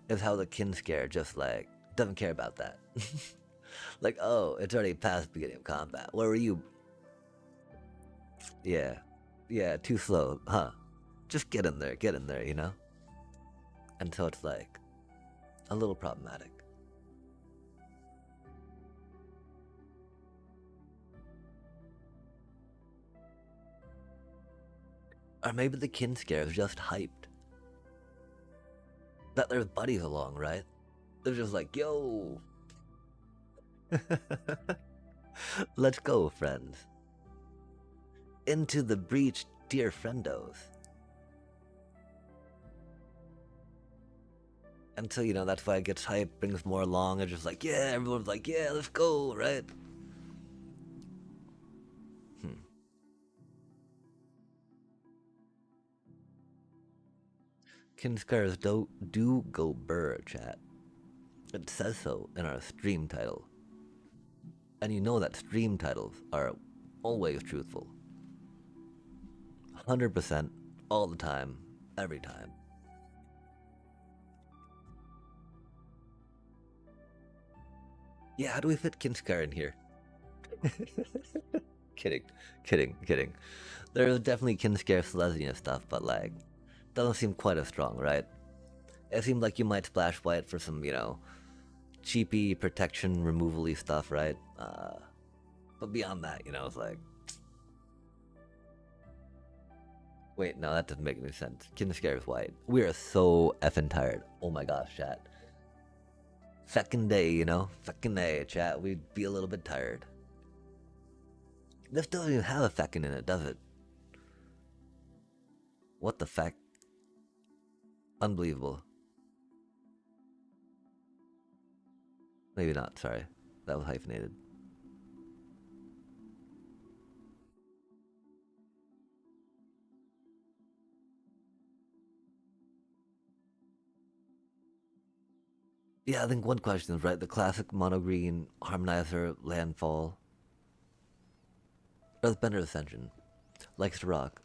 Is how the kin scare just like doesn't care about that. Like, oh, it's already past the beginning of combat. Where were you? Yeah, too slow, huh? Just get in there, And so it's like a little problematic. Or maybe the kin scare is just hyped. That there's buddies along, right? They're just like, yo. Let's go, friends. Into the breach, dear friendos. And so, that's why it gets hype, brings more along, and just like, yeah, everyone's like, yeah, let's go, right? Kinskars do go burr, chat. It says so in our stream title. And you know that stream titles are always truthful. 100%, all the time, every time. Yeah, how do we fit Kinskar in here? Kidding. There's definitely Kinskar Silesian stuff, but like, doesn't seem quite as strong, right? It seemed like you might splash white for some, cheapy protection removal-y stuff, right? But beyond that, it's like... Wait, no, that doesn't make any sense. Kinskar is white. We are so effing tired. Oh my gosh, chat. Feckin' day, Feckin' day, chat. We'd be a little bit tired. This doesn't even have a feckin' in it, does it? What the feck? Unbelievable. Maybe not, sorry. That was hyphenated. Yeah, I think one question is right. The classic mono-green harmonizer landfall. Earthbender Ascension. Likes to rock.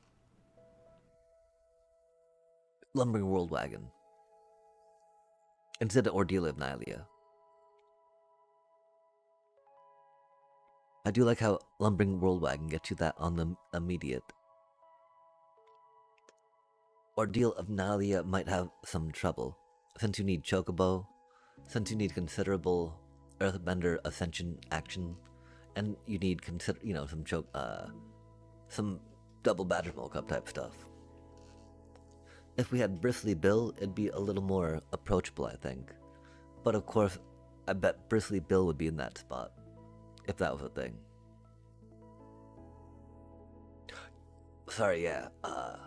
Lumbering World Wagon. Instead of Ordeal of Nylea. I do like how Lumbering World Wagon gets you that on the immediate. Ordeal of Nylea might have some trouble, since you need Chocobo, since you need considerable Earthbender Ascension action, and you need some double Badger Mole Cup type stuff. If we had Bristly Bill, it'd be a little more approachable, I think. But of course, I bet Bristly Bill would be in that spot, if that was a thing. Sorry, yeah, I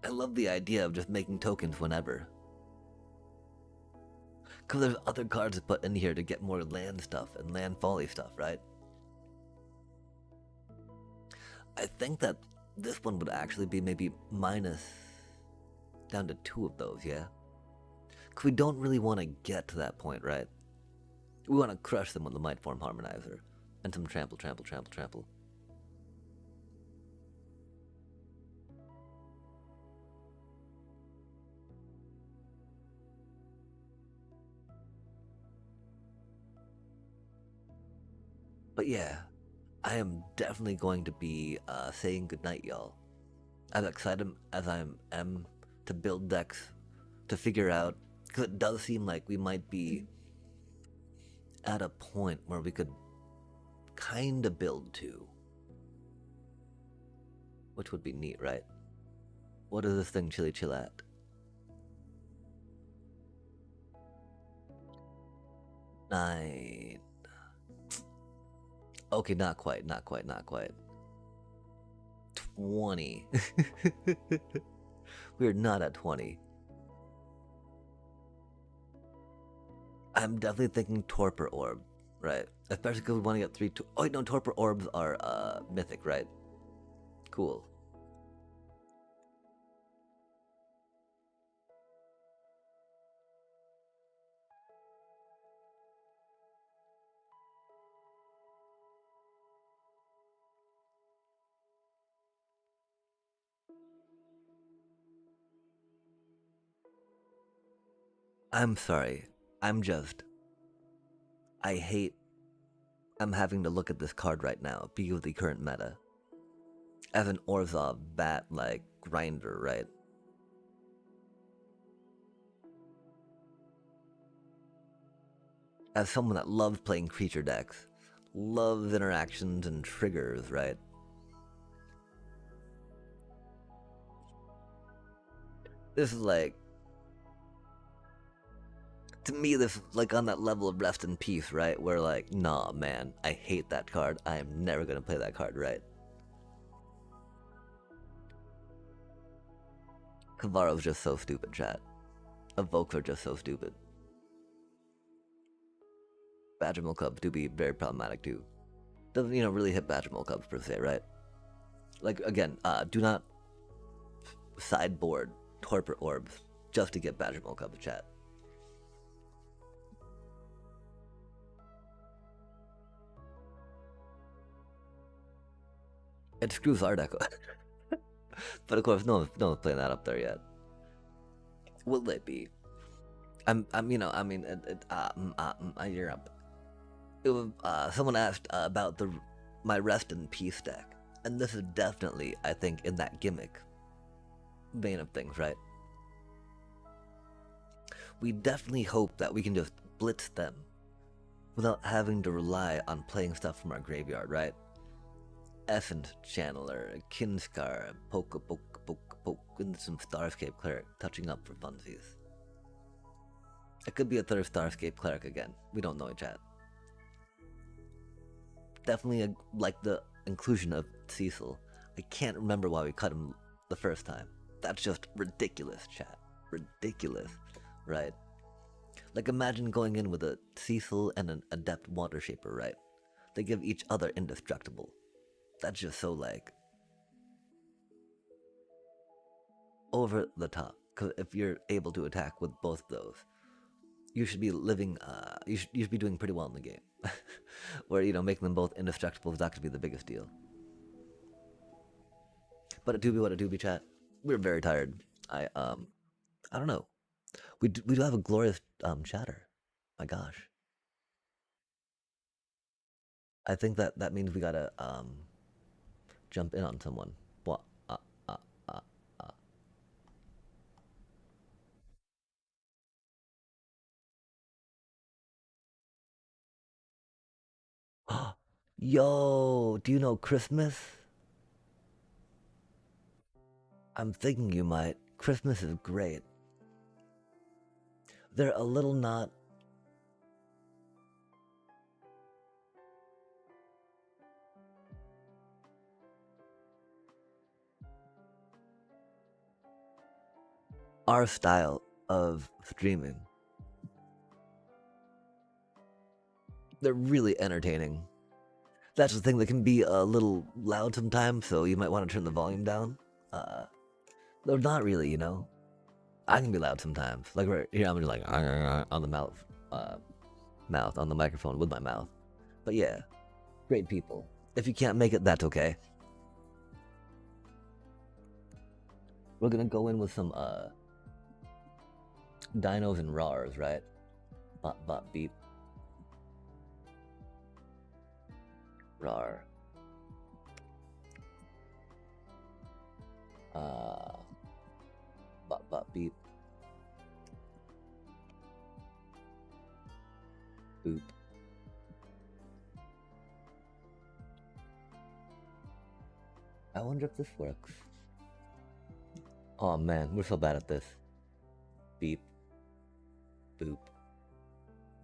love the idea of just making tokens whenever. Because there's other cards to put in here to get more land stuff and land folly stuff, right? I think that this one would actually be maybe minus down to 2 of those, yeah? Because we don't really want to get to that point, right? We want to crush them with the Might Form Harmonizer and some trample. But yeah, I am definitely going to be saying goodnight, y'all. As excited as I am to build decks, to figure out, because it does seem like we might be at a point where we could kind of build 2. Which would be neat, right? What is this thing chilly chill at? Nine. Okay, not quite. 20. We're not at 20. I'm definitely thinking Torpor Orb, right? Especially because we want to get 3... Oh, wait, no, Torpor Orbs are Mythic, right? Cool. I'm sorry. I'm having to look at this card right now because of the current meta. As an Orzhov bat, like, grinder, right? As someone that loves playing creature decks, loves interactions and triggers, right? This is like, to me, this is like on that level of rest in peace, right? Where like, nah, man, I hate that card. I am never gonna play that card, right? Kavaro's just so stupid, chat. Evokes are just so stupid. Badgermill Cubs do be very problematic too. Doesn't, really hit Badgermill Cubs per se, right? Like, again, do not sideboard Torpor Orbs just to get Badgermill Cubs, chat. It screws Art Echo. But of course, no one's playing that up there yet. Will they be? You're up. It was, someone asked about my Rest in Peace deck, and this is definitely, I think, in that gimmick vein of things, right? We definitely hope that we can just blitz them without having to rely on playing stuff from our graveyard, right? Essence Channeler, Kinskar, Poke, and some Starscape Cleric touching up for funsies. It could be a third Starscape Cleric again. We don't know, chat. Definitely like the inclusion of Cecil. I can't remember why we cut him the first time. That's just ridiculous, chat. Ridiculous, right? Like, imagine going in with a Cecil and an Adept Water Shaper, right? They give each other indestructible. That's just so, like, over the top. Because if you're able to attack with both of those, you should be living, you should be doing pretty well in the game. Where, making them both indestructible is not going to be the biggest deal. But it do be what it do be, chat. We're very tired. I don't know. We do have a glorious chatter. My gosh. I think that means we gotta jump in on someone. What? Yo, do you know Christmas? I'm thinking you might. Christmas is great. They're a little not. Our style of streaming. They're really entertaining. That's the thing, they can be a little loud sometimes, so you might want to turn the volume down. They're not really, I can be loud sometimes. Like right here, I'm just like on the mouth on the microphone with my mouth. But yeah, great people. If you can't make it, that's okay. We're gonna go in with some dinos and rars, right? Bop bop beep. Rar. Bop bop beep. Boop. I wonder if this works. Oh man, we're so bad at this. Beep. Boop.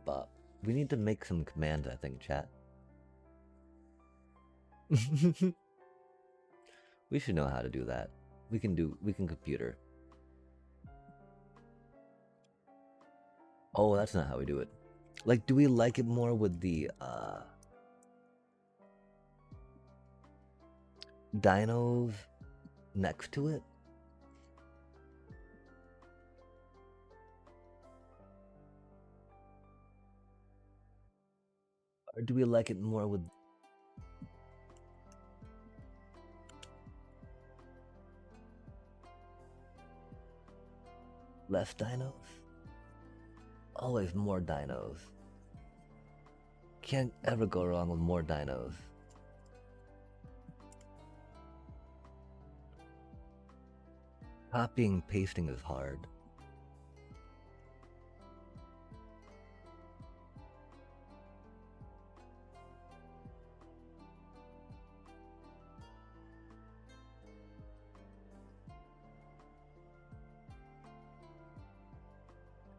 Bop. We need to make some commands, I think, chat. We should know how to do that. We can computer. Oh, that's not how we do it. Like, do we like it more with the dinos next to it? Or do we like it more with less dinos? Always more dinos. Can't ever go wrong with more dinos. Copying and pasting is hard.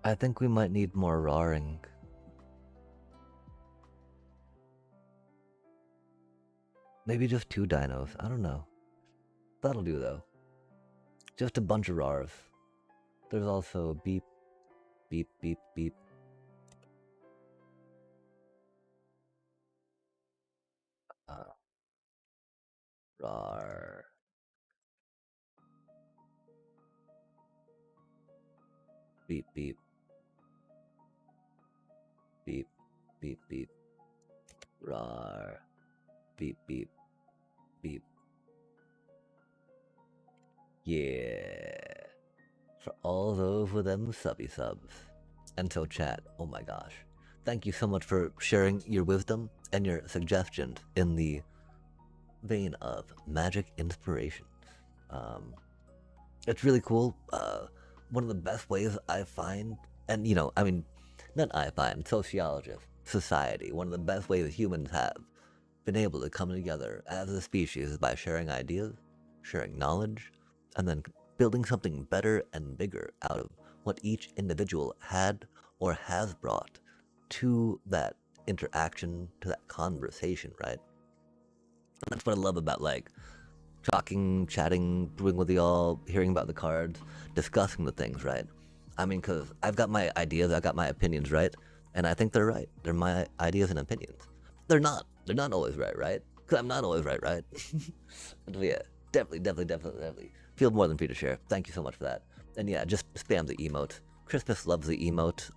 I think we might need more roaring. Maybe just 2 dinos. I don't know. That'll do though. Just a bunch of roars. There's also beep, beep, beep, beep. Roar. Beep, beep. Beep, beep, beep. Roar. Beep, beep, beep. Yeah. For all those with them subby subs. And so chat, oh my gosh. Thank you so much for sharing your wisdom and your suggestions in the vein of magic inspirations. It's really cool. One of the best ways I find, and you know, I mean, not I find, sociologists, society, one of the best ways humans have been able to come together as a species is by sharing ideas, sharing knowledge, and then building something better and bigger out of what each individual had or has brought to that interaction, to that conversation, right? And that's what I love about like talking, chatting, brewing with y'all, hearing about the cards, discussing the things, right? I mean, because I've got my ideas, I've got my opinions, right? And I think they're right. They're my ideas and opinions. They're not. They're not always right, right? Because I'm not always right, right? So yeah, definitely. Feel more than free to share. Thank you so much for that. And yeah, just spam the emote. Christmas loves the emote.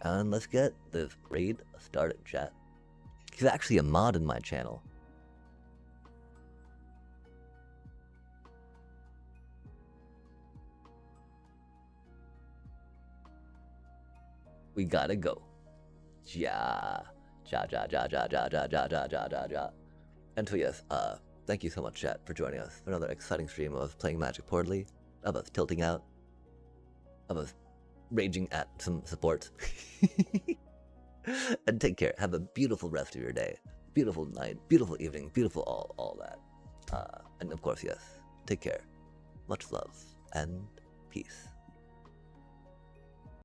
And let's get this raid started, chat. He's actually a mod in my channel. We gotta go. Ja. And so yes, thank you so much, chat, for joining us for another exciting stream of playing Magic poorly, of us tilting out, of us raging at some support. And take care. Have a beautiful rest of your day, beautiful night, beautiful evening, beautiful all that. And of course, yes, take care. Much love and peace.